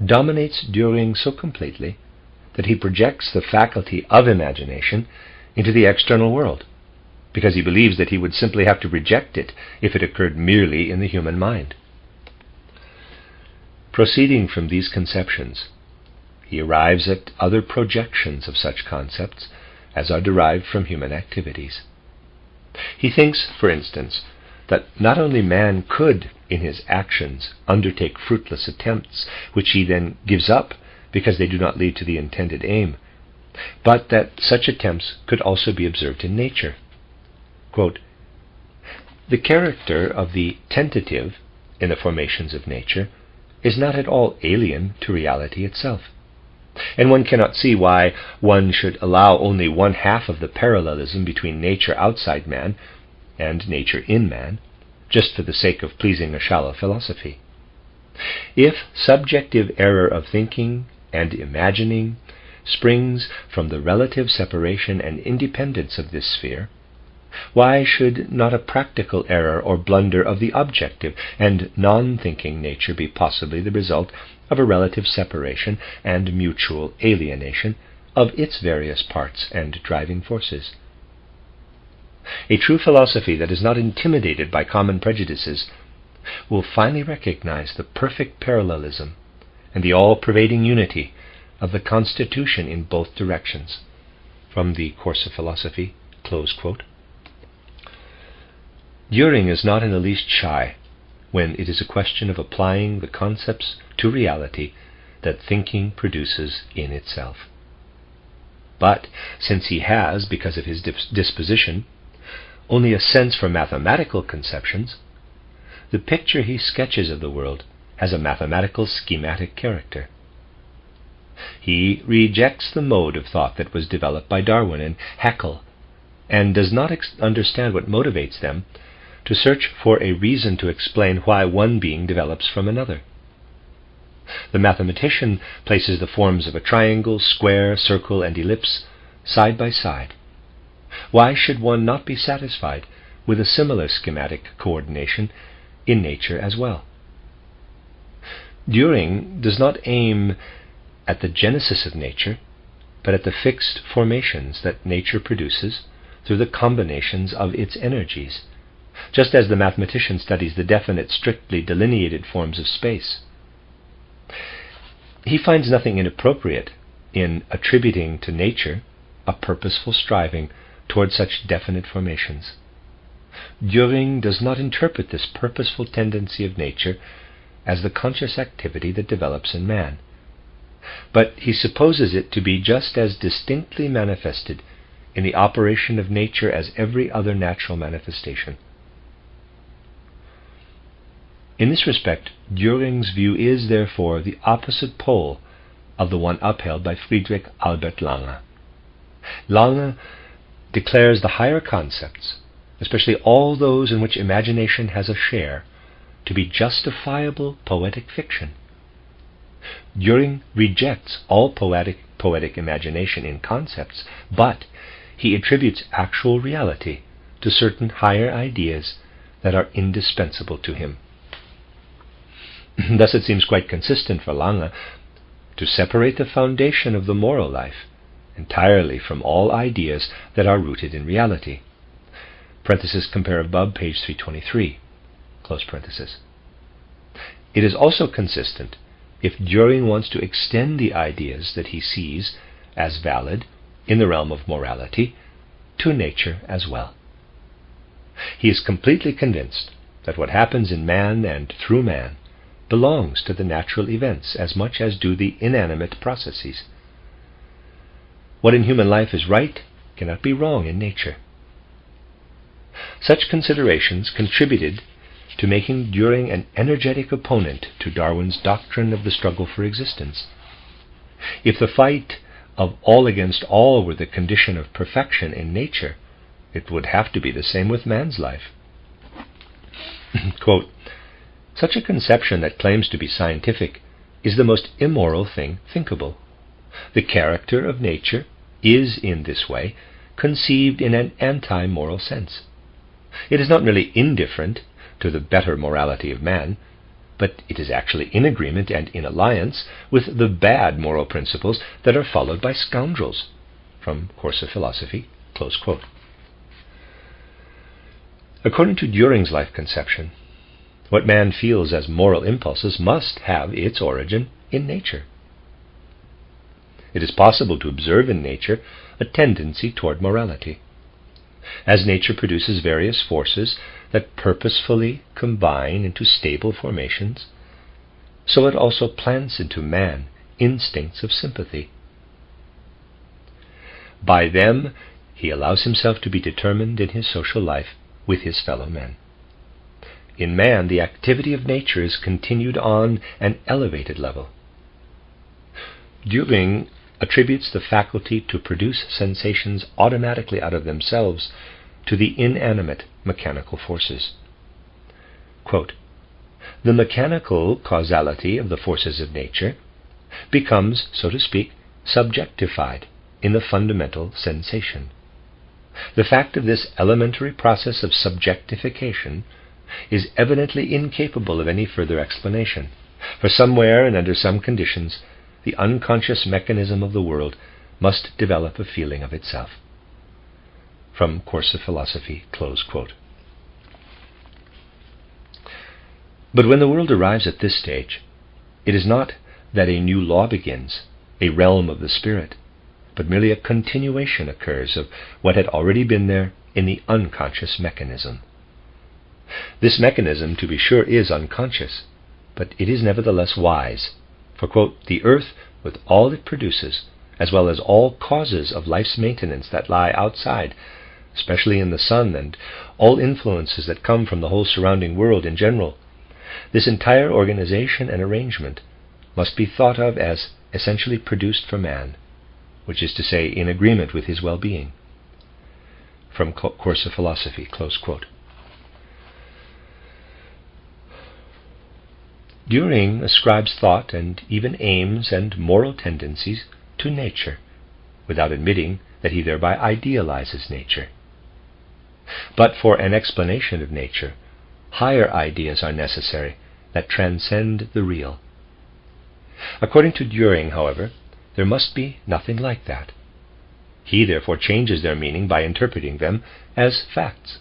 dominates Düring so completely that he projects the faculty of imagination into the external world, because he believes that he would simply have to reject it if it occurred merely in the human mind. Proceeding from these conceptions, he arrives at other projections of such concepts as are derived from human activities. He thinks, for instance, that not only man could, in his actions, undertake fruitless attempts, which he then gives up because they do not lead to the intended aim, but that such attempts could also be observed in nature. Quote, "The character of the tentative in the formations of nature is not at all alien to reality itself, and one cannot see why one should allow only one half of the parallelism between nature outside man and nature in man, just for the sake of pleasing a shallow philosophy. If subjective error of thinking and imagining springs from the relative separation and independence of this sphere, why should not a practical error or blunder of the objective and non-thinking nature be possibly the result of a relative separation and mutual alienation of its various parts and driving forces? A true philosophy that is not intimidated by common prejudices will finally recognize the perfect parallelism and the all-pervading unity of the constitution in both directions." From the Course of Philosophy, close quote. Düring is not in the least shy when it is a question of applying the concepts to reality that thinking produces in itself. But since he has, because of his disposition, only a sense for mathematical conceptions, the picture he sketches of the world has a mathematical schematic character. He rejects the mode of thought that was developed by Darwin and Haeckel, and does not understand what motivates them to search for a reason to explain why one being develops from another. The mathematician places the forms of a triangle, square, circle, and ellipse side by side. Why should one not be satisfied with a similar schematic coordination in nature as well? Düring does not aim at the genesis of nature, but at the fixed formations that nature produces through the combinations of its energies, just as the mathematician studies the definite, strictly delineated forms of space. He finds nothing inappropriate in attributing to nature a purposeful striving toward such definite formations. Düring does not interpret this purposeful tendency of nature as the conscious activity that develops in man, but he supposes it to be just as distinctly manifested in the operation of nature as every other natural manifestation. In this respect, Düring's view is, therefore, the opposite pole of the one upheld by Friedrich Albert Lange. Lange declares the higher concepts, especially all those in which imagination has a share, to be justifiable poetic fiction. Düring rejects all poetic imagination in concepts, but he attributes actual reality to certain higher ideas that are indispensable to him. Thus it seems quite consistent for Lange to separate the foundation of the moral life entirely from all ideas that are rooted in reality. Parenthesis compare above, page 323. Close parenthesis. It is also consistent if Düring wants to extend the ideas that he sees as valid in the realm of morality to nature as well. He is completely convinced that what happens in man and through man belongs to the natural events as much as do the inanimate processes. What in human life is right cannot be wrong in nature. Such considerations contributed to making Düring an energetic opponent to Darwin's doctrine of the struggle for existence. If the fight of all against all were the condition of perfection in nature, it would have to be the same with man's life. Quote, such a conception that claims to be scientific is the most immoral thing thinkable. The character of nature is, in this way, conceived in an anti-moral sense. It is not merely indifferent to the better morality of man, but it is actually in agreement and in alliance with the bad moral principles that are followed by scoundrels. From Course of Philosophy, close quote. According to Düring's life conception, what man feels as moral impulses must have its origin in nature. It is possible to observe in nature a tendency toward morality. As nature produces various forces that purposefully combine into stable formations, so it also plants into man instincts of sympathy. By them, he allows himself to be determined in his social life with his fellow men. In man, the activity of nature is continued on an elevated level. Düring attributes the faculty to produce sensations automatically out of themselves to the inanimate mechanical forces. Quote, the mechanical causality of the forces of nature becomes, so to speak, subjectified in the fundamental sensation. The fact of this elementary process of subjectification is evidently incapable of any further explanation, for somewhere and under some conditions the unconscious mechanism of the world must develop a feeling of itself. From Course of Philosophy, close quote. But when the world arrives at this stage, it is not that a new law begins, a realm of the spirit, but merely a continuation occurs of what had already been there in the unconscious mechanism. This mechanism, to be sure, is unconscious, but it is nevertheless wise, for, quote, the earth, with all it produces, as well as all causes of life's maintenance that lie outside, especially in the sun, and all influences that come from the whole surrounding world in general, this entire organization and arrangement must be thought of as essentially produced for man, which is to say, in agreement with his well-being. From Course of Philosophy, close quote. Düring ascribes thought and even aims and moral tendencies to nature, without admitting that he thereby idealizes nature. But for an explanation of nature, higher ideas are necessary that transcend the real. According to Düring, however, there must be nothing like that. He therefore changes their meaning by interpreting them as facts.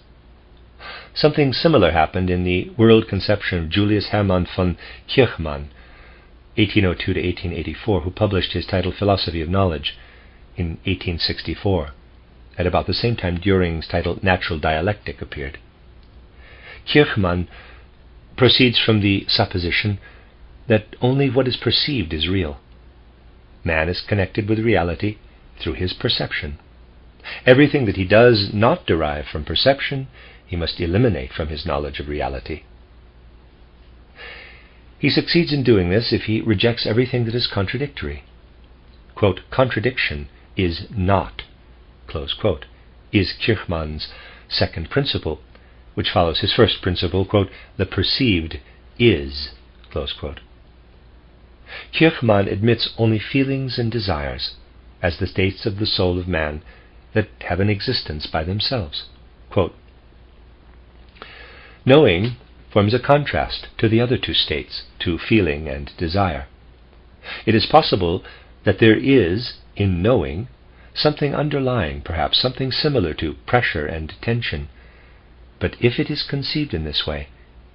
Something similar happened in the world conception of Julius Hermann von Kirchmann, 1802 to 1884, who published his title Philosophy of Knowledge in 1864, at about the same time Düring's title Natural Dialectic appeared. Kirchmann proceeds from the supposition that only what is perceived is real. Man is connected with reality through his perception. Everything that he does not derive from perception, he must eliminate from his knowledge of reality. He succeeds in doing this if he rejects everything that is contradictory. Quote, contradiction is not, close quote, is Kirchmann's second principle, which follows his first principle, quote, the perceived is, close quote. Kirchmann admits only feelings and desires as the states of the soul of man that have an existence by themselves. Quote, knowing forms a contrast to the other two states, to feeling and desire. It is possible that there is, in knowing, something underlying, perhaps something similar to pressure and tension, but if it is conceived in this way,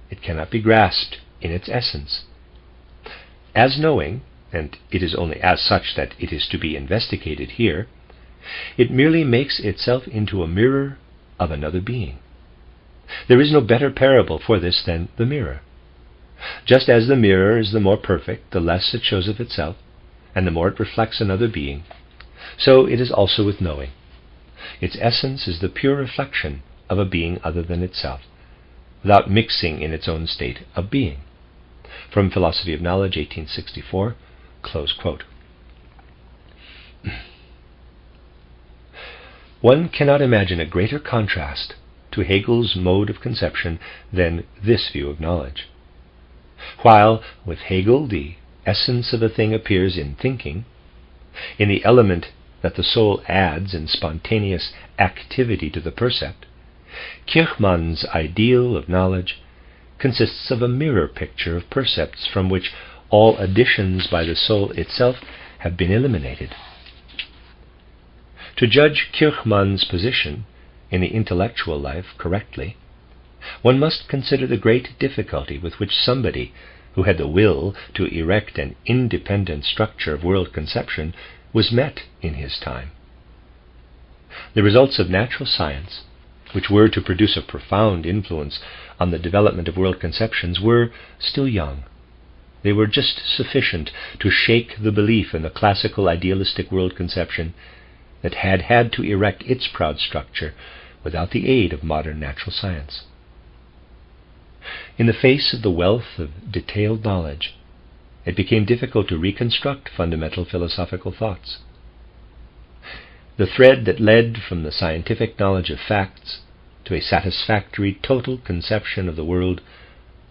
it cannot be grasped in its essence. As knowing, and it is only as such that it is to be investigated here, it merely makes itself into a mirror of another being. There is no better parable for this than the mirror. Just as the mirror is the more perfect, the less it shows of itself, and the more it reflects another being, so it is also with knowing. Its essence is the pure reflection of a being other than itself, without mixing in its own state of being. From Philosophy of Knowledge, 1864, close quote. One cannot imagine a greater contrast to Hegel's mode of conception than this view of knowledge. While, with Hegel, the essence of a thing appears in thinking, in the element that the soul adds in spontaneous activity to the percept, Kirchmann's ideal of knowledge consists of a mirror picture of percepts from which all additions by the soul itself have been eliminated. To judge Kirchmann's position in the intellectual life correctly, one must consider the great difficulty with which somebody who had the will to erect an independent structure of world conception was met in his time. The results of natural science, which were to produce a profound influence on the development of world conceptions, were still young. They were just sufficient to shake the belief in the classical idealistic world conception that had had to erect its proud structure without the aid of modern natural science. In the face of the wealth of detailed knowledge, it became difficult to reconstruct fundamental philosophical thoughts. The thread that led from the scientific knowledge of facts to a satisfactory total conception of the world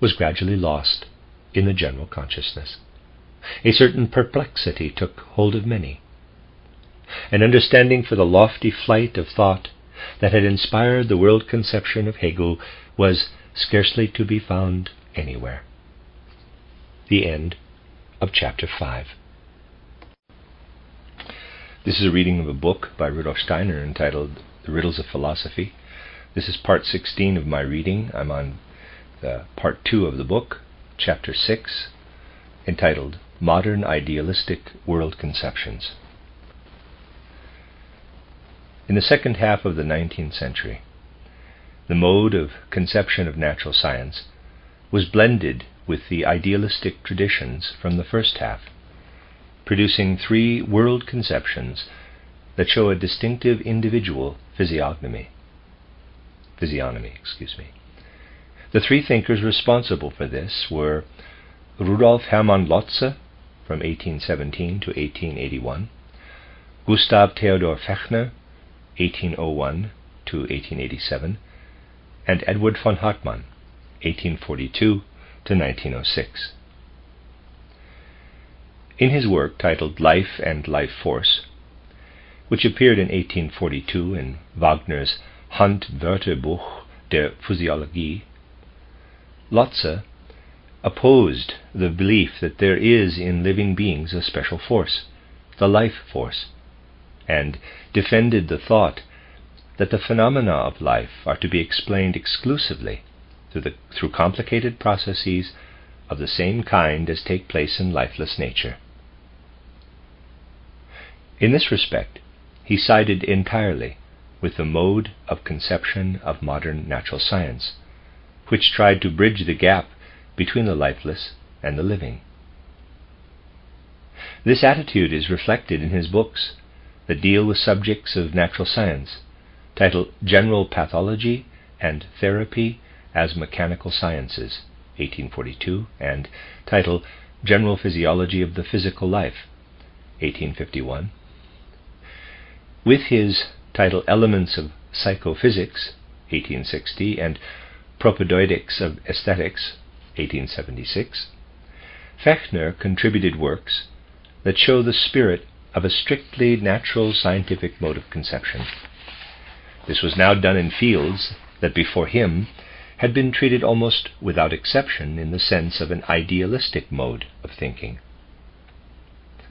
was gradually lost in the general consciousness. A certain perplexity took hold of many. An understanding for the lofty flight of thought that had inspired the world conception of Hegel was scarcely to be found anywhere. The end of Chapter 5. This is a reading of a book by Rudolf Steiner entitled The Riddles of Philosophy. This is part 16 of my reading. I'm on the part 2 of the book, Chapter 6, entitled Modern Idealistic World Conceptions. In the second half of the 19th century, the mode of conception of natural science was blended with the idealistic traditions from the first half, producing three world conceptions that show a distinctive individual physiognomy. The three thinkers responsible for this were Rudolf Hermann Lotze from 1817 to 1881, Gustav Theodor Fechner 1801 to 1887, and Edward von Hartmann 1842 to 1906. In his work titled Life and Life Force, which appeared in 1842 in Wagner's Handwörterbuch der Physiologie, Lotze opposed the belief that there is in living beings a special force, the life force, and defended the thought that the phenomena of life are to be explained exclusively through complicated processes of the same kind as take place in lifeless nature. In this respect, he sided entirely with the mode of conception of modern natural science, which tried to bridge the gap between the lifeless and the living. This attitude is reflected in his books that deal with subjects of natural science, titled General Pathology and Therapy as Mechanical Sciences, 1842, and title General Physiology of the Physical Life, 1851. With his title Elements of Psychophysics, 1860, and Propaedeutics of Aesthetics, 1876, Fechner contributed works that show the spirit of a strictly natural scientific mode of conception. This was now done in fields that before him had been treated almost without exception in the sense of an idealistic mode of thinking.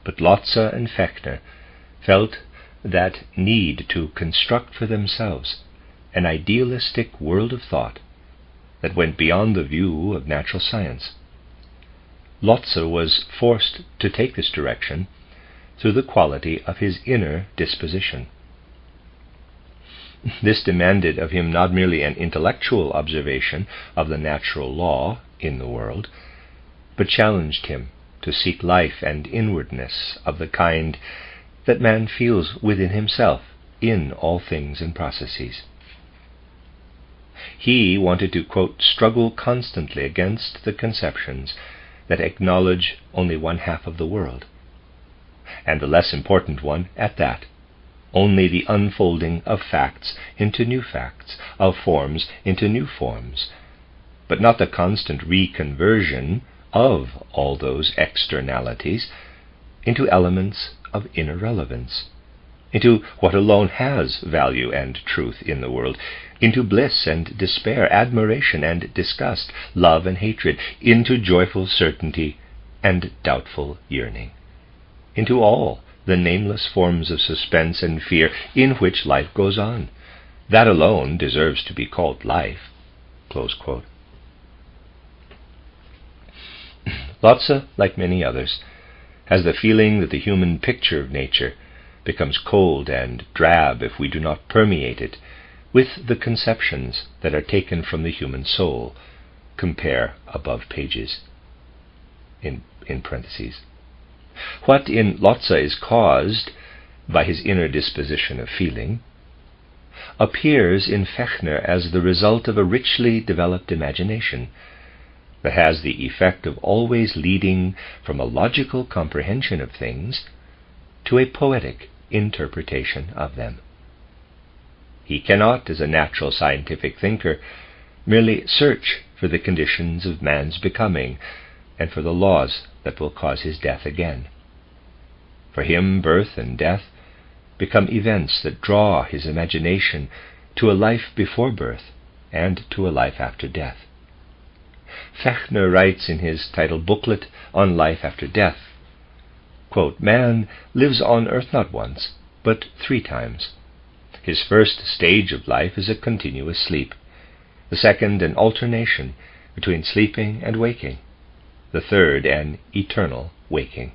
But Lotze and Fechner felt that need to construct for themselves an idealistic world of thought that went beyond the view of natural science. Lotze was forced to take this direction through the quality of his inner disposition. This demanded of him not merely an intellectual observation of the natural law in the world, but challenged him to seek life and inwardness of the kind that man feels within himself in all things and processes. He wanted to, quote, struggle constantly against the conceptions that acknowledge only one half of the world, and the less important one at that, only the unfolding of facts into new facts, of forms into new forms, but not the constant reconversion of all those externalities into elements of inner relevance, into what alone has value and truth in the world, into bliss and despair, admiration and disgust, love and hatred, into joyful certainty and doubtful yearning, into all the nameless forms of suspense and fear in which life goes on. That alone deserves to be called life. Close quote. Lotze, like many others, has the feeling that the human picture of nature becomes cold and drab if we do not permeate it with the conceptions that are taken from the human soul. Compare above pages. In parentheses. What in Lotze is caused by his inner disposition of feeling appears in Fechner as the result of a richly developed imagination that has the effect of always leading from a logical comprehension of things to a poetic interpretation of them. He cannot, as a natural scientific thinker, merely search for the conditions of man's becoming and for the laws that will cause his death again. For him, birth and death become events that draw his imagination to a life before birth and to a life after death. Fechner writes in his titled booklet on life after death, quote, "Man lives on earth not once, but 3 times. His first stage of life is a continuous sleep, the second an alternation between sleeping and waking, the third an eternal waking.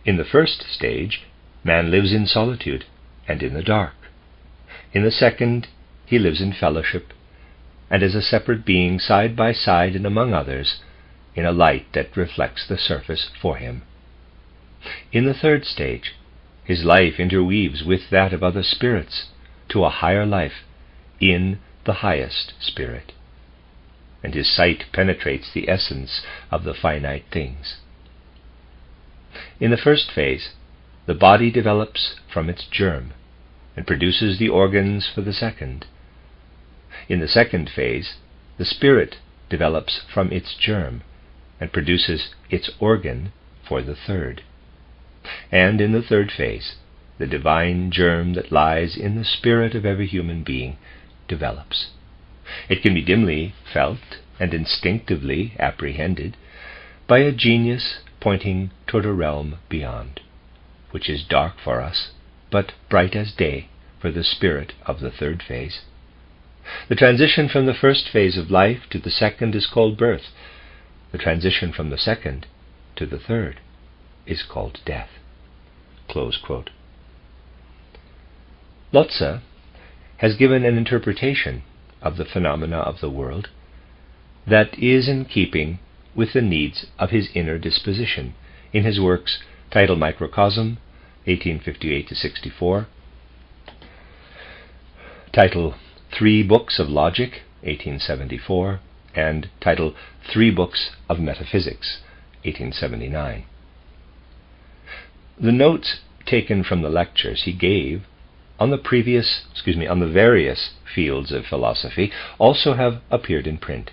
In the first stage, man lives in solitude and in the dark. In the second, he lives in fellowship, and as a separate being side by side and among others, in a light that reflects the surface for him. In the third stage, his life interweaves with that of other spirits to a higher life in the highest spirit, and his sight penetrates the essence of the finite things. In the first phase, the body develops from its germ and produces the organs for the second. In the second phase, the spirit develops from its germ and produces its organ for the third. And in the third phase, the divine germ that lies in the spirit of every human being develops. It can be dimly felt and instinctively apprehended by a genius pointing toward a realm beyond, which is dark for us, but bright as day for the spirit of the third phase. The transition from the first phase of life to the second is called birth. The transition from the second to the third is called death." Close quote. Lotze has given an interpretation of the phenomena of the world that is in keeping with the needs of his inner disposition in his works titled Microcosm, 1858-64, title 3 Books of Logic, 1874, and titled 3 Books of Metaphysics, 1879. The notes taken from the lectures he gave on the various fields of philosophy also have appeared in print.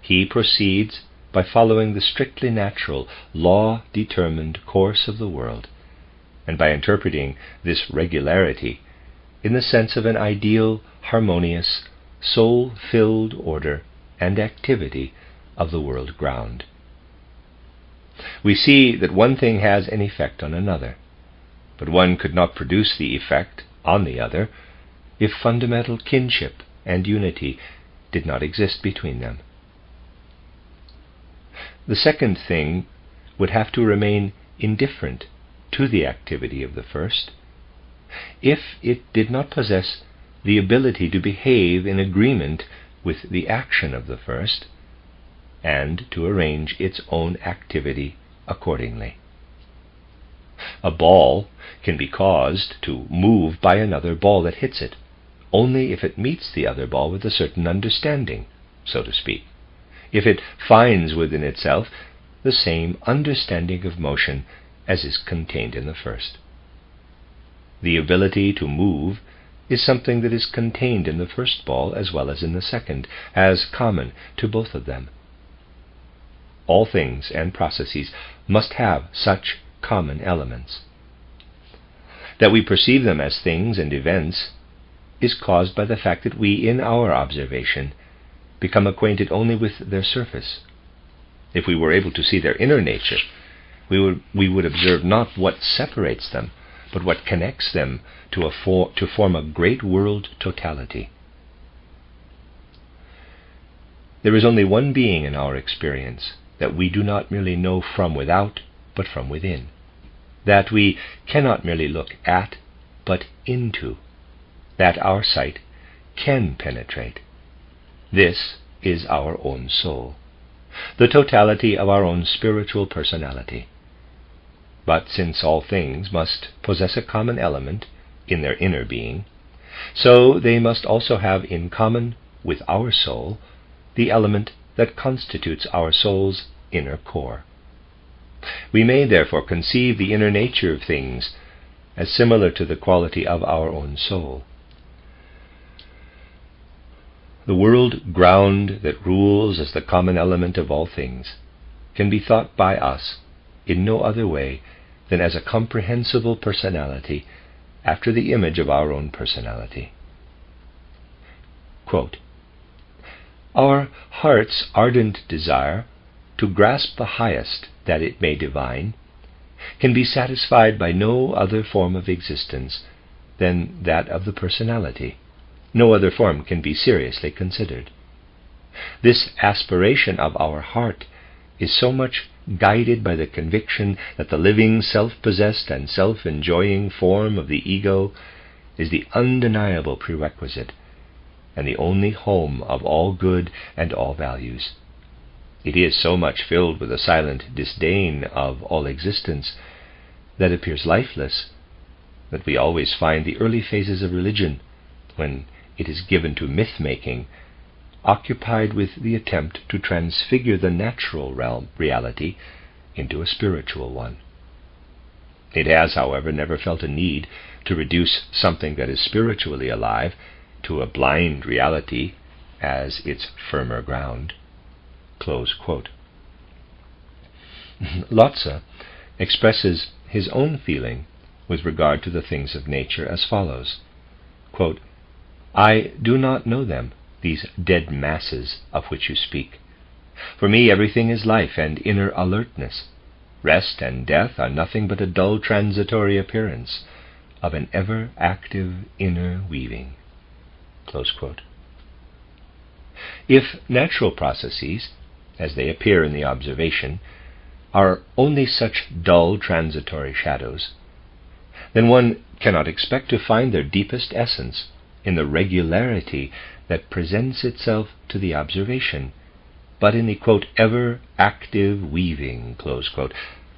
He proceeds by following the strictly natural, law-determined course of the world, and by interpreting this regularity in the sense of an ideal, harmonious, soul-filled order and activity of the world ground. We see that one thing has an effect on another, but one could not produce the effect on the other if fundamental kinship and unity did not exist between them. The second thing would have to remain indifferent to the activity of the first if it did not possess the ability to behave in agreement with the action of the first, and to arrange its own activity accordingly. A ball can be caused to move by another ball that hits it, only if it meets the other ball with a certain understanding, so to speak, if it finds within itself the same understanding of motion as is contained in the first. The ability to move is something that is contained in the first ball as well as in the second, as common to both of them. All things and processes must have such common elements. That we perceive them as things and events is caused by the fact that we, in our observation, become acquainted only with their surface. If we were able to see their inner nature, we would observe not what separates them, but what connects them to form a great world totality. There is only one being in our experience that we do not merely know from without, but from within, that we cannot merely look at, but into, that our sight can penetrate. This is our own soul, the totality of our own spiritual personality. But since all things must possess a common element in their inner being, so they must also have in common with our soul the element that constitutes our soul's inner core. We may therefore conceive the inner nature of things as similar to the quality of our own soul. The world ground that rules as the common element of all things can be thought by us in no other way than as a comprehensible personality after the image of our own personality. Quote, "Our heart's ardent desire to grasp the highest that it may divine can be satisfied by no other form of existence than that of the personality. No other form can be seriously considered. This aspiration of our heart is so much guided by the conviction that the living, self-possessed, and self-enjoying form of the ego is the undeniable prerequisite and the only home of all good and all values. It is so much filled with a silent disdain of all existence that appears lifeless, that we always find the early phases of religion, when it is given to myth-making, occupied with the attempt to transfigure the natural reality into a spiritual one. It has, however, never felt a need to reduce something that is spiritually alive to a blind reality as its firmer ground." Close quote. Lotze expresses his own feeling with regard to the things of nature as follows, quote, "I do not know them, these dead masses of which you speak. For me everything is life and inner alertness. Rest and death are nothing but a dull transitory appearance of an ever-active inner weaving." Close quote. If natural processes, as they appear in the observation, are only such dull transitory shadows, then one cannot expect to find their deepest essence in the regularity that presents itself to the observation, but in the, quote, ever-active weaving, close quote,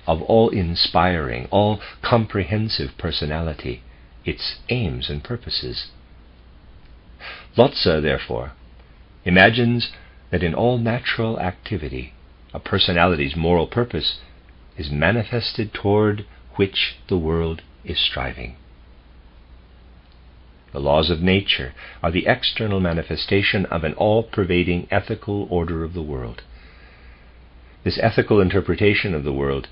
of all-inspiring, all-comprehensive personality, its aims and purposes. Lotze, therefore, imagines that in all natural activity, a personality's moral purpose is manifested toward which the world is striving. The laws of nature are the external manifestation of an all-pervading ethical order of the world. This ethical interpretation of the world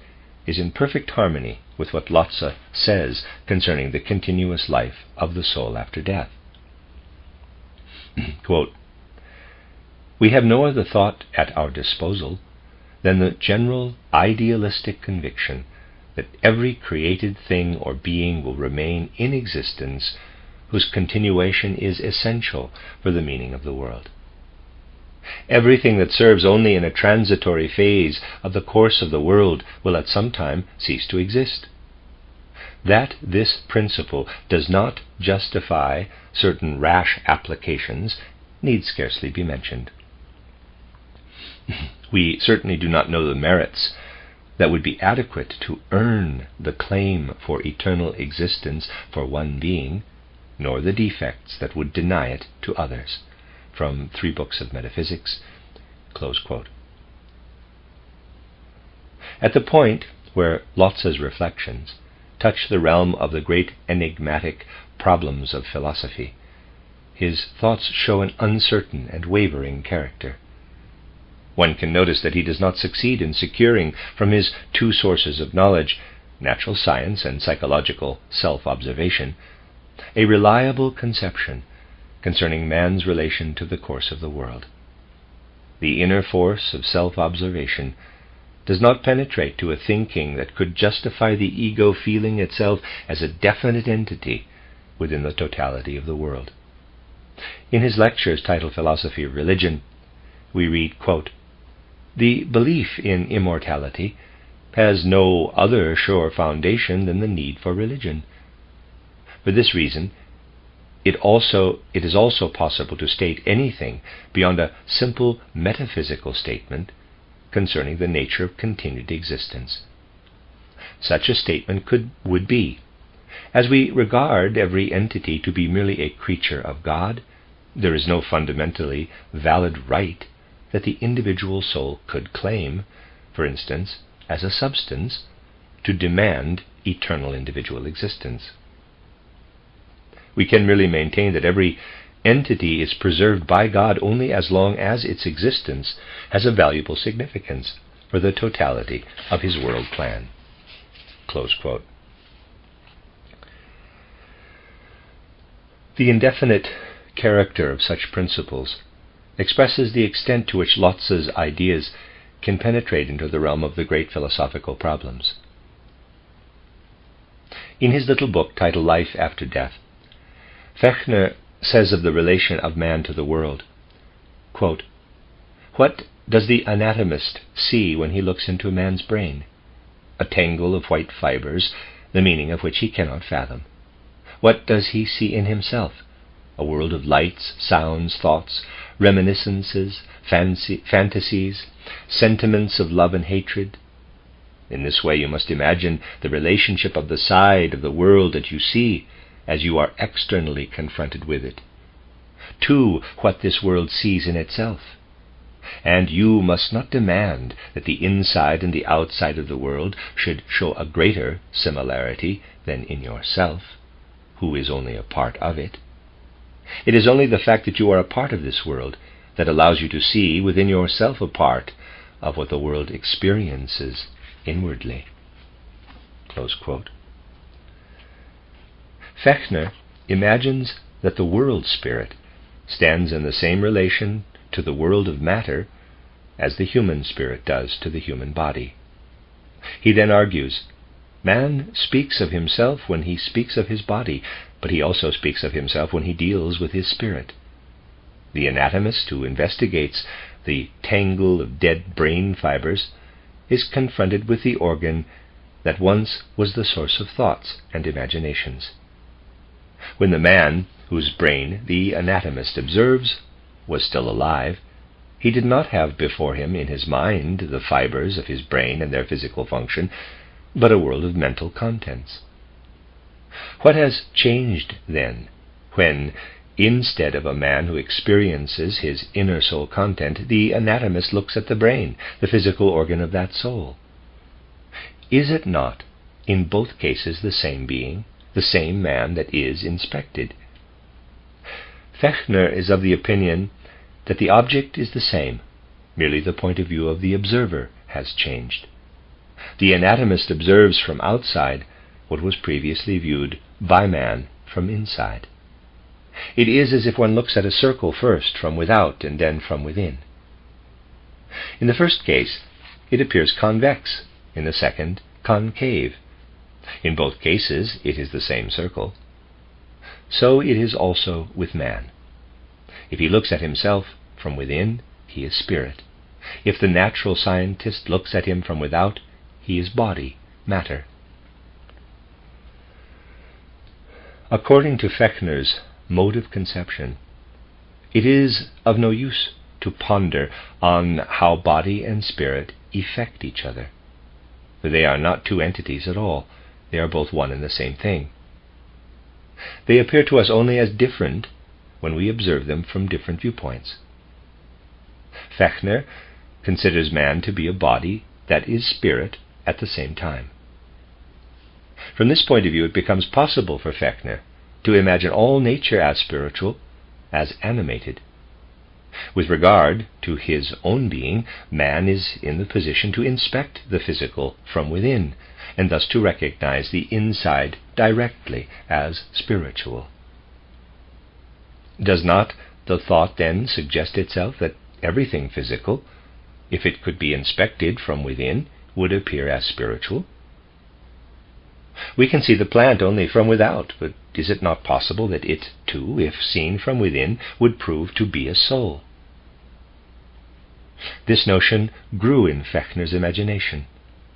is in perfect harmony with what Lotze says concerning the continuous life of the soul after death. Quote, "We have no other thought at our disposal than the general idealistic conviction that every created thing or being will remain in existence whose continuation is essential for the meaning of the world. Everything that serves only in a transitory phase of the course of the world will at some time cease to exist. That this principle does not justify certain rash applications need scarcely be mentioned. We certainly do not know the merits that would be adequate to earn the claim for eternal existence for one being, nor the defects that would deny it to others." From 3 Books of Metaphysics, close quote. At the point where Lotze's reflections touch the realm of the great enigmatic problems of philosophy, his thoughts show an uncertain and wavering character. One can notice that he does not succeed in securing from his two sources of knowledge, natural science and psychological self-observation, a reliable conception concerning man's relation to the course of the world. The inner force of self-observation does not penetrate to a thinking that could justify the ego feeling itself as a definite entity within the totality of the world. In his lectures titled Philosophy of Religion, we read, quote, "The belief in immortality has no other sure foundation than the need for religion. For this reason, it is also possible to state anything beyond a simple metaphysical statement concerning the nature of continued existence. Such a statement would be, as we regard every entity to be merely a creature of God, there is no fundamentally valid right that the individual soul could claim, for instance, as a substance, to demand eternal individual existence. We can merely maintain that every entity is preserved by God only as long as its existence has a valuable significance for the totality of his world plan." Close quote. The indefinite character of such principles expresses the extent to which Lotze's ideas can penetrate into the realm of the great philosophical problems. In his little book titled Life After Death, Fechner says of the relation of man to the world, quote, "What does the anatomist see when he looks into a man's brain? A tangle of white fibers, the meaning of which he cannot fathom. What does he see in himself? A world of lights, sounds, thoughts, reminiscences, fantasies, sentiments of love and hatred. In this way you must imagine the relationship of the side of the world that you see as you are externally confronted with it, to what this world sees in itself. And you must not demand that the inside and the outside of the world should show a greater similarity than in yourself, who is only a part of it. It is only the fact that you are a part of this world that allows you to see within yourself a part of what the world experiences inwardly." Close quote. Fechner imagines that the world spirit stands in the same relation to the world of matter as the human spirit does to the human body. He then argues, man speaks of himself when he speaks of his body, but he also speaks of himself when he deals with his spirit. The anatomist who investigates the tangle of dead brain fibers is confronted with the organ that once was the source of thoughts and imaginations. When the man whose brain the anatomist observes was still alive, he did not have before him in his mind the fibers of his brain and their physical function, but a world of mental contents. What has changed then, when, Instead of a man who experiences his inner soul content, the anatomist looks at the brain, the physical organ of that soul. Is it not, in both cases, the same being, the same man that is inspected? Fechner is of the opinion that the object is the same, merely the point of view of the observer has changed. The anatomist observes from outside what was previously viewed by man from inside. It is as if one looks at a circle first from without and then from within. In the first case, it appears convex, in the second, concave. In both cases, it is the same circle. So it is also with man. If he looks at himself from within, he is spirit. If the natural scientist looks at him from without, he is body, matter. According to Fechner's mode of conception, it is of no use to ponder on how body and spirit effect each other. For they are not two entities at all. They are both one and the same thing. They appear to us only as different when we observe them from different viewpoints. Fechner considers man to be a body that is spirit at the same time. From this point of view, it becomes possible for Fechner to imagine all nature as spiritual, as animated. With regard to his own being, man is in the position to inspect the physical from within, and thus to recognize the inside directly as spiritual. Does not the thought then suggest itself that everything physical, if it could be inspected from within, would appear as spiritual? We can see the plant only from without, but is it not possible that it, too, if seen from within, would prove to be a soul? This notion grew in Fechner's imagination,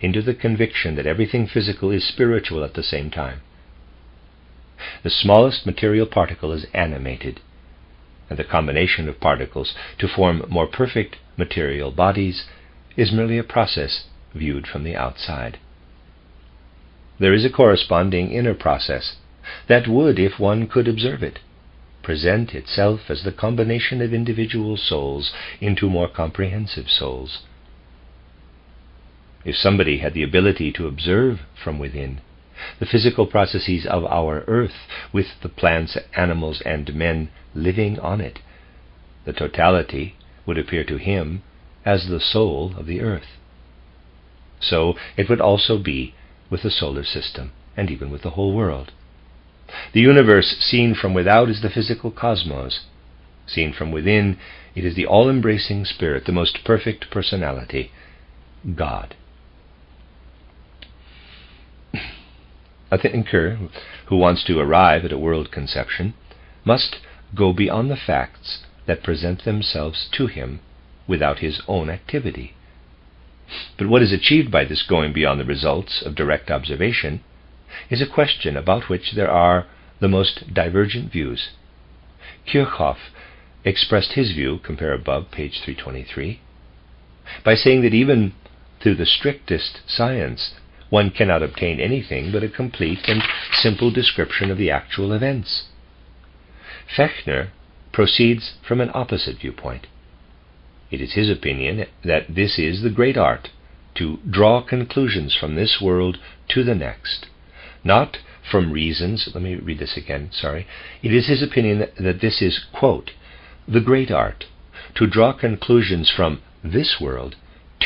into the conviction that everything physical is spiritual at the same time. The smallest material particle is animated, and the combination of particles to form more perfect material bodies is merely a process viewed from the outside. There is a corresponding inner process that would, if one could observe it, present itself as the combination of individual souls into more comprehensive souls. If somebody had the ability to observe from within the physical processes of our earth, with the plants, animals, and men living on it, the totality would appear to him as the soul of the earth. So it would also be with the solar system, and even with the whole world. The universe seen from without is the physical cosmos. Seen from within, it is the all-embracing spirit, the most perfect personality, God. A thinker who wants to arrive at a world conception must go beyond the facts that present themselves to him without his own activity. But what is achieved by this going beyond the results of direct observation is a question about which there are the most divergent views. Kirchhoff expressed his view, compare above, page 323, by saying that even through the strictest science, one cannot obtain anything but a complete and simple description of the actual events. Fechner proceeds from an opposite viewpoint. It is his opinion that this is the great art, to draw conclusions from this world to the next, not from reasons. Let me read this again, sorry. It is his opinion that this is, quote, the great art, to draw conclusions from this world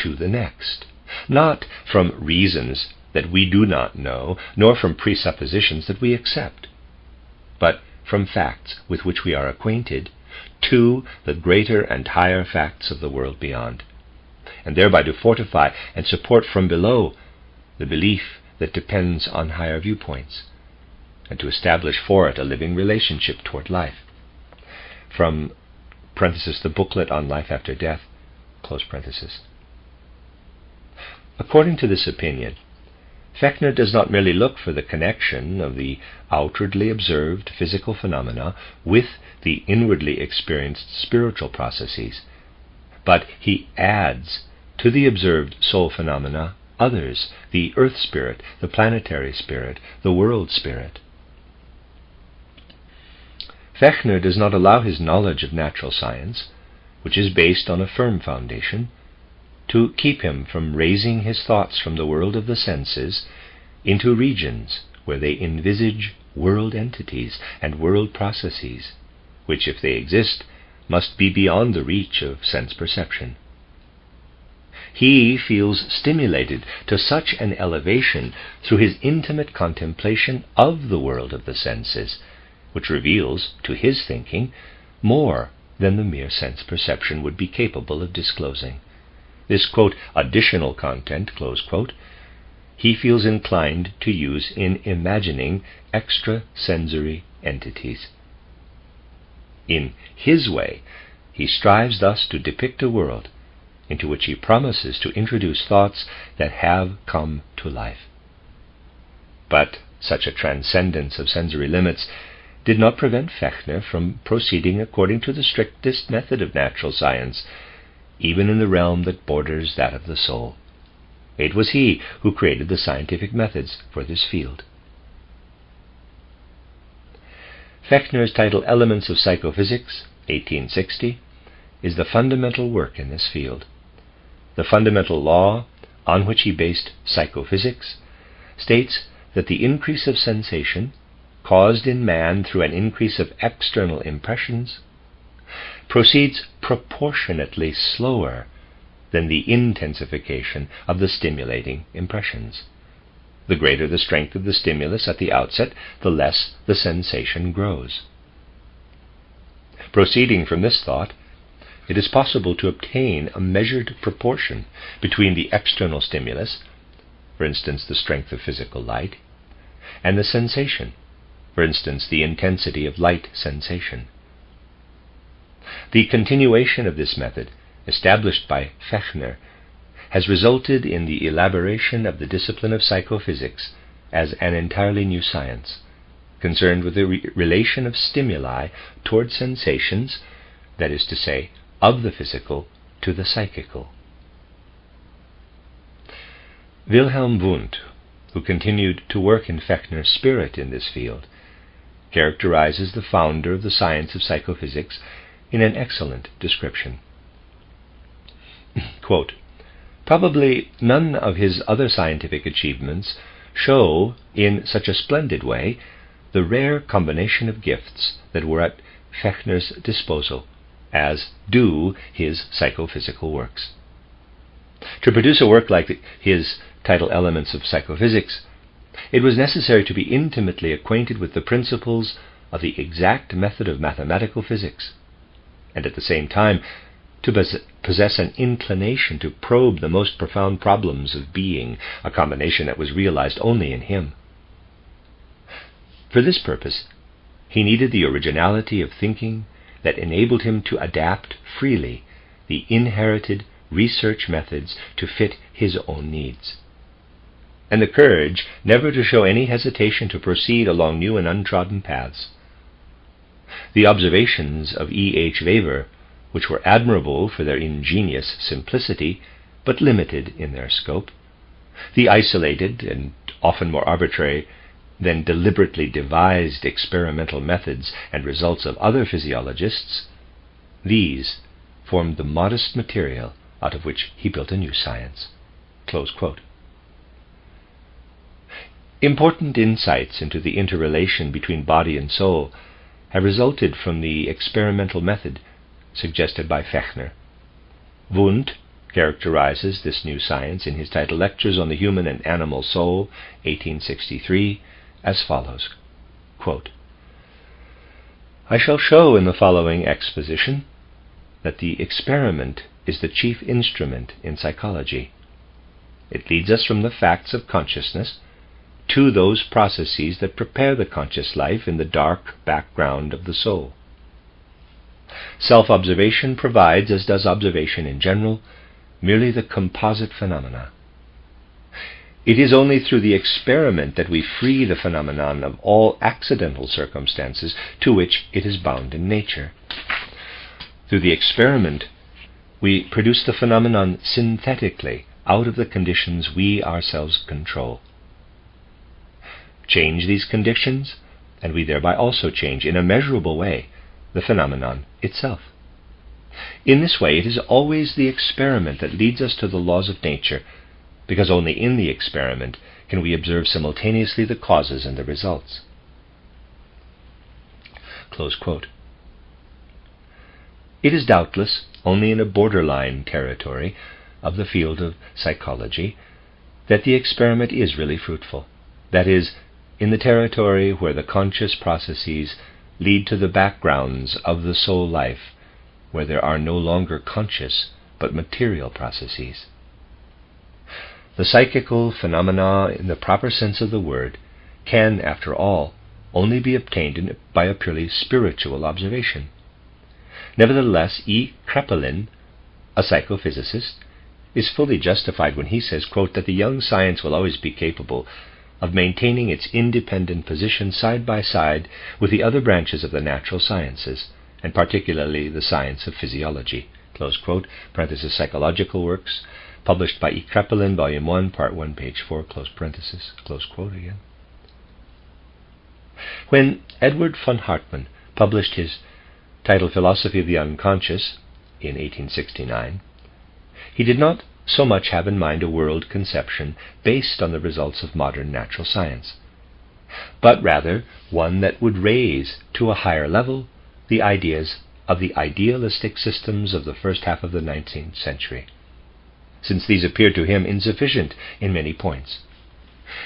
to the next, not from reasons that we do not know, nor from presuppositions that we accept, but from facts with which we are acquainted, to the greater and higher facts of the world beyond, and thereby to fortify and support from below the belief that depends on higher viewpoints, and to establish for it a living relationship toward life. From parenthesis, the booklet on life after death, close parenthesis. According to this opinion, Fechner does not merely look for the connection of the outwardly observed physical phenomena with the inwardly experienced spiritual processes, but he adds to the observed soul phenomena others, the earth spirit, the planetary spirit, the world spirit. Fechner does not allow his knowledge of natural science, which is based on a firm foundation, to keep him from raising his thoughts from the world of the senses into regions where they envisage world entities and world processes, which, if they exist, must be beyond the reach of sense perception. He feels stimulated to such an elevation through his intimate contemplation of the world of the senses, which reveals, to his thinking, more than the mere sense perception would be capable of disclosing. This, quote, additional content, close quote, he feels inclined to use in imagining extrasensory entities. In his way, he strives thus to depict a world into which he promises to introduce thoughts that have come to life. But such a transcendence of sensory limits did not prevent Fechner from proceeding according to the strictest method of natural science, even in the realm that borders that of the soul. It was he who created the scientific methods for this field. Fechner's title Elements of Psychophysics, 1860, is the fundamental work in this field. The fundamental law on which he based psychophysics states that the increase of sensation, caused in man through an increase of external impressions, proceeds proportionately slower than the intensification of the stimulating impressions. The greater the strength of the stimulus at the outset, the less the sensation grows. Proceeding from this thought, it is possible to obtain a measured proportion between the external stimulus, for instance the strength of physical light, and the sensation, for instance the intensity of light sensation. The continuation of this method, established by Fechner, has resulted in the elaboration of the discipline of psychophysics as an entirely new science, concerned with the relation of stimuli toward sensations, that is to say, of the physical to the psychical. Wilhelm Wundt, who continued to work in Fechner's spirit in this field, characterizes the founder of the science of psychophysics in an excellent description. Quote, probably none of his other scientific achievements show in such a splendid way the rare combination of gifts that were at Fechner's disposal as do his psychophysical works. To produce a work like his title Elements of Psychophysics, it was necessary to be intimately acquainted with the principles of the exact method of mathematical physics, and at the same time to possess an inclination to probe the most profound problems of being, a combination that was realized only in him. For this purpose, he needed the originality of thinking that enabled him to adapt freely the inherited research methods to fit his own needs, and the courage never to show any hesitation to proceed along new and untrodden paths. The observations of E.H. Weber, which were admirable for their ingenious simplicity, but limited in their scope, the isolated and often more arbitrary than deliberately devised experimental methods and results of other physiologists, these formed the modest material out of which he built a new science. Close quote. Important insights into the interrelation between body and soul have resulted from the experimental method suggested by Fechner. Wundt characterizes this new science in his title Lectures on the Human and Animal Soul, 1863, as follows, quote, I shall show in the following exposition that the experiment is the chief instrument in psychology. It leads us from the facts of consciousness to those processes that prepare the conscious life in the dark background of the soul. Self-observation provides, as does observation in general, merely the composite phenomena. It is only through the experiment that we free the phenomenon of all accidental circumstances to which it is bound in nature. Through the experiment, we produce the phenomenon synthetically out of the conditions we ourselves control. Change these conditions, and we thereby also change in a measurable way the phenomenon itself. In this way, it is always the experiment that leads us to the laws of nature, because only in the experiment can we observe simultaneously the causes and the results. Close quote. It is doubtless only in a borderline territory of the field of psychology that the experiment is really fruitful. That is, in the territory where the conscious processes lead to the backgrounds of the soul life, where there are no longer conscious but material processes. The psychical phenomena, in the proper sense of the word, can, after all, only be obtained by a purely spiritual observation. Nevertheless, E. Kraepelin, a psychophysicist, is fully justified when he says, quote, that the young science will always be capable of maintaining its independent position side by side with the other branches of the natural sciences, and particularly the science of physiology, close quote, parenthesis, Psychological Works, published by E. Kraepelin, Volume 1, Part 1, page 4, close parenthesis, close quote again. When Edward von Hartmann published his Untitled Philosophy of the Unconscious in 1869, he did not so much have in mind a world conception based on the results of modern natural science, but rather one that would raise to a higher level the ideas of the idealistic systems of the first half of the 19th century, since these appeared to him insufficient in many points.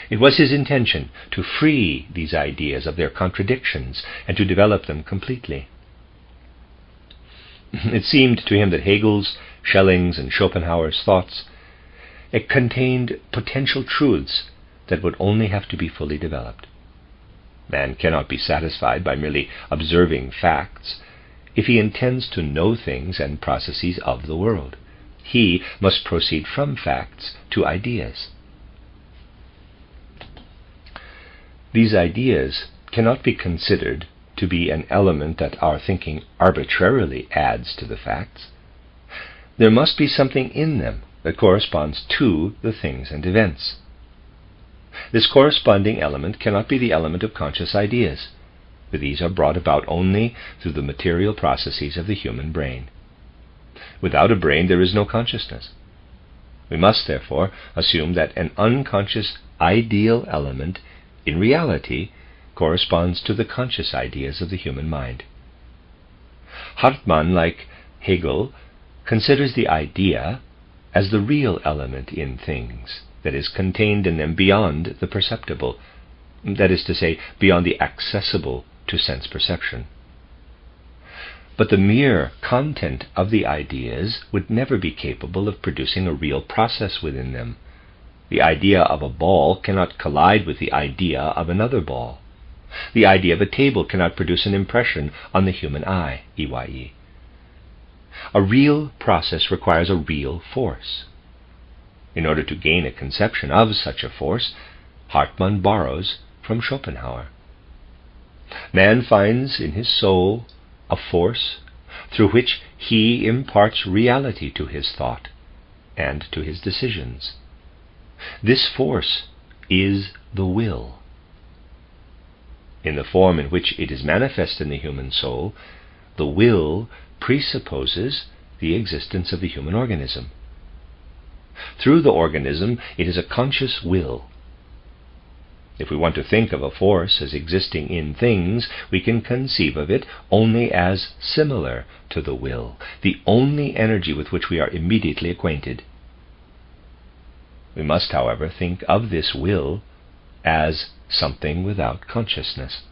It was his intention to free these ideas of their contradictions and to develop them completely. It seemed to him that Hegel's, Schelling's, and Schopenhauer's thoughts contained potential truths that would only have to be fully developed. Man cannot be satisfied by merely observing facts if he intends to know things and processes of the world. He must proceed from facts to ideas. These ideas cannot be considered to be an element that our thinking arbitrarily adds to the facts. There must be something in them that corresponds to the things and events. This corresponding element cannot be the element of conscious ideas, for these are brought about only through the material processes of the human brain. Without a brain there is no consciousness. We must therefore assume that an unconscious ideal element in reality corresponds to the conscious ideas of the human mind. Hartmann, like Hegel, considers the idea as the real element in things, that is contained in them beyond the perceptible, that is to say, beyond the accessible to sense perception. But the mere content of the ideas would never be capable of producing a real process within them. The idea of a ball cannot collide with the idea of another ball. The idea of a table cannot produce an impression on the human eye, EYE. A real process requires a real force. In order to gain a conception of such a force, Hartmann borrows from Schopenhauer. Man finds in his soul a force through which he imparts reality to his thought and to his decisions. This force is the will. In the form in which it is manifest in the human soul, the will presupposes the existence of the human organism. Through the organism, it is a conscious will. If we want to think of a force as existing in things, we can conceive of it only as similar to the will, the only energy with which we are immediately acquainted. We must, however, think of this will as something without consciousness.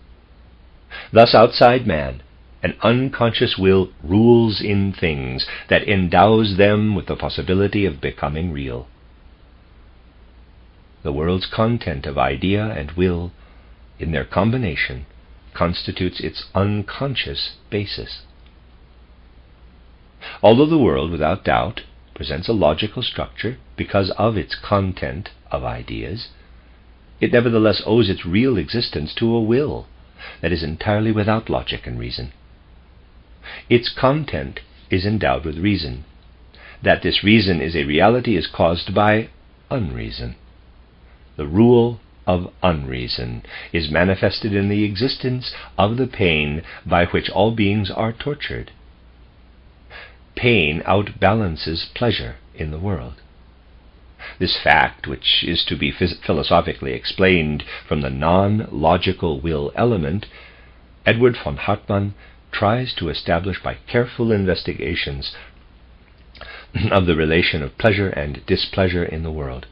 Thus, outside man, an unconscious will rules in things that endows them with the possibility of becoming real. The world's content of idea and will, in their combination, constitutes its unconscious basis. Although the world, without doubt, presents a logical structure because of its content of ideas, it nevertheless owes its real existence to a will that is entirely without logic and reason. Its content is endowed with reason. That this reason is a reality is caused by unreason. The rule of unreason is manifested in the existence of the pain by which all beings are tortured. Pain outbalances pleasure in the world. This fact, which is to be philosophically explained from the non-logical will element, Edward von Hartmann tries to establish by careful investigations of the relation of pleasure and displeasure in the world.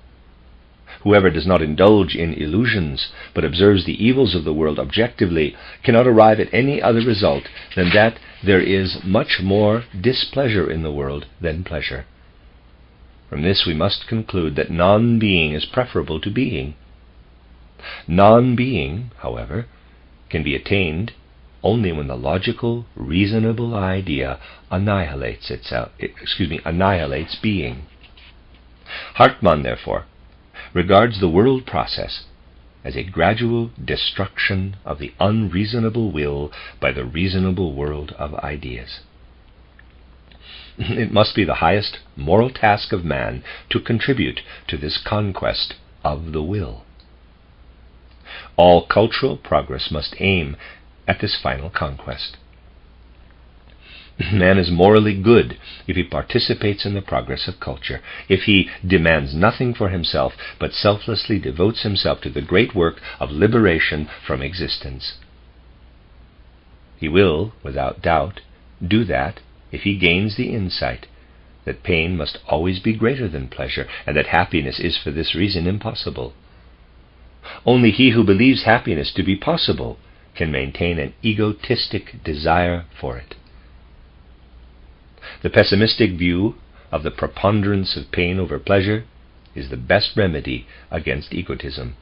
Whoever does not indulge in illusions, but observes the evils of the world objectively, cannot arrive at any other result than that there is much more displeasure in the world than pleasure. From this we must conclude that non-being is preferable to being. Non-being, however, can be attained only when the logical, reasonable idea annihilates being. Hartmann, therefore, regards the world process as a gradual destruction of the unreasonable will by the reasonable world of ideas. It must be the highest moral task of man to contribute to this conquest of the will. All cultural progress must aim at this final conquest. Man is morally good if he participates in the progress of culture, if he demands nothing for himself, but selflessly devotes himself to the great work of liberation from existence. He will, without doubt, do that if he gains the insight that pain must always be greater than pleasure, and that happiness is for this reason impossible. Only he who believes happiness to be possible can maintain an egotistic desire for it. The pessimistic view of the preponderance of pain over pleasure is the best remedy against egotism.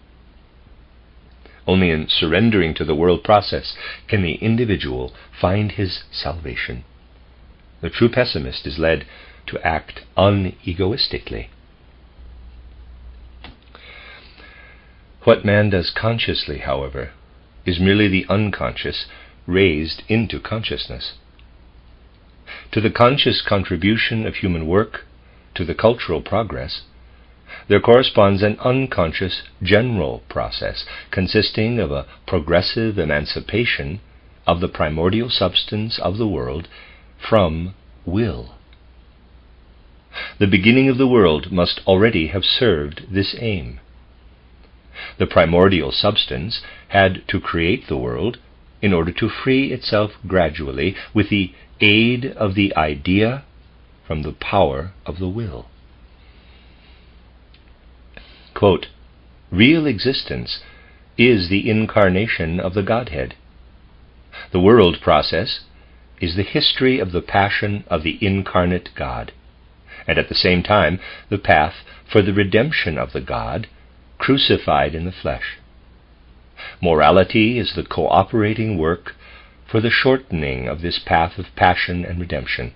Only in surrendering to the world process can the individual find his salvation. The true pessimist is led to act unegoistically. What man does consciously, however, is merely the unconscious raised into consciousness. To the conscious contribution of human work to the cultural progress, there corresponds an unconscious general process consisting of a progressive emancipation of the primordial substance of the world from will. The beginning of the world must already have served this aim. The primordial substance had to create the world in order to free itself gradually with the aid of the idea from the power of the will. Quote, "Real existence is the incarnation of the Godhead. The world process is the history of the passion of the incarnate God, and at the same time the path for the redemption of the God crucified in the flesh. Morality is the cooperating work for the shortening of this path of passion and redemption."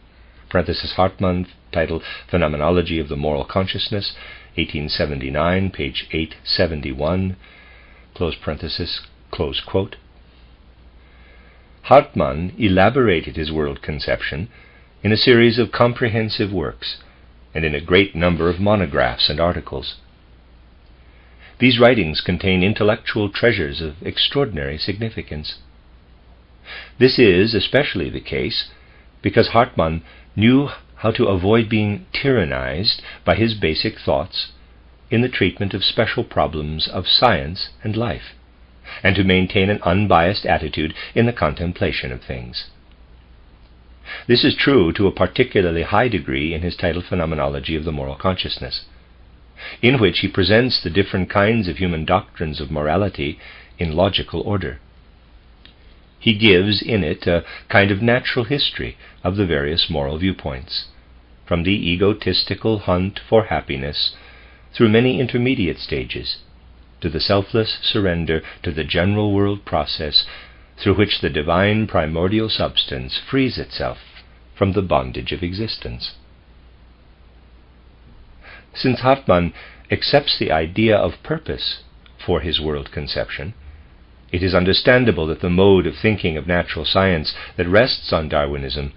Hartmann, titled Phenomenology of the Moral Consciousness, 1879, page 871, close quote. Hartmann elaborated his world conception in a series of comprehensive works and in a great number of monographs and articles. These writings contain intellectual treasures of extraordinary significance. This is especially the case because Hartmann knew how to avoid being tyrannized by his basic thoughts in the treatment of special problems of science and life, and to maintain an unbiased attitude in the contemplation of things. This is true to a particularly high degree in his title Phenomenology of the Moral Consciousness, in which he presents the different kinds of human doctrines of morality in logical order. He gives in it a kind of natural history of the various moral viewpoints, from the egotistical hunt for happiness through many intermediate stages, to the selfless surrender to the general world process through which the divine primordial substance frees itself from the bondage of existence. Since Hartmann accepts the idea of purpose for his world conception, it is understandable that the mode of thinking of natural science that rests on Darwinism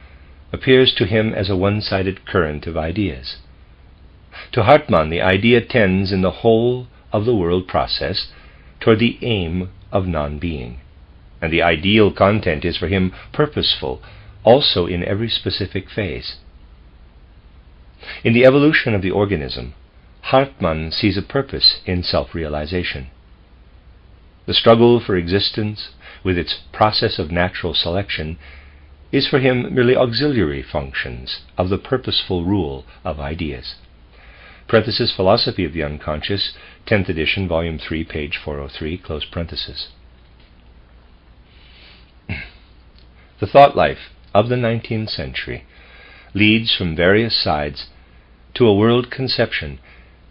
appears to him as a one-sided current of ideas. To Hartmann, the idea tends in the whole of the world process toward the aim of non-being, and the ideal content is for him purposeful, also in every specific phase. In the evolution of the organism, Hartmann sees a purpose in self-realization. The struggle for existence, with its process of natural selection, is for him merely auxiliary functions of the purposeful rule of ideas. Parenthesis, Philosophy of the Unconscious, 10th edition, volume 3, page 403, close parenthesis. The thought life of the 19th century leads from various sides to a world conception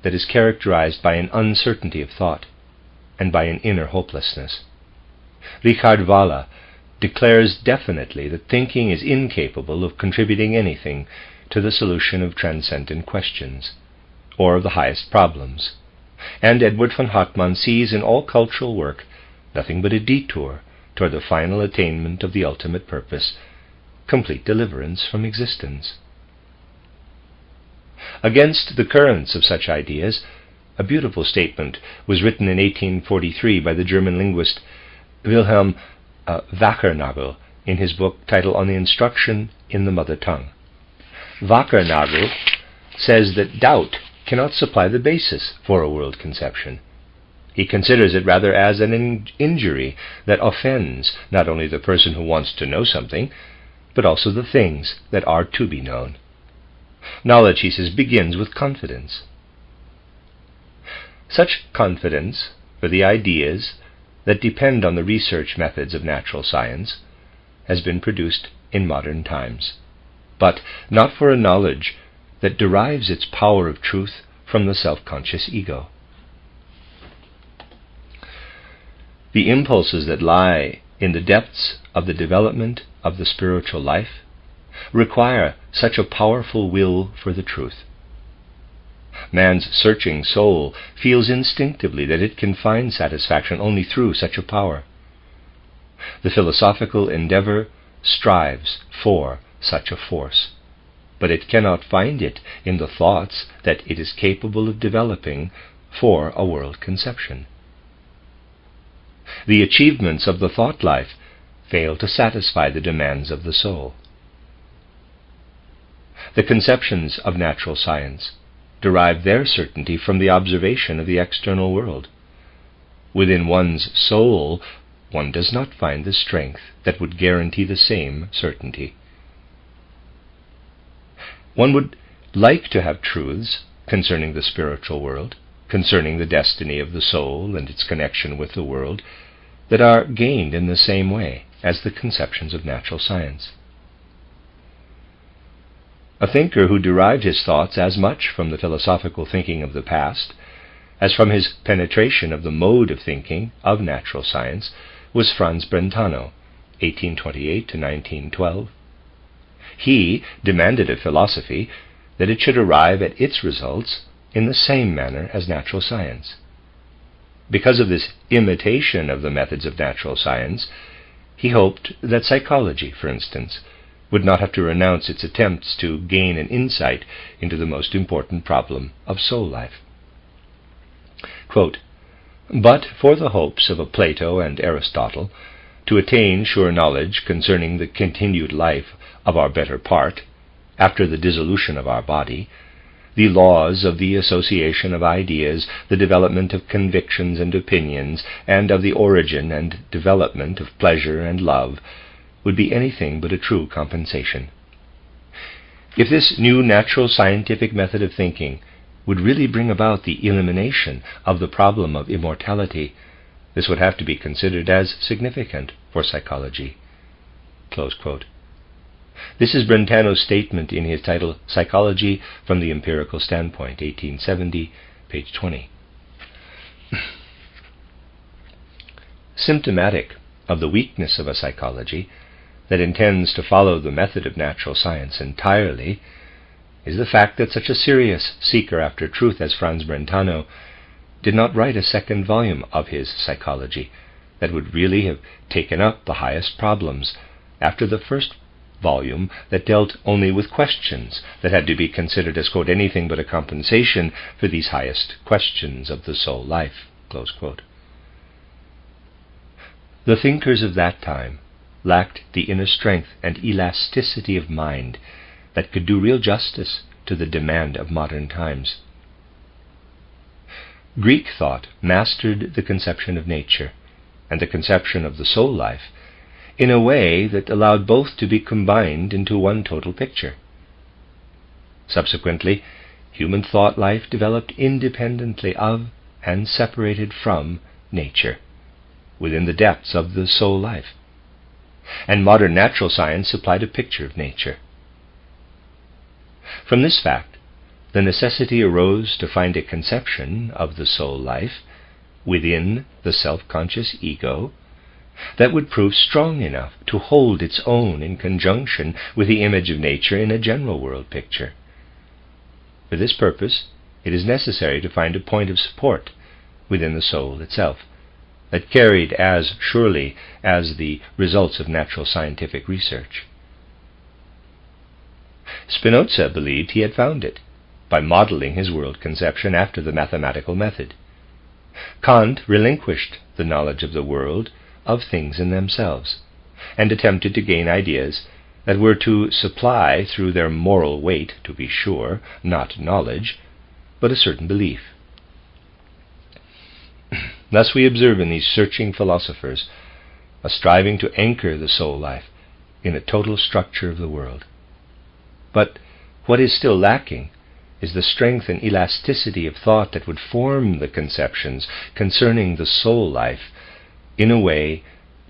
that is characterized by an uncertainty of thought and by an inner hopelessness. Richard Wahler declares definitely that thinking is incapable of contributing anything to the solution of transcendent questions, or of the highest problems, and Edward von Hartmann sees in all cultural work nothing but a detour toward the final attainment of the ultimate purpose, complete deliverance from existence. Against the currents of such ideas, a beautiful statement was written in 1843 by the German linguist Wilhelm Wackernagel in his book titled On the Instruction in the Mother Tongue. Wackernagel says that doubt cannot supply the basis for a world conception. He considers it rather as an injury that offends not only the person who wants to know something, but also the things that are to be known. Knowledge, he says, begins with confidence. Such confidence for the ideas that depend on the research methods of natural science has been produced in modern times, but not for a knowledge that derives its power of truth from the self-conscious ego. The impulses that lie in the depths of the development of the spiritual life require such a powerful will for the truth. Man's searching soul feels instinctively that it can find satisfaction only through such a power. The philosophical endeavor strives for such a force, but it cannot find it in the thoughts that it is capable of developing for a world conception. The achievements of the thought life fail to satisfy the demands of the soul. The conceptions of natural science derive their certainty from the observation of the external world. Within one's soul, one does not find the strength that would guarantee the same certainty. One would like to have truths concerning the spiritual world, concerning the destiny of the soul and its connection with the world, that are gained in the same way as the conceptions of natural science. A thinker who derived his thoughts as much from the philosophical thinking of the past as from his penetration of the mode of thinking of natural science was Franz Brentano, 1828 to 1912. He demanded of philosophy that it should arrive at its results in the same manner as natural science. Because of this imitation of the methods of natural science, he hoped that psychology, for instance, would not have to renounce its attempts to gain an insight into the most important problem of soul life. Quote, "But for the hopes of a Plato and Aristotle to attain sure knowledge concerning the continued life of our better part, after the dissolution of our body, the laws of the association of ideas, the development of convictions and opinions, and of the origin and development of pleasure and love, would be anything but a true compensation. If this new natural scientific method of thinking would really bring about the elimination of the problem of immortality, this would have to be considered as significant for psychology." Close quote. This is Brentano's statement in his title Psychology from the Empirical Standpoint, 1870, page 20. Symptomatic of the weakness of a psychology that intends to follow the method of natural science entirely is the fact that such a serious seeker after truth as Franz Brentano did not write a second volume of his psychology that would really have taken up the highest problems after the first volume that dealt only with questions that had to be considered as, quote, anything but a compensation for these highest questions of the soul life, close quote. The thinkers of that time lacked the inner strength and elasticity of mind that could do real justice to the demand of modern times. Greek thought mastered the conception of nature and the conception of the soul life in a way that allowed both to be combined into one total picture. Subsequently, human thought life developed independently of and separated from nature, within the depths of the soul life, and modern natural science supplied a picture of nature. From this fact, the necessity arose to find a conception of the soul life within the self-conscious ego that would prove strong enough to hold its own in conjunction with the image of nature in a general world picture. For this purpose, it is necessary to find a point of support within the soul itself that carried as surely as the results of natural scientific research. Spinoza believed he had found it by modeling his world conception after the mathematical method. Kant relinquished the knowledge of the world of things in themselves, and attempted to gain ideas that were to supply, through their moral weight, to be sure, not knowledge, but a certain belief. Thus we observe in these searching philosophers a striving to anchor the soul life in a total structure of the world. But what is still lacking is the strength and elasticity of thought that would form the conceptions concerning the soul life in a way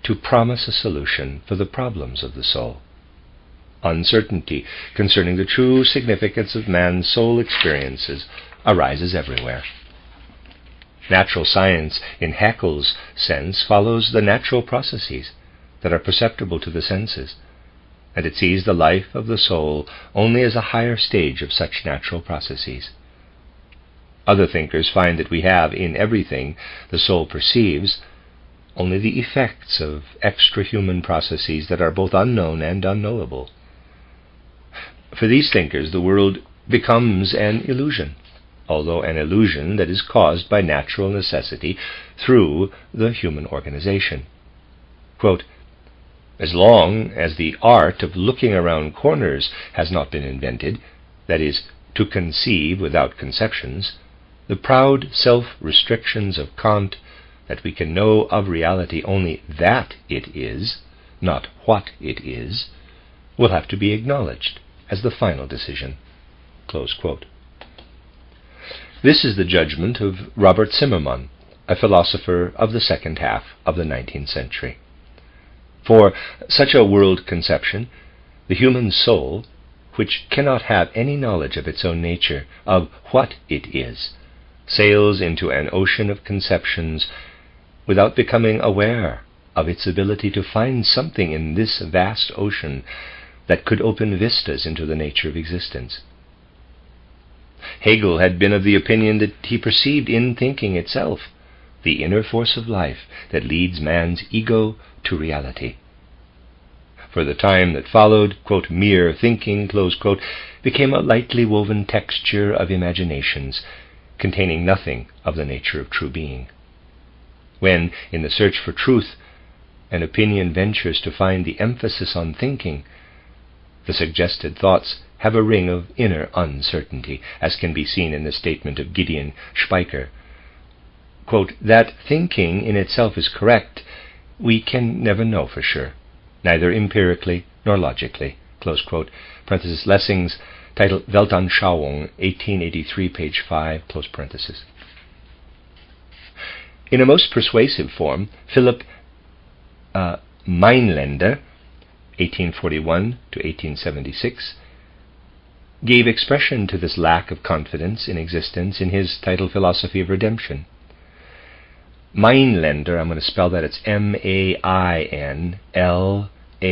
to promise a solution for the problems of the soul. Uncertainty concerning the true significance of man's soul experiences arises everywhere. Natural science, in Haeckel's sense, follows the natural processes that are perceptible to the senses, and it sees the life of the soul only as a higher stage of such natural processes. Other thinkers find that we have, in everything the soul perceives, only the effects of extra-human processes that are both unknown and unknowable. For these thinkers, the world becomes an illusion, although an illusion that is caused by natural necessity through the human organization. Quote, "As long as the art of looking around corners has not been invented, that is, to conceive without conceptions, the proud self-restrictions of Kant that we can know of reality only that it is, not what it is, will have to be acknowledged as the final decision." Close quote. This is the judgment of Robert Zimmermann, a philosopher of the second half of the 19th century. For such a world conception, the human soul, which cannot have any knowledge of its own nature, of what it is, sails into an ocean of conceptions without becoming aware of its ability to find something in this vast ocean that could open vistas into the nature of existence. Hegel had been of the opinion that he perceived in thinking itself the inner force of life that leads man's ego to reality. For the time that followed, quote, "mere thinking," close quote, became a lightly woven texture of imaginations containing nothing of the nature of true being. When, in the search for truth, an opinion ventures to find the emphasis on thinking, the suggested thoughts have a ring of inner uncertainty, as can be seen in the statement of Gideon Speicher. Quote, "That thinking in itself is correct, we can never know for sure, neither empirically nor logically." Close quote. Parenthesis, Lessing's title Weltanschauung, 1883, page 5, close parenthesis. In a most persuasive form, Philipp Meinländer, 1841 to 1876, gave expression to this lack of confidence in existence in his title Philosophy of Redemption. Meinländer, I'm going to spell that, it's M-A-I-N-L-A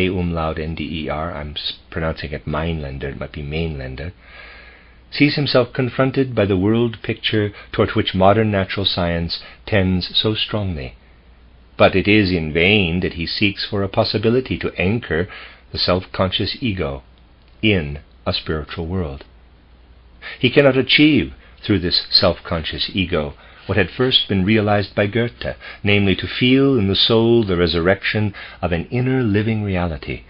umlaut N-D-E-R, I'm pronouncing it Meinländer, it might be Mainländer, sees himself confronted by the world picture toward which modern natural science tends so strongly. But it is in vain that he seeks for a possibility to anchor the self-conscious ego in a spiritual world. He cannot achieve through this self-conscious ego what had first been realized by Goethe, namely to feel in the soul the resurrection of an inner living reality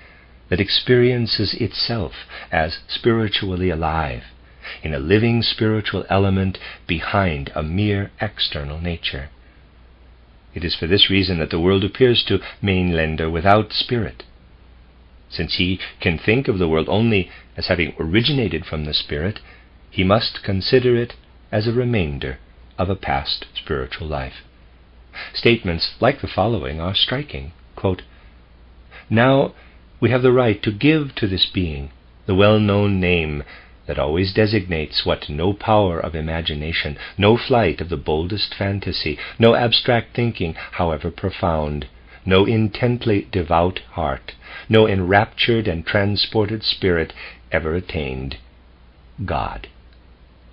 that experiences itself as spiritually alive, in a living spiritual element behind a mere external nature. It is for this reason that the world appears to Mainländer without spirit. Since he can think of the world only as having originated from the spirit, he must consider it as a remainder of a past spiritual life. Statements like the following are striking. Quote, "Now we have the right to give to this being the well-known name that always designates what no power of imagination, no flight of the boldest fantasy, no abstract thinking, however profound, no intently devout heart, no enraptured and transported spirit ever attained: God.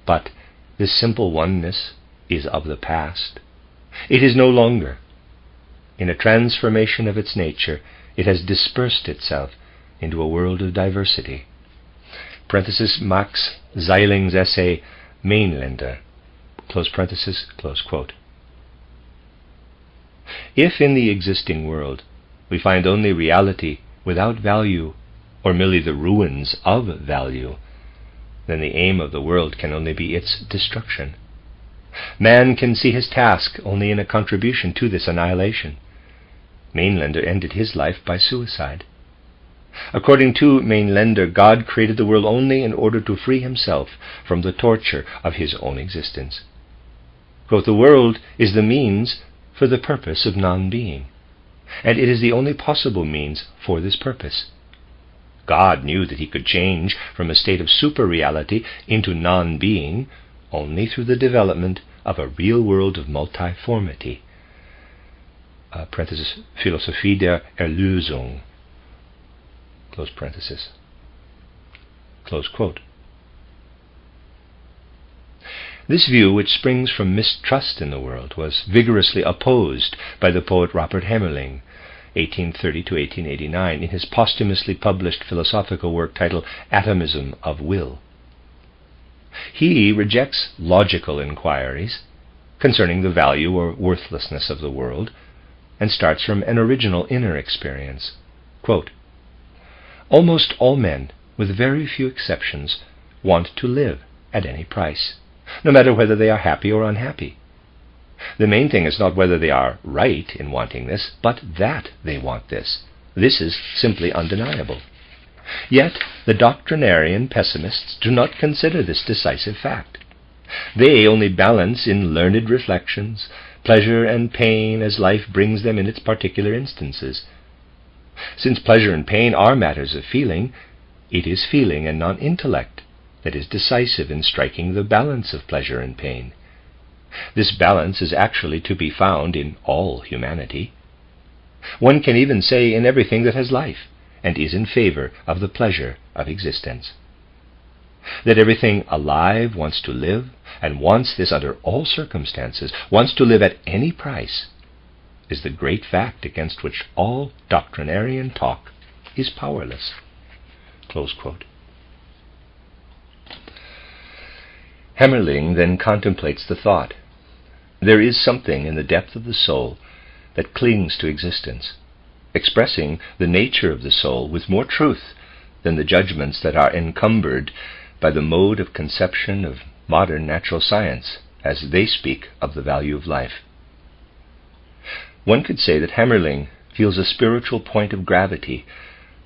But this simple oneness is of the past. It is no longer. In a transformation of its nature, it has dispersed itself into a world of diversity." Parenthesis, Max Seiling's essay, Mainländer, close parenthesis, close quote. If in the existing world we find only reality without value, or merely the ruins of value, then the aim of the world can only be its destruction. Man can see his task only in a contribution to this annihilation. Mainländer ended his life by suicide. According to Mainländer, God created the world only in order to free himself from the torture of his own existence. Quote, "The world is the means for the purpose of non-being, and it is the only possible means for this purpose. God knew that he could change from a state of super-reality into non-being only through the development of a real world of multiformity." Parenthesis, Philosophie der Erlösung, close parenthesis, close quote. This view, which springs from mistrust in the world, was vigorously opposed by the poet Robert Hemmerling, 1830 to 1889, in his posthumously published philosophical work titled Atomism of Will. He rejects logical inquiries concerning the value or worthlessness of the world and starts from an original inner experience. Quote, "Almost all men, with very few exceptions, want to live at any price, no matter whether they are happy or unhappy. The main thing is not whether they are right in wanting this, but that they want this. This is simply undeniable. Yet the doctrinarian pessimists do not consider this decisive fact. They only balance in learned reflections pleasure and pain as life brings them in its particular instances. Since pleasure and pain are matters of feeling, it is feeling and not intellect that is decisive in striking the balance of pleasure and pain. This balance is actually to be found in all humanity. One can even say in everything that has life and is in favor of the pleasure of existence. That everything alive wants to live, and wants this under all circumstances, wants to live at any price, is the great fact against which all doctrinarian talk is powerless." Close quote. Hemmerling then contemplates the thought: there is something in the depth of the soul that clings to existence, expressing the nature of the soul with more truth than the judgments that are encumbered by the mode of conception of modern natural science, as they speak of the value of life. One could say that Hemmerling feels a spiritual point of gravity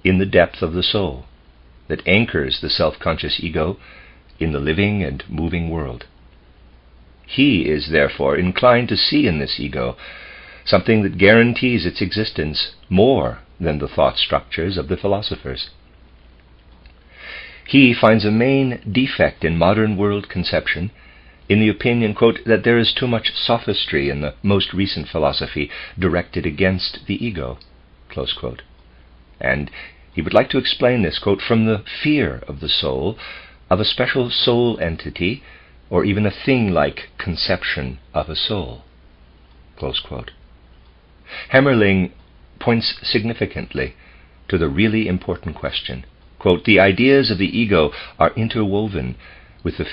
in the depth of the soul that anchors the self-conscious ego in the living and moving world. He is therefore inclined to see in this ego something that guarantees its existence more than the thought structures of the philosophers. He finds a main defect in modern world conception in the opinion, quote, that there is too much sophistry in the most recent philosophy directed against the ego, close quote. And he would like to explain this, quote, from the fear of the soul, of a special soul entity, or even a thing-like conception of a soul, close quote. Hemmerling points significantly to the really important question. Quote, "The ideas of the ego are interwoven with the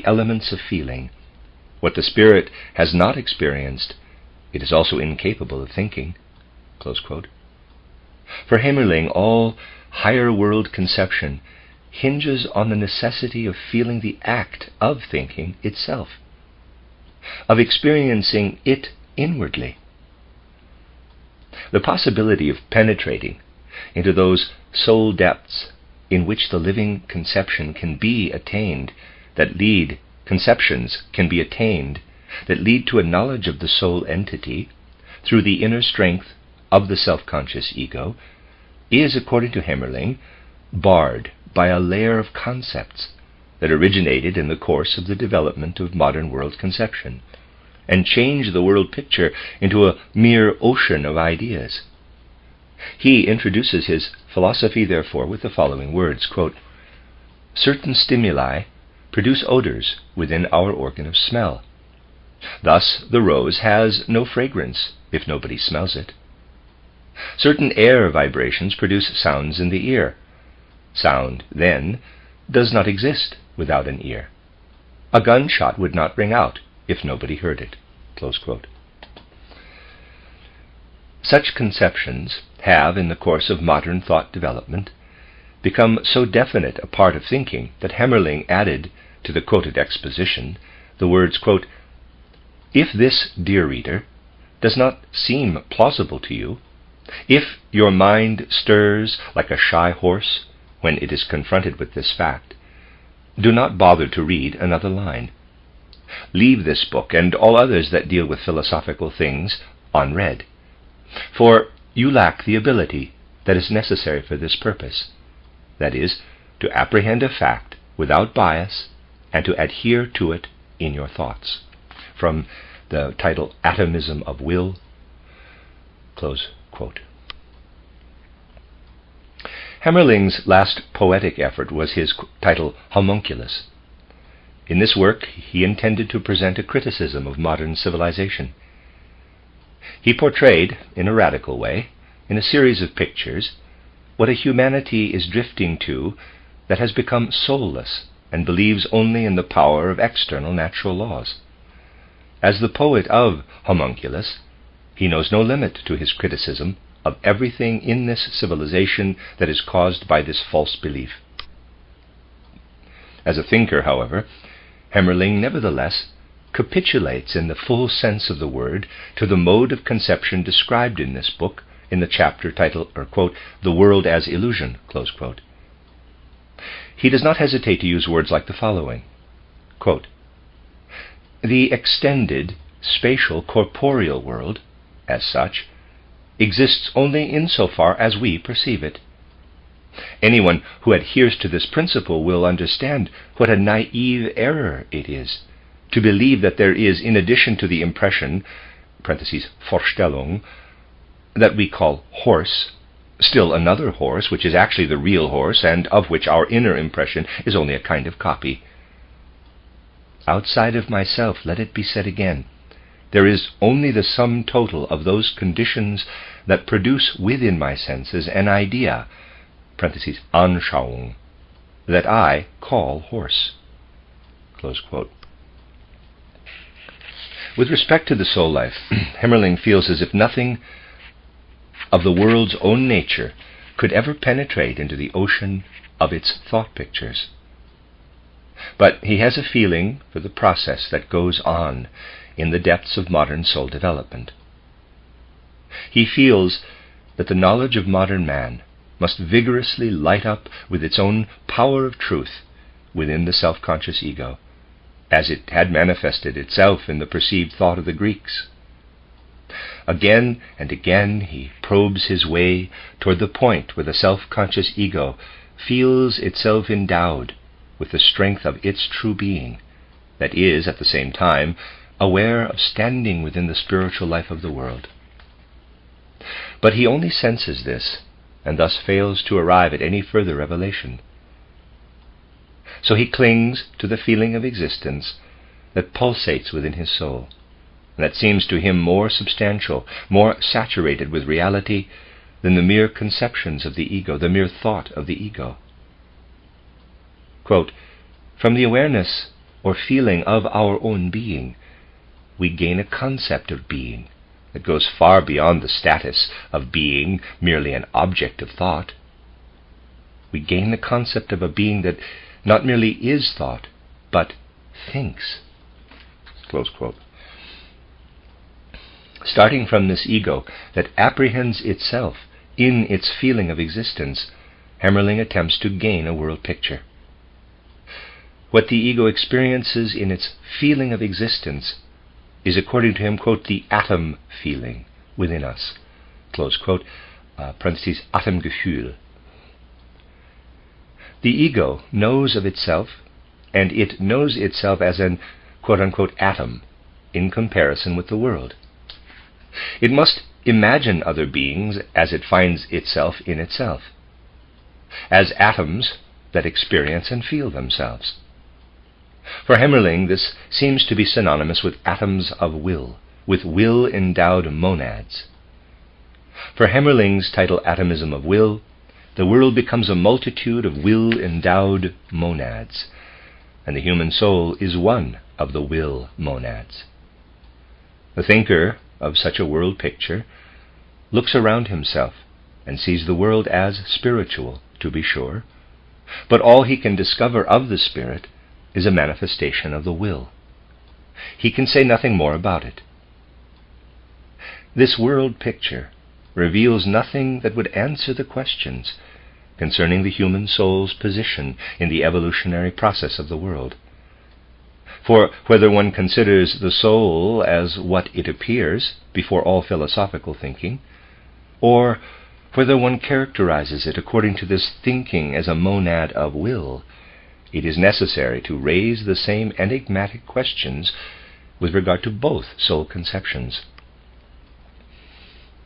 elements of feeling, What the spirit has not experienced, it is also incapable of thinking." Close quote. For Hemmerling, all higher world conception hinges on the necessity of feeling the act of thinking itself, of experiencing it inwardly. The possibility of penetrating into those soul depths in which the living conception can be attained, conceptions can be attained that lead to a knowledge of the soul entity through the inner strength of the self-conscious ego, is, according to Hemmerling, barred by a layer of concepts that originated in the course of the development of modern world conception, and changed the world picture into a mere ocean of ideas. He introduces his philosophy, therefore, with the following words, quote, "Certain stimuli produce odors within our organ of smell. Thus the rose has no fragrance if nobody smells it. Certain air vibrations produce sounds in the ear. Sound, then, does not exist without an ear. A gunshot would not ring out if nobody heard it." Close quote. Such conceptions have, in the course of modern thought development, become so definite a part of thinking that Hemmerling added to the quoted exposition the words, quote, "If this, dear reader, does not seem plausible to you, if your mind stirs like a shy horse when it is confronted with this fact, do not bother to read another line. Leave this book and all others that deal with philosophical things unread, for you lack the ability that is necessary for this purpose, that is, to apprehend a fact without bias and to adhere to it in your thoughts." From the title Atomism of Will. Close quote. Hemmerling's last poetic effort was his title Homunculus. In this work he intended to present a criticism of modern civilization. He portrayed, in a radical way, in a series of pictures, what a humanity is drifting to that has become soulless and believes only in the power of external natural laws. As the poet of Homunculus, he knows no limit to his criticism of everything in this civilization that is caused by this false belief. As a thinker, however, Hemmerling nevertheless capitulates in the full sense of the word to the mode of conception described in this book in the chapter titled, quote, "The World as Illusion," close quote. He does not hesitate to use words like the following, quote, "The extended, spatial, corporeal world, as such, exists only insofar as we perceive it. Anyone who adheres to this principle will understand what a naive error it is to believe that there is, in addition to the impression, Vorstellung, that we call horse, still another horse, which is actually the real horse, and of which our inner impression is only a kind of copy. Outside of myself, let it be said again, there is only the sum total of those conditions that produce within my senses an idea, Anschauung, that I call horse." Close quote. With respect to the soul life, Hemmerling feels as if nothing of the world's own nature could ever penetrate into the ocean of its thought pictures. But he has a feeling for the process that goes on in the depths of modern soul development. He feels that the knowledge of modern man must vigorously light up with its own power of truth within the self-conscious ego, as it had manifested itself in the perceived thought of the Greeks. Again and again he probes his way toward the point where the self-conscious ego feels itself endowed with the strength of its true being, that is, at the same time, aware of standing within the spiritual life of the world. But he only senses this, and thus fails to arrive at any further revelation. So he clings to the feeling of existence that pulsates within his soul, and that seems to him more substantial, more saturated with reality than the mere conceptions of the ego, the mere thought of the ego. Quote, "From the awareness or feeling of our own being, we gain a concept of being that goes far beyond the status of being merely an object of thought. We gain the concept of a being that not merely is thought, but thinks. Close quote. Starting from this ego that apprehends itself in its feeling of existence, Hemmerling attempts to gain a world picture. What the ego experiences in its feeling of existence is, according to him, quote, the atom feeling within us, close quote, parentheses, Atemgefühl. The ego knows of itself, and it knows itself as an quote-unquote atom in comparison with the world. It must imagine other beings as it finds itself in itself, as atoms that experience and feel themselves. For Hemmerling, this seems to be synonymous with atoms of will, with will-endowed monads. For Hemmerling's title, Atomism of Will, the world becomes a multitude of will-endowed monads, and the human soul is one of the will monads. The thinker of such a world picture looks around himself and sees the world as spiritual, to be sure, but all he can discover of the spirit is a manifestation of the will. He can say nothing more about it. This world picture reveals nothing that would answer the questions concerning the human soul's position in the evolutionary process of the world. For whether one considers the soul as what it appears before all philosophical thinking, or whether one characterizes it according to this thinking as a monad of will, it is necessary to raise the same enigmatic questions with regard to both soul conceptions.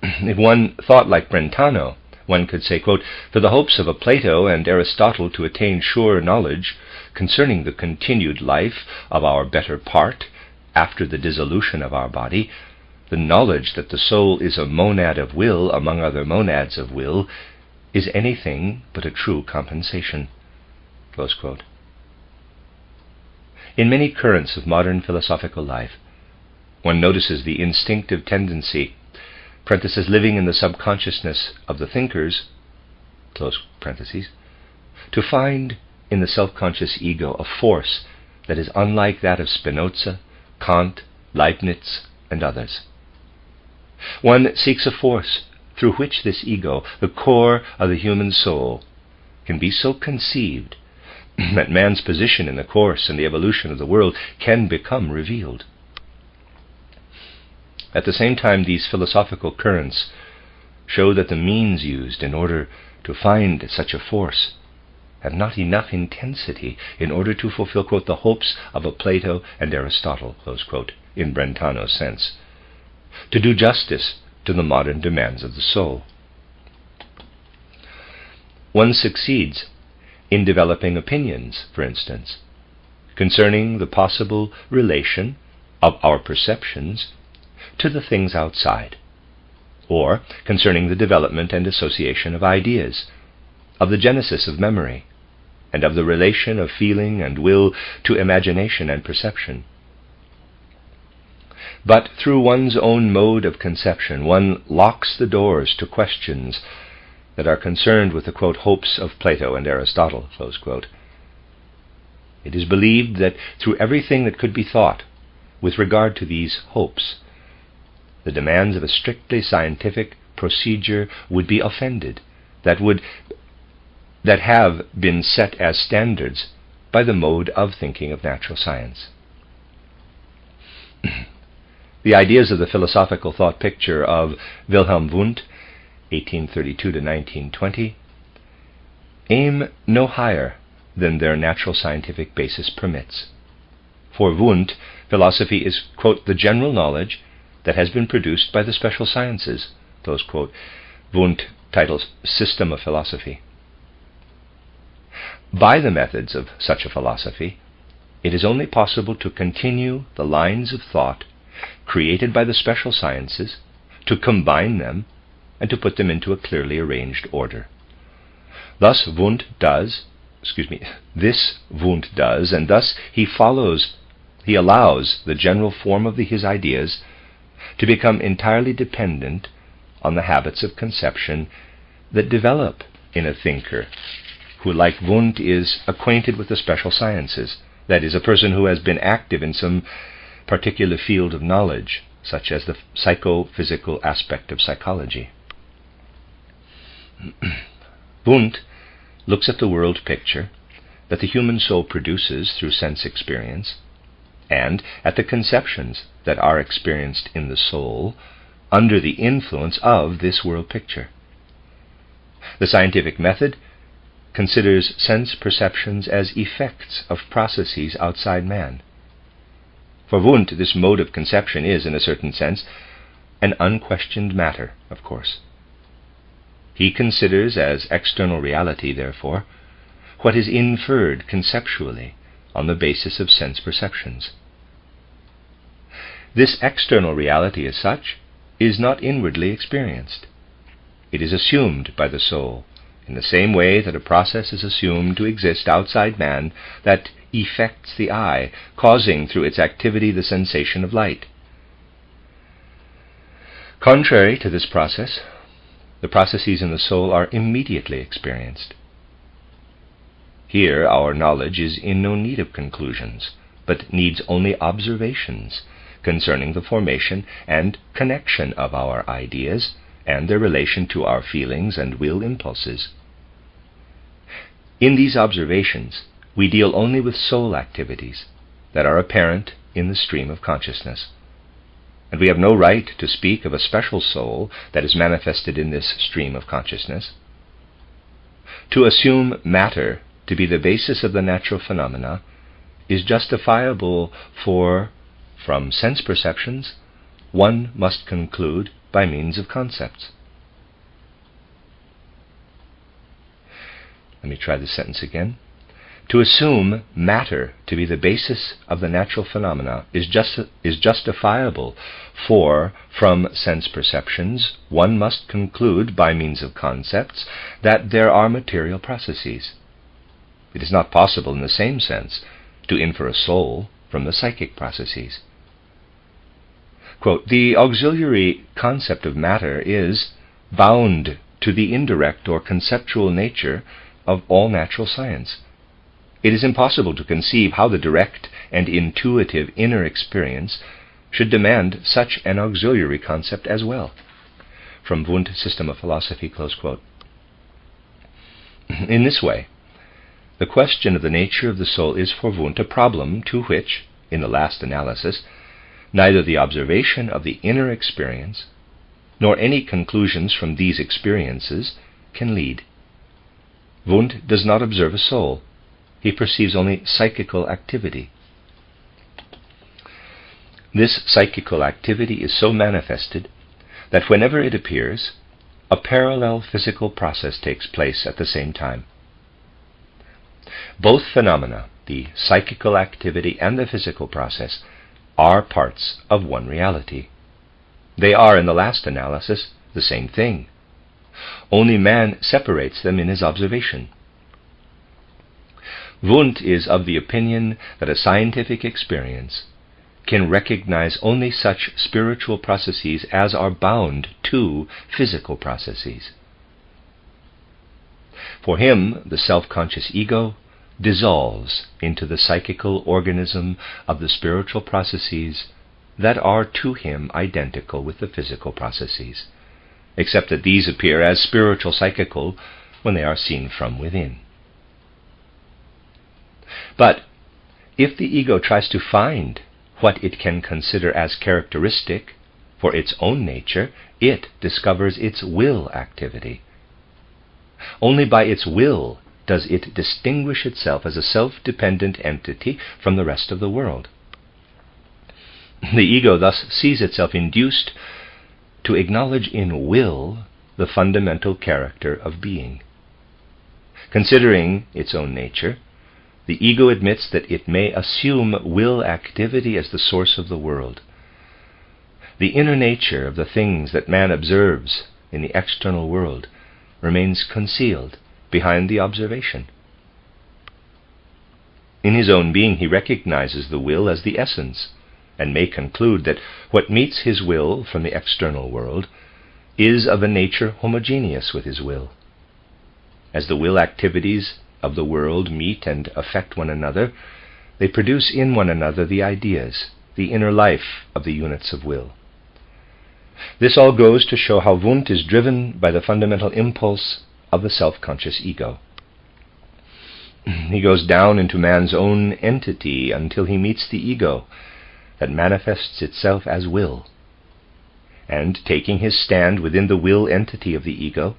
If one thought like Brentano, one could say, quote, for the hopes of a Plato and Aristotle to attain sure knowledge concerning the continued life of our better part after the dissolution of our body, the knowledge that the soul is a monad of will among other monads of will is anything but a true compensation. Close quote. In many currents of modern philosophical life, one notices the instinctive tendency, parentheses, living in the subconsciousness of the thinkers, close parentheses, to find in the self-conscious ego a force that is unlike that of Spinoza, Kant, Leibniz, and others. One seeks a force through which this ego, the core of the human soul, can be so conceived that man's position in the course and the evolution of the world can become revealed. At the same time, these philosophical currents show that the means used in order to find such a force have not enough intensity in order to fulfill, quote, the hopes of a Plato and Aristotle, close quote, in Brentano's sense, to do justice to the modern demands of the soul. One succeeds in developing opinions, for instance, concerning the possible relation of our perceptions to the things outside, or concerning the development and association of ideas, of the genesis of memory, and of the relation of feeling and will to imagination and perception. But through one's own mode of conception, one locks the doors to questions that are concerned with the, quote, hopes of Plato and Aristotle, close quote. It is believed that through everything that could be thought with regard to these hopes, the demands of a strictly scientific procedure would be offended, that have been set as standards by the mode of thinking of natural science. The ideas of the philosophical thought picture of Wilhelm Wundt, 1832 to 1920, aim no higher than their natural scientific basis permits. For Wundt, philosophy is, quote, the general knowledge that has been produced by the special sciences, close quote. Wundt titles System of Philosophy. By the methods of such a philosophy, it is only possible to continue the lines of thought created by the special sciences, to combine them, and to put them into a clearly arranged order. This Wundt does, and thus he he allows the general form of his ideas to become entirely dependent on the habits of conception that develop in a thinker who, like Wundt, is acquainted with the special sciences, that is, a person who has been active in some particular field of knowledge, such as the psychophysical aspect of psychology. Wundt looks at the world picture that the human soul produces through sense experience, and at the conceptions that are experienced in the soul under the influence of this world picture. The scientific method considers sense perceptions as effects of processes outside man. For Wundt, this mode of conception is, in a certain sense, an unquestioned matter, of course. He considers as external reality, therefore, what is inferred conceptually on the basis of sense perceptions. This external reality, as such, is not inwardly experienced. It is assumed by the soul, in the same way that a process is assumed to exist outside man that effects the eye, causing through its activity the sensation of light. Contrary to this process, the processes in the soul are immediately experienced. Here our knowledge is in no need of conclusions, but needs only observations concerning the formation and connection of our ideas and their relation to our feelings and will impulses. In these observations, we deal only with soul activities that are apparent in the stream of consciousness, and we have no right to speak of a special soul that is manifested in this stream of consciousness. To assume matter to be the basis of the natural phenomena is justifiable, for, from sense perceptions, one must conclude by means of concepts. Let me try this sentence again. To assume matter to be the basis of the natural phenomena is justifiable, for, from sense perceptions, one must conclude by means of concepts that there are material processes. It is not possible, in the same sense, to infer a soul from the psychic processes. Quote, the auxiliary concept of matter is bound to the indirect or conceptual nature of all natural science. It is impossible to conceive how the direct and intuitive inner experience should demand such an auxiliary concept as well. From Wundt, System of Philosophy, close quote. In this way, the question of the nature of the soul is for Wundt a problem to which, in the last analysis, neither the observation of the inner experience nor any conclusions from these experiences can lead. Wundt does not observe a soul. He perceives only psychical activity. This psychical activity is so manifested that whenever it appears, a parallel physical process takes place at the same time. Both phenomena, the psychical activity and the physical process, are parts of one reality. They are, in the last analysis, the same thing. Only man separates them in his observation. Wundt is of the opinion that a scientific experience can recognize only such spiritual processes as are bound to physical processes. For him, the self-conscious ego dissolves into the psychical organism of the spiritual processes that are to him identical with the physical processes, except that these appear as spiritual psychical when they are seen from within. But if the ego tries to find what it can consider as characteristic for its own nature, it discovers its will activity. Only by its will does it distinguish itself as a self-dependent entity from the rest of the world. The ego thus sees itself induced to acknowledge in will the fundamental character of being. Considering its own nature, the ego admits that it may assume will activity as the source of the world. The inner nature of the things that man observes in the external world remains concealed behind the observation. In his own being he recognizes the will as the essence, and may conclude that what meets his will from the external world is of a nature homogeneous with his will. As the will activities of the world meet and affect one another, they produce in one another the ideas, the inner life of the units of will. This all goes to show how Wundt is driven by the fundamental impulse of the self-conscious ego. He goes down into man's own entity until he meets the ego that manifests itself as will. And taking his stand within the will entity of the ego,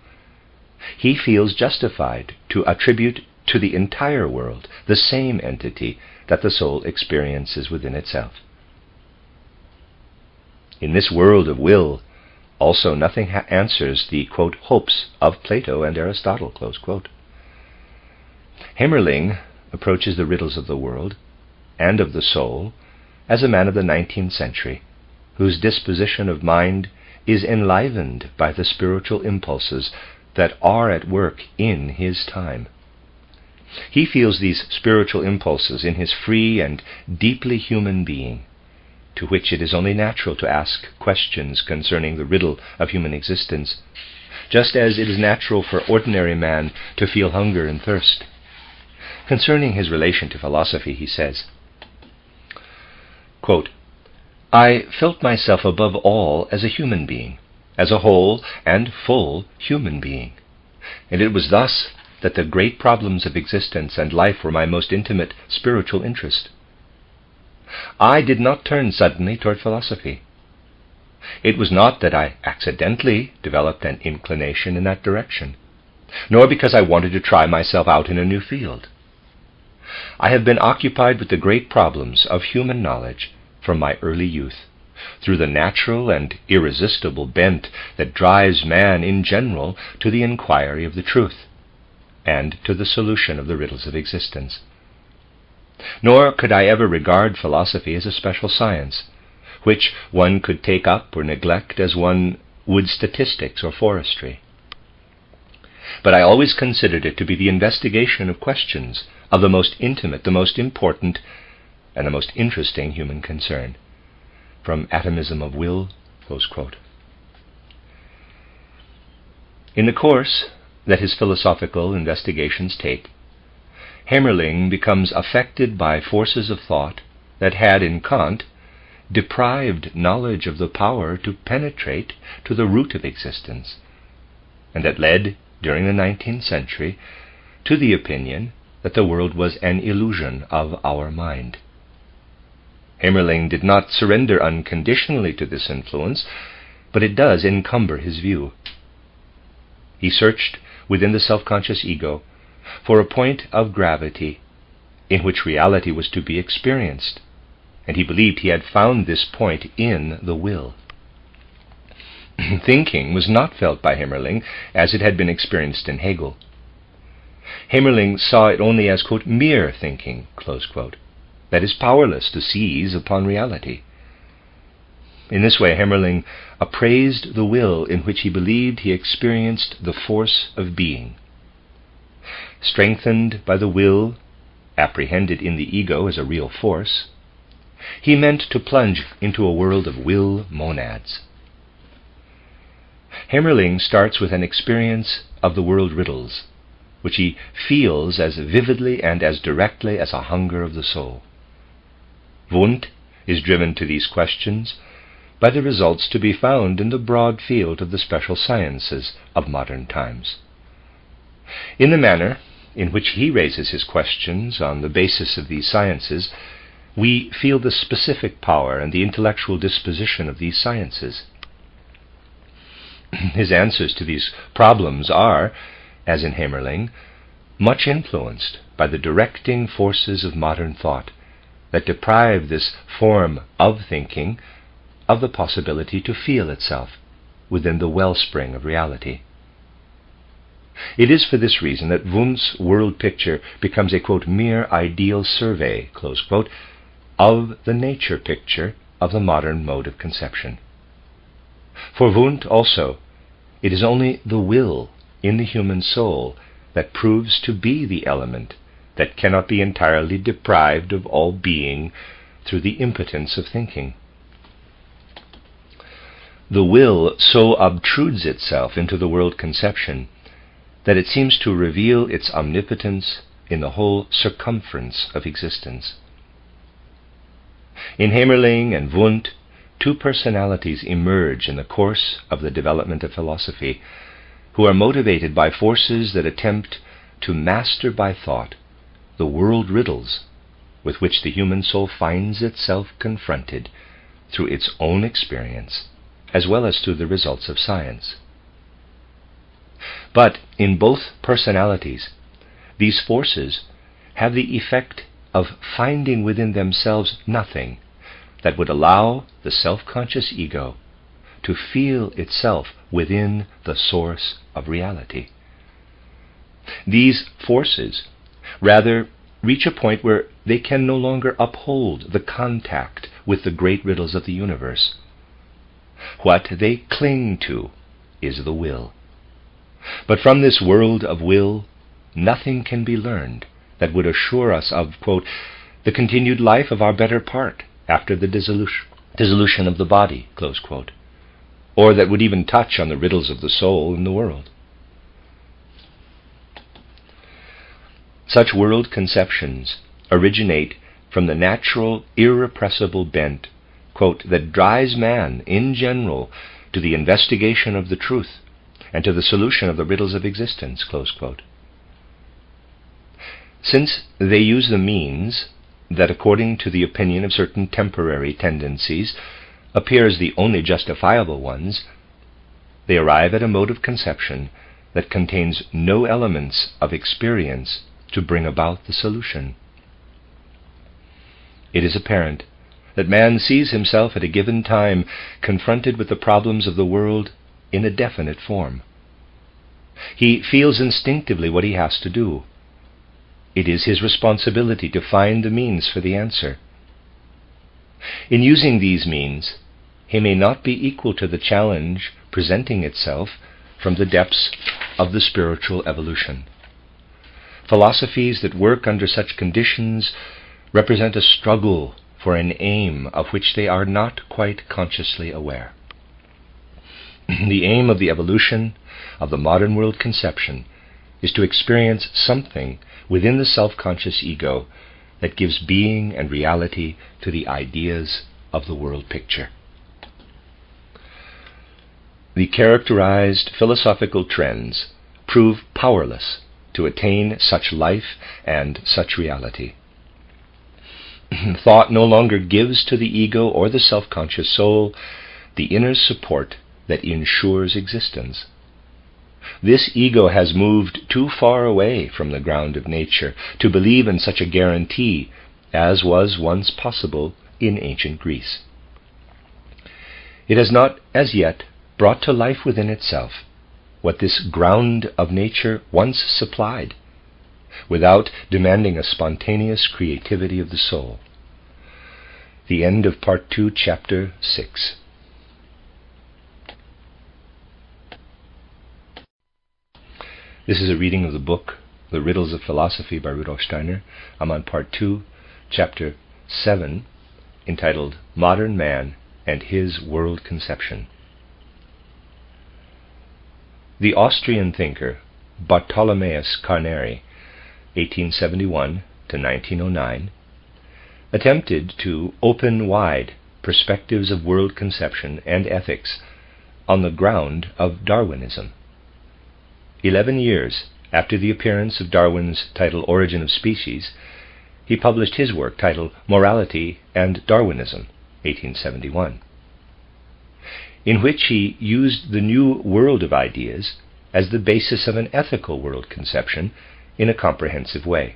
he feels justified to attribute to the entire world the same entity that the soul experiences within itself. In this world of will, also nothing answers the, quote, hopes of Plato and Aristotle, close quote. Hemmerling approaches the riddles of the world and of the soul as a man of the 19th century, whose disposition of mind is enlivened by the spiritual impulses that are at work in his time. He feels these spiritual impulses in his free and deeply human being, to which it is only natural to ask questions concerning the riddle of human existence, just as it is natural for ordinary man to feel hunger and thirst. Concerning his relation to philosophy, he says, quote, "I felt myself above all as a human being, as a whole and full human being, and it was thus that the great problems of existence and life were my most intimate spiritual interest. I did not turn suddenly toward philosophy. It was not that I accidentally developed an inclination in that direction, nor because I wanted to try myself out in a new field. I have been occupied with the great problems of human knowledge from my early youth, through the natural and irresistible bent that drives man in general to the inquiry of the truth, and to the solution of the riddles of existence. Nor could I ever regard philosophy as a special science, which one could take up or neglect as one would statistics or forestry. But I always considered it to be the investigation of questions of the most intimate, the most important, and the most interesting human concern." From Atomism of Will, close quote. In the course that his philosophical investigations take, Hemmerling becomes affected by forces of thought that had, in Kant, deprived knowledge of the power to penetrate to the root of existence, and that led, during the 19th century, to the opinion that the world was an illusion of our mind. Hemmerling did not surrender unconditionally to this influence, but it does encumber his view. He searched within the self-conscious ego for a point of gravity in which reality was to be experienced, and he believed he had found this point in the will. Thinking was not felt by Hemmerling as it had been experienced in Hegel. Hemmerling saw it only as, quote, mere thinking, close quote, that is powerless to seize upon reality. In this way, Hemmerling appraised the will in which he believed he experienced the force of being. Strengthened by the will, apprehended in the ego as a real force, he meant to plunge into a world of will monads. Hemmerling starts with an experience of the world riddles, which he feels as vividly and as directly as a hunger of the soul. Wundt is driven to these questions by the results to be found in the broad field of the special sciences of modern times. In the manner in which he raises his questions on the basis of these sciences, we feel the specific power and the intellectual disposition of these sciences. His answers to these problems are, as in Hemmerling, much influenced by the directing forces of modern thought that deprive this form of thinking of the possibility to feel itself within the wellspring of reality. It is for this reason that Wundt's world picture becomes a, quote, mere ideal survey, close quote, of the nature picture of the modern mode of conception. For Wundt also, it is only the will in the human soul that proves to be the element that cannot be entirely deprived of all being through the impotence of thinking. The will so obtrudes itself into the world conception that it seems to reveal its omnipotence in the whole circumference of existence. In Hemmerling and Wundt, two personalities emerge in the course of the development of philosophy, who are motivated by forces that attempt to master by thought the world riddles with which the human soul finds itself confronted through its own experience, as well as through the results of science. But in both personalities, these forces have the effect of finding within themselves nothing that would allow the self-conscious ego to feel itself within the source of reality. These forces rather reach a point where they can no longer uphold the contact with the great riddles of the universe. What they cling to is the will. But from this world of will, nothing can be learned that would assure us of, quote, the continued life of our better part after the dissolution of the body, close quote, or that would even touch on the riddles of the soul in the world. Such world conceptions originate from the natural, irrepressible bent, quote, that drives man in general to the investigation of the truth and to the solution of the riddles of existence, close quote. Since they use the means that, according to the opinion of certain temporary tendencies, appear as the only justifiable ones, they arrive at a mode of conception that contains no elements of experience to bring about the solution. It is apparent that man sees himself at a given time confronted with the problems of the world in a definite form. He feels instinctively what he has to do. It is his responsibility to find the means for the answer. In using these means, he may not be equal to the challenge presenting itself from the depths of the spiritual evolution. Philosophies that work under such conditions represent a struggle for an aim of which they are not quite consciously aware. The aim of the evolution of the modern world conception is to experience something within the self-conscious ego that gives being and reality to the ideas of the world picture. The characterized philosophical trends prove powerless to attain such life and such reality. Thought no longer gives to the ego or the self-conscious soul the inner support that ensures existence. This ego has moved too far away from the ground of nature to believe in such a guarantee as was once possible in ancient Greece. It has not as yet brought to life within itself what this ground of nature once supplied, without demanding a spontaneous creativity of the soul. The end of Part 2, Chapter 6. This is a reading of the book, The Riddles of Philosophy by Rudolf Steiner. I'm on Part 2, Chapter 7, entitled Modern Man and His World Conception. The Austrian thinker Bartholomeus Carneri, 1871 to 1909, attempted to open wide perspectives of world conception and ethics on the ground of Darwinism. 11 years after the appearance of Darwin's title Origin of Species, he published his work titled Morality and Darwinism, 1871, in which he used the new world of ideas as the basis of an ethical world conception in a comprehensive way.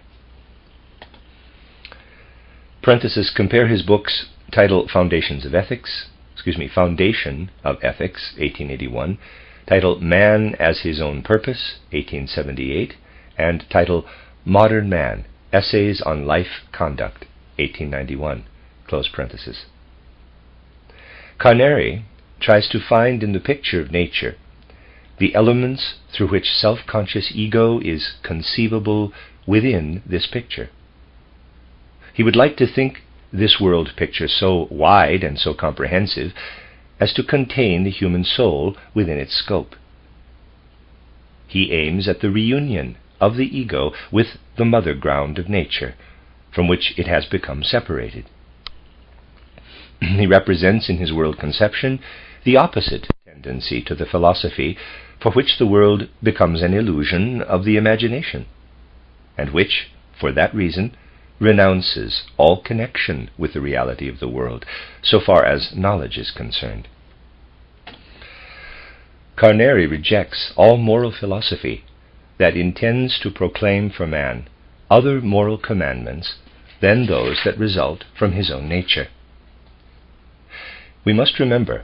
Parenthesis, compare his books titled Foundation of Ethics, 1881, titled Man as His Own Purpose, 1878, and titled Modern Man, Essays on Life Conduct, 1891, close parenthesis. Carneri tries to find in the picture of nature the elements through which self-conscious ego is conceivable within this picture. He would like to think this world picture so wide and so comprehensive as to contain the human soul within its scope. He aims at the reunion of the ego with the mother ground of nature, from which it has become separated. He represents in his world conception the opposite tendency to the philosophy for which the world becomes an illusion of the imagination, and which, for that reason, renounces all connection with the reality of the world, so far as knowledge is concerned. Carneri rejects all moral philosophy that intends to proclaim for man other moral commandments than those that result from his own nature. We must remember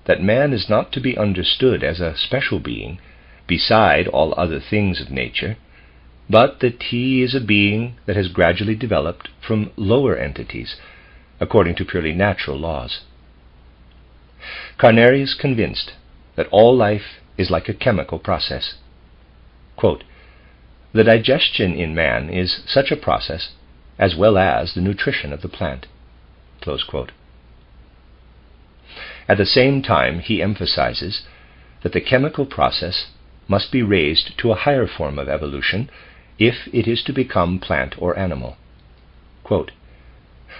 that man is not to be understood as a special being beside all other things of nature, but that he is a being that has gradually developed from lower entities, according to purely natural laws. Carneri is convinced that all life is like a chemical process. Quote, "The digestion in man is such a process, as well as the nutrition of the plant." Close quote. At the same time, he emphasizes that the chemical process must be raised to a higher form of evolution if it is to become plant or animal. Quote,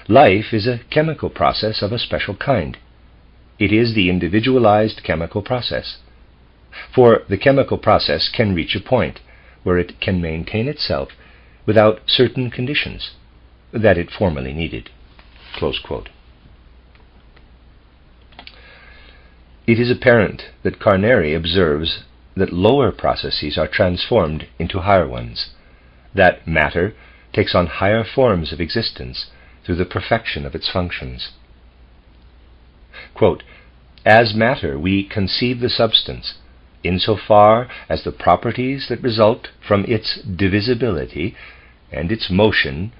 "Life is a chemical process of a special kind. It is the individualized chemical process. For the chemical process can reach a point where it can maintain itself without certain conditions that it formerly needed." Close quote. It is apparent that Carneri observes that lower processes are transformed into higher ones, that matter takes on higher forms of existence through the perfection of its functions. Quote, "As matter we conceive the substance insofar as the properties that result from its divisibility and its motion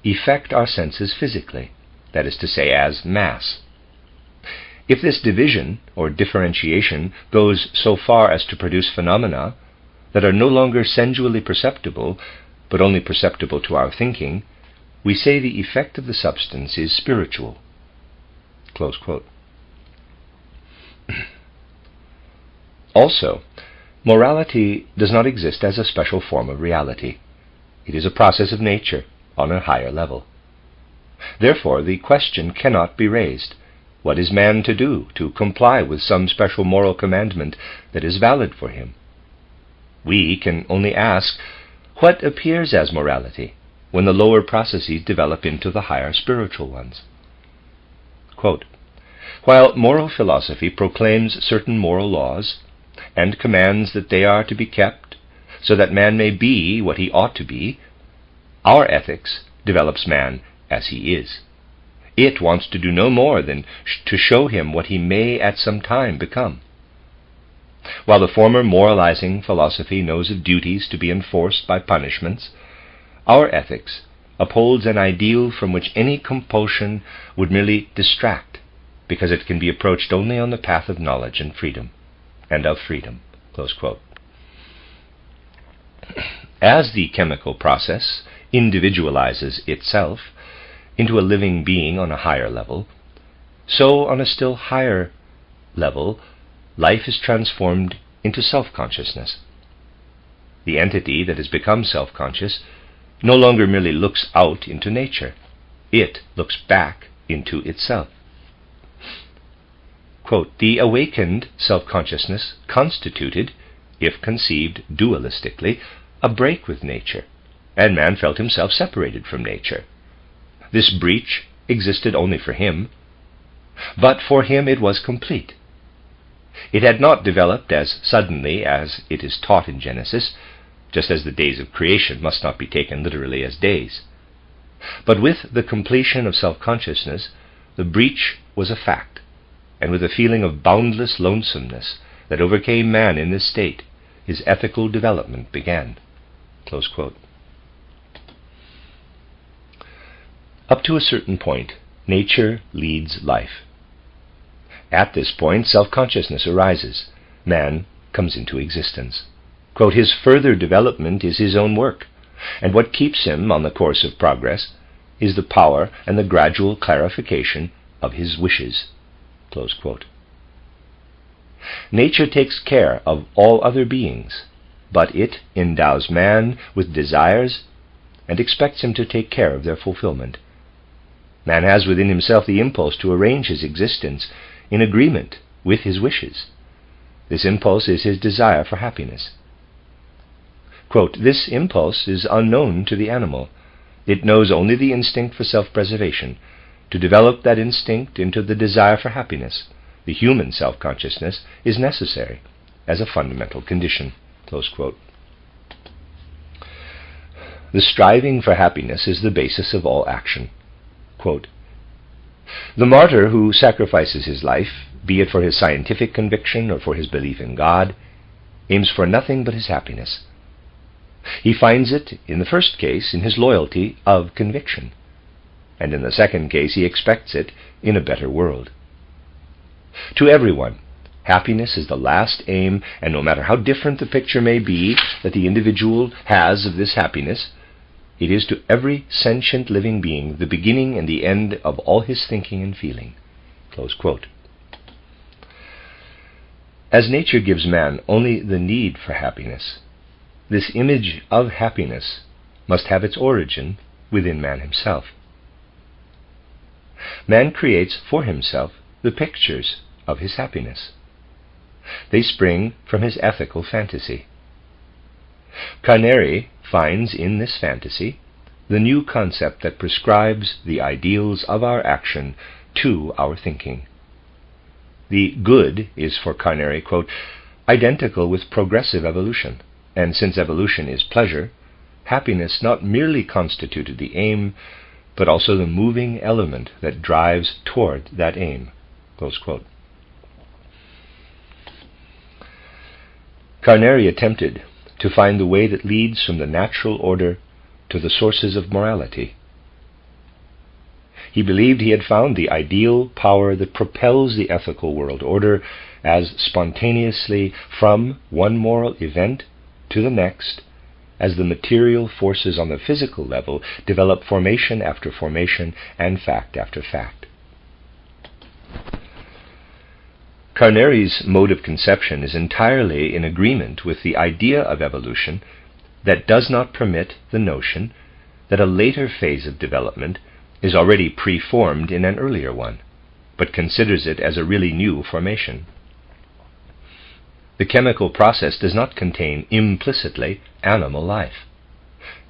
affect our senses physically, that is to say, as mass. If this division or differentiation goes so far as to produce phenomena that are no longer sensually perceptible, but only perceptible to our thinking, we say the effect of the substance is spiritual." Close quote. Also, morality does not exist as a special form of reality. It is a process of nature on a higher level. Therefore, the question cannot be raised: what is man to do to comply with some special moral commandment that is valid for him? We can only ask, what appears as morality when the lower processes develop into the higher spiritual ones? Quote, "While moral philosophy proclaims certain moral laws and commands that they are to be kept so that man may be what he ought to be, our ethics develops man as he is. It wants to do no more than to show him what he may at some time become. While the former moralizing philosophy knows of duties to be enforced by punishments, our ethics upholds an ideal from which any compulsion would merely distract, because it can be approached only on the path of knowledge and freedom, Close quote. As the chemical process individualizes itself into a living being on a higher level, so on a still higher level, life is transformed into self-consciousness. The entity that has become self-conscious no longer merely looks out into nature, it looks back into itself. Quote, "The awakened self-consciousness constituted, if conceived dualistically, a break with nature, and man felt himself separated from nature. This breach existed only for him, but for him it was complete. It had not developed as suddenly as it is taught in Genesis, just as the days of creation must not be taken literally as days. But with the completion of self-consciousness, the breach was a fact, and with a feeling of boundless lonesomeness that overcame man in this state, his ethical development began." Close quote. Up to a certain point, nature leads life. At this point, self-consciousness arises. Man comes into existence. Quote, his further development is his own work, and what keeps him on the course of progress is the power and the gradual clarification of his wishes. Close quote. Nature takes care of all other beings, but it endows man with desires and expects him to take care of their fulfillment. Man has within himself the impulse to arrange his existence in agreement with his wishes. This impulse is his desire for happiness. Quote, this impulse is unknown to the animal. It knows only the instinct for self-preservation. To develop that instinct into the desire for happiness, the human self-consciousness is necessary as a fundamental condition. Close quote. The striving for happiness is the basis of all action. Quote, the martyr who sacrifices his life, be it for his scientific conviction or for his belief in God, aims for nothing but his happiness. He finds it, in the first case, in his loyalty of conviction, and in the second case he expects it in a better world. To everyone, happiness is the last aim, and no matter how different the picture may be that the individual has of this happiness, it is to every sentient living being the beginning and the end of all his thinking and feeling. Close quote. As nature gives man only the need for happiness, this image of happiness must have its origin within man himself. Man creates for himself the pictures of his happiness. They spring from his ethical fantasy. Carnere finds in this fantasy the new concept that prescribes the ideals of our action to our thinking. The good is for Carnere, quote, identical with progressive evolution, and since evolution is pleasure, happiness not merely constituted the aim, but also the moving element that drives toward that aim. Close quote. Carnere attempted to find the way that leads from the natural order to the sources of morality. He believed he had found the ideal power that propels the ethical world order as spontaneously from one moral event to the next as the material forces on the physical level develop formation after formation and fact after fact. Carnere's mode of conception is entirely in agreement with the idea of evolution that does not permit the notion that a later phase of development is already preformed in an earlier one, but considers it as a really new formation. The chemical process does not contain implicitly animal life,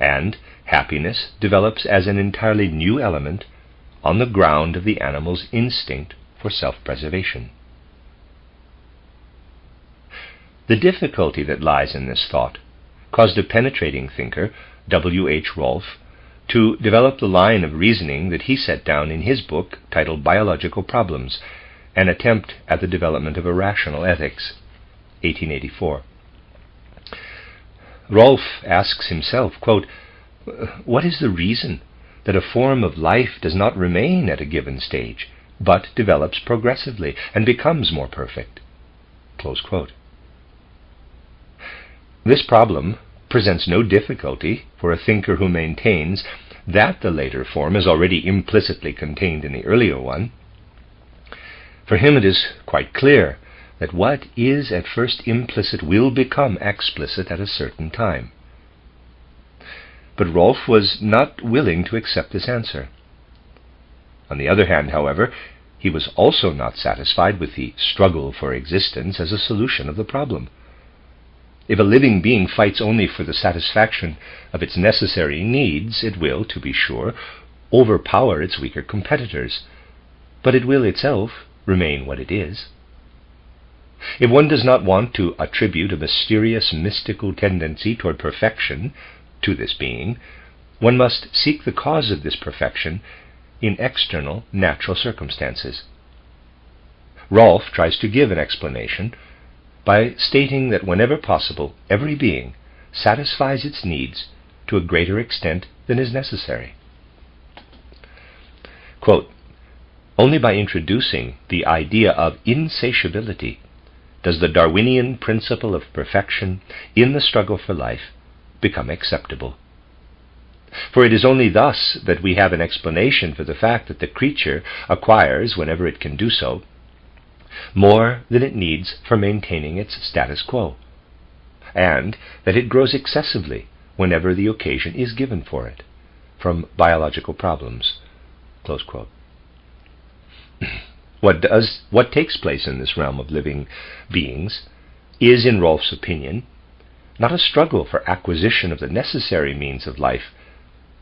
and happiness develops as an entirely new element on the ground of the animal's instinct for self-preservation. The difficulty that lies in this thought caused a penetrating thinker, W. H. Rolfe, to develop the line of reasoning that he set down in his book titled Biological Problems, an attempt at the development of a rational ethics, 1884. Rolfe asks himself, quote, what is the reason that a form of life does not remain at a given stage, but develops progressively and becomes more perfect? Close quote. This problem presents no difficulty for a thinker who maintains that the later form is already implicitly contained in the earlier one. For him it is quite clear that what is at first implicit will become explicit at a certain time. But Rolfe was not willing to accept this answer. On the other hand, however, he was also not satisfied with the struggle for existence as a solution of the problem. If a living being fights only for the satisfaction of its necessary needs, it will, to be sure, overpower its weaker competitors, but it will itself remain what it is. If one does not want to attribute a mysterious mystical tendency toward perfection to this being, one must seek the cause of this perfection in external natural circumstances. Rolfe tries to give an explanation by stating that whenever possible, every being satisfies its needs to a greater extent than is necessary. Quote, only by introducing the idea of insatiability does the Darwinian principle of perfection in the struggle for life become acceptable. For it is only thus that we have an explanation for the fact that the creature acquires, whenever it can do so, more than it needs for maintaining its status quo, and that it grows excessively whenever the occasion is given for it, from biological problems. Close quote. What takes place in this realm of living beings is, in Rolf's opinion, not a struggle for acquisition of the necessary means of life,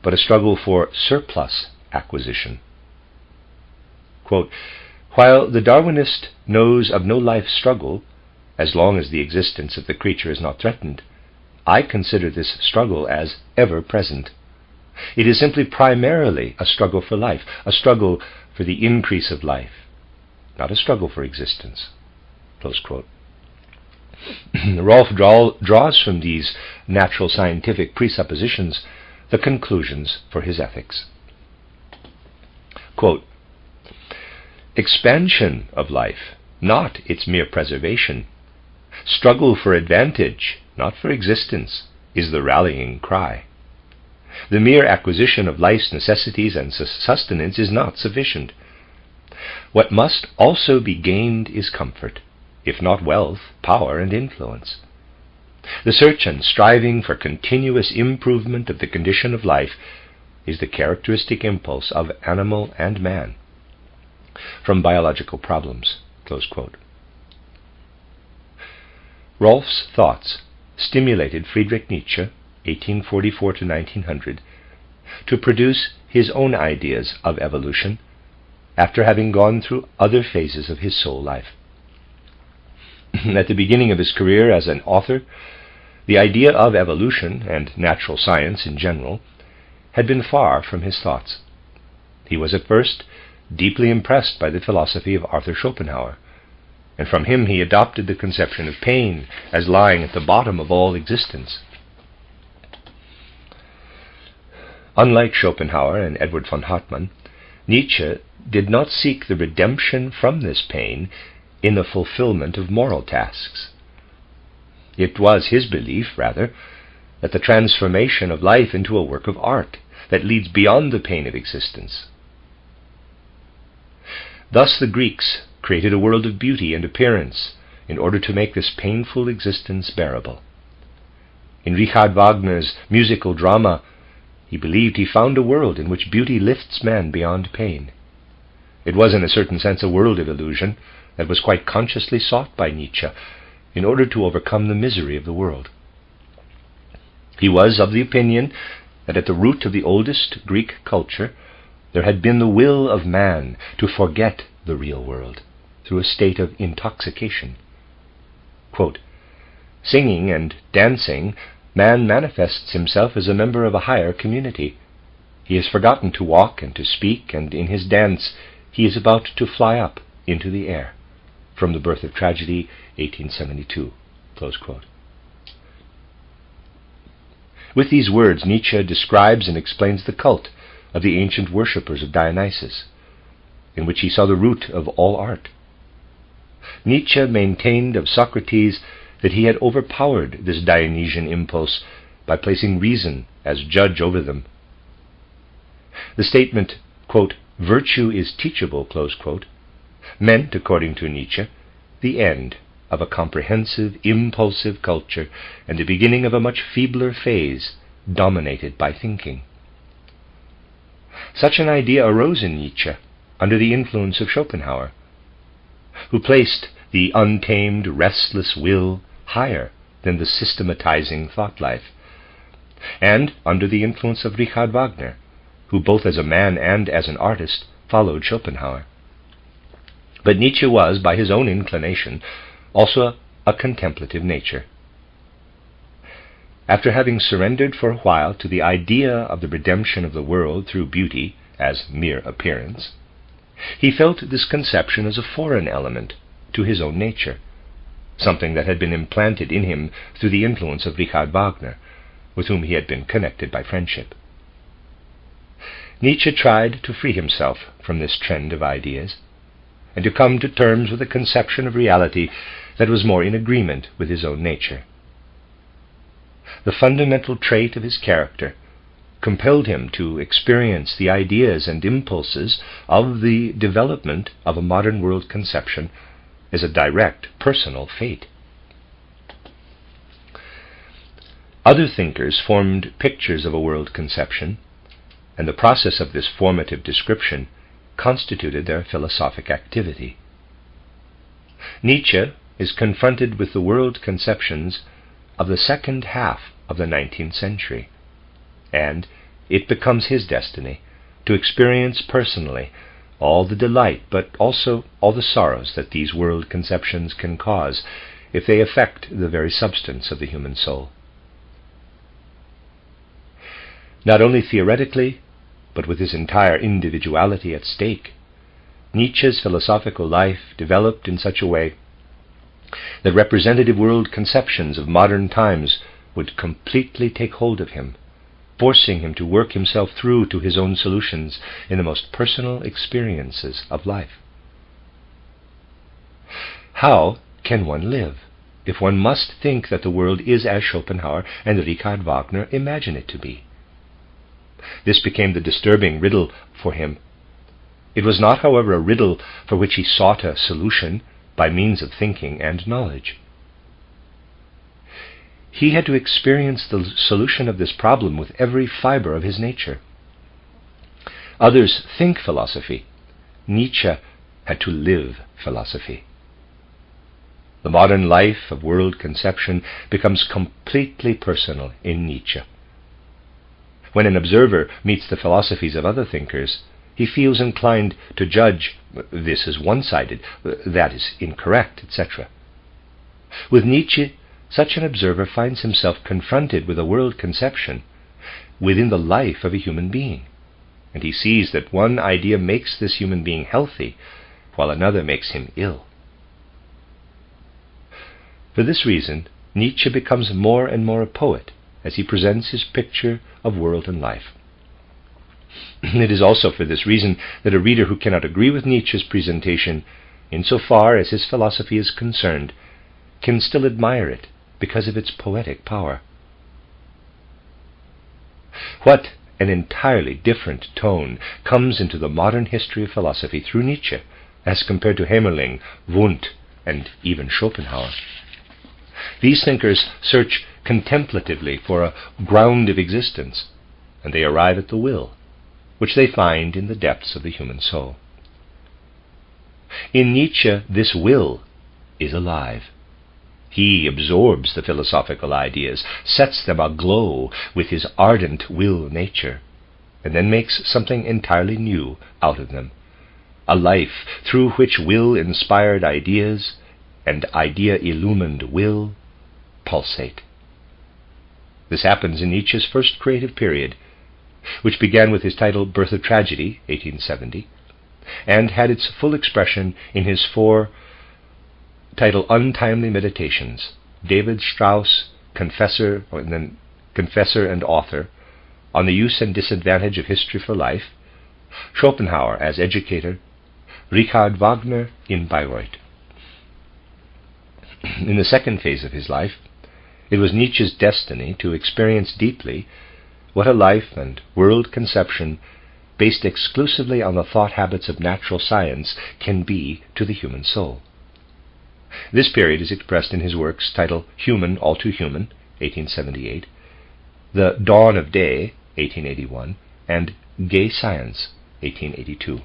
but a struggle for surplus acquisition. Quote, "While the Darwinist knows of no life struggle, as long as the existence of the creature is not threatened, I consider this struggle as ever present. It is simply primarily a struggle for life, a struggle for the increase of life, not a struggle for existence." Close quote. Rolf draws from these natural scientific presuppositions the conclusions for his ethics. Quote, "Expansion of life, not its mere preservation. Struggle for advantage, not for existence, is the rallying cry. The mere acquisition of life's necessities and sustenance is not sufficient. What must also be gained is comfort, if not wealth, power, and influence. The search and striving for continuous improvement of the condition of life is the characteristic impulse of animal and man. From Biological Problems." Close quote. Rolf's thoughts stimulated Friedrich Nietzsche, 1844 to 1900, to produce his own ideas of evolution after having gone through other phases of his soul life. At the beginning of his career as an author, the idea of evolution, and natural science in general, had been far from his thoughts. He was at first deeply impressed by the philosophy of Arthur Schopenhauer, and from him he adopted the conception of pain as lying at the bottom of all existence. Unlike Schopenhauer and Edward von Hartmann, Nietzsche did not seek the redemption from this pain in the fulfillment of moral tasks. It was his belief, rather, that the transformation of life into a work of art that leads beyond the pain of existence. Thus the Greeks created a world of beauty and appearance in order to make this painful existence bearable. In Richard Wagner's musical drama, he believed he found a world in which beauty lifts man beyond pain. It was, in a certain sense, a world of illusion that was quite consciously sought by Nietzsche in order to overcome the misery of the world. He was of the opinion that at the root of the oldest Greek culture there had been the will of man to forget the real world through a state of intoxication. Quote, "Singing and dancing, man manifests himself as a member of a higher community. He has forgotten to walk and to speak, and in his dance he is about to fly up into the air." From The Birth of Tragedy, 1872. Close quote. With these words, Nietzsche describes and explains the cult of the ancient worshippers of Dionysus, in which he saw the root of all art. Nietzsche maintained of Socrates that he had overpowered this Dionysian impulse by placing reason as judge over them. The statement, quote, "Virtue is teachable," close quote, meant, according to Nietzsche, the end of a comprehensive, impulsive culture and the beginning of a much feebler phase dominated by thinking. Such an idea arose in Nietzsche under the influence of Schopenhauer, who placed the untamed, restless will higher than the systematizing thought life, and under the influence of Richard Wagner, who both as a man and as an artist followed Schopenhauer. But Nietzsche was, by his own inclination, also a contemplative nature. After having surrendered for a while to the idea of the redemption of the world through beauty as mere appearance, he felt this conception as a foreign element to his own nature, something that had been implanted in him through the influence of Richard Wagner, with whom he had been connected by friendship. Nietzsche tried to free himself from this trend of ideas, and to come to terms with a conception of reality that was more in agreement with his own nature. The fundamental trait of his character compelled him to experience the ideas and impulses of the development of a modern world conception as a direct personal fate. Other thinkers formed pictures of a world conception, and the process of this formative description constituted their philosophic activity. Nietzsche is confronted with the world conceptions of the second half of the 19th century, and it becomes his destiny to experience personally all the delight, but also all the sorrows that these world conceptions can cause if they affect the very substance of the human soul. Not only theoretically, but with his entire individuality at stake, Nietzsche's philosophical life developed in such a way that representative world conceptions of modern times would completely take hold of him, forcing him to work himself through to his own solutions in the most personal experiences of life. How can one live if one must think that the world is as Schopenhauer and Richard Wagner imagine it to be? This became the disturbing riddle for him. It was not, however, a riddle for which he sought a solution by means of thinking and knowledge. He had to experience the solution of this problem with every fiber of his nature. Others think philosophy. Nietzsche had to live philosophy. The modern life of world conception becomes completely personal in Nietzsche. When an observer meets the philosophies of other thinkers, he feels inclined to judge this as one-sided, that is incorrect, etc. With Nietzsche, such an observer finds himself confronted with a world conception within the life of a human being, and he sees that one idea makes this human being healthy, while another makes him ill. For this reason, Nietzsche becomes more and more a poet as he presents his picture of world and life. It is also for this reason that a reader who cannot agree with Nietzsche's presentation, insofar as his philosophy is concerned, can still admire it because of its poetic power. What an entirely different tone comes into the modern history of philosophy through Nietzsche as compared to Hemmerling, Wundt, and even Schopenhauer. These thinkers search contemplatively for a ground of existence, and they arrive at the will, which they find in the depths of the human soul. In Nietzsche, this will is alive. He absorbs the philosophical ideas, sets them aglow with his ardent will nature, and then makes something entirely new out of them, a life through which will-inspired ideas and idea-illumined will pulsate. This happens in Nietzsche's first creative period, which began with his title Birth of Tragedy, 1870, and had its full expression in his titled Untimely Meditations, David Strauss, confessor and author, on the use and disadvantage of history for life, Schopenhauer as educator, Richard Wagner in Bayreuth. In the second phase of his life, it was Nietzsche's destiny to experience deeply what a life and world conception based exclusively on the thought habits of natural science can be to the human soul. This period is expressed in his works titled Human, All Too Human, 1878, The Dawn of Day, 1881, and Gay Science, 1882.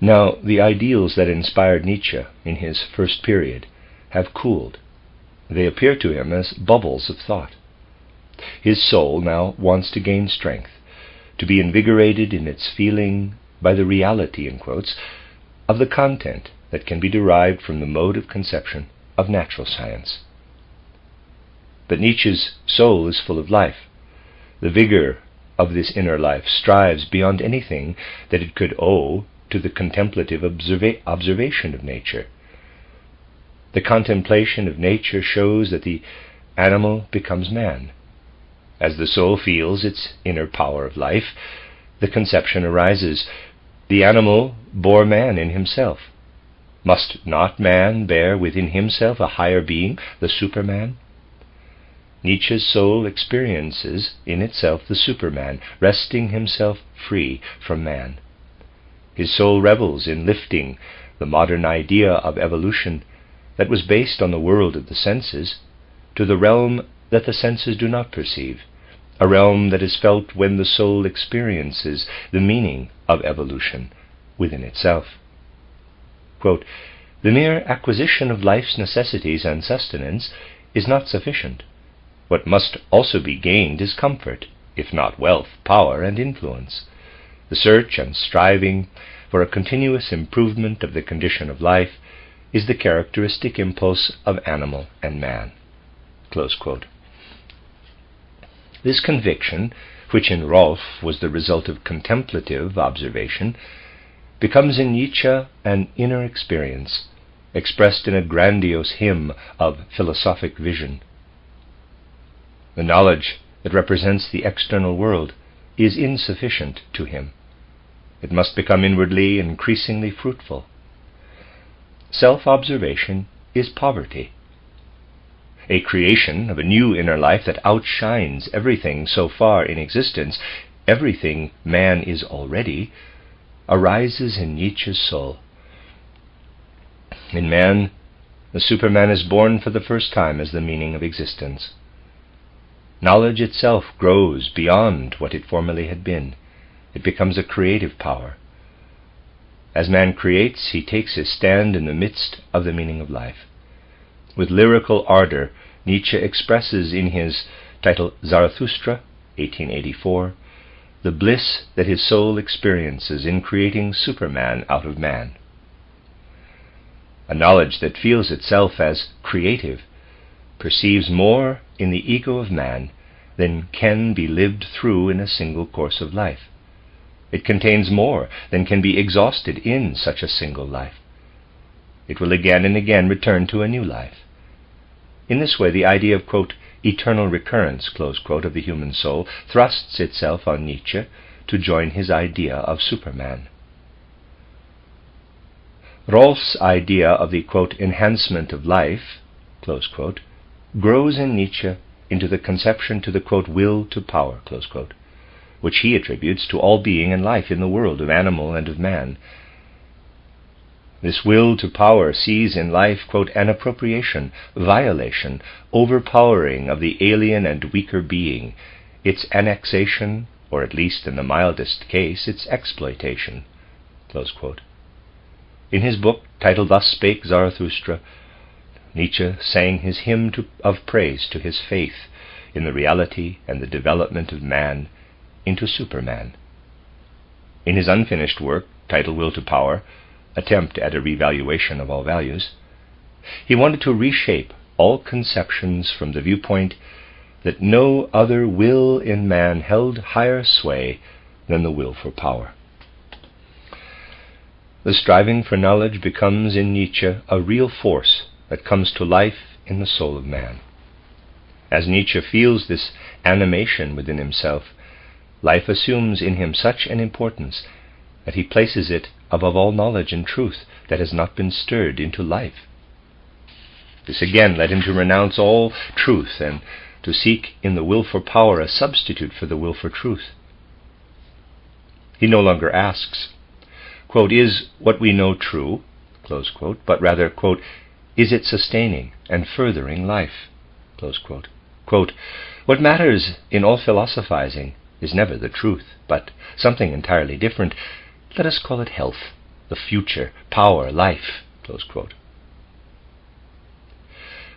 Now, the ideals that inspired Nietzsche in his first period have cooled. They appear to him as bubbles of thought. His soul now wants to gain strength, to be invigorated in its feeling by the reality, in quotes, of the content that can be derived from the mode of conception of natural science. But Nietzsche's soul is full of life. The vigor of this inner life strives beyond anything that it could owe to the contemplative observation of nature. The contemplation of nature shows that the animal becomes man. As the soul feels its inner power of life, the conception arises. The animal bore man in himself. Must not man bear within himself a higher being, the Superman? Nietzsche's soul experiences in itself the Superman, resting himself free from man. His soul revels in lifting the modern idea of evolution that was based on the world of the senses to the realm that the senses do not perceive, a realm that is felt when the soul experiences the meaning of evolution within itself. Quote, "The mere acquisition of life's necessities and sustenance is not sufficient. What must also be gained is comfort, if not wealth, power, and influence. The search and striving for a continuous improvement of the condition of life is the characteristic impulse of animal and man." Close quote. This conviction, which in Rolf was the result of contemplative observation, becomes in Nietzsche an inner experience, expressed in a grandiose hymn of philosophic vision. The knowledge that represents the external world is insufficient to him. It must become inwardly increasingly fruitful. Self-observation is poverty. A creation of a new inner life that outshines everything so far in existence, everything man is already, arises in Nietzsche's soul. In man, the Superman is born for the first time as the meaning of existence. Knowledge itself grows beyond what it formerly had been. It becomes a creative power. As man creates, he takes his stand in the midst of the meaning of life. With lyrical ardor, Nietzsche expresses in his title Zarathustra, 1884, the bliss that his soul experiences in creating Superman out of man. A knowledge that feels itself as creative perceives more in the ego of man than can be lived through in a single course of life. It contains more than can be exhausted in such a single life. It will again and again return to a new life. In this way, the idea of, quote, eternal recurrence, close quote, of the human soul thrusts itself on Nietzsche to join his idea of Superman. Rolf's idea of the, quote, enhancement of life, close quote, grows in Nietzsche into the conception to the, quote, will to power, close quote, which he attributes to all being and life in the world of animal and of man. This will to power sees in life, quote, an appropriation, violation, overpowering of the alien and weaker being, its annexation, or at least in the mildest case, its exploitation, close quote. In his book, titled Thus Spake Zarathustra, Nietzsche sang his hymn of praise to his faith in the reality and the development of man into Superman. In his unfinished work, titled Will to Power, attempt at a revaluation of all values, he wanted to reshape all conceptions from the viewpoint that no other will in man held higher sway than the will for power. The striving for knowledge becomes in Nietzsche a real force that comes to life in the soul of man. As Nietzsche feels this animation within himself, life assumes in him such an importance that he places it above all knowledge and truth that has not been stirred into life. This again led him to renounce all truth and to seek in the will for power a substitute for the will for truth. He no longer asks, quote, is what we know true, close quote, but rather, quote, is it sustaining and furthering life, close quote. Quote, what matters in all philosophizing is never the truth, but something entirely different. Let us call it health, the future, power, life, close quote.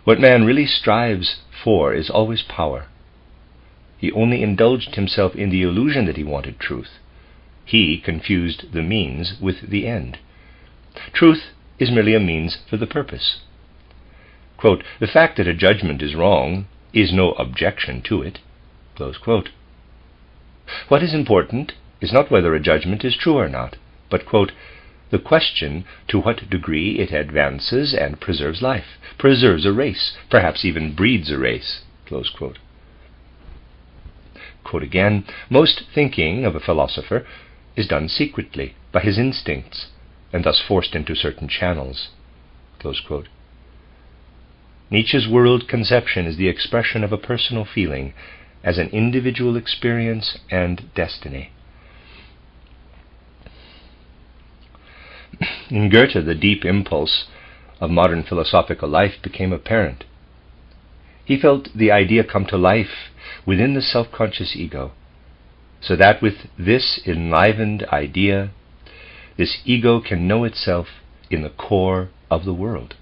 What man really strives for is always power. He only indulged himself in the illusion that he wanted truth. He confused the means with the end. Truth is merely a means for the purpose. Quote, the fact that a judgment is wrong is no objection to it, close quote. What is important is not whether a judgment is true or not, but, quote, the question to what degree it advances and preserves life, preserves a race, perhaps even breeds a race, close quote. Quote again, most thinking of a philosopher is done secretly by his instincts, and thus forced into certain channels. Close quote. Nietzsche's world conception is the expression of a personal feeling as an individual experience and destiny. In Goethe, the deep impulse of modern philosophical life became apparent. He felt the idea come to life within the self-conscious ego, so that with this enlivened idea, this ego can know itself in the core of the world.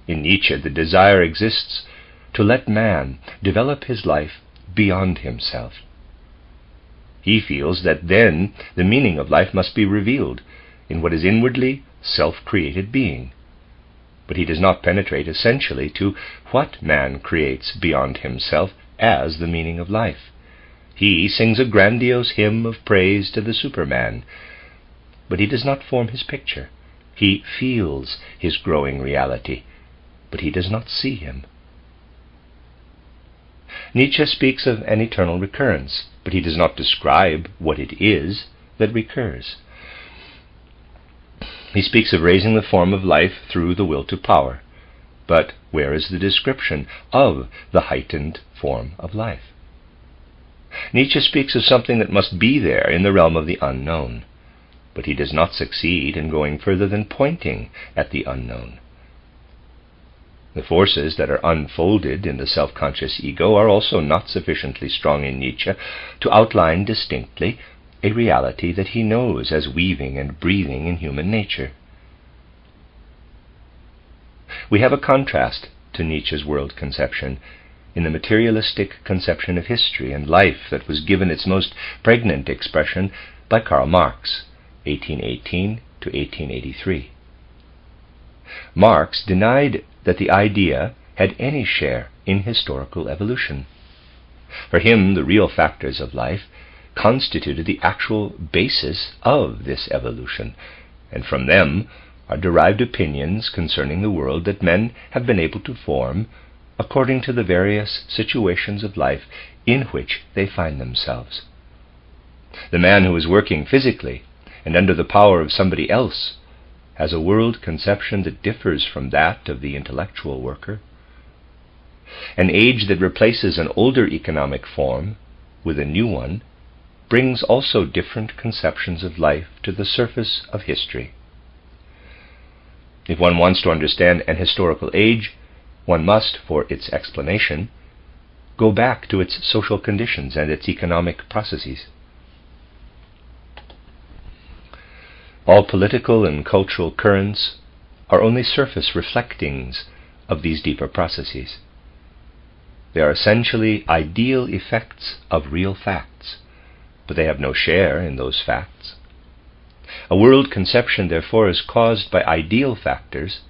In Nietzsche, the desire exists to let man develop his life beyond himself. He feels that then the meaning of life must be revealed in what is inwardly self-created being. But he does not penetrate essentially to what man creates beyond himself as the meaning of life. He sings a grandiose hymn of praise to the Superman, but he does not form his picture. He feels his growing reality, but he does not see him. Nietzsche speaks of an eternal recurrence, but he does not describe what it is that recurs. He speaks of raising the form of life through the will to power, but where is the description of the heightened form of life? Nietzsche speaks of something that must be there in the realm of the unknown, but he does not succeed in going further than pointing at the unknown. The forces that are unfolded in the self-conscious ego are also not sufficiently strong in Nietzsche to outline distinctly a reality that he knows as weaving and breathing in human nature. We have a contrast to Nietzsche's world conception in the materialistic conception of history and life that was given its most pregnant expression by Karl Marx, 1818 to 1883. Marx denied that the idea had any share in historical evolution. For him, the real factors of life constituted the actual basis of this evolution, and from them are derived opinions concerning the world that men have been able to form according to the various situations of life in which they find themselves. The man who is working physically and under the power of somebody else has a world conception that differs from that of the intellectual worker. An age that replaces an older economic form with a new one brings also different conceptions of life to the surface of history. If one wants to understand an historical age, one must, for its explanation, go back to its social conditions and its economic processes. All political and cultural currents are only surface reflectings of these deeper processes. They are essentially ideal effects of real facts, but they have no share in those facts. A world conception, therefore, is caused by ideal factors.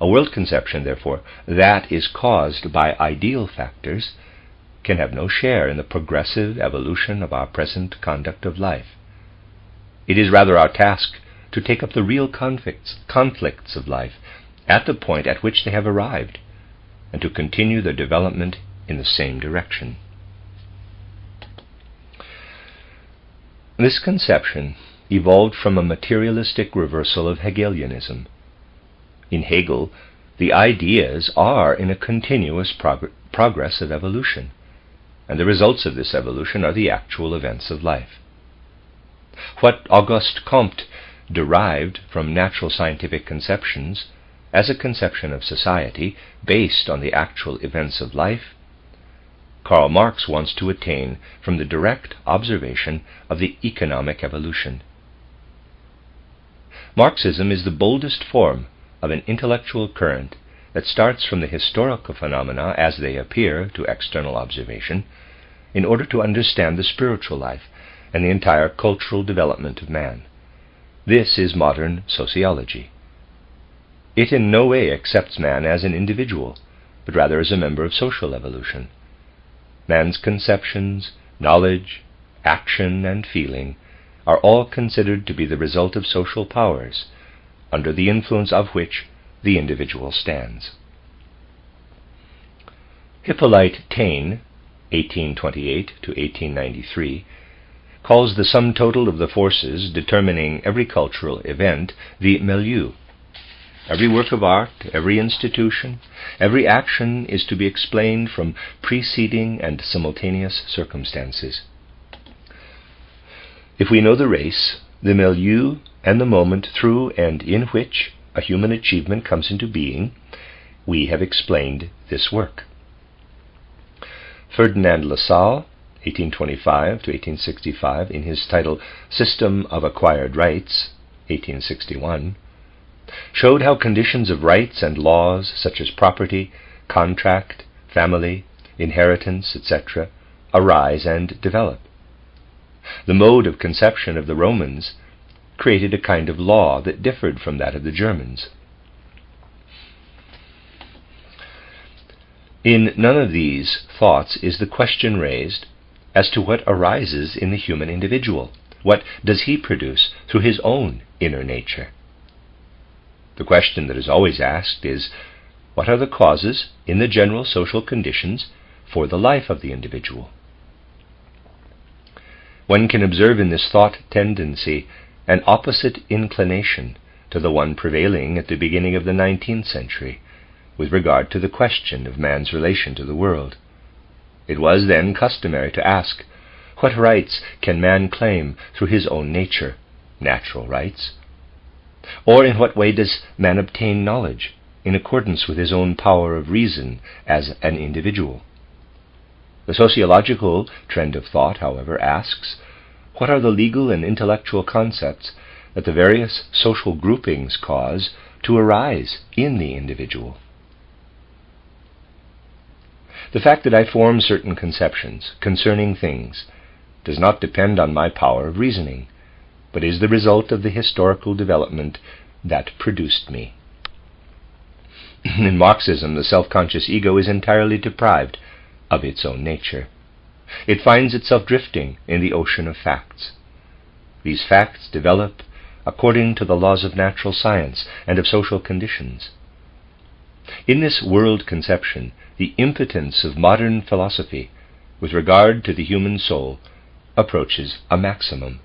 A world conception, therefore, that is caused by ideal factors can have no share in the progressive evolution of our present conduct of life. It is rather our task to take up the real conflicts of life at the point at which they have arrived, and to continue their development in the same direction. This conception evolved from a materialistic reversal of Hegelianism. In Hegel, the ideas are in a continuous progress of evolution, and the results of this evolution are the actual events of life. What Auguste Comte derived from natural scientific conceptions as a conception of society based on the actual events of life, Karl Marx wants to attain from the direct observation of the economic evolution. Marxism is the boldest form of an intellectual current that starts from the historical phenomena as they appear to external observation in order to understand the spiritual life and the entire cultural development of man. This is modern sociology. It in no way accepts man as an individual, but rather as a member of social evolution. Man's conceptions, knowledge, action, and feeling are all considered to be the result of social powers, under the influence of which the individual stands. Hippolyte Taine, 1828 to 1893, calls the sum total of the forces determining every cultural event the milieu. every work of art, every institution, every action is to be explained from preceding and simultaneous circumstances. If we know the race, the milieu, and the moment through and in which a human achievement comes into being, we have explained this work. Ferdinand Lassalle, 1825 to 1865, in his title System of Acquired Rights, 1861, showed how conditions of rights and laws such as property, contract, family, inheritance, etc., arise and develop. The mode of conception of the Romans created a kind of law that differed from that of the Germans. In none of these thoughts is the question raised as to what arises in the human individual. What does he produce through his own inner nature? The question that is always asked is, what are the causes in the general social conditions for the life of the individual? One can observe in this thought tendency an opposite inclination to the one prevailing at the beginning of the 19th century with regard to the question of man's relation to the world. It was then customary to ask, what rights can man claim through his own nature, natural rights? Or in what way does man obtain knowledge in accordance with his own power of reason as an individual? The sociological trend of thought, however, asks, what are the legal and intellectual concepts that the various social groupings cause to arise in the individual? The fact that I form certain conceptions concerning things does not depend on my power of reasoning, but is the result of the historical development that produced me. In Marxism, the self-conscious ego is entirely deprived of its own nature. It finds itself drifting in the ocean of facts. These facts develop according to the laws of natural science and of social conditions. In this world conception, the impotence of modern philosophy with regard to the human soul approaches a maximum.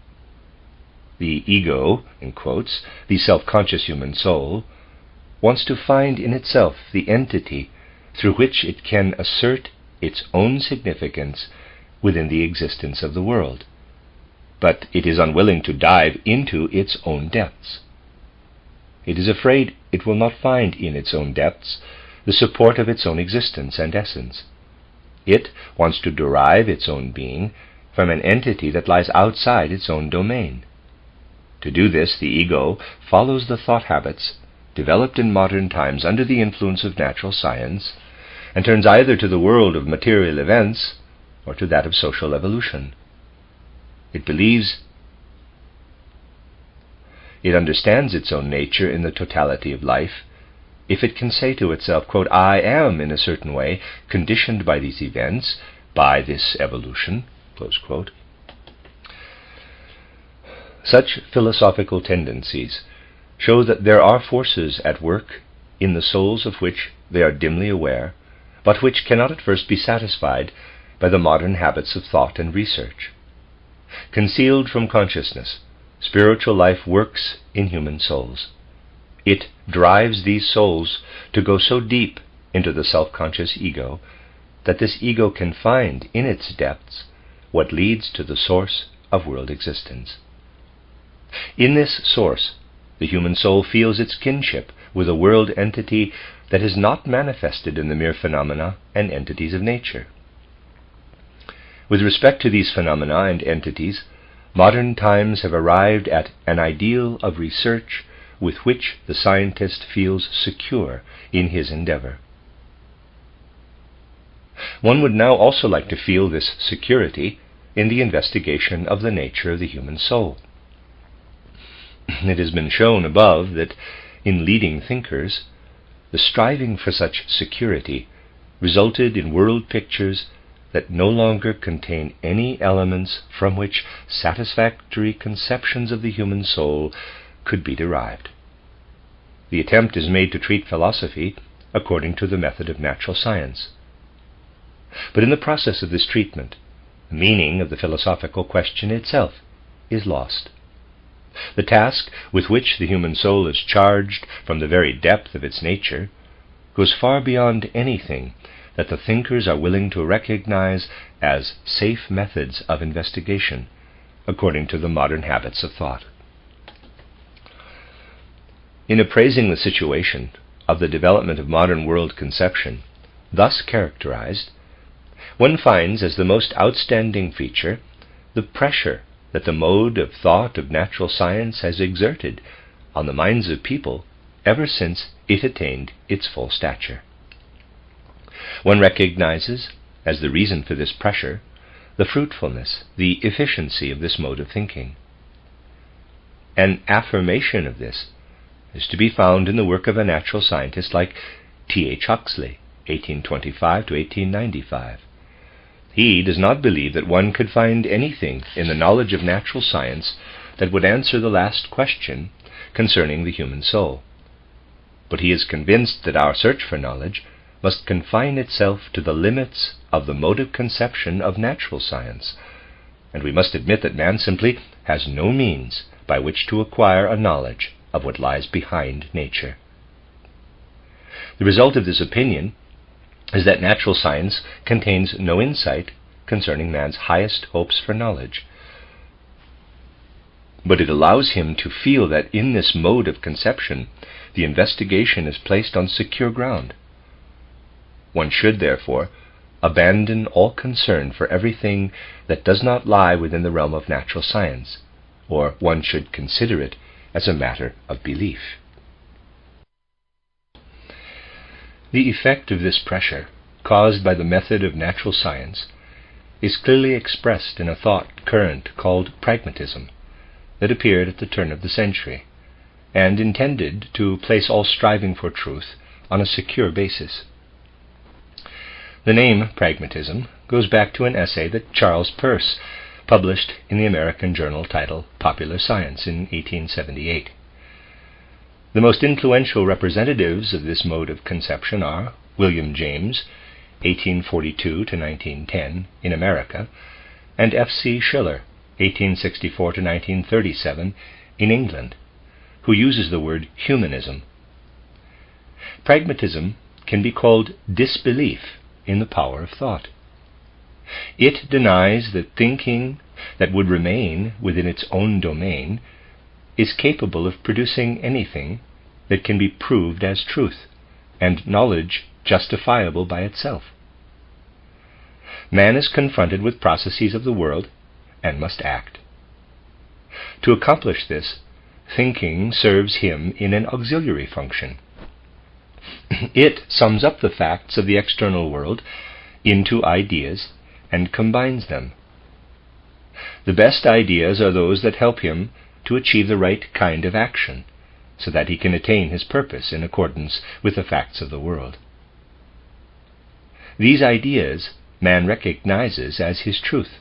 The ego, in quotes, the self-conscious human soul, wants to find in itself the entity through which it can assert its own significance within the existence of the world, but it is unwilling to dive into its own depths. It is afraid it will not find in its own depths the support of its own existence and essence. It wants to derive its own being from an entity that lies outside its own domain. To do this, the ego follows the thought habits developed in modern times under the influence of natural science, and turns either to the world of material events or to that of social evolution. It believes it understands its own nature in the totality of life if it can say to itself, quote, I am in a certain way conditioned by these events, by this evolution, close quote. Such philosophical tendencies show that there are forces at work in the souls of which they are dimly aware, but which cannot at first be satisfied by the modern habits of thought and research. Concealed from consciousness, spiritual life works in human souls. It drives these souls to go so deep into the self-conscious ego that this ego can find in its depths what leads to the source of world existence. In this source, the human soul feels its kinship with a world entity that is not manifested in the mere phenomena and entities of nature. With respect to these phenomena and entities, modern times have arrived at an ideal of research with which the scientist feels secure in his endeavor. One would now also like to feel this security in the investigation of the nature of the human soul. It has been shown above that in leading thinkers, the striving for such security resulted in world pictures that no longer contain any elements from which satisfactory conceptions of the human soul could be derived. The attempt is made to treat philosophy according to the method of natural science. But in the process of this treatment, the meaning of the philosophical question itself is lost. The task with which the human soul is charged from the very depth of its nature goes far beyond anything that the thinkers are willing to recognize as safe methods of investigation, according to the modern habits of thought. In appraising the situation of the development of modern world conception, thus characterized, one finds as the most outstanding feature the pressure that the mode of thought of natural science has exerted on the minds of people ever since it attained its full stature. One recognizes, as the reason for this pressure, the fruitfulness, the efficiency of this mode of thinking. An affirmation of this is to be found in the work of a natural scientist like T.H. Huxley, 1825 to 1895. He does not believe that one could find anything in the knowledge of natural science that would answer the last question concerning the human soul. But he is convinced that our search for knowledge must confine itself to the limits of the mode of conception of natural science, and we must admit that man simply has no means by which to acquire a knowledge of what lies behind nature. The result of this opinion is that natural science contains no insight concerning man's highest hopes for knowledge, but it allows him to feel that in this mode of conception the investigation is placed on secure ground. One should, therefore, abandon all concern for everything that does not lie within the realm of natural science, or one should consider it as a matter of belief. The effect of this pressure, caused by the method of natural science, is clearly expressed in a thought current called pragmatism, that appeared at the turn of the century, and intended to place all striving for truth on a secure basis. The name pragmatism goes back to an essay that Charles Peirce published in the American journal titled Popular Science in 1878. The most influential representatives of this mode of conception are William James, 1842 to 1910, in America, and F.C. Schiller, 1864 to 1937, in England, who uses the word humanism. Pragmatism can be called disbelief in the power of thought. It denies that thinking that would remain within its own domain is capable of producing anything that can be proved as truth, and knowledge justifiable by itself. Man is confronted with processes of the world and must act. To accomplish this, thinking serves him in an auxiliary function. It sums up the facts of the external world into ideas and combines them. The best ideas are those that help him to achieve the right kind of action, so that he can attain his purpose in accordance with the facts of the world. These ideas man recognizes as his truth.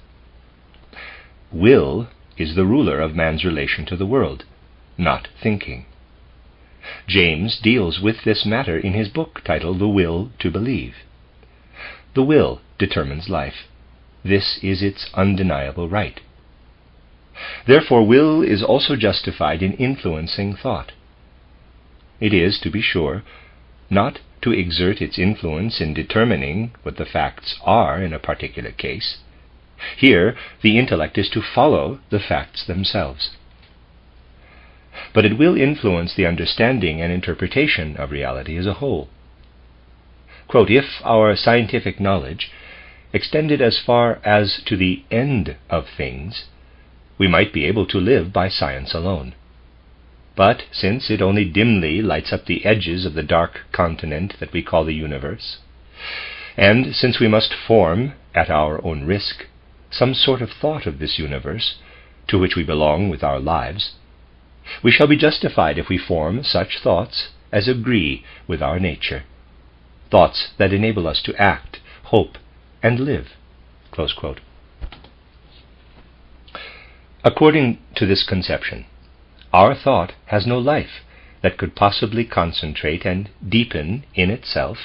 Will is the ruler of man's relation to the world, not thinking. James deals with this matter in his book titled The Will to Believe. The will determines life. This is its undeniable right. Therefore, will is also justified in influencing thought. It is, to be sure, not to exert its influence in determining what the facts are in a particular case. Here, the intellect is to follow the facts themselves. But it will influence the understanding and interpretation of reality as a whole. Quote, if our scientific knowledge extended as far as to the end of things, we might be able to live by science alone. But since it only dimly lights up the edges of the dark continent that we call the universe, and since we must form, at our own risk, some sort of thought of this universe, to which we belong with our lives, we shall be justified if we form such thoughts as agree with our nature, thoughts that enable us to act, hope, and live. Close quote. According to this conception, our thought has no life that could possibly concentrate and deepen in itself,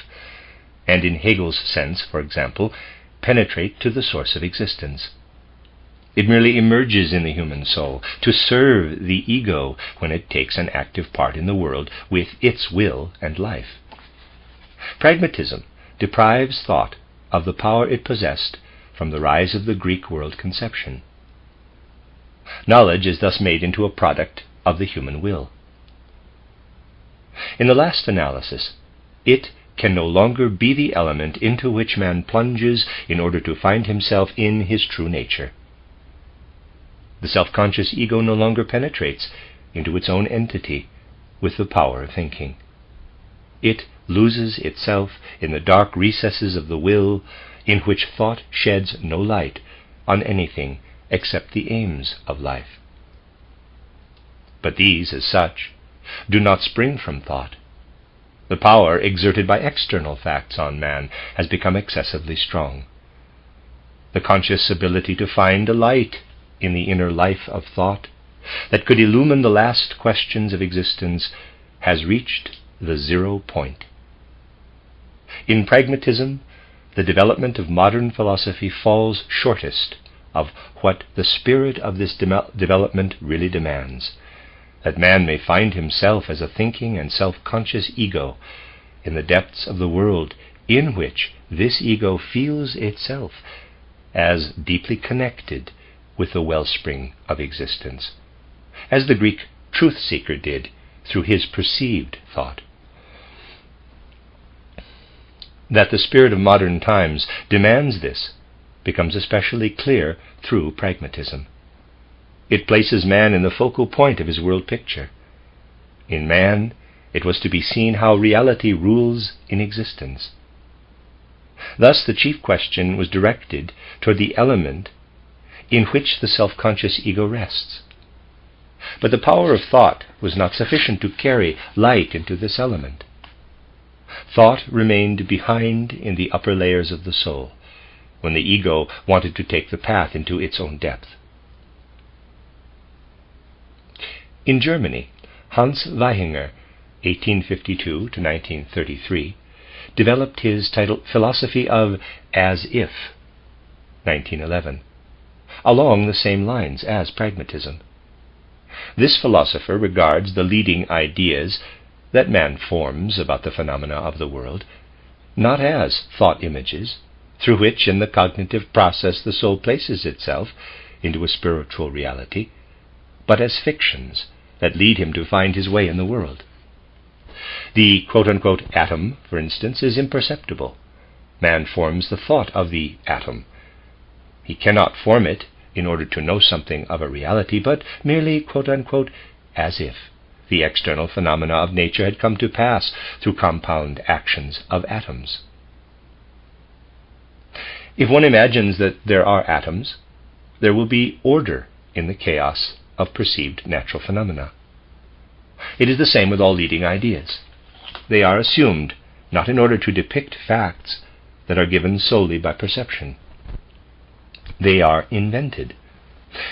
and in Hegel's sense, for example, penetrate to the source of existence. It merely emerges in the human soul to serve the ego when it takes an active part in the world with its will and life. Pragmatism deprives thought of the power it possessed from the rise of the Greek world conception. Knowledge is thus made into a product of the human will. In the last analysis, it can no longer be the element into which man plunges in order to find himself in his true nature. The self-conscious ego no longer penetrates into its own entity with the power of thinking. It loses itself in the dark recesses of the will, in which thought sheds no light on anything except the aims of life. But these, as such, do not spring from thought. The power exerted by external facts on man has become excessively strong. The conscious ability to find a light in the inner life of thought that could illumine the last questions of existence has reached the 0 point. In pragmatism, the development of modern philosophy falls shortest of what the spirit of this development really demands, that man may find himself as a thinking and self-conscious ego in the depths of the world in which this ego feels itself as deeply connected with the wellspring of existence, as the Greek truth-seeker did through his perceived thought. That the spirit of modern times demands this becomes especially clear through pragmatism. It places man in the focal point of his world picture. In man, it was to be seen how reality rules in existence. Thus the chief question was directed toward the element in which the self-conscious ego rests. But the power of thought was not sufficient to carry light into this element. Thought remained behind in the upper layers of the soul, when the ego wanted to take the path into its own depth. In Germany, Hans Weihinger, 1852 to 1933, developed his titled Philosophy of As If, 1911, along the same lines as pragmatism. This philosopher regards the leading ideas that man forms about the phenomena of the world not as thought images, through which in the cognitive process the soul places itself into a spiritual reality, but as fictions that lead him to find his way in the world. The quote-unquote atom, for instance, is imperceptible. Man forms the thought of the atom. He cannot form it in order to know something of a reality, but merely, quote-unquote, as if the external phenomena of nature had come to pass through compound actions of atoms. If one imagines that there are atoms, there will be order in the chaos of perceived natural phenomena. It is the same with all leading ideas. They are assumed not in order to depict facts that are given solely by perception. They are invented,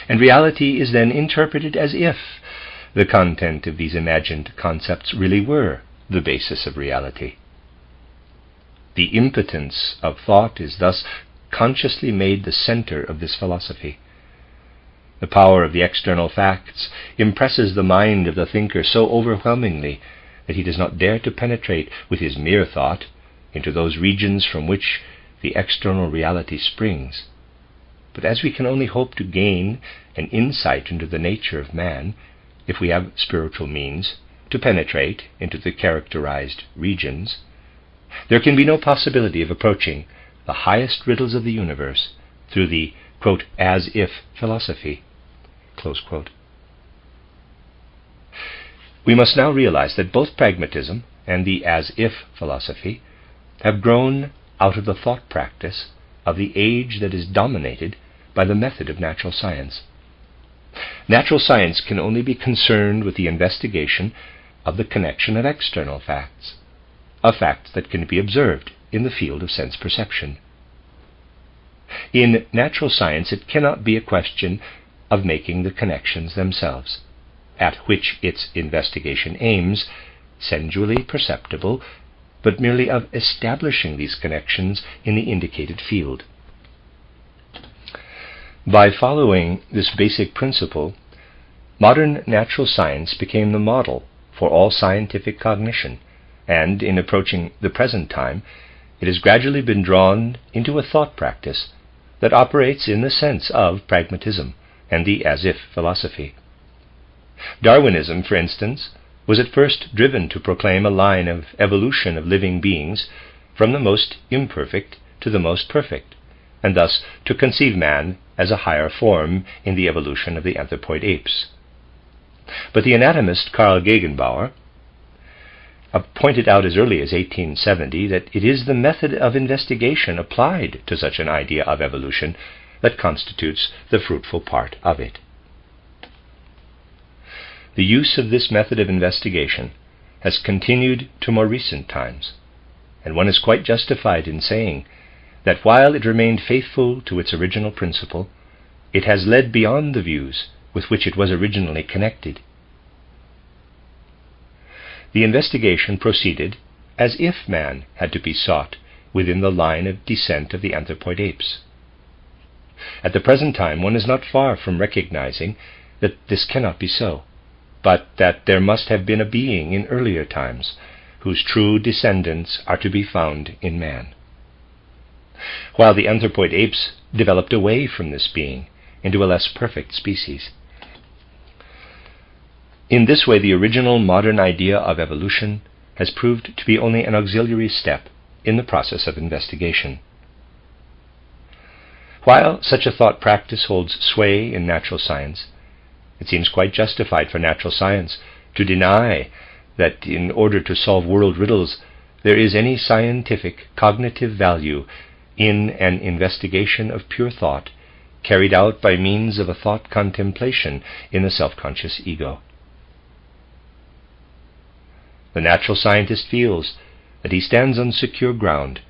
and reality is then interpreted as if the content of these imagined concepts really were the basis of reality. The impotence of thought is thus consciously made the center of this philosophy. The power of the external facts impresses the mind of the thinker so overwhelmingly that he does not dare to penetrate with his mere thought into those regions from which the external reality springs. But as we can only hope to gain an insight into the nature of man if we have spiritual means to penetrate into the characterized regions, there can be no possibility of approaching the highest riddles of the universe through the, quote, as-if philosophy, close quote. We must now realize that both pragmatism and the as-if philosophy have grown out of the thought practice of the age that is dominated by the method of natural science. Natural science can only be concerned with the investigation of the connection of external facts, of facts that can be observed in the field of sense perception. In natural science, it cannot be a question of making the connections themselves, at which its investigation aims, sensually perceptible, but merely of establishing these connections in the indicated field. By following this basic principle, modern natural science became the model for all scientific cognition, and in approaching the present time, it has gradually been drawn into a thought practice that operates in the sense of pragmatism and the as-if philosophy. Darwinism, for instance, was at first driven to proclaim a line of evolution of living beings from the most imperfect to the most perfect, and thus to conceive man as a higher form in the evolution of the anthropoid apes. But the anatomist Carl Gegenbauer pointed out as early as 1870 that it is the method of investigation applied to such an idea of evolution that constitutes the fruitful part of it. The use of this method of investigation has continued to more recent times, and one is quite justified in saying that while it remained faithful to its original principle, it has led beyond the views with which it was originally connected. The investigation proceeded as if man had to be sought within the line of descent of the anthropoid apes. At the present time, one is not far from recognizing that this cannot be so, but that there must have been a being in earlier times whose true descendants are to be found in man. While the anthropoid apes developed away from this being into a less perfect species. In this way, the original modern idea of evolution has proved to be only an auxiliary step in the process of investigation. While such a thought practice holds sway in natural science, it seems quite justified for natural science to deny that in order to solve world riddles, there is any scientific cognitive value in an investigation of pure thought carried out by means of a thought contemplation in the self-conscious ego. The natural scientist feels that he stands on secure ground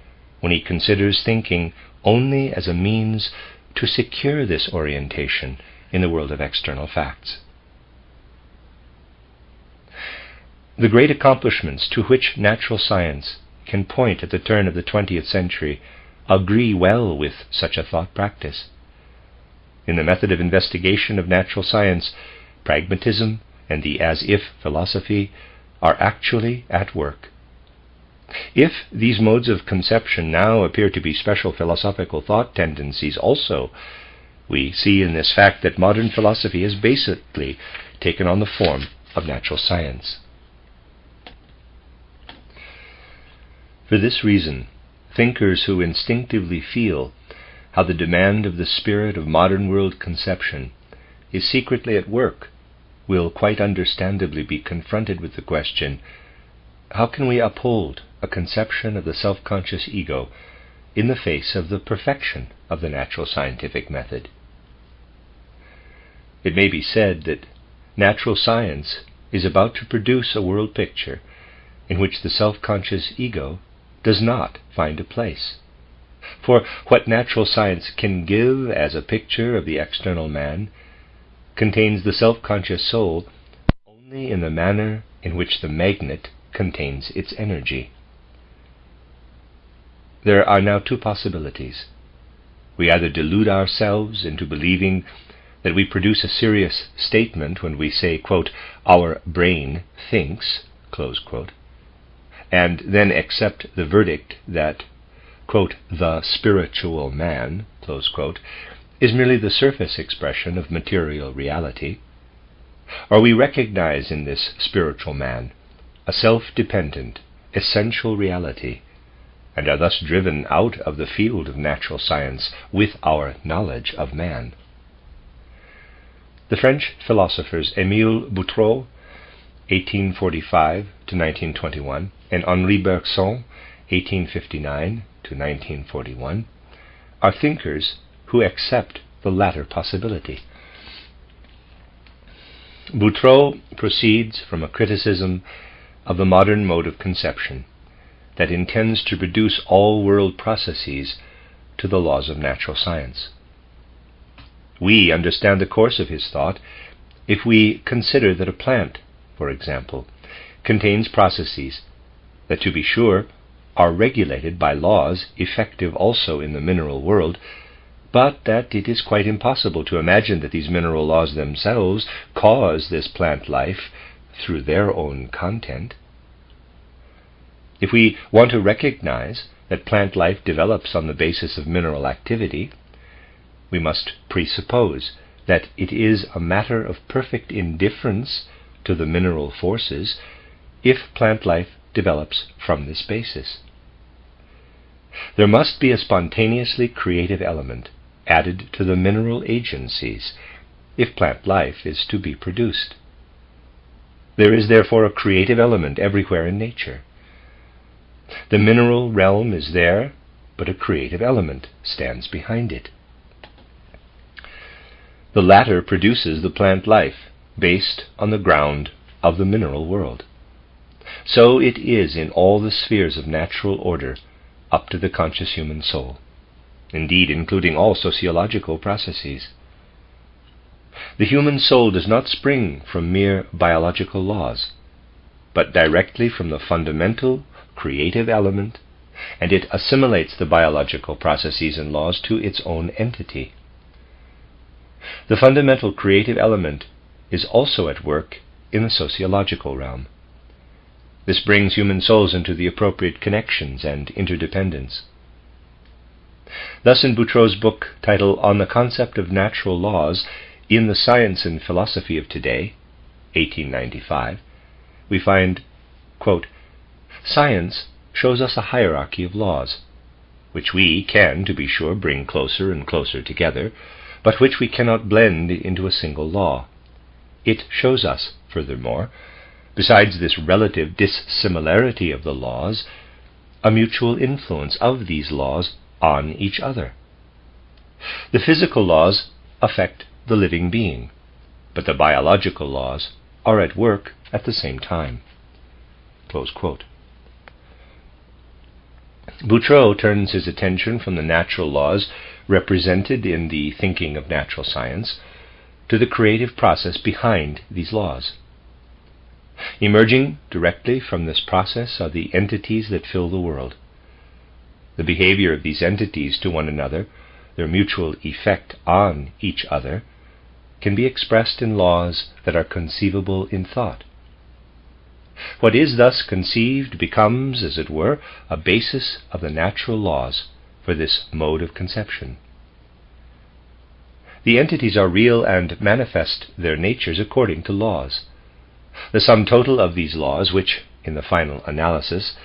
when he considers thinking only as a means to secure this orientation in the world of external facts. The great accomplishments to which natural science can point at the turn of the 20th century agree well with such a thought practice. In the method of investigation of natural science, pragmatism and the as-if philosophy are actually at work. If these modes of conception now appear to be special philosophical thought tendencies also, we see in this fact that modern philosophy has basically taken on the form of natural science. For this reason, thinkers who instinctively feel how the demand of the spirit of modern world conception is secretly at work will quite understandably be confronted with the question, how can we uphold a conception of the self-conscious ego in the face of the perfection of the natural scientific method? It may be said that natural science is about to produce a world picture in which the self-conscious ego does not find a place. For what natural science can give as a picture of the external man contains the self-conscious soul only in the manner in which the magnet contains its energy. There are now two possibilities. We either delude ourselves into believing that we produce a serious statement when we say, quote, "our brain thinks," close quote, and then accept the verdict that, quote, "the spiritual man," close quote, is merely the surface expression of material reality, or we recognize in this spiritual man a self-dependent, essential reality, and are thus driven out of the field of natural science with our knowledge of man. The French philosophers Émile Boutroux, 1845 to 1921, and Henri Bergson, 1859 to 1941, are thinkers who accept the latter possibility. Boutroux proceeds from a criticism of the modern mode of conception that intends to reduce all world processes to the laws of natural science. We understand the course of his thought if we consider that a plant, for example, contains processes that, to be sure, are regulated by laws effective also in the mineral world, but that it is quite impossible to imagine that these mineral laws themselves cause this plant life through their own content. If we want to recognize that plant life develops on the basis of mineral activity, we must presuppose that it is a matter of perfect indifference to the mineral forces if plant life develops from this basis. There must be a spontaneously creative element added to the mineral agencies if plant life is to be produced. There is therefore a creative element everywhere in nature. The mineral realm is there, but a creative element stands behind it. The latter produces the plant life based on the ground of the mineral world. So it is in all the spheres of natural order up to the conscious human soul, indeed including all sociological processes. The human soul does not spring from mere biological laws, but directly from the fundamental creative element, and it assimilates the biological processes and laws to its own entity. The fundamental creative element is also at work in the sociological realm. This brings human souls into the appropriate connections and interdependence. Thus in Boutreau's book titled On the Concept of Natural Laws in the Science and Philosophy of Today, 1895, we find, quote, "Science shows us a hierarchy of laws, which we can, to be sure, bring closer and closer together, but which we cannot blend into a single law. It shows us, furthermore, besides this relative dissimilarity of the laws, a mutual influence of these laws on each other. The physical laws affect the living being, but the biological laws are at work at the same time." Close quote. Boutreau turns his attention from the natural laws represented in the thinking of natural science to the creative process behind these laws. Emerging directly from this process are the entities that fill the world. The behavior of these entities to one another, their mutual effect on each other, can be expressed in laws that are conceivable in thought. What is thus conceived becomes, as it were, a basis of the natural laws for this mode of conception. The entities are real and manifest their natures according to laws. The sum total of these laws, which, in the final analysis,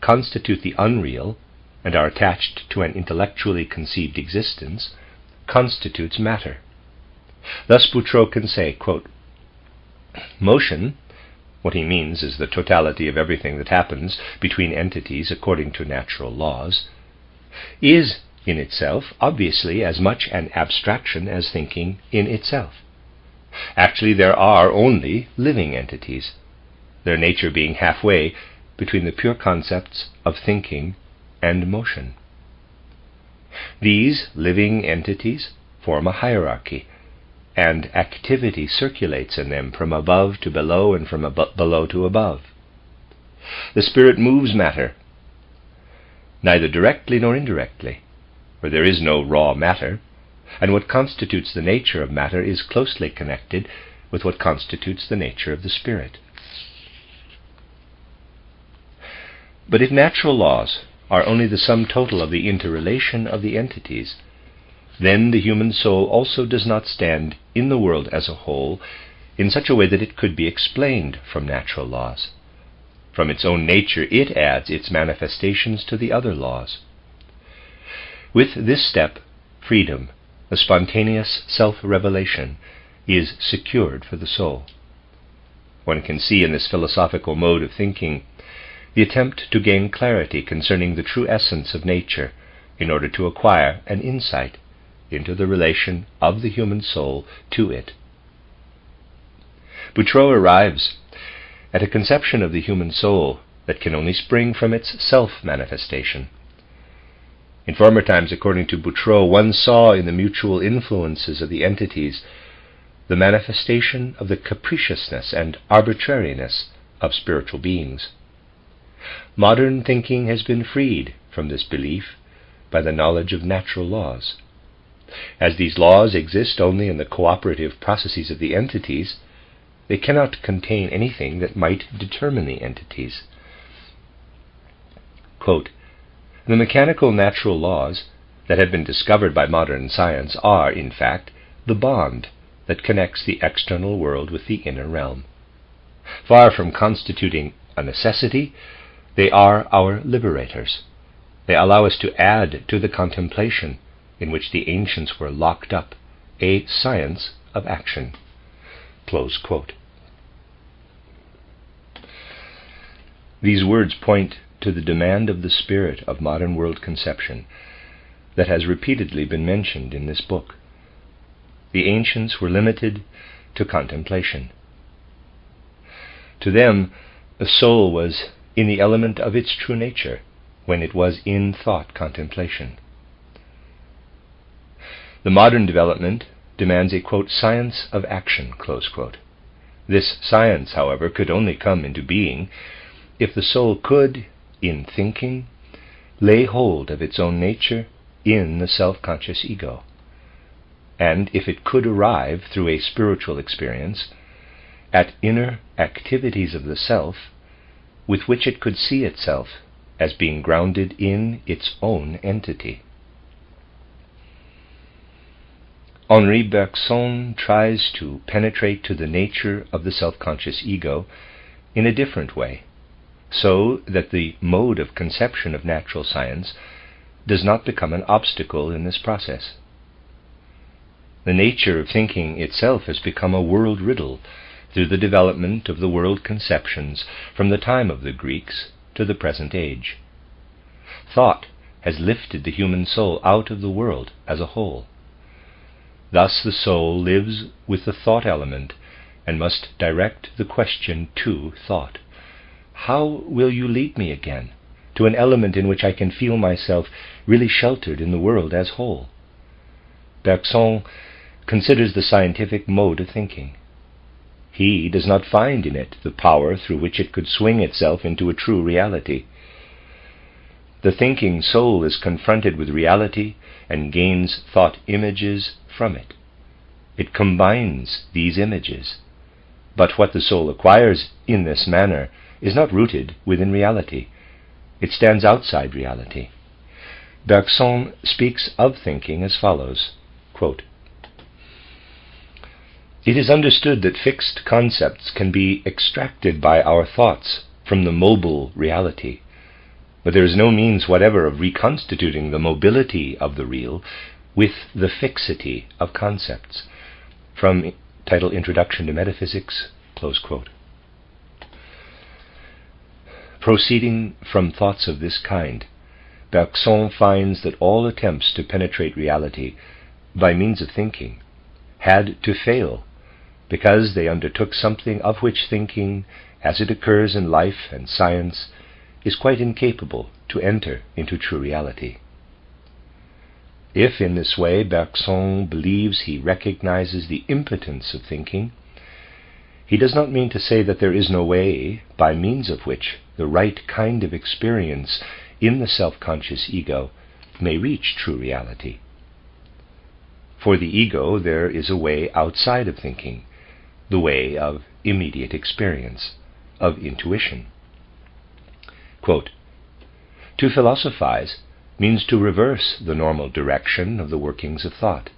constitute the unreal and are attached to an intellectually conceived existence, constitutes matter. Thus Boutreau can say, quote, "Motion," what he means is the totality of everything that happens between entities according to natural laws, "is in itself obviously as much an abstraction as thinking in itself. Actually, there are only living entities, their nature being halfway between the pure concepts of thinking and motion. These living entities form a hierarchy, and activity circulates in them from above to below and from below to above. The spirit moves matter, neither directly nor indirectly, for there is no raw matter, and what constitutes the nature of matter is closely connected with what constitutes the nature of the spirit." But if natural laws are only the sum total of the interrelation of the entities, then the human soul also does not stand in the world as a whole in such a way that it could be explained from natural laws. From its own nature it adds its manifestations to the other laws. With this step, freedom, the spontaneous self-revelation, is secured for the soul. One can see in this philosophical mode of thinking the attempt to gain clarity concerning the true essence of nature in order to acquire an insight into the relation of the human soul to it. Boutreau arrives at a conception of the human soul that can only spring from its self-manifestation. In former times, according to Boutreau, one saw in the mutual influences of the entities the manifestation of the capriciousness and arbitrariness of spiritual beings. Modern thinking has been freed from this belief by the knowledge of natural laws. as these laws exist only in the cooperative processes of the entities, they cannot contain anything that might determine the entities. Quote, "The mechanical natural laws that have been discovered by modern science are, in fact, the bond that connects the external world with the inner realm. Far from constituting a necessity, they are our liberators. They allow us to add to the contemplation in which the ancients were locked up, a science of action." Close quote. These words point to the demand of the spirit of modern world conception that has repeatedly been mentioned in this book. The ancients were limited to contemplation. To them, the soul was in the element of its true nature when it was in thought contemplation. The modern development demands a, quote, "science of action," close quote. This science, however, could only come into being if the soul could, in thinking, lay hold of its own nature in the self-conscious ego, and if it could arrive, through a spiritual experience, at inner activities of the self with which it could see itself as being grounded in its own entity. Henri Bergson tries to penetrate to the nature of the self-conscious ego in a different way, so that the mode of conception of natural science does not become an obstacle in this process. The nature of thinking itself has become a world riddle through the development of the world conceptions from the time of the Greeks to the present age. Thought has lifted the human soul out of the world as a whole. Thus the soul lives with the thought element and must direct the question to thought. How will you lead me again to an element in which I can feel myself really sheltered in the world as whole? Bergson considers the scientific mode of thinking. He does not find in it the power through which it could swing itself into a true reality. The thinking soul is confronted with reality and gains thought images from it. It combines these images, but what the soul acquires in this manner is not rooted within reality. It stands outside reality. Bergson speaks of thinking as follows, quote, "It is understood that fixed concepts can be extracted by our thoughts from the mobile reality, but there is no means whatever of reconstituting the mobility of the real with the fixity of concepts." From title Introduction to Metaphysics, close quote. Proceeding from thoughts of this kind, Bergson finds that all attempts to penetrate reality by means of thinking had to fail because they undertook something of which thinking, as it occurs in life and science, is quite incapable to enter into true reality. If in this way Bergson believes he recognizes the impotence of thinking, he does not mean to say that there is no way by means of which the right kind of experience in the self-conscious ego may reach true reality. For the ego there is a way outside of thinking, the way of immediate experience, of intuition. Quote, "To philosophize means to reverse the normal direction of the workings of thought.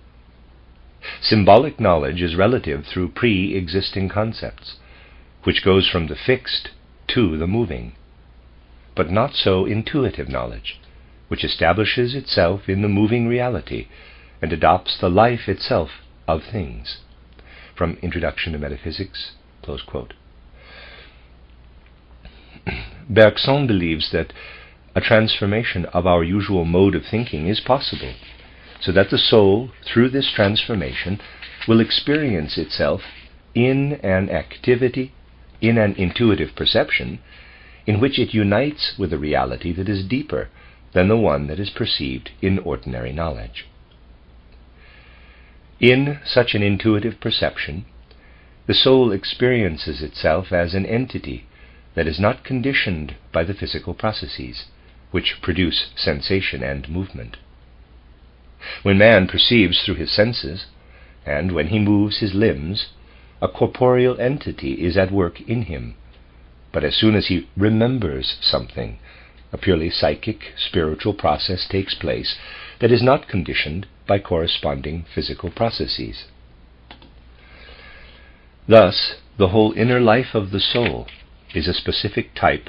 Symbolic knowledge is relative through pre-existing concepts, which goes from the fixed to the moving, but not so intuitive knowledge, which establishes itself in the moving reality and adopts the life itself of things." From Introduction to Metaphysics, close quote. Bergson believes that a transformation of our usual mode of thinking is possible, so that the soul, through this transformation, will experience itself in an activity, in an intuitive perception, in which it unites with a reality that is deeper than the one that is perceived in ordinary knowledge. In such an intuitive perception, the soul experiences itself as an entity that is not conditioned by the physical processes, which produce sensation and movement. When man perceives through his senses, and when he moves his limbs, a corporeal entity is at work in him. But as soon as he remembers something, a purely psychic, spiritual process takes place that is not conditioned by corresponding physical processes. Thus, the whole inner life of the soul is a specific type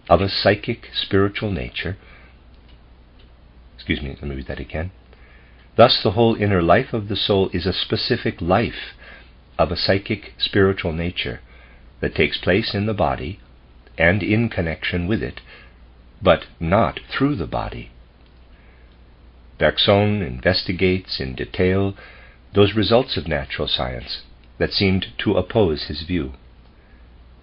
of a psychic, spiritual nature. Let me read that again. Thus, the whole inner life of the soul is a specific life of a psychic, spiritual nature that takes place in the body and in connection with it, but not through the body. Bergson investigates in detail those results of natural science that seemed to oppose his view.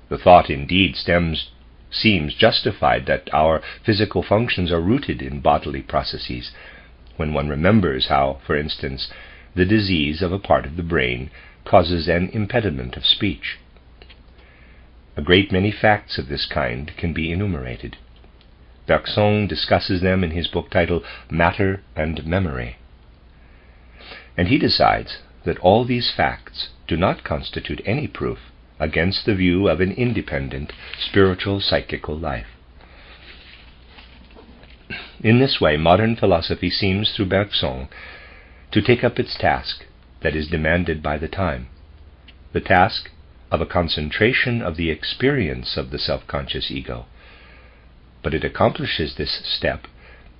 The thought indeed seems justified that our physical functions are rooted in bodily processes, when one remembers how, for instance, the disease of a part of the brain causes an impediment of speech. A great many facts of this kind can be enumerated. Bergson discusses them in his book titled Matter and Memory. And he decides that all these facts do not constitute any proof against the view of an independent spiritual psychical life. In this way, modern philosophy seems, through Bergson, to take up its task that is demanded by the time, the task of a concentration of the experience of the self-conscious ego. But it accomplishes this step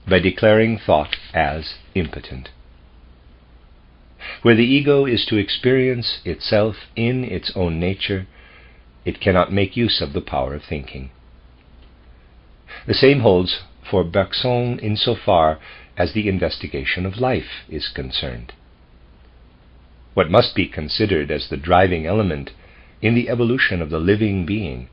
by declaring thought as impotent. Where the ego is to experience itself in its own nature, it cannot make use of the power of thinking. The same holds for Bergson insofar as the investigation of life is concerned. What must be considered as the driving element in the evolution of the living being,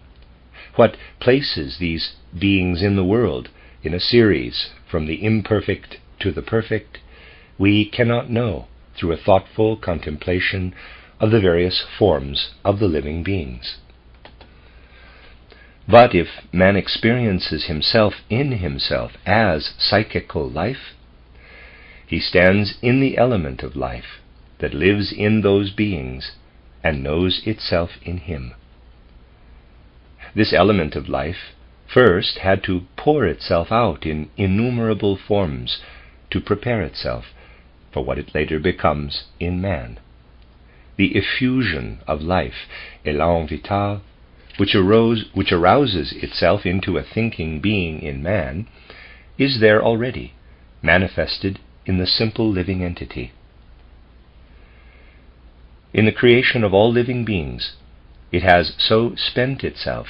what places these beings in the world in a series from the imperfect to the perfect, we cannot know through a thoughtful contemplation of the various forms of the living beings. But if man experiences himself in himself as psychical life, he stands in the element of life that lives in those beings and knows itself in him. This element of life first had to pour itself out in innumerable forms to prepare itself for what it later becomes in man. The effusion of life, élan vital, which arouses itself into a thinking being in man, is there already, manifested in the simple living entity. In the creation of all living beings, it has so spent itself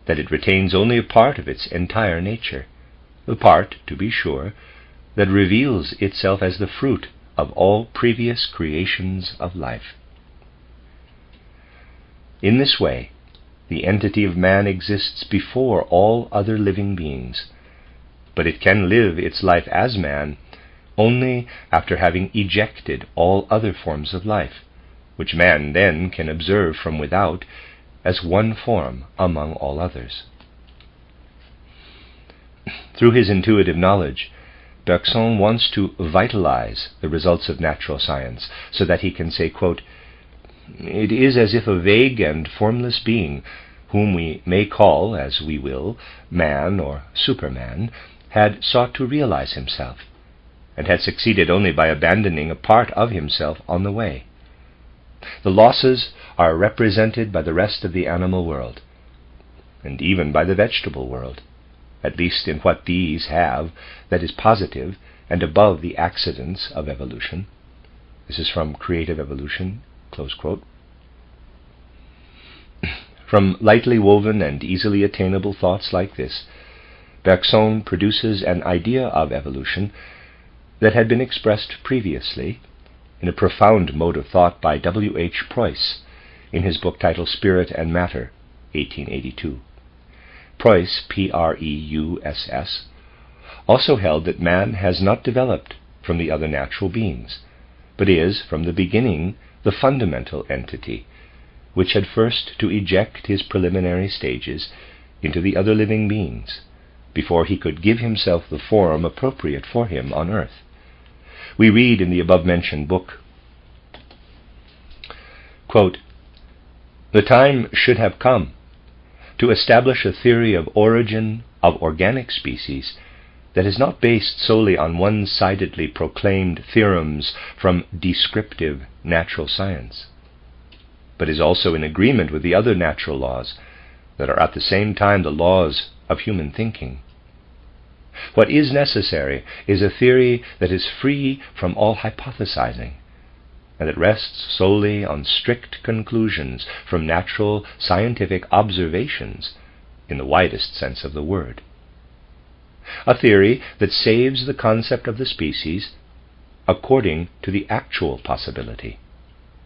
that it retains only a part of its entire nature, the part, to be sure, that reveals itself as the fruit of all previous creations of life. In this way, the entity of man exists before all other living beings, but it can live its life as man only after having ejected all other forms of life, which man then can observe from without as one form among all others. Through his intuitive knowledge, Bergson wants to vitalize the results of natural science so that he can say, quote, "It is as if a vague and formless being, whom we may call, as we will, man or Superman, had sought to realize himself, and had succeeded only by abandoning a part of himself on the way. The losses are represented by the rest of the animal world, and even by the vegetable world, at least in what these have that is positive and above the accidents of evolution." This is from Creative Evolution, close quote. From lightly woven and easily attainable thoughts like this, Bergson produces an idea of evolution that had been expressed previously in a profound mode of thought by W. H. Preuss in his book titled Spirit and Matter, 1882. Preuss, P-R-E-U-S-S, also held that man has not developed from the other natural beings, but is, from the beginning, the fundamental entity, which had first to eject his preliminary stages into the other living beings, before he could give himself the form appropriate for him on earth. we read in the above-mentioned book, quote, "The time should have come to establish a theory of origin of organic species that is not based solely on one-sidedly proclaimed theorems from descriptive natural science, but is also in agreement with the other natural laws that are at the same time the laws of human thinking. What is necessary is a theory that is free from all hypothesizing, and that rests solely on strict conclusions from natural scientific observations in the widest sense of the word. A theory that saves the concept of the species according to the actual possibility,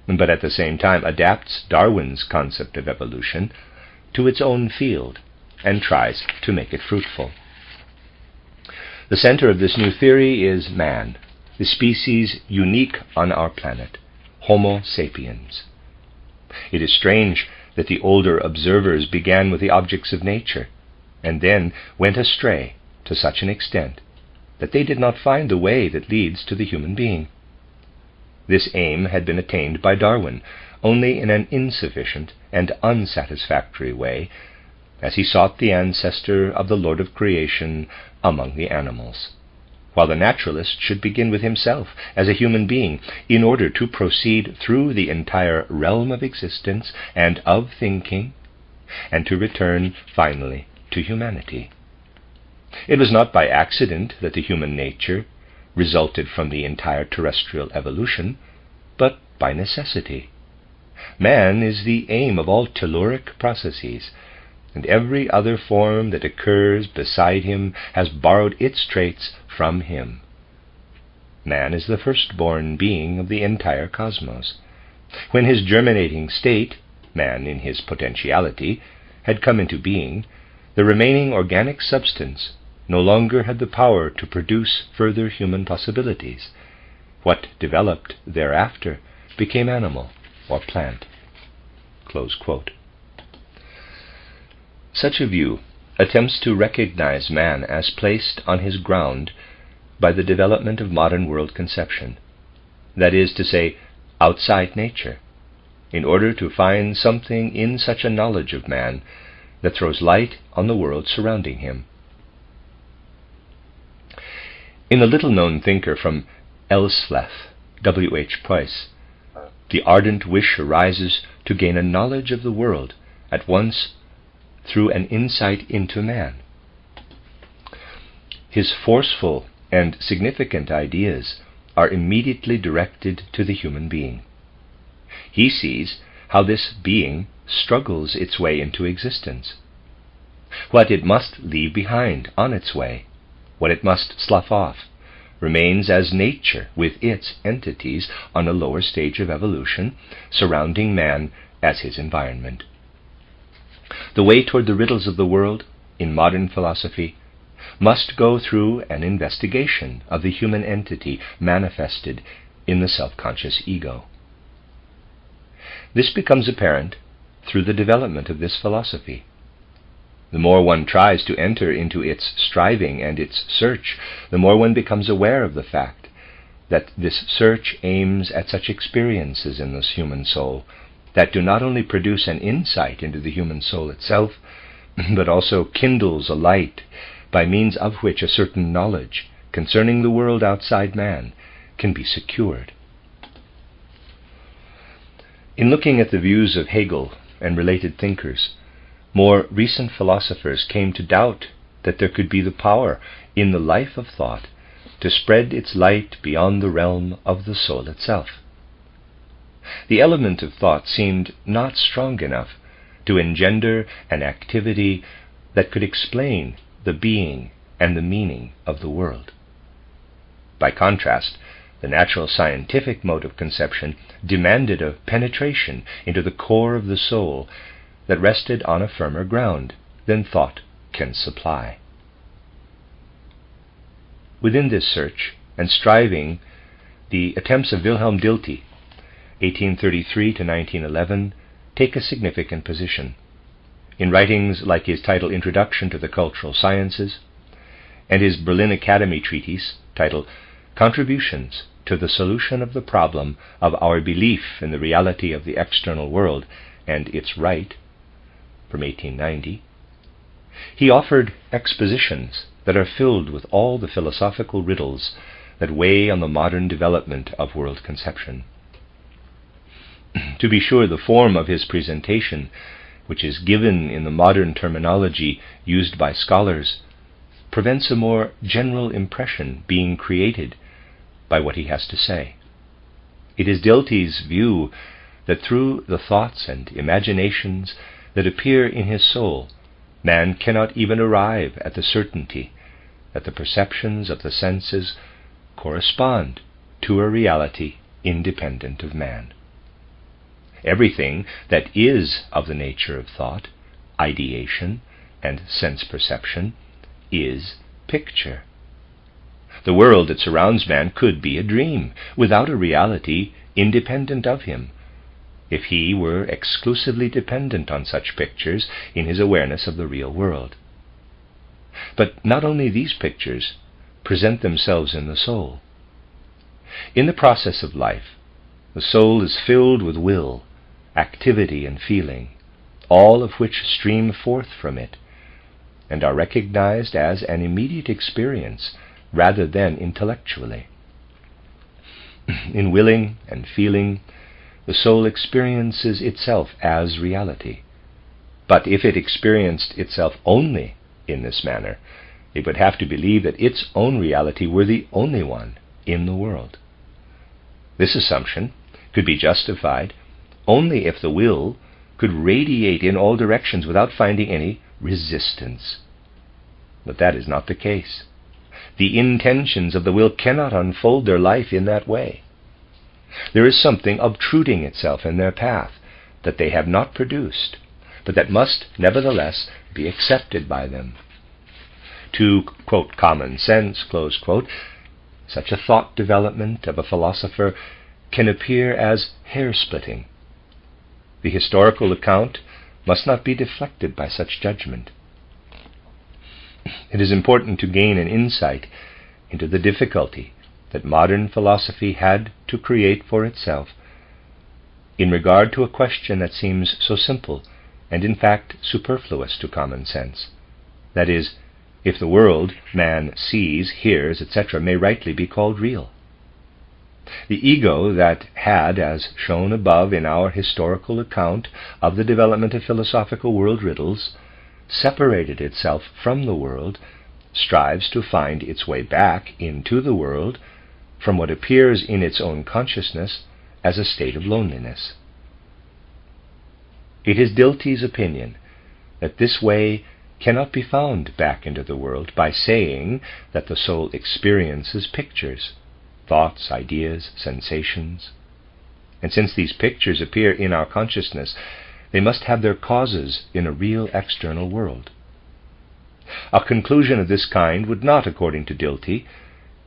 but at the same time adapts Darwin's concept of evolution to its own field and tries to make it fruitful. The center of this new theory is man, the species unique on our planet, Homo sapiens. It is strange that the older observers began with the objects of nature, and then went astray to such an extent that they did not find the way that leads to the human being. This aim had been attained by Darwin only in an insufficient and unsatisfactory way, as he sought the ancestor of the Lord of creation among the animals, while the naturalist should begin with himself as a human being in order to proceed through the entire realm of existence and of thinking, and to return finally to humanity. It was not by accident that the human nature resulted from the entire terrestrial evolution, but by necessity. Man is the aim of all telluric processes, and every other form that occurs beside him has borrowed its traits from him. Man is the firstborn being of the entire cosmos. When his germinating state, man in his potentiality, had come into being, the remaining organic substance no longer had the power to produce further human possibilities. What developed thereafter became animal or plant." Close quote. Such a view attempts to recognize man as placed on his ground by the development of modern world conception, that is to say, outside nature, in order to find something in such a knowledge of man that throws light on the world surrounding him. In the little-known thinker from Elsleth, W.H. Price, the ardent wish arises to gain a knowledge of the world at once through an insight into man. His forceful and significant ideas are immediately directed to the human being. He sees how this being struggles its way into existence, what it must leave behind on its way, what it must slough off, remains as nature with its entities on a lower stage of evolution, surrounding man as his environment. The way toward the riddles of the world, in modern philosophy, must go through an investigation of the human entity manifested in the self-conscious ego. This becomes apparent through the development of this philosophy. The more one tries to enter into its striving and its search, the more one becomes aware of the fact that this search aims at such experiences in this human soul that do not only produce an insight into the human soul itself, but also kindles a light by means of which a certain knowledge concerning the world outside man can be secured. In looking at the views of Hegel and related thinkers, more recent philosophers came to doubt that there could be the power in the life of thought to spread its light beyond the realm of the soul itself. The element of thought seemed not strong enough to engender an activity that could explain the being and the meaning of the world. By contrast, the natural scientific mode of conception demanded a penetration into the core of the soul that rested on a firmer ground than thought can supply. Within this search and striving, the attempts of Wilhelm Dilthey, 1833 to 1911, take a significant position. In writings like his titled Introduction to the Cultural Sciences and his Berlin Academy treatise titled Contributions to the solution of the problem of our belief in the reality of the external world and its right, from 1890, he offered expositions that are filled with all the philosophical riddles that weigh on the modern development of world conception. To be sure, the form of his presentation, which is given in the modern terminology used by scholars, prevents a more general impression being created by what he has to say. It is Dilthey's view that through the thoughts and imaginations that appear in his soul, man cannot even arrive at the certainty that the perceptions of the senses correspond to a reality independent of man. Everything that is of the nature of thought, ideation, and sense perception is picture. The world that surrounds man could be a dream, without a reality independent of him, if he were exclusively dependent on such pictures in his awareness of the real world. But not only these pictures present themselves in the soul. In the process of life, the soul is filled with will, activity, and feeling, all of which stream forth from it, and are recognized as an immediate experience rather than intellectually. In willing and feeling, the soul experiences itself as reality. But if it experienced itself only in this manner, it would have to believe that its own reality were the only one in the world. This assumption could be justified only if the will could radiate in all directions without finding any resistance. But that is not the case. The intentions of the will cannot unfold their life in that way. There is something obtruding itself in their path that they have not produced, but that must nevertheless be accepted by them. To, quote, common sense, close quote, such a thought development of a philosopher can appear as hair-splitting. The historical account must not be deflected by such judgment. It is important to gain an insight into the difficulty that modern philosophy had to create for itself in regard to a question that seems so simple and in fact superfluous to common sense. That is, if the world man sees, hears, etc. may rightly be called real. The ego that had, as shown above in our historical account of the development of philosophical world riddles, separated itself from the world, strives to find its way back into the world from what appears in its own consciousness as a state of loneliness. It is Dilthey's opinion that this way cannot be found back into the world by saying that the soul experiences pictures, thoughts, ideas, sensations. And since these pictures appear in our consciousness, they must have their causes in a real external world. A conclusion of this kind would not, according to Dilthey,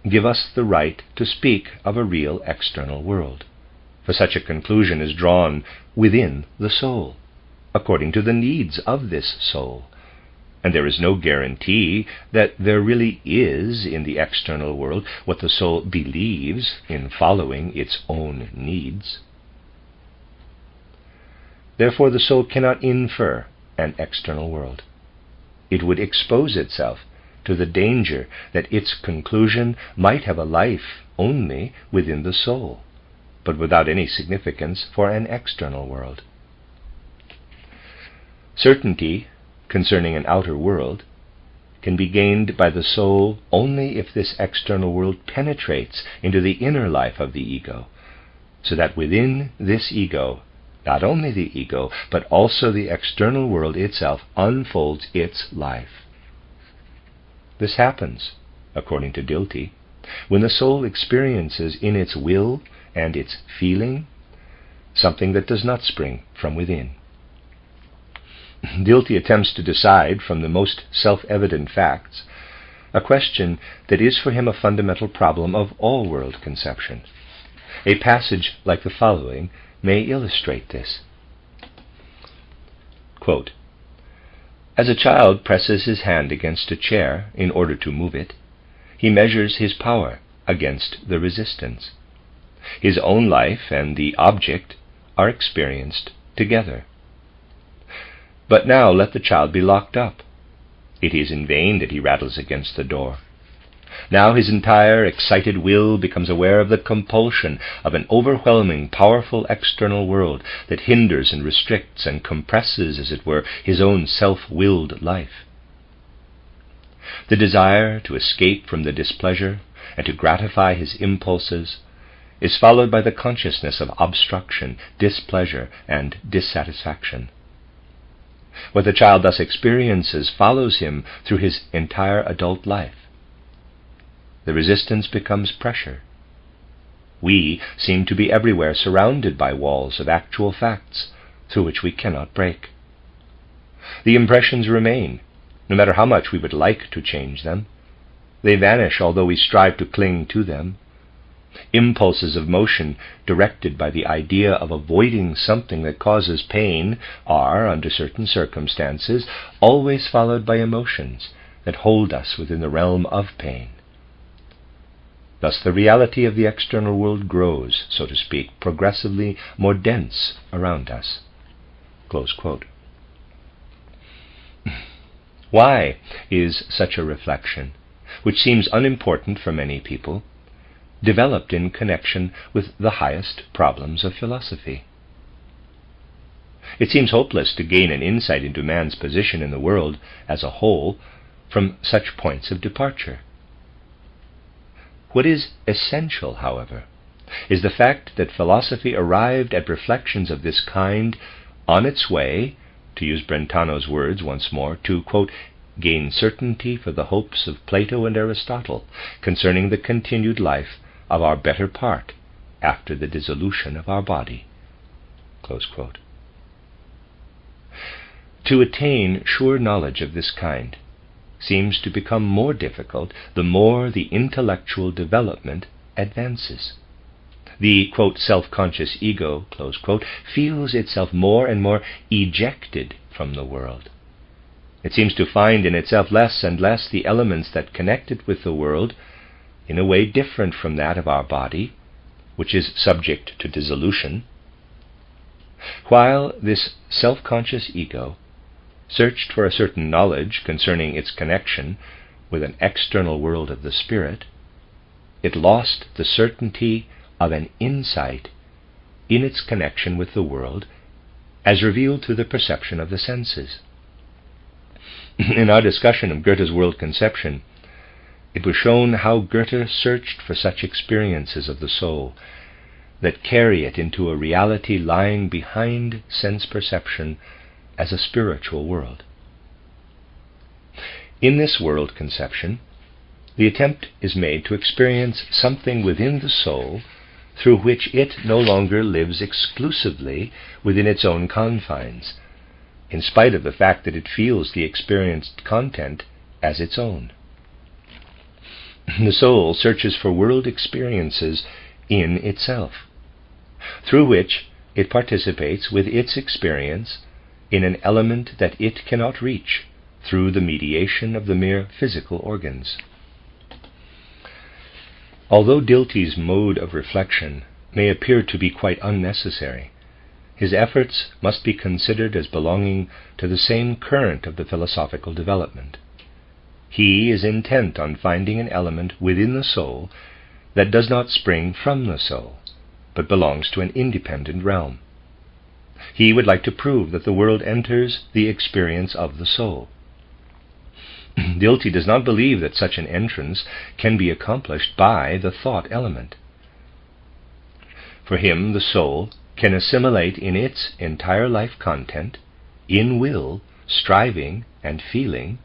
give us the right to speak of a real external world, for such a conclusion is drawn within the soul, according to the needs of this soul, and there is no guarantee that there really is in the external world what the soul believes in following its own needs. Therefore the soul cannot infer an external world. It would expose itself to the danger that its conclusion might have a life only within the soul, but without any significance for an external world. Certainty concerning an outer world can be gained by the soul only if this external world penetrates into the inner life of the ego, so that within this ego, not only the ego, but also the external world itself unfolds its life. This happens, according to Dilthey, when the soul experiences in its will and its feeling something that does not spring from within. Dilthey attempts to decide from the most self-evident facts a question that is for him a fundamental problem of all world conception. A passage like the following may illustrate this. Quote, "As a child presses his hand against a chair in order to move it, he measures his power against the resistance. His own life and the object are experienced together. But now let the child be locked up. It is in vain that he rattles against the door. Now his entire excited will becomes aware of the compulsion of an overwhelming, powerful external world that hinders and restricts and compresses, as it were, his own self-willed life. The desire to escape from the displeasure and to gratify his impulses is followed by the consciousness of obstruction, displeasure, and dissatisfaction. What the child thus experiences follows him through his entire adult life. The resistance becomes pressure. We seem to be everywhere surrounded by walls of actual facts through which we cannot break. The impressions remain, no matter how much we would like to change them. They vanish, although we strive to cling to them. Impulses of motion directed by the idea of avoiding something that causes pain are, under certain circumstances, always followed by emotions that hold us within the realm of pain. Thus the reality of the external world grows, so to speak, progressively more dense around us. Close quote. Why is such a reflection, which seems unimportant for many people, developed in connection with the highest problems of philosophy? It seems hopeless to gain an insight into man's position in the world as a whole from such points of departure. What is essential, however, is the fact that philosophy arrived at reflections of this kind on its way, to use Brentano's words once more, to, quote, gain certainty for the hopes of Plato and Aristotle concerning the continued life of our better part after the dissolution of our body. Close quote. To attain sure knowledge of this kind seems to become more difficult the more the intellectual development advances. The, quote, self-conscious ego, close quote, feels itself more and more ejected from the world. It seems to find in itself less and less the elements that connect it with the world in a way different from that of our body, which is subject to dissolution. While this self-conscious ego searched for a certain knowledge concerning its connection with an external world of the spirit, it lost the certainty of an insight in its connection with the world as revealed through the perception of the senses. In our discussion of Goethe's world conception, it was shown how Goethe searched for such experiences of the soul that carry it into a reality lying behind sense perception as a spiritual world. In this world conception, the attempt is made to experience something within the soul through which it no longer lives exclusively within its own confines, in spite of the fact that it feels the experienced content as its own. The soul searches for world experiences in itself, through which it participates with its experience in an element that it cannot reach through the mediation of the mere physical organs. Although Dilthey's mode of reflection may appear to be quite unnecessary, his efforts must be considered as belonging to the same current of the philosophical development. He is intent on finding an element within the soul that does not spring from the soul, but belongs to an independent realm. He would like to prove that the world enters the experience of the soul. Dilthey does not believe that such an entrance can be accomplished by the thought element. For him, the soul can assimilate in its entire life content, in will, striving, and feeling,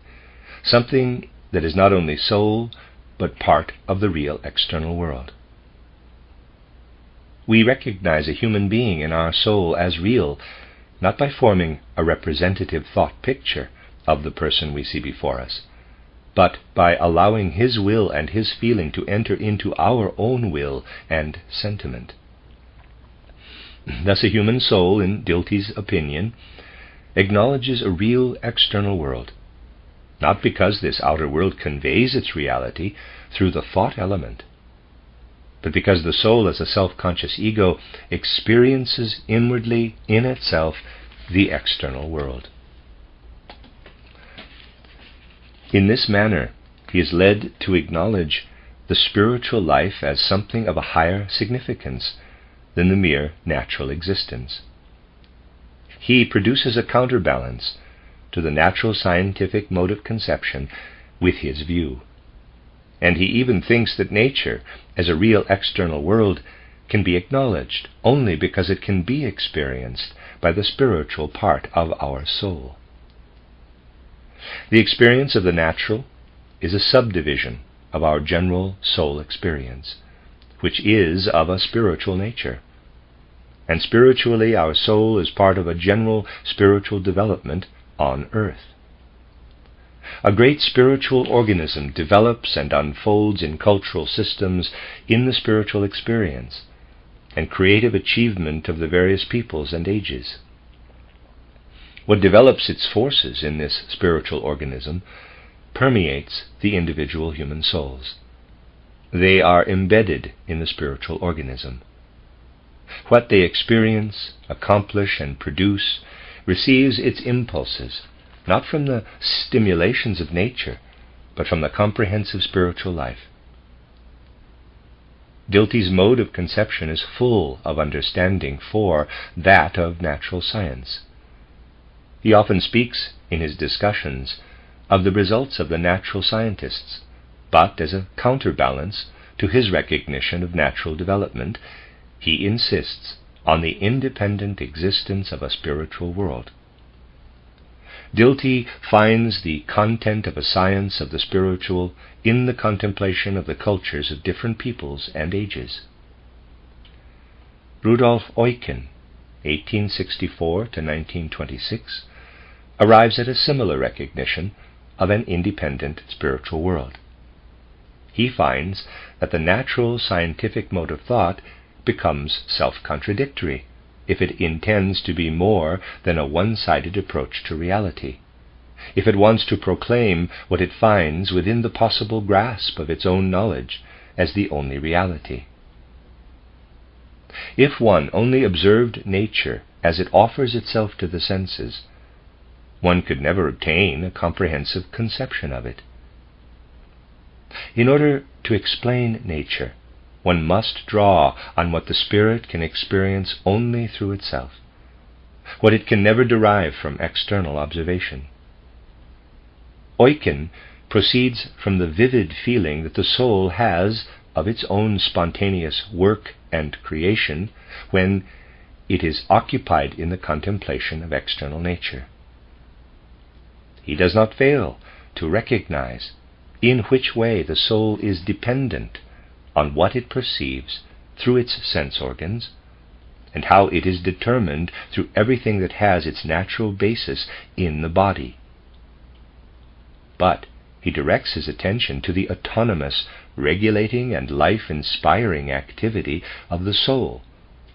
something that is not only soul, but part of the real external world. We recognize a human being in our soul as real, not by forming a representative thought picture of the person we see before us, but by allowing his will and his feeling to enter into our own will and sentiment. Thus a human soul, in Dilthey's opinion, acknowledges a real external world, not because this outer world conveys its reality through the thought element, but because the soul as a self-conscious ego experiences inwardly in itself the external world. In this manner, he is led to acknowledge the spiritual life as something of a higher significance than the mere natural existence. He produces a counterbalance to the natural scientific mode of conception with his view. And he even thinks that nature, as a real external world, can be acknowledged only because it can be experienced by the spiritual part of our soul. The experience of the natural is a subdivision of our general soul experience, which is of a spiritual nature. And spiritually, our soul is part of a general spiritual development on earth. A great spiritual organism develops and unfolds in cultural systems in the spiritual experience and creative achievement of the various peoples and ages. What develops its forces in this spiritual organism permeates the individual human souls. They are embedded in the spiritual organism. What they experience, accomplish, and produce receives its impulses, not from the stimulations of nature, but from the comprehensive spiritual life. Dilthey's mode of conception is full of understanding for that of natural science. He often speaks in his discussions of the results of the natural scientists, but as a counterbalance to his recognition of natural development, he insists on the independent existence of a spiritual world. Dilthey finds the content of a science of the spiritual in the contemplation of the cultures of different peoples and ages. Rudolf Eucken, 1864 to 1926, arrives at a similar recognition of an independent spiritual world. He finds that the natural scientific mode of thought becomes self-contradictory if it intends to be more than a one-sided approach to reality, if it wants to proclaim what it finds within the possible grasp of its own knowledge as the only reality. If one only observed nature as it offers itself to the senses, one could never obtain a comprehensive conception of it. In order to explain nature, one must draw on what the spirit can experience only through itself, what it can never derive from external observation. Eucken proceeds from the vivid feeling that the soul has of its own spontaneous work and creation when it is occupied in the contemplation of external nature. He does not fail to recognize in which way the soul is dependent on what it perceives through its sense organs, and how it is determined through everything that has its natural basis in the body. But he directs his attention to the autonomous, regulating and life-inspiring activity of the soul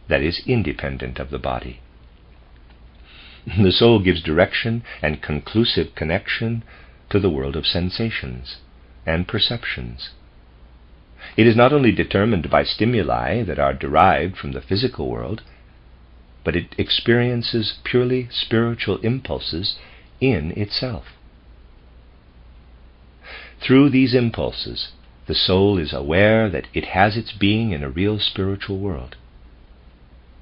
that is independent of the body. The soul gives direction and conclusive connection to the world of sensations and perceptions. It is not only determined by stimuli that are derived from the physical world, but it experiences purely spiritual impulses in itself. Through these impulses, the soul is aware that it has its being in a real spiritual world.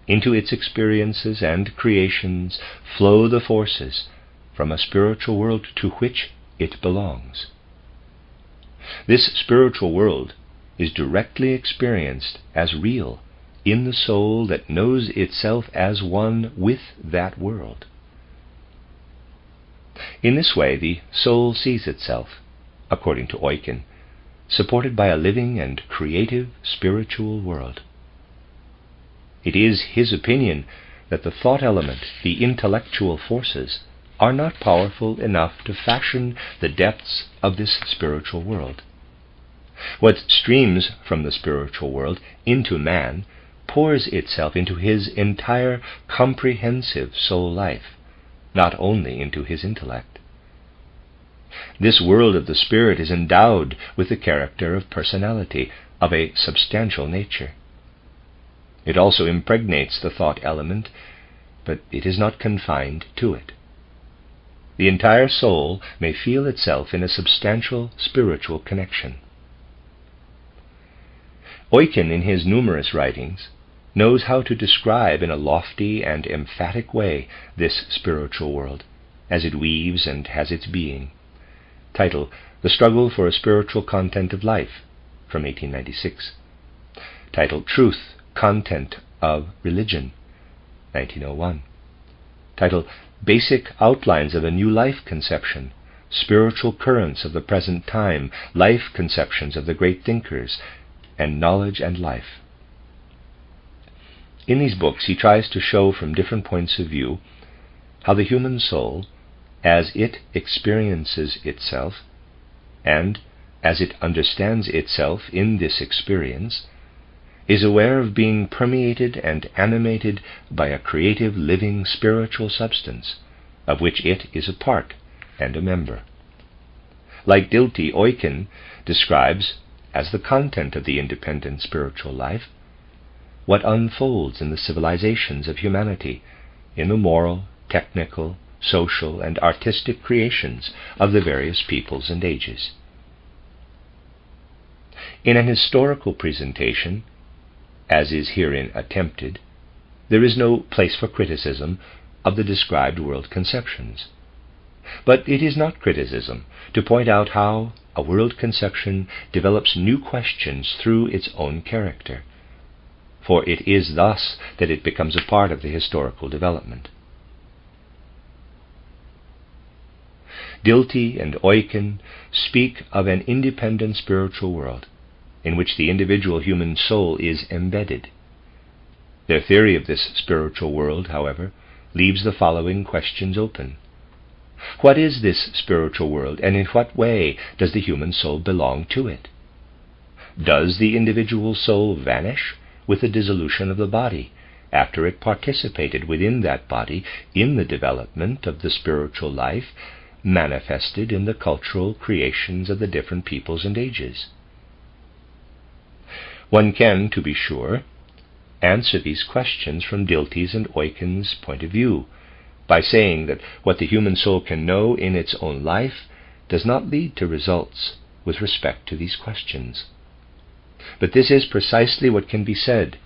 Into its experiences and creations flow the forces from a spiritual world to which it belongs. This spiritual world is directly experienced as real in the soul that knows itself as one with that world. In this way, the soul sees itself, according to Eucken, supported by a living and creative spiritual world. It is his opinion that the thought element, the intellectual forces, are not powerful enough to fashion the depths of this spiritual world. What streams from the spiritual world into man pours itself into his entire comprehensive soul life, not only into his intellect. this world of the spirit is endowed with the character of personality, of a substantial nature. It also impregnates the thought element, but it is not confined to it. The entire soul may feel itself in a substantial spiritual connection. Eucken, in his numerous writings, knows how to describe in a lofty and emphatic way this spiritual world, as it weaves and has its being. Title, The Struggle for a Spiritual Content of Life, from 1896. Title, Truth, Content of Religion, 1901. Title, Basic Outlines of a New Life Conception, Spiritual Currents of the Present Time, Life Conceptions of the Great Thinkers, and Knowledge and Life. In these books he tries to show from different points of view how the human soul, as it experiences itself, and as it understands itself in this experience, is aware of being permeated and animated by a creative, living, spiritual substance, of which it is a part and a member. Like Dilthey, Eucken describes, as the content of the independent spiritual life, what unfolds in the civilizations of humanity, in the moral, technical, social, and artistic creations of the various peoples and ages. In an historical presentation, as is herein attempted, there is no place for criticism of the described world conceptions. But it is not criticism to point out how a world conception develops new questions through its own character, for it is thus that it becomes a part of the historical development. Dilthey and Eucken speak of an independent spiritual world, in which the individual human soul is embedded. Their theory of this spiritual world, however, leaves the following questions open. What is this spiritual world, and in what way does the human soul belong to it? Does the individual soul vanish with the dissolution of the body, after it participated within that body in the development of the spiritual life manifested in the cultural creations of the different peoples and ages? One can, to be sure, answer these questions from Dilthey's and Eucken's point of view, by saying that what the human soul can know in its own life does not lead to results with respect to these questions. But this is precisely what can be said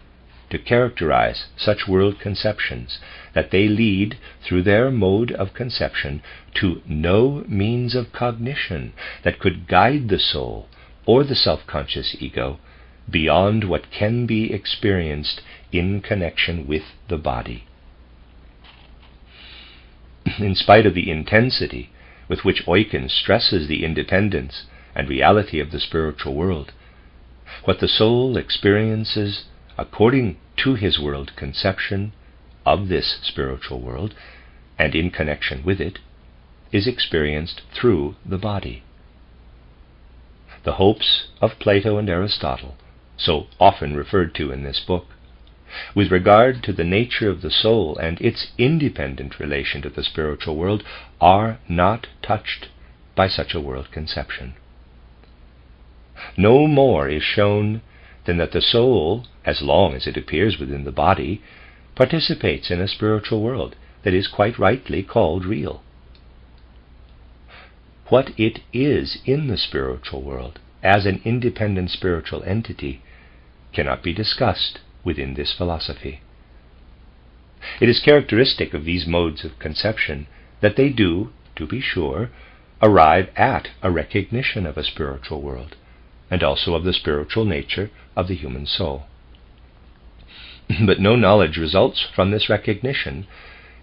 to characterize such world conceptions, that they lead, through their mode of conception, to no means of cognition that could guide the soul or the self-conscious ego beyond what can be experienced in connection with the body. In spite of the intensity with which Eucken stresses the independence and reality of the spiritual world, what the soul experiences according to his world conception of this spiritual world and in connection with it is experienced through the body. The hopes of Plato and Aristotle, so often referred to in this book, with regard to the nature of the soul and its independent relation to the spiritual world, are not touched by such a world conception. No more is shown than that the soul, as long as it appears within the body, participates in a spiritual world that is quite rightly called real. What it is in the spiritual world, as an independent spiritual entity, cannot be discussed within this philosophy. It is characteristic of these modes of conception that they do, to be sure, arrive at a recognition of a spiritual world, and also of the spiritual nature of the human soul. But no knowledge results from this recognition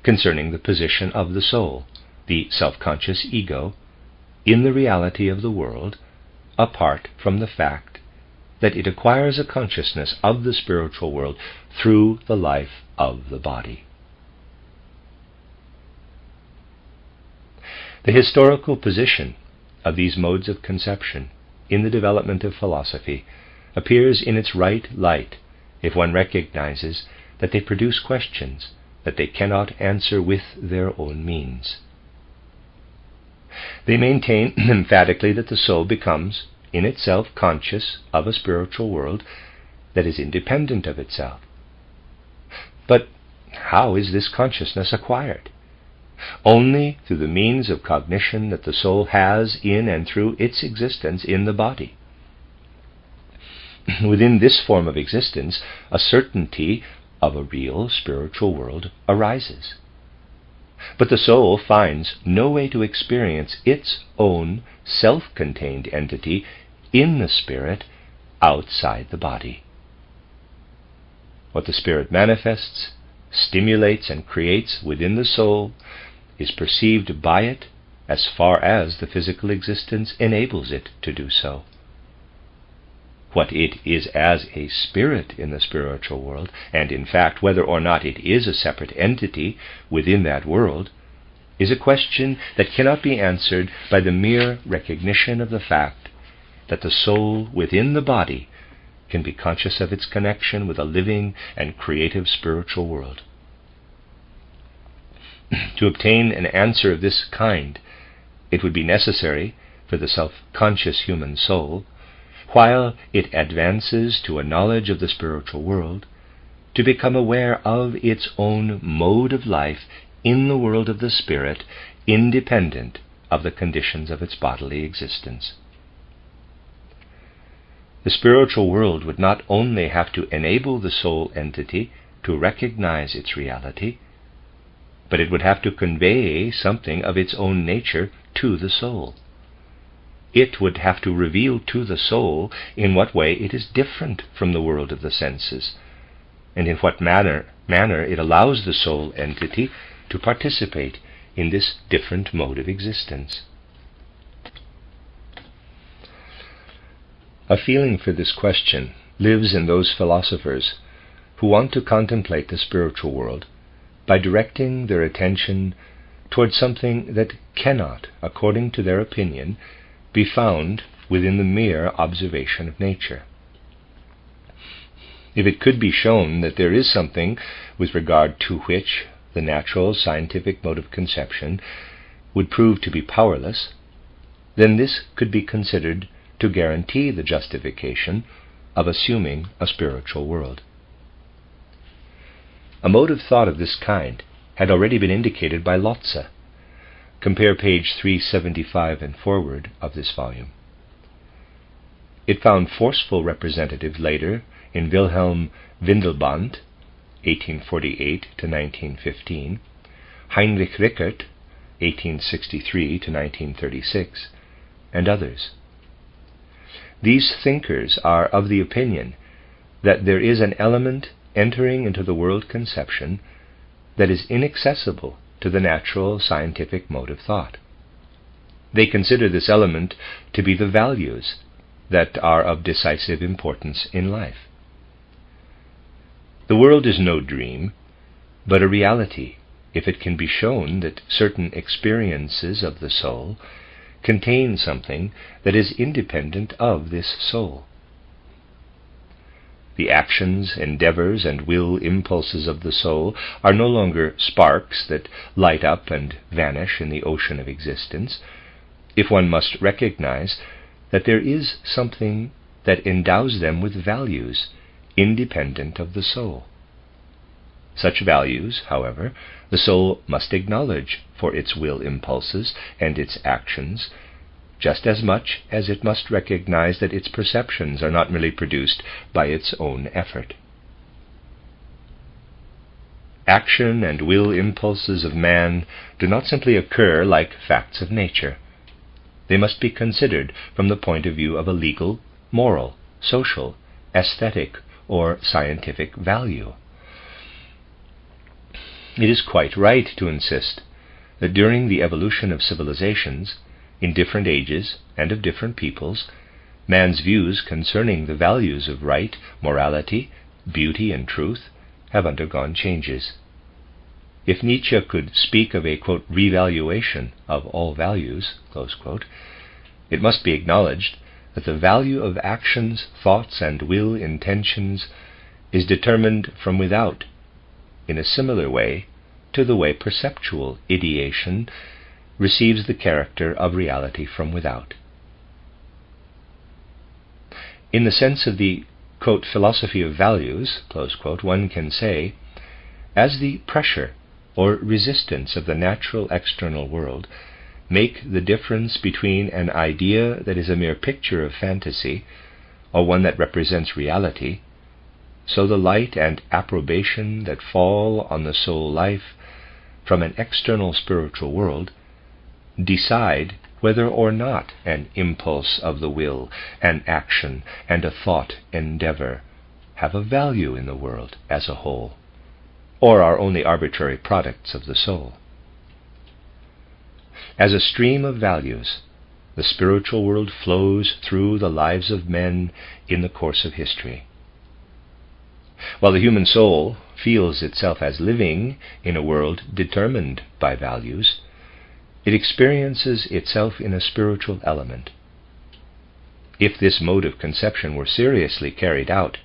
concerning the position of the soul, the self-conscious ego, in the reality of the world, apart from the fact that it acquires a consciousness of the spiritual world through the life of the body. The historical position of these modes of conception in the development of philosophy appears in its right light if one recognizes that they produce questions that they cannot answer with their own means. They maintain emphatically that the soul becomes, in itself, conscious of a spiritual world that is independent of itself. But how is this consciousness acquired? Only through the means of cognition that the soul has in and through its existence in the body. Within this form of existence, a certainty of a real spiritual world arises. But the soul finds no way to experience its own self-contained entity in the spirit outside the body. What the spirit manifests, stimulates, and creates within the soul is perceived by it as far as the physical existence enables it to do so. What it is as a spirit in the spiritual world, and in fact whether or not it is a separate entity within that world, is a question that cannot be answered by the mere recognition of the fact that the soul within the body can be conscious of its connection with a living and creative spiritual world. To obtain an answer of this kind, it would be necessary for the self-conscious human soul, while it advances to a knowledge of the spiritual world, to become aware of its own mode of life in the world of the spirit, independent of the conditions of its bodily existence. The spiritual world would not only have to enable the soul entity to recognize its reality, but it would have to convey something of its own nature to the soul. It would have to reveal to the soul in what way it is different from the world of the senses, and in what manner it allows the soul entity to participate in this different mode of existence. A feeling for this question lives in those philosophers who want to contemplate the spiritual world by directing their attention towards something that cannot, according to their opinion, be found within the mere observation of nature. If it could be shown that there is something with regard to which the natural scientific mode of conception would prove to be powerless, then this could be considered to guarantee the justification of assuming a spiritual world. A mode of thought of this kind had already been indicated by Lotze. Compare page 375 and forward of this volume. It found forceful representatives later in Wilhelm Windelband, 1848 to 1915, Heinrich Rickert, 1863 to 1936, and others. These thinkers are of the opinion that there is an element entering into the world conception that is inaccessible to the natural scientific mode of thought. They consider this element to be the values that are of decisive importance in life. The world is no dream, but a reality, if it can be shown that certain experiences of the soul contain something that is independent of this soul. The actions, endeavors, and will impulses of the soul are no longer sparks that light up and vanish in the ocean of existence, if one must recognize that there is something that endows them with values independent of the soul. Such values, however, the soul must acknowledge for its will impulses and its actions, just as much as it must recognize that its perceptions are not merely produced by its own effort. Action and will impulses of man do not simply occur like facts of nature. They must be considered from the point of view of a legal, moral, social, aesthetic, or scientific value. It is quite right to insist that during the evolution of civilizations, in different ages and of different peoples, man's views concerning the values of right, morality, beauty, and truth have undergone changes. If Nietzsche could speak of a, quote, revaluation of all values, close quote, it must be acknowledged that the value of actions, thoughts, and will intentions is determined from without, in a similar way to the way perceptual ideation receives the character of reality from without. In the sense of the, quote, philosophy of values, close quote, one can say, as the pressure or resistance of the natural external world make the difference between an idea that is a mere picture of fantasy or one that represents reality, so the light and approbation that fall on the soul life from an external spiritual world decide whether or not an impulse of the will, an action, and a thought endeavor have a value in the world as a whole, or are only arbitrary products of the soul. As a stream of values, the spiritual world flows through the lives of men in the course of history. While the human soul feels itself as living in a world determined by values, it experiences itself in a spiritual element. If this mode of conception were seriously carried out,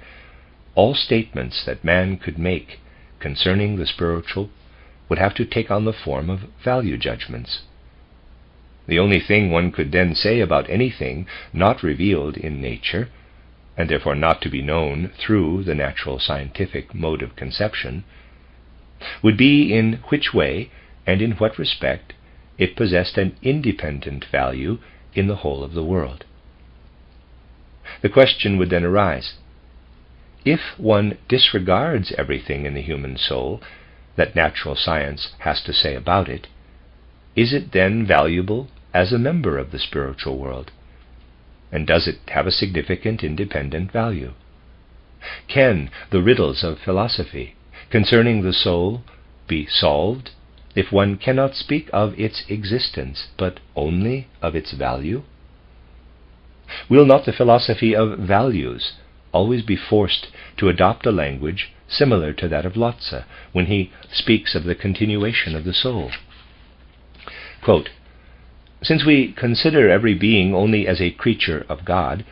all statements that man could make concerning the spiritual would have to take on the form of value judgments. The only thing one could then say about anything not revealed in nature, and therefore not to be known through the natural scientific mode of conception, would be in which way and in what respect it possessed an independent value in the whole of the world. The question would then arise, if one disregards everything in the human soul that natural science has to say about it, is it then valuable as a member of the spiritual world? And does it have a significant independent value? Can the riddles of philosophy concerning the soul be solved if one cannot speak of its existence, but only of its value? Will not the philosophy of values always be forced to adopt a language similar to that of Lotze when he speaks of the continuation of the soul? Quote, since we consider every being only as a creature of God,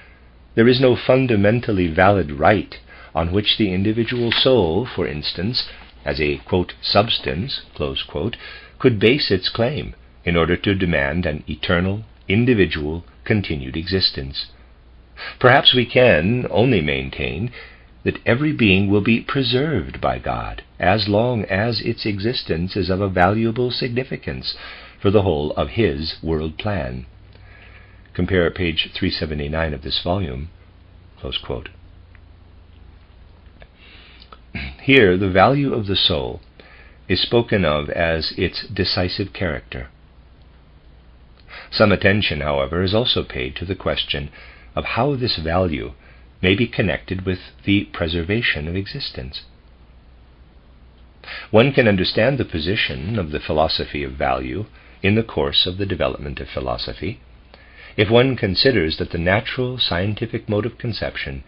there is no fundamentally valid right on which the individual soul, for instance, as a, quote, substance, close quote, could base its claim in order to demand an eternal, individual, continued existence. Perhaps we can only maintain that every being will be preserved by God as long as its existence is of a valuable significance for the whole of His world plan. Compare page 379 of this volume, close quote. Here, the value of the soul is spoken of as its decisive character. Some attention, however, is also paid to the question of how this value may be connected with the preservation of existence. One can understand the position of the philosophy of value in the course of the development of philosophy if one considers that the natural scientific mode of conception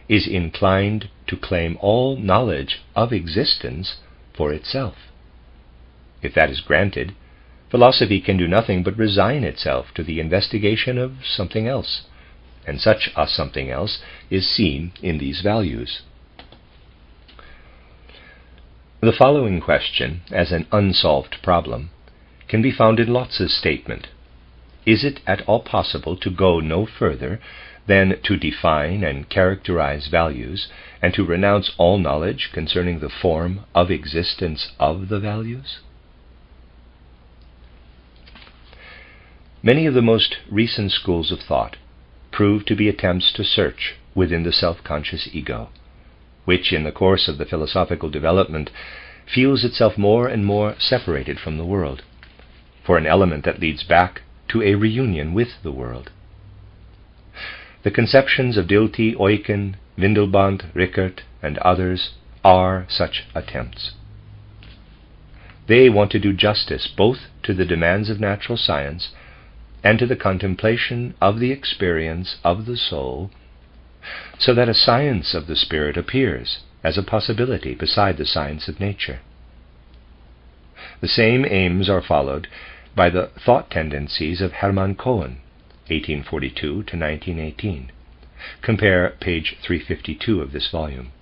is inclined to claim all knowledge of existence for itself. If that is granted, philosophy can do nothing but resign itself to the investigation of something else, and such a something else is seen in these values. The following question, as an unsolved problem, can be found in Lotze's statement. Is it at all possible to go no further than to define and characterize values, and to renounce all knowledge concerning the form of existence of the values? Many of the most recent schools of thought prove to be attempts to search within the self-conscious ego, which in the course of the philosophical development feels itself more and more separated from the world, for an element that leads back to a reunion with the world. The conceptions of Dilthey, Eucken, Windelband, Rickert, and others are such attempts. They want to do justice both to the demands of natural science and to the contemplation of the experience of the soul, so that a science of the spirit appears as a possibility beside the science of nature. The same aims are followed by the thought tendencies of Hermann Cohen, 1842 to 1918. Compare page 352 of this volume.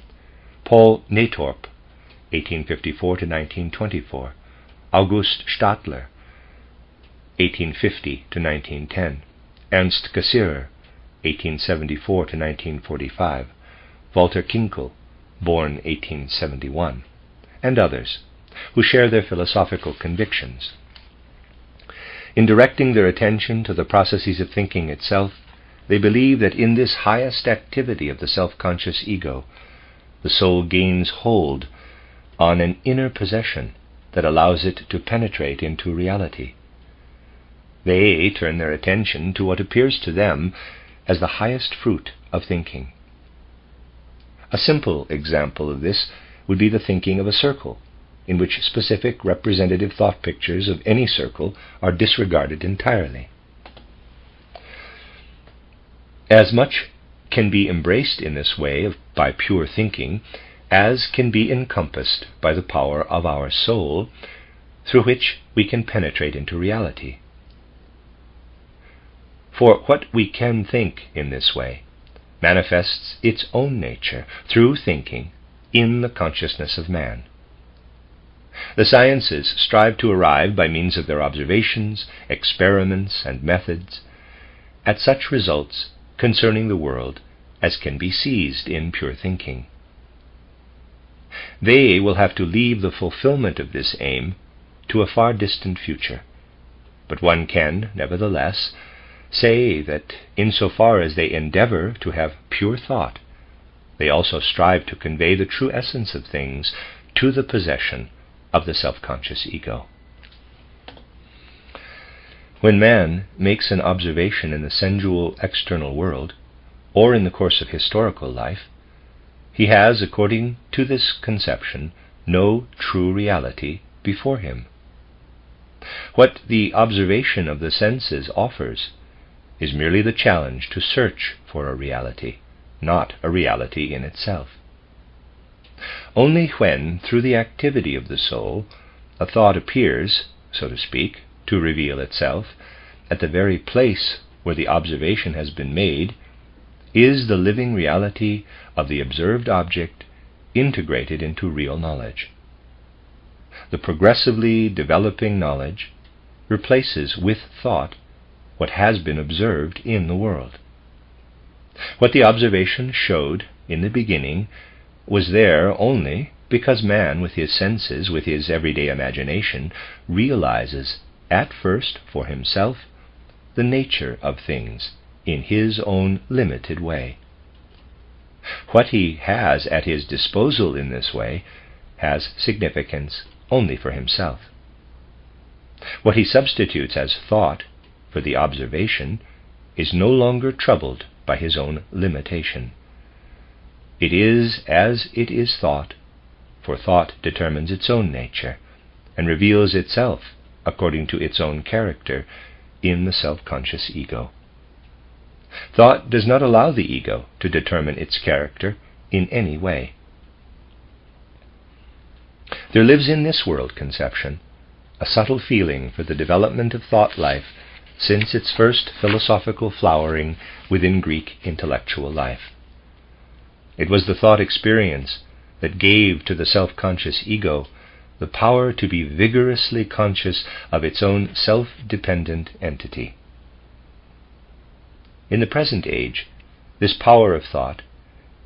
Paul Natorp, 1854 to 1924. August Stadler, 1850 to 1910, Ernst Cassirer, 1874 to 1945, Walter Kinkel, born 1871, and others, who share their philosophical convictions. In directing their attention to the processes of thinking itself, they believe that in this highest activity of the self-conscious ego, the soul gains hold on an inner possession that allows it to penetrate into reality. They turn their attention to what appears to them as the highest fruit of thinking. A simple example of this would be the thinking of a circle, in which specific representative thought pictures of any circle are disregarded entirely. As much can be embraced in this way by pure thinking as can be encompassed by the power of our soul, through which we can penetrate into reality. For what we can think in this way manifests its own nature through thinking in the consciousness of man. The sciences strive to arrive, by means of their observations, experiments, and methods, at such results concerning the world as can be seized in pure thinking. They will have to leave the fulfillment of this aim to a far distant future, but one can, nevertheless, say that insofar as they endeavor to have pure thought, they also strive to convey the true essence of things to the possession of the self-conscious ego. When man makes an observation in the sensual external world, or in the course of historical life, he has, according to this conception, no true reality before him. What the observation of the senses offers is merely the challenge to search for a reality, not a reality in itself. Only when, through the activity of the soul, a thought appears, so to speak, to reveal itself, at the very place where the observation has been made, is the living reality of the observed object integrated into real knowledge. The progressively developing knowledge replaces with thought what has been observed in the world. What the observation showed in the beginning was there only because man, with his senses, with his everyday imagination, realizes at first for himself the nature of things in his own limited way. What he has at his disposal in this way has significance only for himself. What he substitutes as thought for the observation is no longer troubled by his own limitation. It is as it is thought, for thought determines its own nature and reveals itself according to its own character in the self-conscious ego. Thought does not allow the ego to determine its character in any way. There lives in this world conception a subtle feeling for the development of thought life since its first philosophical flowering within Greek intellectual life. It was the thought experience that gave to the self-conscious ego the power to be vigorously conscious of its own self-dependent entity. In the present age, this power of thought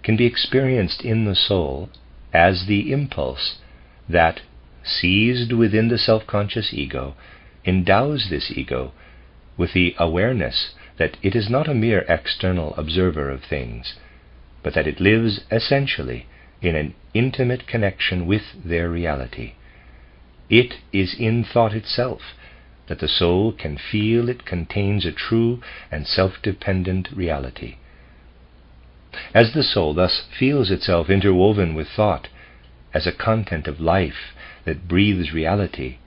can be experienced in the soul as the impulse that, seized within the self-conscious ego, endows this ego with the awareness that it is not a mere external observer of things, but that it lives essentially in an intimate connection with their reality. It is in thought itself that the soul can feel it contains a true and self-dependent reality. As the soul thus feels itself interwoven with thought as a content of life that breathes reality,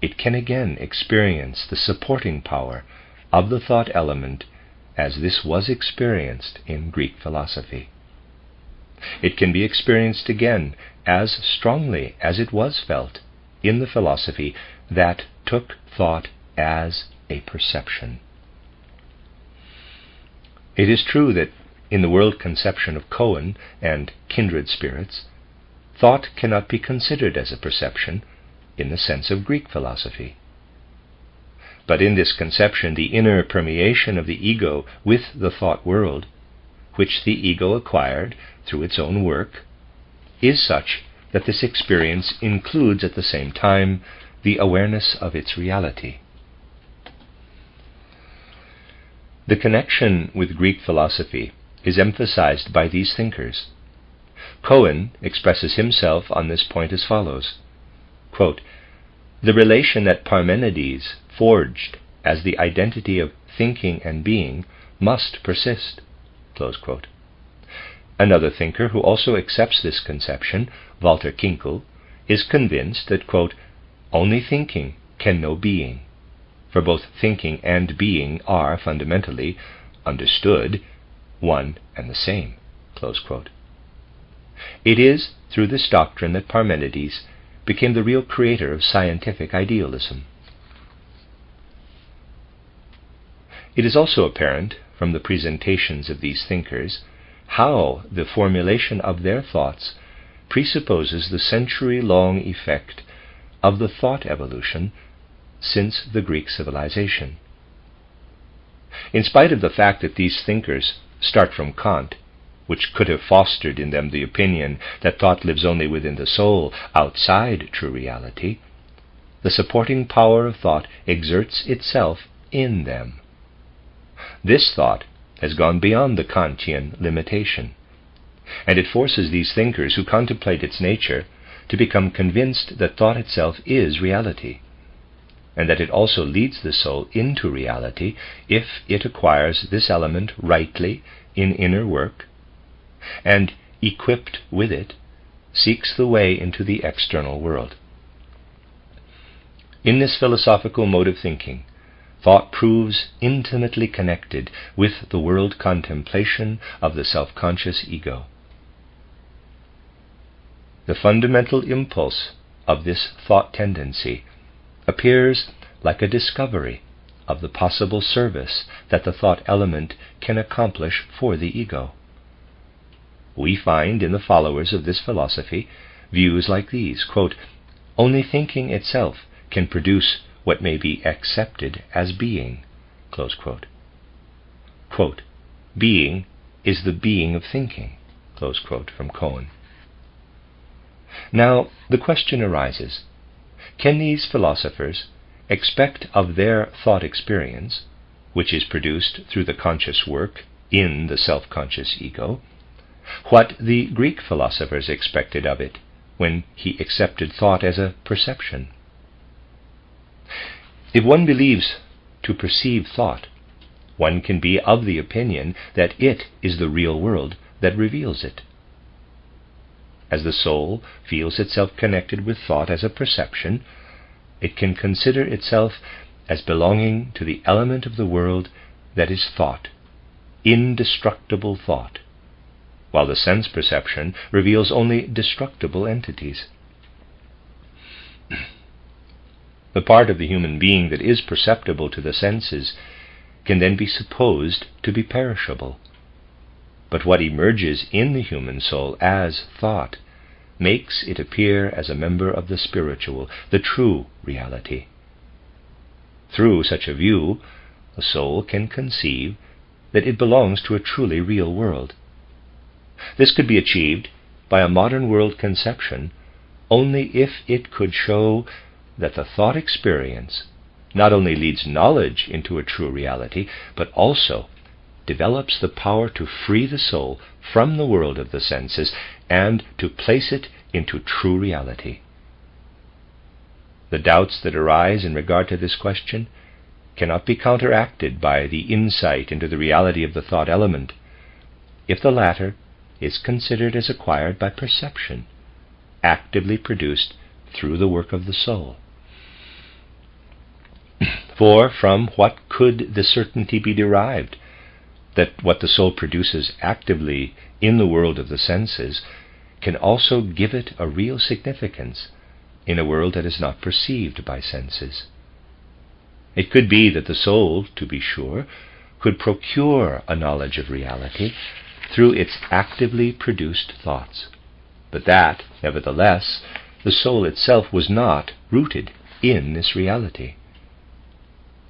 it can again experience the supporting power of the thought element as this was experienced in Greek philosophy. It can be experienced again as strongly as it was felt in the philosophy that took thought as a perception. It is true that in the world conception of Cohen and kindred spirits, thought cannot be considered as a perception in the sense of Greek philosophy. But in this conception, the inner permeation of the ego with the thought world, which the ego acquired through its own work, is such that this experience includes at the same time the awareness of its reality. The connection with Greek philosophy is emphasized by these thinkers. Cohen expresses himself on this point as follows, quote, "The relation that Parmenides forged as the identity of thinking and being must persist." Close quote. Another thinker who also accepts this conception, Walter Kinkel, is convinced that, quote, "Only thinking can know being, for both thinking and being are fundamentally understood one and the same." Close quote. It is through this doctrine that Parmenides became the real creator of scientific idealism. It is also apparent from the presentations of these thinkers how the formulation of their thoughts presupposes the century-long effect of the thought evolution since the Greek civilization. In spite of the fact that these thinkers start from Kant, which could have fostered in them the opinion that thought lives only within the soul, outside true reality, the supporting power of thought exerts itself in them. This thought has gone beyond the Kantian limitation, and it forces these thinkers who contemplate its nature to become convinced that thought itself is reality, and that it also leads the soul into reality if it acquires this element rightly in inner work, and, equipped with it, seeks the way into the external world. In this philosophical mode of thinking, thought proves intimately connected with the world contemplation of the self-conscious ego. The fundamental impulse of this thought tendency appears like a discovery of the possible service that the thought element can accomplish for the ego. We find in the followers of this philosophy views like these, quote, "Only thinking itself can produce what may be accepted as being," close quote. Quote, "Being is the being of thinking," close quote from Cohen. Now, the question arises, can these philosophers expect of their thought experience, which is produced through the conscious work in the self-conscious ego, what the Greek philosophers expected of it when he accepted thought as a perception? If one believes to perceive thought, one can be of the opinion that it is the real world that reveals it. As the soul feels itself connected with thought as a perception, it can consider itself as belonging to the element of the world that is thought, indestructible thought, while the sense perception reveals only destructible entities. The part of the human being that is perceptible to the senses can then be supposed to be perishable. But what emerges in the human soul as thought makes it appear as a member of the spiritual, the true reality. Through such a view, a soul can conceive that it belongs to a truly real world. This could be achieved by a modern world conception only if it could show that the thought experience not only leads knowledge into a true reality, but also develops the power to free the soul from the world of the senses and to place it into true reality. The doubts that arise in regard to this question cannot be counteracted by the insight into the reality of the thought element, if the latter is considered as acquired by perception, actively produced through the work of the soul. For from what could the certainty be derived that what the soul produces actively in the world of the senses can also give it a real significance in a world that is not perceived by senses? It could be that the soul, to be sure, could procure a knowledge of reality through its actively produced thoughts, but that, nevertheless, the soul itself was not rooted in this reality.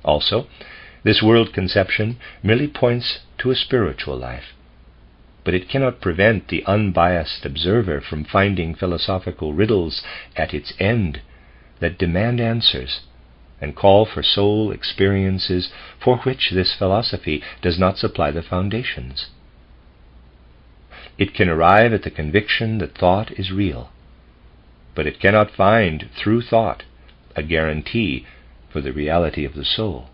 Also, this world conception merely points to a spiritual life, but it cannot prevent the unbiased observer from finding philosophical riddles at its end that demand answers and call for soul experiences for which this philosophy does not supply the foundations. It can arrive at the conviction that thought is real, but it cannot find through thought a guarantee for the reality of the soul.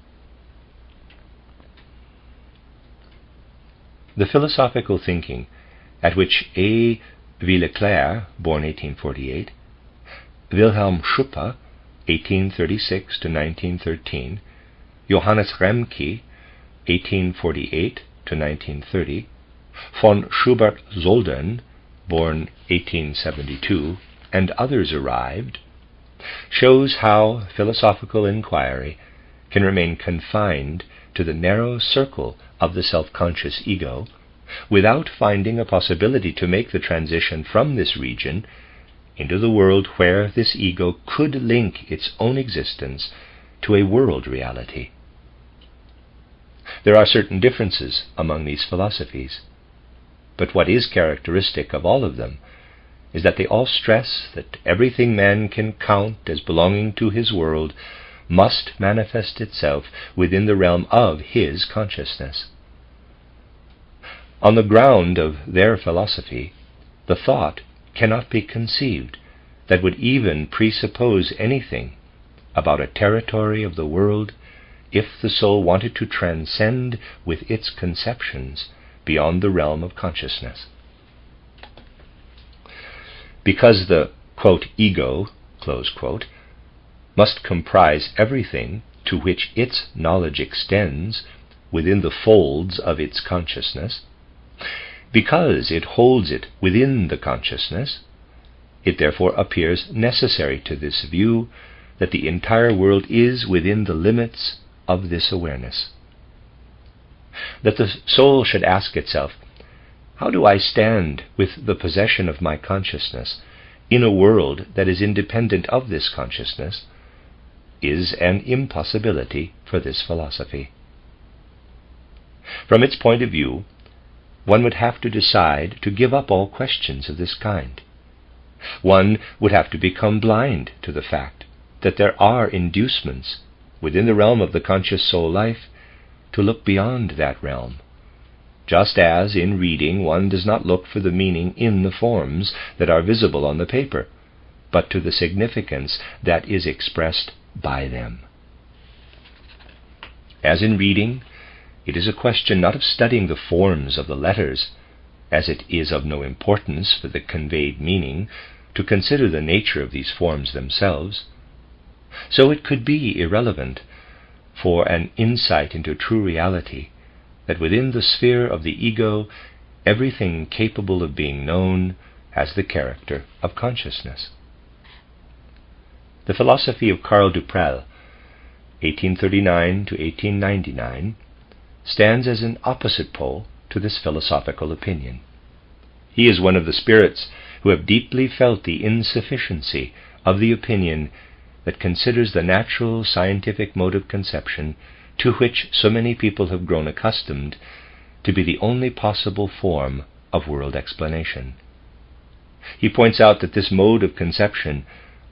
The philosophical thinking at which A. Villaclair, born 1848, Wilhelm Schupper, 1836 to 1913, Johannes Remke, 1848 to 1930, von Schubert-Soldern, born 1872, and others arrived, shows how philosophical inquiry can remain confined to the narrow circle of the self-conscious ego without finding a possibility to make the transition from this region into the world where this ego could link its own existence to a world reality. There are certain differences among these philosophies, but what is characteristic of all of them is that they all stress that everything man can count as belonging to his world must manifest itself within the realm of his consciousness. On the ground of their philosophy, the thought cannot be conceived that would even presuppose anything about a territory of the world if the soul wanted to transcend with its conceptions beyond the realm of consciousness. Because the, quote, ego, close quote, must comprise everything to which its knowledge extends within the folds of its consciousness, because it holds it within the consciousness, it therefore appears necessary to this view that the entire world is within the limits of this awareness. That the soul should ask itself, how do I stand with the possession of my consciousness in a world that is independent of this consciousness, is an impossibility for this philosophy. From its point of view, one would have to decide to give up all questions of this kind. One would have to become blind to the fact that there are inducements within the realm of the conscious soul life to look beyond that realm, just as in reading one does not look for the meaning in the forms that are visible on the paper, but to the significance that is expressed by them. As in reading, it is a question not of studying the forms of the letters, as it is of no importance for the conveyed meaning to consider the nature of these forms themselves, so it could be irrelevant for an insight into true reality that within the sphere of the ego everything capable of being known has the character of consciousness. The philosophy of Karl Duprel, 1839 to 1899, stands as an opposite pole to this philosophical opinion. He is one of the spirits who have deeply felt the insufficiency of the opinion that considers the natural scientific mode of conception to which so many people have grown accustomed to be the only possible form of world explanation. He points out that this mode of conception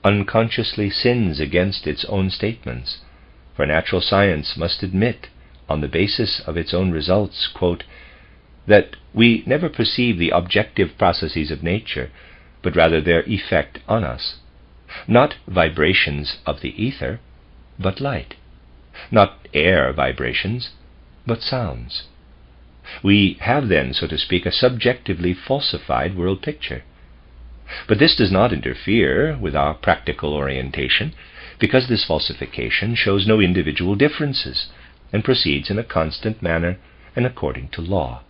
unconsciously sins against its own statements, for natural science must admit, on the basis of its own results, quote, that we never perceive the objective processes of nature, but rather their effect on us, not vibrations of the ether, but light, not air vibrations, but sounds. We have then, so to speak, a subjectively falsified world picture. But this does not interfere with our practical orientation, because this falsification shows no individual differences and proceeds in a constant manner and according to law.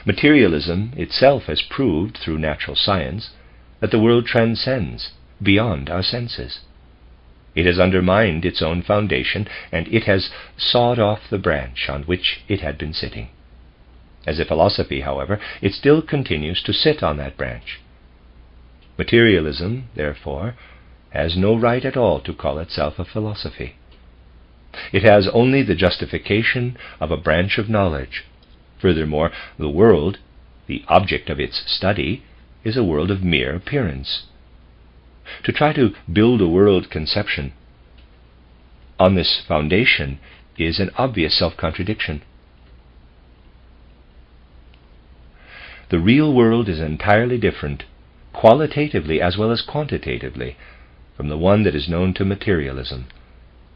Materialism itself has proved through natural science that the world transcends beyond our senses. It has undermined its own foundation, and it has sawed off the branch on which it had been sitting. As a philosophy, however, it still continues to sit on that branch. Materialism, therefore, has no right at all to call itself a philosophy. It has only the justification of a branch of knowledge. Furthermore, the world, the object of its study, is a world of mere appearance. To try to build a world conception on this foundation is an obvious self-contradiction. The real world is entirely different, qualitatively as well as quantitatively, from the one that is known to materialism,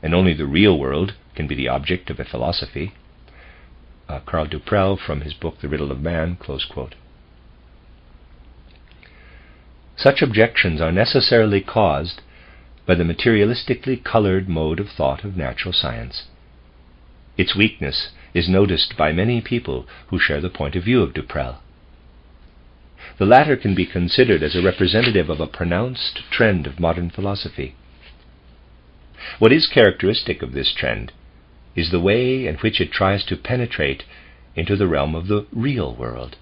and only the real world can be the object of a philosophy. Karl Duprel, from his book The Riddle of Man, close quote. Such objections are necessarily caused by the materialistically colored mode of thought of natural science. Its weakness is noticed by many people who share the point of view of Duprel. The latter can be considered as a representative of a pronounced trend of modern philosophy. What is characteristic of this trend is the way in which it tries to penetrate into the realm of the real world.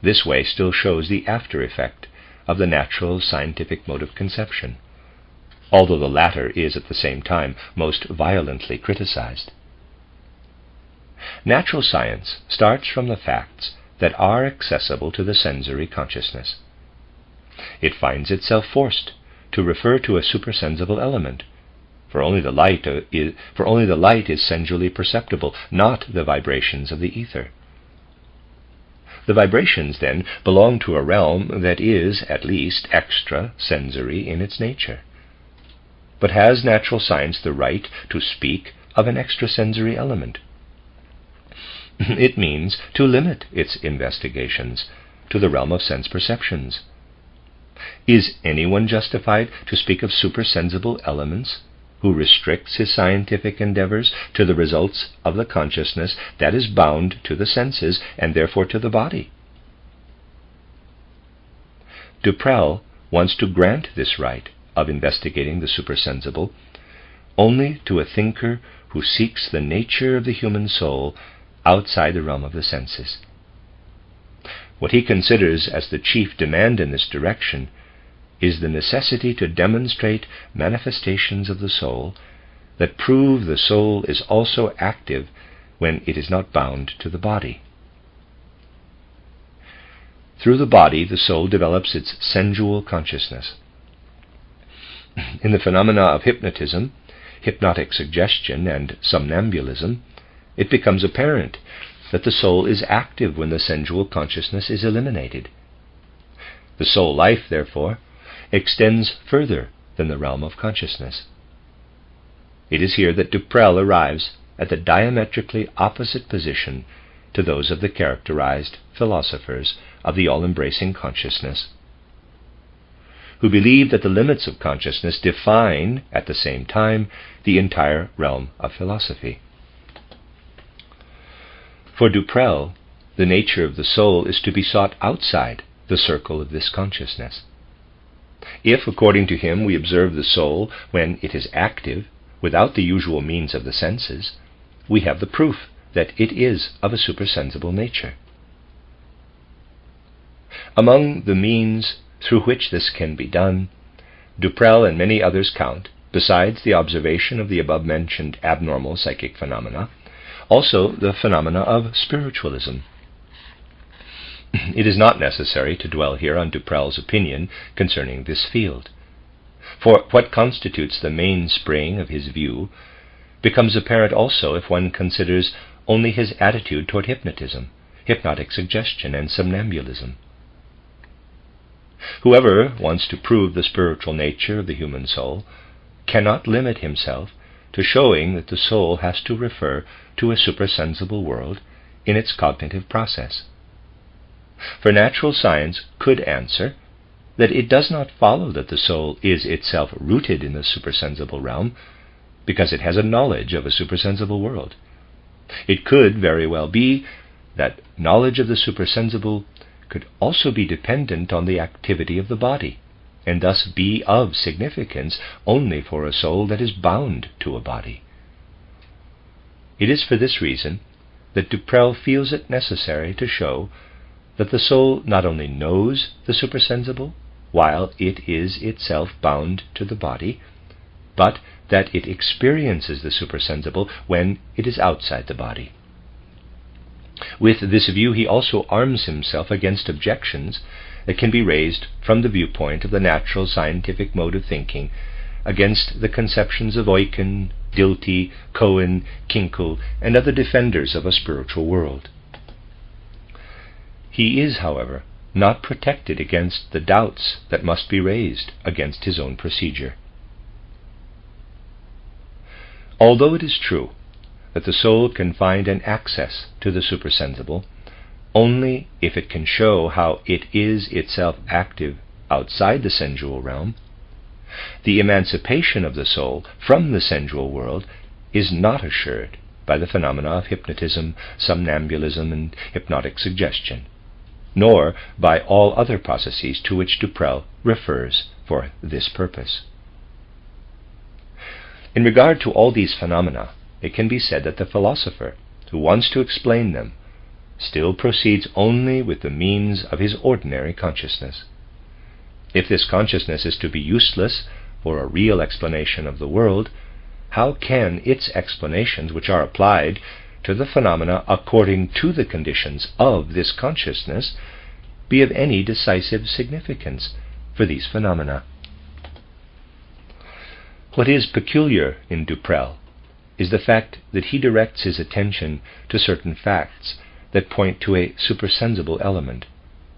This way still shows the after effect of the natural scientific mode of conception, although the latter is at the same time most violently criticized. Natural science starts from the facts that are accessible to the sensory consciousness. It finds itself forced to refer to a supersensible element, for only the light is sensually perceptible, not the vibrations of the ether. The vibrations, then, belong to a realm that is, at least, extra-sensory in its nature. But has natural science the right to speak of an extrasensory element? It means to limit its investigations to the realm of sense perceptions. Is anyone justified to speak of supersensible elements who restricts his scientific endeavors to the results of the consciousness that is bound to the senses and therefore to the body? Duprel wants to grant this right of investigating the supersensible only to a thinker who seeks the nature of the human soul outside the realm of the senses. What he considers as the chief demand in this direction is the necessity to demonstrate manifestations of the soul that prove the soul is also active when it is not bound to the body. Through the body, the soul develops its sensual consciousness. In the phenomena of hypnotism, hypnotic suggestion, and somnambulism, it becomes apparent that the soul is active when the sensual consciousness is eliminated. The soul life, therefore, extends further than the realm of consciousness. It is here that Duprel arrives at the diametrically opposite position to those of the characterized philosophers of the all-embracing consciousness, who believe that the limits of consciousness define, at the same time, the entire realm of philosophy. For Duprel, the nature of the soul is to be sought outside the circle of this consciousness. If, according to him, we observe the soul when it is active, without the usual means of the senses, we have the proof that it is of a supersensible nature. Among the means through which this can be done, Duprel and many others count, besides the observation of the above-mentioned abnormal psychic phenomena, also the phenomena of spiritualism. It is not necessary to dwell here on Duprel's opinion concerning this field, for what constitutes the mainspring of his view becomes apparent also if one considers only his attitude toward hypnotism, hypnotic suggestion, and somnambulism. Whoever wants to prove the spiritual nature of the human soul cannot limit himself to showing that the soul has to refer to a supersensible world in its cognitive process. For natural science could answer that it does not follow that the soul is itself rooted in the supersensible realm because it has a knowledge of a supersensible world. It could very well be that knowledge of the supersensible could also be dependent on the activity of the body, and thus be of significance only for a soul that is bound to a body. It is for this reason that Duprel feels it necessary to show that the soul not only knows the supersensible, while it is itself bound to the body, but that it experiences the supersensible when it is outside the body. With this view, he also arms himself against objections that can be raised from the viewpoint of the natural scientific mode of thinking against the conceptions of Eucken, Dilthey, Cohen, Kinkel, and other defenders of a spiritual world. He is, however, not protected against the doubts that must be raised against his own procedure. Although it is true that the soul can find an access to the supersensible only if it can show how it is itself active outside the sensual realm, the emancipation of the soul from the sensual world is not assured by the phenomena of hypnotism, somnambulism, and hypnotic suggestion, nor by all other processes to which Duprel refers for this purpose. In regard to all these phenomena, it can be said that the philosopher, who wants to explain them, still proceeds only with the means of his ordinary consciousness. If this consciousness is to be useless for a real explanation of the world, how can its explanations, which are applied to the phenomena according to the conditions of this consciousness, be of any decisive significance for these phenomena? What is peculiar in Duprel is the fact that he directs his attention to certain facts that point to a supersensible element,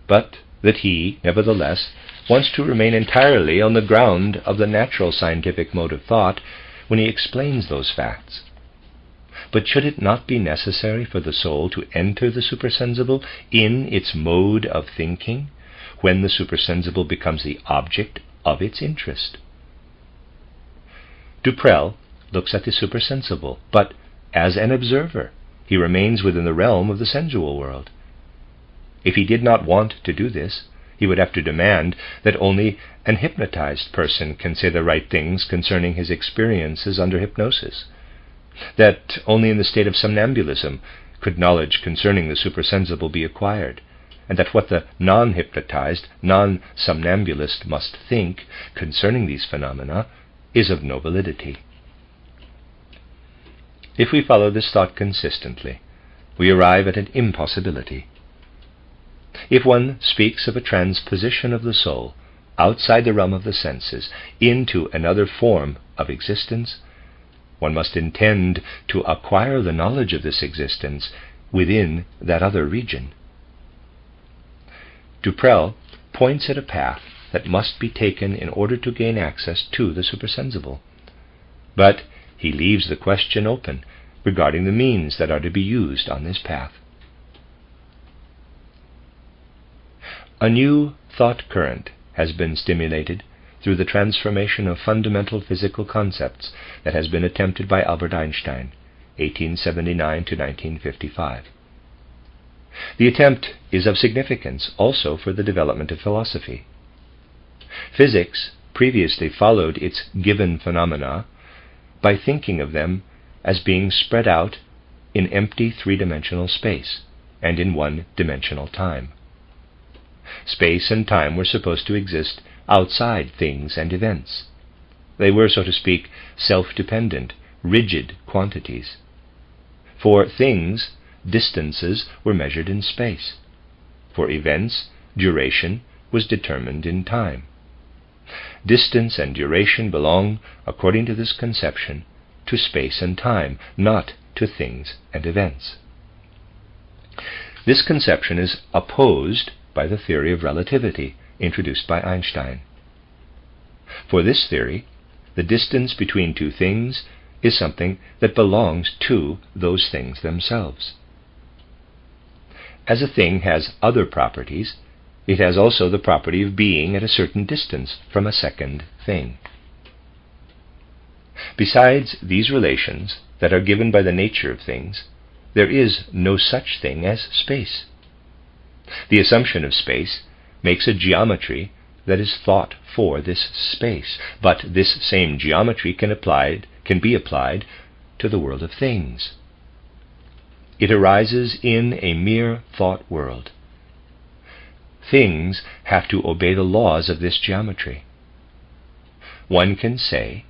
but that he, nevertheless, wants to remain entirely on the ground of the natural scientific mode of thought when he explains those facts. But should it not be necessary for the soul to enter the supersensible in its mode of thinking, when the supersensible becomes the object of its interest? Duprel looks at the supersensible, but as an observer. He remains within the realm of the sensual world. If he did not want to do this, he would have to demand that only an hypnotized person can say the right things concerning his experiences under hypnosis, that only in the state of somnambulism could knowledge concerning the supersensible be acquired, and that what the non-hypnotized, non-somnambulist must think concerning these phenomena is of no validity. If we follow this thought consistently, we arrive at an impossibility. If one speaks of a transposition of the soul outside the realm of the senses into another form of existence, one must intend to acquire the knowledge of this existence within that other region. Duprel points at a path that must be taken in order to gain access to the supersensible, but he leaves the question open regarding the means that are to be used on this path. A new thought current has been stimulated through the transformation of fundamental physical concepts that has been attempted by Albert Einstein, 1879 to 1955. The attempt is of significance also for the development of philosophy. Physics previously followed its given phenomena by thinking of them as being spread out in empty three-dimensional space and in one-dimensional time. Space and time were supposed to exist outside things and events. They were, so to speak, self-dependent, rigid quantities. For things, distances were measured in space. For events, duration was determined in time. Distance and duration belong, according to this conception, to space and time, not to things and events. This conception is opposed by the theory of relativity introduced by Einstein. For this theory, the distance between two things is something that belongs to those things themselves. As a thing has other properties, it has also the property of being at a certain distance from a second thing. Besides these relations that are given by the nature of things, there is no such thing as space. The assumption of space makes a geometry that is thought for this space, but this same geometry can be applied to the world of things. It arises in a mere thought world. Things have to obey the laws of this geometry. One can say,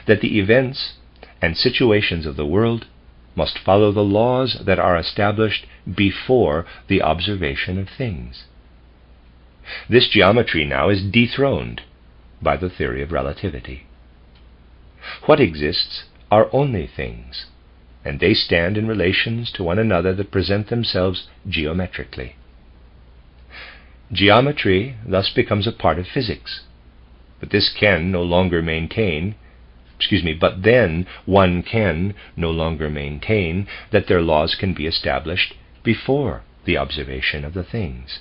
that the events and situations of the world must follow the laws that are established before the observation of things. This geometry now is dethroned by the theory of relativity. What exists are only things, and they stand in relations to one another that present themselves geometrically. Geometry thus becomes a part of physics, but then one can no longer maintain that their laws can be established before the observation of the things.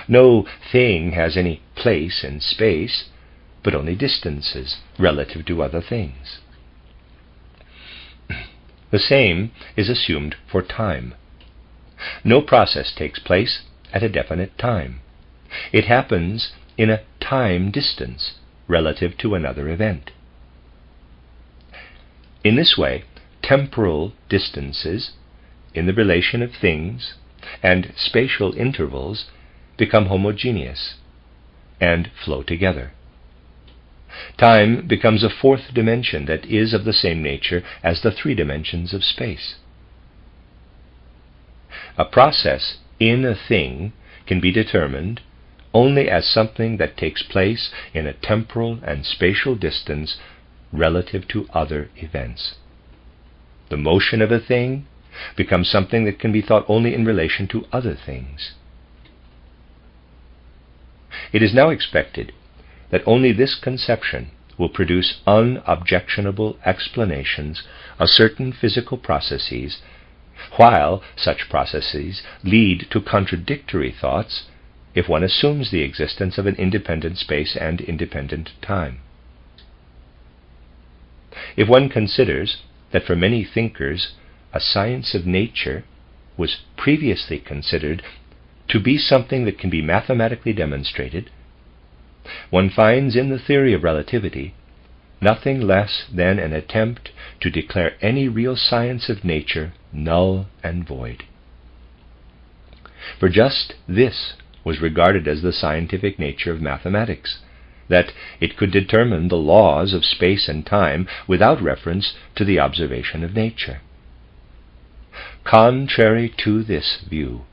No thing has any place in space, but only distances relative to other things. The same is assumed for time. No process takes place at a definite time. It happens in a time distance relative to another event. In this way, temporal distances in the relation of things and spatial intervals become homogeneous and flow together. Time becomes a fourth dimension that is of the same nature as the three dimensions of space. A process in a thing can be determined only as something that takes place in a temporal and spatial distance relative to other events. The motion of a thing becomes something that can be thought only in relation to other things. It is now expected that only this conception will produce unobjectionable explanations of certain physical processes, while such processes lead to contradictory thoughts if one assumes the existence of an independent space and independent time. If one considers that for many thinkers a science of nature was previously considered to be something that can be mathematically demonstrated, one finds in the theory of relativity nothing less than an attempt to declare any real science of nature null and void. For just this was regarded as the scientific nature of mathematics, that it could determine the laws of space and time without reference to the observation of nature. Contrary to this view,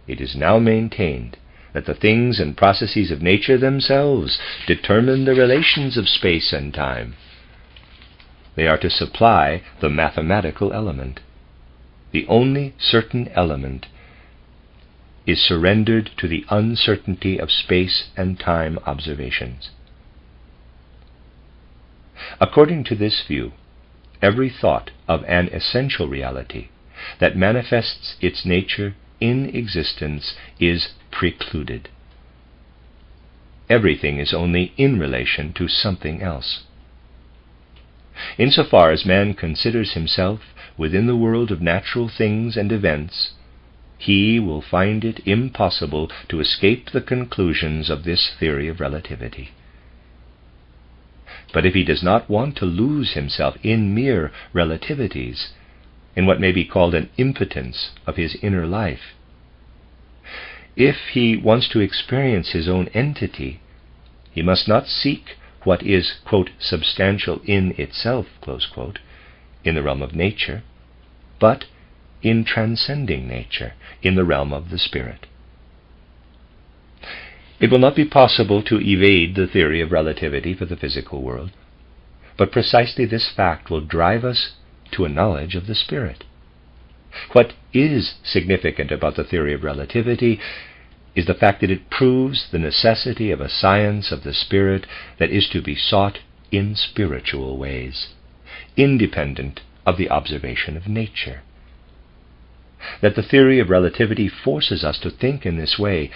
it is now maintained that the things and processes of nature themselves determine the relations of space and time. They are to supply the mathematical element. The only certain element is surrendered to the uncertainty of space and time observations. According to this view, every thought of an essential reality that manifests its nature in existence is precluded. Everything is only in relation to something else. Insofar as man considers himself within the world of natural things and events, he will find it impossible to escape the conclusions of this theory of relativity. But if he does not want to lose himself in mere relativities, in what may be called an impotence of his inner life, if he wants to experience his own entity, he must not seek what is, quote, substantial in itself, close quote, in the realm of nature, but in transcending nature, in the realm of the spirit. It will not be possible to evade the theory of relativity for the physical world, but precisely this fact will drive us to a knowledge of the spirit. What is significant about the theory of relativity is the fact that it proves the necessity of a science of the spirit that is to be sought in spiritual ways, independent of the observation of nature. That the theory of relativity forces us to think in this way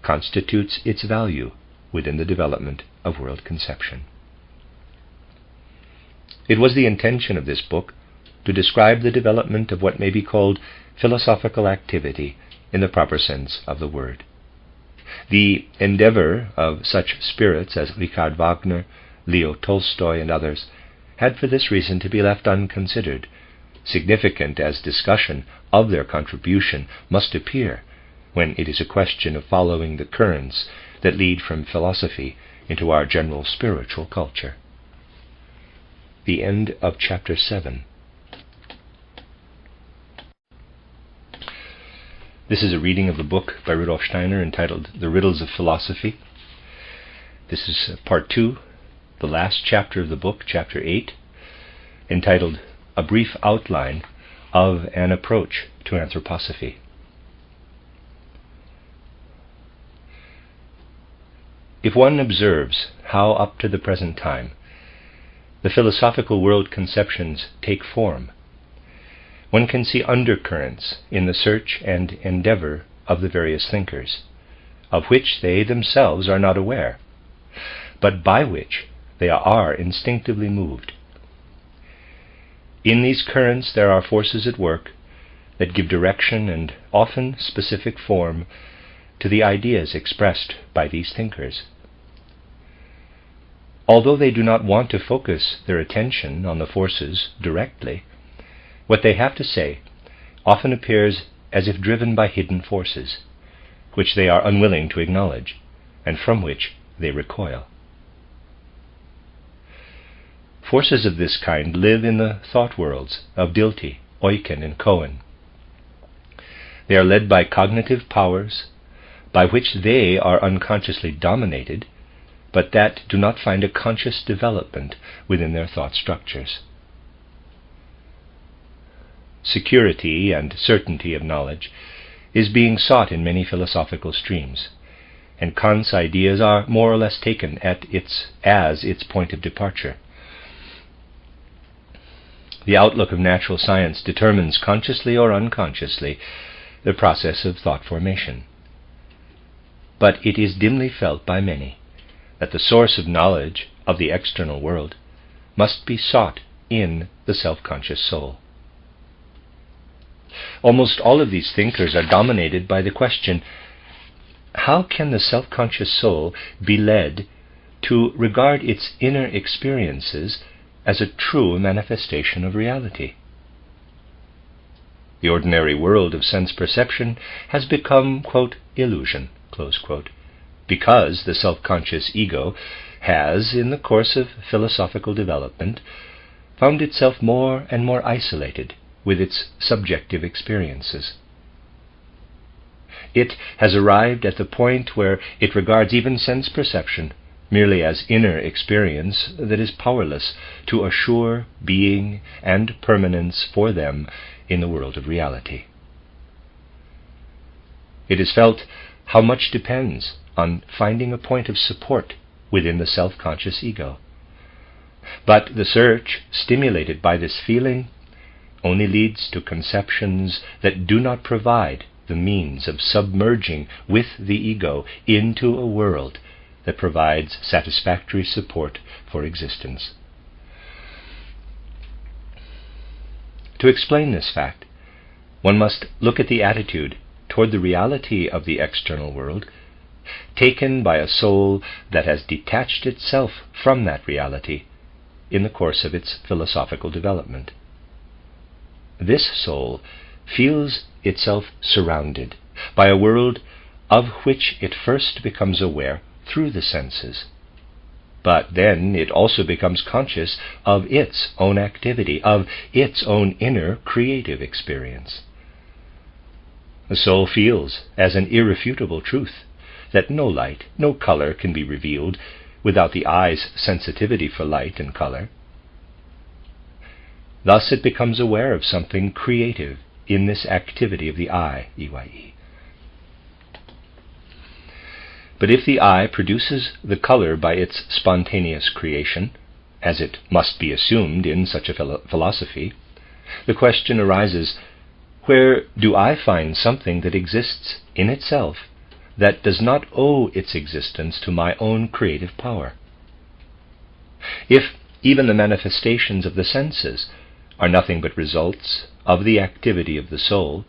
constitutes its value within the development of world conception. It was the intention of this book to describe the development of what may be called philosophical activity in the proper sense of the word. The endeavor of such spirits as Richard Wagner, Leo Tolstoy, and others had for this reason to be left unconsidered, significant as discussion of their contribution must appear when it is a question of following the currents that lead from philosophy into our general spiritual culture. the end of chapter 7. This is a reading of the book by Rudolf Steiner entitled The Riddles of Philosophy. This is part 2, the last chapter of the book, chapter 8, entitled A Brief Outline of an Approach to Anthroposophy. If one observes how up to the present time the philosophical world conceptions take form, one can see undercurrents in the search and endeavor of the various thinkers, of which they themselves are not aware, but by which they are instinctively moved. In these currents there are forces at work that give direction and often specific form to the ideas expressed by these thinkers. Although they do not want to focus their attention on the forces directly, what they have to say often appears as if driven by hidden forces, which they are unwilling to acknowledge, and from which they recoil. Forces of this kind live in the thought worlds of Dilthey, Eucken, and Cohen. They are led by cognitive powers by which they are unconsciously dominated, but that do not find a conscious development within their thought structures. Security and certainty of knowledge is being sought in many philosophical streams, and Kant's ideas are more or less taken as its point of departure. The outlook of natural science determines, consciously or unconsciously, the process of thought formation. But it is dimly felt by many that the source of knowledge of the external world must be sought in the self-conscious soul. Almost all of these thinkers are dominated by the question, how can the self-conscious soul be led to regard its inner experiences as a true manifestation of reality? The ordinary world of sense perception has become, quote, illusion, close quote, because the self-conscious ego has, in the course of philosophical development, found itself more and more isolated with its subjective experiences. It has arrived at the point where it regards even sense perception merely as inner experience that is powerless to assure being and permanence for them in the world of reality. It is felt how much depends on finding a point of support within the self-conscious ego. But the search stimulated by this feeling only leads to conceptions that do not provide the means of submerging with the ego into a world that provides satisfactory support for existence. To explain this fact, one must look at the attitude toward the reality of the external world taken by a soul that has detached itself from that reality in the course of its philosophical development. This soul feels itself surrounded by a world of which it first becomes aware through the senses, but then it also becomes conscious of its own activity, of its own inner creative experience. The soul feels as an irrefutable truth that no light, no color can be revealed without the eye's sensitivity for light and color. Thus it becomes aware of something creative in this activity of the eye, EYE. But if the eye produces the color by its spontaneous creation, as it must be assumed in such a philosophy, the question arises, where do I find something that exists in itself that does not owe its existence to my own creative power? If even the manifestations of the senses are nothing but results of the activity of the soul,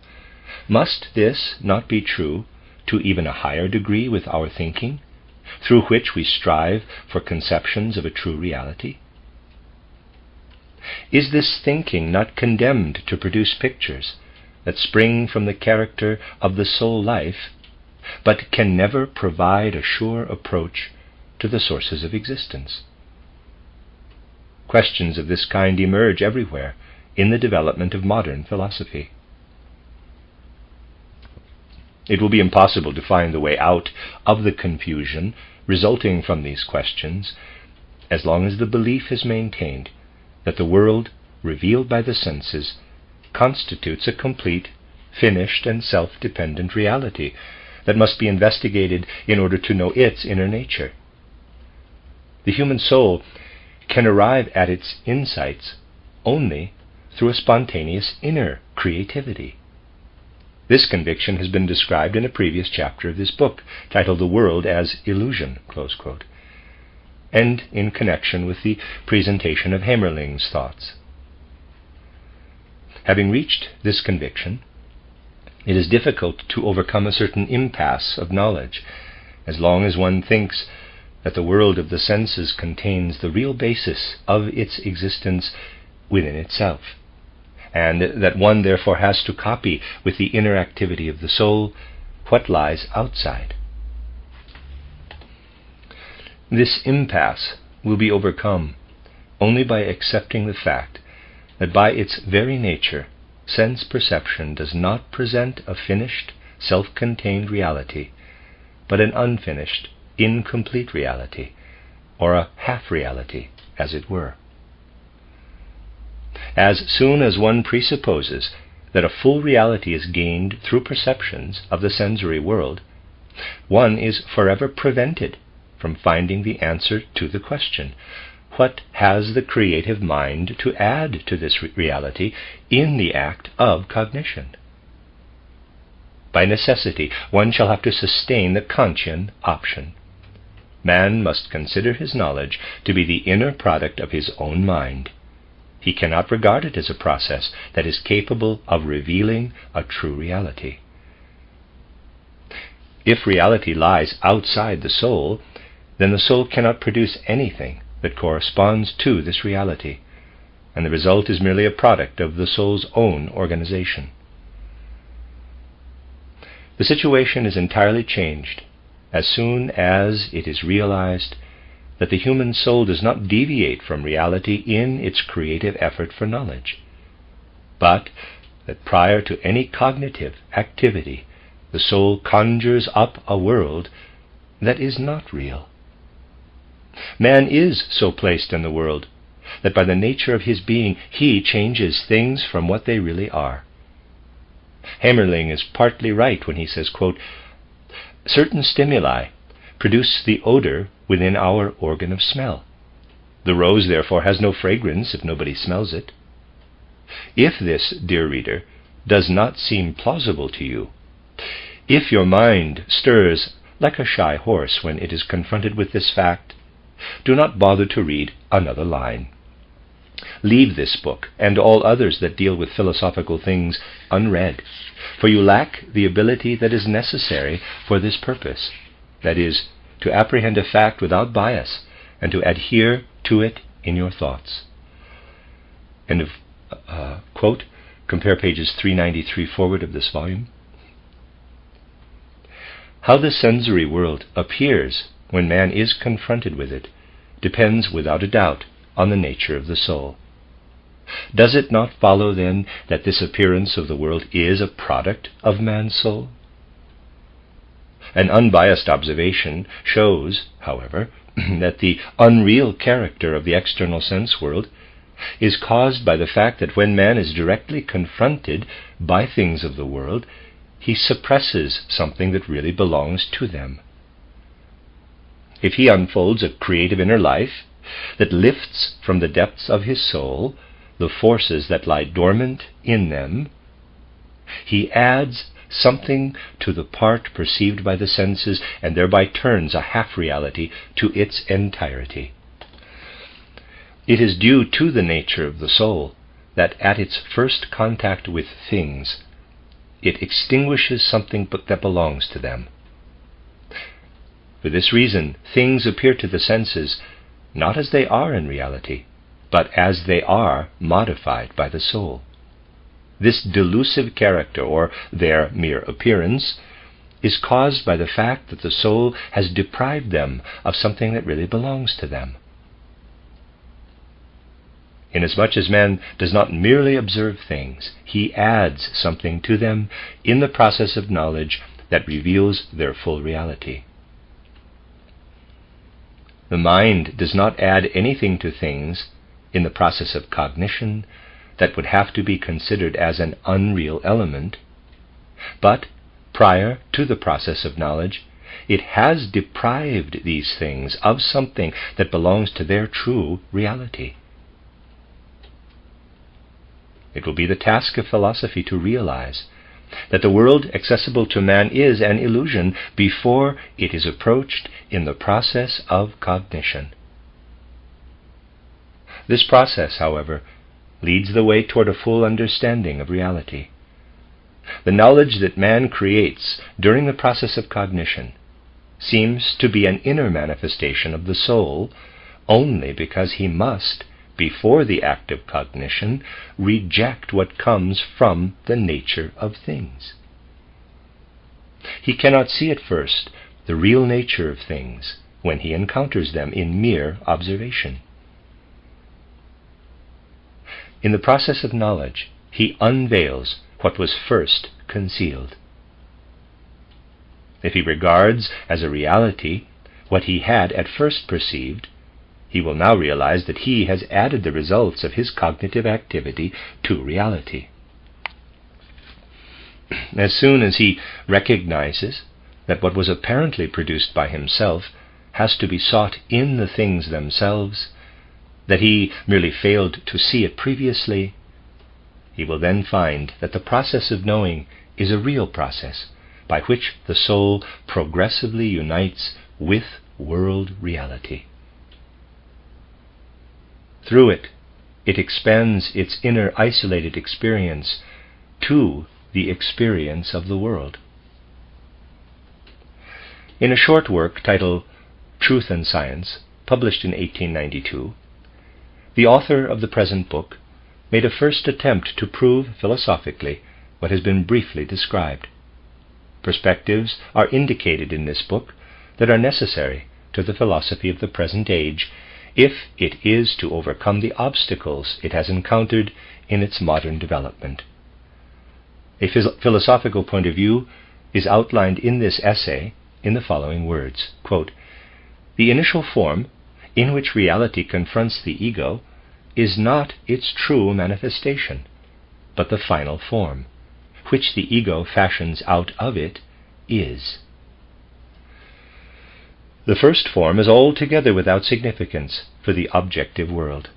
must this not be true to even a higher degree with our thinking, through which we strive for conceptions of a true reality? Is this thinking not condemned to produce pictures that spring from the character of the soul life, but can never provide a sure approach to the sources of existence? questions of this kind emerge everywhere in the development of modern philosophy. It will be impossible to find the way out of the confusion resulting from these questions as long as the belief is maintained that the world revealed by the senses constitutes a complete, finished, and self-dependent reality that must be investigated in order to know its inner nature. The human soul can arrive at its insights only through a spontaneous inner creativity. This conviction has been described in a previous chapter of this book, titled The World as Illusion, close quote, and in connection with the presentation of Hamerling's thoughts. Having reached this conviction, it is difficult to overcome a certain impasse of knowledge, as long as one thinks that the world of the senses contains the real basis of its existence within itself, and that one therefore has to copy with the inner activity of the soul what lies outside. This impasse will be overcome only by accepting the fact that by its very nature, sense perception does not present a finished, self-contained reality, but an unfinished, incomplete reality, or a half-reality, as it were. As soon as one presupposes that a full reality is gained through perceptions of the sensory world, one is forever prevented from finding the answer to the question, what has the creative mind to add to this reality in the act of cognition? By necessity, one shall have to sustain the Kantian option. Man must consider his knowledge to be the inner product of his own mind. He cannot regard it as a process that is capable of revealing a true reality. If reality lies outside the soul, then the soul cannot produce anything that corresponds to this reality, and the result is merely a product of the soul's own organization. The situation is entirely changed as soon as it is realized that the human soul does not deviate from reality in its creative effort for knowledge, but that prior to any cognitive activity, the soul conjures up a world that is not real. Man is so placed in the world that by the nature of his being he changes things from what they really are. Hamerling is partly right when he says, quote, certain stimuli produce the odor within our organ of smell. The rose, therefore, has no fragrance if nobody smells it. If this, dear reader, does not seem plausible to you, if your mind stirs like a shy horse when it is confronted with this fact, do not bother to read another line. Leave this book and all others that deal with philosophical things unread, for you lack the ability that is necessary for this purpose, that is, to apprehend a fact without bias and to adhere to it in your thoughts. End of quote. Compare pages 393 forward of this volume. How the sensory world appears when man is confronted with it depends without a doubt on the nature of the soul. Does it not follow then that this appearance of the world is a product of man's soul? An unbiased observation shows, however, that the unreal character of the external sense world is caused by the fact that when man is directly confronted by things of the world, he suppresses something that really belongs to them. If he unfolds a creative inner life that lifts from the depths of his soul the forces that lie dormant in them, he adds something to the part perceived by the senses and thereby turns a half-reality to its entirety. It is due to the nature of the soul that at its first contact with things, it extinguishes something that belongs to them. For this reason, things appear to the senses not as they are in reality, but as they are modified by the soul. This delusive character, or their mere appearance, is caused by the fact that the soul has deprived them of something that really belongs to them. inasmuch as man does not merely observe things, he adds something to them in the process of knowledge that reveals their full reality. The mind does not add anything to things in the process of cognition that would have to be considered as an unreal element, but prior to the process of knowledge, it has deprived these things of something that belongs to their true reality. It will be the task of philosophy to realize that the world accessible to man is an illusion before it is approached in the process of cognition. This process, however, leads the way toward a full understanding of reality. The knowledge that man creates during the process of cognition seems to be an inner manifestation of the soul only because he must, before the act of cognition, reject what comes from the nature of things. He cannot see at first the real nature of things when he encounters them in mere observation. In the process of knowledge, he unveils what was first concealed. If he regards as a reality what he had at first perceived, he will now realize that he has added the results of his cognitive activity to reality. As soon as he recognizes that what was apparently produced by himself has to be sought in the things themselves, that he merely failed to see it previously, he will then find that the process of knowing is a real process by which the soul progressively unites with world reality. Through it, it expands its inner isolated experience to the experience of the world. In a short work titled Truth and Science, published in 1892, the author of the present book made a first attempt to prove philosophically what has been briefly described. Perspectives are indicated in this book that are necessary to the philosophy of the present age if it is to overcome the obstacles it has encountered in its modern development. A philosophical point of view is outlined in this essay in the following words, quote, "The initial form in which reality confronts the ego is not its true manifestation, but the final form, which the ego fashions out of it, is. The first form is altogether without significance for the objective world.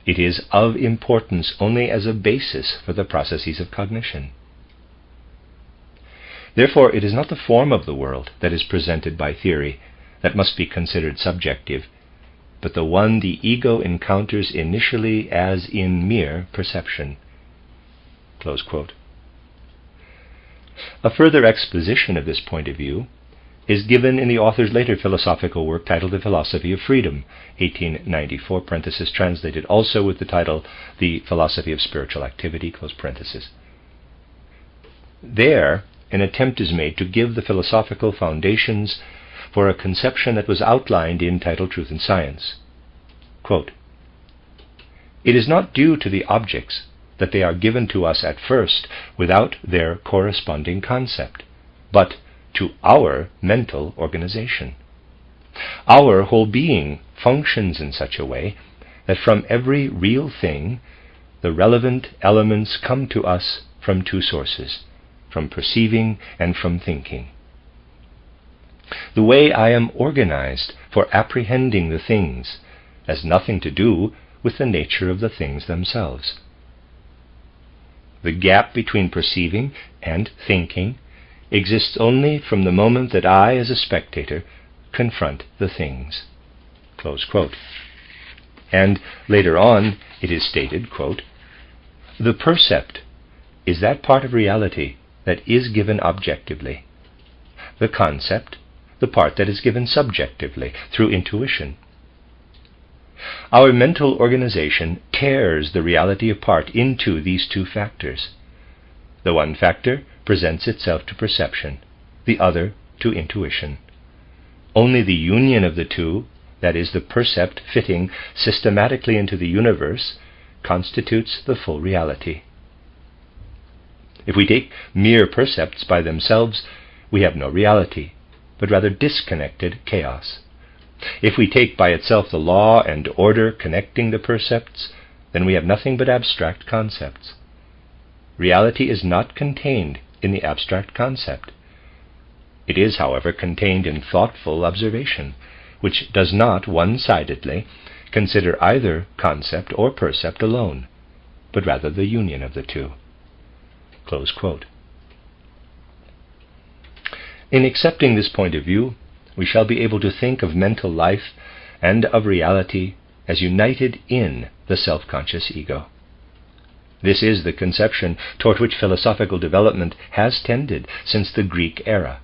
It is of importance only as a basis for the processes of cognition. Therefore, it is not the form of the world that is presented by theory that must be considered subjective, but the one the ego encounters initially as in mere perception." Close quote. A further exposition of this point of view is given in the author's later philosophical work titled The Philosophy of Freedom, 1894, parenthesis, translated also with the title The Philosophy of Spiritual Activity, close parenthesis. There, an attempt is made to give the philosophical foundations for a conception that was outlined in Untitled Truth and Science. Quote, "It is not due to the objects that they are given to us at first without their corresponding concept, but to our mental organization. Our whole being functions in such a way that from every real thing the relevant elements come to us from two sources, from perceiving and from thinking. The way I am organized for apprehending the things has nothing to do with the nature of the things themselves. The gap between perceiving and thinking exists only from the moment that I, as a spectator, confront the things." Close quote. And later on it is stated, quote, "The percept is that part of reality that is given objectively. The concept, the part that is given subjectively through intuition. Our mental organization tears the reality apart into these two factors. The one factor presents itself to perception, the other to intuition. Only the union of the two, that is, the percept fitting systematically into the universe, constitutes the full reality. If we take mere percepts by themselves, we have no reality, but rather disconnected chaos. If we take by itself the law and order connecting the percepts, then we have nothing but abstract concepts. Reality is not contained in the abstract concept. It is, however, contained in thoughtful observation, which does not one-sidedly consider either concept or percept alone, but rather the union of the two." Close quote. In accepting this point of view, we shall be able to think of mental life and of reality as united in the self-conscious ego. This is the conception toward which philosophical development has tended since the Greek era,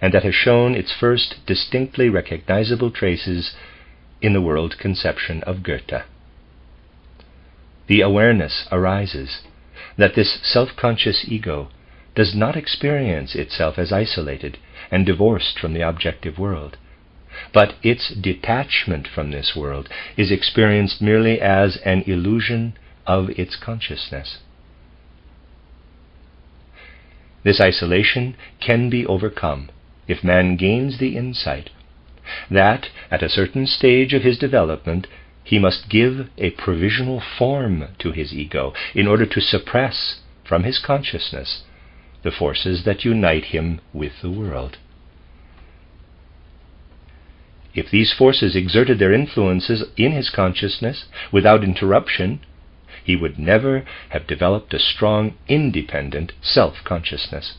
and that has shown its first distinctly recognizable traces in the world conception of Goethe. The awareness arises that this self-conscious ego does not experience itself as isolated and divorced from the objective world, but its detachment from this world is experienced merely as an illusion of its consciousness. This isolation can be overcome if man gains the insight that, at a certain stage of his development, he must give a provisional form to his ego in order to suppress from his consciousness the forces that unite him with the world. If these forces exerted their influences in his consciousness without interruption, he would never have developed a strong, independent self-consciousness.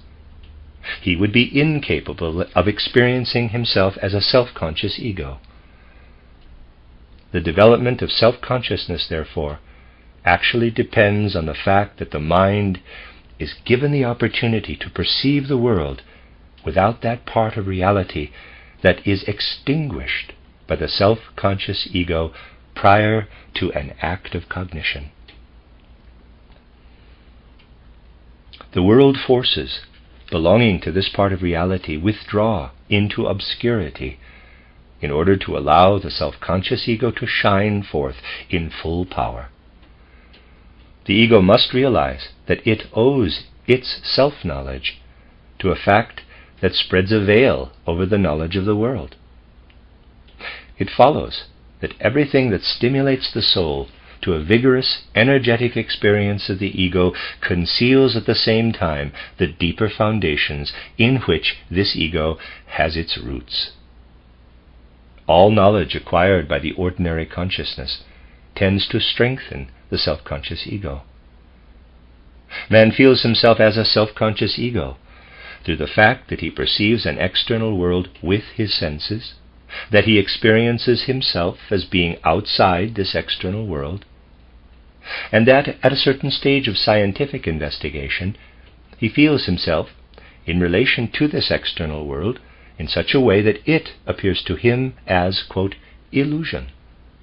He would be incapable of experiencing himself as a self-conscious ego. The development of self-consciousness, therefore, actually depends on the fact that the mind is given the opportunity to perceive the world without that part of reality that is extinguished by the self-conscious ego prior to an act of cognition. The world forces belonging to this part of reality withdraw into obscurity in order to allow the self-conscious ego to shine forth in full power. The ego must realize that it owes its self-knowledge to a fact that spreads a veil over the knowledge of the world. It follows that everything that stimulates the soul to a vigorous, energetic experience of the ego conceals at the same time the deeper foundations in which this ego has its roots. All knowledge acquired by the ordinary consciousness tends to strengthen the self-conscious ego. Man feels himself as a self-conscious ego through the fact that he perceives an external world with his senses, that he experiences himself as being outside this external world, and that at a certain stage of scientific investigation he feels himself in relation to this external world in such a way that it appears to him as, quote, illusion,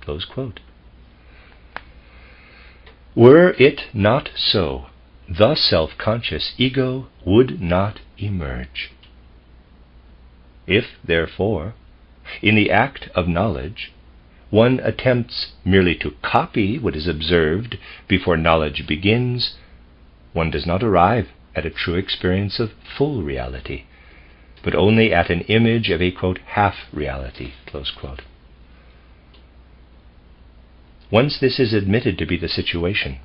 close quote. Were it not so, the self-conscious ego would not emerge. If, therefore, in the act of knowledge, one attempts merely to copy what is observed before knowledge begins, one does not arrive at a true experience of full reality, but only at an image of a, quote, half-reality, close quote. Once this is admitted to be the situation,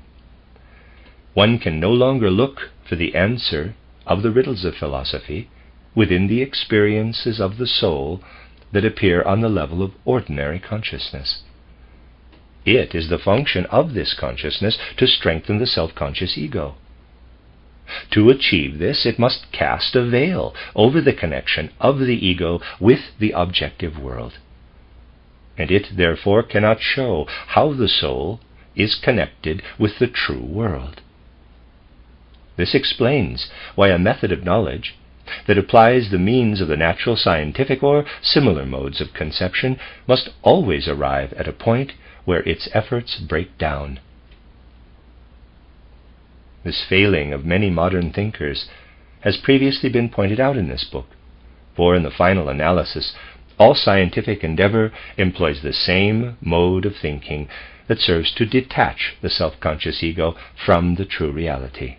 one can no longer look for the answer of the riddles of philosophy within the experiences of the soul that appear on the level of ordinary consciousness. It is the function of this consciousness to strengthen the self-conscious ego. To achieve this, it must cast a veil over the connection of the ego with the objective world, and it therefore cannot show how the soul is connected with the true world. This explains why a method of knowledge that applies the means of the natural, scientific, or similar modes of conception must always arrive at a point where its efforts break down. This failing of many modern thinkers has previously been pointed out in this book, for in the final analysis, all scientific endeavor employs the same mode of thinking that serves to detach the self-conscious ego from the true reality.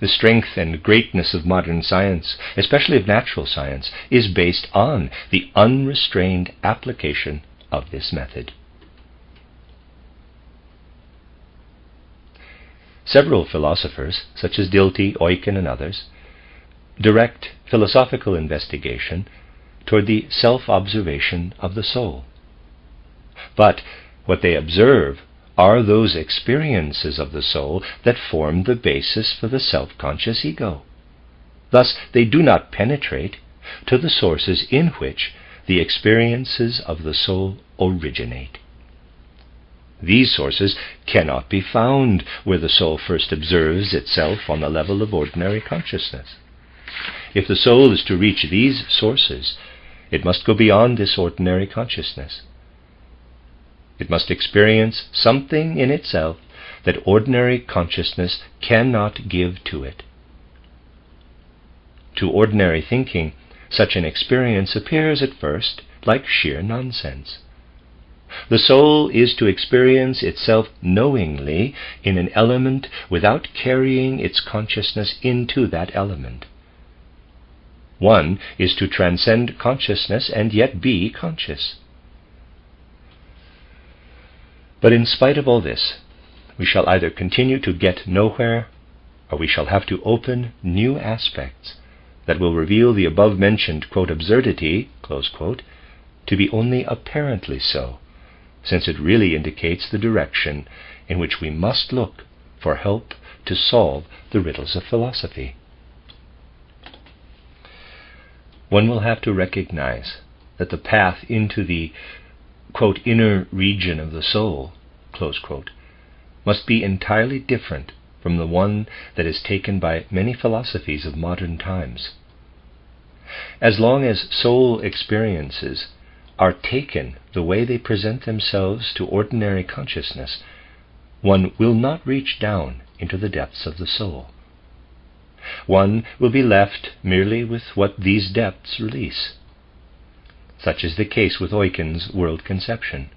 The strength and greatness of modern science, especially of natural science, is based on the unrestrained application of this method. Several philosophers, such as Dilthey, Eucken, and others, direct philosophical investigation toward the self-observation of the soul. But what they observe are those experiences of the soul that form the basis for the self-conscious ego. Thus, they do not penetrate to the sources in which the experiences of the soul originate. These sources cannot be found where the soul first observes itself on the level of ordinary consciousness. If the soul is to reach these sources, it must go beyond this ordinary consciousness. It must experience something in itself that ordinary consciousness cannot give to it. To ordinary thinking, such an experience appears at first like sheer nonsense. The soul is to experience itself knowingly in an element without carrying its consciousness into that element. One is to transcend consciousness and yet be conscious. But in spite of all this, we shall either continue to get nowhere, or we shall have to open new aspects that will reveal the above-mentioned, quote, absurdity, close quote, to be only apparently so, since it really indicates the direction in which we must look for help to solve the riddles of philosophy. One will have to recognize that the path into the, quote, inner region of the soul, close quote, must be entirely different from the one that is taken by many philosophies of modern times. As long as soul experiences are taken the way they present themselves to ordinary consciousness, one will not reach down into the depths of the soul. One will be left merely with what these depths release. Such is the case with Eucken's world conception.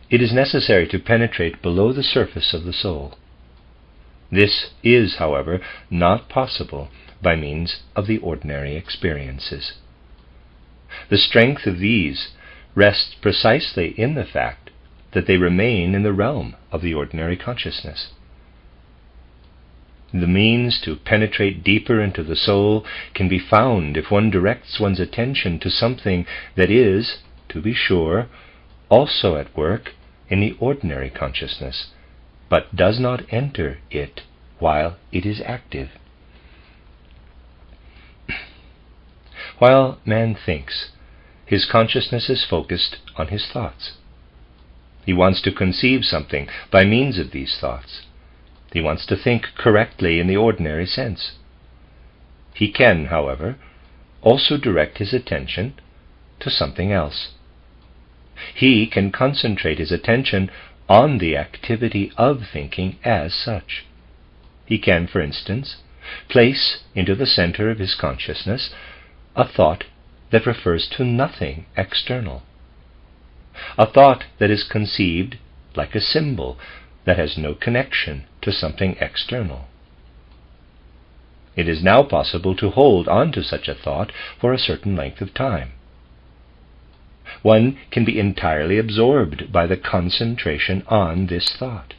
It is necessary to penetrate below the surface of the soul. This is, however, not possible by means of the ordinary experiences. The strength of these rests precisely in the fact that they remain in the realm of the ordinary consciousness. The means to penetrate deeper into the soul can be found if one directs one's attention to something that is, to be sure, also at work in the ordinary consciousness, but does not enter it while it is active. While man thinks, his consciousness is focused on his thoughts. He wants to conceive something by means of these thoughts. He wants to think correctly in the ordinary sense. He can, however, also direct his attention to something else. He can concentrate his attention on the activity of thinking as such. He can, for instance, place into the center of his consciousness a thought that refers to nothing external, a thought that is conceived like a symbol that has no connection to something external. It is now possible to hold on to such a thought for a certain length of time. One can be entirely absorbed by the concentration on this thought.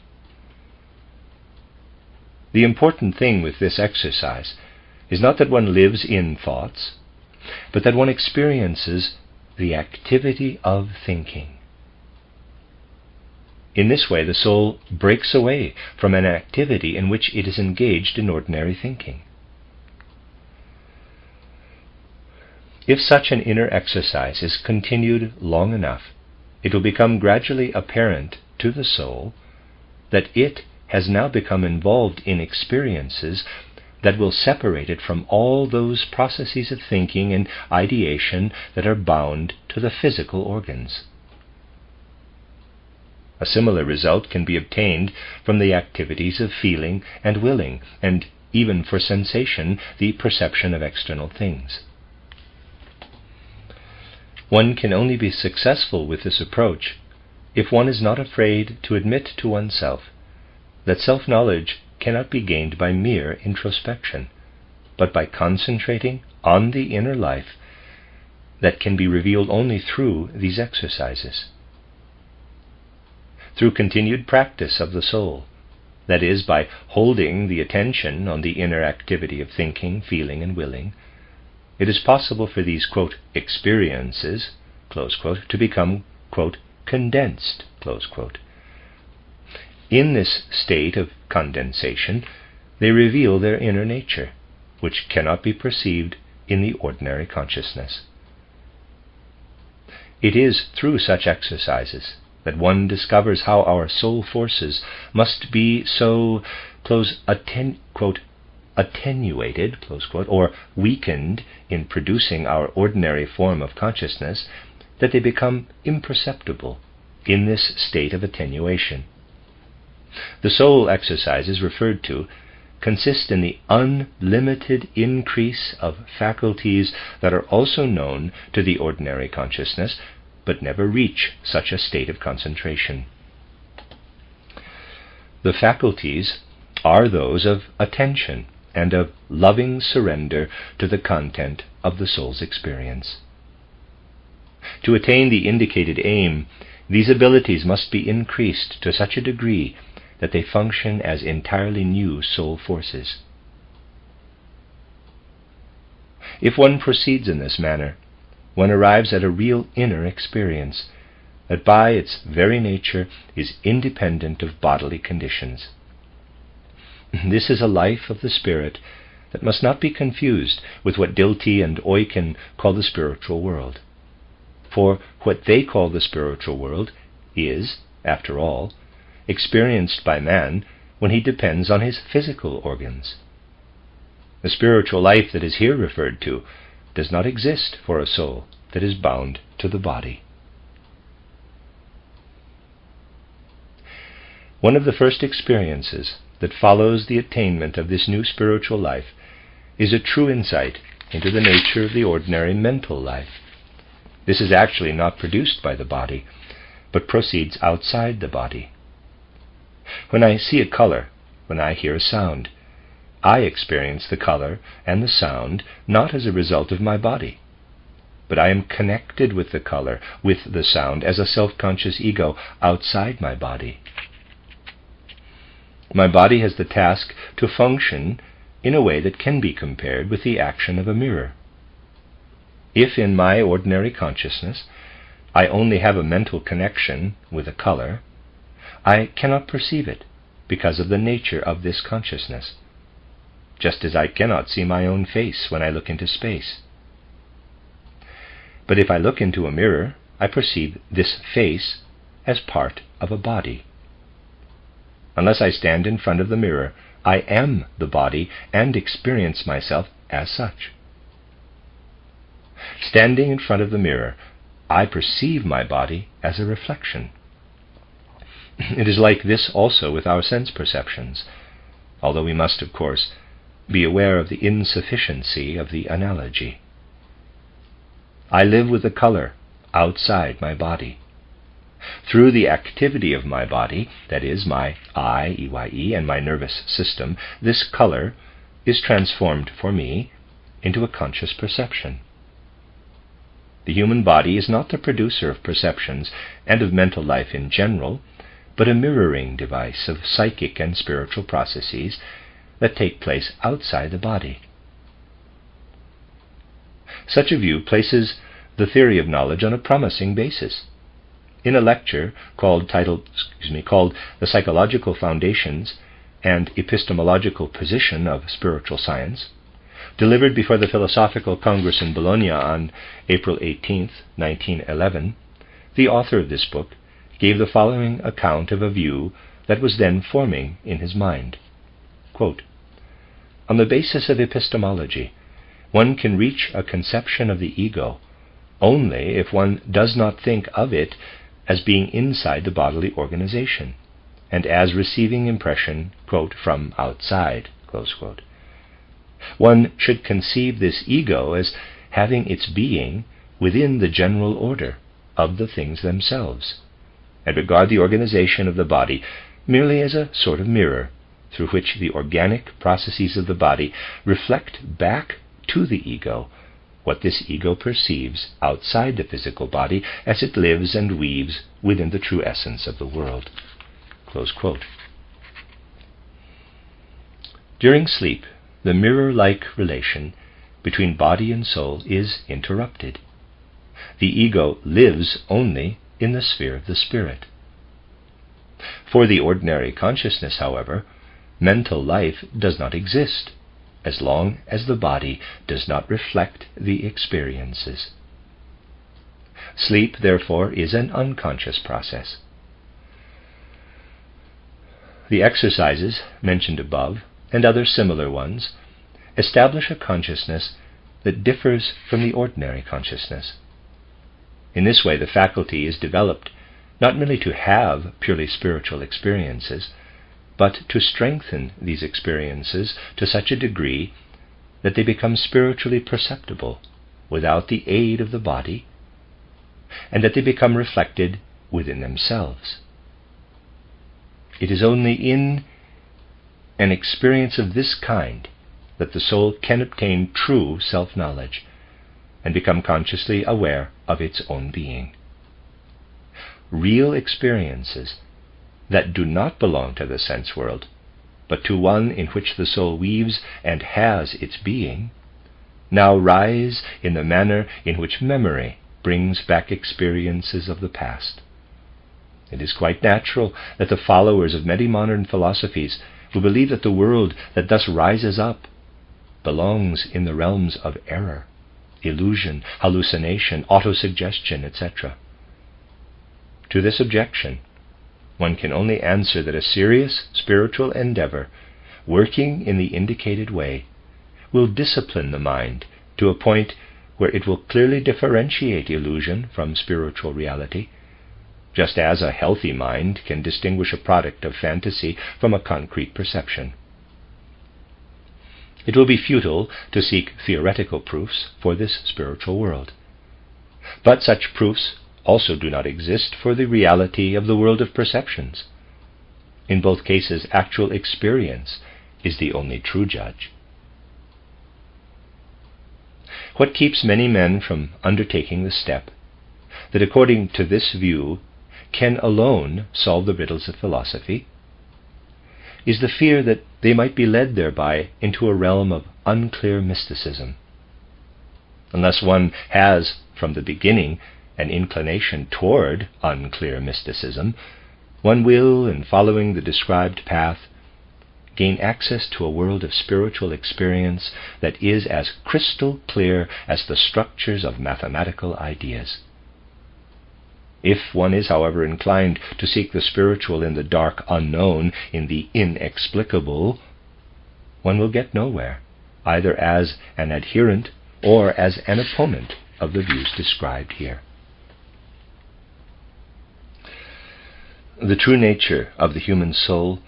The important thing with this exercise is not that one lives in thoughts, but that one experiences the activity of thinking. In this way, the soul breaks away from an activity in which it is engaged in ordinary thinking. If such an inner exercise is continued long enough, it will become gradually apparent to the soul that it has now become involved in experiences that will separate it from all those processes of thinking and ideation that are bound to the physical organs. A similar result can be obtained from the activities of feeling and willing, and even for sensation, the perception of external things. One can only be successful with this approach if one is not afraid to admit to oneself that self-knowledge cannot be gained by mere introspection, but by concentrating on the inner life that can be revealed only through these exercises. Through continued practice of the soul, that is, by holding the attention on the inner activity of thinking, feeling, and willing, it is possible for these, quote, experiences, close quote, to become, quote, condensed, close quote. In this state of condensation, they reveal their inner nature, which cannot be perceived in the ordinary consciousness. It is through such exercises that one discovers how our soul forces must be so, attenuated, close quote, or weakened in producing our ordinary form of consciousness, that they become imperceptible in this state of attenuation. The soul exercises referred to consist in the unlimited increase of faculties that are also known to the ordinary consciousness, but never reach such a state of concentration. The faculties are those of attention and of loving surrender to the content of the soul's experience. To attain the indicated aim, these abilities must be increased to such a degree that they function as entirely new soul forces. If one proceeds in this manner, one arrives at a real inner experience that by its very nature is independent of bodily conditions. This is a life of the spirit that must not be confused with what Dilthey and Eucken call the spiritual world. For what they call the spiritual world is, after all, experienced by man when he depends on his physical organs. The spiritual life that is here referred to does not exist for a soul that is bound to the body. One of the first experiences that follows the attainment of this new spiritual life is a true insight into the nature of the ordinary mental life. This is actually not produced by the body, but proceeds outside the body. When I see a color, when I hear a sound, I experience the color and the sound not as a result of my body, but I am connected with the color, with the sound, as a self-conscious ego outside my body. My body has the task to function in a way that can be compared with the action of a mirror. If in my ordinary consciousness I only have a mental connection with a color, I cannot perceive it because of the nature of this consciousness, just as I cannot see my own face when I look into space. But if I look into a mirror, I perceive this face as part of a body. Unless I stand in front of the mirror, I am the body and experience myself as such. Standing in front of the mirror, I perceive my body as a reflection. It is like this also with our sense perceptions, although we must, of course, be aware of the insufficiency of the analogy. I live with the color outside my body. Through the activity of my body, that is, my eye, EYE, and my nervous system, this color is transformed for me into a conscious perception. The human body is not the producer of perceptions and of mental life in general, but a mirroring device of psychic and spiritual processes that take place outside the body. Such a view places the theory of knowledge on a promising basis. In a lecture called The Psychological Foundations and Epistemological Position of Spiritual Science, delivered before the Philosophical Congress in Bologna on April 18, 1911, the author of this book gave the following account of a view that was then forming in his mind. Quote, "On the basis of epistemology, one can reach a conception of the ego only if one does not think of it as being inside the bodily organization, and as receiving impression, quote, from outside, close quote. One should conceive this ego as having its being within the general order of the things themselves, and regard the organization of the body merely as a sort of mirror through which the organic processes of the body reflect back to the ego what this ego perceives outside the physical body as it lives and weaves within the true essence of the world. Close quote. During sleep, the mirror-like relation between body and soul is interrupted. The ego lives only in the sphere of the spirit. For the ordinary consciousness, however, mental life does not exist as long as the body does not reflect the experiences. Sleep, therefore, is an unconscious process. The exercises mentioned above, and other similar ones, establish a consciousness that differs from the ordinary consciousness. In this way, the faculty is developed not merely to have purely spiritual experiences, but to strengthen these experiences to such a degree that they become spiritually perceptible without the aid of the body, and that they become reflected within themselves. It is only in an experience of this kind that the soul can obtain true self-knowledge and become consciously aware of its own being. Real experiences that do not belong to the sense world, but to one in which the soul weaves and has its being, now rise in the manner in which memory brings back experiences of the past. It is quite natural that the followers of many modern philosophies will believe that the world that thus rises up belongs in the realms of error, illusion, hallucination, autosuggestion, etc. To this objection, one can only answer that a serious spiritual endeavor, working in the indicated way, will discipline the mind to a point where it will clearly differentiate illusion from spiritual reality, just as a healthy mind can distinguish a product of fantasy from a concrete perception. It will be futile to seek theoretical proofs for this spiritual world. But such proofs also do not exist for the reality of the world of perceptions. In both cases, actual experience is the only true judge. What keeps many men from undertaking the step that, according to this view, can alone solve the riddles of philosophy, is the fear that they might be led thereby into a realm of unclear mysticism. Unless one has, from the beginning, an inclination toward unclear mysticism, one will, in following the described path, gain access to a world of spiritual experience that is as crystal clear as the structures of mathematical ideas. If one is, however, inclined to seek the spiritual in the dark unknown, in the inexplicable, one will get nowhere, either as an adherent or as an opponent of the views described here. The true nature of the human soul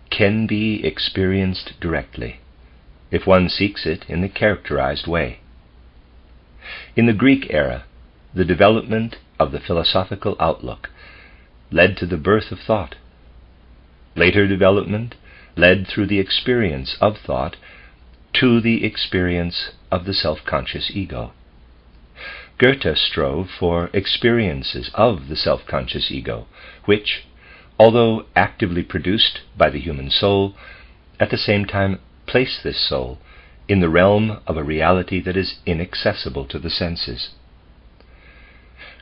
can be experienced directly, if one seeks it in the characterized way. In the Greek era, the development of the philosophical outlook led to the birth of thought. Later development led through the experience of thought to the experience of the self-conscious ego. Goethe strove for experiences of the self-conscious ego, which, although actively produced by the human soul, at the same time place this soul in the realm of a reality that is inaccessible to the senses.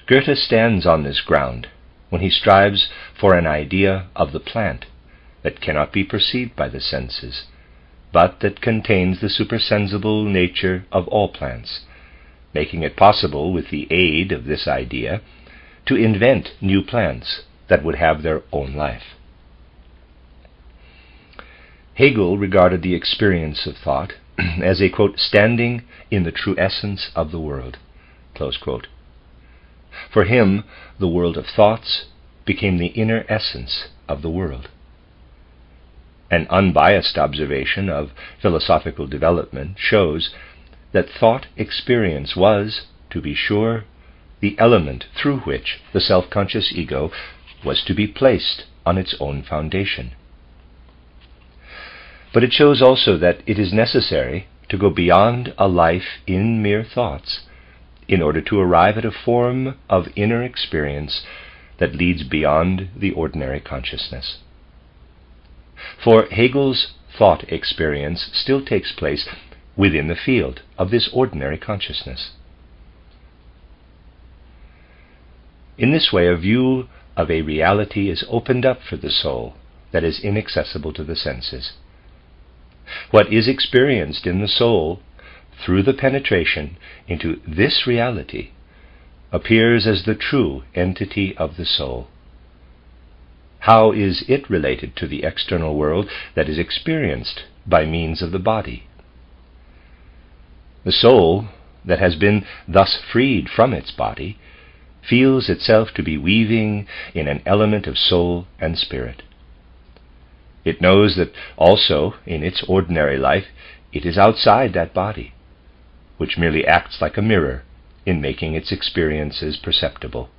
Goethe stands on this ground when he strives for an idea of the plant that cannot be perceived by the senses, but that contains the supersensible nature of all plants, making it possible, with the aid of this idea, to invent new plants that would have their own life. Hegel regarded the experience of thought as a, quote, standing in the true essence of the world, close quote. For him, the world of thoughts became the inner essence of the world. An unbiased observation of philosophical development shows that thought experience was, to be sure, the element through which the self-conscious ego was to be placed on its own foundation. But it shows also that it is necessary to go beyond a life in mere thoughts in order to arrive at a form of inner experience that leads beyond the ordinary consciousness. For Hegel's thought experience still takes place within the field of this ordinary consciousness. In this way, a view of a reality is opened up for the soul that is inaccessible to the senses. What is experienced in the soul through the penetration into this reality appears as the true entity of the soul. How is it related to the external world that is experienced by means of the body? The soul that has been thus freed from its body feels itself to be weaving in an element of soul and spirit. It knows that also, in its ordinary life, it is outside that body, which merely acts like a mirror in making its experiences perceptible.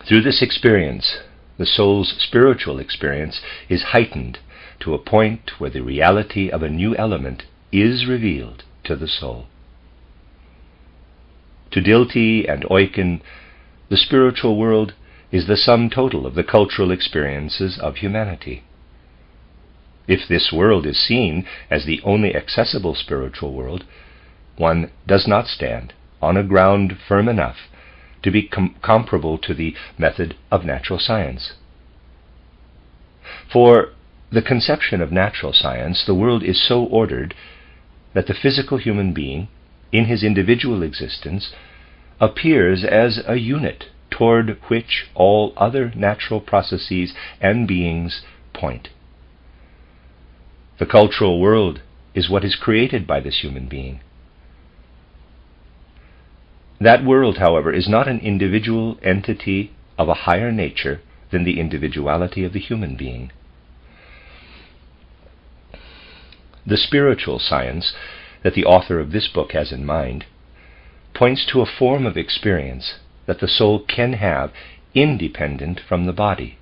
Through this experience, the soul's spiritual experience is heightened to a point where the reality of a new element is revealed to the soul. To Dilthey and Eucken, the spiritual world is the sum total of the cultural experiences of humanity. If this world is seen as the only accessible spiritual world, one does not stand on a ground firm enough to be comparable to the method of natural science. For the conception of natural science, the world is so ordered that the physical human being, in his individual existence, appears as a unit toward which all other natural processes and beings point. The cultural world is what is created by this human being. That world, however, is not an individual entity of a higher nature than the individuality of the human being. The spiritual science that the author of this book has in mind points to a form of experience that the soul can have independent from the body,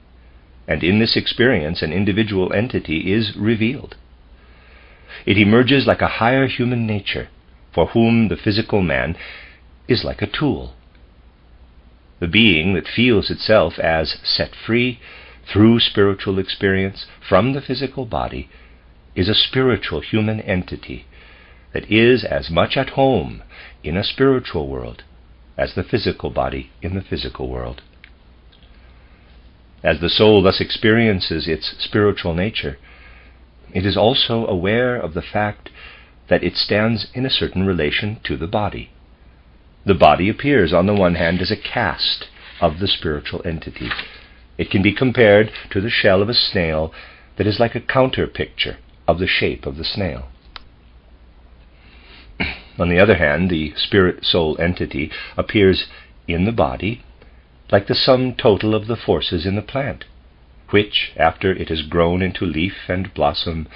and in this experience an individual entity is revealed. It emerges like a higher human nature, for whom the physical man is like a tool. The being that feels itself as set free through spiritual experience from the physical body is a spiritual human entity that is as much at home in a spiritual world as the physical body in the physical world. As the soul thus experiences its spiritual nature, it is also aware of the fact that it stands in a certain relation to the body. The body appears on the one hand as a cast of the spiritual entity. It can be compared to the shell of a snail that is like a counter-picture of the shape of the snail. On the other hand, the spirit-soul entity appears in the body like the sum total of the forces in the plant, which, after it has grown into leaf and blossom,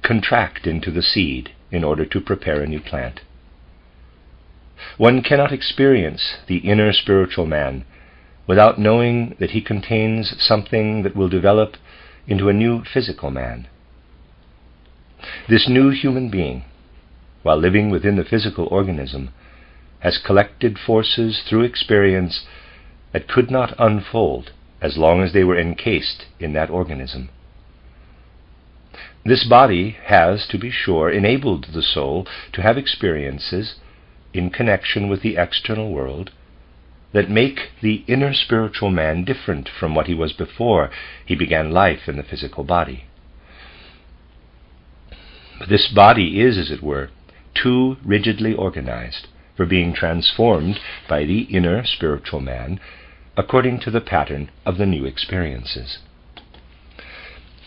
contract into the seed in order to prepare a new plant. One cannot experience the inner spiritual man without knowing that he contains something that will develop into a new physical man. This new human being, while living within the physical organism, has collected forces through experience that could not unfold as long as they were encased in that organism. This body has, to be sure, enabled the soul to have experiences in connection with the external world that make the inner spiritual man different from what he was before he began life in the physical body. But this body is, as it were, too rigidly organized for being transformed by the inner spiritual man according to the pattern of the new experiences.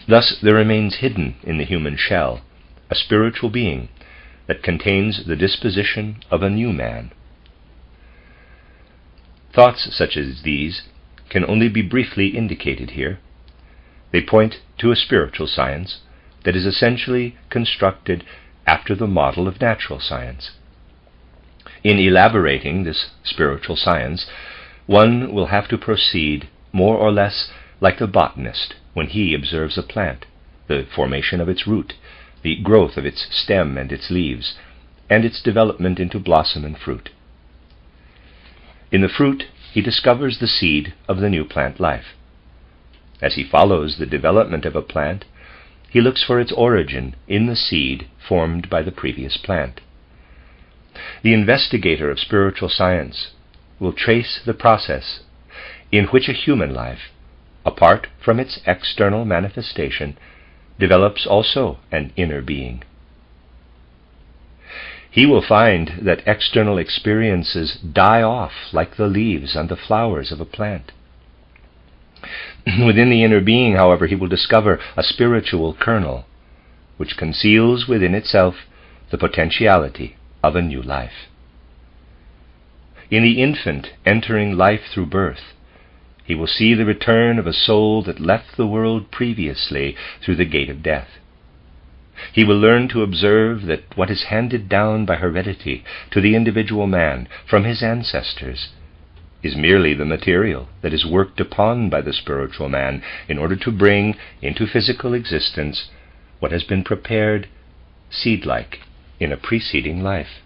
Thus there remains hidden in the human shell a spiritual being that contains the disposition of a new man. Thoughts such as these can only be briefly indicated here. They point to a spiritual science that is essentially constructed after the model of natural science. In elaborating this spiritual science, one will have to proceed more or less like the botanist when he observes a plant, the formation of its root, the growth of its stem and its leaves, and its development into blossom and fruit. In the fruit, he discovers the seed of the new plant life. As he follows the development of a plant, he looks for its origin in the seed formed by the previous plant. The investigator of spiritual science will trace the process in which a human life, apart from its external manifestation, develops also an inner being. He will find that external experiences die off like the leaves and the flowers of a plant. Within the inner being, however, he will discover a spiritual kernel, which conceals within itself the potentiality of a new life. In the infant entering life through birth, he will see the return of a soul that left the world previously through the gate of death. He will learn to observe that what is handed down by heredity to the individual man from his ancestors is merely the material that is worked upon by the spiritual man in order to bring into physical existence what has been prepared seed-like in a preceding life.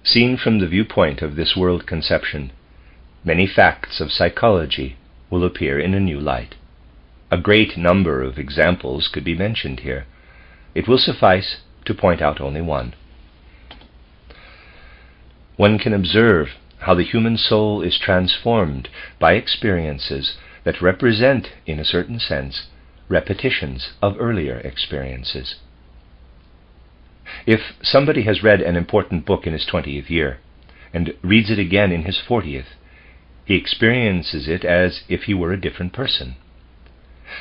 Seen from the viewpoint of this world conception, many facts of psychology will appear in a new light. A great number of examples could be mentioned here. It will suffice to point out only one. One can observe how the human soul is transformed by experiences that represent, in a certain sense, repetitions of earlier experiences. If somebody has read an important book in his 20th year and reads it again in his 40th, he experiences it as if he were a different person.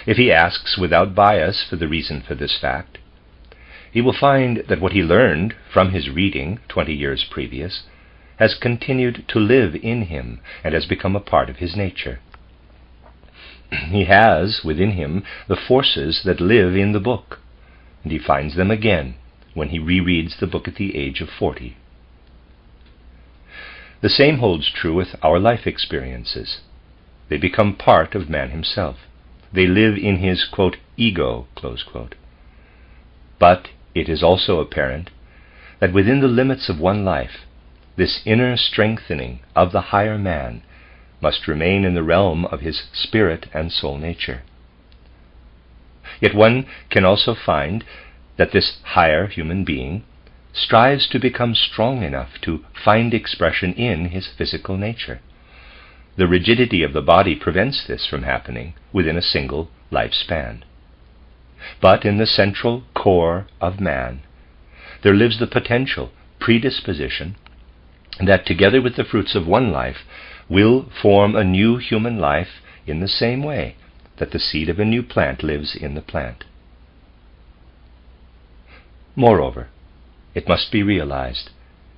If he asks without bias for the reason for this fact, he will find that what he learned from his reading 20 years previous has continued to live in him and has become a part of his nature. He has within him the forces that live in the book, and he finds them again when he rereads the book at the age of 40. The same holds true with our life experiences. They become part of man himself. They live in his, quote, ego, close quote. But it is also apparent that within the limits of one life, this inner strengthening of the higher man must remain in the realm of his spirit and soul nature. Yet one can also find that this higher human being strives to become strong enough to find expression in his physical nature. The rigidity of the body prevents this from happening within a single lifespan. But in the central core of man, there lives the potential predisposition that, together with the fruits of one life, will form a new human life in the same way that the seed of a new plant lives in the plant. Moreover, it must be realized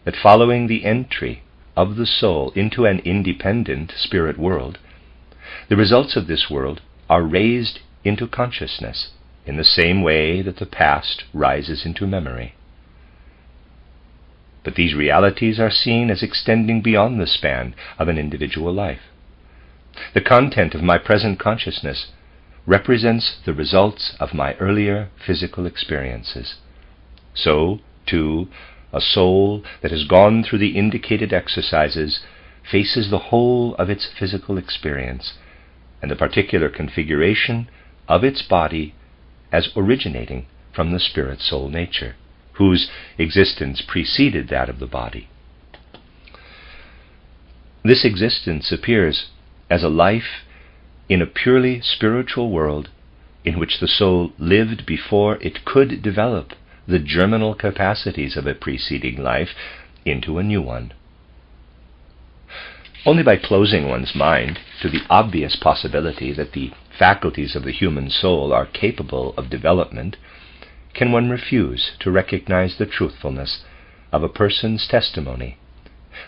that following the entry of the soul into an independent spirit world, the results of this world are raised into consciousness in the same way that the past rises into memory. But these realities are seen as extending beyond the span of an individual life. The content of my present consciousness represents the results of my earlier physical experiences. So, too, a soul that has gone through the indicated exercises faces the whole of its physical experience and the particular configuration of its body as originating from the spirit-soul nature, whose existence preceded that of the body. This existence appears as a life in a purely spiritual world in which the soul lived before it could develop the germinal capacities of a preceding life into a new one. Only by closing one's mind to the obvious possibility that the faculties of the human soul are capable of development can one refuse to recognize the truthfulness of a person's testimony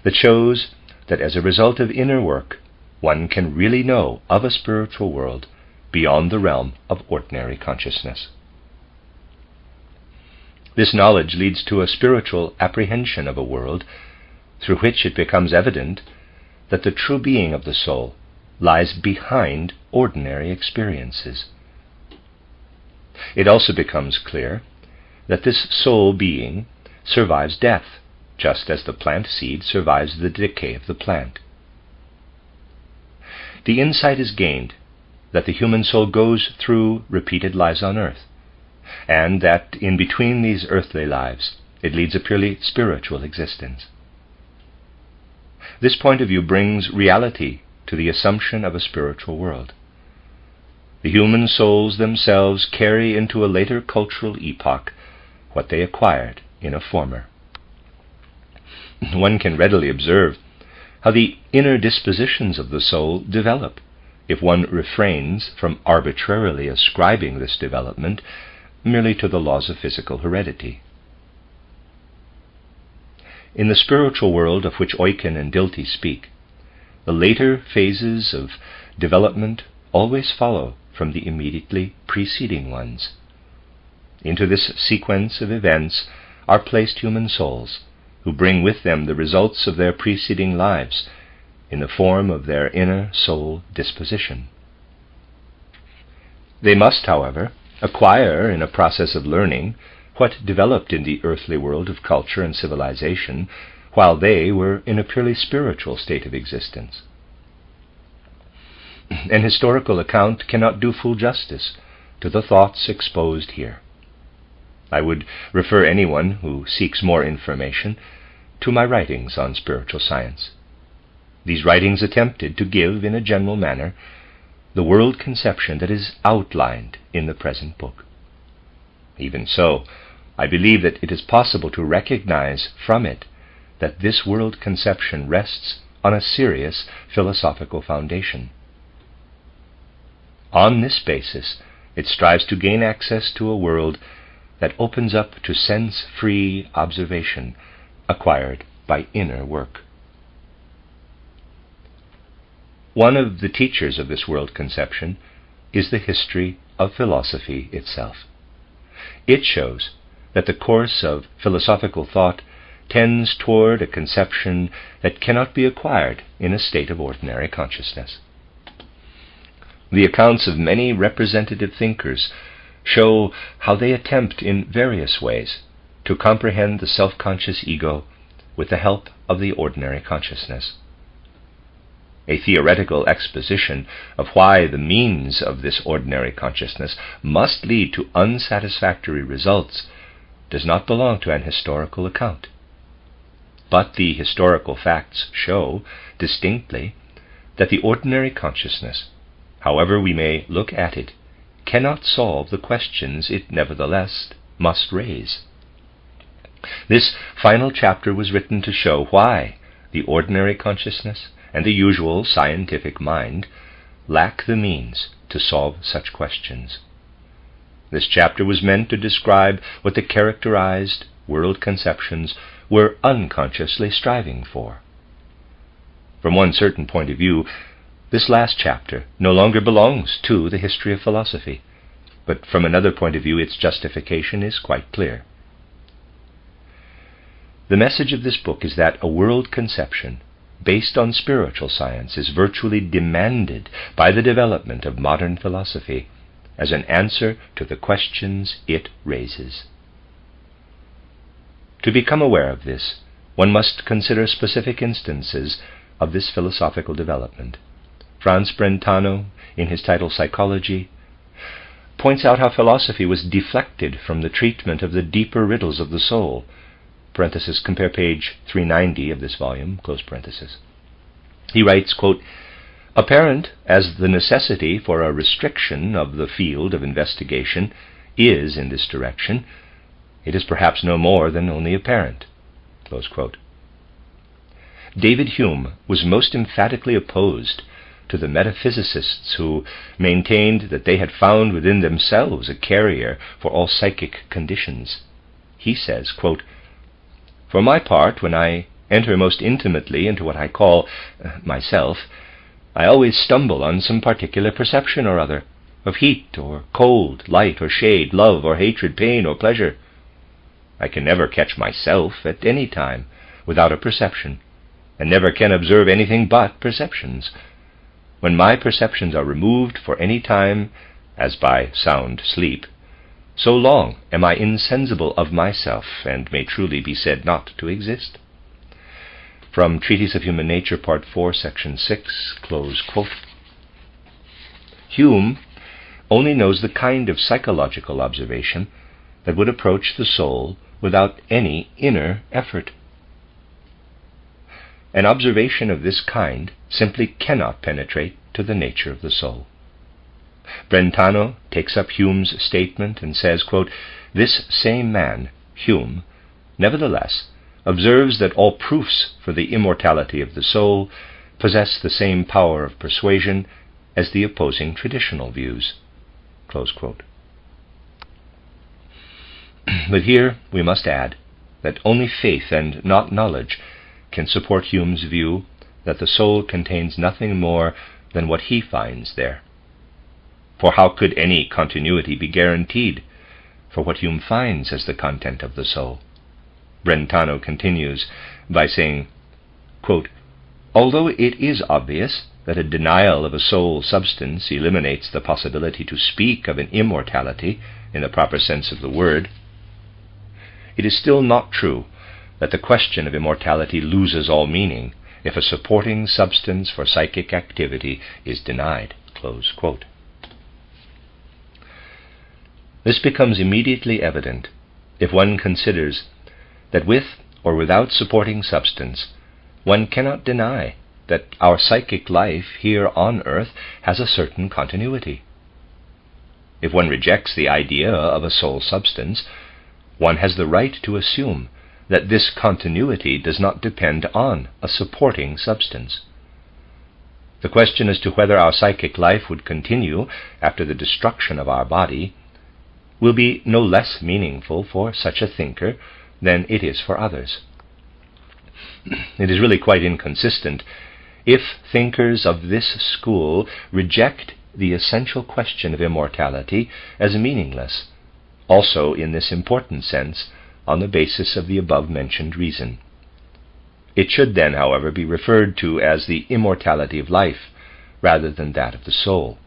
that shows that as a result of inner work, one can really know of a spiritual world beyond the realm of ordinary consciousness. This knowledge leads to a spiritual apprehension of a world through which it becomes evident that the true being of the soul lies behind ordinary experiences. It also becomes clear that this soul being survives death, just as the plant seed survives the decay of the plant. The insight is gained that the human soul goes through repeated lives on earth, and that in between these earthly lives it leads a purely spiritual existence. This point of view brings reality to the assumption of a spiritual world. The human souls themselves carry into a later cultural epoch what they acquired in a former. One can readily observe how the inner dispositions of the soul develop if one refrains from arbitrarily ascribing this development merely to the laws of physical heredity. In the spiritual world of which Eucken and Dilthey speak, the later phases of development always follow from the immediately preceding ones. Into this sequence of events are placed human souls, who bring with them the results of their preceding lives in the form of their inner soul disposition. They must, however, acquire in a process of learning what developed in the earthly world of culture and civilization while they were in a purely spiritual state of existence. An historical account cannot do full justice to the thoughts exposed here. I would refer anyone who seeks more information to my writings on spiritual science. These writings attempted to give, in a general manner, the world conception that is outlined in the present book. Even so, I believe that it is possible to recognize from it that this world conception rests on a serious philosophical foundation. On this basis, it strives to gain access to a world that opens up to sense-free observation acquired by inner work. One of the teachers of this world conception is the history of philosophy itself. It shows that the course of philosophical thought tends toward a conception that cannot be acquired in a state of ordinary consciousness. The accounts of many representative thinkers show how they attempt in various ways to comprehend the self-conscious ego with the help of the ordinary consciousness. A theoretical exposition of why the means of this ordinary consciousness must lead to unsatisfactory results does not belong to an historical account. But the historical facts show distinctly that the ordinary consciousness, however we may look at it, cannot solve the questions it nevertheless must raise. This final chapter was written to show why the ordinary consciousness and the usual scientific mind lack the means to solve such questions. This chapter was meant to describe what the characterized world conceptions were unconsciously striving for. From one certain point of view, this last chapter no longer belongs to the history of philosophy, but from another point of view its justification is quite clear. The message of this book is that a world conception based on spiritual science is virtually demanded by the development of modern philosophy as an answer to the questions it raises. To become aware of this, one must consider specific instances of this philosophical development. Franz Brentano, in his title Psychology, points out how philosophy was deflected from the treatment of the deeper riddles of the soul. Parenthesis, compare page 390 of this volume, close parenthesis. He writes, quote, "Apparent as the necessity for a restriction of the field of investigation is in this direction, it is perhaps no more than only apparent." Close quote. David Hume was most emphatically opposed to the metaphysicists who maintained that they had found within themselves a carrier for all psychic conditions. He says, quote, "For my part, when I enter most intimately into what I call myself, I always stumble on some particular perception or other, of heat or cold, light or shade, love or hatred, pain or pleasure. I can never catch myself at any time without a perception, and never can observe anything but perceptions. When my perceptions are removed for any time, as by sound sleep, so long am I insensible of myself, and may truly be said not to exist. From Treatise of Human Nature, Part 4, Section 6, close quote. Hume only knows the kind of psychological observation that would approach the soul without any inner effort. An observation of this kind simply cannot penetrate to the nature of the soul. Brentano takes up Hume's statement and says, quote, "This same man, Hume, nevertheless, observes that all proofs for the immortality of the soul possess the same power of persuasion as the opposing traditional views." Close quote. But here we must add that only faith and not knowledge can support Hume's view that the soul contains nothing more than what he finds there. For how could any continuity be guaranteed for what Hume finds as the content of the soul? Brentano continues by saying, quote, "Although it is obvious that a denial of a soul substance eliminates the possibility to speak of an immortality in the proper sense of the word, it is still not true that the question of immortality loses all meaning if a supporting substance for psychic activity is denied." Close quote. This becomes immediately evident if one considers that with or without supporting substance, one cannot deny that our psychic life here on earth has a certain continuity. If one rejects the idea of a soul substance, one has the right to assume that this continuity does not depend on a supporting substance. The question as to whether our psychic life would continue after the destruction of our body will be no less meaningful for such a thinker than it is for others. It is really quite inconsistent if thinkers of this school reject the essential question of immortality as meaningless, also in this important sense, on the basis of the above-mentioned reason. It should then, however, be referred to as the immortality of life rather than that of the soul.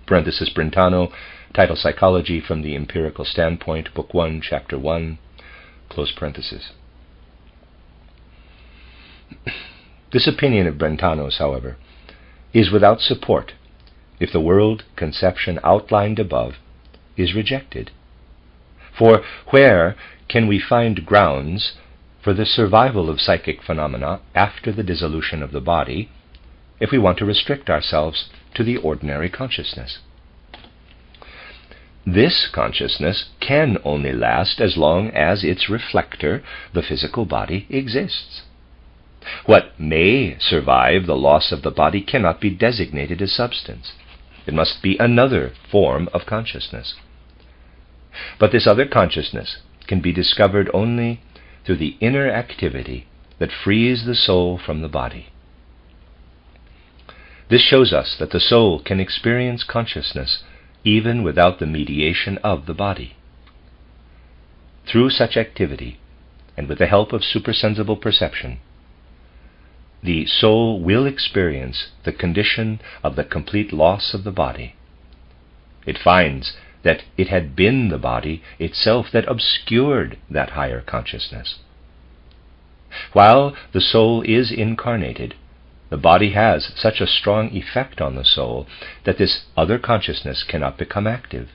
Parenthesis Brentano, Title Psychology from the Empirical Standpoint, Book 1, Chapter 1, close parenthesis. This opinion of Brentano's, however, is without support if the world conception outlined above is rejected. For where can we find grounds for the survival of psychic phenomena after the dissolution of the body if we want to restrict ourselves to the ordinary consciousness? This consciousness can only last as long as its reflector, the physical body, exists. What may survive the loss of the body cannot be designated as substance. It must be another form of consciousness. But this other consciousness can be discovered only through the inner activity that frees the soul from the body. This shows us that the soul can experience consciousness even without the mediation of the body. Through such activity, and with the help of supersensible perception, the soul will experience the condition of the complete loss of the body. It finds that it had been the body itself that obscured that higher consciousness. While the soul is incarnated, the body has such a strong effect on the soul that this other consciousness cannot become active.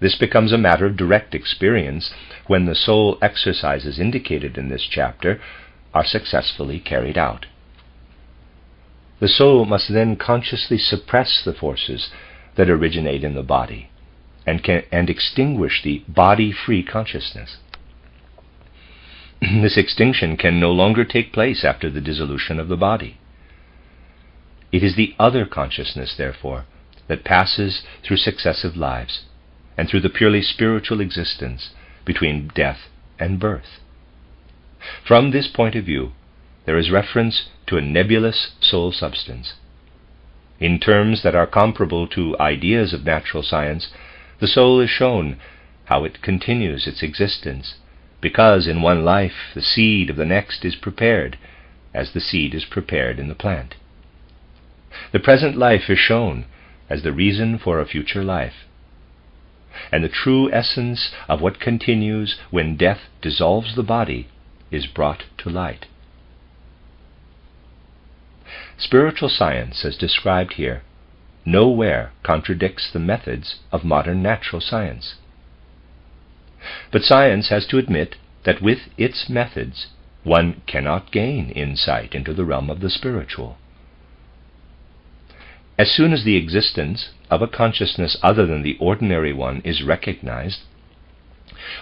This becomes a matter of direct experience when the soul exercises indicated in this chapter are successfully carried out. The soul must then consciously suppress the forces that originate in the body and extinguish the body-free consciousness. This extinction can no longer take place after the dissolution of the body. It is the other consciousness, therefore, that passes through successive lives and through the purely spiritual existence between death and birth. From this point of view, there is reference to a nebulous soul substance. In terms that are comparable to ideas of natural science, the soul is shown how it continues its existence, because in one life the seed of the next is prepared, as the seed is prepared in the plant. The present life is shown as the reason for a future life, and the true essence of what continues when death dissolves the body is brought to light. Spiritual science, as described here, nowhere contradicts the methods of modern natural science. But science has to admit that with its methods one cannot gain insight into the realm of the spiritual. As soon as the existence of a consciousness other than the ordinary one is recognized,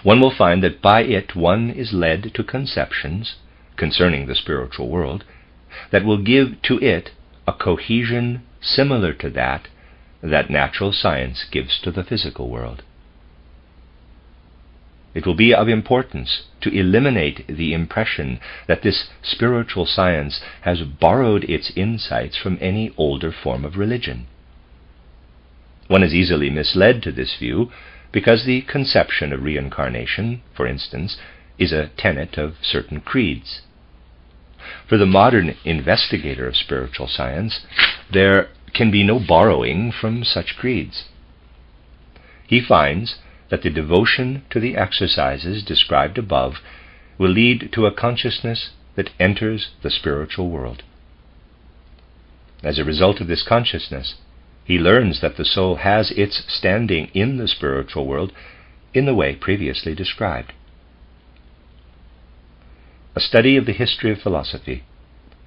one will find that by it one is led to conceptions concerning the spiritual world that will give to it a cohesion similar to that natural science gives to the physical world. It will be of importance to eliminate the impression that this spiritual science has borrowed its insights from any older form of religion. One is easily misled to this view because the conception of reincarnation, for instance, is a tenet of certain creeds. For the modern investigator of spiritual science, there can be no borrowing from such creeds. He finds that the devotion to the exercises described above will lead to a consciousness that enters the spiritual world. As a result of this consciousness, he learns that the soul has its standing in the spiritual world in the way previously described. A study of the history of philosophy,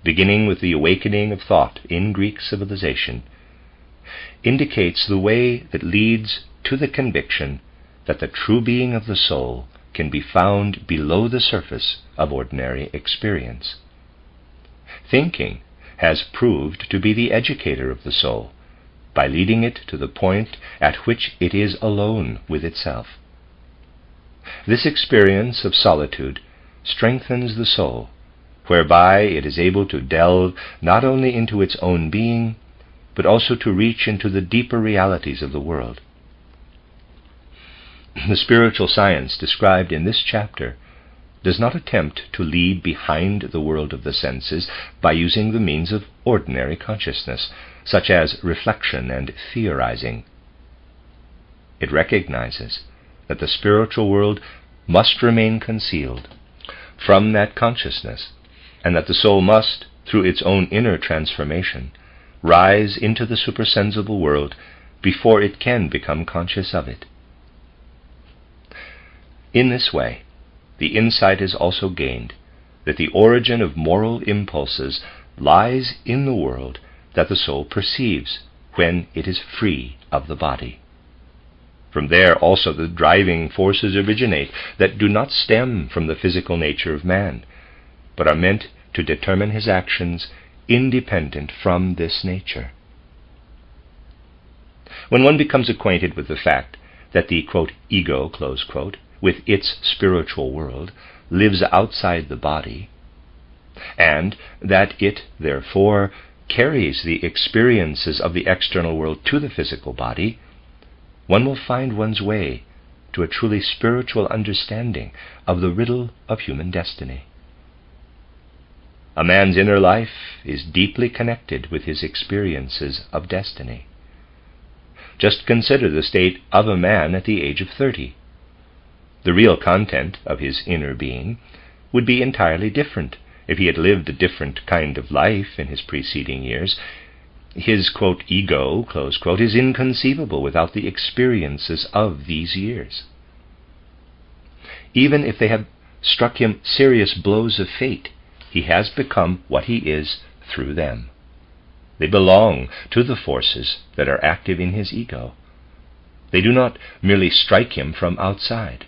beginning with the awakening of thought in Greek civilization, indicates the way that leads to the conviction that the true being of the soul can be found below the surface of ordinary experience. Thinking has proved to be the educator of the soul, by leading it to the point at which it is alone with itself. This experience of solitude strengthens the soul, whereby it is able to delve not only into its own being, but also to reach into the deeper realities of the world. The spiritual science described in this chapter does not attempt to lead behind the world of the senses by using the means of ordinary consciousness, such as reflection and theorizing. It recognizes that the spiritual world must remain concealed from that consciousness, and that the soul must, through its own inner transformation, rise into the supersensible world before it can become conscious of it. In this way, the insight is also gained that the origin of moral impulses lies in the world that the soul perceives when it is free of the body. From there also the driving forces originate that do not stem from the physical nature of man, but are meant to determine his actions independent from this nature. When one becomes acquainted with the fact that the, quote, ego, close quote, with its spiritual world lives outside the body, and that it, therefore, carries the experiences of the external world to the physical body, one will find one's way to a truly spiritual understanding of the riddle of human destiny. A man's inner life is deeply connected with his experiences of destiny. Just consider the state of a man at the age of 30. The real content of his inner being would be entirely different if he had lived a different kind of life in his preceding years. His, quote, ego, close quote, is inconceivable without the experiences of these years. Even if they have struck him serious blows of fate, he has become what he is through them. They belong to the forces that are active in his ego. They do not merely strike him from outside.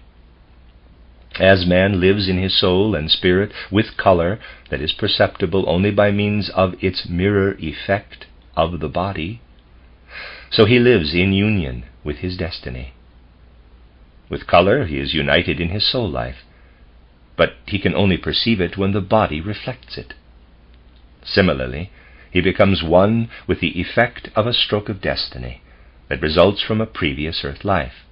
As man lives in his soul and spirit with color that is perceptible only by means of its mirror effect of the body, so he lives in union with his destiny. With color he is united in his soul life, but he can only perceive it when the body reflects it. Similarly, he becomes one with the effect of a stroke of destiny that results from a previous earth life.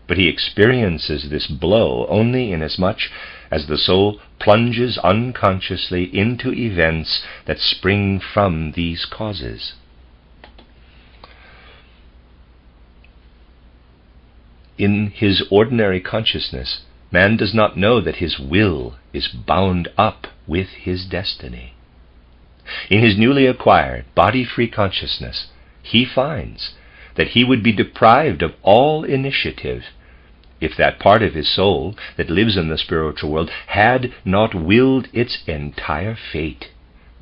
but he experiences this blow only inasmuch as the soul plunges unconsciously into events that spring from these causes. In his ordinary consciousness, man does not know that his will is bound up with his destiny. In his newly acquired body-free consciousness, he finds that he would be deprived of all initiative if that part of his soul that lives in the spiritual world had not willed its entire fate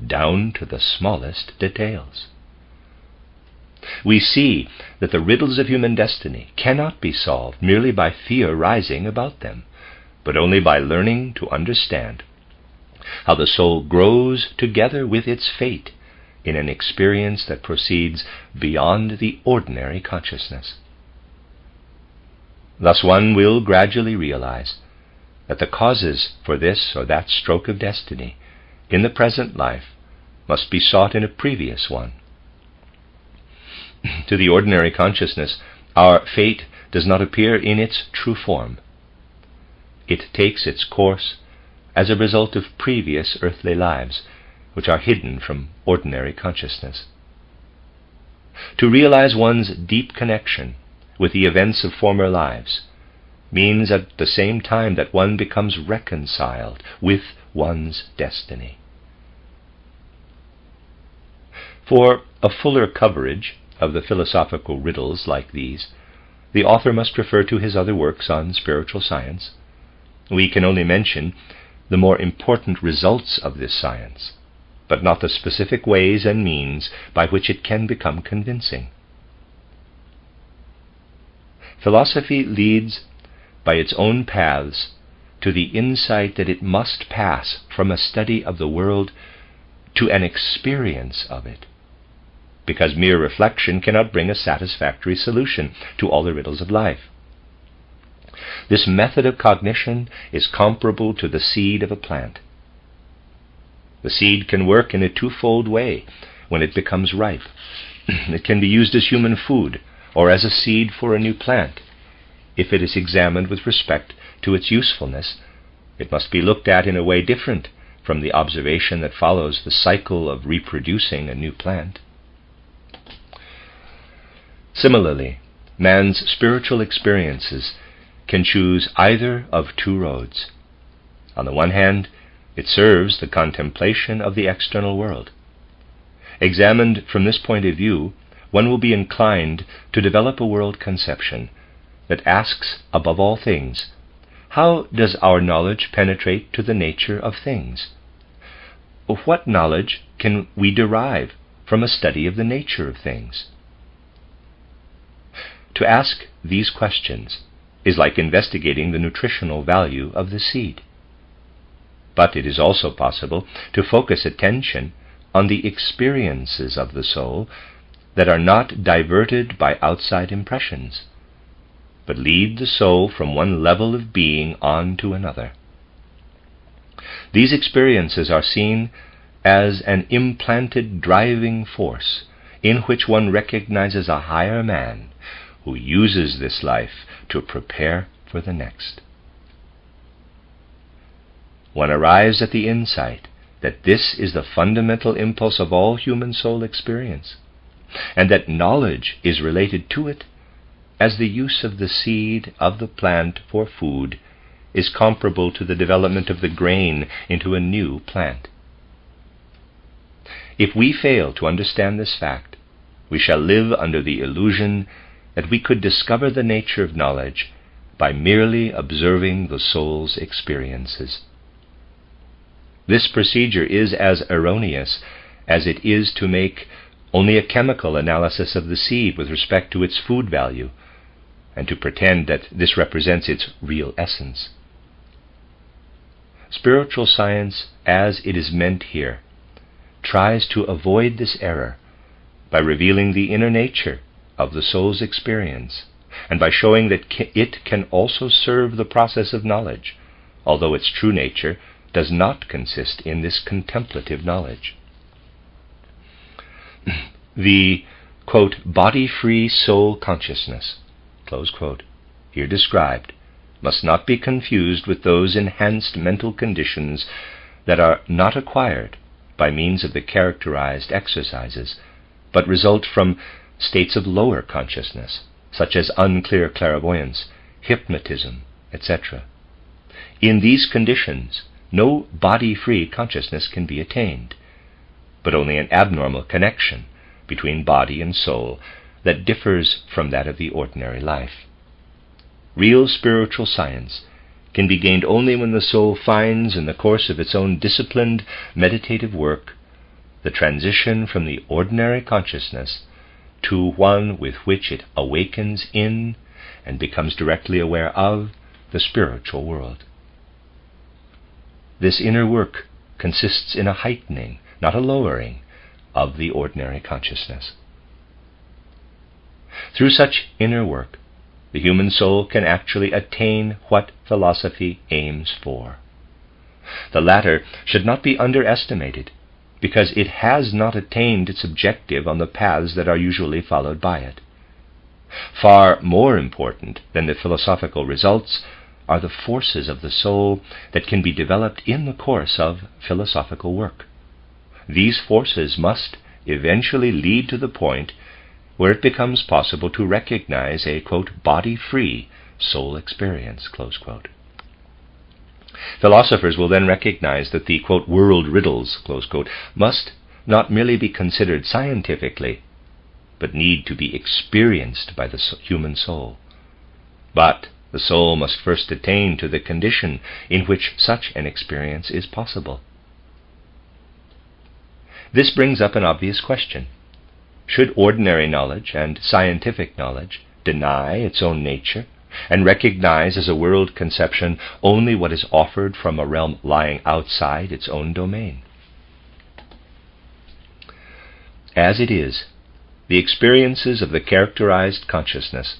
down to the smallest details. We see that the riddles of human destiny cannot be solved merely by theorizing about them, but only by learning to understand how the soul grows together with its fate in an experience that proceeds beyond the ordinary consciousness. Thus one will gradually realize that the causes for this or that stroke of destiny in the present life must be sought in a previous one. To the ordinary consciousness, our fate does not appear in its true form. It takes its course as a result of previous earthly lives, which are hidden from ordinary consciousness. To realize one's deep connection with the events of former lives means at the same time that one becomes reconciled with one's destiny. For a fuller coverage of the philosophical riddles like these, the author must refer to his other works on spiritual science. We can only mention the more important results of this science, but not the specific ways and means by which it can become convincing. Philosophy leads by its own paths to the insight that it must pass from a study of the world to an experience of it, because mere reflection cannot bring a satisfactory solution to all the riddles of life. This method of cognition is comparable to the seed of a plant. The seed can work in a twofold way when it becomes ripe. It can be used as human food or as a seed for a new plant. If it is examined with respect to its usefulness, it must be looked at in a way different from the observation that follows the cycle of reproducing a new plant. Similarly, man's spiritual experiences can choose either of two roads. On the one hand, it serves the contemplation of the external world. Examined from this point of view, one will be inclined to develop a world conception that asks, above all things, how does our knowledge penetrate to the nature of things? What knowledge can we derive from a study of the nature of things? To ask these questions is like investigating the nutritional value of the seed. But it is also possible to focus attention on the experiences of the soul that are not diverted by outside impressions, but lead the soul from one level of being on to another. These experiences are seen as an implanted driving force in which one recognizes a higher man who uses this life to prepare for the next. One arrives at the insight that this is the fundamental impulse of all human soul experience, and that knowledge is related to it as the use of the seed of the plant for food is comparable to the development of the grain into a new plant. If we fail to understand this fact, we shall live under the illusion that we could discover the nature of knowledge by merely observing the soul's experiences. This procedure is as erroneous as it is to make only a chemical analysis of the seed with respect to its food value, and to pretend that this represents its real essence. Spiritual science, as it is meant here, tries to avoid this error by revealing the inner nature of the soul's experience, and by showing that it can also serve the process of knowledge, although its true nature does not consist in this contemplative knowledge. The, quote, body-free soul consciousness, close quote, here described, must not be confused with those enhanced mental conditions that are not acquired by means of the characterized exercises, but result from states of lower consciousness, such as unclear clairvoyance, hypnotism, etc. In these conditions, no body-free consciousness can be attained, but only an abnormal connection between body and soul that differs from that of the ordinary life. Real spiritual science can be gained only when the soul finds, in the course of its own disciplined meditative work, the transition from the ordinary consciousness to one with which it awakens in and becomes directly aware of the spiritual world. This inner work consists in a heightening, not a lowering, of the ordinary consciousness. Through such inner work, the human soul can actually attain what philosophy aims for. The latter should not be underestimated, because it has not attained its objective on the paths that are usually followed by it. Far more important than the philosophical results are the forces of the soul that can be developed in the course of philosophical work. These forces must eventually lead to the point where it becomes possible to recognize a, quote, body-free soul experience, close quote. Philosophers will then recognize that the, quote, world riddles, close quote, must not merely be considered scientifically, but need to be experienced by the human soul. But the soul must first attain to the condition in which such an experience is possible. This brings up an obvious question. Should ordinary knowledge and scientific knowledge deny its own nature and recognize as a world conception only what is offered from a realm lying outside its own domain? As it is, the experiences of the characterized consciousness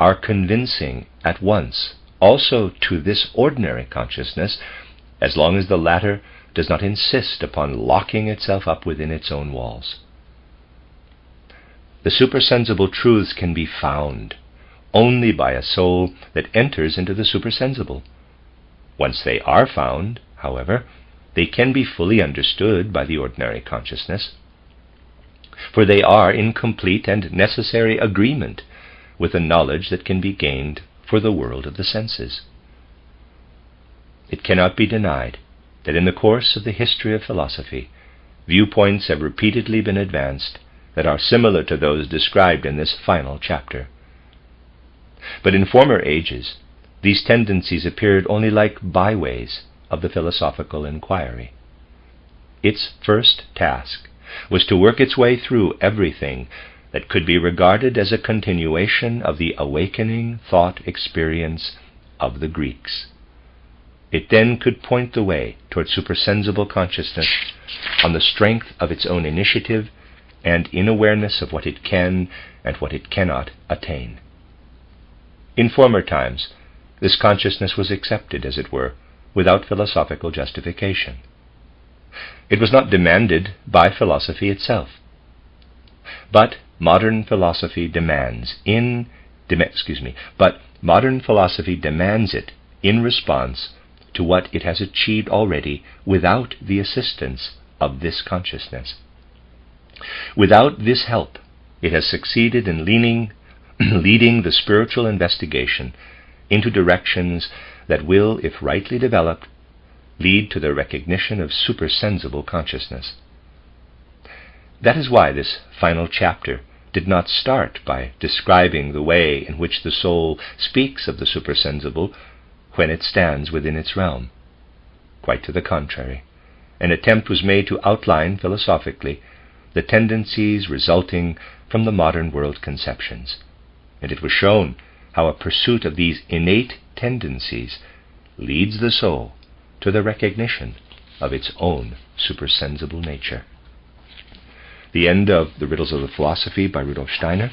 are convincing at once also to this ordinary consciousness, as long as the latter does not insist upon locking itself up within its own walls. The supersensible truths can be found only by a soul that enters into the supersensible. Once they are found, however, they can be fully understood by the ordinary consciousness, for they are in complete and necessary agreement with the knowledge that can be gained for the world of the senses. It cannot be denied that in the course of the history of philosophy, viewpoints have repeatedly been advanced that are similar to those described in this final chapter. But in former ages, these tendencies appeared only like byways of the philosophical inquiry. Its first task was to work its way through everything that could be regarded as a continuation of the awakening thought experience of the Greeks. It then could point the way toward supersensible consciousness on the strength of its own initiative and in awareness of what it can and what it cannot attain. In former times, this consciousness was accepted, as it were, without philosophical justification. It was not demanded by philosophy itself. But modern philosophy demands it in response to what it has achieved already without the assistance of this consciousness. Without this help, it has succeeded in leading the spiritual investigation into directions that will, if rightly developed, lead to the recognition of supersensible consciousness. That is why this final chapter did not start by describing the way in which the soul speaks of the supersensible when it stands within its realm. Quite to the contrary, an attempt was made to outline philosophically the tendencies resulting from the modern world conceptions, and it was shown how a pursuit of these innate tendencies leads the soul to the recognition of its own supersensible nature. The end of the Riddles of Philosophy by Rudolf Steiner.